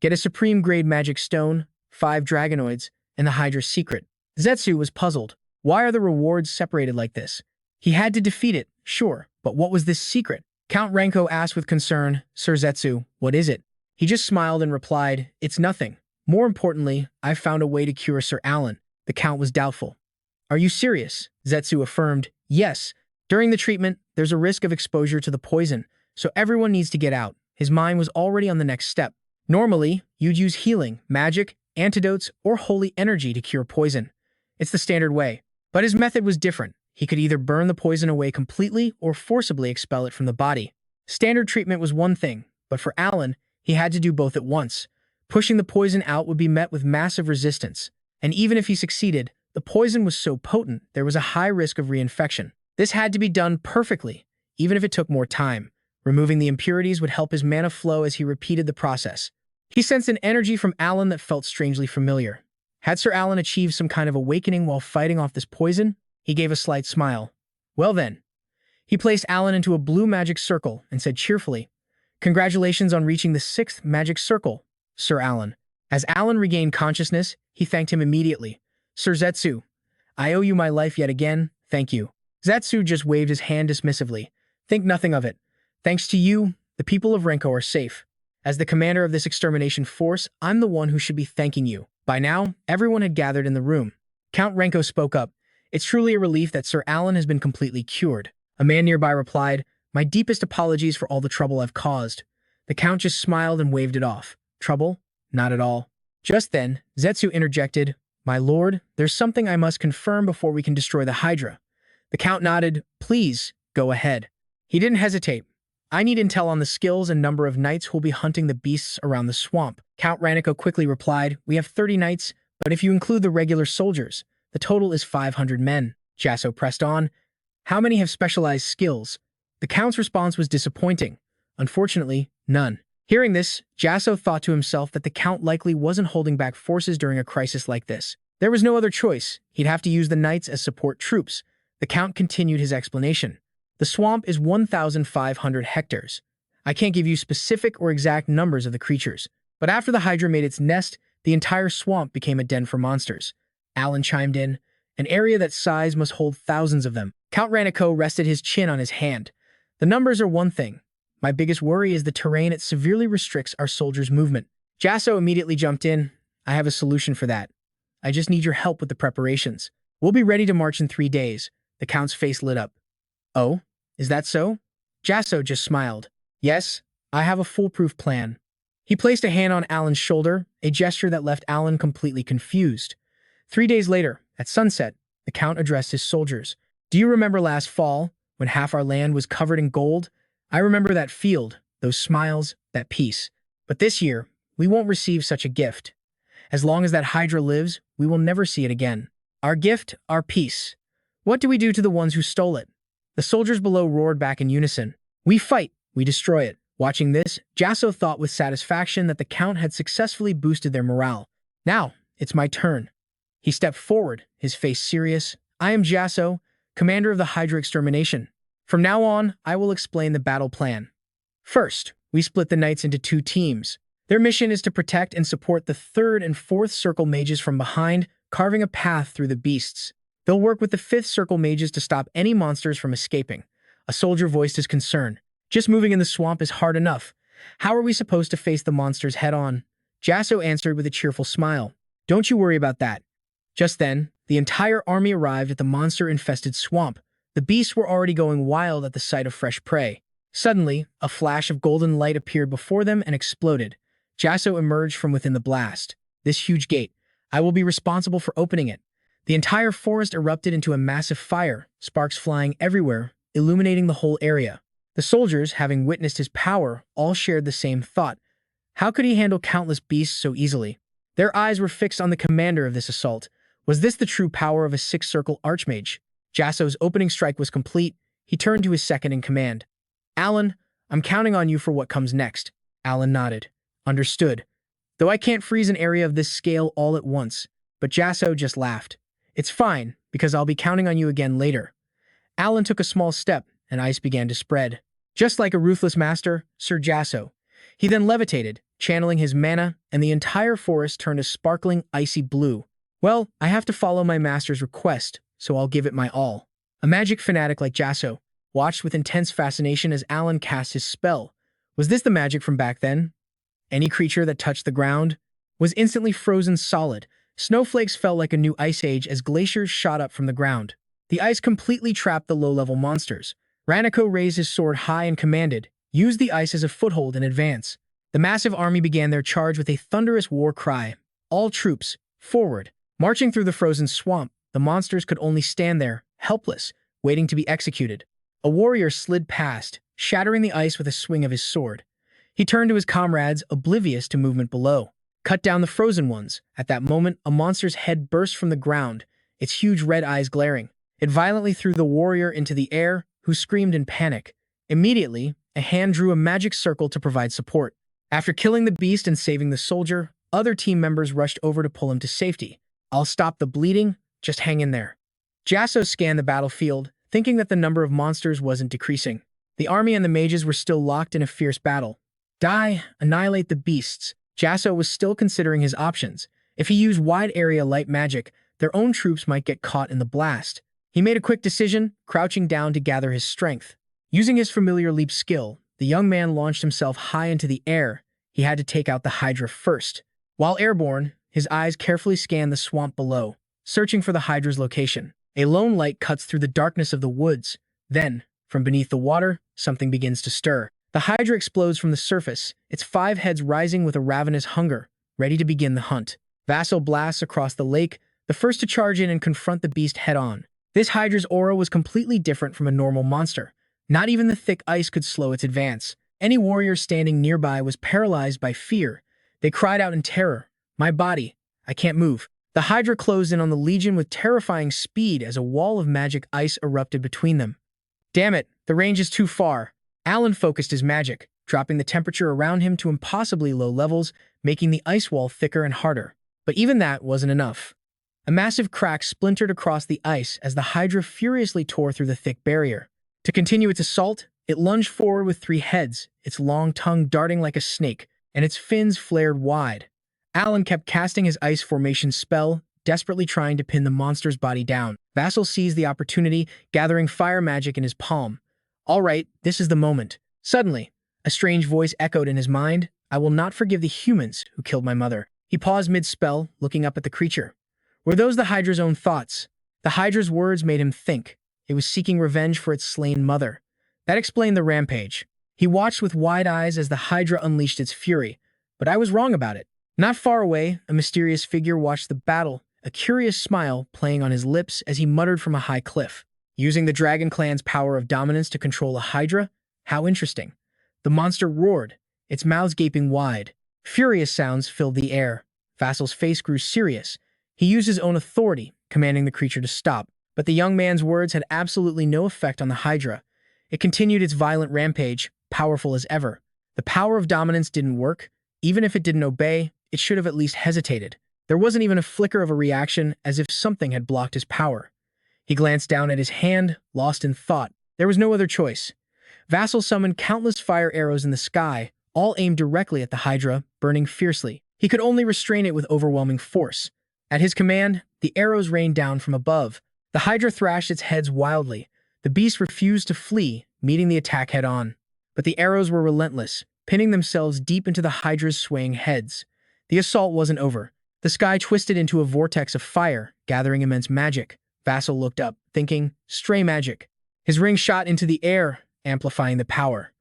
Get a supreme-grade magic stone, 5 dragonoids, and the Hydra's secret. Zetsu was puzzled. Why are the rewards separated like this? He had to defeat it, sure, but what was this secret? Count Renko asked with concern, Sir Zetsu, what is it? He just smiled and replied, it's nothing. More importantly, I've found a way to cure Sir Alan. The Count was doubtful. Are you serious? Zetsu affirmed, yes. During the treatment, there's a risk of exposure to the poison, so everyone needs to get out. His mind was already on the next step. Normally, you'd use healing, magic, antidotes, or holy energy to cure poison. It's the standard way. But his method was different. He could either burn the poison away completely or forcibly expel it from the body. Standard treatment was one thing, but for Alan, he had to do both at once. Pushing the poison out would be met with massive resistance. And even if he succeeded, the poison was so potent there was a high risk of reinfection. This had to be done perfectly, even if it took more time. Removing the impurities would help his mana flow as he repeated the process. He sensed an energy from Alan that felt strangely familiar. Had Sir Alan achieved some kind of awakening while fighting off this poison? He gave a slight smile. Well then. He placed Alan into a blue magic circle and said cheerfully, "Congratulations on reaching the 6th magic circle, Sir Alan." As Alan regained consciousness, he thanked him immediately. "Sir Zetsu, I owe you my life yet again, thank you." Zetsu just waved his hand dismissively. "Think nothing of it. Thanks to you, the people of Renko are safe. As the commander of this extermination force, I'm the one who should be thanking you." By now, everyone had gathered in the room. Count Renko spoke up. "It's truly a relief that Sir Alan has been completely cured." A man nearby replied, "My deepest apologies for all the trouble I've caused." The Count just smiled and waved it off. "Trouble? Not at all." Just then, Zetsu interjected, "My lord, there's something I must confirm before we can destroy the Hydra." The Count nodded. "Please, go ahead." He didn't hesitate. "I need intel on the skills and number of knights who'll be hunting the beasts around the swamp." Count Raniko quickly replied, "We have 30 knights, but if you include the regular soldiers, the total is 500 men." Jasson pressed on, "How many have specialized skills?" The Count's response was disappointing. "Unfortunately, none." Hearing this, Jasson thought to himself that the Count likely wasn't holding back forces during a crisis like this. There was no other choice. He'd have to use the knights as support troops. The Count continued his explanation. "The swamp is 1,500 hectares. I can't give you specific or exact numbers of the creatures, but after the Hydra made its nest, the entire swamp became a den for monsters." Alan chimed in, "An area that size must hold thousands of them." Count Raniko rested his chin on his hand. "The numbers are one thing. My biggest worry is the terrain. It severely restricts our soldiers' movement." Jasson immediately jumped in. "I have a solution for that. I just need your help with the preparations. We'll be ready to march in 3 days." The Count's face lit up. "Oh, is that so?" Jasson just smiled. "Yes, I have a foolproof plan." He placed a hand on Alan's shoulder, a gesture that left Alan completely confused. 3 days later, at sunset, the Count addressed his soldiers. "Do you remember last fall, when half our land was covered in gold? I remember that field, those smiles, that peace. But this year, we won't receive such a gift. As long as that Hydra lives, we will never see it again. Our gift, our peace. What do we do to the ones who stole it?" The soldiers below roared back in unison. "We fight, we destroy it." Watching this, Jasson thought with satisfaction that the Count had successfully boosted their morale. "Now, it's my turn." He stepped forward, his face serious. "I am Jasson, commander of the Hydra extermination. From now on, I will explain the battle plan. First, we split the knights into 2 teams. Their mission is to protect and support the 3rd and 4th circle mages from behind, carving a path through the beasts. They'll work with the 5th circle mages to stop any monsters from escaping." A soldier voiced his concern. "Just moving in the swamp is hard enough. How are we supposed to face the monsters head-on?" Jasson answered with a cheerful smile. "Don't you worry about that." Just then, the entire army arrived at the monster-infested swamp. The beasts were already going wild at the sight of fresh prey. Suddenly, a flash of golden light appeared before them and exploded. Jasson emerged from within the blast. "This huge gate. I will be responsible for opening it." The entire forest erupted into a massive fire, sparks flying everywhere, illuminating the whole area. The soldiers, having witnessed his power, all shared the same thought. How could he handle countless beasts so easily? Their eyes were fixed on the commander of this assault. Was this the true power of a 6th-circle archmage? Jasson's opening strike was complete. He turned to his second-in-command. "Alan, I'm counting on you for what comes next." Alan nodded. "Understood. Though I can't freeze an area of this scale all at once." But Jasson just laughed. "It's fine, because I'll be counting on you again later." Alan took a small step, and ice began to spread. Just like a ruthless master, Sir Jasson. He then levitated, channeling his mana, and the entire forest turned a sparkling, icy blue. "Well, I have to follow my master's request, so I'll give it my all." A magic fanatic like Jasson watched with intense fascination as Alan cast his spell. Was this the magic from back then? Any creature that touched the ground was instantly frozen solid. Snowflakes fell like a new ice age as glaciers shot up from the ground. The ice completely trapped the low-level monsters. Raniko raised his sword high and commanded, "Use the ice as a foothold and advance." The massive army began their charge with a thunderous war cry. "All troops, forward!" Marching through the frozen swamp, the monsters could only stand there, helpless, waiting to be executed. A warrior slid past, shattering the ice with a swing of his sword. He turned to his comrades, oblivious to movement below. "Cut down the frozen ones." At that moment, a monster's head burst from the ground, its huge red eyes glaring. It violently threw the warrior into the air, who screamed in panic. Immediately, a hand drew a magic circle to provide support. After killing the beast and saving the soldier, other team members rushed over to pull him to safety. "I'll stop the bleeding, just hang in there." Jasson scanned the battlefield, thinking that the number of monsters wasn't decreasing. The army and the mages were still locked in a fierce battle. Die, annihilate the beasts. Jasson was still considering his options. If he used wide-area light magic, their own troops might get caught in the blast. He made a quick decision, crouching down to gather his strength. Using his familiar leap skill, the young man launched himself high into the air. He had to take out the Hydra first. While airborne, his eyes carefully scanned the swamp below, searching for the Hydra's location. A lone light cuts through the darkness of the woods. Then, from beneath the water, something begins to stir. The Hydra explodes from the surface, its 5 heads rising with a ravenous hunger, ready to begin the hunt. Vassal blasts across the lake, the first to charge in and confront the beast head-on. This Hydra's aura was completely different from a normal monster. Not even the thick ice could slow its advance. Any warrior standing nearby was paralyzed by fear. They cried out in terror, "My body, I can't move." The Hydra closed in on the Legion with terrifying speed as a wall of magic ice erupted between them. "Damn it, the range is too far." Alan focused his magic, dropping the temperature around him to impossibly low levels, making the ice wall thicker and harder. But even that wasn't enough. A massive crack splintered across the ice as the Hydra furiously tore through the thick barrier. To continue its assault, it lunged forward with 3 heads, its long tongue darting like a snake, and its fins flared wide. Alan kept casting his ice formation spell, desperately trying to pin the monster's body down. Vassal seized the opportunity, gathering fire magic in his palm. "All right, this is the moment." Suddenly, a strange voice echoed in his mind. "I will not forgive the humans who killed my mother." He paused mid-spell, looking up at the creature. Were those the Hydra's own thoughts? The Hydra's words made him think. It was seeking revenge for its slain mother. That explained the rampage. He watched with wide eyes as the Hydra unleashed its fury. But I was wrong about it. Not far away, a mysterious figure watched the battle, a curious smile playing on his lips as he muttered from a high cliff. Using the Dragon Clan's power of dominance to control a Hydra? How interesting. The monster roared, its mouth gaping wide. Furious sounds filled the air. Vassal's face grew serious. He used his own authority, commanding the creature to stop. But the young man's words had absolutely no effect on the Hydra. It continued its violent rampage, powerful as ever. The power of dominance didn't work. Even if it didn't obey, it should have at least hesitated. There wasn't even a flicker of a reaction, as if something had blocked his power. He glanced down at his hand, lost in thought. There was no other choice. Vassal summoned countless fire arrows in the sky, all aimed directly at the Hydra, burning fiercely. He could only restrain it with overwhelming force. At his command, the arrows rained down from above. The Hydra thrashed its heads wildly. The beast refused to flee, meeting the attack head-on. But the arrows were relentless, pinning themselves deep into the Hydra's swaying heads. The assault wasn't over. The sky twisted into a vortex of fire, gathering immense magic. Vassal looked up, thinking, stray magic. His ring shot into the air, amplifying the power.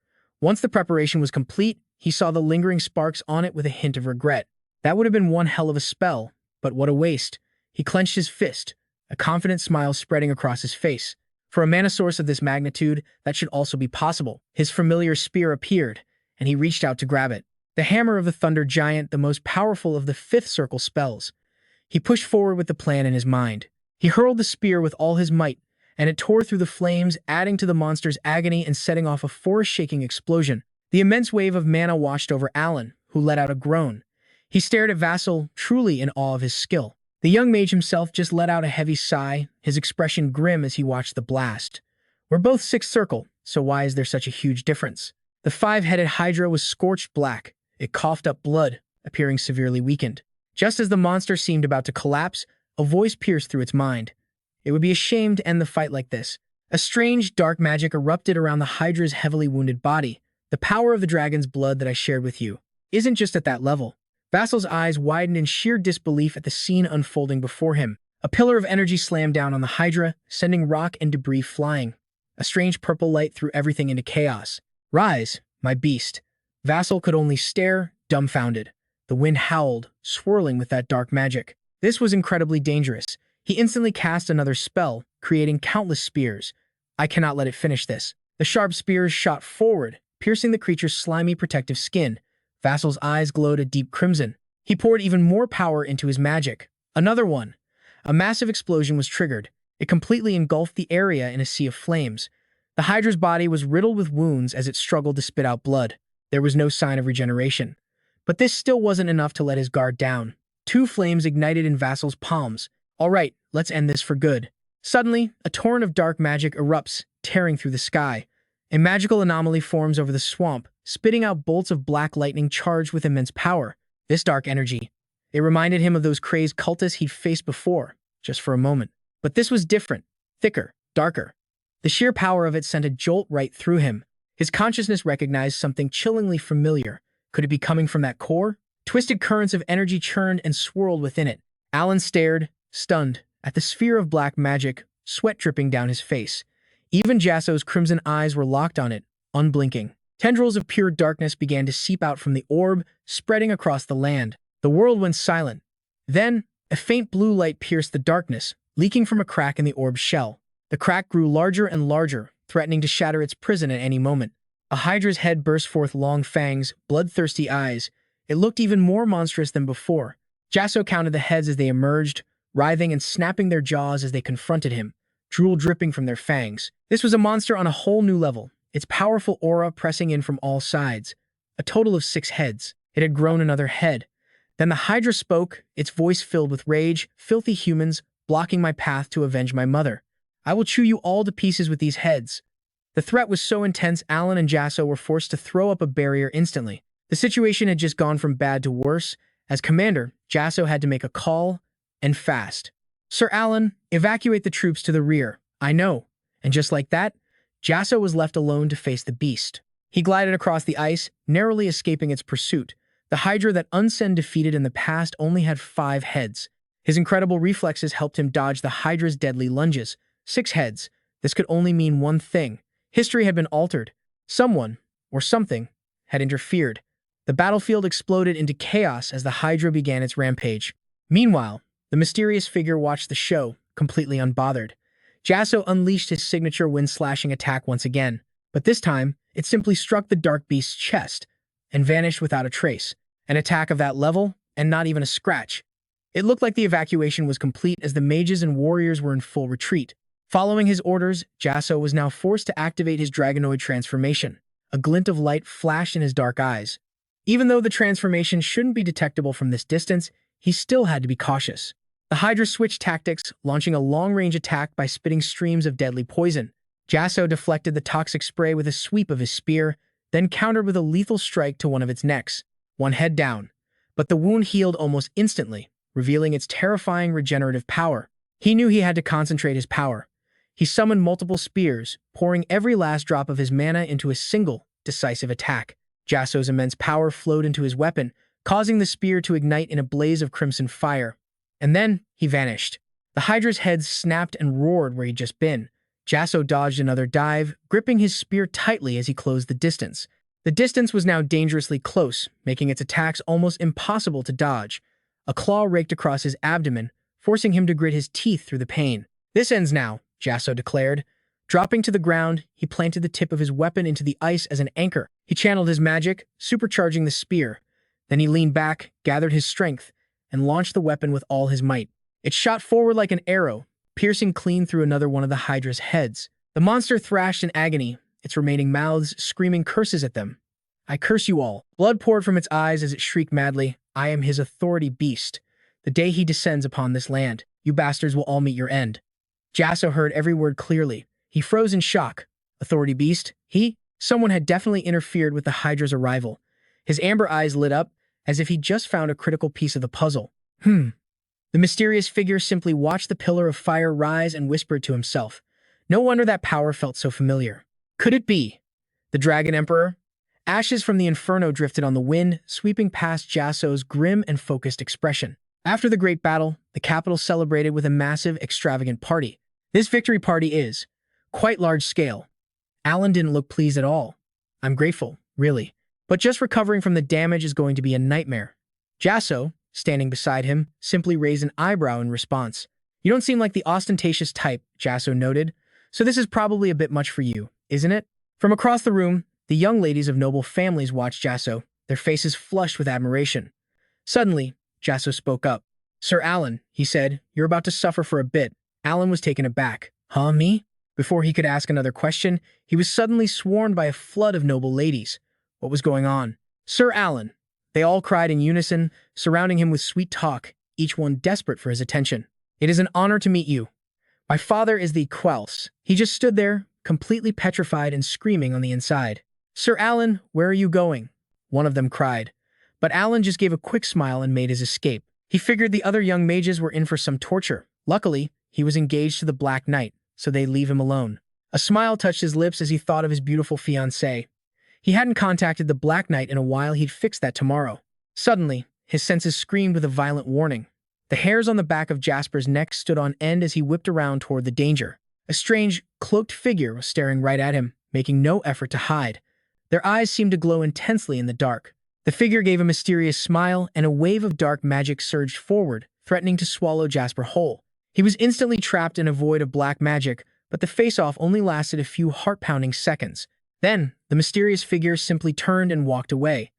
Once the preparation was complete, he saw the lingering sparks on it with a hint of regret. That would have been one hell of a spell, but what a waste. He clenched his fist, a confident smile spreading across his face. For a mana source of this magnitude, that should also be possible. His familiar spear appeared, and he reached out to grab it. The hammer of the Thunder Giant, the most powerful of the 5th circle spells. He pushed forward with the plan in his mind. He hurled the spear with all his might, and it tore through the flames, adding to the monster's agony and setting off a forest-shaking explosion. The immense wave of mana washed over Alan, who let out a groan. He stared at Vassal, truly in awe of his skill. The young mage himself just let out a heavy sigh, his expression grim as he watched the blast. We're both 6th circle, so why is there such a huge difference? The 5-headed Hydra was scorched black. It coughed up blood, appearing severely weakened. Just as the monster seemed about to collapse, a voice pierced through its mind. It would be a shame to end the fight like this. A strange, dark magic erupted around the Hydra's heavily wounded body. The power of the dragon's blood that I shared with you isn't just at that level. Vassal's eyes widened in sheer disbelief at the scene unfolding before him. A pillar of energy slammed down on the Hydra, sending rock and debris flying. A strange purple light threw everything into chaos. Rise, my beast. Vassal could only stare, dumbfounded. The wind howled, swirling with that dark magic. This was incredibly dangerous. He instantly cast another spell, creating countless spears. I cannot let it finish this. The sharp spears shot forward, piercing the creature's slimy protective skin. Vassal's eyes glowed a deep crimson. He poured even more power into his magic. Another one. A massive explosion was triggered. It completely engulfed the area in a sea of flames. The Hydra's body was riddled with wounds as it struggled to spit out blood. There was no sign of regeneration. But this still wasn't enough to let his guard down. Two flames ignited in Vassal's palms. All right, let's end this for good. Suddenly, a torrent of dark magic erupts, tearing through the sky. A magical anomaly forms over the swamp, spitting out bolts of black lightning charged with immense power. This dark energy, it reminded him of those crazed cultists he'd faced before, just for a moment. But this was different, thicker, darker. The sheer power of it sent a jolt right through him. His consciousness recognized something chillingly familiar. Could it be coming from that core? Twisted currents of energy churned and swirled within it. Alan stared, stunned, at the sphere of black magic, sweat dripping down his face. Even Jasson's crimson eyes were locked on it, unblinking. Tendrils of pure darkness began to seep out from the orb, spreading across the land. The world went silent. Then, a faint blue light pierced the darkness, leaking from a crack in the orb's shell. The crack grew larger and larger, threatening to shatter its prison at any moment. A hydra's head burst forth long fangs, bloodthirsty eyes. It looked even more monstrous than before. Jasson counted the heads as they emerged, writhing and snapping their jaws as they confronted him, drool dripping from their fangs. This was a monster on a whole new level, its powerful aura pressing in from all sides. A total of 6 heads. It had grown another head. Then the Hydra spoke, its voice filled with rage. Filthy humans, blocking my path to avenge my mother. I will chew you all to pieces with these heads. The threat was so intense Alan and Jasson were forced to throw up a barrier instantly. The situation had just gone from bad to worse. As commander, Jasson had to make a call, and fast. Sir Alan, evacuate the troops to the rear. I know. And just like that, Jasson was left alone to face the beast. He glided across the ice, narrowly escaping its pursuit. The Hydra that Unsen defeated in the past only had 5 heads. His incredible reflexes helped him dodge the Hydra's deadly lunges. 6 heads. This could only mean one thing. History had been altered. Someone, or something, had interfered. The battlefield exploded into chaos as the Hydra began its rampage. Meanwhile, the mysterious figure watched the show, completely unbothered. Jasson unleashed his signature wind-slashing attack once again, but this time, it simply struck the dark beast's chest and vanished without a trace. An attack of that level, and not even a scratch. It looked like the evacuation was complete as the mages and warriors were in full retreat. Following his orders, Jasson was now forced to activate his dragonoid transformation. A glint of light flashed in his dark eyes. Even though the transformation shouldn't be detectable from this distance, he still had to be cautious. The Hydra switched tactics, launching a long-range attack by spitting streams of deadly poison. Jasson deflected the toxic spray with a sweep of his spear, then countered with a lethal strike to one of its necks. One head down. But the wound healed almost instantly, revealing its terrifying regenerative power. He knew he had to concentrate his power. He summoned multiple spears, pouring every last drop of his mana into a single, decisive attack. Jasson's immense power flowed into his weapon, causing the spear to ignite in a blaze of crimson fire. And then, he vanished. The Hydra's head snapped and roared where he'd just been. Jasson dodged another dive, gripping his spear tightly as he closed the distance. The distance was now dangerously close, making its attacks almost impossible to dodge. A claw raked across his abdomen, forcing him to grit his teeth through the pain. This ends now, Jasson declared. Dropping to the ground, he planted the tip of his weapon into the ice as an anchor. He channeled his magic, supercharging the spear. Then he leaned back, gathered his strength, and launched the weapon with all his might. It shot forward like an arrow, piercing clean through another one of the Hydra's heads. The monster thrashed in agony, its remaining mouths screaming curses at them. I curse you all. Blood poured from its eyes as it shrieked madly. I am his authority beast. The day he descends upon this land, you bastards will all meet your end. Jasson heard every word clearly. He froze in shock. Authority beast? Someone had definitely interfered with the Hydra's arrival. His amber eyes lit up, as if he'd just found a critical piece of the puzzle. The mysterious figure simply watched the pillar of fire rise and whispered to himself. No wonder that power felt so familiar. Could it be the Dragon Emperor? Ashes from the inferno drifted on the wind, sweeping past Jasson's grim and focused expression. After the great battle, the capital celebrated with a massive, extravagant party. This victory party is quite large-scale. Alan didn't look pleased at all. I'm grateful, really. But just recovering from the damage is going to be a nightmare. Jasson, standing beside him, simply raised an eyebrow in response. You don't seem like the ostentatious type, Jasson noted, so this is probably a bit much for you, isn't it? From across the room, the young ladies of noble families watched Jasson, their faces flushed with admiration. Suddenly, Jasson spoke up. Sir Alan, he said, you're about to suffer for a bit. Alan was taken aback. Huh, me? Before he could ask another question, he was suddenly swarmed by a flood of noble ladies. What was going on? Sir Alan. They all cried in unison, surrounding him with sweet talk, each one desperate for his attention. It is an honor to meet you. My father is the Quells. He just stood there, completely petrified and screaming on the inside. Sir Alan, where are you going? One of them cried. But Alan just gave a quick smile and made his escape. He figured the other young mages were in for some torture. Luckily, he was engaged to the Black Knight, so they'd leave him alone. A smile touched his lips as he thought of his beautiful fiancée. He hadn't contacted the Black Knight in a while. He'd fix that tomorrow. Suddenly, his senses screamed with a violent warning. The hairs on the back of Jasper's neck stood on end as he whipped around toward the danger. A strange, cloaked figure was staring right at him, making no effort to hide. Their eyes seemed to glow intensely in the dark. The figure gave a mysterious smile, and a wave of dark magic surged forward, threatening to swallow Jasper whole. He was instantly trapped in a void of black magic, but the face-off only lasted a few heart-pounding seconds. Then, the mysterious figure simply turned and walked away.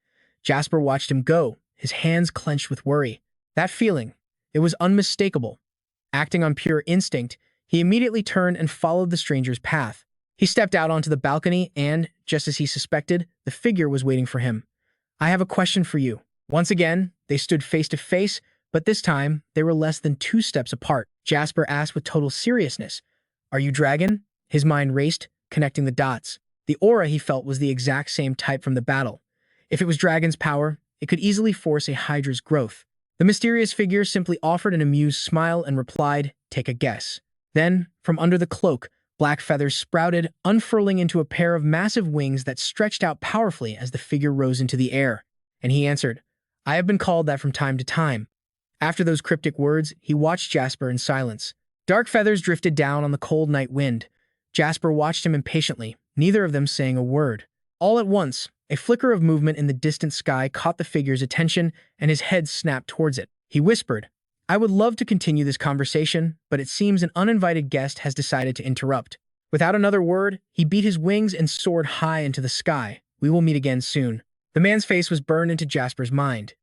Jasper watched him go, his hands clenched with worry. That feeling, it was unmistakable. Acting on pure instinct, he immediately turned and followed the stranger's path. He stepped out onto the balcony and, just as he suspected, the figure was waiting for him. I have a question for you. Once again, they stood face to face, but this time, they were less than 2 steps apart. Jasper asked with total seriousness, Are you dragon? His mind raced, connecting the dots. The aura he felt was the exact same type from the battle. If it was dragon's power, it could easily force a hydra's growth. The mysterious figure simply offered an amused smile and replied, Take a guess. Then, from under the cloak, black feathers sprouted, unfurling into a pair of massive wings that stretched out powerfully as the figure rose into the air. And he answered, I have been called that from time to time. After those cryptic words, he watched Jasper in silence. Dark feathers drifted down on the cold night wind. Jasper watched him impatiently, neither of them saying a word. All at once, a flicker of movement in the distant sky caught the figure's attention, and his head snapped towards it. He whispered, I would love to continue this conversation, but it seems an uninvited guest has decided to interrupt. Without another word, he beat his wings and soared high into the sky. We will meet again soon. The man's face was burned into Jasper's mind.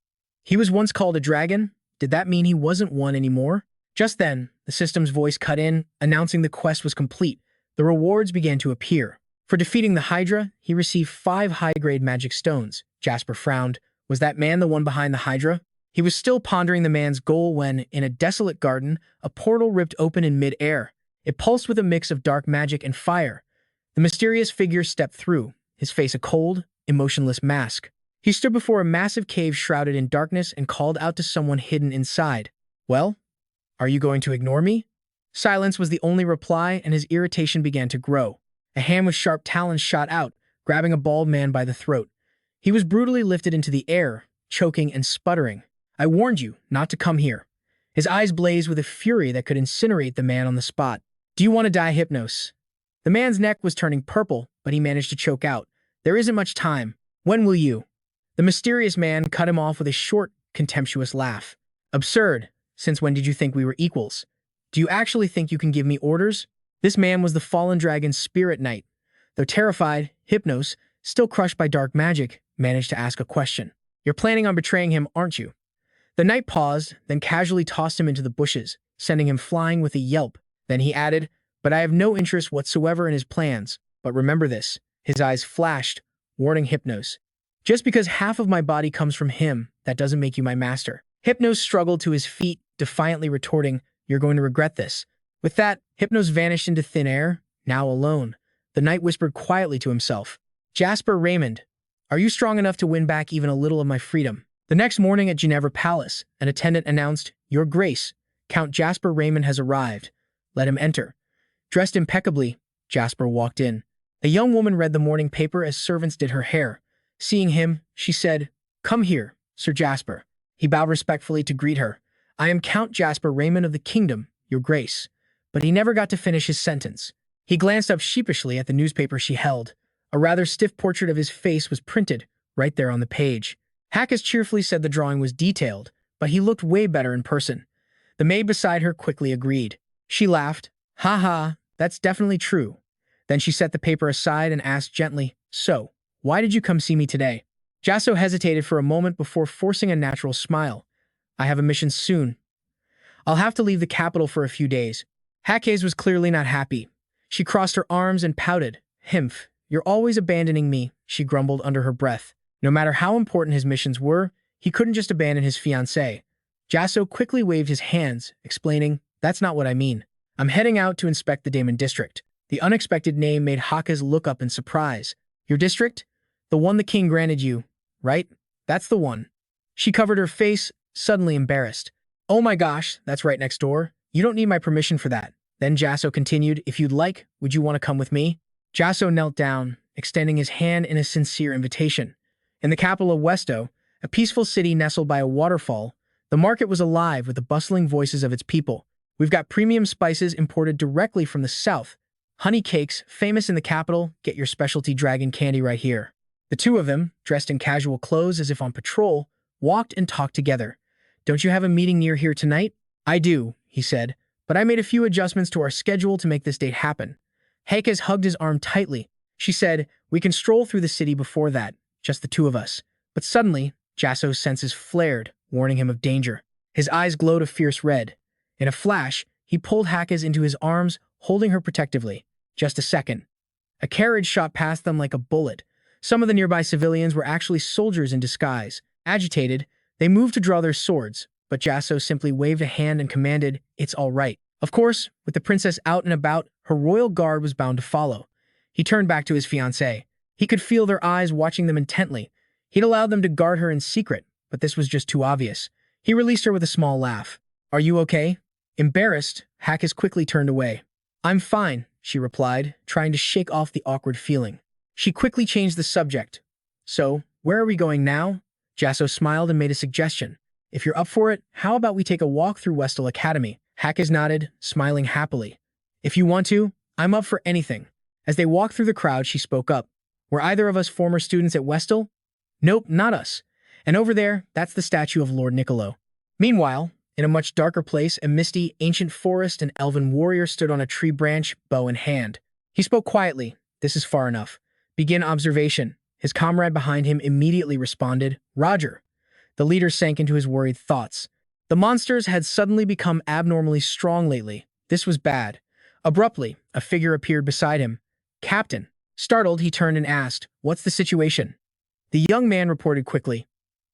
He was once called a dragon. Did that mean he wasn't one anymore? Just then, the system's voice cut in, announcing the quest was complete. The rewards began to appear. For defeating the Hydra, he received 5 high-grade magic stones. Jasper frowned. Was that man the one behind the Hydra? He was still pondering the man's goal when, in a desolate garden, a portal ripped open in mid-air. It pulsed with a mix of dark magic and fire. The mysterious figure stepped through, his face a cold, emotionless mask. He stood before a massive cave shrouded in darkness and called out to someone hidden inside. Well, are you going to ignore me? Silence was the only reply, and his irritation began to grow. A hand with sharp talons shot out, grabbing a bald man by the throat. He was brutally lifted into the air, choking and sputtering. I warned you not to come here. His eyes blazed with a fury that could incinerate the man on the spot. Do you want to die, Hypnos? The man's neck was turning purple, but he managed to choke out. There isn't much time. When will you? The mysterious man cut him off with a short, contemptuous laugh. Absurd. Since when did you think we were equals? Do you actually think you can give me orders? This man was the fallen dragon's spirit knight. Though terrified, Hypnos, still crushed by dark magic, managed to ask a question. You're planning on betraying him, aren't you? The knight paused, then casually tossed him into the bushes, sending him flying with a yelp. Then he added, But I have no interest whatsoever in his plans. But remember this. His eyes flashed, warning Hypnos. Just because half of my body comes from him, that doesn't make you my master. Hypnos struggled to his feet, defiantly retorting, You're going to regret this. With that, Hypnos vanished into thin air, now alone. The knight whispered quietly to himself, Jasper Raymond, are you strong enough to win back even a little of my freedom? The next morning at Ginevra Palace, an attendant announced, Your Grace, Count Jasper Raymond has arrived. Let him enter. Dressed impeccably, Jasper walked in. A young woman read the morning paper as servants did her hair. Seeing him, she said, Come here, Sir Jasper. He bowed respectfully to greet her. I am Count Jasper Raymond of the Kingdom, Your Grace. But he never got to finish his sentence. He glanced up sheepishly at the newspaper she held. A rather stiff portrait of his face was printed, right there on the page. Hackus cheerfully said the drawing was detailed, but he looked way better in person. The maid beside her quickly agreed. She laughed. Ha ha, that's definitely true. Then she set the paper aside and asked gently, So, why did you come see me today? Jasson hesitated for a moment before forcing a natural smile. I have a mission soon. I'll have to leave the capital for a few days. Hackus was clearly not happy. She crossed her arms and pouted. Himph, You're always abandoning me, she grumbled under her breath. No matter how important his missions were, he couldn't just abandon his fiancée. Jasson quickly waved his hands, explaining, "That's not what I mean. I'm heading out to inspect the Damon district." The unexpected name made Haka's look up in surprise. "Your district? The one the king granted you, right? That's the one." She covered her face, suddenly embarrassed. "Oh my gosh, that's right next door. You don't need my permission for that." Then Jasson continued, "If you'd like, would you want to come with me?" Jasson knelt down, extending his hand in a sincere invitation. In the capital of Westo, a peaceful city nestled by a waterfall, the market was alive with the bustling voices of its people. "We've got premium spices imported directly from the south. Honey cakes, famous in the capital, get your specialty dragon candy right here." The two of them, dressed in casual clothes as if on patrol, walked and talked together. "Don't you have a meeting near here tonight?" "I do," he said, "but I made a few adjustments to our schedule to make this date happen." Hakes hugged his arm tightly. She said, "We can stroll through the city before that, just the two of us." But suddenly, Jasson's senses flared, warning him of danger. His eyes glowed a fierce red. In a flash, he pulled Hakes into his arms, holding her protectively. Just a second. A carriage shot past them like a bullet. Some of the nearby civilians were actually soldiers in disguise. Agitated, they moved to draw their swords, but Jasson simply waved a hand and commanded, "It's all right." Of course, with the princess out and about, her royal guard was bound to follow. He turned back to his fiancée. He could feel their eyes watching them intently. He'd allowed them to guard her in secret, but this was just too obvious. He released her with a small laugh. "Are you okay?" Embarrassed, Hakes quickly turned away. "I'm fine," she replied, trying to shake off the awkward feeling. She quickly changed the subject. "So, where are we going now?" Jasson smiled and made a suggestion. "If you're up for it, how about we take a walk through Westall Academy?" Hakes nodded, smiling happily. "If you want to, I'm up for anything." As they walked through the crowd, she spoke up. "Were either of us former students at Westall?" "Nope, not us. And over there, that's the statue of Lord Niccolo." Meanwhile, in a much darker place, a misty, ancient forest, an elven warrior stood on a tree branch, bow in hand. He spoke quietly. "This is far enough. Begin observation." His comrade behind him immediately responded, "Roger." The leader sank into his worried thoughts. The monsters had suddenly become abnormally strong lately. This was bad. Abruptly, a figure appeared beside him. "Captain." Startled, he turned and asked, "What's the situation?" The young man reported quickly,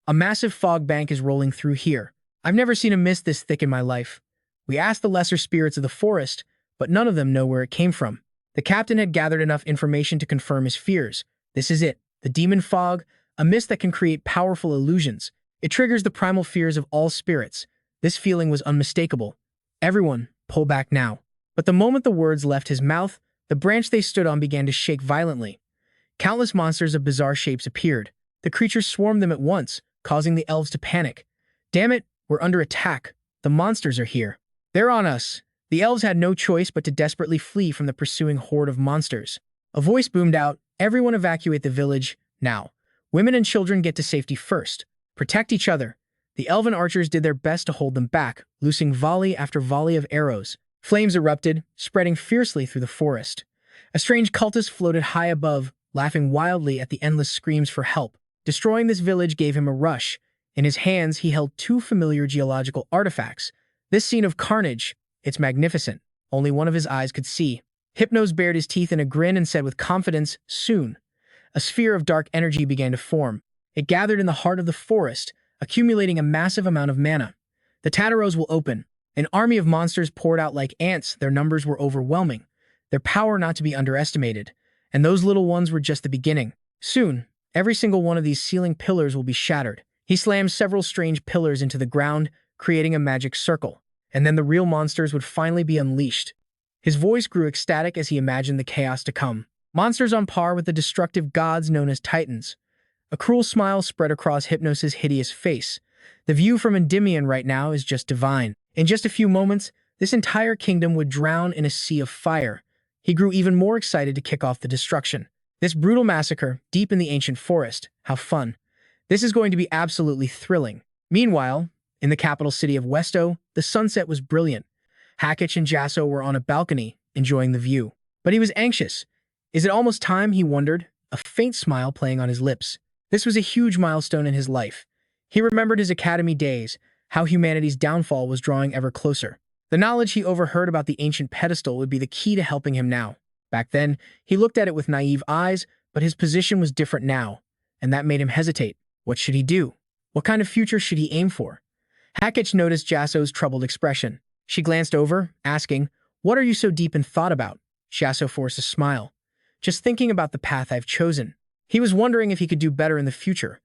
"A massive fog bank is rolling through here. I've never seen a mist this thick in my life. We asked the lesser spirits of the forest, but none of them know where it came from." The captain had gathered enough information to confirm his fears. This is it, the demon fog, a mist that can create powerful illusions. It triggers the primal fears of all spirits. This feeling was unmistakable. "Everyone, pull back now." But the moment the words left his mouth, the branch they stood on began to shake violently. Countless monsters of bizarre shapes appeared. The creatures swarmed them at once, causing the elves to panic. "Damn it, we're under attack. The monsters are here. They're on us." The elves had no choice but to desperately flee from the pursuing horde of monsters. A voice boomed out, "Everyone evacuate the village, now. Women and children get to safety first. Protect each other." The elven archers did their best to hold them back, loosing volley after volley of arrows. Flames erupted, spreading fiercely through the forest. A strange cultist floated high above, laughing wildly at the endless screams for help. Destroying this village gave him a rush. In his hands, he held two familiar geological artifacts. This scene of carnage, it's magnificent. Only one of his eyes could see. Hypnos bared his teeth in a grin and said with confidence, "Soon." A sphere of dark energy began to form. It gathered in the heart of the forest, accumulating a massive amount of mana. The Tataros will open. An army of monsters poured out like ants. Their numbers were overwhelming, their power not to be underestimated. And those little ones were just the beginning. Soon, every single one of these ceiling pillars will be shattered. He slammed several strange pillars into the ground, creating a magic circle. And then the real monsters would finally be unleashed. His voice grew ecstatic as he imagined the chaos to come. Monsters on par with the destructive gods known as Titans. A cruel smile spread across Hypnos' hideous face. The view from Endymion right now is just divine. In just a few moments, this entire kingdom would drown in a sea of fire. He grew even more excited to kick off the destruction. This brutal massacre, deep in the ancient forest. How fun. This is going to be absolutely thrilling. Meanwhile, in the capital city of Westo, the sunset was brilliant. Hakich and Jasson were on a balcony, enjoying the view. But he was anxious. Is it almost time, he wondered, a faint smile playing on his lips. This was a huge milestone in his life. He remembered his academy days, how humanity's downfall was drawing ever closer. The knowledge he overheard about the ancient pedestal would be the key to helping him now. Back then, he looked at it with naive eyes, but his position was different now, and that made him hesitate. What should he do? What kind of future should he aim for? Hackett noticed Jasson's troubled expression. She glanced over, asking, "What are you so deep in thought about?" Jasson forced a smile. "Just thinking about the path I've chosen." He was wondering if he could do better in the future.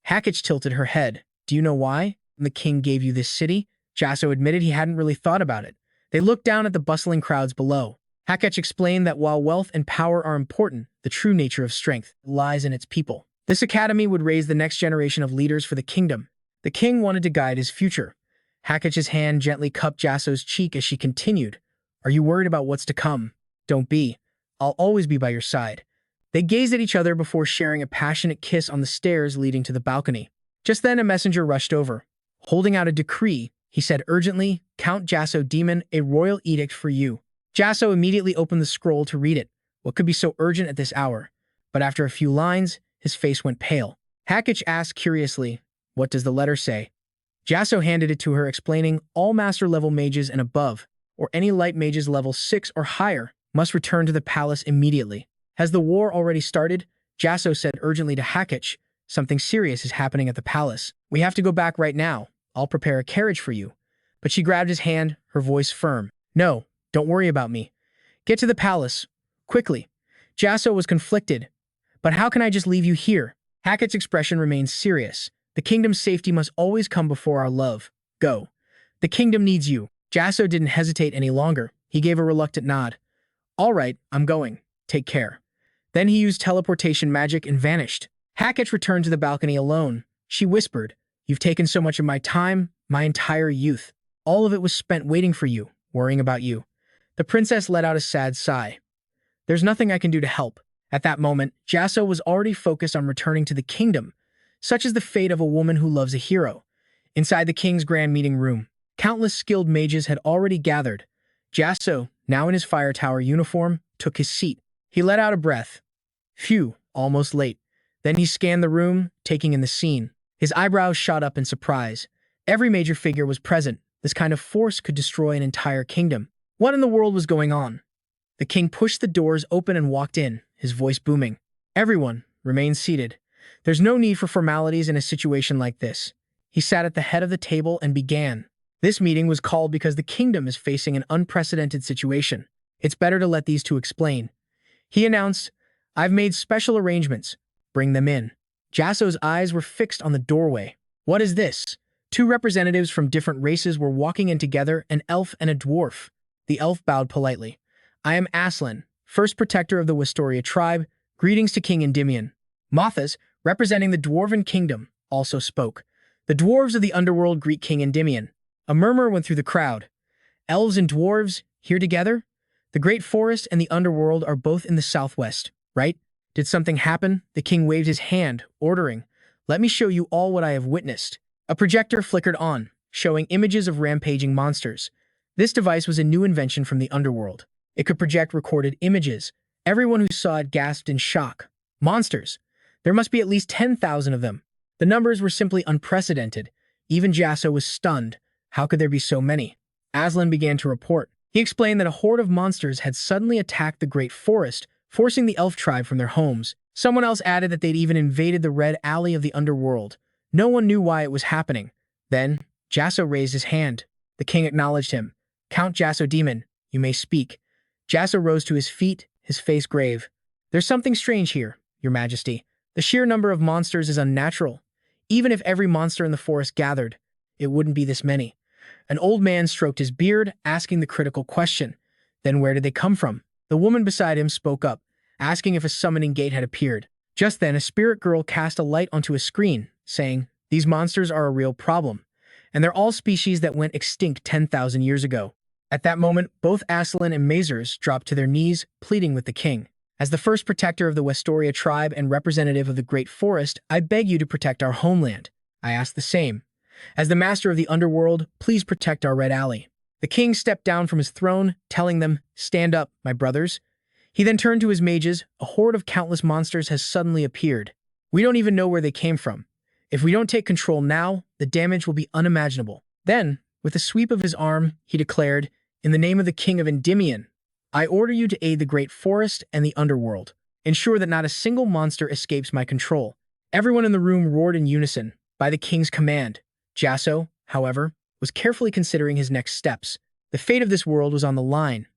Hackett tilted her head. "Do you know why the king gave you this city?" Jasson admitted he hadn't really thought about it. They looked down at the bustling crowds below. Hackett explained that while wealth and power are important, the true nature of strength lies in its people. This academy would raise the next generation of leaders for the kingdom. The king wanted to guide his future. Hackett's hand gently cupped Jasson's cheek as she continued, "Are you worried about what's to come? Don't be. I'll always be by your side." They gazed at each other before sharing a passionate kiss on the stairs leading to the balcony. Just then a messenger rushed over. Holding out a decree, he said urgently, "Count Jasson Demon, a royal edict for you." Jasson immediately opened the scroll to read it. What could be so urgent at this hour? But after a few lines, his face went pale. Hackett asked curiously, "What does the letter say?" Jasson handed it to her, explaining, "All master-level mages and above, or any light mages level 6 or higher, must return to the palace immediately." "Has the war already started?" Jasson said urgently to Hackett. "Something serious is happening at the palace. We have to go back right now. I'll prepare a carriage for you." But she grabbed his hand, her voice firm. "No, don't worry about me. Get to the palace. Quickly." Jasson was conflicted. "But how can I just leave you here?" Hackett's expression remained serious. "The kingdom's safety must always come before our love. Go. The kingdom needs you." Jasson didn't hesitate any longer. He gave a reluctant nod. "All right, I'm going. Take care." Then he used teleportation magic and vanished. Hackett returned to the balcony alone. She whispered, "You've taken so much of my time, my entire youth. All of it was spent waiting for you, worrying about you." The princess let out a sad sigh. "There's nothing I can do to help." At that moment, Jasson was already focused on returning to the kingdom. Such is the fate of a woman who loves a hero. Inside the king's grand meeting room, countless skilled mages had already gathered. Jasson, now in his fire tower uniform, took his seat. He let out a breath. Phew, almost late. Then he scanned the room, taking in the scene. His eyebrows shot up in surprise. Every major figure was present. This kind of force could destroy an entire kingdom. What in the world was going on? The king pushed the doors open and walked in, his voice booming. "Everyone, remain seated. There's no need for formalities in a situation like this." He sat at the head of the table and began. "This meeting was called because the kingdom is facing an unprecedented situation. It's better to let these two explain." He announced, "I've made special arrangements. Bring them in." Jasson's eyes were fixed on the doorway. "What is this?" Two representatives from different races were walking in together, an elf and a dwarf. The elf bowed politely. "I am Aslan, first protector of the Westoria tribe. Greetings to King Endymion." Mothas, representing the Dwarven Kingdom, also spoke. "The dwarves of the underworld greet King Endymion." A murmur went through the crowd. "Elves and dwarves, here together? The Great Forest and the underworld are both in the southwest, right? Did something happen?" The king waved his hand, ordering, "Let me show you all what I have witnessed." A projector flickered on, showing images of rampaging monsters. This device was a new invention from the underworld. It could project recorded images. Everyone who saw it gasped in shock. Monsters! There must be at least 10,000 of them. The numbers were simply unprecedented. Even Jasson was stunned. How could there be so many? Aslan began to report. He explained that a horde of monsters had suddenly attacked the Great Forest, forcing the elf tribe from their homes. Someone else added that they'd even invaded the Red Alley of the underworld. No one knew why it was happening. Then, Jasson raised his hand. The king acknowledged him. "Count Jasson Demon, you may speak." Jasson rose to his feet, his face grave. "There's something strange here, your majesty. The sheer number of monsters is unnatural. Even if every monster in the forest gathered, it wouldn't be this many." An old man stroked his beard, asking the critical question. "Then where did they come from?" The woman beside him spoke up, asking if a summoning gate had appeared. Just then, a spirit girl cast a light onto a screen, saying, "These monsters are a real problem, and they're all species that went extinct 10,000 years ago." At that moment, both Aslan and Mazers dropped to their knees, pleading with the king. "As the first protector of the Westoria tribe and representative of the Great Forest, I beg you to protect our homeland. I ask the same. As the master of the underworld, please protect our Red Alley." The king stepped down from his throne, telling them, "Stand up, my brothers." He then turned to his mages. "A horde of countless monsters has suddenly appeared. We don't even know where they came from. If we don't take control now, the damage will be unimaginable." Then, with a sweep of his arm, he declared, "In the name of the king of Endymion, I order you to aid the great forest and the underworld. Ensure that not a single monster escapes my control." Everyone in the room roared in unison, by the king's command. Jasson, however, was carefully considering his next steps. The fate of this world was on the line.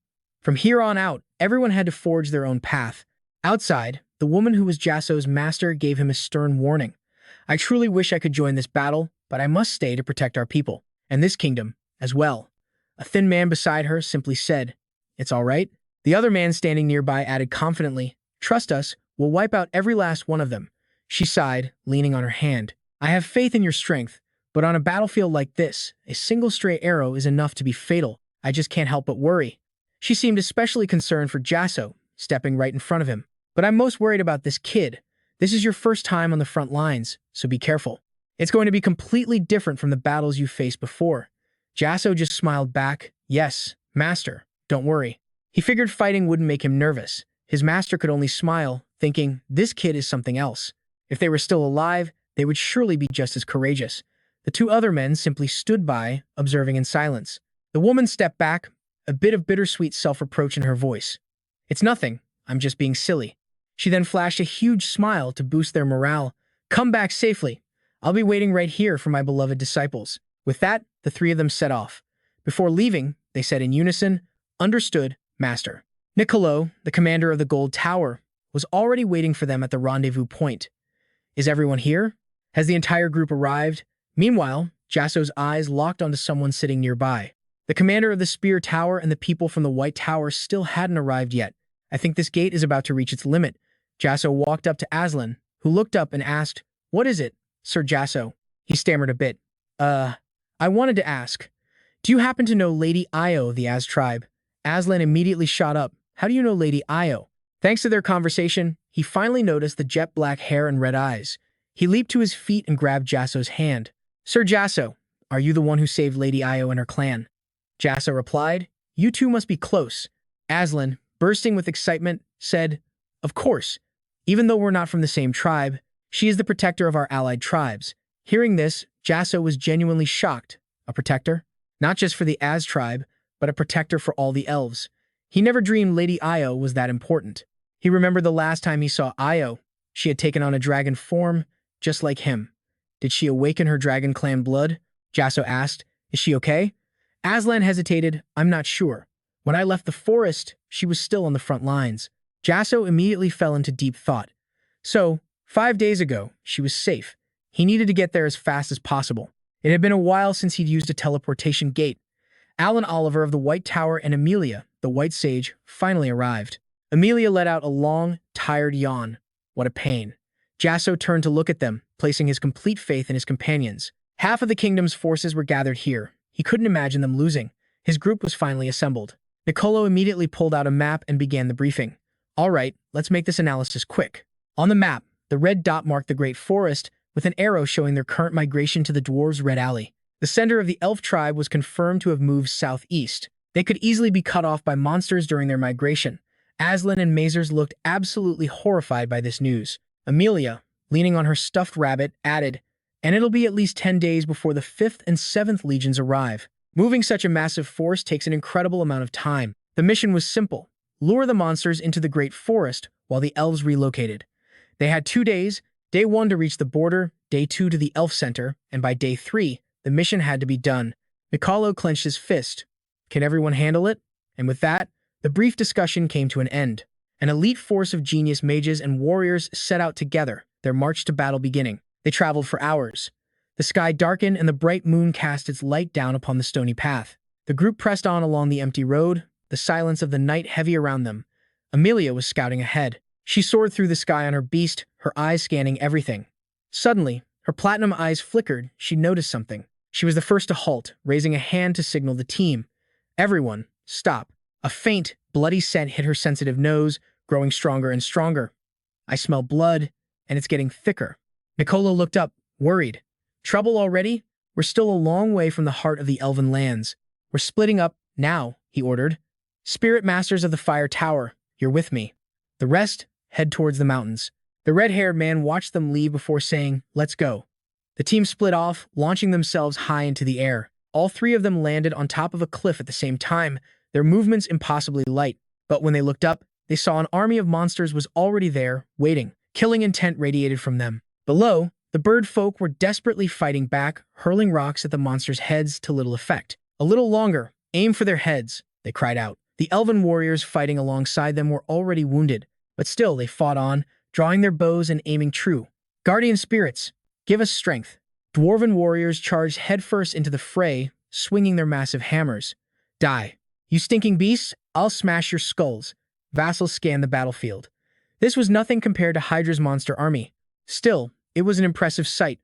From here on out, everyone had to forge their own path. Outside, the woman who was Jasson's master gave him a stern warning. "I truly wish I could join this battle, but I must stay to protect our people, and this kingdom as well." A thin man beside her simply said, "It's all right." The other man standing nearby added confidently, "Trust us, we'll wipe out every last one of them." She sighed, leaning on her hand. "I have faith in your strength, but on a battlefield like this, a single stray arrow is enough to be fatal. I just can't help but worry." She seemed especially concerned for Jasson, stepping right in front of him. "But I'm most worried about this kid. This is your first time on the front lines, so be careful. It's going to be completely different from the battles you've faced before." Jasson just smiled back, "Yes, master, don't worry." He figured fighting wouldn't make him nervous. His master could only smile, thinking, this kid is something else. If they were still alive, they would surely be just as courageous. The two other men simply stood by, observing in silence. The woman stepped back, a bit of bittersweet self-reproach in her voice. "It's nothing, I'm just being silly." She then flashed a huge smile to boost their morale. "Come back safely. I'll be waiting right here for my beloved disciples." With that, the three of them set off. Before leaving, they said in unison, "Understood, master." Niccolo, the commander of the Gold Tower, was already waiting for them at the rendezvous point. "Is everyone here? Has the entire group arrived?" Meanwhile, Jasson's eyes locked onto someone sitting nearby. The commander of the Spear Tower and the people from the White Tower still hadn't arrived yet. "I think this gate is about to reach its limit." Jasson walked up to Aslan, who looked up and asked, "What is it, Sir Jasson?" He stammered a bit. I wanted to ask, do you happen to know Lady Io of the Az tribe?" Aslan immediately shot up. "How do you know Lady Io?" Thanks to their conversation, he finally noticed the jet black hair and red eyes. He leaped to his feet and grabbed Jasson's hand. "Sir Jasson, are you the one who saved Lady Io and her clan?" Jasson replied, "You two must be close." Aslan, bursting with excitement, said, "Of course. Even though we're not from the same tribe, she is the protector of our allied tribes." Hearing this, Jasson was genuinely shocked. A protector? Not just for the Az tribe, but a protector for all the elves. He never dreamed Lady Io was that important. He remembered the last time he saw Io. She had taken on a dragon form, just like him. "Did she awaken her dragon clan blood?" Jasson asked. "Is she okay?" Aslan hesitated. "I'm not sure. When I left the forest, she was still on the front lines." Jasson immediately fell into deep thought. So, 5 days ago, she was safe. He needed to get there as fast as possible. It had been a while since he'd used a teleportation gate. Alan Oliver of the White Tower and Amelia, the White Sage, finally arrived. Amelia let out a long, tired yawn. What a pain. Jasson turned to look at them, placing his complete faith in his companions. Half of the kingdom's forces were gathered here. He couldn't imagine them losing. His group was finally assembled. Niccolo immediately pulled out a map and began the briefing. "All right, let's make this analysis quick." On the map, the red dot marked the Great Forest, with an arrow showing their current migration to the Dwarves' Red Alley. The center of the elf tribe was confirmed to have moved southeast. They could easily be cut off by monsters during their migration. Aslan and Mazers looked absolutely horrified by this news. Amelia, leaning on her stuffed rabbit, added, "And it'll be at least 10 days before the 5th and 7th legions arrive. Moving such a massive force takes an incredible amount of time." The mission was simple. Lure the monsters into the Great Forest while the elves relocated. They had 2 days, day 1 to reach the border, day 2 to the elf center, and by day 3, the mission had to be done. Niccolo clenched his fist. Can everyone handle it? And with that, the brief discussion came to an end. An elite force of genius mages and warriors set out together, their march to battle beginning. They traveled for hours. The sky darkened and the bright moon cast its light down upon the stony path. The group pressed on along the empty road, the silence of the night heavy around them. Amelia was scouting ahead. She soared through the sky on her beast, her eyes scanning everything. Suddenly, her platinum eyes flickered. She noticed something. She was the first to halt, raising a hand to signal the team. "Everyone, stop." A faint, bloody scent hit her sensitive nose, growing stronger and stronger. "I smell blood, and it's getting thicker." Niccolo looked up, worried. "Trouble already? We're still a long way from the heart of the elven lands. We're splitting up now," he ordered. "Spirit Masters of the Fire Tower, you're with me. The rest, head towards the mountains." The red-haired man watched them leave before saying, "Let's go." The team split off, launching themselves high into the air. All 3 of them landed on top of a cliff at the same time, their movements impossibly light. But when they looked up, they saw an army of monsters was already there, waiting. Killing intent radiated from them. Below, the bird folk were desperately fighting back, hurling rocks at the monsters' heads to little effect. A little longer, aim for their heads, they cried out. The elven warriors fighting alongside them were already wounded, but still they fought on, drawing their bows and aiming true. Guardian spirits, give us strength. Dwarven warriors charged headfirst into the fray, swinging their massive hammers. Die. You stinking beasts, I'll smash your skulls. Vassals scanned the battlefield. This was nothing compared to Hydra's monster army. Still, it was an impressive sight.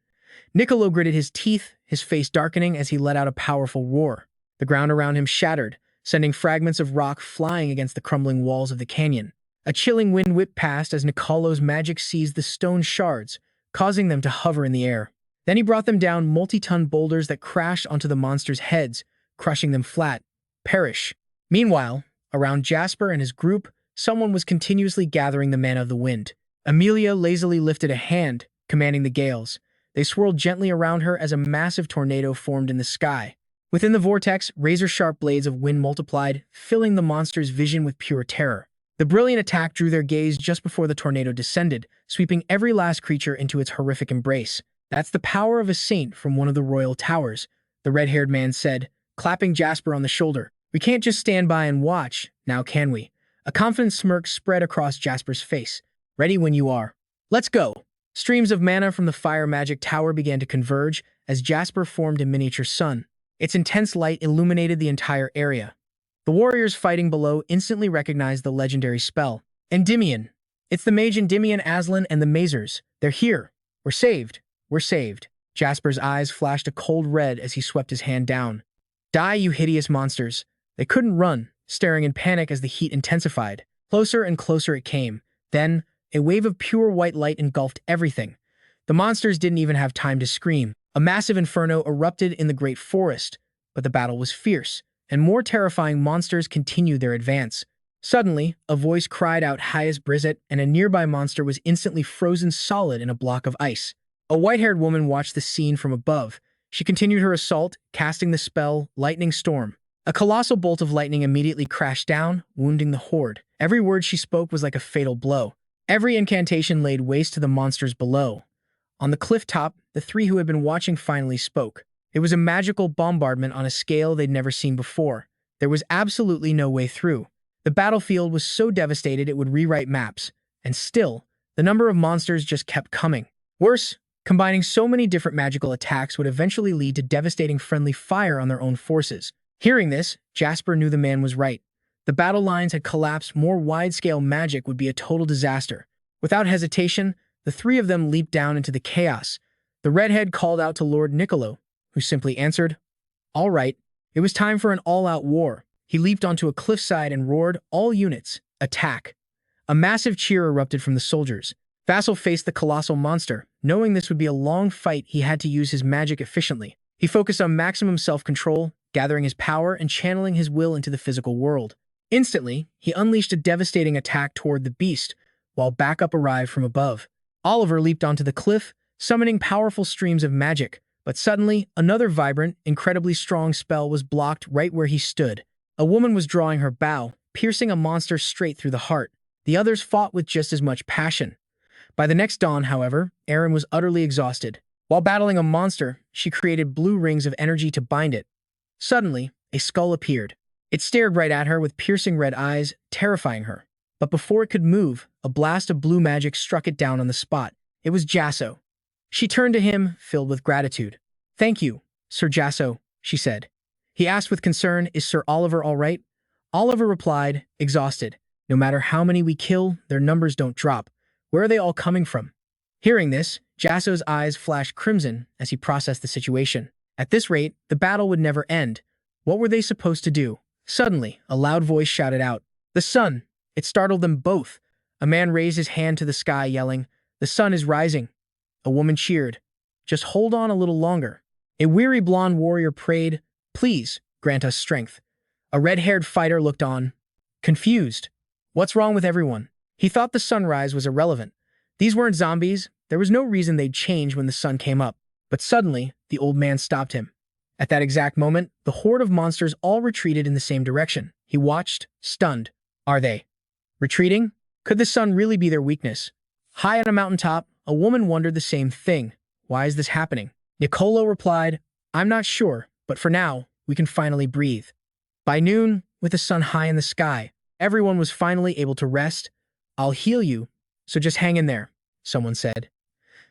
Niccolo gritted his teeth, his face darkening as he let out a powerful roar. The ground around him shattered, sending fragments of rock flying against the crumbling walls of the canyon. A chilling wind whipped past as Niccolo's magic seized the stone shards, causing them to hover in the air. Then he brought them down multi-ton boulders that crashed onto the monsters' heads, crushing them flat. Perish. Meanwhile, around Jasper and his group, someone was continuously gathering the mana of the wind. Amelia lazily lifted a hand, commanding the gales. They swirled gently around her as a massive tornado formed in the sky. Within the vortex, razor-sharp blades of wind multiplied, filling the monster's vision with pure terror. The brilliant attack drew their gaze just before the tornado descended, sweeping every last creature into its horrific embrace. That's the power of a saint from one of the royal towers, the red-haired man said, clapping Jasper on the shoulder. We can't just stand by and watch, now can we? A confident smirk spread across Jasper's face. Ready when you are. Let's go! Streams of mana from the fire magic tower began to converge as Jasper formed a miniature sun. Its intense light illuminated the entire area. The warriors fighting below instantly recognized the legendary spell. Endymion. It's the mage Endymion, Aslan, and the Mazers. They're here. We're saved. We're saved. Jasper's eyes flashed a cold red as he swept his hand down. Die, you hideous monsters. They couldn't run, staring in panic as the heat intensified. Closer and closer it came. Then, a wave of pure white light engulfed everything. The monsters didn't even have time to scream. A massive inferno erupted in the great forest, but the battle was fierce, and more terrifying monsters continued their advance. Suddenly, a voice cried out Highest Brizet, and a nearby monster was instantly frozen solid in a block of ice. A white-haired woman watched the scene from above. She continued her assault, casting the spell Lightning Storm. A colossal bolt of lightning immediately crashed down, wounding the horde. Every word she spoke was like a fatal blow. Every incantation laid waste to the monsters below. On the cliff top, the three who had been watching finally spoke. It was a magical bombardment on a scale they'd never seen before. There was absolutely no way through. The battlefield was so devastated it would rewrite maps. And still, the number of monsters just kept coming. Worse, combining so many different magical attacks would eventually lead to devastating friendly fire on their own forces. Hearing this, Jasper knew the man was right. The battle lines had collapsed. More wide-scale magic would be a total disaster. Without hesitation, the three of them leaped down into the chaos. The redhead called out to Lord Niccolo, who simply answered, All right. It was time for an all-out war. He leaped onto a cliffside and roared, All units, attack. A massive cheer erupted from the soldiers. Vassal faced the colossal monster. Knowing this would be a long fight, he had to use his magic efficiently. He focused on maximum self-control, gathering his power and channeling his will into the physical world. Instantly, he unleashed a devastating attack toward the beast, while backup arrived from above. Oliver leaped onto the cliff, summoning powerful streams of magic, but suddenly, another vibrant, incredibly strong spell was blocked right where he stood. A woman was drawing her bow, piercing a monster straight through the heart. The others fought with just as much passion. By the next dawn, however, Erin was utterly exhausted. While battling a monster, she created blue rings of energy to bind it. Suddenly, a skull appeared. It stared right at her with piercing red eyes, terrifying her. But before it could move, a blast of blue magic struck it down on the spot. It was Jasson. She turned to him, filled with gratitude. Thank you, Sir Jasson, she said. He asked with concern, Is Sir Oliver all right? Oliver replied, exhausted. No matter how many we kill, their numbers don't drop. Where are they all coming from? Hearing this, Jasson's eyes flashed crimson as he processed the situation. At this rate, the battle would never end. What were they supposed to do? Suddenly, a loud voice shouted out, The sun! It startled them both. A man raised his hand to the sky, yelling, The sun is rising. A woman cheered, Just hold on a little longer. A weary blonde warrior prayed, Please, grant us strength. A red-haired fighter looked on, confused. What's wrong with everyone? He thought the sunrise was irrelevant. These weren't zombies. There was no reason they'd change when the sun came up. But suddenly, the old man stopped him. At that exact moment, the horde of monsters all retreated in the same direction. He watched, stunned. Are they retreating? Could the sun really be their weakness? High on a mountaintop, a woman wondered the same thing. Why is this happening? Nicolo replied, I'm not sure, but for now, we can finally breathe. By noon, with the sun high in the sky, everyone was finally able to rest. I'll heal you, so just hang in there, someone said.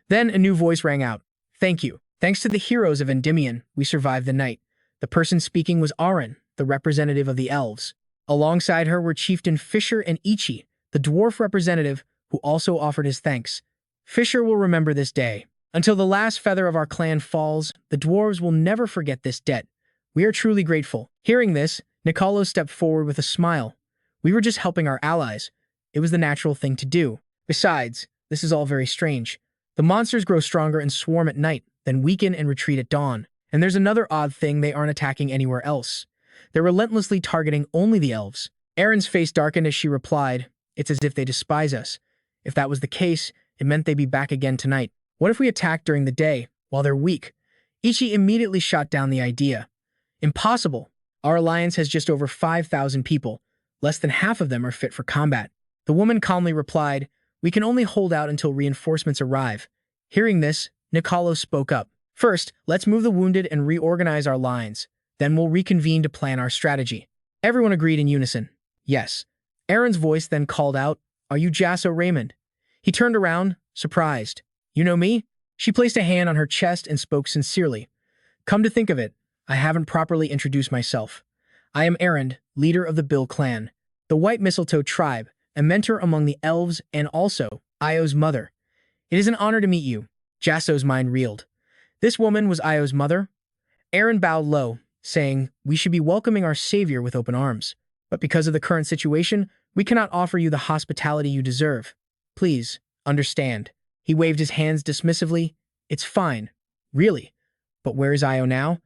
Then a new voice rang out. Thank you. Thanks to the heroes of Endymion, we survived the night. The person speaking was Aaron, the representative of the elves. Alongside her were Chieftain Fisher and Ichi, the dwarf representative, who also offered his thanks. Fisher will remember this day. Until the last feather of our clan falls, the dwarves will never forget this debt. We are truly grateful. Hearing this, Nicolo stepped forward with a smile. We were just helping our allies. It was the natural thing to do. Besides, this is all very strange. The monsters grow stronger and swarm at night, then weaken and retreat at dawn. And there's another odd thing, they aren't attacking anywhere else. They're relentlessly targeting only the elves. Erin's face darkened as she replied, It's as if they despise us. If that was the case, it meant they'd be back again tonight. What if we attack during the day, while they're weak? Ichi immediately shot down the idea. Impossible. Our alliance has just over 5,000 people. Less than half of them are fit for combat. The woman calmly replied, We can only hold out until reinforcements arrive. Hearing this, Nicolo spoke up. First, let's move the wounded and reorganize our lines. Then we'll reconvene to plan our strategy. Everyone agreed in unison. Yes. Erin's voice then called out, Are you Jasson Raymond? He turned around, surprised. You know me? She placed a hand on her chest and spoke sincerely. Come to think of it, I haven't properly introduced myself. I am Erin, leader of the Bill clan, the White Mistletoe tribe, a mentor among the elves and also Io's mother. It is an honor to meet you. Jasson's mind reeled. This woman was Io's mother? Erin bowed low, saying, We should be welcoming our savior with open arms. But because of the current situation, we cannot offer you the hospitality you deserve. Please, understand. He waved his hands dismissively. It's fine. Really? But where is Io now?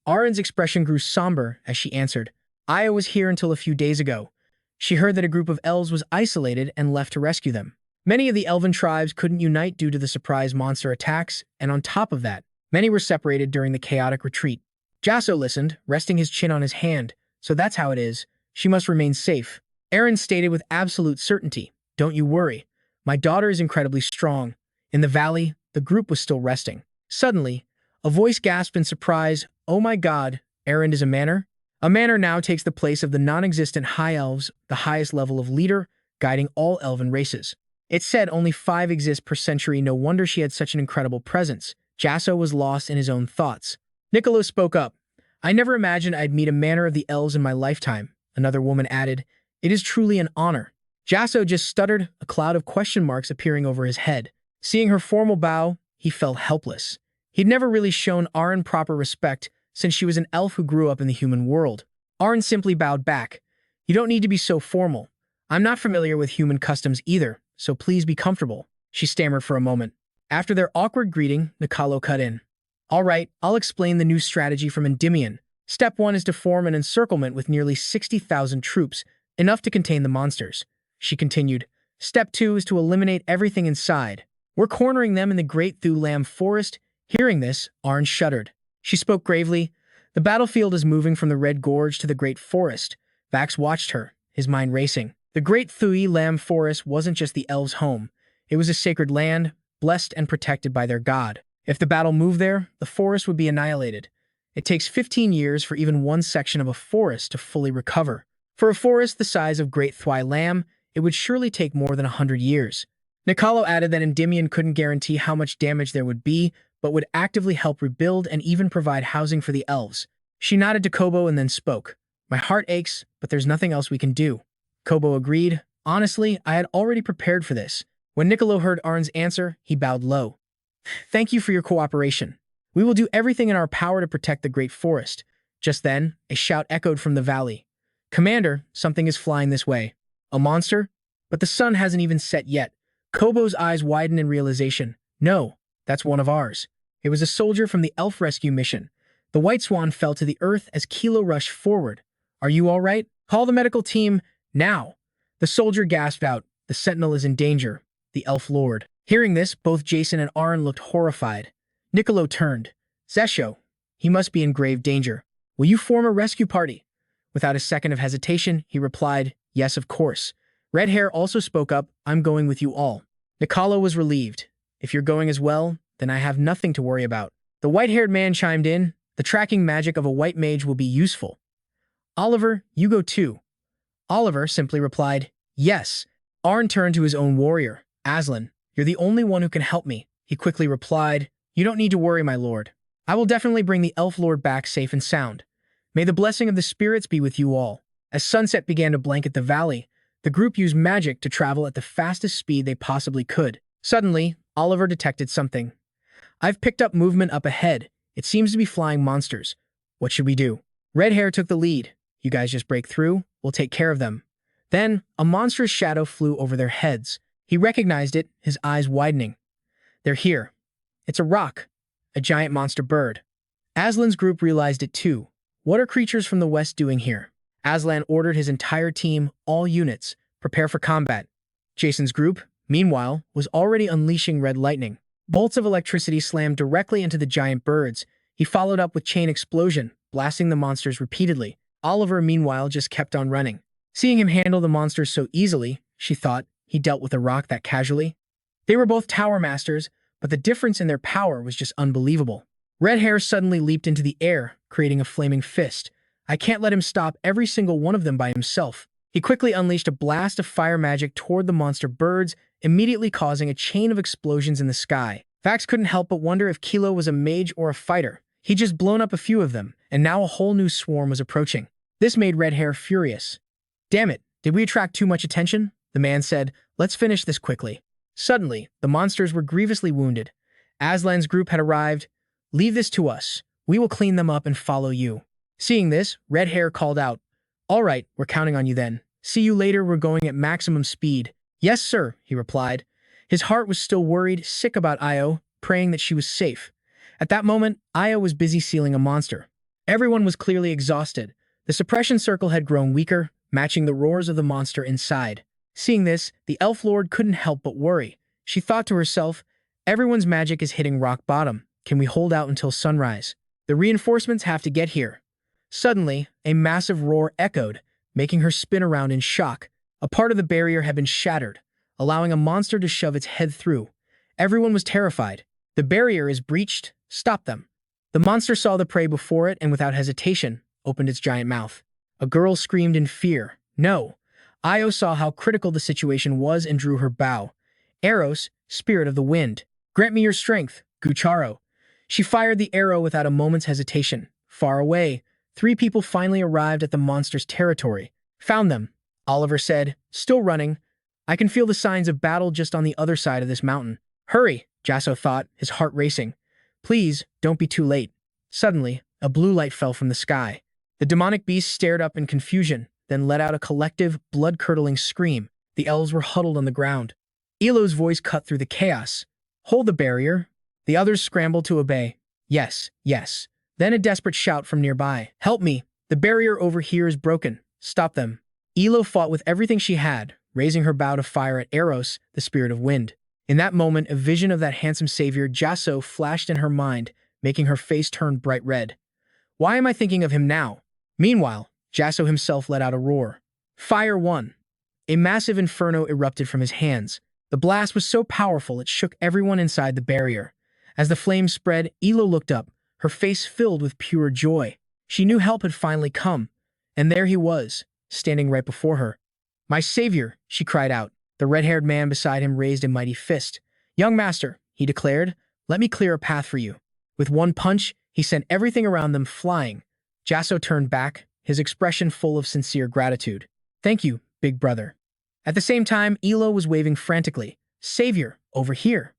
Erin's expression grew somber as she answered. Io was here until a few days ago. She heard that a group of elves was isolated and left to rescue them. Many of the elven tribes couldn't unite due to the surprise monster attacks, and on top of that, many were separated during the chaotic retreat. Jasson listened, resting his chin on his hand. So that's how it is. She must remain safe. Erin stated with absolute certainty. Don't you worry. My daughter is incredibly strong. In the valley, the group was still resting. Suddenly, a voice gasped in surprise, Oh my god, Erin is a manor? A manor now takes the place of the non-existent High Elves, the highest level of leader, guiding all elven races. It said only 5 exist per century, no wonder she had such an incredible presence. Jasson was lost in his own thoughts. Nicolo spoke up. I never imagined I'd meet a manor of the elves in my lifetime. Another woman added, It is truly an honor. Jasson just stuttered, a cloud of question marks appearing over his head. Seeing her formal bow, he felt helpless. He'd never really shown Aaron proper respect since she was an elf who grew up in the human world. Aaron simply bowed back. You don't need to be so formal. I'm not familiar with human customs either, so please be comfortable. She stammered for a moment. After their awkward greeting, Nicolo cut in. All right, I'll explain the new strategy from Endymion. Step 1 is to form an encirclement with nearly 60,000 troops, enough to contain the monsters. She continued. Step 2 is to eliminate everything inside. We're cornering them in the Great Thulam Forest. Hearing this, Aaron shuddered. She spoke gravely. The battlefield is moving from the Red Gorge to the Great Forest. Vax watched her, his mind racing. The Great Thulam Forest wasn't just the elves' home. It was a sacred land, blessed and protected by their god. If the battle moved there, the forest would be annihilated. It takes 15 years for even one section of a forest to fully recover. For a forest the size of Great Thulam, it would surely take more than 100 years. Nicolo added that Endymion couldn't guarantee how much damage there would be, but would actively help rebuild and even provide housing for the elves. She nodded to Kobo and then spoke. My heart aches, but there's nothing else we can do. Kobo agreed. Honestly, I had already prepared for this. When Nicolo heard Aaron's answer, he bowed low. Thank you for your cooperation. We will do everything in our power to protect the Great Forest. Just then, a shout echoed from the valley. Commander, something is flying this way. A monster? But the sun hasn't even set yet. Kobo's eyes widened in realization. No, that's one of ours. It was a soldier from the elf rescue mission. The white swan fell to the earth as Kilo rushed forward. Are you all right? Call the medical team, now. The soldier gasped out. The sentinel is in danger. The elf lord. Hearing this, both Jasson and Aaron looked horrified. Nicolo turned. Zesho, he must be in grave danger. Will you form a rescue party? Without a second of hesitation, he replied, Yes, of course. Red Hair also spoke up, I'm going with you all. Nicolo was relieved. If you're going as well, then I have nothing to worry about. The white-haired man chimed in, the tracking magic of a white mage will be useful. Oliver, you go too. Oliver simply replied, yes. Arn turned to his own warrior. Aslan, you're the only one who can help me. He quickly replied, you don't need to worry, my lord. I will definitely bring the elf lord back safe and sound. May the blessing of the spirits be with you all. As sunset began to blanket the valley, the group used magic to travel at the fastest speed they possibly could. Suddenly, Oliver detected something. I've picked up movement up ahead. It seems to be flying monsters. What should we do? Red Hair took the lead. You guys just break through. We'll take care of them. Then, a monstrous shadow flew over their heads. He recognized it, his eyes widening. They're here. It's a roc, a giant monster bird. Aslan's group realized it too. What are creatures from the west doing here? Aslan ordered his entire team, all units, prepare for combat. Jasson's group, meanwhile, was already unleashing red lightning. Bolts of electricity slammed directly into the giant birds. He followed up with chain explosion, blasting the monsters repeatedly. Oliver, meanwhile, just kept on running. Seeing him handle the monsters so easily, she thought, he dealt with a roc that casually. They were both tower masters, but the difference in their power was just unbelievable. Red Hair suddenly leaped into the air, creating a flaming fist. I can't let him stop every single one of them by himself. He quickly unleashed a blast of fire magic toward the monster birds, immediately causing a chain of explosions in the sky. Vax couldn't help but wonder if Kilo was a mage or a fighter. He'd just blown up a few of them, and now a whole new swarm was approaching. This made Red Hair furious. Damn it, did we attract too much attention? The man said, let's finish this quickly. Suddenly, the monsters were grievously wounded. Aslan's group had arrived. Leave this to us. We will clean them up and follow you. Seeing this, Red Hair called out, all right, we're counting on you then. See you later, we're going at maximum speed. Yes, sir, he replied. His heart was still worried, sick about Io, praying that she was safe. At that moment, Io was busy sealing a monster. Everyone was clearly exhausted. The suppression circle had grown weaker, matching the roars of the monster inside. Seeing this, the elf lord couldn't help but worry. She thought to herself, everyone's magic is hitting rock bottom. Can we hold out until sunrise? The reinforcements have to get here. Suddenly, a massive roar echoed, making her spin around in shock. A part of the barrier had been shattered, allowing a monster to shove its head through. Everyone was terrified. The barrier is breached. Stop them. The monster saw the prey before it and without hesitation, opened its giant mouth. A girl screamed in fear. No. Io saw how critical the situation was and drew her bow. Eros, spirit of the wind, grant me your strength, Gucharo. She fired the arrow without a moment's hesitation. Far away, 3 people finally arrived at the monster's territory. Found them, Oliver said, still running. I can feel the signs of battle just on the other side of this mountain. Hurry, Jasson thought, his heart racing. Please, don't be too late. Suddenly, a blue light fell from the sky. The demonic beast stared up in confusion, then let out a collective, blood-curdling scream. The elves were huddled on the ground. Elo's voice cut through the chaos. Hold the barrier. The others scrambled to obey. Yes, yes. Then a desperate shout from nearby. Help me. The barrier over here is broken. Stop them. Elo fought with everything she had, raising her bow to fire at Eros, the spirit of wind. In that moment, a vision of that handsome savior, Jasson, flashed in her mind, making her face turn bright red. Why am I thinking of him now? Meanwhile, Jasson himself let out a roar. Fire 1. A massive inferno erupted from his hands. The blast was so powerful it shook everyone inside the barrier. As the flames spread, Elo looked up, her face filled with pure joy. She knew help had finally come, and there he was, standing right before her. My savior, she cried out. The red-haired man beside him raised a mighty fist. Young master, he declared, let me clear a path for you. With one punch, he sent everything around them flying. Jasson turned back, his expression full of sincere gratitude. Thank you, big brother. At the same time, Elo was waving frantically. Savior, over here.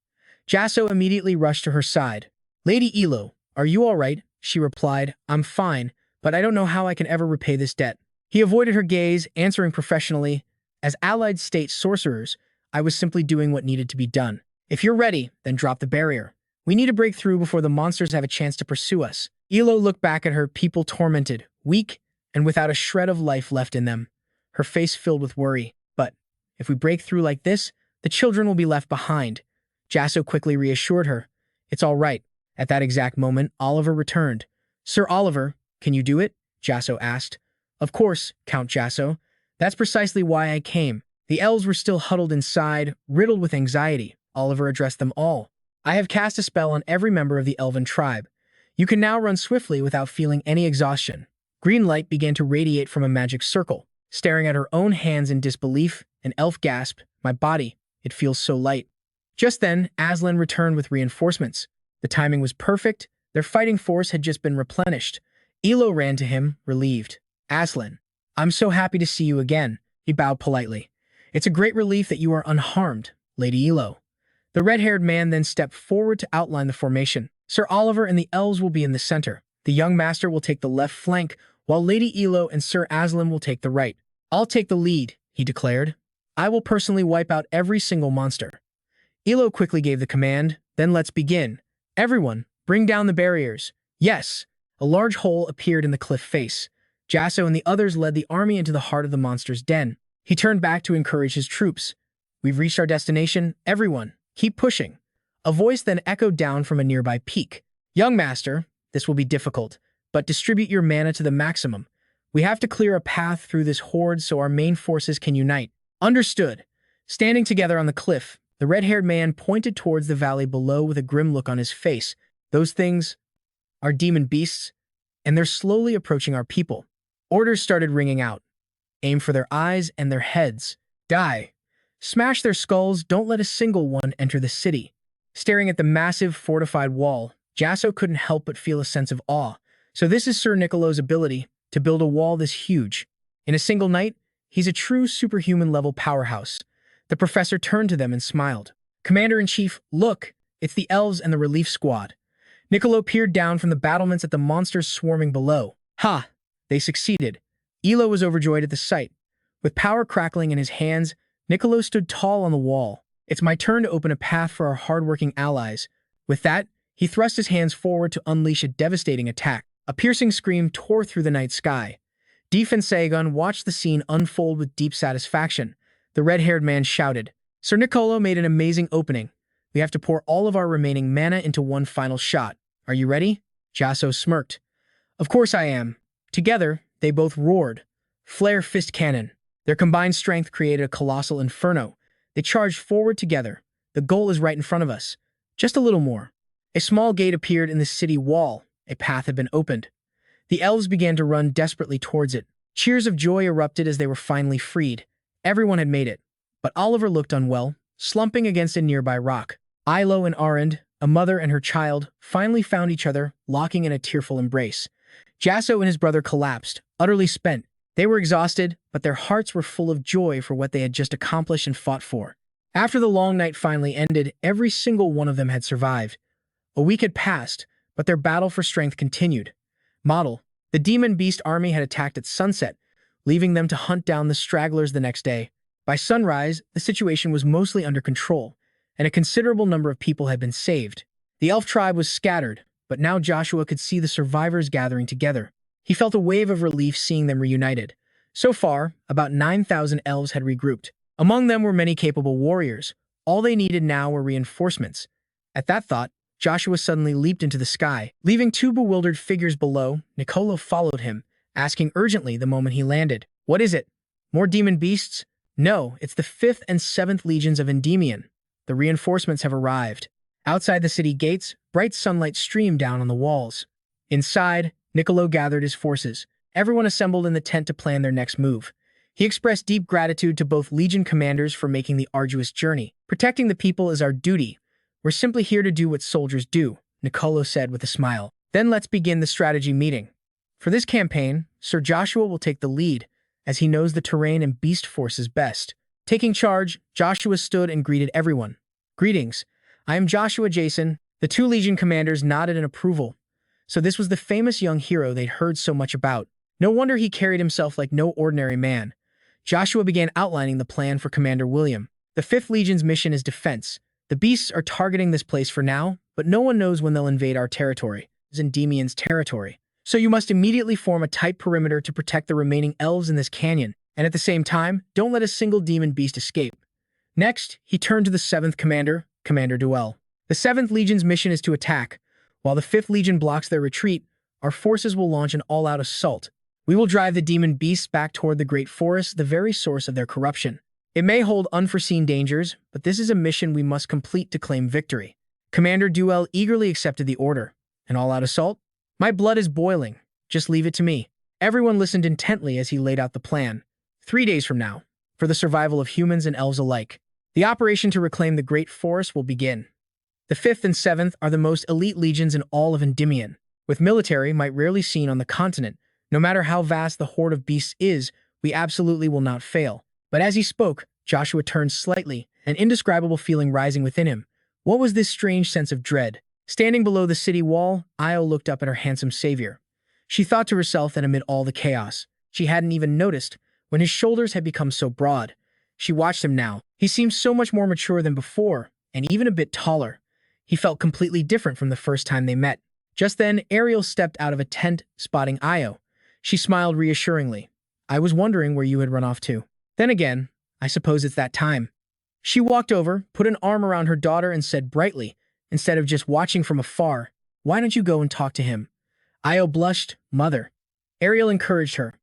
Jasson immediately rushed to her side. Lady Elo, are you all right? She replied, I'm fine, but I don't know how I can ever repay this debt. He avoided her gaze, answering professionally, as allied state sorcerers, I was simply doing what needed to be done. If you're ready, then drop the barrier. We need to break through before the monsters have a chance to pursue us. Elo looked back at her, people tormented, weak, and without a shred of life left in them. Her face filled with worry. But if we break through like this, the children will be left behind. Jasson quickly reassured her. It's all right. At that exact moment, Oliver returned. Sir Oliver, can you do it? Jasson asked. Of course, Count Jasson. That's precisely why I came. The elves were still huddled inside, riddled with anxiety. Oliver addressed them all. I have cast a spell on every member of the elven tribe. You can now run swiftly without feeling any exhaustion. Green light began to radiate from a magic circle. Staring at her own hands in disbelief, an elf gasped, "My body, it feels so light." Just then, Aslan returned with reinforcements. The timing was perfect. Their fighting force had just been replenished. Elo ran to him, relieved. "Aslan, I'm so happy to see you again." He bowed politely. "It's a great relief that you are unharmed, Lady Elo." The red-haired man then stepped forward to outline the formation. Sir Oliver and the elves will be in the center. The young master will take the left flank, while Lady Elo and Sir Aslan will take the right. "I'll take the lead," he declared. "I will personally wipe out every single monster." Elo quickly gave the command, "Then let's begin. Everyone, bring down the barriers." Yes, a large hole appeared in the cliff face. Jasson and the others led the army into the heart of the monster's den. He turned back to encourage his troops. "We've reached our destination. Everyone, keep pushing." A voice then echoed down from a nearby peak. "Young master, this will be difficult, but distribute your mana to the maximum. We have to clear a path through this horde so our main forces can unite." "Understood." Standing together on the cliff, the red-haired man pointed towards the valley below with a grim look on his face. "Those things are demon beasts, and they're slowly approaching our people." Orders started ringing out. "Aim for their eyes and their heads. Die. Smash their skulls. Don't let a single one enter the city." Staring at the massive, fortified wall, Jasson couldn't help but feel a sense of awe. So this is Sir Niccolo's ability, to build a wall this huge. In a single night, he's a true superhuman-level powerhouse. The professor turned to them and smiled. "Commander-in-Chief, look, it's the elves and the relief squad." Niccolo peered down from the battlements at the monsters swarming below. "Ha! They succeeded." Elo was overjoyed at the sight. With power crackling in his hands, Niccolo stood tall on the wall. "It's my turn to open a path for our hard-working allies." With that, he thrust his hands forward to unleash a devastating attack. A piercing scream tore through the night sky. Deef and Sagan watched the scene unfold with deep satisfaction. The red-haired man shouted, "Sir Niccolo made an amazing opening. We have to pour all of our remaining mana into one final shot. Are you ready?" Jasson smirked. "Of course I am." Together, they both roared. Flare fist cannon. Their combined strength created a colossal inferno. They charged forward together. The goal is right in front of us. Just a little more. A small gate appeared in the city wall. A path had been opened. The elves began to run desperately towards it. Cheers of joy erupted as they were finally freed. Everyone had made it. But Oliver looked unwell, slumping against a nearby rock. Ilo and Arend, a mother and her child, finally found each other, locking in a tearful embrace. Jasson and his brother collapsed, utterly spent. They were exhausted, but their hearts were full of joy for what they had just accomplished and fought for. After the long night finally ended, every single one of them had survived. A week had passed, but their battle for strength continued. Model, the demon beast army had attacked at sunset, leaving them to hunt down the stragglers the next day. By sunrise, the situation was mostly under control, and a considerable number of people had been saved. The elf tribe was scattered, but now Joshua could see the survivors gathering together. He felt a wave of relief seeing them reunited. So far, about 9,000 elves had regrouped. Among them were many capable warriors. All they needed now were reinforcements. At that thought, Joshua suddenly leaped into the sky. Leaving two bewildered figures below, Niccolo followed him, asking urgently the moment he landed, "What is it? More demon beasts?" "No, it's the 5th and 7th legions of Endymion. The reinforcements have arrived." Outside the city gates, bright sunlight streamed down on the walls. Inside, Niccolo gathered his forces. Everyone assembled in the tent to plan their next move. He expressed deep gratitude to both legion commanders for making the arduous journey. "Protecting the people is our duty. We're simply here to do what soldiers do," Niccolo said with a smile. "Then let's begin the strategy meeting. For this campaign, Sir Joshua will take the lead, as he knows the terrain and beast forces best." Taking charge, Joshua stood and greeted everyone. "Greetings. I am Joshua Jasson." The two legion commanders nodded in approval. So this was the famous young hero they'd heard so much about. No wonder he carried himself like no ordinary man. Joshua began outlining the plan for Commander William. "The 5th Legion's mission is defense. The beasts are targeting this place for now, but no one knows when they'll invade our territory. It's Endymion's territory. So you must immediately form a tight perimeter to protect the remaining elves in this canyon, and at the same time, don't let a single demon beast escape." Next, he turned to the 7th commander, Commander Duell. "The 7th Legion's mission is to attack. While the 5th Legion blocks their retreat, our forces will launch an all-out assault. We will drive the demon beasts back toward the great forest, the very source of their corruption. It may hold unforeseen dangers, but this is a mission we must complete to claim victory. Commander Duell eagerly accepted the order. An all-out assault? My blood is boiling. Just leave it to me. Everyone listened intently as he laid out the plan. 3 days from now, for the survival of humans and elves alike, the operation to reclaim the great forest will begin. The 5th and 7th are the most elite legions in all of Endymion, with military might rarely seen on the continent. No matter how vast the horde of beasts is, we absolutely will not fail. But as he spoke, Joshua turned slightly, an indescribable feeling rising within him. What was this strange sense of dread? Standing below the city wall, Io looked up at her handsome savior. She thought to herself that amid all the chaos, she hadn't even noticed when his shoulders had become so broad. She watched him now. He seemed so much more mature than before, and even a bit taller. He felt completely different from the first time they met. Just then, Ariel stepped out of a tent, spotting Io. She smiled reassuringly. I was wondering where you had run off to. Then again, I suppose it's that time. She walked over, put an arm around her daughter and said brightly, instead of just watching from afar, why don't you go and talk to him? Io blushed, Mother. Ariel encouraged her.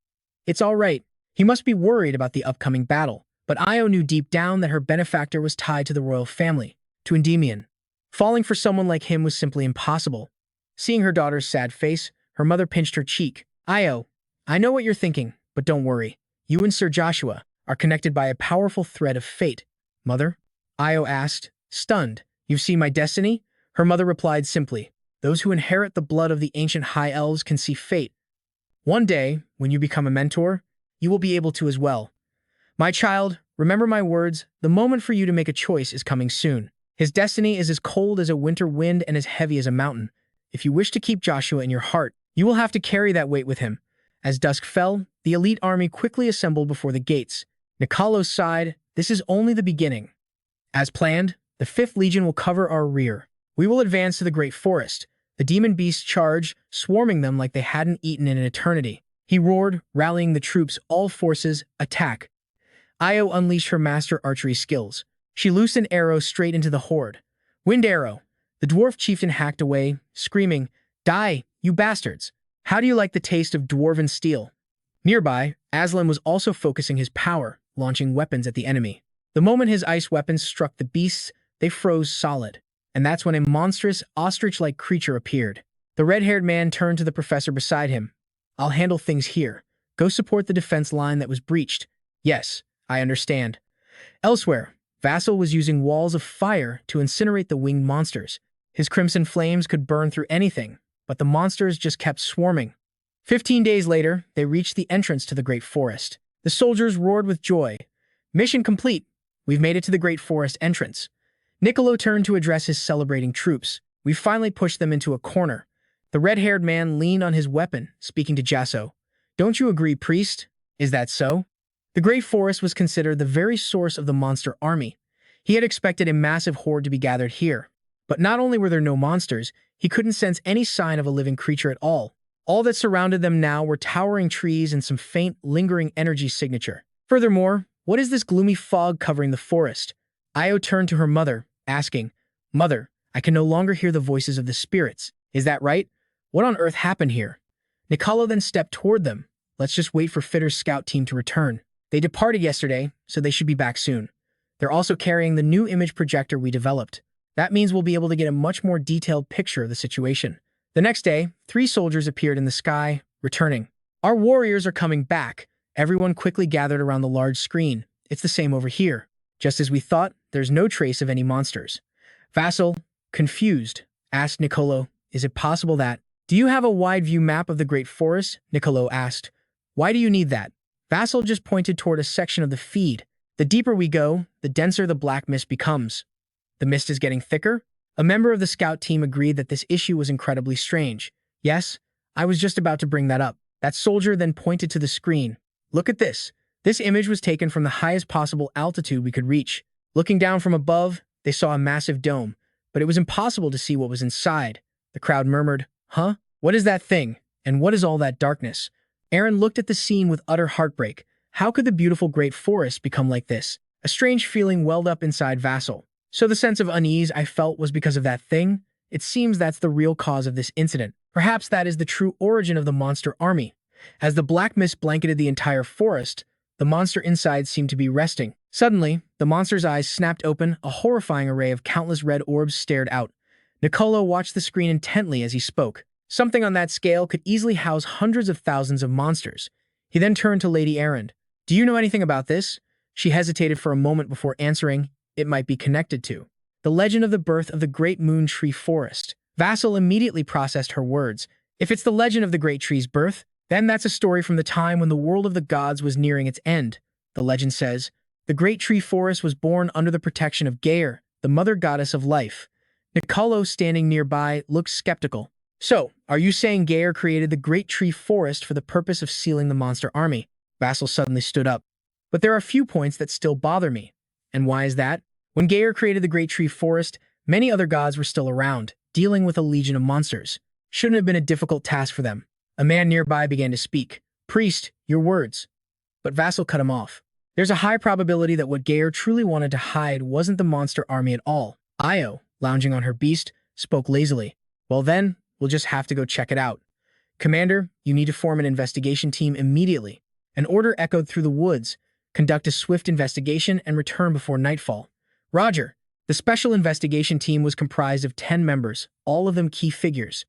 It's all right. He must be worried about the upcoming battle. But Io knew deep down that her benefactor was tied to the royal family, to Endymion. Falling for someone like him was simply impossible. Seeing her daughter's sad face, her mother pinched her cheek. Io, I know what you're thinking, but don't worry. You and Sir Joshua are connected by a powerful thread of fate. Mother? Io asked, stunned. You've seen my destiny? Her mother replied simply, those who inherit the blood of the ancient high elves can see fate. One day, when you become a mentor, you will be able to as well. My child, remember my words, the moment for you to make a choice is coming soon. His destiny is as cold as a winter wind and as heavy as a mountain. If you wish to keep Joshua in your heart, you will have to carry that weight with him. As dusk fell, the elite army quickly assembled before the gates. Nicolo sighed, this is only the beginning. As planned, the 5th Legion will cover our rear. We will advance to the great forest. The demon beasts charged, swarming them like they hadn't eaten in an eternity. He roared, rallying the troops, all forces, attack. Io unleashed her master archery skills. She loosed an arrow straight into the horde. Wind arrow. The dwarf chieftain hacked away, screaming, Die, you bastards! How do you like the taste of dwarven steel? Nearby, Aslan was also focusing his power, launching weapons at the enemy. The moment his ice weapons struck the beasts, they froze solid. And that's when a monstrous, ostrich-like creature appeared. The red-haired man turned to the professor beside him. I'll handle things here. Go support the defense line that was breached. Yes, I understand. Elsewhere, Vassal was using walls of fire to incinerate the winged monsters. His crimson flames could burn through anything, but the monsters just kept swarming. 15 days later, they reached the entrance to the great forest. The soldiers roared with joy. Mission complete. We've made it to the great forest entrance. Niccolo turned to address his celebrating troops. We've finally pushed them into a corner. The red-haired man leaned on his weapon, speaking to Jasson. Don't you agree, priest? Is that so? The great forest was considered the very source of the monster army. He had expected a massive horde to be gathered here. But not only were there no monsters, he couldn't sense any sign of a living creature at all. All that surrounded them now were towering trees and some faint, lingering energy signature. Furthermore, what is this gloomy fog covering the forest? Io turned to her mother, asking, Mother, I can no longer hear the voices of the spirits. Is that right? What on earth happened here? Nicolo then stepped toward them. Let's just wait for Fitter's scout team to return. They departed yesterday, so they should be back soon. They're also carrying the new image projector we developed. That means we'll be able to get a much more detailed picture of the situation. The next day, 3 soldiers appeared in the sky, returning. Our warriors are coming back. Everyone quickly gathered around the large screen. It's the same over here. Just as we thought, there's no trace of any monsters. Vassal, confused, asked Nicolo, is it possible that... Do you have a wide-view map of the Great Forest? Nicolo asked. Why do you need that? Vassal just pointed toward a section of the feed. The deeper we go, the denser the black mist becomes. The mist is getting thicker? A member of the scout team agreed that this issue was incredibly strange. Yes, I was just about to bring that up. That soldier then pointed to the screen. Look at this. This image was taken from the highest possible altitude we could reach. Looking down from above, they saw a massive dome, but it was impossible to see what was inside. The crowd murmured, Huh? What is that thing? And what is all that darkness? Aaron looked at the scene with utter heartbreak. How could the beautiful great forest become like this? A strange feeling welled up inside Vassal. So the sense of unease I felt was because of that thing? It seems that's the real cause of this incident. Perhaps that is the true origin of the monster army. As the black mist blanketed the entire forest, the monster inside seemed to be resting. Suddenly, the monster's eyes snapped open, a horrifying array of countless red orbs stared out. Nicolo watched the screen intently as he spoke. Something on that scale could easily house hundreds of thousands of monsters. He then turned to Lady Errand. "Do you know anything about this?" She hesitated for a moment before answering. "It might be connected to the legend of the birth of the Great Moon Tree Forest." Vassal immediately processed her words. If it's the legend of the Great Tree's birth, then that's a story from the time when the world of the gods was nearing its end. The legend says, the Great Tree Forest was born under the protection of Gaia, the mother goddess of life. Nicolo, standing nearby, looked skeptical. "So, are you saying Gaia created the Great Tree Forest for the purpose of sealing the monster army?" Vassal suddenly stood up. "But there are a few points that still bother me. And why is that? When Gaia created the Great Tree Forest, many other gods were still around, dealing with a legion of monsters. Shouldn't have been a difficult task for them." A man nearby began to speak. "Priest, your words." But Vassal cut him off. "There's a high probability that what Gaia truly wanted to hide wasn't the monster army at all." Io, lounging on her beast, spoke lazily. "Well then, we'll just have to go check it out. Commander, you need to form an investigation team immediately." An order echoed through the woods. "Conduct a swift investigation and return before nightfall." "Roger." The special investigation team was comprised of 10 members, all of them key figures.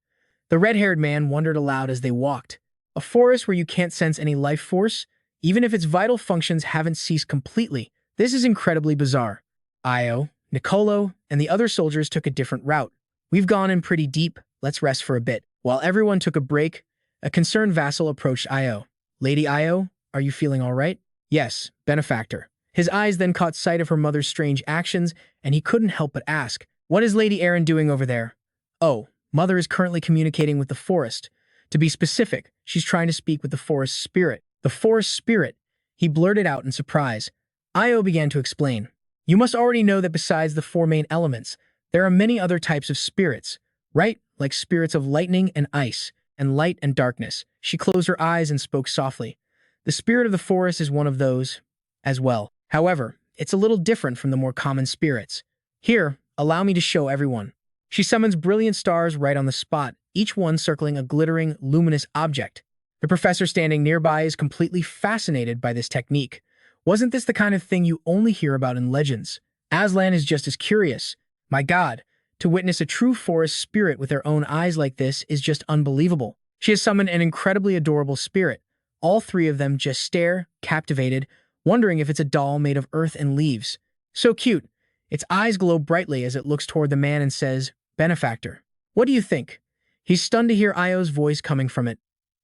The red-haired man wondered aloud as they walked. A forest where you can't sense any life force, even if its vital functions haven't ceased completely. This is incredibly bizarre. Io, Nicolo, and the other soldiers took a different route. "We've gone in pretty deep, let's rest for a bit." While everyone took a break, a concerned vassal approached Io. "Lady Io, are you feeling all right?" "Yes, benefactor." His eyes then caught sight of her mother's strange actions, and he couldn't help but ask, "What is Lady Errand doing over there?" "Oh, Mother is currently communicating with the forest. To be specific, she's trying to speak with the forest spirit." "The forest spirit?" He blurted out in surprise. Io began to explain. "You must already know that besides the 4 main elements, there are many other types of spirits, right? Like spirits of lightning and ice, and light and darkness." She closed her eyes and spoke softly. "The spirit of the forest is one of those as well. However, it's a little different from the more common spirits. Here, allow me to show everyone." She summons brilliant stars right on the spot, each one circling a glittering, luminous object. The professor standing nearby is completely fascinated by this technique. Wasn't this the kind of thing you only hear about in legends? Aslan is just as curious. My God, to witness a true forest spirit with their own eyes like this is just unbelievable. She has summoned an incredibly adorable spirit. All 3 of them just stare, captivated, wondering if it's a doll made of earth and leaves. So cute. Its eyes glow brightly as it looks toward the man and says, "Benefactor, what do you think?" He's stunned to hear Io's voice coming from it.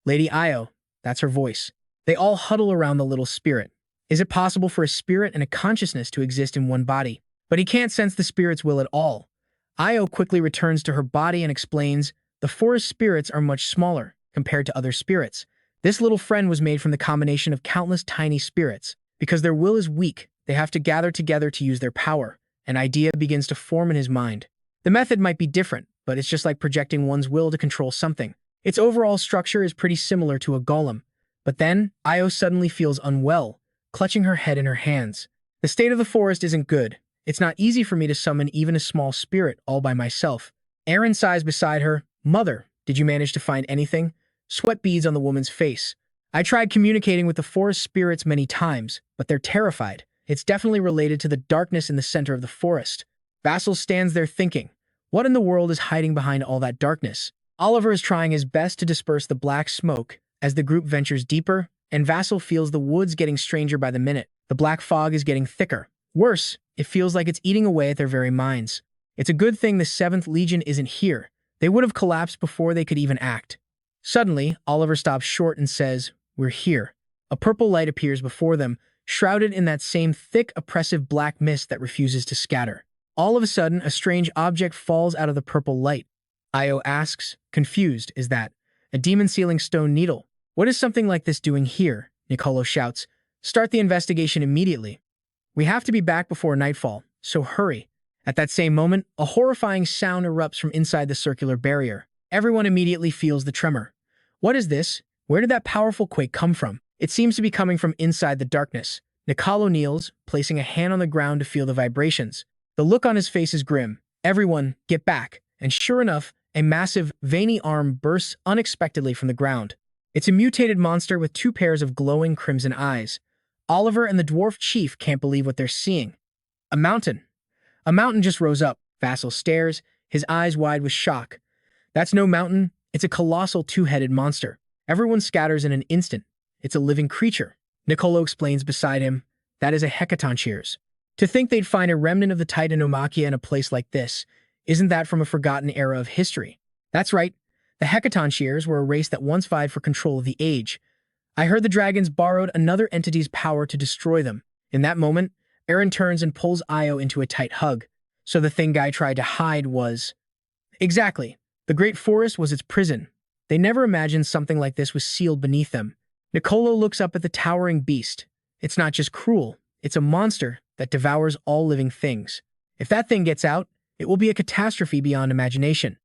"Lady Io," that's her voice. They all huddle around the little spirit. Is it possible for a spirit and a consciousness to exist in one body? But he can't sense the spirit's will at all. Io quickly returns to her body and explains, "The forest spirits are much smaller compared to other spirits. This little friend was made from the combination of countless tiny spirits. Because their will is weak, they have to gather together to use their power." An idea begins to form in his mind. The method might be different, but it's just like projecting one's will to control something. Its overall structure is pretty similar to a golem. But then, Io suddenly feels unwell, clutching her head in her hands. "The state of the forest isn't good. It's not easy for me to summon even a small spirit all by myself." Aaron sighs beside her. "Mother, did you manage to find anything?" Sweat beads on the woman's face. "I tried communicating with the forest spirits many times, but they're terrified. It's definitely related to the darkness in the center of the forest." Vassal stands there thinking, what in the world is hiding behind all that darkness? Oliver is trying his best to disperse the black smoke as the group ventures deeper, and Vassal feels the woods getting stranger by the minute. The black fog is getting thicker. Worse, it feels like it's eating away at their very minds. It's a good thing the 7th Legion isn't here. They would have collapsed before they could even act. Suddenly, Oliver stops short and says, "We're here." A purple light appears before them, shrouded in that same thick, oppressive black mist that refuses to scatter. All of a sudden, a strange object falls out of the purple light. Io asks, confused, "Is that a demon-sealing stone needle? What is something like this doing here?" Nicolo shouts, "Start the investigation immediately. We have to be back before nightfall, so hurry." At that same moment, a horrifying sound erupts from inside the circular barrier. Everyone immediately feels the tremor. What is this? Where did that powerful quake come from? It seems to be coming from inside the darkness. Nicolo kneels, placing a hand on the ground to feel the vibrations. The look on his face is grim. "Everyone, get back." And sure enough, a massive, veiny arm bursts unexpectedly from the ground. It's a mutated monster with two pairs of glowing crimson eyes. Oliver and the dwarf chief can't believe what they're seeing. A mountain. A mountain just rose up. Vassal stares, his eyes wide with shock. That's no mountain, it's a colossal two-headed monster. Everyone scatters in an instant. It's a living creature. Nicolo explains beside him, that is a hecatoncheires. To think they'd find a remnant of the Titanomachia in a place like this, isn't that from a forgotten era of history? That's right, the hecatoncheires were a race that once vied for control of the age. I heard the dragons borrowed another entity's power to destroy them. In that moment, Aaron turns and pulls Io into a tight hug. So the thing Guy tried to hide was... Exactly. The Great Forest was its prison. They never imagined something like this was sealed beneath them. Nicolo looks up at the towering beast. It's not just cruel, it's a monster that devours all living things. If that thing gets out, it will be a catastrophe beyond imagination.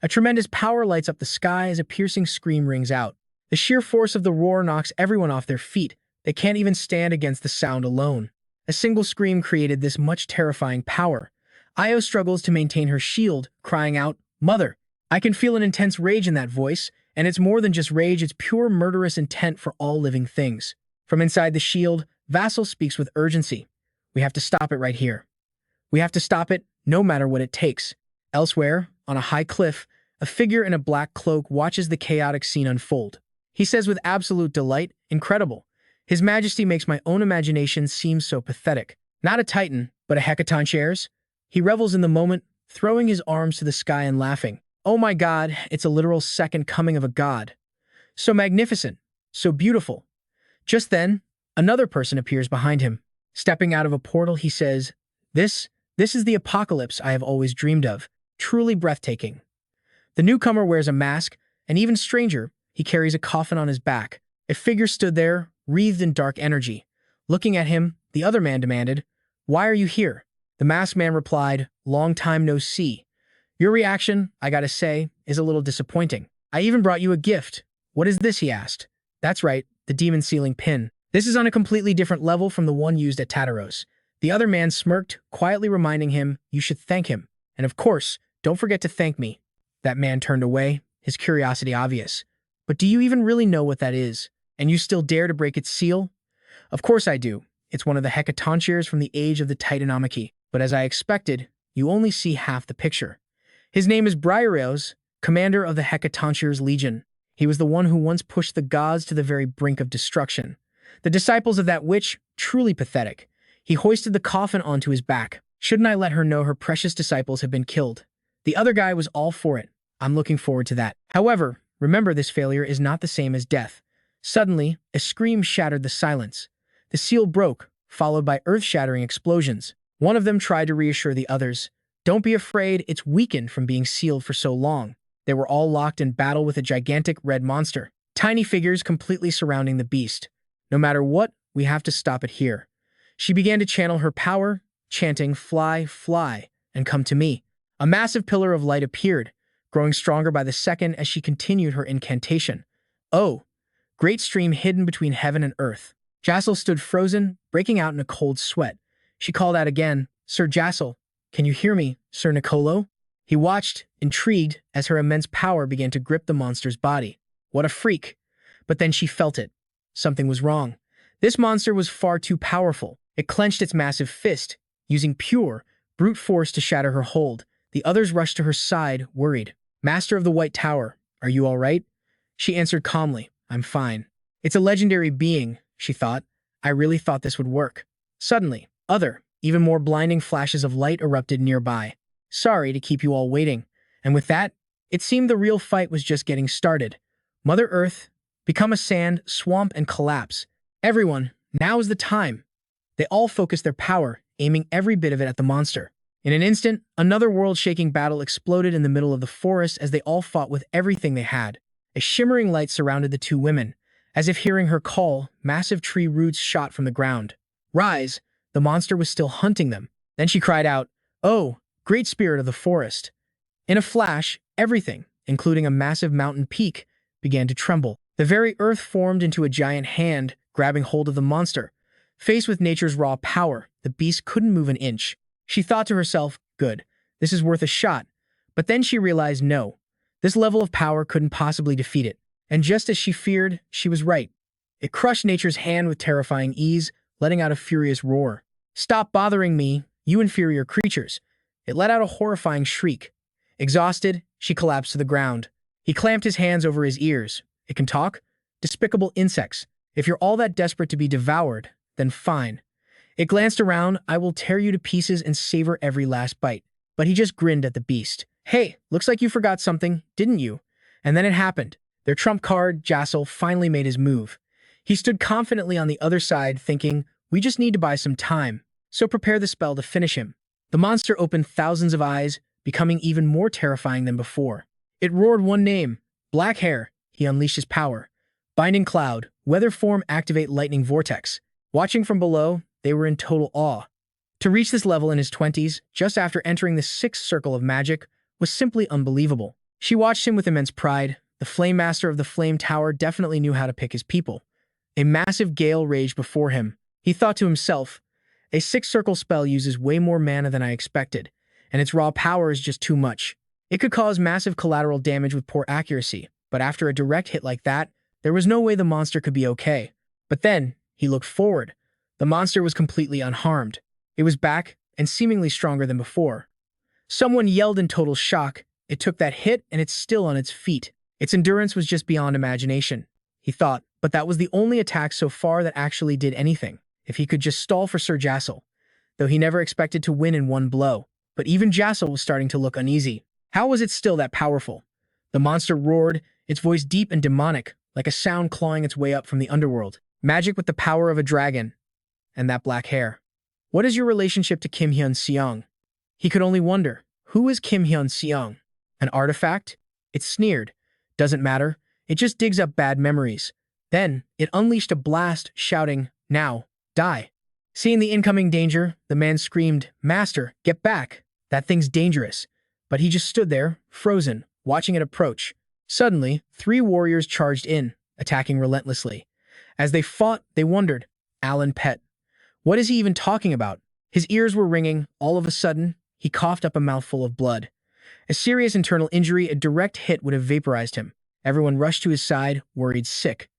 A tremendous power lights up the sky as a piercing scream rings out. The sheer force of the roar knocks everyone off their feet. They can't even stand against the sound alone. A single scream created this much terrifying power. Io struggles to maintain her shield, crying out, "Mother!" I can feel an intense rage in that voice, and it's more than just rage, it's pure murderous intent for all living things. From inside the shield, Vassal speaks with urgency. We have to stop it right here. We have to stop it, no matter what it takes. Elsewhere, on a high cliff, a figure in a black cloak watches the chaotic scene unfold. He says with absolute delight, "Incredible. His Majesty makes my own imagination seem so pathetic. Not a titan, but a hecatoncheires." He revels in the moment, throwing his arms to the sky and laughing. Oh my God, it's a literal second coming of a god. So magnificent, so beautiful. Just then, another person appears behind him. Stepping out of a portal, he says, This is the apocalypse I have always dreamed of. Truly breathtaking." The newcomer wears a mask, and even stranger, he carries a coffin on his back. A figure stood there, wreathed in dark energy. Looking at him, the other man demanded, "Why are you here?" The masked man replied, "Long time no see. Your reaction, I gotta say, is a little disappointing. I even brought you a gift." "What is this?" he asked. "That's right, the demon sealing pin. This is on a completely different level from the one used at Tartaros." The other man smirked, quietly reminding him, "You should thank him. And of course, don't forget to thank me." That man turned away, his curiosity obvious. "But do you even really know what that is? And you still dare to break its seal?" "Of course I do. It's one of the hecatoncheires from the age of the Titanomachy. But as I expected, you only see half the picture. His name is Briareos, commander of the Hecatoncheires Legion. He was the one who once pushed the gods to the very brink of destruction. The disciples of that witch, truly pathetic. He hoisted the coffin onto his back. Shouldn't I let her know her precious disciples have been killed? The other guy was all for it. I'm looking forward to that. However, remember, this failure is not the same as death. Suddenly, a scream shattered the silence. The seal broke, followed by earth-shattering explosions. One of them tried to reassure the others. "Don't be afraid, it's weakened from being sealed for so long." They were all locked in battle with a gigantic red monster. Tiny figures completely surrounding the beast. "No matter what, we have to stop it here." She began to channel her power, chanting, "Fly, fly, and come to me." A massive pillar of light appeared, growing stronger by the second as she continued her incantation. Oh, great stream hidden between heaven and earth. Jasson stood frozen, breaking out in a cold sweat. She called out again, "Sir Jasson, can you hear me, Sir Nicolo?" He watched, intrigued, as her immense power began to grip the monster's body. What a freak! But then she felt it. Something was wrong. This monster was far too powerful. It clenched its massive fist, using pure, brute force to shatter her hold. The others rushed to her side, worried. "Master of the White Tower, are you all right?" She answered calmly, "I'm fine." It's a legendary being, she thought. I really thought this would work. Suddenly, other, even more blinding flashes of light erupted nearby. "Sorry to keep you all waiting." And with that, it seemed the real fight was just getting started. Mother Earth, become a sand, swamp, and collapse. Everyone, now is the time. They all focused their power, aiming every bit of it at the monster. In an instant, another world-shaking battle exploded in the middle of the forest as they all fought with everything they had. A shimmering light surrounded the two women. As if hearing her call, massive tree roots shot from the ground. "Rise!" The monster was still hunting them. Then she cried out, "Oh, great spirit of the forest." In a flash, everything, including a massive mountain peak, began to tremble. The very earth formed into a giant hand, grabbing hold of the monster. Faced with nature's raw power, the beast couldn't move an inch. She thought to herself, "Good, this is worth a shot." But then she realized no. This level of power couldn't possibly defeat it. And just as she feared, she was right. It crushed nature's hand with terrifying ease, letting out a furious roar. "Stop bothering me, you inferior creatures." It let out a horrifying shriek. Exhausted, she collapsed to the ground. He clamped his hands over his ears. "It can talk? Despicable insects. If you're all that desperate to be devoured, then fine." It glanced around. "I will tear you to pieces and savor every last bite." But he just grinned at the beast. "Hey, looks like you forgot something, didn't you?" And then it happened. Their trump card, Jasson, finally made his move. He stood confidently on the other side, thinking, "We just need to buy some time, so prepare the spell to finish him." The monster opened thousands of eyes, becoming even more terrifying than before. It roared one name, Black Hair. He unleashed his power. Binding Cloud, Weather Form, Activate Lightning Vortex. Watching from below, they were in total awe. To reach this level in his 20s, just after entering the sixth circle of magic, was simply unbelievable. She watched him with immense pride. The Flame Master of the Flame Tower definitely knew how to pick his people. A massive gale raged before him. He thought to himself, "A six-circle spell uses way more mana than I expected, and its raw power is just too much. It could cause massive collateral damage with poor accuracy, but after a direct hit like that, there was no way the monster could be okay." But then, he looked forward. The monster was completely unharmed. It was back, and seemingly stronger than before. Someone yelled in total shock. It took that hit, and it's still on its feet. Its endurance was just beyond imagination, he thought, but that was the only attack so far that actually did anything. If he could just stall for Sir Jasson, though he never expected to win in one blow. But even Jasson was starting to look uneasy. How was it still that powerful? The monster roared, its voice deep and demonic, like a sound clawing its way up from the underworld. Magic with the power of a dragon. And that black hair. What is your relationship to Kim Hyun-seong? He could only wonder, who is Kim Hyun-seong? An artifact? It sneered. Doesn't matter. It just digs up bad memories. Then, it unleashed a blast, shouting, "Now, die." Seeing the incoming danger, the man screamed, "Master, get back. That thing's dangerous." But he just stood there, frozen, watching it approach. Suddenly, 3 warriors charged in, attacking relentlessly. As they fought, they wondered, Alan Pet. What is he even talking about? His ears were ringing. All of a sudden, he coughed up a mouthful of blood. A serious internal injury, a direct hit would have vaporized him. Everyone rushed to his side, worried sick.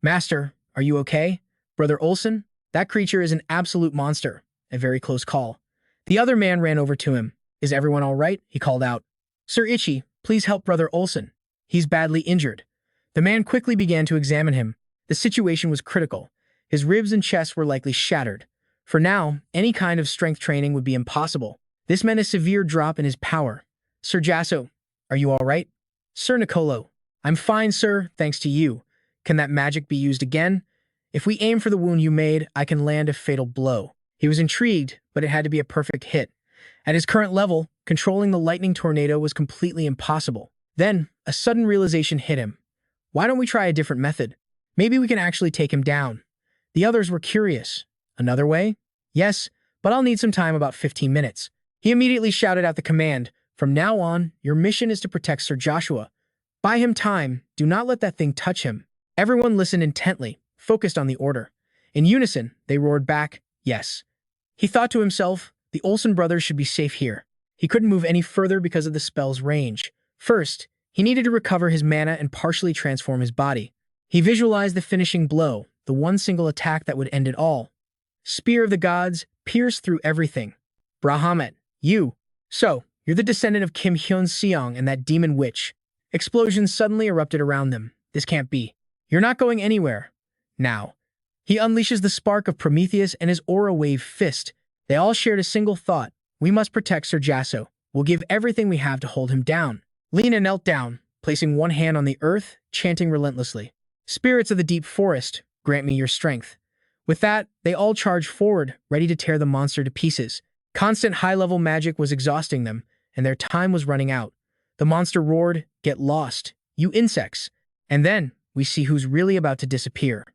"Master, are you okay? Brother Olsen? That creature is an absolute monster." A very close call. The other man ran over to him. "Is everyone all right?" he called out. "Sir Ichi, please help Brother Olsen. He's badly injured." The man quickly began to examine him. The situation was critical. His ribs and chest were likely shattered. For now, any kind of strength training would be impossible. This meant a severe drop in his power. "Sir Jasson, are you all right?" "Sir Nicolo, I'm fine, sir, thanks to you. Can that magic be used again? If we aim for the wound you made, I can land a fatal blow." He was intrigued, but it had to be a perfect hit. At his current level, controlling the lightning tornado was completely impossible. Then, a sudden realization hit him. Why don't we try a different method? Maybe we can actually take him down. The others were curious. "Another way?" "Yes, but I'll need some time, about 15 minutes. He immediately shouted out the command. "From now on, your mission is to protect Sir Joshua. Buy him time. Do not let that thing touch him." Everyone listened intently, focused on the order. In unison, they roared back, "Yes." He thought to himself, the Olsen brothers should be safe here. He couldn't move any further because of the spell's range. First, he needed to recover his mana and partially transform his body. He visualized the finishing blow, the one single attack that would end it all. Spear of the Gods, pierced through everything. "Bahamut, you. So, you're the descendant of Kim Hyun-seong and that demon witch." Explosions suddenly erupted around them. "This can't be. You're not going anywhere." Now. He unleashes the spark of Prometheus and his aura wave fist. They all shared a single thought. "We must protect Sir Jasson. We'll give everything we have to hold him down." Lena knelt down, placing one hand on the earth, chanting relentlessly. "Spirits of the deep forest, grant me your strength." With that, they all charged forward, ready to tear the monster to pieces. Constant high-level magic was exhausting them, and their time was running out. The monster roared, "Get lost, you insects." And then, we see who's really about to disappear.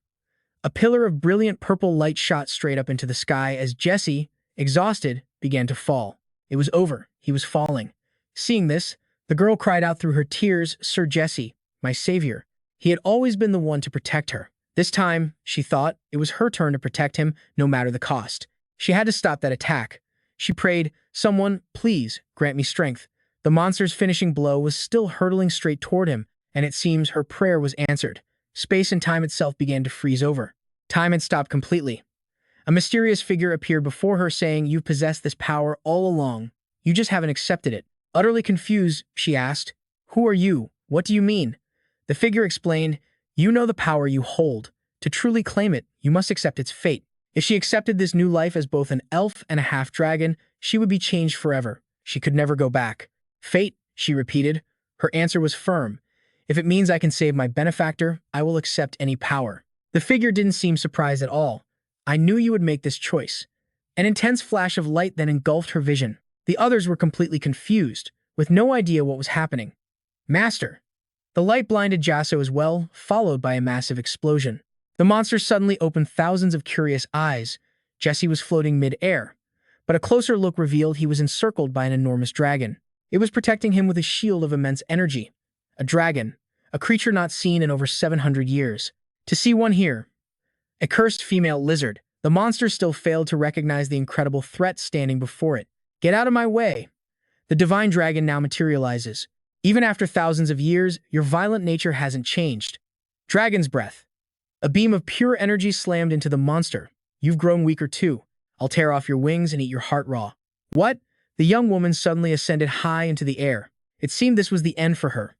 A pillar of brilliant purple light shot straight up into the sky as Jesse, exhausted, began to fall. It was over. He was falling. Seeing this, the girl cried out through her tears, "Sir Jesse, my savior." He had always been the one to protect her. This time, she thought, it was her turn to protect him, no matter the cost. She had to stop that attack. She prayed, "Someone, please, grant me strength." The monster's finishing blow was still hurtling straight toward him, and it seems her prayer was answered. Space and time itself began to freeze over. Time had stopped completely. A mysterious figure appeared before her saying, "You possess this power all along. You just haven't accepted it." Utterly confused, she asked, "Who are you? What do you mean?" The figure explained, "You know the power you hold. To truly claim it, you must accept its fate. If she accepted this new life as both an elf and a half-dragon, she would be changed forever. She could never go back." "Fate," she repeated. Her answer was firm. "If it means I can save my benefactor, I will accept any power." The figure didn't seem surprised at all. "I knew you would make this choice." An intense flash of light then engulfed her vision. The others were completely confused, with no idea what was happening. "Master!" The light blinded Jasson as well, followed by a massive explosion. The monster suddenly opened thousands of curious eyes. Jesse was floating mid-air, but a closer look revealed he was encircled by an enormous dragon. It was protecting him with a shield of immense energy. A dragon, a creature not seen in over 700 years. To see one here, a cursed female lizard, the monster still failed to recognize the incredible threat standing before it. "Get out of my way!" The divine dragon now materializes. "Even after thousands of years, your violent nature hasn't changed." Dragon's breath. A beam of pure energy slammed into the monster. "You've grown weaker too. I'll tear off your wings and eat your heart raw." "What?" The young woman suddenly ascended high into the air. It seemed this was the end for her.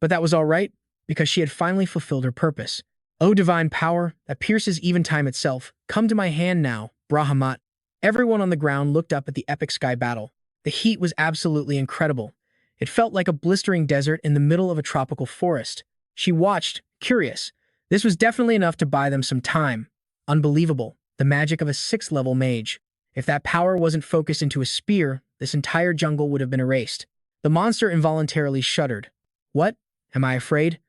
But that was all right, because she had finally fulfilled her purpose. "O divine power, that pierces even time itself, come to my hand now, Bahamut." Everyone on the ground looked up at the epic sky battle. The heat was absolutely incredible. It felt like a blistering desert in the middle of a tropical forest. She watched, curious. This was definitely enough to buy them some time. Unbelievable. The magic of a 6th-level mage. If that power wasn't focused into a spear, this entire jungle would have been erased. The monster involuntarily shuddered. "What? Am I afraid?"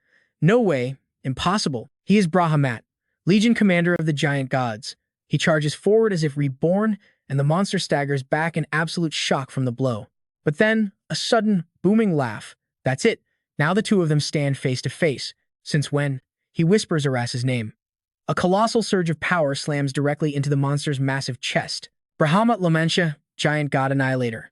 "No way. Impossible. He is Bahamut, Legion Commander of the Giant Gods." He charges forward as if reborn, and the monster staggers back in absolute shock from the blow. But then, a sudden, booming laugh. "That's it. Now the two of them stand face to face. Since when?" He whispers Aras's name. A colossal surge of power slams directly into the monster's massive chest. "Bahamut Lamentia, Giant God Annihilator."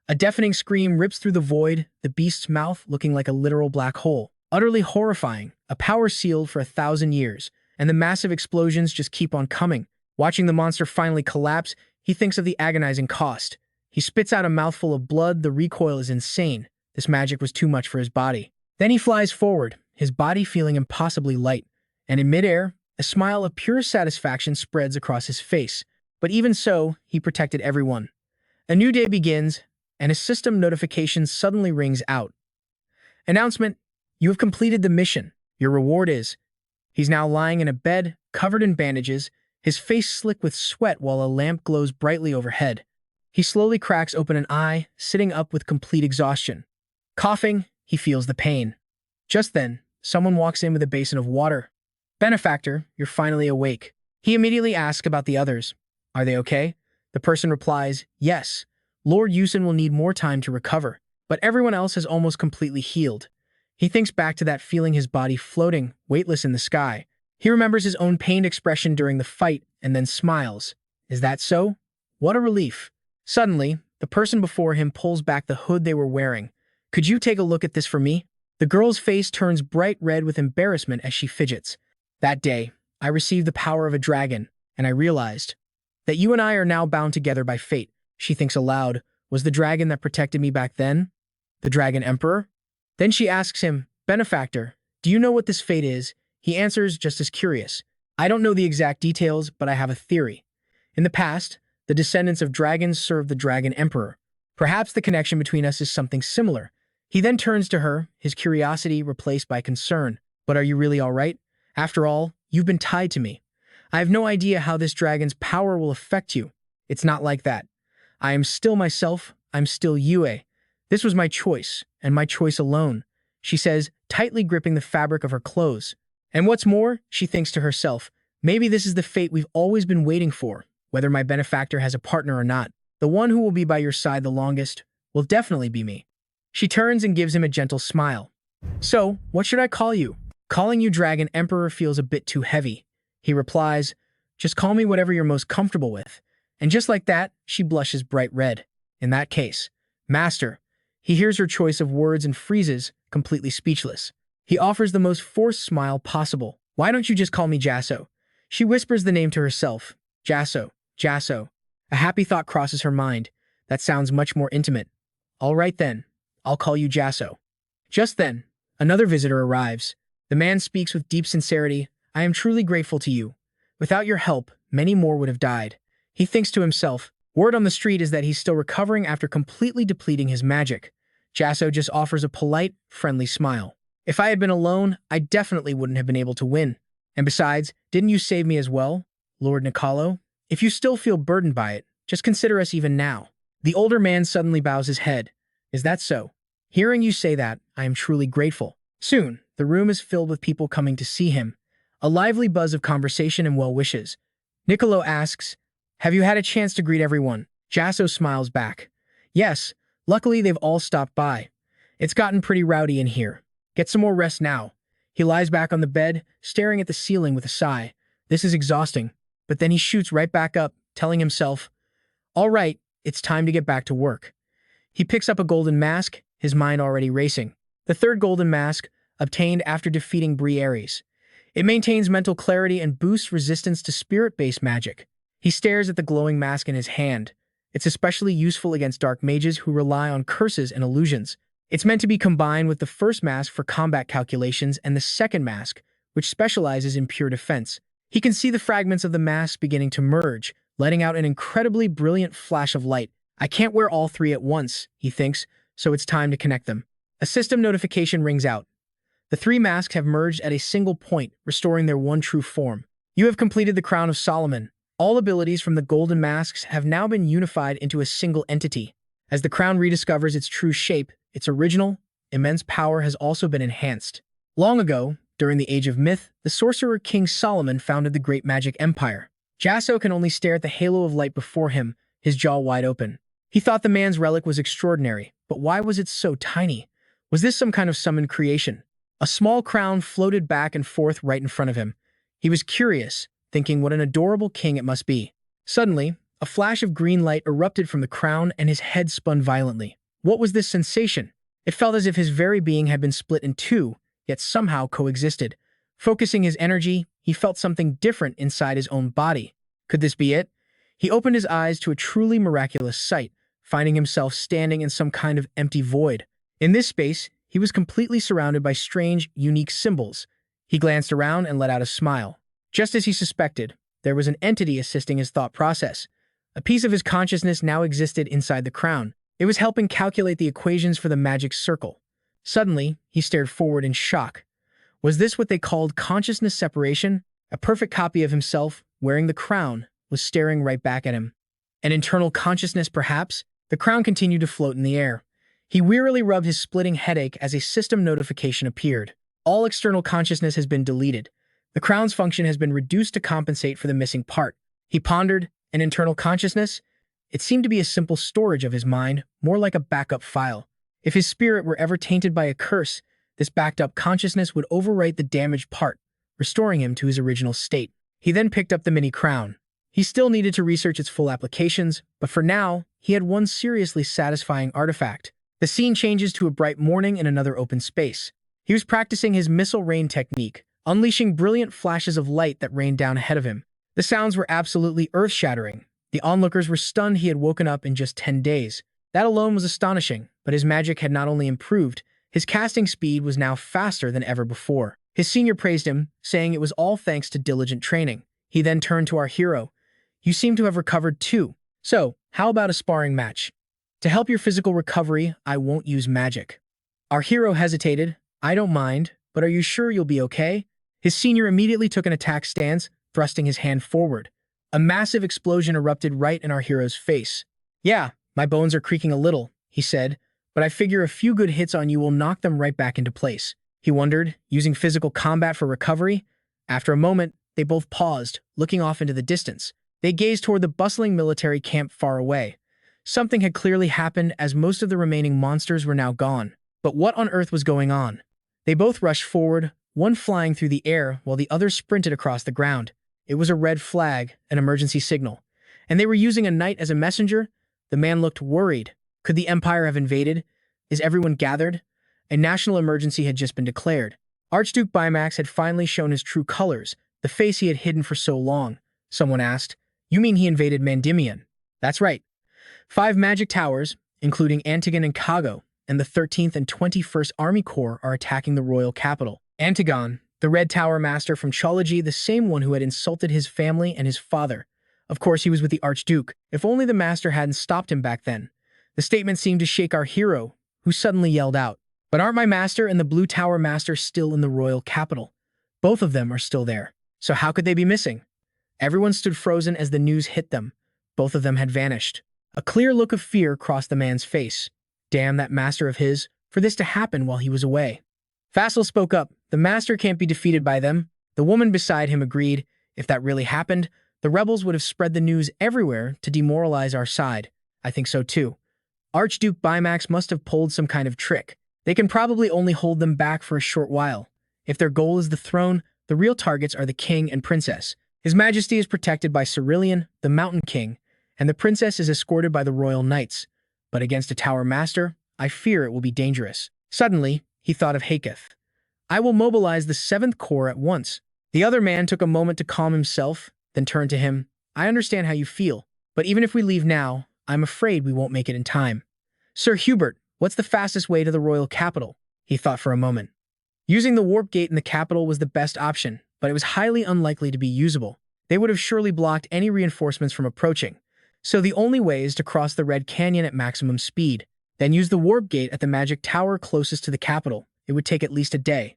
A deafening scream rips through the void, the beast's mouth looking like a literal black hole. Utterly horrifying, a power sealed for 1,000 years, and the massive explosions just keep on coming. Watching the monster finally collapse, he thinks of the agonizing cost. He spits out a mouthful of blood. The recoil is insane. This magic was too much for his body. Then he flies forward, his body feeling impossibly light, and in midair, a smile of pure satisfaction spreads across his face. But even so, he protected everyone. A new day begins, and a system notification suddenly rings out. Announcement: you have completed the mission. Your reward is... He's now lying in a bed, covered in bandages, his face slick with sweat while a lamp glows brightly overhead. He slowly cracks open an eye, sitting up with complete exhaustion. Coughing, he feels the pain. Just then, someone walks in with a basin of water. "Benefactor, you're finally awake." He immediately asks about the others. "Are they okay?" The person replies, "Yes. Lord Yusin will need more time to recover, but everyone else has almost completely healed." He thinks back to that feeling, his body floating, weightless in the sky. He remembers his own pained expression during the fight and then smiles. Is that so? What a relief. Suddenly, the person before him pulls back the hood they were wearing. "Could you take a look at this for me?" The girl's face turns bright red with embarrassment as she fidgets. "That day, I received the power of a dragon, and I realized that you and I are now bound together by fate." She thinks aloud. Was the dragon that protected me back then the Dragon Emperor? Then she asks him, "Benefactor, do you know what this fate is?" He answers, just as curious. "I don't know the exact details, but I have a theory. In the past, the descendants of dragons served the Dragon Emperor. Perhaps the connection between us is something similar." He then turns to her, his curiosity replaced by concern. "But are you really all right? After all, you've been tied to me. I have no idea how this dragon's power will affect you. It's not like that. I am still myself. I'm still Yue. This was my choice, and my choice alone," she says, tightly gripping the fabric of her clothes. "And what's more," she thinks to herself, "maybe this is the fate we've always been waiting for. Whether my benefactor has a partner or not, the one who will be by your side the longest will definitely be me." She turns and gives him a gentle smile. "So, what should I call you?" "Calling you Dragon Emperor feels a bit too heavy." He replies, "Just call me whatever you're most comfortable with." And just like that, she blushes bright red. "In that case, Master." He hears her choice of words and freezes, completely speechless. He offers the most forced smile possible. Why don't you just call me Jasso? She whispers the name to herself. Jasso, Jasso. A happy thought crosses her mind. That sounds much more intimate. All right then, I'll call you Jasso. Just then, another visitor arrives. The man speaks with deep sincerity. I am truly grateful to you. Without your help, many more would have died. He thinks to himself. Word on the street is that he's still recovering after completely depleting his magic. Jasso just offers a polite, friendly smile. If I had been alone, I definitely wouldn't have been able to win. And besides, didn't you save me as well, Lord Nicolo? If you still feel burdened by it, just consider us even now. The older man suddenly bows his head. Is that so? Hearing you say that, I am truly grateful. Soon, the room is filled with people coming to see him. A lively buzz of conversation and well wishes. Nicolo asks, have you had a chance to greet everyone? Jasso smiles back. Yes, luckily they've all stopped by. It's gotten pretty rowdy in here. Get some more rest now. He lies back on the bed, staring at the ceiling with a sigh. This is exhausting. But then he shoots right back up, telling himself, all right, it's time to get back to work. He picks up a golden mask, his mind already racing. The third golden mask, obtained after defeating Briares. It maintains mental clarity and boosts resistance to spirit-based magic. He stares at the glowing mask in his hand. It's especially useful against dark mages who rely on curses and illusions. It's meant to be combined with the first mask for combat calculations and the second mask, which specializes in pure defense. He can see the fragments of the mask beginning to merge, letting out an incredibly brilliant flash of light. I can't wear all three at once, he thinks, so it's time to connect them. A system notification rings out. The three masks have merged at a single point, restoring their one true form. You have completed the Crown of Solomon. All abilities from the golden masks have now been unified into a single entity. As the crown rediscovers its true shape, its original, immense power has also been enhanced. Long ago, during the Age of Myth, the sorcerer King Solomon founded the great magic empire. Jasso can only stare at the halo of light before him, his jaw wide open. He thought the man's relic was extraordinary, but why was it so tiny? Was this some kind of summoned creation? A small crown floated back and forth right in front of him. He was curious, thinking what an adorable king it must be. Suddenly, a flash of green light erupted from the crown and his head spun violently. What was this sensation? It felt as if his very being had been split in two, yet somehow coexisted. Focusing his energy, he felt something different inside his own body. Could this be it? He opened his eyes to a truly miraculous sight, finding himself standing in some kind of empty void. In this space, he was completely surrounded by strange, unique symbols. He glanced around and let out a smile. Just as he suspected, there was an entity assisting his thought process. A piece of his consciousness now existed inside the crown. It was helping calculate the equations for the magic circle. Suddenly, he stared forward in shock. Was this what they called consciousness separation? A perfect copy of himself, wearing the crown, was staring right back at him. An internal consciousness, perhaps? The crown continued to float in the air. He wearily rubbed his splitting headache as a system notification appeared. All external consciousness has been deleted. The crown's function has been reduced to compensate for the missing part. He pondered, an internal consciousness? It seemed to be a simple storage of his mind, more like a backup file. If his spirit were ever tainted by a curse, this backed-up consciousness would overwrite the damaged part, restoring him to his original state. He then picked up the mini crown. He still needed to research its full applications, but for now, he had one seriously satisfying artifact. The scene changes to a bright morning in another open space. He was practicing his missile rain technique, unleashing brilliant flashes of light that rained down ahead of him. The sounds were absolutely earth-shattering. The onlookers were stunned he had woken up in just 10 days. That alone was astonishing, but his magic had not only improved, his casting speed was now faster than ever before. His senior praised him, saying it was all thanks to diligent training. He then turned to our hero. You seem to have recovered too. So, how about a sparring match? To help your physical recovery, I won't use magic. Our hero hesitated. I don't mind, but are you sure you'll be okay? His senior immediately took an attack stance, thrusting his hand forward. A massive explosion erupted right in our hero's face. Yeah, my bones are creaking a little, he said, but I figure a few good hits on you will knock them right back into place. He wondered, using physical combat for recovery? After a moment, they both paused, looking off into the distance. They gazed toward the bustling military camp far away. Something had clearly happened as most of the remaining monsters were now gone. But what on earth was going on? They both rushed forward, one flying through the air while the other sprinted across the ground. It was a red flag, an emergency signal. And they were using a knight as a messenger? The man looked worried. Could the Empire have invaded? Is everyone gathered? A national emergency had just been declared. Archduke Bimax had finally shown his true colors, the face he had hidden for so long. Someone asked, "You mean he invaded Mandimian?" "That's right. 5 magic towers, including Antigon and Kago, and the 13th and 21st Army Corps are attacking the royal capital. Antigon, the Red Tower Master from Chology, the same one who had insulted his family and his father. Of course, he was with the Archduke. If only the Master hadn't stopped him back then." The statement seemed to shake our hero, who suddenly yelled out, "But aren't my Master and the Blue Tower Master still in the royal capital? Both of them are still there. So how could they be missing?" Everyone stood frozen as the news hit them. Both of them had vanished. A clear look of fear crossed the man's face. Damn that master of his, for this to happen while he was away. Vassal spoke up. "The master can't be defeated by them." The woman beside him agreed. "If that really happened, the rebels would have spread the news everywhere to demoralize our side." "I think so too. Archduke Bimax must have pulled some kind of trick. They can probably only hold them back for a short while. If their goal is the throne, the real targets are the king and princess. His Majesty is protected by Cerulean, the Mountain King, and the princess is escorted by the royal knights. But against a tower master, I fear it will be dangerous." Suddenly, he thought of Haketh. "I will mobilize the 7th Corps at once." The other man took a moment to calm himself, then turned to him. "I understand how you feel, but even if we leave now, I'm afraid we won't make it in time." "Sir Hubert, what's the fastest way to the royal capital?" He thought for a moment. Using the warp gate in the capital was the best option, but it was highly unlikely to be usable. They would have surely blocked any reinforcements from approaching. So the only way is to cross the Red Canyon at maximum speed, then use the warp gate at the magic tower closest to the capital. It would take at least a day.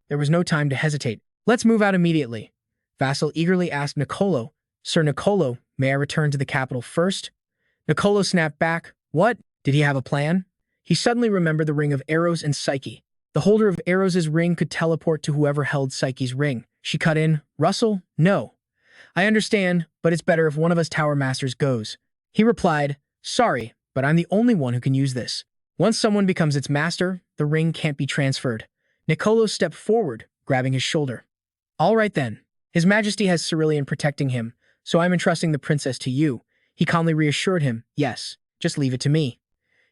There was no time to hesitate. "Let's move out immediately." Vassal eagerly asked Nicolo, "Sir Nicolo, may I return to the capital first?" Nicolo snapped back. What? Did he have a plan? He suddenly remembered the ring of Eros and Psyche. The holder of Eros's ring could teleport to whoever held Psyche's ring. She cut in, "Russell, no. I understand, but it's better if one of us Tower Masters goes." He replied, "Sorry, but I'm the only one who can use this. Once someone becomes its master, the ring can't be transferred." Nicolo stepped forward, grabbing his shoulder. "All right then. His Majesty has Cerulean protecting him, so I'm entrusting the princess to you." He calmly reassured him, "Yes, just leave it to me."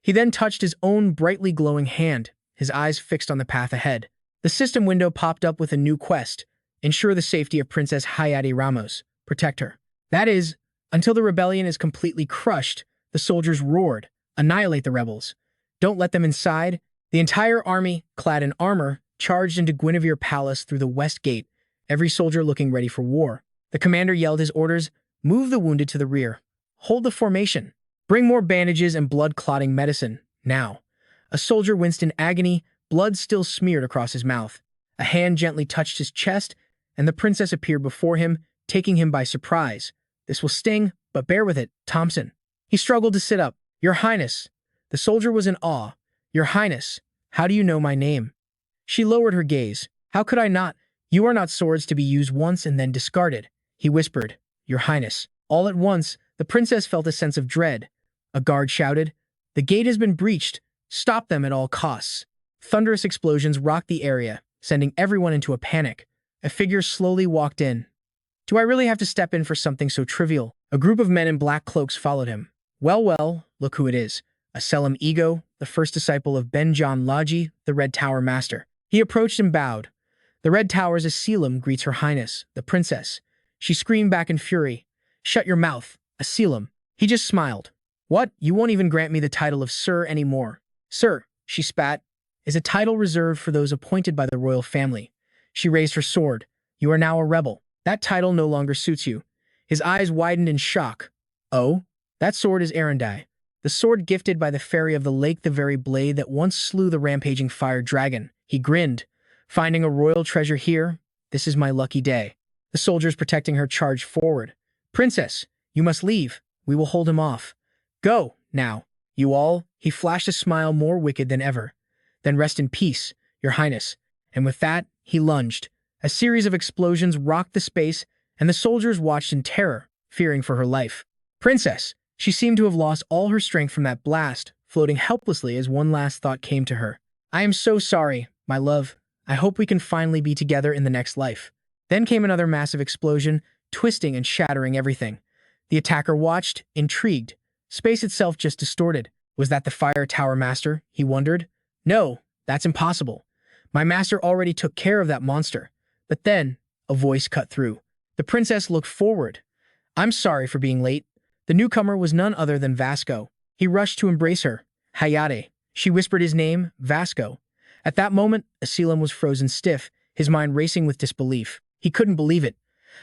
He then touched his own brightly glowing hand, his eyes fixed on the path ahead. The system window popped up with a new quest. Ensure the safety of Princess Hayati Ramos. Protect her. That is, until the rebellion is completely crushed, the soldiers roared. Annihilate the rebels. Don't let them inside. The entire army, clad in armor, charged into Guinevere Palace through the west gate, every soldier looking ready for war. The commander yelled his orders, "Move the wounded to the rear. Hold the formation. Bring more bandages and blood-clotting medicine, now." A soldier winced in agony, blood still smeared across his mouth. A hand gently touched his chest, and the princess appeared before him, taking him by surprise. "This will sting, but bear with it, Thompson." He struggled to sit up. "Your Highness." The soldier was in awe. "Your Highness, how do you know my name?" She lowered her gaze. "How could I not? You are not swords to be used once and then discarded." He whispered, "Your Highness." All at once, the princess felt a sense of dread. A guard shouted, "The gate has been breached. Stop them at all costs." Thunderous explosions rocked the area, sending everyone into a panic. A figure slowly walked in. "Do I really have to step in for something so trivial?" A group of men in black cloaks followed him. Well, look who it is. Aselim Ego, the first disciple of Ben-John Lodgy, the Red Tower Master. He approached and bowed. "The Red Tower's Aselim greets Her Highness, the Princess." She screamed back in fury, "Shut your mouth, Aselim." He just smiled. "What? You won't even grant me the title of Sir anymore." "Sir," she spat, "is a title reserved for those appointed by the royal family." She raised her sword. "You are now a rebel. That title no longer suits you." His eyes widened in shock. "Oh? That sword is Arendai. The sword gifted by the fairy of the lake, the very blade that once slew the rampaging fire dragon." He grinned. "Finding a royal treasure here? This is my lucky day." The soldiers protecting her charged forward. "Princess, you must leave. We will hold him off. Go, now. You all." He flashed a smile more wicked than ever. "Then rest in peace, Your Highness." And with that, he lunged. A series of explosions rocked the space, and the soldiers watched in terror, fearing for her life. "Princess!" She seemed to have lost all her strength from that blast, floating helplessly as one last thought came to her. "I am so sorry, my love. I hope we can finally be together in the next life." Then came another massive explosion, twisting and shattering everything. The attacker watched, intrigued. Space itself just distorted. Was that the Fire Tower Master? He wondered. No, that's impossible. My master already took care of that monster. But then, a voice cut through. The princess looked forward. I'm sorry for being late. The newcomer was none other than Vasco. He rushed to embrace her. Hayate. She whispered his name, Vasco. At that moment, Asilam was frozen stiff, his mind racing with disbelief. He couldn't believe it.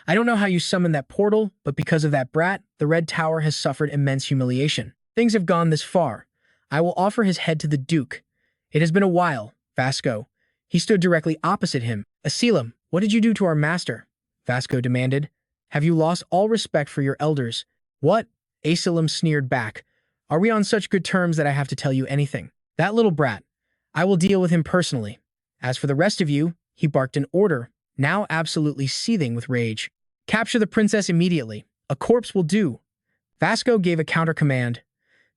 I don't know how you summoned that portal, but because of that brat, the Red Tower has suffered immense humiliation. Things have gone this far. I will offer his head to the Duke. It has been a while, Vasco. He stood directly opposite him. Asilam, what did you do to our master? Vasco demanded. Have you lost all respect for your elders? What? Asilam sneered back. Are we on such good terms that I have to tell you anything? That little brat. I will deal with him personally. As for the rest of you, he barked an order, now absolutely seething with rage. Capture the princess immediately. A corpse will do. Vasco gave a counter-command.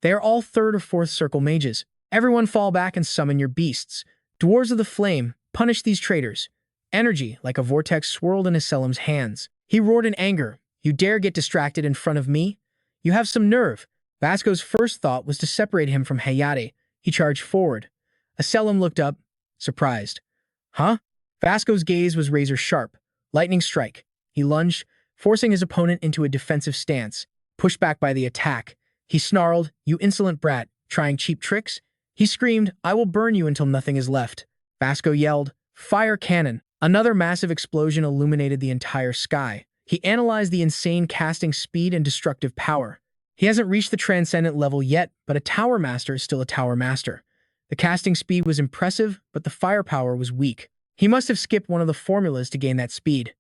They are all third or fourth circle mages. Everyone fall back and summon your beasts. Dwarves of the flame, punish these traitors. Energy, like a vortex, swirled in Asilam's hands. He roared in anger. You dare get distracted in front of me? You have some nerve. Vasco's first thought was to separate him from Hayate. He charged forward. Asilam looked up, surprised. Huh? Vasco's gaze was razor-sharp. Lightning strike. He lunged, forcing his opponent into a defensive stance. Pushed back by the attack. He snarled, You insolent brat, trying cheap tricks? He screamed, I will burn you until nothing is left. Vasco yelled, Fire cannon. Another massive explosion illuminated the entire sky. He analyzed the insane casting speed and destructive power. He hasn't reached the transcendent level yet, but a tower master is still a tower master. The casting speed was impressive, but the firepower was weak. He must have skipped one of the formulas to gain that speed.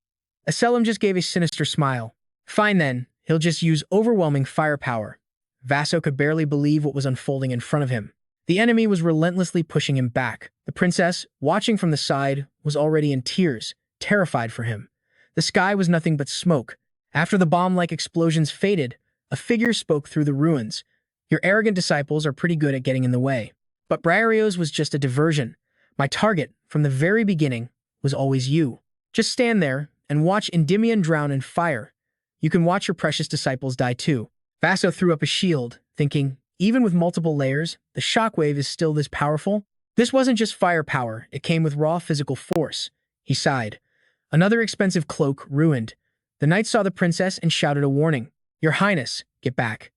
Asilam just gave a sinister smile. Fine then, he'll just use overwhelming firepower. Vasco could barely believe what was unfolding in front of him. The enemy was relentlessly pushing him back. The princess, watching from the side, was already in tears, terrified for him. The sky was nothing but smoke. After the bomb-like explosions faded, a figure spoke through the ruins. Your arrogant disciples are pretty good at getting in the way. But Briario's was just a diversion. My target, from the very beginning, was always you. Just stand there and watch Endymion drown in fire. You can watch your precious disciples die too. Vasco threw up a shield, thinking, even with multiple layers, the shockwave is still this powerful? This wasn't just firepower, it came with raw physical force. He sighed. Another expensive cloak ruined. The knight saw the princess and shouted a warning. Your Highness, get back.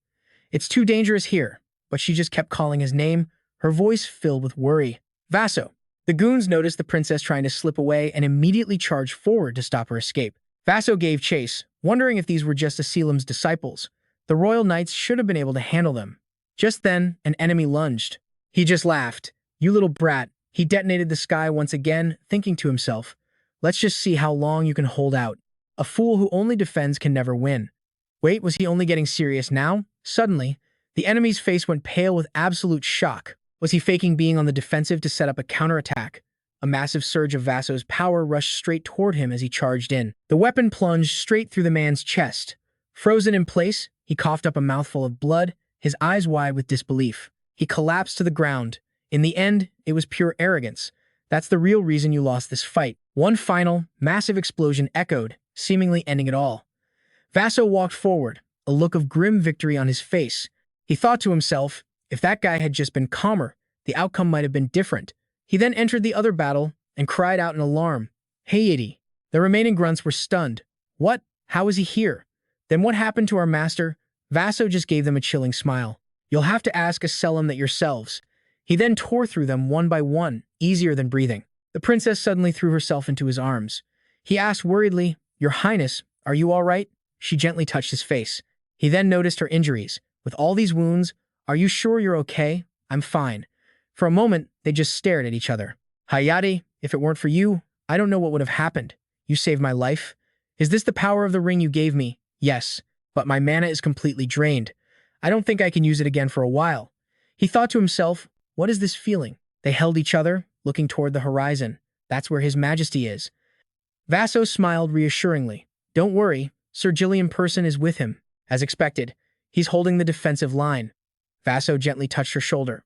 It's too dangerous here. But she just kept calling his name, her voice filled with worry. Vasco. The goons noticed the princess trying to slip away and immediately charged forward to stop her escape. Vasco gave chase, wondering if these were just Asilam's disciples. The royal knights should have been able to handle them. Just then, an enemy lunged. He just laughed. You little brat. He detonated the sky once again, thinking to himself, let's just see how long you can hold out. A fool who only defends can never win. Wait, was he only getting serious now? Suddenly, the enemy's face went pale with absolute shock. Was he faking being on the defensive to set up a counterattack? A massive surge of Vasco's power rushed straight toward him as he charged in. The weapon plunged straight through the man's chest. Frozen in place, he coughed up a mouthful of blood, his eyes wide with disbelief. He collapsed to the ground. In the end, it was pure arrogance. That's the real reason you lost this fight. One final, massive explosion echoed, seemingly ending it all. Vasco walked forward, a look of grim victory on his face. He thought to himself, if that guy had just been calmer, the outcome might have been different. He then entered the other battle and cried out in alarm. Hey, Itty. The remaining grunts were stunned. What? How is he here? Then what happened to our master? Vasco just gave them a chilling smile. You'll have to ask Asilam that yourselves. He then tore through them one by one, easier than breathing. The princess suddenly threw herself into his arms. He asked worriedly, Your Highness, are you all right? She gently touched his face. He then noticed her injuries. With all these wounds, are you sure you're okay? I'm fine. For a moment, they just stared at each other. Hayate, if it weren't for you, I don't know what would have happened. You saved my life. Is this the power of the ring you gave me? Yes, but my mana is completely drained. I don't think I can use it again for a while. He thought to himself, what is this feeling? They held each other, looking toward the horizon. That's where His Majesty is. Vasco smiled reassuringly. Don't worry, Sir Gillian Person is with him. As expected, he's holding the defensive line. Vasco gently touched her shoulder.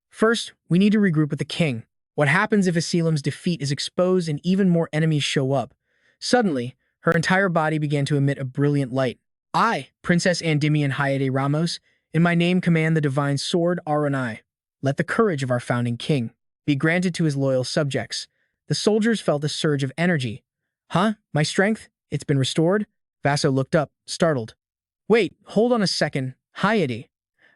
First, we need to regroup with the king. What happens if Asilam's defeat is exposed and even more enemies show up? Suddenly, her entire body began to emit a brilliant light. I, Princess Endymion Hayate Ramos, in my name command the divine sword Aronai. Let the courage of our founding king be granted to his loyal subjects. The soldiers felt a surge of energy. Huh? My strength? It's been restored? Vaso looked up, startled. Wait, hold on a second. Hyade.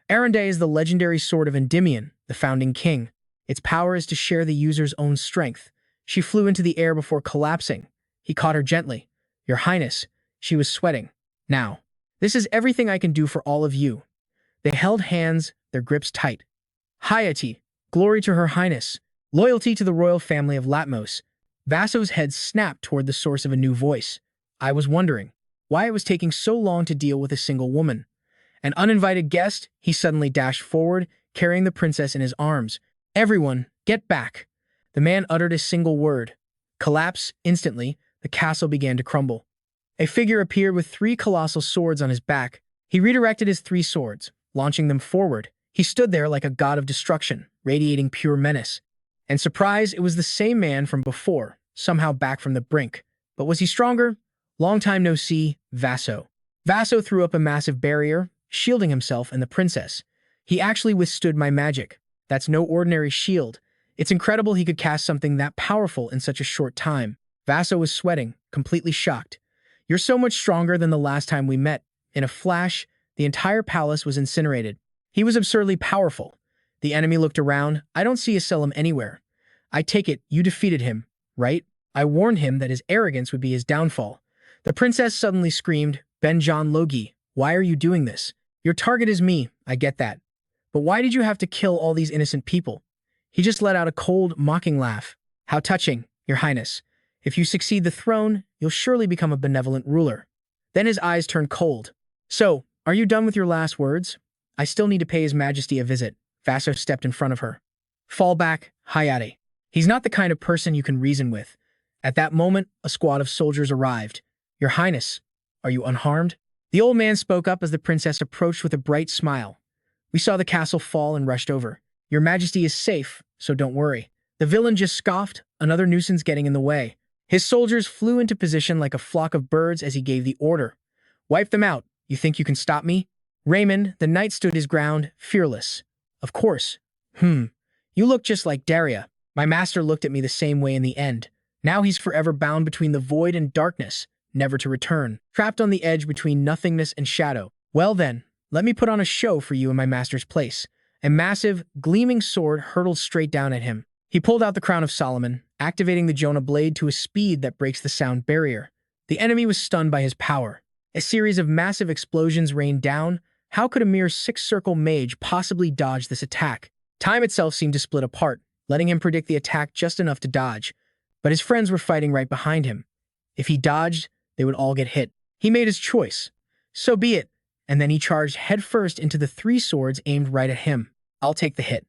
Arendelle is the legendary sword of Endymion, the founding king. Its power is to share the user's own strength. She flew into the air before collapsing. He caught her gently. Your Highness. She was sweating. Now. This is everything I can do for all of you. They held hands, their grips tight. Hayate. Glory to Her Highness. Loyalty to the royal family of Latmos. Vaso's head snapped toward the source of a new voice. I was wondering why it was taking so long to deal with a single woman. An uninvited guest, he suddenly dashed forward, carrying the princess in his arms. Everyone, get back. The man uttered a single word. Collapse. Instantly, the castle began to crumble. A figure appeared with 3 colossal swords on his back. He redirected his 3 swords, launching them forward. He stood there like a god of destruction, radiating pure menace. And surprise, it was the same man from before, somehow back from the brink. But was he stronger? Long time no see, Vaso. Vaso threw up a massive barrier, shielding himself and the princess. He actually withstood my magic. That's no ordinary shield. It's incredible he could cast something that powerful in such a short time. Vaso was sweating, completely shocked. You're so much stronger than the last time we met. In a flash, the entire palace was incinerated. He was absurdly powerful. The enemy looked around. I don't see a Selim anywhere. I take it you defeated him, right? I warned him that his arrogance would be his downfall. The princess suddenly screamed, Benjan Logi, why are you doing this? Your target is me, I get that. But why did you have to kill all these innocent people? He just let out a cold, mocking laugh. How touching, Your Highness. If you succeed the throne, you'll surely become a benevolent ruler. Then his eyes turned cold. So, are you done with your last words? I still need to pay His Majesty a visit. Vaso stepped in front of her. Fall back, Hayate. He's not the kind of person you can reason with. At that moment, a squad of soldiers arrived. Your Highness, are you unharmed? The old man spoke up as the princess approached with a bright smile. We saw the castle fall and rushed over. Your Majesty is safe, so don't worry. The villain just scoffed, another nuisance getting in the way. His soldiers flew into position like a flock of birds as he gave the order. Wipe them out. You think you can stop me? Raymond, the knight, stood his ground, fearless. Of course. You look just like Daria. My master looked at me the same way in the end. Now he's forever bound between the void and darkness, never to return, trapped on the edge between nothingness and shadow. Well then, let me put on a show for you in my master's place. A massive, gleaming sword hurtled straight down at him. He pulled out the crown of Solomon, activating the Jonah blade to a speed that breaks the sound barrier. The enemy was stunned by his power. A series of massive explosions rained down. How could a mere 6-circle mage possibly dodge this attack? Time itself seemed to split apart, letting him predict the attack just enough to dodge. But his friends were fighting right behind him. If he dodged, they would all get hit. He made his choice. So be it. And then he charged headfirst into the 3 swords aimed right at him. I'll take the hit.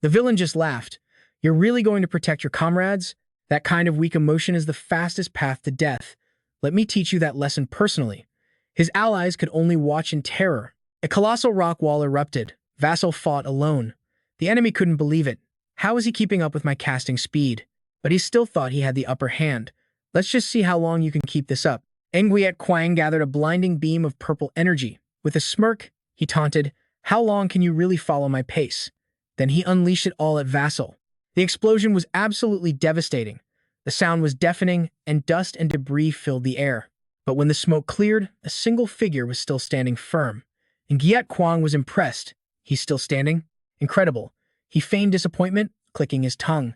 The villain just laughed. You're really going to protect your comrades? That kind of weak emotion is the fastest path to death. Let me teach you that lesson personally. His allies could only watch in terror. A colossal rock wall erupted. Vaso fought alone. The enemy couldn't believe it. How was he keeping up with my casting speed? But he still thought he had the upper hand. Let's just see how long you can keep this up. Nguyen Quang gathered a blinding beam of purple energy. With a smirk, he taunted, How long can you really follow my pace? Then he unleashed it all at Vaso. The explosion was absolutely devastating. The sound was deafening, and dust and debris filled the air. But when the smoke cleared, a single figure was still standing firm. Nguyen Quang was impressed. He's still standing? Incredible. He feigned disappointment, clicking his tongue.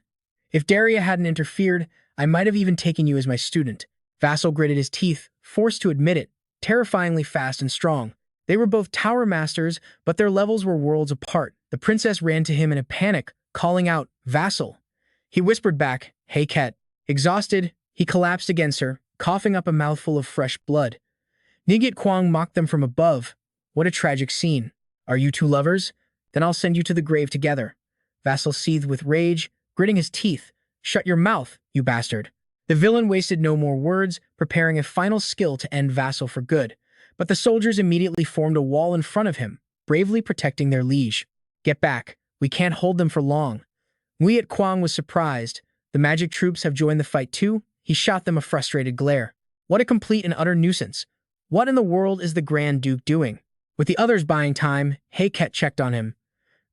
If Daria hadn't interfered, I might have even taken you as my student. Vaso gritted his teeth, forced to admit it, terrifyingly fast and strong. They were both tower masters, but their levels were worlds apart. The princess ran to him in a panic, calling out, Vassal. He whispered back, Hey, Ket. Exhausted, he collapsed against her, coughing up a mouthful of fresh blood. Nguyen Quang mocked them from above. What a tragic scene. Are you 2 lovers? Then I'll send you to the grave together. Vassal seethed with rage, gritting his teeth. Shut your mouth, you bastard. The villain wasted no more words, preparing a final skill to end Vassal for good. But the soldiers immediately formed a wall in front of him, bravely protecting their liege. Get back. We can't hold them for long. Nguyen Quang was surprised. The magic troops have joined the fight too. He shot them a frustrated glare. What a complete and utter nuisance. What in the world is the Grand Duke doing? With the others buying time, Hayket checked on him.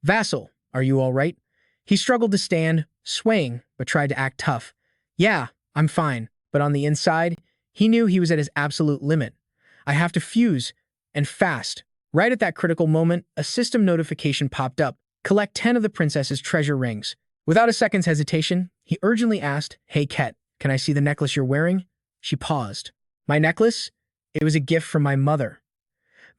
Vassal, are you all right? He struggled to stand, swaying, but tried to act tough. Yeah, I'm fine. But on the inside, he knew he was at his absolute limit. I have to fuse, and fast. Right at that critical moment, a system notification popped up. Collect 10 of the princess's treasure rings. Without a second's hesitation, he urgently asked, Hey Ket, can I see the necklace you're wearing? She paused. My necklace? It was a gift from my mother.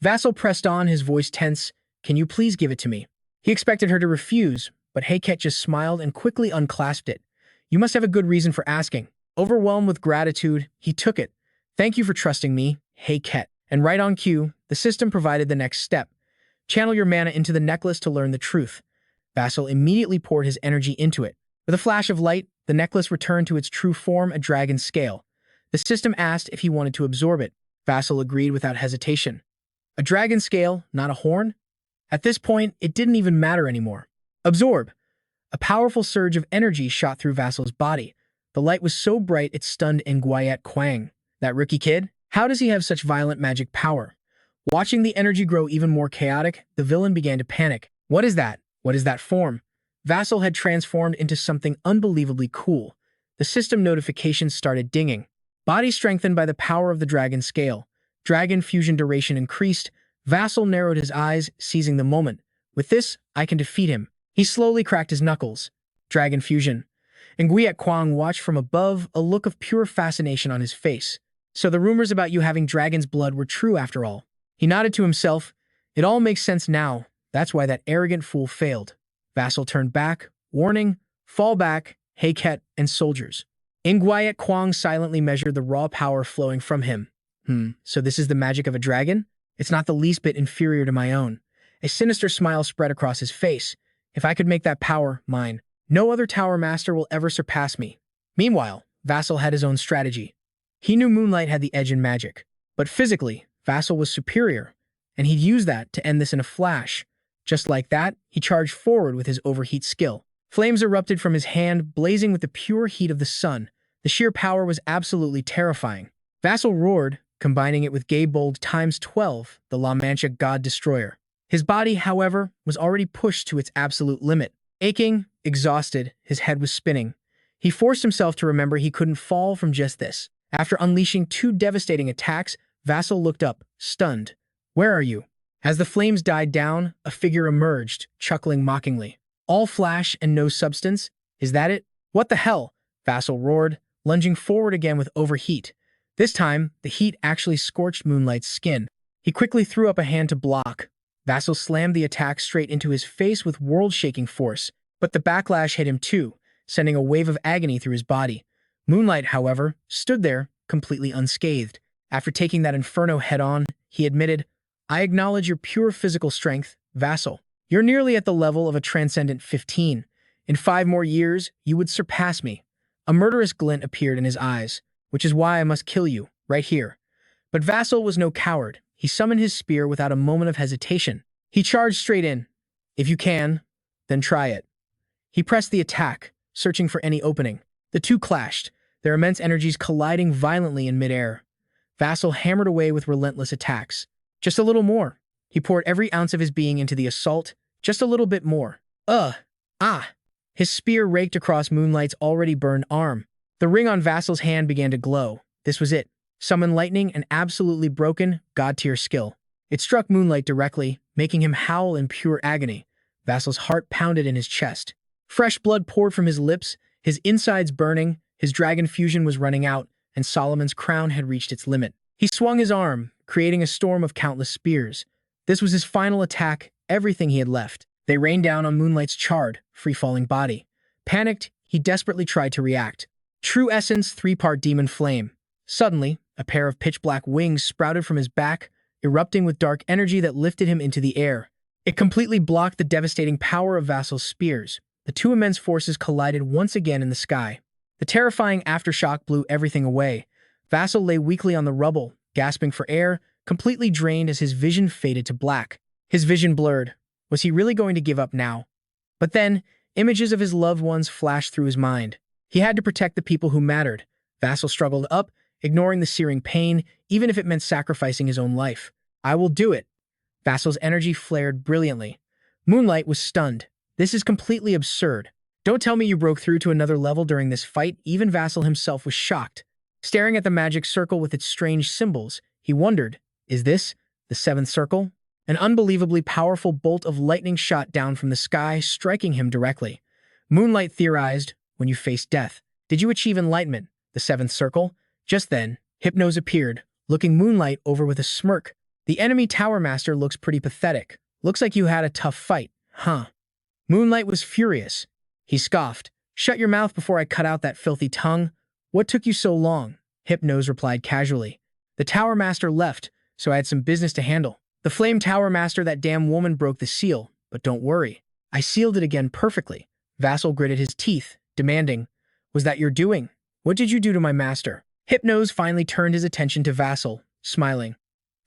Vassal pressed on, his voice tense. Can you please give it to me? He expected her to refuse, but Heket just smiled and quickly unclasped it. You must have a good reason for asking. Overwhelmed with gratitude, he took it. Thank you for trusting me, Heket. And right on cue, the system provided the next step. Channel your mana into the necklace to learn the truth. Vassal immediately poured his energy into it. With a flash of light, the necklace returned to its true form, a dragon scale. The system asked if he wanted to absorb it. Vassal agreed without hesitation. A dragon scale, not a horn? At this point, it didn't even matter anymore. Absorb. A powerful surge of energy shot through Vassal's body. The light was so bright it stunned Nguyen Quang. That rookie kid? How does he have such violent magic power? Watching the energy grow even more chaotic, the villain began to panic. What is that? What is that form? Vassal had transformed into something unbelievably cool. The system notifications started dinging. Body strengthened by the power of the dragon scale. Dragon fusion duration increased. Vassal narrowed his eyes, seizing the moment. With this, I can defeat him. He slowly cracked his knuckles. Dragon fusion. Nguyen Quang watched from above, a look of pure fascination on his face. So the rumors about you having dragon's blood were true after all. He nodded to himself. It all makes sense now. That's why that arrogant fool failed. Vassal turned back, warning, fall back, Heket, and soldiers. Nguyen Quang silently measured the raw power flowing from him. So this is the magic of a dragon? It's not the least bit inferior to my own. A sinister smile spread across his face. If I could make that power mine, no other tower master will ever surpass me. Meanwhile, Vassal had his own strategy. He knew Moonlight had the edge in magic, but physically, Vassal was superior, and he'd use that to end this in a flash. Just like that, he charged forward with his overheat skill. Flames erupted from his hand, blazing with the pure heat of the sun. The sheer power was absolutely terrifying. Vassal roared, combining it with Gay Bold times 12, the La Mancha God Destroyer. His body, however, was already pushed to its absolute limit. Aching, exhausted, his head was spinning. He forced himself to remember he couldn't fall from just this. After unleashing 2 devastating attacks, Vassal looked up, stunned. Where are you? As the flames died down, a figure emerged, chuckling mockingly. All flash and no substance? Is that it? What the hell? Vassal roared, lunging forward again with overheat. This time, the heat actually scorched Moonlight's skin. He quickly threw up a hand to block. Vassal slammed the attack straight into his face with world-shaking force, but the backlash hit him too, sending a wave of agony through his body. Moonlight, however, stood there, completely unscathed. After taking that inferno head-on, he admitted, I acknowledge your pure physical strength, Vassal. You're nearly at the level of a transcendent 15. In 5 more years, you would surpass me. A murderous glint appeared in his eyes, which is why I must kill you, right here. But Vassal was no coward. He summoned his spear without a moment of hesitation. He charged straight in. If you can, then try it. He pressed the attack, searching for any opening. The two clashed, their immense energies colliding violently in midair. Vassal hammered away with relentless attacks. Just a little more. He poured every ounce of his being into the assault. Just a little bit more. His spear raked across Moonlight's already burned arm. The ring on Vassal's hand began to glow. This was it. Summon lightning and absolutely broken, god-tier skill. It struck Moonlight directly, making him howl in pure agony. Vassal's heart pounded in his chest. Fresh blood poured from his lips, his insides burning, his dragon fusion was running out, and Solomon's crown had reached its limit. He swung his arm, creating a storm of countless spears. This was his final attack, everything he had left. They rained down on Moonlight's charred, free-falling body. Panicked, he desperately tried to react. True essence, 3-part demon flame. Suddenly, a pair of pitch-black wings sprouted from his back, erupting with dark energy that lifted him into the air. It completely blocked the devastating power of Vassal's spears. The two immense forces collided once again in the sky. The terrifying aftershock blew everything away. Vassal lay weakly on the rubble, gasping for air, completely drained as his vision faded to black. His vision blurred. Was he really going to give up now? But then, images of his loved ones flashed through his mind. He had to protect the people who mattered. Vassal struggled up, ignoring the searing pain, even if it meant sacrificing his own life. I will do it. Vassal's energy flared brilliantly. Moonlight was stunned. This is completely absurd. Don't tell me you broke through to another level during this fight. Even Vassal himself was shocked. Staring at the magic circle with its strange symbols, he wondered, is this the seventh circle? An unbelievably powerful bolt of lightning shot down from the sky, striking him directly. Moonlight theorized, when you face death, did you achieve enlightenment, the seventh circle? Just then, Hypnos appeared, looking Moonlight over with a smirk. The enemy Tower Master looks pretty pathetic. Looks like you had a tough fight, huh? Moonlight was furious. He scoffed. Shut your mouth before I cut out that filthy tongue. What took you so long? Hypnos replied casually. The Tower Master left, so I had some business to handle. The Flame Tower Master, that damn woman, broke the seal, but don't worry. I sealed it again perfectly. Vassal gritted his teeth, demanding, was that your doing? What did you do to my master? Hypnos finally turned his attention to Vassal, smiling.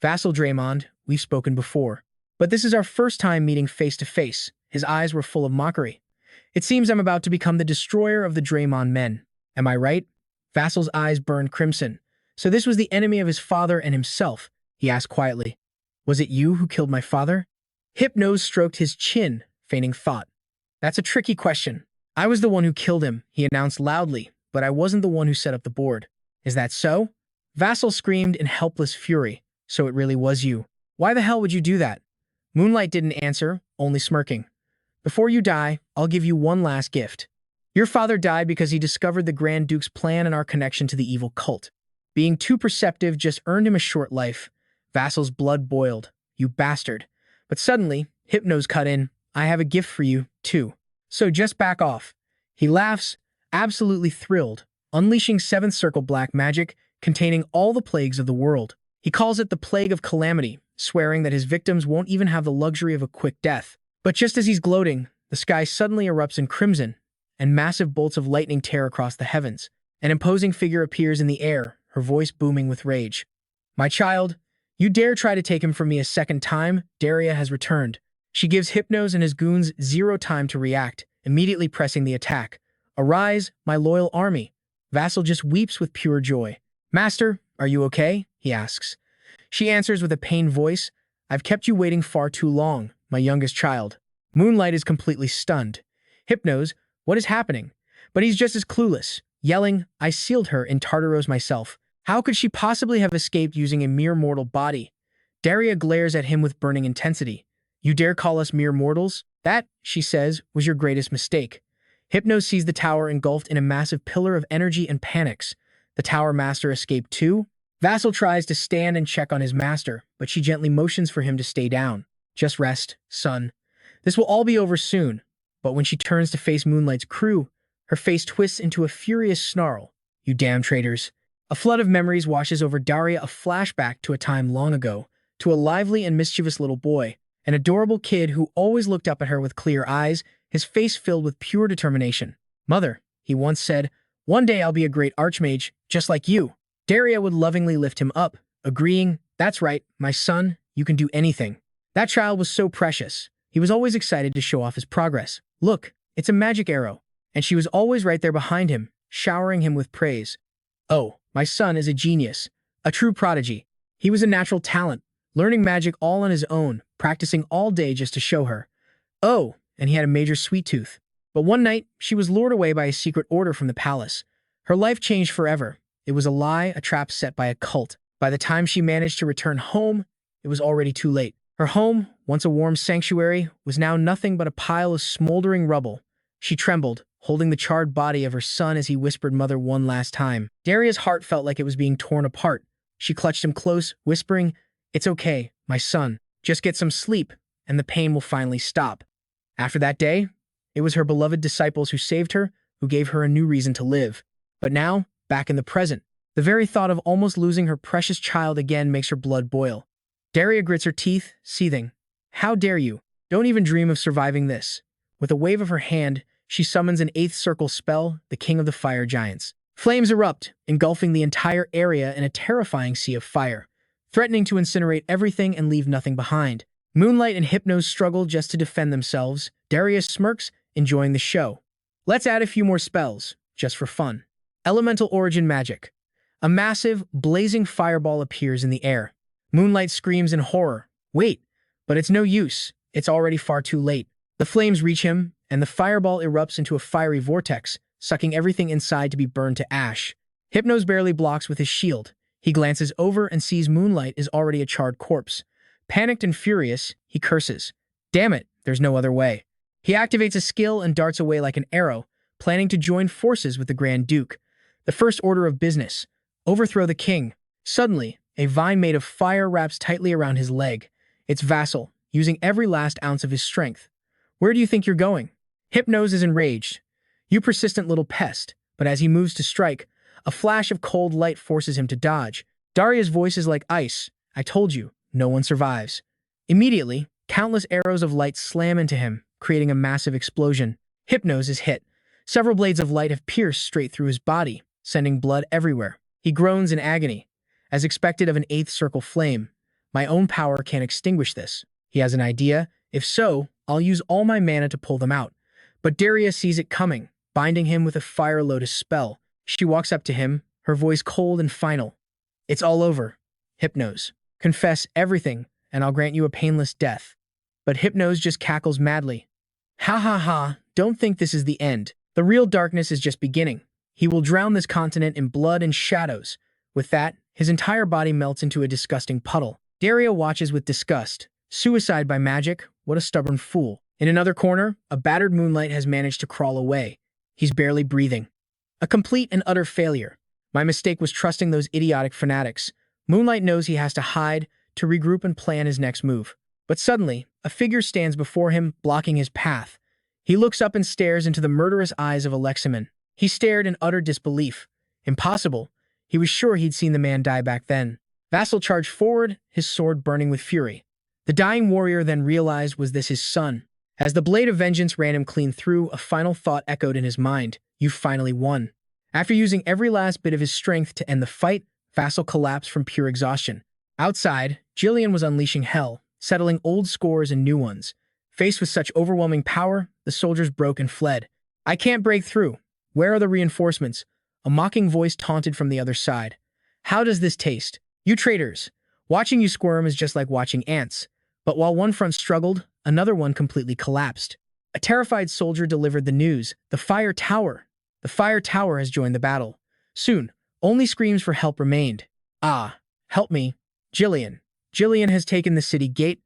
Vassal Draymond, we've spoken before, but this is our first time meeting face to face. His eyes were full of mockery. It seems I'm about to become the destroyer of the Draymond men. Am I right? Vassal's eyes burned crimson. So this was the enemy of his father and himself, he asked quietly. Was it you who killed my father? Hypnos stroked his chin, feigning thought. That's a tricky question. I was the one who killed him, he announced loudly, but I wasn't the one who set up the board. Is that so? Vassal screamed in helpless fury. So it really was you. Why the hell would you do that? Moonlight didn't answer, only smirking. Before you die, I'll give you one last gift. Your father died because he discovered the Grand Duke's plan and our connection to the evil cult. Being too perceptive just earned him a short life. Vassal's blood boiled. You bastard. But suddenly, Hypnos cut in. I have a gift for you, too. So just back off. He laughs, absolutely thrilled, unleashing seventh circle black magic containing all the plagues of the world. He calls it the Plague of Calamity, swearing that his victims won't even have the luxury of a quick death. But just as he's gloating, the sky suddenly erupts in crimson, and massive bolts of lightning tear across the heavens. An imposing figure appears in the air, her voice booming with rage. My child, you dare try to take him from me a second time? Daria has returned. She gives Hypnos and his goons zero time to react, immediately pressing the attack. Arise, my loyal army. Vassal just weeps with pure joy. Master, are you okay? He asks. She answers with a pained voice. I've kept you waiting far too long, my youngest child. Moonlight is completely stunned. Hypnos, what is happening? But he's just as clueless, yelling, I sealed her in Tartaros myself. How could she possibly have escaped using a mere mortal body? Daria glares at him with burning intensity. You dare call us mere mortals? That, she says, was your greatest mistake. Hypnos sees the tower engulfed in a massive pillar of energy and panics. The Tower Master escaped too? Vassal tries to stand and check on his master, but she gently motions for him to stay down. Just rest, son. This will all be over soon. But when she turns to face Moonlight's crew, her face twists into a furious snarl. You damn traitors. A flood of memories washes over Daria, a flashback to a time long ago, to a lively and mischievous little boy, an adorable kid who always looked up at her with clear eyes, his face filled with pure determination. Mother, he once said, one day I'll be a great archmage, just like you. Daria would lovingly lift him up, agreeing, that's right, my son, you can do anything. That child was so precious. He was always excited to show off his progress. Look, it's a magic arrow. And she was always right there behind him, showering him with praise. Oh, my son is a genius, a true prodigy. He was a natural talent, learning magic all on his own, practicing all day just to show her. Oh, and he had a major sweet tooth. But one night, she was lured away by a secret order from the palace. Her life changed forever. It was a lie, a trap set by a cult. By the time she managed to return home, it was already too late. Her home, once a warm sanctuary, was now nothing but a pile of smoldering rubble. She trembled, holding the charred body of her son as he whispered mother one last time. Daria's heart felt like it was being torn apart. She clutched him close, whispering, It's okay, my son. Just get some sleep, and the pain will finally stop. After that day, it was her beloved disciples who saved her, who gave her a new reason to live. But now, back in the present, the very thought of almost losing her precious child again makes her blood boil. Daria grits her teeth, seething. How dare you? Don't even dream of surviving this. With a wave of her hand, she summons an eighth circle spell, the King of the Fire Giants. Flames erupt, engulfing the entire area in a terrifying sea of fire, threatening to incinerate everything and leave nothing behind. Moonlight and Hypnos struggle just to defend themselves. Daria smirks, enjoying the show. Let's add a few more spells, just for fun. Elemental Origin Magic. A massive, blazing fireball appears in the air. Moonlight screams in horror. Wait, but it's no use. It's already far too late. The flames reach him, and the fireball erupts into a fiery vortex, sucking everything inside to be burned to ash. Hypnos barely blocks with his shield. He glances over and sees Moonlight is already a charred corpse. Panicked and furious, he curses. Damn it, there's no other way. He activates a skill and darts away like an arrow, planning to join forces with the Grand Duke. The first order of business: overthrow the king. Suddenly, a vine made of fire wraps tightly around his leg. It's Vassal, using every last ounce of his strength. Where do you think you're going? Hypnos is enraged. You persistent little pest. But as he moves to strike, a flash of cold light forces him to dodge. Daria's voice is like ice. I told you, no one survives. Immediately, countless arrows of light slam into him, creating a massive explosion. Hypnos is hit. Several blades of light have pierced straight through his body, sending blood everywhere. He groans in agony. As expected of an eighth circle flame, my own power can't extinguish this. He has an idea. If so, I'll use all my mana to pull them out. But Daria sees it coming, binding him with a Fire Lotus spell. She walks up to him, her voice cold and final. It's all over. Hypnos. Confess everything, and I'll grant you a painless death. But Hypnos just cackles madly. Ha ha ha, don't think this is the end. The real darkness is just beginning. He will drown this continent in blood and shadows. With that, his entire body melts into a disgusting puddle. Daria watches with disgust. Suicide by magic? What a stubborn fool. In another corner, a battered Moonlight has managed to crawl away. He's barely breathing. A complete and utter failure. My mistake was trusting those idiotic fanatics. Moonlight knows he has to hide, to regroup and plan his next move. But suddenly, a figure stands before him, blocking his path. He looks up and stares into the murderous eyes of Aleximan. He stared in utter disbelief. Impossible. He was sure he'd seen the man die back then. Vassal charged forward, his sword burning with fury. The dying warrior then realized was this his son. As the blade of vengeance ran him clean through, a final thought echoed in his mind. You finally won. After using every last bit of his strength to end the fight, Vassal collapsed from pure exhaustion. Outside, Jillian was unleashing hell, settling old scores and new ones. Faced with such overwhelming power, the soldiers broke and fled. I can't break through. Where are the reinforcements? A mocking voice taunted from the other side. How does this taste? You traitors. Watching you squirm is just like watching ants. But while one front struggled, another one completely collapsed. A terrified soldier delivered the news. The Fire Tower. The Fire Tower has joined the battle. Soon, only screams for help remained. Ah, help me. Jillian. Jillian has taken the city gate.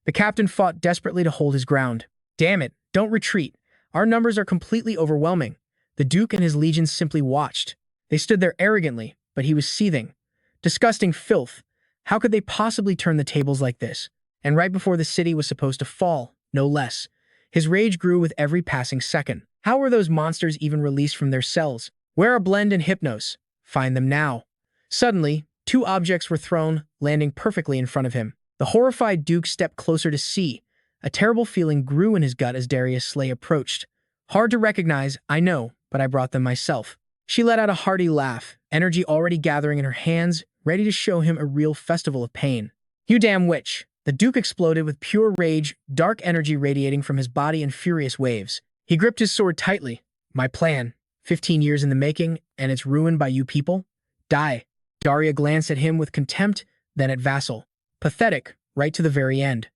The captain fought desperately to hold his ground. Damn it, don't retreat. Our numbers are completely overwhelming. The Duke and his legions simply watched. They stood there arrogantly, but he was seething. Disgusting filth. How could they possibly turn the tables like this? And right before the city was supposed to fall, no less. His rage grew with every passing second. How were those monsters even released from their cells? Where are Blend and Hypnos? Find them now. Suddenly, two objects were thrown, landing perfectly in front of him. The horrified Duke stepped closer to see. A terrible feeling grew in his gut as Daria's sleigh approached. Hard to recognize, I know, but I brought them myself. She let out a hearty laugh, energy already gathering in her hands, ready to show him a real festival of pain. You damn witch! The Duke exploded with pure rage, dark energy radiating from his body in furious waves. He gripped his sword tightly. My plan, 15 years in the making, and it's ruined by you people? Die. Daria glanced at him with contempt, then at Vassal. Pathetic, right to the very end.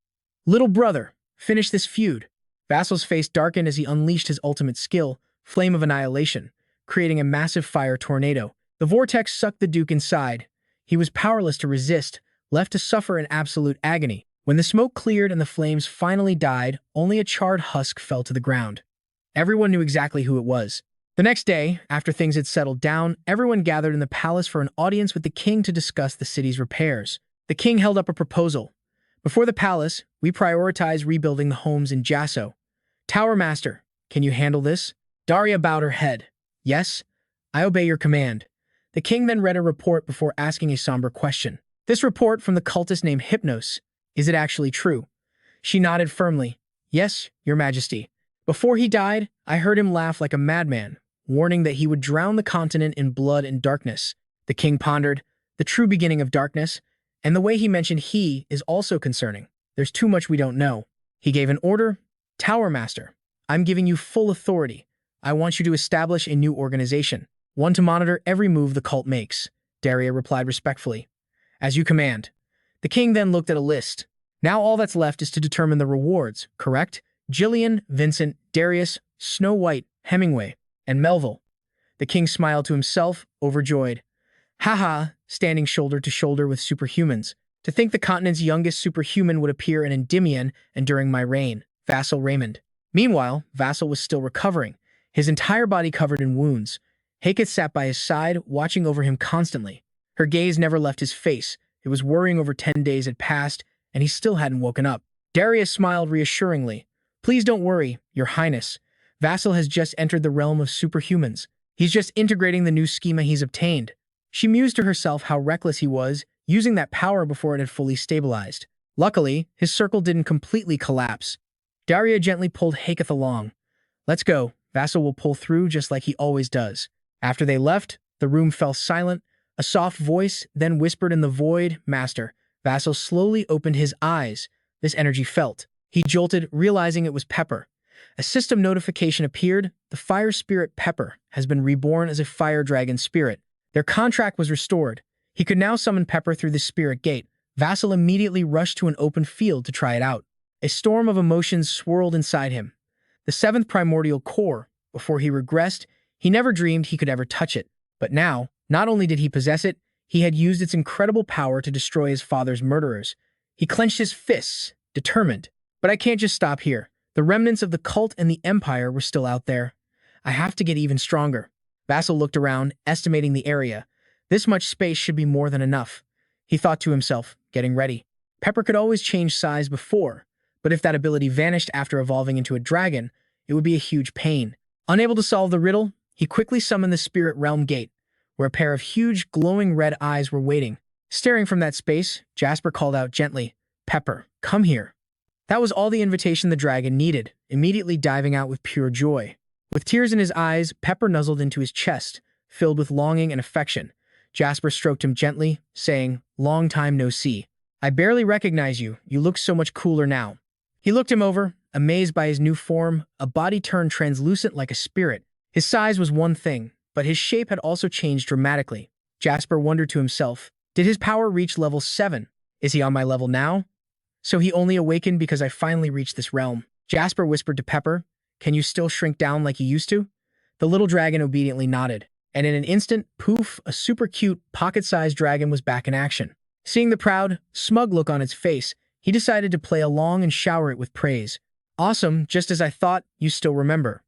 Little brother, finish this feud. Vassal's face darkened as he unleashed his ultimate skill, Flame of Annihilation, creating a massive fire tornado. The vortex sucked the Duke inside. He was powerless to resist, left to suffer in absolute agony. When the smoke cleared and the flames finally died, only a charred husk fell to the ground. Everyone knew exactly who it was. The next day, after things had settled down, everyone gathered in the palace for an audience with the king to discuss the city's repairs. The king held up a proposal. Before the palace, we prioritize rebuilding the homes in Jasson. Tower Master, can you handle this? Daria bowed her head. Yes, I obey your command. The king then read a report before asking a somber question. This report from the cultist named Hypnos. Is it actually true? She nodded firmly. Yes, your majesty. Before he died, I heard him laugh like a madman, warning that he would drown the continent in blood and darkness. The king pondered, the true beginning of darkness, and the way he mentioned he is also concerning. There's too much we don't know. He gave an order. Tower Master, I'm giving you full authority. I want you to establish a new organization, one to monitor every move the cult makes. Daria replied respectfully. As you command. The king then looked at a list. Now all that's left is to determine the rewards, correct? Jillian, Vincent, Darius, Snow White, Hemingway, and Melville. The king smiled to himself, overjoyed. Haha, standing shoulder to shoulder with superhumans. To think the continent's youngest superhuman would appear in Endymion and during my reign. Vassal Raymond. Meanwhile, Vassal was still recovering, his entire body covered in wounds. Heketh sat by his side, watching over him constantly. Her gaze never left his face. It was worrying over 10 days had passed, and he still hadn't woken up. Darius smiled reassuringly. Please don't worry, Your Highness. Vassal has just entered the realm of superhumans. He's just integrating the new schema he's obtained. She mused to herself how reckless he was, using that power before it had fully stabilized. Luckily, his circle didn't completely collapse. Daria gently pulled Heketh along. Let's go. Vassal will pull through just like he always does. After they left, the room fell silent. A soft voice then whispered in the void, Master. Vassal slowly opened his eyes. This energy felt. He jolted, realizing it was Pepper. A system notification appeared. The fire spirit Pepper has been reborn as a fire dragon spirit. Their contract was restored. He could now summon Pepper through the spirit gate. Vassal immediately rushed to an open field to try it out. A storm of emotions swirled inside him. The seventh primordial core. Before he regressed, he never dreamed he could ever touch it. But now, not only did he possess it, he had used its incredible power to destroy his father's murderers. He clenched his fists, determined. But I can't just stop here. The remnants of the cult and the empire were still out there. I have to get even stronger. Vassal looked around, estimating the area. This much space should be more than enough. He thought to himself, getting ready. Pepper could always change size before, but if that ability vanished after evolving into a dragon, it would be a huge pain. Unable to solve the riddle, he quickly summoned the spirit realm gate, where a pair of huge, glowing red eyes were waiting. Staring from that space, Jasper called out gently, Pepper, come here. That was all the invitation the dragon needed, immediately diving out with pure joy. With tears in his eyes, Pepper nuzzled into his chest, filled with longing and affection. Jasper stroked him gently, saying, Long time no see. I barely recognize you. You look so much cooler now. He looked him over, amazed by his new form, a body turned translucent like a spirit. His size was one thing, but his shape had also changed dramatically. Jasper wondered to himself, did his power reach level 7? Is he on my level now? So he only awakened because I finally reached this realm. Jasper whispered to Pepper, Can you still shrink down like you used to? The little dragon obediently nodded, and in an instant, poof, a super cute, pocket-sized dragon was back in action. Seeing the proud, smug look on its face, he decided to play along and shower it with praise. Awesome, just as I thought, you still remember.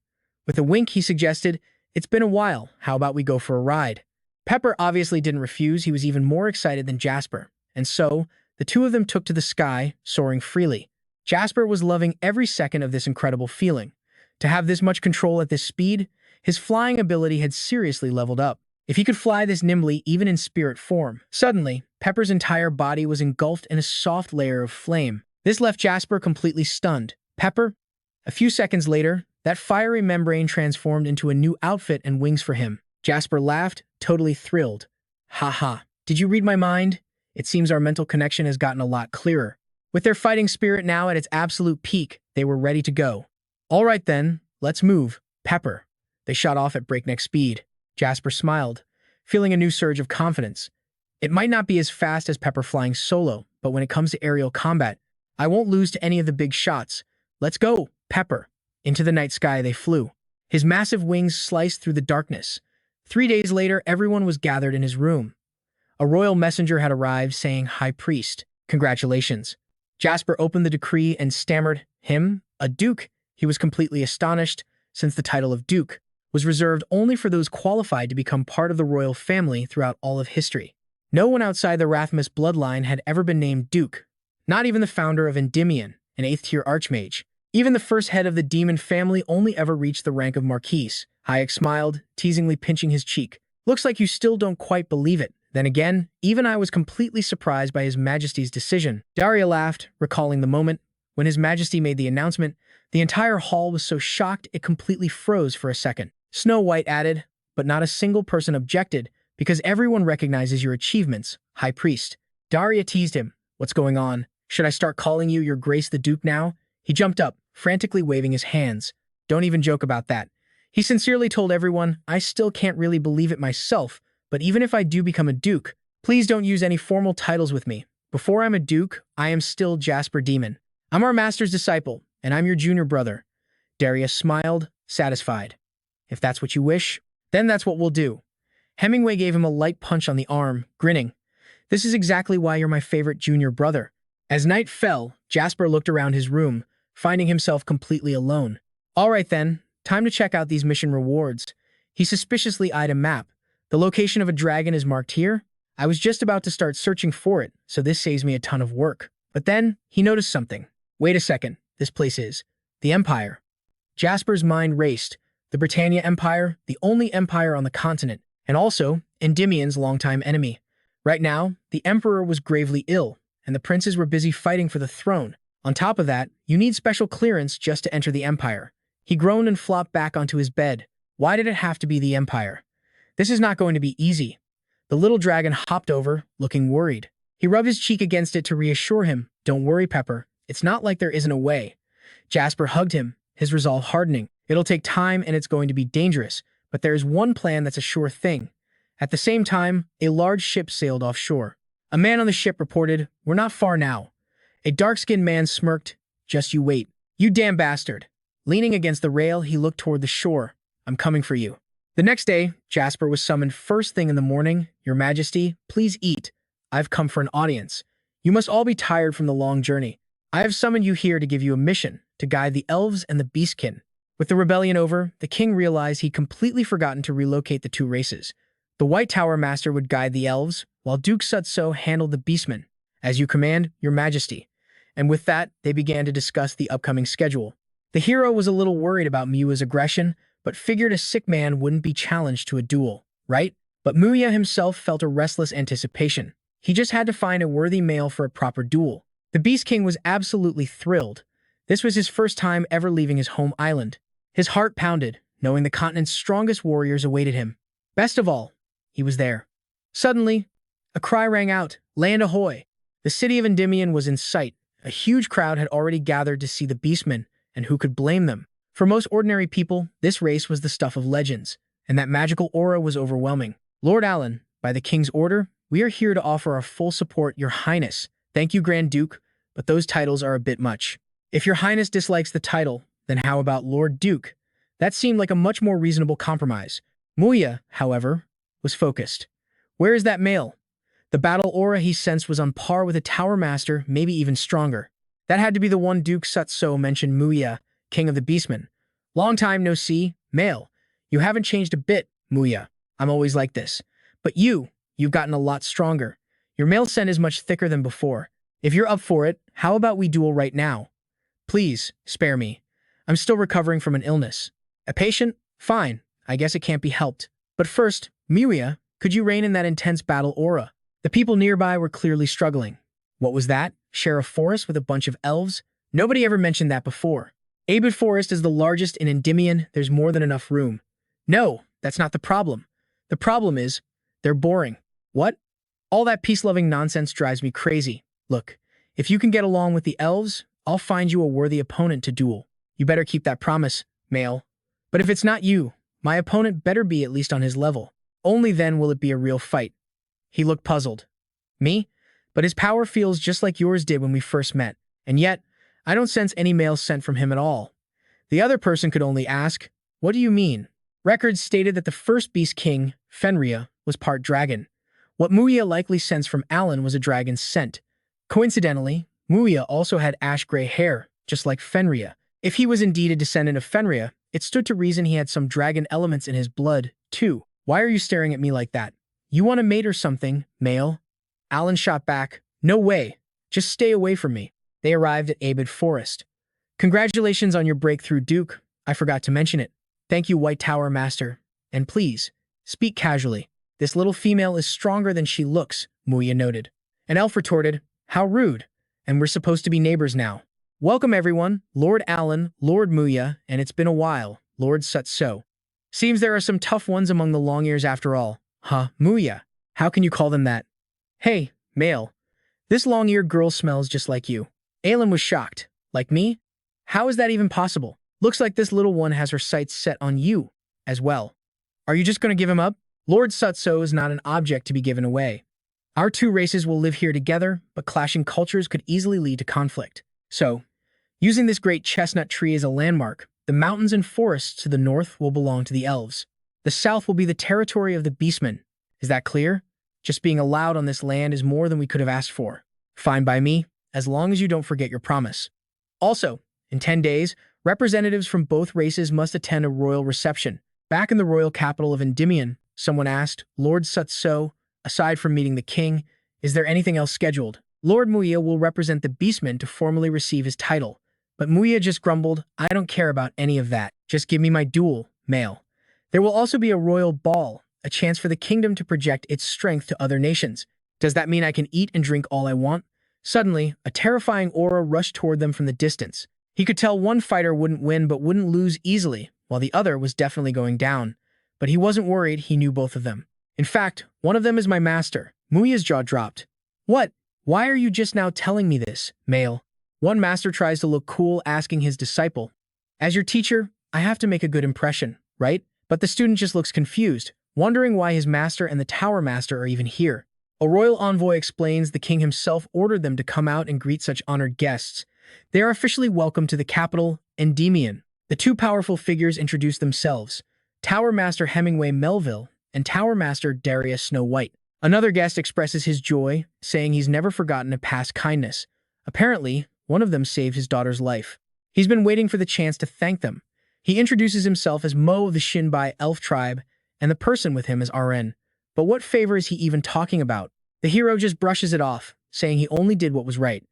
With a wink, he suggested, It's been a while, how about we go for a ride? Pepper obviously didn't refuse, he was even more excited than Jasper, and so, the two of them took to the sky, soaring freely. Jasper was loving every second of this incredible feeling. To have this much control at this speed, his flying ability had seriously leveled up. If he could fly this nimbly even in spirit form. Suddenly, Pepper's entire body was engulfed in a soft layer of flame. This left Jasper completely stunned. Pepper? A few seconds later, that fiery membrane transformed into a new outfit and wings for him. Jasper laughed, totally thrilled. Haha, did you read my mind? It seems our mental connection has gotten a lot clearer. With their fighting spirit now at its absolute peak, they were ready to go. All right then, let's move. Pepper. They shot off at breakneck speed. Jasper smiled, feeling a new surge of confidence. It might not be as fast as Pepper flying solo, but when it comes to aerial combat, I won't lose to any of the big shots. Let's go, Pepper. Into the night sky they flew. His massive wings sliced through the darkness. 3 days later, everyone was gathered in his room. A royal messenger had arrived saying, High Priest, congratulations. Jasper opened the decree and stammered, Him? A duke? He was completely astonished, since the title of duke was reserved only for those qualified to become part of the royal family throughout all of history. No one outside the Rathmus bloodline had ever been named duke, not even the founder of Endymion, an 8th-tier archmage. Even the first head of the demon family only ever reached the rank of marquis. Hayek smiled, teasingly pinching his cheek. Looks like you still don't quite believe it. Then again, even I was completely surprised by His Majesty's decision. Daria laughed, recalling the moment. When His Majesty made the announcement, the entire hall was so shocked it completely froze for a second. Snow White added, but not a single person objected, because everyone recognizes your achievements, High Priest. Daria teased him. What's going on? Should I start calling you Your Grace the Duke now? He jumped up, frantically waving his hands. Don't even joke about that. He sincerely told everyone, I still can't really believe it myself, but even if I do become a duke, please don't use any formal titles with me. Before I'm a duke, I am still Jasper Demon. I'm our master's disciple, and I'm your junior brother. Darius smiled, satisfied. If that's what you wish, then that's what we'll do. Hemingway gave him a light punch on the arm, grinning. This is exactly why you're my favorite junior brother. As night fell, Jasper looked around his room, finding himself completely alone. All right then, time to check out these mission rewards. He suspiciously eyed a map. The location of a dragon is marked here. I was just about to start searching for it, so this saves me a ton of work. But then, he noticed something. Wait a second, this place is the Empire. Jasper's mind raced. The Britannia Empire, the only empire on the continent, and also Endymion's longtime enemy. Right now, the Emperor was gravely ill, and the princes were busy fighting for the throne. On top of that, you need special clearance just to enter the Empire. He groaned and flopped back onto his bed. Why did it have to be the Empire? This is not going to be easy. The little dragon hopped over, looking worried. He rubbed his cheek against it to reassure him. Don't worry, Pepper. It's not like there isn't a way. Jasper hugged him, his resolve hardening. It'll take time and it's going to be dangerous, but there is one plan that's a sure thing. At the same time, a large ship sailed offshore. A man on the ship reported, "We're not far now." A dark-skinned man smirked. "Just you wait. You damn bastard." Leaning against the rail, he looked toward the shore. "I'm coming for you." The next day, Jasper was summoned first thing in the morning. "Your Majesty, please eat. I've come for an audience. You must all be tired from the long journey. I have summoned you here to give you a mission, to guide the elves and the beastkin." With the rebellion over, the king realized he'd completely forgotten to relocate the two races. The White Tower Master would guide the elves, while Duke Sutso handled the beastmen. "As you command, Your Majesty." And with that, they began to discuss the upcoming schedule. The hero was a little worried about Mua's aggression, but figured a sick man wouldn't be challenged to a duel, right? But Muya himself felt a restless anticipation. He just had to find a worthy male for a proper duel. The Beast King was absolutely thrilled. This was his first time ever leaving his home island. His heart pounded, knowing the continent's strongest warriors awaited him. Best of all, he was there. Suddenly, a cry rang out, "Land ahoy!" The city of Endymion was in sight. A huge crowd had already gathered to see the beastmen, and who could blame them? For most ordinary people, this race was the stuff of legends, and that magical aura was overwhelming. "Lord Alan, by the king's order, we are here to offer our full support, Your Highness." "Thank you, Grand Duke, but those titles are a bit much." "If Your Highness dislikes the title, then how about Lord Duke?" That seemed like a much more reasonable compromise. Muya, however, was focused. "Where is that male?" The battle aura he sensed was on par with a Tower Master, maybe even stronger. That had to be the one Duke Sutso mentioned, Muya, king of the beastmen. "Long time no see, male. You haven't changed a bit, Muya. I'm always like this. But you've gotten a lot stronger. Your male scent is much thicker than before. If you're up for it, how about we duel right now?" "Please, spare me. I'm still recovering from an illness." "A patient? Fine. I guess it can't be helped. But first, Muya, could you rein in that intense battle aura?" The people nearby were clearly struggling. What was that? Share a forest with a bunch of elves? Nobody ever mentioned that before. Abid Forest is the largest in Endymion. There's more than enough room. No, that's not the problem. The problem is, they're boring. What? All that peace-loving nonsense drives me crazy. Look, if you can get along with the elves, I'll find you a worthy opponent to duel. You better keep that promise, male. But if it's not you, my opponent better be at least on his level. Only then will it be a real fight. He looked puzzled. "Me? But his power feels just like yours did when we first met. And yet, I don't sense any male scent from him at all." The other person could only ask, "What do you mean?" Records stated that the first Beast King, Fenrir, was part dragon. What Muya likely sensed from Alan was a dragon's scent. Coincidentally, Muya also had ash-gray hair, just like Fenrir. If he was indeed a descendant of Fenrir, it stood to reason he had some dragon elements in his blood, too. "Why are you staring at me like that? You want to mate or something, male?" Alan shot back, "No way. Just stay away from me." They arrived at Abid Forest. "Congratulations on your breakthrough, Duke. I forgot to mention it. Thank you, White Tower Master. And please, speak casually. This little female is stronger than she looks," Muya noted. An elf retorted, "How rude. And we're supposed to be neighbors now." "Welcome everyone, Lord Alan, Lord Muya, and it's been a while, Lord Sutso. Seems there are some tough ones among the long ears after all." "Huh, Muya? How can you call them that?" "Hey, male. This long-eared girl smells just like you." Alan was shocked. "Like me? How is that even possible? Looks like this little one has her sights set on you as well. Are you just going to give him up?" "Lord Sutso is not an object to be given away. Our two races will live here together, but clashing cultures could easily lead to conflict. So, Using this great chestnut tree as a landmark, the mountains and forests to the north will belong to the elves. The south will be the territory of the beastmen. Is that clear? Just being allowed on this land is more than we could have asked for. Fine by me, as long as you don't forget your promise. Also, in 10 days, representatives from both races must attend a royal reception. Back in the royal capital of Endymion, someone asked, Lord Sutso, aside from meeting the king, is there anything else scheduled? Lord Muya will represent the beastmen to formally receive his title. But Muya just grumbled, I don't care about any of that. Just give me my duel, male. There will also be a royal ball, a chance for the kingdom to project its strength to other nations. Does that mean I can eat and drink all I want? Suddenly, a terrifying aura rushed toward them from the distance. He could tell one fighter wouldn't win but wouldn't lose easily, while the other was definitely going down. But he wasn't worried, he knew both of them. In fact, one of them is my master. Muya's jaw dropped. What? Why are you just now telling me this, male? One master tries to look cool, asking his disciple, as your teacher, I have to make a good impression, right? But the student just looks confused, wondering why his master and the tower master are even here. A royal envoy explains the king himself ordered them to come out and greet such honored guests. They are officially welcomed to the capital, Endymion. The two powerful figures introduce themselves, Tower Master Hemingway Melville and Tower Master Darius Snow White. Another guest expresses his joy, saying he's never forgotten a past kindness. Apparently, one of them saved his daughter's life. He's been waiting for the chance to thank them. He introduces himself as Mo of the Shinbai elf tribe, and the person with him as RN. But what favor is he even talking about? The hero just brushes it off, saying he only did what was right.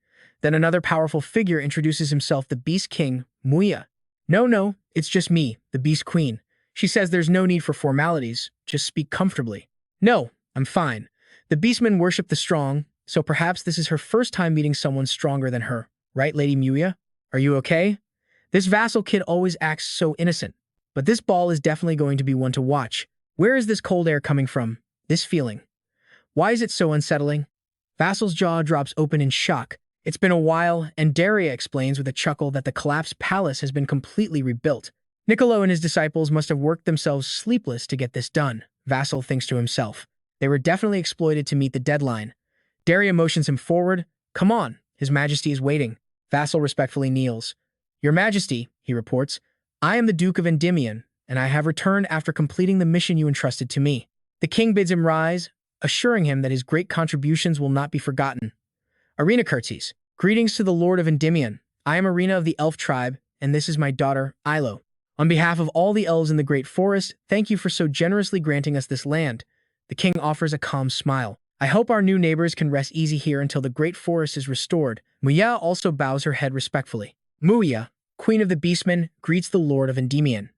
Then another powerful figure introduces himself the Beast King, Muya. No, it's just me, the Beast Queen. She says there's no need for formalities, just speak comfortably. No, I'm fine. The Beastmen worship the strong, so perhaps this is her first time meeting someone stronger than her. Right, Lady Muya? Are you okay? This vassal kid always acts so innocent. But this ball is definitely going to be one to watch. Where is this cold air coming from? This feeling? Why is it so unsettling? Vassal's jaw drops open in shock. It's been a while, and Daria explains with a chuckle that the collapsed palace has been completely rebuilt. Niccolo and his disciples must have worked themselves sleepless to get this done, Vassal thinks to himself. They were definitely exploited to meet the deadline. Daria motions him forward. Come on, His Majesty is waiting. Vassal respectfully kneels. Your Majesty, he reports, I am the Duke of Endymion, and I have returned after completing the mission you entrusted to me. The king bids him rise, assuring him that his great contributions will not be forgotten. Arena curtsies. Greetings to the Lord of Endymion. I am Arena of the Elf tribe, and this is my daughter, Ilo. On behalf of all the elves in the Great Forest, thank you for so generously granting us this land. The king offers a calm smile. I hope our new neighbors can rest easy here until the Great Forest is restored. Muya also bows her head respectfully. Muya, Queen of the Beastmen, greets the Lord of Endymion.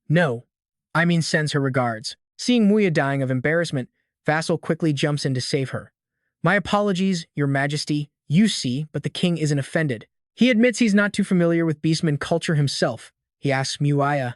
No. I mean sends her regards. Seeing Muya dying of embarrassment, Vassal quickly jumps in to save her. My apologies, Your Majesty, you see, but the king isn't offended. He admits he's not too familiar with Beastman culture himself. He asks Muya,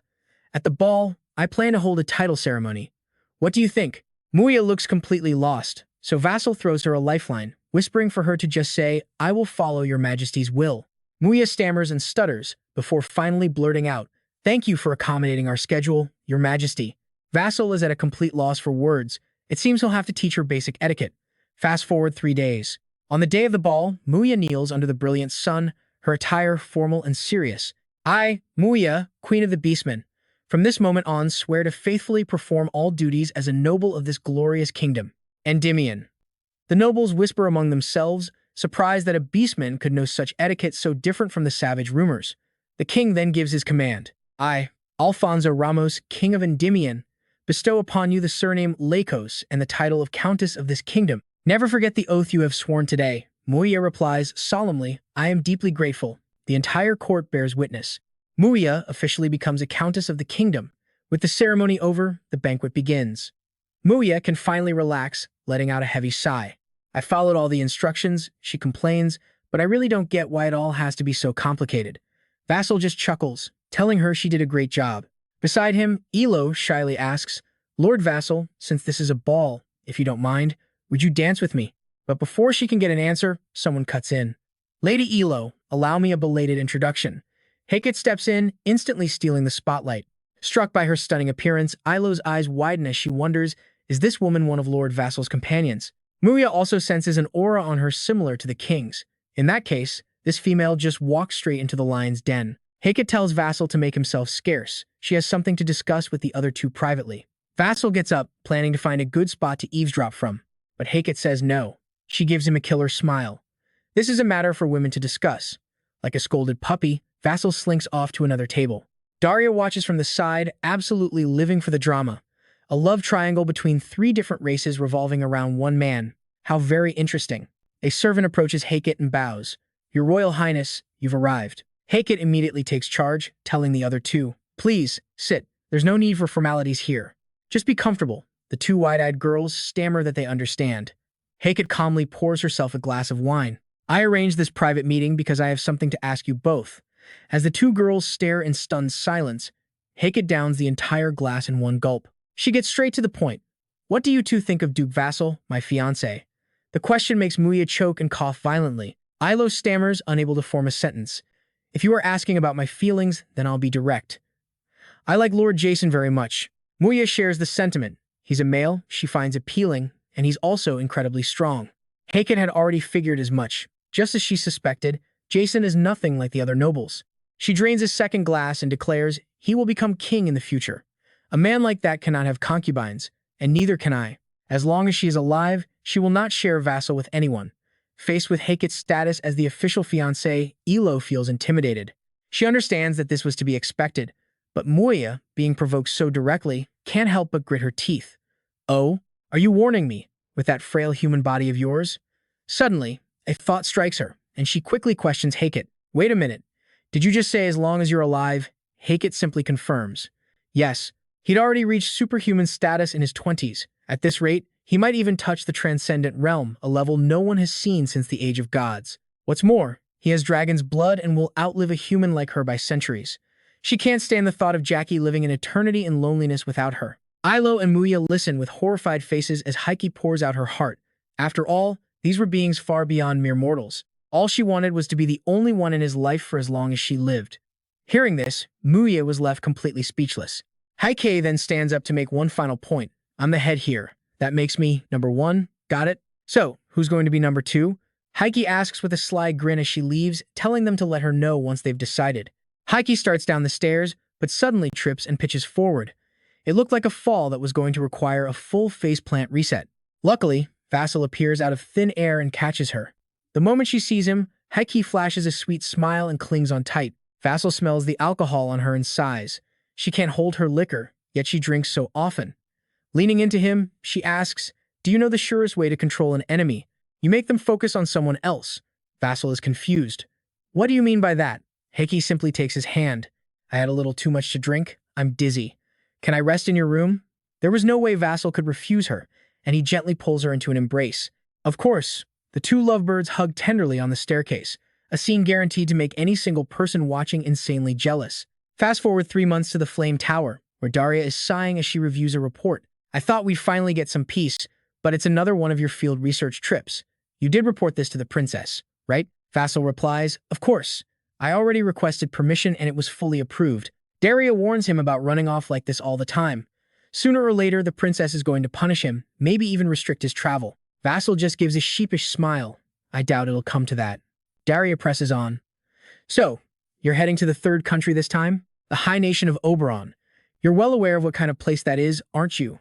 at the ball, I plan to hold a title ceremony. What do you think? Muya looks completely lost, so Vassal throws her a lifeline, whispering for her to just say, I will follow Your Majesty's will. Muya stammers and stutters, before finally blurting out, Thank you for accommodating our schedule, Your Majesty. Vassal is at a complete loss for words. It seems he'll have to teach her basic etiquette. Fast forward 3 days. On the day of the ball, Muya kneels under the brilliant sun, her attire formal and serious. I, Muya, Queen of the Beastmen, from this moment on swear to faithfully perform all duties as a noble of this glorious kingdom. Endymion. The nobles whisper among themselves, surprised that a beastman could know such etiquette so different from the savage rumors. The king then gives his command. I, Alfonso Ramos, King of Endymion, bestow upon you the surname Lakos and the title of Countess of this kingdom. Never forget the oath you have sworn today. Muya replies solemnly, I am deeply grateful. The entire court bears witness. Muya officially becomes a countess of the kingdom. With the ceremony over, the banquet begins. Muya can finally relax, letting out a heavy sigh. I followed all the instructions, she complains, but I really don't get why it all has to be so complicated. Vassal just chuckles, telling her she did a great job. Beside him, Ilo shyly asks, Lord Vassal, since this is a ball, if you don't mind, would you dance with me? But before she can get an answer, someone cuts in. Lady Ilo, allow me a belated introduction. Heket steps in, instantly stealing the spotlight. Struck by her stunning appearance, Ilo's eyes widen as she wonders, is this woman one of Lord Vassal's companions? Muya also senses an aura on her similar to the king's. In that case, This female just walks straight into the lion's den. Hackett tells Vassal to make himself scarce. She has something to discuss with the other two privately. Vassal gets up, planning to find a good spot to eavesdrop from, but Hackett says no. She gives him a killer smile. This is a matter for women to discuss. Like a scolded puppy, Vassal slinks off to another table. Daria watches from the side, absolutely living for the drama. A love triangle between 3 different races revolving around one man. How very interesting. A servant approaches Hackett and bows. Your Royal Highness, you've arrived. Hackett immediately takes charge, telling the other two, please, sit. There's no need for formalities here. Just be comfortable. The 2 wide-eyed girls stammer that they understand. Hackett calmly pours herself a glass of wine. I arranged this private meeting because I have something to ask you both. As the 2 girls stare in stunned silence, Hackett downs the entire glass in one gulp. She gets straight to the point. What do you 2 think of Duke Vassal, my fiancé? The question makes Muya choke and cough violently. Ilo stammers, unable to form a sentence. If you are asking about my feelings, then I'll be direct. I like Lord Jasson very much. Muya shares the sentiment. He's a male, she finds appealing, and he's also incredibly strong. Hackett had already figured as much. Just as she suspected, Jasson is nothing like the other nobles. She drains a second glass and declares he will become king in the future. A man like that cannot have concubines, and neither can I. As long as she is alive, she will not share Vassal with anyone. Faced with Hackett's status as the official fiancé, Ilo feels intimidated. She understands that this was to be expected, but Muya, being provoked so directly, can't help but grit her teeth. Oh, are you warning me, with that frail human body of yours? Suddenly, a thought strikes her, and she quickly questions Hackett. Wait a minute. Did you just say as long as you're alive? Hackett simply confirms. Yes, he'd already reached superhuman status in his 20s. At this rate, he might even touch the transcendent realm, a level no one has seen since the Age of Gods. What's more, he has dragon's blood and will outlive a human like her by centuries. She can't stand the thought of Jackie living an eternity in loneliness without her. Ilo and Muya listen with horrified faces as Heike pours out her heart. After all, these were beings far beyond mere mortals. All she wanted was to be the only one in his life for as long as she lived. Hearing this, Muya was left completely speechless. Heike then stands up to make one final point. I'm the head here. That makes me number 1. Got it? So, who's going to be number 2? Heike asks with a sly grin as she leaves, telling them to let her know once they've decided. Heike starts down the stairs, but suddenly trips and pitches forward. It looked like a fall that was going to require a full faceplant reset. Luckily, Vassal appears out of thin air and catches her. The moment she sees him, Heike flashes a sweet smile and clings on tight. Vassal smells the alcohol on her and sighs. She can't hold her liquor, yet she drinks so often. Leaning into him, she asks, do you know the surest way to control an enemy? You make them focus on someone else. Vassal is confused. What do you mean by that? Heike simply takes his hand. I had a little too much to drink. I'm dizzy. Can I rest in your room? There was no way Vassal could refuse her, and he gently pulls her into an embrace. Of course, the 2 lovebirds hug tenderly on the staircase, a scene guaranteed to make any single person watching insanely jealous. Fast forward 3 months to the Flame Tower, where Daria is sighing as she reviews a report. I thought we'd finally get some peace, but it's another one of your field research trips. You did report this to the princess, right? Vassal replies, of course. I already requested permission and it was fully approved. Daria warns him about running off like this all the time. Sooner or later, the princess is going to punish him, maybe even restrict his travel. Vassal just gives a sheepish smile. I doubt it'll come to that. Daria presses on. So, you're heading to the 3rd country this time? The High Nation of Oberon. You're well aware of what kind of place that is, aren't you?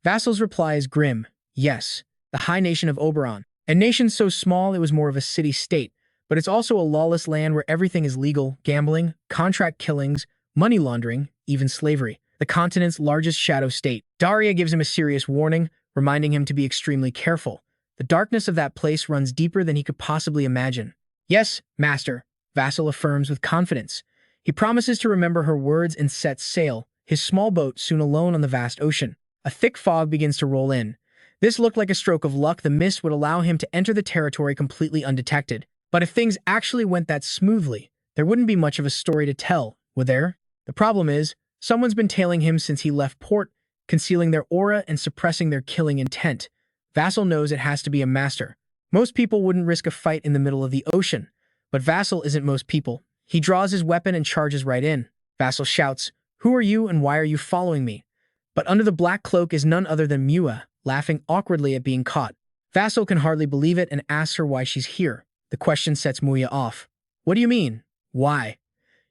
Vassal's reply is grim. Yes, the High Nation of Oberon. A nation so small it was more of a city-state, but it's also a lawless land where everything is legal, gambling, contract killings, money laundering, even slavery. The continent's largest shadow state. Daria gives him a serious warning, reminding him to be extremely careful. The darkness of that place runs deeper than he could possibly imagine. Yes, master, Vassal affirms with confidence. He promises to remember her words and sets sail, his small boat soon alone on the vast ocean. A thick fog begins to roll in. This looked like a stroke of luck. The mist would allow him to enter the territory completely undetected. But if things actually went that smoothly, there wouldn't be much of a story to tell, would there? The problem is, someone's been tailing him since he left port, concealing their aura and suppressing their killing intent. Vassal knows it has to be a master. Most people wouldn't risk a fight in the middle of the ocean, but Vassal isn't most people. He draws his weapon and charges right in. Vassal shouts, "Who are you and why are you following me?" But under the black cloak is none other than Muya, laughing awkwardly at being caught. Vassal can hardly believe it and asks her why she's here. The question sets Muya off. What do you mean? Why?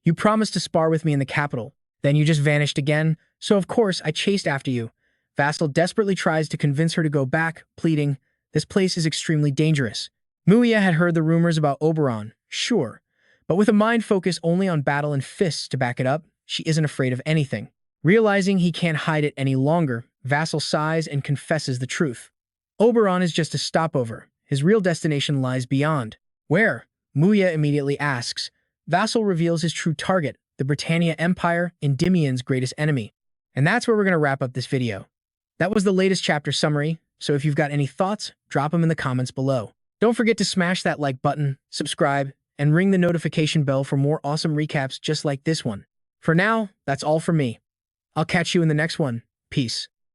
You promised to spar with me in the capital. Then you just vanished again, so of course I chased after you. Vassal desperately tries to convince her to go back, pleading, this place is extremely dangerous. Muya had heard the rumors about Oberon, sure, but with a mind focused only on battle and fists to back it up, she isn't afraid of anything. Realizing he can't hide it any longer, Vassal sighs and confesses the truth. Oberon is just a stopover. His real destination lies beyond. Where? Muya immediately asks. Vassal reveals his true target, the Britannia Empire, Endymion's greatest enemy. And that's where we're going to wrap up this video. That was the latest chapter summary, so if you've got any thoughts, drop them in the comments below. Don't forget to smash that like button, subscribe, and ring the notification bell for more awesome recaps just like this one. For now, that's all from me. I'll catch you in the next one. Peace.